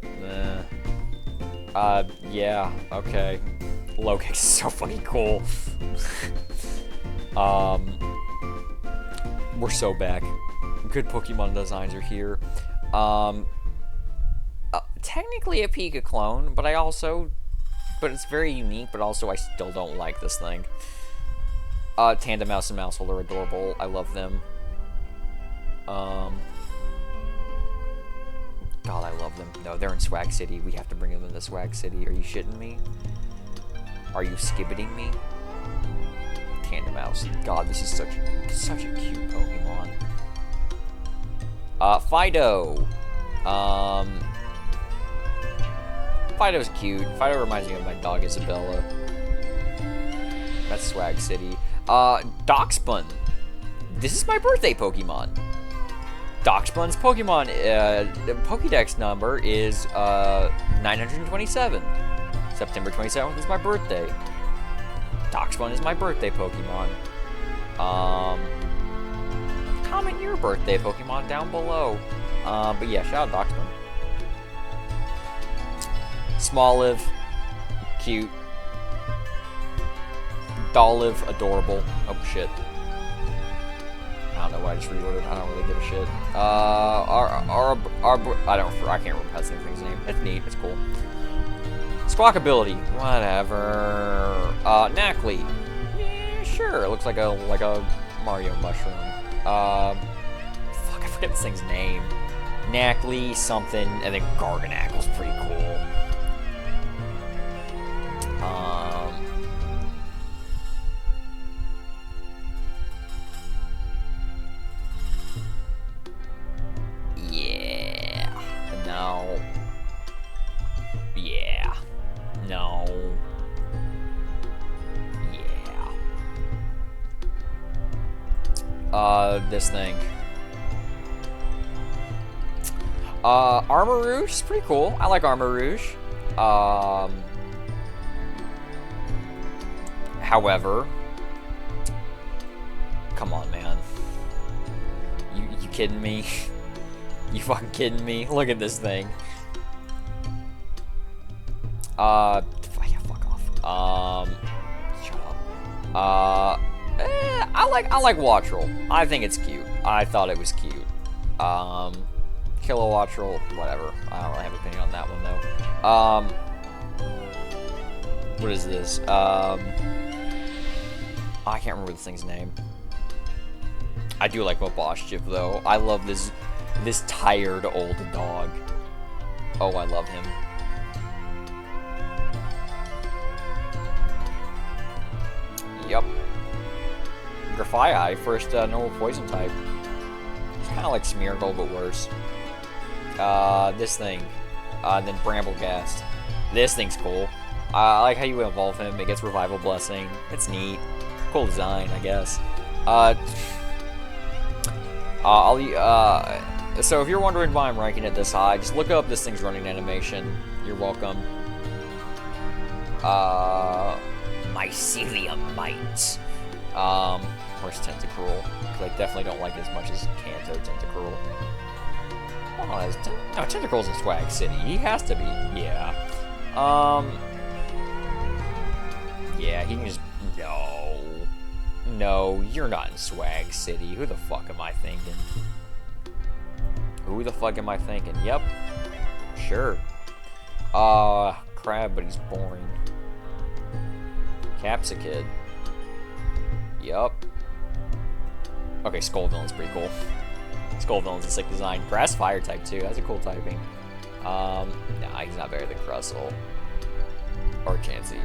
Yeah, okay. Logex is so fucking cool. We're so back. Good Pokemon designs are here. Technically a Pika clone, but but it's very unique, but also I still don't like this thing. Tandem Mouse and Mousehole are adorable. I love them. God, I love them. No, they're in Swag City. We have to bring them into Swag City. Are you shitting me? Are you skibbiting me? Tandem Mouse. God, this is such a cute Pokemon. Fido. Fido's cute. Fido reminds me of my dog Isabella. That's Swag City. Doxpun. This is my birthday Pokemon. Doxpun's Pokemon Pokédex number is 927. September 27th is my birthday. Doxpun is my birthday Pokemon. Comment your birthday Pokemon down below. But yeah, shout out Doxpun. Smoliv, cute. Dolliv, adorable. Oh shit. I don't know why I just reordered. I don't really give a shit. I can't remember how to say anything's name. It's neat. It's cool. Squawk ability. Whatever. Knackley. Yeah, sure. It looks like a Mario mushroom. Fuck, I forget this thing's name. Knackley something, and then Garganacle's pretty cool. Yeah. No. Yeah. No. Yeah. This thing. Armarouge is pretty cool. I like Armarouge. However, come on, man. You kidding me? You fucking kidding me? Look at this thing. Yeah, fuck off. Shut up. I like Wattrel. I think it's cute. I thought it was cute. Kilowattrel, whatever. I don't really have an opinion on that one though. What is this? I can't remember this thing's name. I do like Maboschiv though. I love this tired old dog. Oh, I love him. Yep. Grafaiai, first normal poison type. It's kind of like Smeargle, but worse. This thing. Then Bramblegast. This thing's cool. I like how you evolve him. It gets Revival Blessing. It's neat. Cool design, I guess. So if you're wondering why I'm ranking it this high, just look up this thing's running animation. You're welcome. Mycelium Mites. Where's Tentacruel? Because I definitely don't like it as much as Kanto Tentacruel. Oh, no, Tentacruel's in Swag City. He has to be. Yeah. Yeah, he can just... No, you're not in Swag City. Who the fuck am I thinking? Who the fuck am I thinking? Yep. Sure. Crab, but he's boring. Capsicid. Yup. Okay, Skull Villain's pretty cool. Skull Villain's a sick design. Grass Fire type too. That's a cool typing. Nah, he's not better than Crustle. Or Chansey.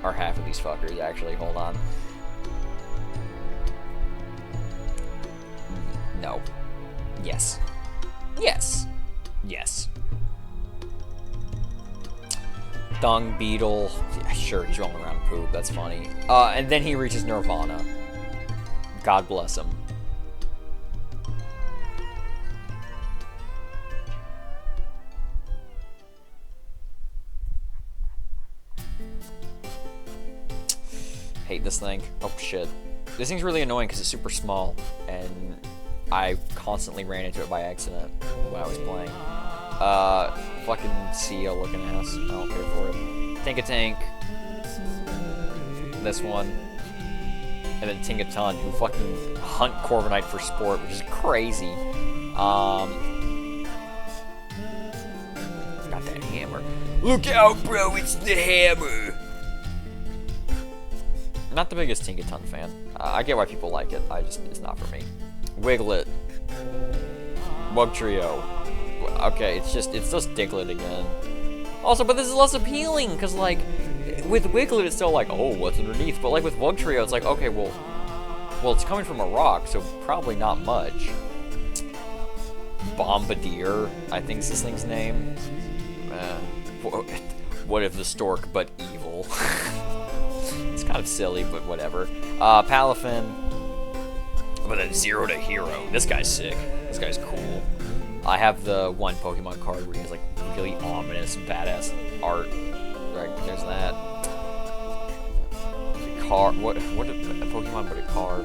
Or half of these fuckers, actually. Hold on. No. Yes. Yes. Yes. Dung Beetle. Yeah, sure, he's rolling around poop. That's funny. And then he reaches Nirvana. God bless him. Hate this thing. Oh, shit. This thing's really annoying because it's super small, and I constantly ran into it by accident when I was playing. Fucking CEO looking ass. I don't care for it. Tank. This one. And then Tinkaton, who fucking hunt Corviknight for sport, which is crazy. Got that hammer. Look out, bro, it's the hammer! Not the biggest Tinkaton fan. I get why people like it. It's not for me. Wiglet. Bug Trio. Okay, it's just Diglett again. Also, but this is less appealing, because, like, with Wiglet, it's still like, oh, what's underneath? But, like, with Bug Trio, it's like, okay, well, it's coming from a rock, so probably not much. Bombardier, I think is this thing's name. What if the stork, but evil? It's kind of silly, but whatever. Palafin. But then 0 to Hero. This guy's sick. This guy's cool. I have the one Pokemon card where he has, like, really ominous, badass art. Right, there's that. Car. What a Pokemon, but a car.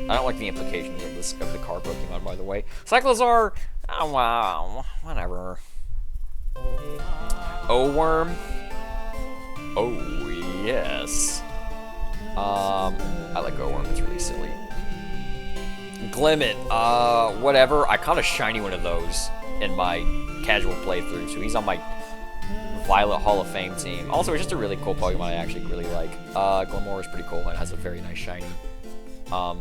I don't like the implications of the car Pokemon, by the way. Cyclizar. Oh, wow. Whatever. O-Worm. Oh, yes. I like O-Worm. It's really silly. Glimmet, whatever. I caught a shiny one of those in my casual playthrough, so he's on my Violet Hall of Fame team. Also, it's just a really cool Pokemon I actually really like. Glimmer is pretty cool and has a very nice shiny. I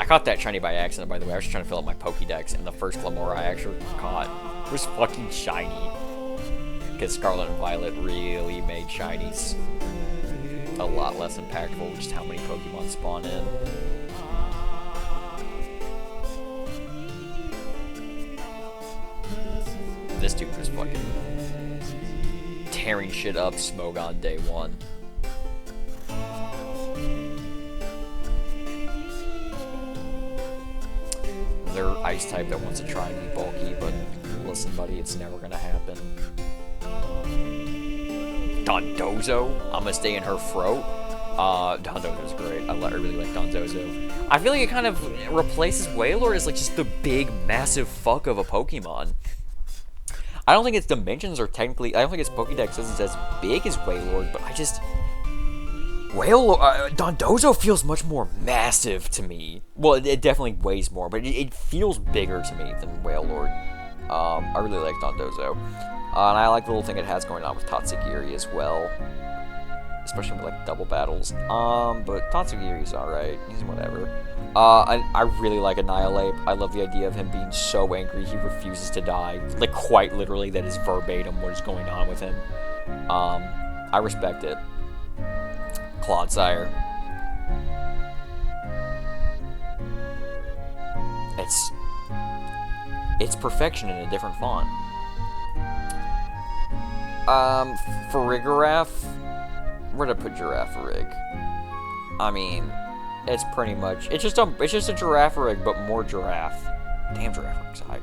caught that shiny by accident, by the way. I was trying to fill up my Pokédex, and the first Glimmer I actually caught was fucking shiny. Because Scarlet and Violet really made shinies a lot less impactful, just how many Pokemon spawn in. This dude was fucking tearing shit up Smogon day one. They're ice type that wants to try and be bulky, but listen, buddy, it's never gonna happen. Dondozo? I'm gonna stay in her throat. Dondozo's great. I really like Dondozo. I feel like it kind of replaces Wailord as like just the big, massive fuck of a Pokemon. I don't think its dimensions are technically... I don't think its Pokédex isn't as big as Wailord, but I just... Dondozo feels much more massive to me. Well, it definitely weighs more, but it feels bigger to me than Wailord. I really like Dondozo. And I like the little thing it has going on with Tatsugiri as well. Especially with, like, double battles. But Tatsugiri's alright. He's whatever. I really like Annihilate. I love the idea of him being so angry he refuses to die. Like, quite literally, that is verbatim what is going on with him. I respect it. Clodsire. It's perfection in a different font. Farigiraffe. Where'd I put Girafarig? I mean, it's pretty much it's just a Girafarig, but more giraffe. Damn, Girafarig's high.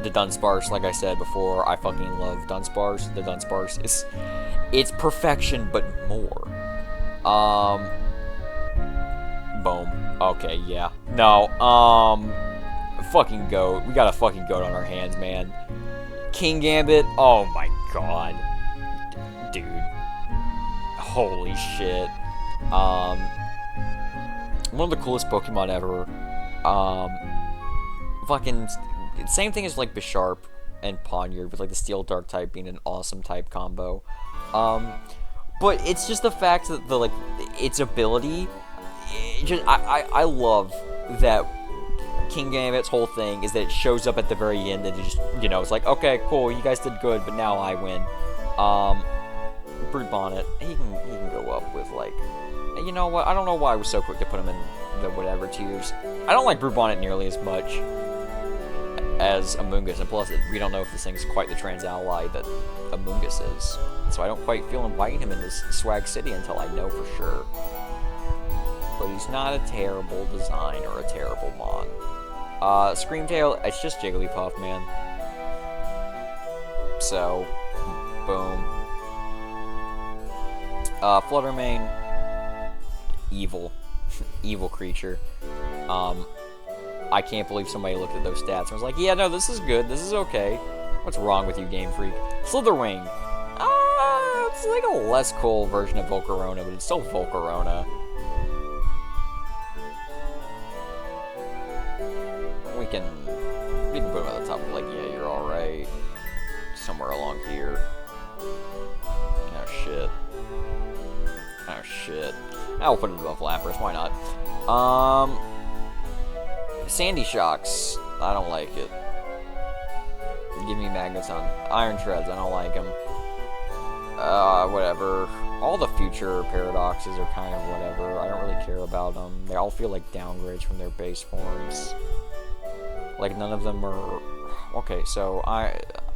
The Dunsparce, like I said before, I fucking love Dunsparce. The Dunsparce it's perfection, but more. Boom. Okay, yeah. No, fucking goat. We got a fucking goat on our hands, man. King Gambit. Oh my god. Dude. Holy shit. One of the coolest Pokemon ever. Fucking same thing as like Bisharp and Ponyard with like the Steel Dark type being an awesome type combo. But it's just the fact that its ability. I love that King Gambit's whole thing is that it shows up at the very end and it just, it's like, okay, cool, you guys did good, but now I win. Brood Bonnet, he can go up with, like, you know what, I don't know why I was so quick to put him in the whatever tiers. I don't like Brood Bonnet nearly as much as Amoonguss, and plus, we don't know if this thing's quite the trans ally that Amoonguss is. So I don't quite feel inviting him into Swag City until I know for sure. But he's not a terrible design or a terrible mon. Screamtail, it's just Jigglypuff, man. So, boom. Fluttermane, evil. Evil creature. I can't believe somebody looked at those stats and was like, yeah, no, this is good, this is okay. What's wrong with you, Game Freak? Slitherwing. It's like a less cool version of Volcarona, but it's still Volcarona. We can put him at the top, like, yeah, you're alright. Somewhere along here. Oh, shit. Oh, shit. I'll put it above Lapras, why not? Sandy Shocks. I don't like it. Give me Magneton. Iron Shreds, I don't like them. Whatever. All the future paradoxes are kind of whatever. I don't really care about them. They all feel like downgrades from their base forms. Like, none of them are... Okay, so,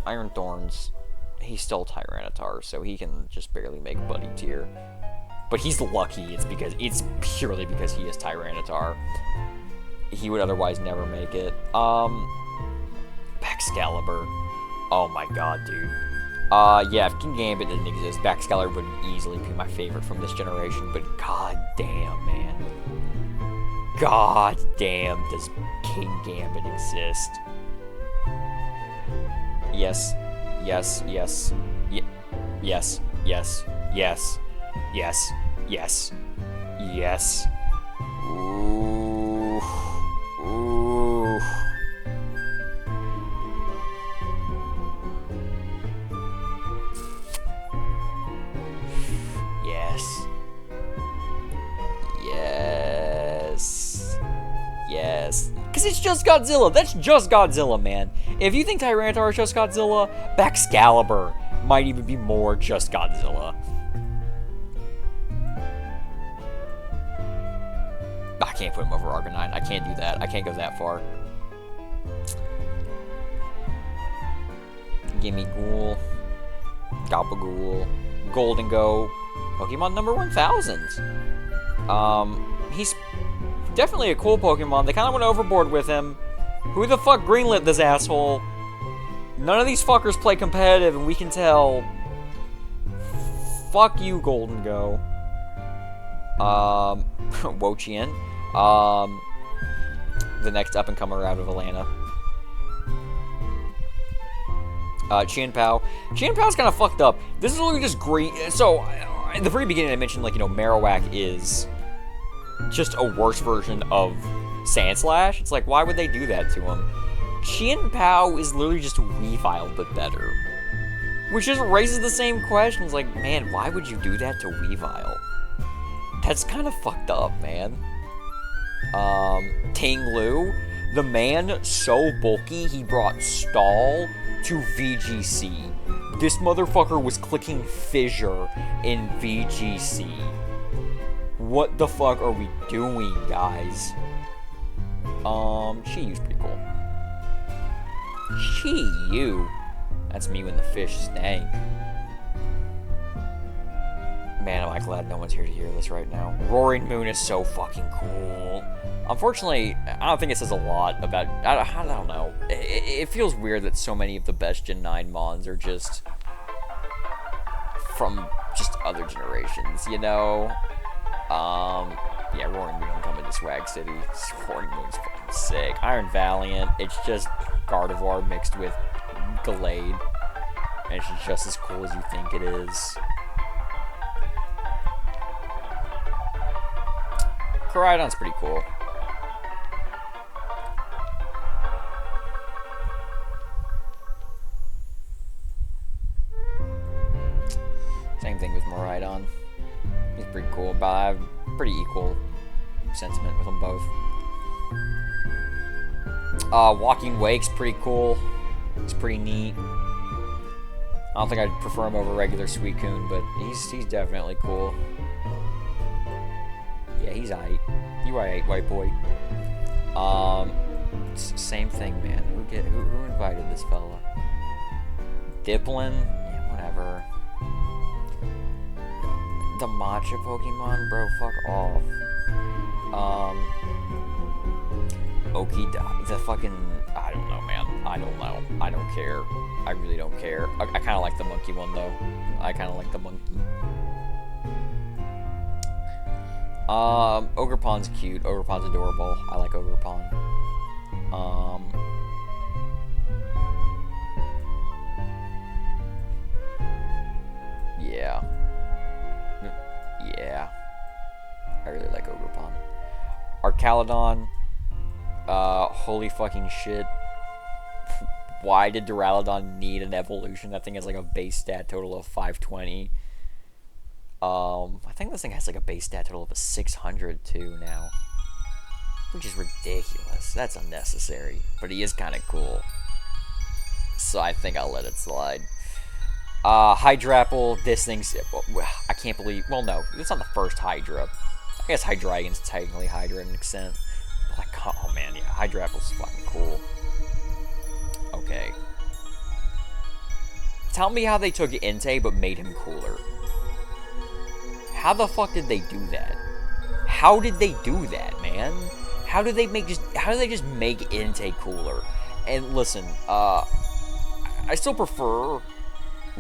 Iron Thorns, he's still Tyranitar, so he can just barely make Buddy tier. But he's lucky, it's purely because he is Tyranitar. He would otherwise never make it. Baxcalibur. Oh my god, dude. Yeah, if King Gambit didn't exist, Baxcalibur would easily be my favorite from this generation, but god damn, man. God damn, does King Gambit exist? Yes. Yes. Yes. Yes. Yes. Yes. Yes. Yes. Yes. Ooh. Ooh. Yes. Yes. Yes. Because it's just Godzilla. That's just Godzilla, man. If you think Tyranitar is just Godzilla, Baxcalibur might even be more just Godzilla. I can't put him over Arcanine. I can't do that. I can't go that far. Gimme Ghoul. Gabagool. Golden Go. Pokemon number 1000. He's definitely a cool Pokemon. They kind of went overboard with him. Who the fuck greenlit this asshole? None of these fuckers play competitive, and we can tell. Fuck you, Golden Go. Wo-Chien. The next up-and-comer out of Atlanta. Chien-Pao. Chien-Pao's kind of fucked up. This is literally just green. So, in the very beginning I mentioned, like, Marowak is just a worse version of Sandslash. It's like, why would they do that to him? Chien-Pao is literally just Weavile, but better. Which just raises the same questions, like, man, why would you do that to Weavile? That's kind of fucked up, man. Ting-Lu, the man so bulky he brought Stall to VGC. This motherfucker was clicking Fissure in VGC. What the fuck are we doing, guys? Chi-Yu's pretty cool. Chi-Yu? That's me when the fish stank. Man, am I glad no one's here to hear this right now. Roaring Moon is so fucking cool. Unfortunately, I don't think it says a lot about... I don't know. It feels weird that so many of the best Gen 9 mons are just... from just other generations, you know? Yeah, Roaring Moon can come into Swag City. Roaring Moon's fucking sick. Iron Valiant, it's just Gardevoir mixed with Gallade. And it's just as cool as you think it is. Koraidon's pretty cool. Same thing with Miraidon. He's pretty cool, but I have pretty equal sentiment with them both. Walking Wake's pretty cool. It's pretty neat. I don't think I'd prefer him over regular Suicune, but he's definitely cool. Yeah, he's aight. You aight, white boy. Same thing, man. Who invited this fella? Diplin? Yeah, whatever. The matcha Pokemon? Bro, fuck off. The fucking... I don't know, man. I don't know. I don't care. I really don't care. I kind of like the monkey one, though. I kind of like the monkey. Ogerpon's cute. Ogerpon's adorable. I like Ogerpon. Yeah. Yeah. I really like Ogerpon. Arcaludon. Holy fucking shit. Why did Duraludon need an evolution? That thing has like a base stat total of 520. I think this thing has like a base stat total of a 600 too now. Which is ridiculous. That's unnecessary. But he is kind of cool. So I think I'll let it slide. Hydrapple, this thing's... I can't believe... Well, no. It's not the first Hydra. I guess Hydreigon's technically Hydra in an extent. But like, oh man, yeah. Hydrapple's fucking cool. Okay. Tell me how they took Entei but made him cooler. How the fuck did they do that? How did they do that, man? How do they just make Entei cooler? And listen, I still prefer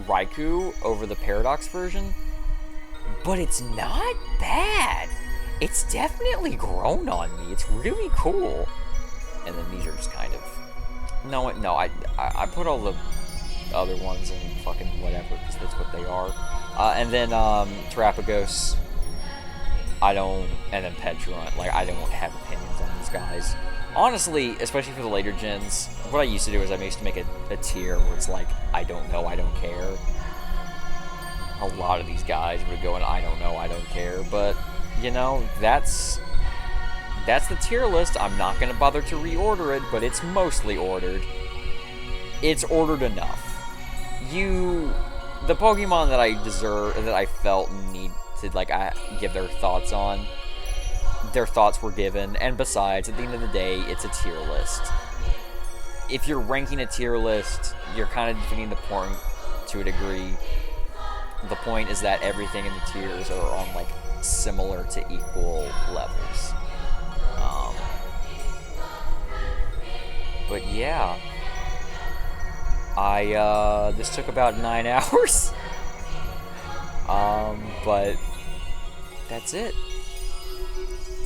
Raikou over the Paradox version, but it's not bad. It's definitely grown on me. It's really cool. And then these are just kind of... No, I put all the other ones in fucking whatever, because that's what they are. And then Terapagos, I don't... And then Petrunt, like, I don't have opinions on these guys. Honestly, especially for the later gens, what I used to do is I used to make a tier where it's like, I don't know, I don't care. A lot of these guys would go in, I don't know, I don't care. But, you know, that's the tier list. I'm not going to bother to reorder it, but it's mostly ordered. It's ordered enough. The Pokemon that I felt need to, like, give their thoughts on, their thoughts were given, and besides, at the end of the day, it's a tier list. If you're ranking a tier list, you're kind of defeating the point to a degree. The point is that everything in the tiers are on, like, similar to equal levels. But yeah, this took about 9 hours. But that's it.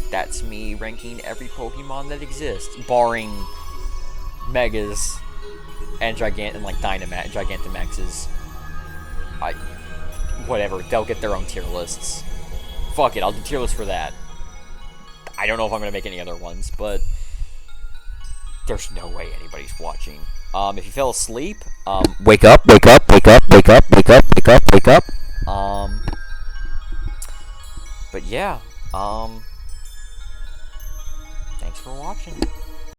That's me ranking every Pokemon that exists, barring Megas and Gigantamaxes. Whatever, they'll get their own tier lists. Fuck it, I'll do tier lists for that. I don't know if I'm gonna make any other ones, but there's no way anybody's watching. If you fell asleep, wake up, wake up, wake up, wake up, wake up, wake up, wake up. But yeah, thanks for watching.